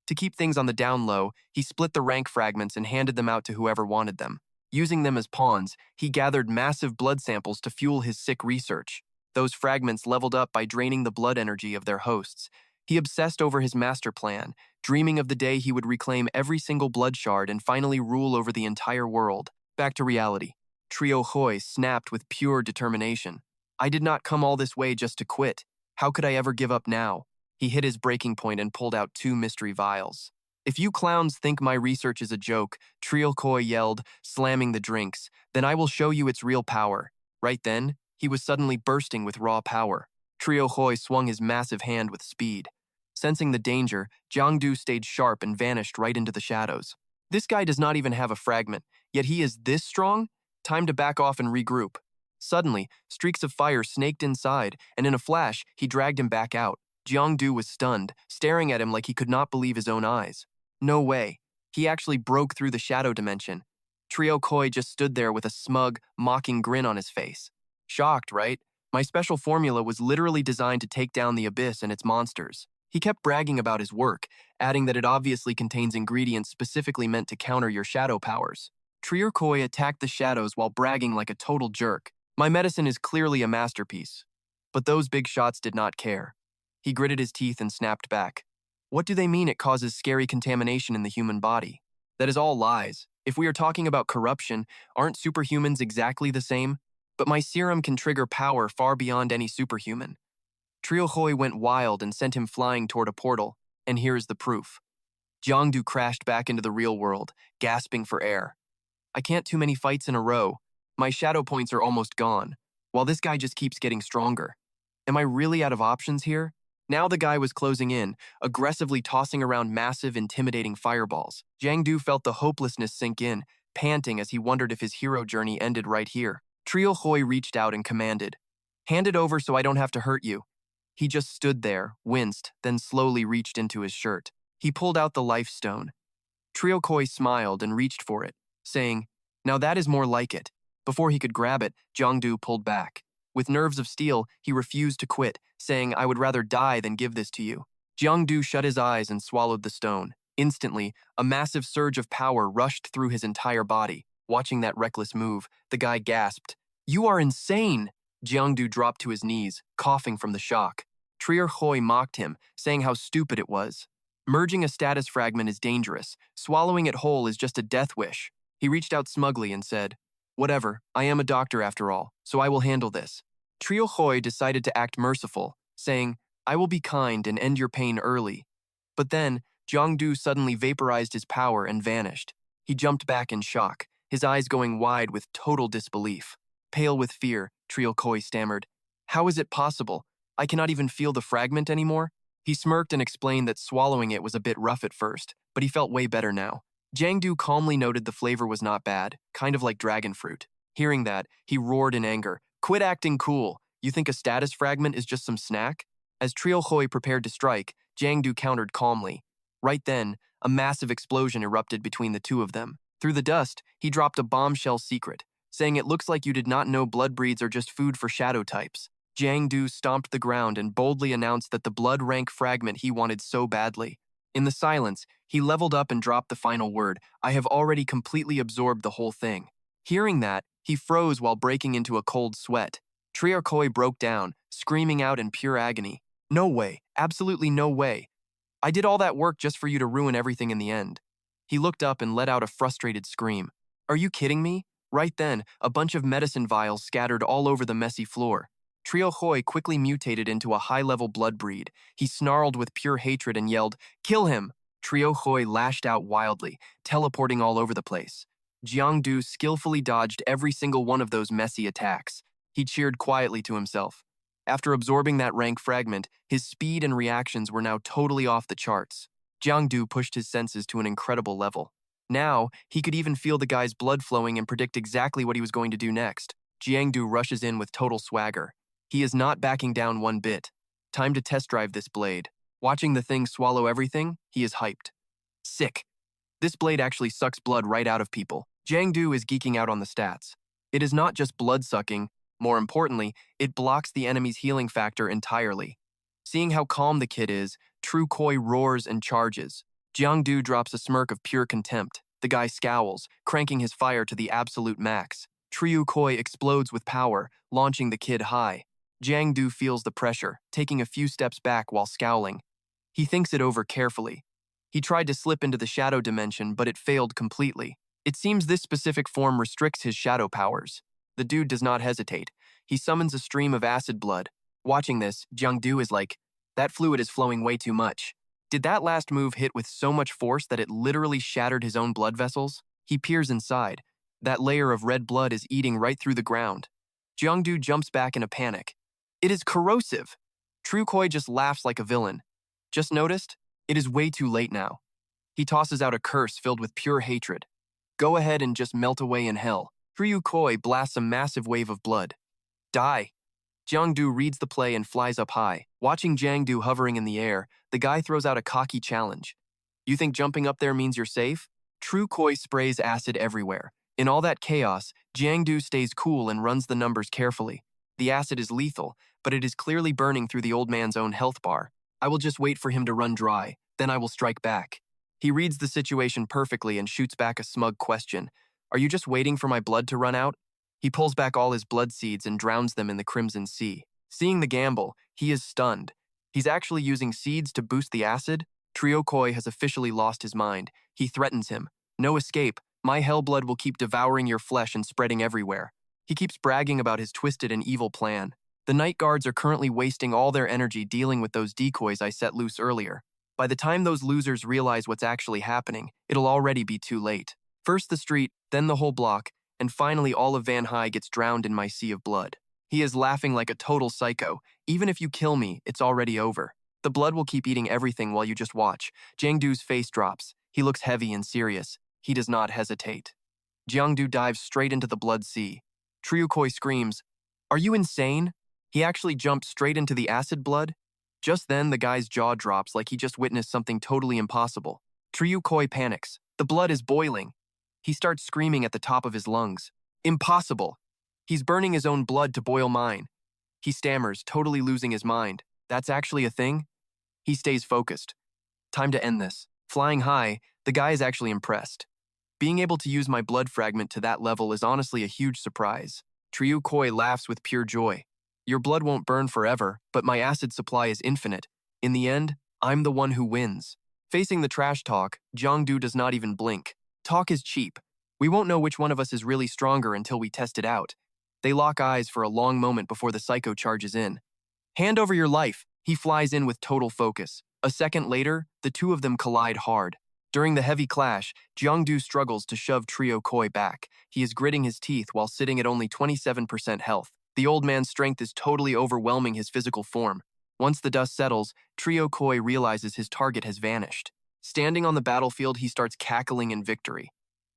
To keep things on the down low, he split the rank fragments and handed them out to whoever wanted them. Using them as pawns, he gathered massive blood samples to fuel his sick research. Those fragments leveled up by draining the blood energy of their hosts. He obsessed over his master plan, dreaming of the day he would reclaim every single blood shard and finally rule over the entire world. Back to reality. Trio Hoi snapped with pure determination. "I did not come all this way just to quit. How could I ever give up now?" He hit his breaking point and pulled out 2 mystery vials. "If you clowns think my research is a joke," Trio Hoi yelled, slamming the drinks, "then I will show you its real power." Right then, he was suddenly bursting with raw power. Trio Hoi swung his massive hand with speed. Sensing the danger, Giang stayed sharp and vanished right into the shadows. This guy does not even have a fragment, yet he is this strong? Time to back off and regroup. Suddenly, streaks of fire snaked inside, and in a flash, he dragged him back out. Giang was stunned, staring at him like he could not believe his own eyes. No way. He actually broke through the shadow dimension. Trio Hoi just stood there with a smug, mocking grin on his face. Shocked, right? My special formula was literally designed to take down the abyss and its monsters. He kept bragging about his work, adding that it obviously contains ingredients specifically meant to counter your shadow powers. Trio Hoi attacked the shadows while bragging like a total jerk. My medicine is clearly a masterpiece. But those big shots did not care. He gritted his teeth and snapped back. What do they mean it causes scary contamination in the human body? That is all lies. If we are talking about corruption, aren't superhumans exactly the same? But my serum can trigger power far beyond any superhuman. Trio Hoi went wild and sent him flying toward a portal, and here is the proof. Giang crashed back into the real world, gasping for air. I can't too many fights in a row. My shadow points are almost gone, while this guy just keeps getting stronger. Am I really out of options here? Now the guy was closing in, aggressively tossing around massive, intimidating fireballs. Giang felt the hopelessness sink in, panting as he wondered if his hero journey ended right here. Trio Hoi reached out and commanded, "Hand it over so I don't have to hurt you." He just stood there, winced, then slowly reached into his shirt. He pulled out the life stone. Trio Hoi smiled and reached for it, saying, "Now that is more like it." Before he could grab it, Giang pulled back. With nerves of steel, he refused to quit, saying, "I would rather die than give this to you." Giang shut his eyes and swallowed the stone. Instantly, a massive surge of power rushed through his entire body. Watching that reckless move, the guy gasped, "You are insane!" Giang dropped to his knees, coughing from the shock. Trio Hoi mocked him, saying how stupid it was. Merging a status fragment is dangerous. Swallowing it whole is just a death wish. He reached out smugly and said, "Whatever, I am a doctor after all, so I will handle this." Trio Hoi decided to act merciful, saying, "I will be kind and end your pain early." But then, Giang suddenly vaporized his power and vanished. He jumped back in shock, his eyes going wide with total disbelief. Pale with fear, Trio Hoi stammered, "How is it possible? I cannot even feel the fragment anymore?" He smirked and explained that swallowing it was a bit rough at first, but he felt way better now. Giang calmly noted the flavor was not bad, kind of like dragon fruit. Hearing that, he roared in anger, "Quit acting cool. You think a status fragment is just some snack?" As Trio Hoi prepared to strike, Giang countered calmly. Right then, a massive explosion erupted between the two of them. Through the dust, he dropped a bombshell secret, saying, "It looks like you did not know blood breeds are just food for shadow types." Giang stomped the ground and boldly announced that the blood rank fragment he wanted so badly. In the silence, he leveled up and dropped the final word, "I have already completely absorbed the whole thing." Hearing that, he froze while breaking into a cold sweat. Trio Hoi broke down, screaming out in pure agony. "No way, absolutely no way. I did all that work just for you to ruin everything in the end." He looked up and let out a frustrated scream. "Are you kidding me?" Right then, a bunch of medicine vials scattered all over the messy floor. Trio Hoi quickly mutated into a high-level blood breed. He snarled with pure hatred and yelled, "Kill him!" Trio Hoi lashed out wildly, teleporting all over the place. Giang skillfully dodged every single one of those messy attacks. He cheered quietly to himself. After absorbing that rank fragment, his speed and reactions were now totally off the charts. Giang pushed his senses to an incredible level. Now, he could even feel the guy's blood flowing and predict exactly what he was going to do next. Giang rushes in with total swagger. He is not backing down one bit. Time to test drive this blade. Watching the thing swallow everything, he is hyped. Sick. This blade actually sucks blood right out of people. Giang is geeking out on the stats. It is not just blood sucking, more importantly, it blocks the enemy's healing factor entirely. Seeing how calm the kid is, True Koi roars and charges. Giang drops a smirk of pure contempt. The guy scowls, cranking his fire to the absolute max. True Koi explodes with power, launching the kid high. Giang feels the pressure, taking a few steps back while scowling. He thinks it over carefully. He tried to slip into the shadow dimension, but it failed completely. It seems this specific form restricts his shadow powers. The dude does not hesitate. He summons a stream of acid blood. Watching this, Giang is like, that fluid is flowing way too much. Did that last move hit with so much force that it literally shattered his own blood vessels? He peers inside. That layer of red blood is eating right through the ground. Giang jumps back in a panic. It is corrosive. True Koi just laughs like a villain. Just noticed? It is way too late now. He tosses out a curse filled with pure hatred. Go ahead and just melt away in hell. True Koi blasts a massive wave of blood. Die. Giang reads the play and flies up high. Watching Giang hovering in the air, the guy throws out a cocky challenge. You think jumping up there means you're safe? True Koi sprays acid everywhere. In all that chaos, Giang stays cool and runs the numbers carefully. The acid is lethal, but it is clearly burning through the old man's own health bar. I will just wait for him to run dry, then I will strike back. He reads the situation perfectly and shoots back a smug question. Are you just waiting for my blood to run out? He pulls back all his blood seeds and drowns them in the Crimson Sea. Seeing the gamble, he is stunned. He's actually using seeds to boost the acid? True Koi has officially lost his mind. He threatens him. No escape. My hell blood will keep devouring your flesh and spreading everywhere. He keeps bragging about his twisted and evil plan. The night guards are currently wasting all their energy dealing with those decoys I set loose earlier. By the time those losers realize what's actually happening, it'll already be too late. First the street, then the whole block, and finally all of Van High gets drowned in my sea of blood. He is laughing like a total psycho. Even if you kill me, it's already over. The blood will keep eating everything while you just watch. Jiang face drops. He looks heavy and serious. He does not hesitate. Jiang dives straight into the blood sea. True Koi screams, "Are you insane?" He actually jumps straight into the acid blood. Just then, the guy's jaw drops like he just witnessed something totally impossible. True Koi panics. The blood is boiling. He starts screaming at the top of his lungs. Impossible. He's burning his own blood to boil mine. He stammers, totally losing his mind. That's actually a thing? He stays focused. Time to end this. Flying high, the guy is actually impressed. Being able to use my blood fragment to that level is honestly a huge surprise. True Koi laughs with pure joy. Your blood won't burn forever, but my acid supply is infinite. In the end, I'm the one who wins. Facing the trash talk, Jiang does not even blink. Talk is cheap. We won't know which one of us is really stronger until we test it out. They lock eyes for a long moment before the psycho charges in. Hand over your life. He flies in with total focus. A second later, the two of them collide hard. During the heavy clash, Jiang struggles to shove True Koi back. He is gritting his teeth while sitting at only 27% health. The old man's strength is totally overwhelming his physical form. Once the dust settles, True Koi realizes his target has vanished. Standing on the battlefield, he starts cackling in victory.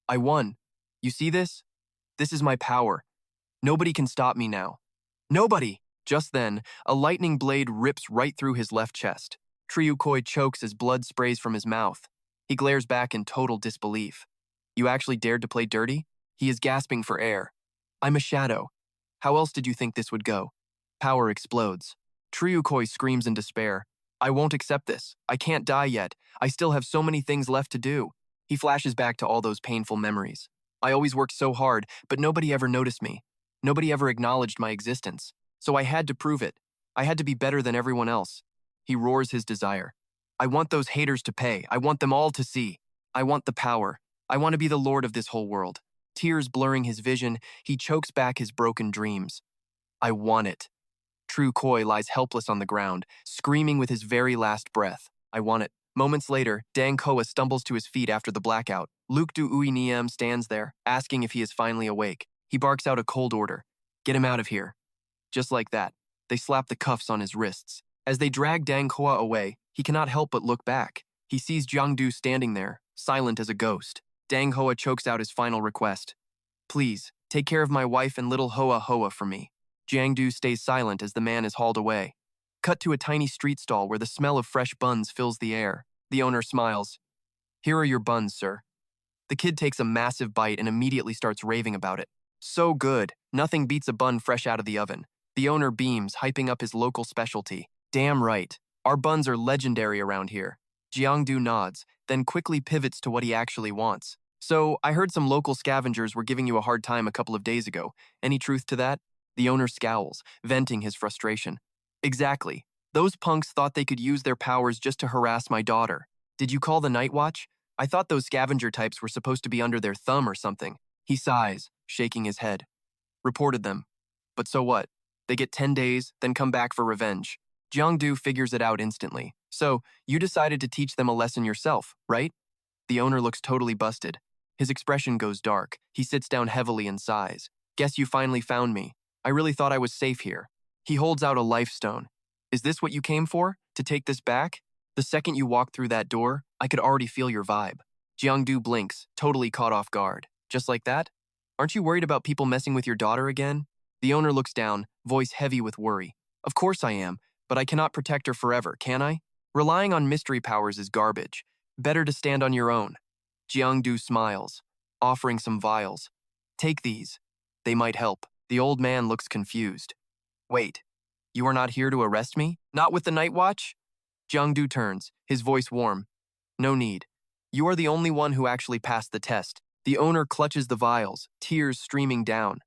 I won. You see this? This is my power. Nobody can stop me now. Nobody! Just then, a lightning blade rips right through his left chest. True Koi chokes as blood sprays from his mouth. He glares back in total disbelief. You actually dared to play dirty? He is gasping for air. I'm a shadow. How else did you think this would go? Power explodes. True Koi screams in despair. I won't accept this. I can't die yet. I still have so many things left to do. He flashes back to all those painful memories. I always worked so hard, but nobody ever noticed me. Nobody ever acknowledged my existence. So I had to prove it. I had to be better than everyone else. He roars his desire. I want those haters to pay. I want them all to see. I want the power. I want to be the lord of this whole world. Tears blurring his vision, he chokes back his broken dreams. I want it. True Koi lies helpless on the ground, screaming with his very last breath. I want it. Moments later, Dang Koa stumbles to his feet after the blackout. Luke Du Ui Niem stands there, asking if he is finally awake. He barks out a cold order. Get him out of here. Just like that, they slap the cuffs on his wrists. As they drag Dang Koa away, he cannot help but look back. He sees Jiang standing there, silent as a ghost. Dang Hoa chokes out his final request. Please, Take care of my wife and little Hoa Hoa for me. Giang Du stays silent as the man is hauled away. Cut to a tiny street stall where the smell of fresh buns fills the air. The owner smiles. Here are your buns, sir. The kid takes a massive bite and immediately starts raving about it. So good. Nothing beats a bun fresh out of the oven. The owner beams, hyping up his local specialty. Damn right. Our buns are legendary around here. Giang Du nods, then quickly pivots to what he actually wants. So, I heard some local scavengers were giving you a hard time a couple of days ago. Any truth to that? The owner scowls, venting his frustration. Exactly. Those punks thought they could use their powers just to harass my daughter. Did you call the night watch? I thought those scavenger types were supposed to be under their thumb or something. He sighs, shaking his head. Reported them. But so what? They get 10 days, then come back for revenge. Jiangdu figures it out instantly. So, you decided to teach them a lesson yourself, right? The owner looks totally busted. His expression goes dark. He sits down heavily and sighs. Guess you finally found me. I really thought I was safe here. He holds out a life stone. Is this what you came for? To take this back? The second you walked through that door, I could already feel your vibe. Jiangdu blinks, totally caught off guard. Just like that? Aren't you worried about people messing with your daughter again? The owner looks down, voice heavy with worry. Of course I am, but I cannot protect her forever, can I? Relying on mystery powers is garbage. Better to stand on your own. Jiangdu smiles, offering some vials. Take these. They might help. The old man looks confused. Wait, you are not here to arrest me? Not with the night watch? Jiangdu turns, his voice warm. No need. You are the only one who actually passed the test. The owner clutches the vials, tears streaming down.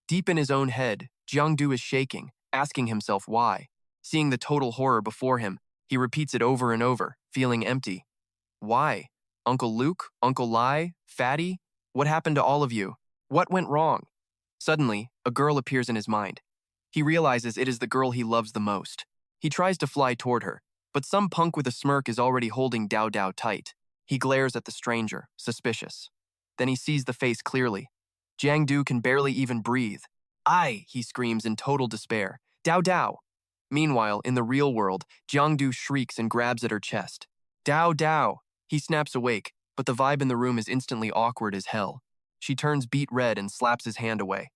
Deep in his own head, Jiangdu is shaking, asking himself why. Seeing the total horror before him, he repeats it over and over, feeling empty. Why? Uncle Luke? Uncle Lai? Fatty? What happened to all of you? What went wrong? Suddenly, a girl appears in his mind. He realizes it is the girl he loves the most. He tries to fly toward her, but some punk with a smirk is already holding Dao Dao tight. He glares at the stranger, suspicious. Then he sees the face clearly. Jiangdu can barely even breathe. "Ai!" he screams in total despair. "Dao Dao!" Meanwhile, in the real world, Jiangdu shrieks and grabs at her chest. "Dao Dao!" He snaps awake, but the vibe in the room is instantly awkward as hell. She turns beet red and slaps his hand away.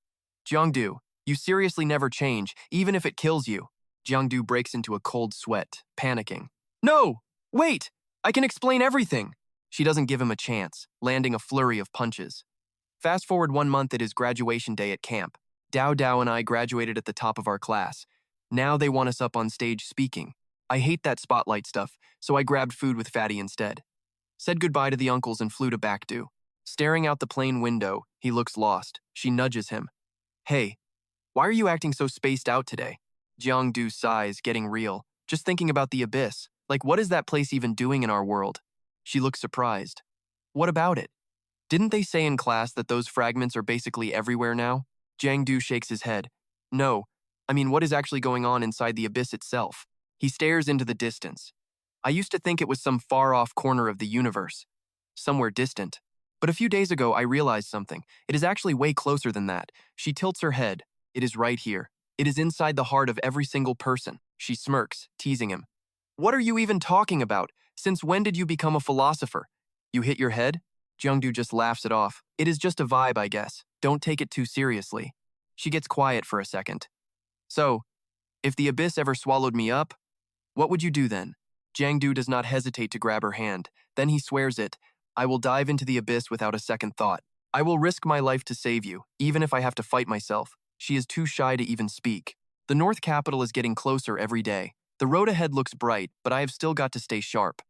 "Jiangdu, you seriously never change, even if it kills you." Jiangdu breaks into a cold sweat, panicking. "No! Wait! I can explain everything!" She doesn't give him a chance, landing a flurry of punches. Fast forward 1 month at his graduation day at camp. Dao Dao and I graduated at the top of our class. Now they want us up on stage speaking. I hate that spotlight stuff, so I grabbed food with Fatty instead. Said goodbye to the uncles and flew to Baekdu. Staring out the plane window, he looks lost. She nudges him. "Hey, why are you acting so spaced out today?" Jiangdu sighs, getting real. Just thinking about the abyss. Like, what is that place even doing in our world? She looks surprised. What about it? Didn't they say in class that those fragments are basically everywhere now? Jiangdu shakes his head. No, I mean, what is actually going on inside the abyss itself? He stares into the distance. I used to think it was some far-off corner of the universe. Somewhere distant. But a few days ago, I realized something. It is actually way closer than that. She tilts her head. It is right here. It is inside the heart of every single person. She smirks, teasing him. What are you even talking about? Since when did you become a philosopher? You hit your head? Jiangdu just laughs it off. It is just a vibe, I guess. Don't take it too seriously. She gets quiet for a second. So, if the abyss ever swallowed me up, what would you do then? Jiangdu does not hesitate to grab her hand. Then he swears it. I will dive into the abyss without a second thought. I will risk my life to save you, even if I have to fight myself. She is too shy to even speak. The North Capital is getting closer every day. The road ahead looks bright, but I have still got to stay sharp.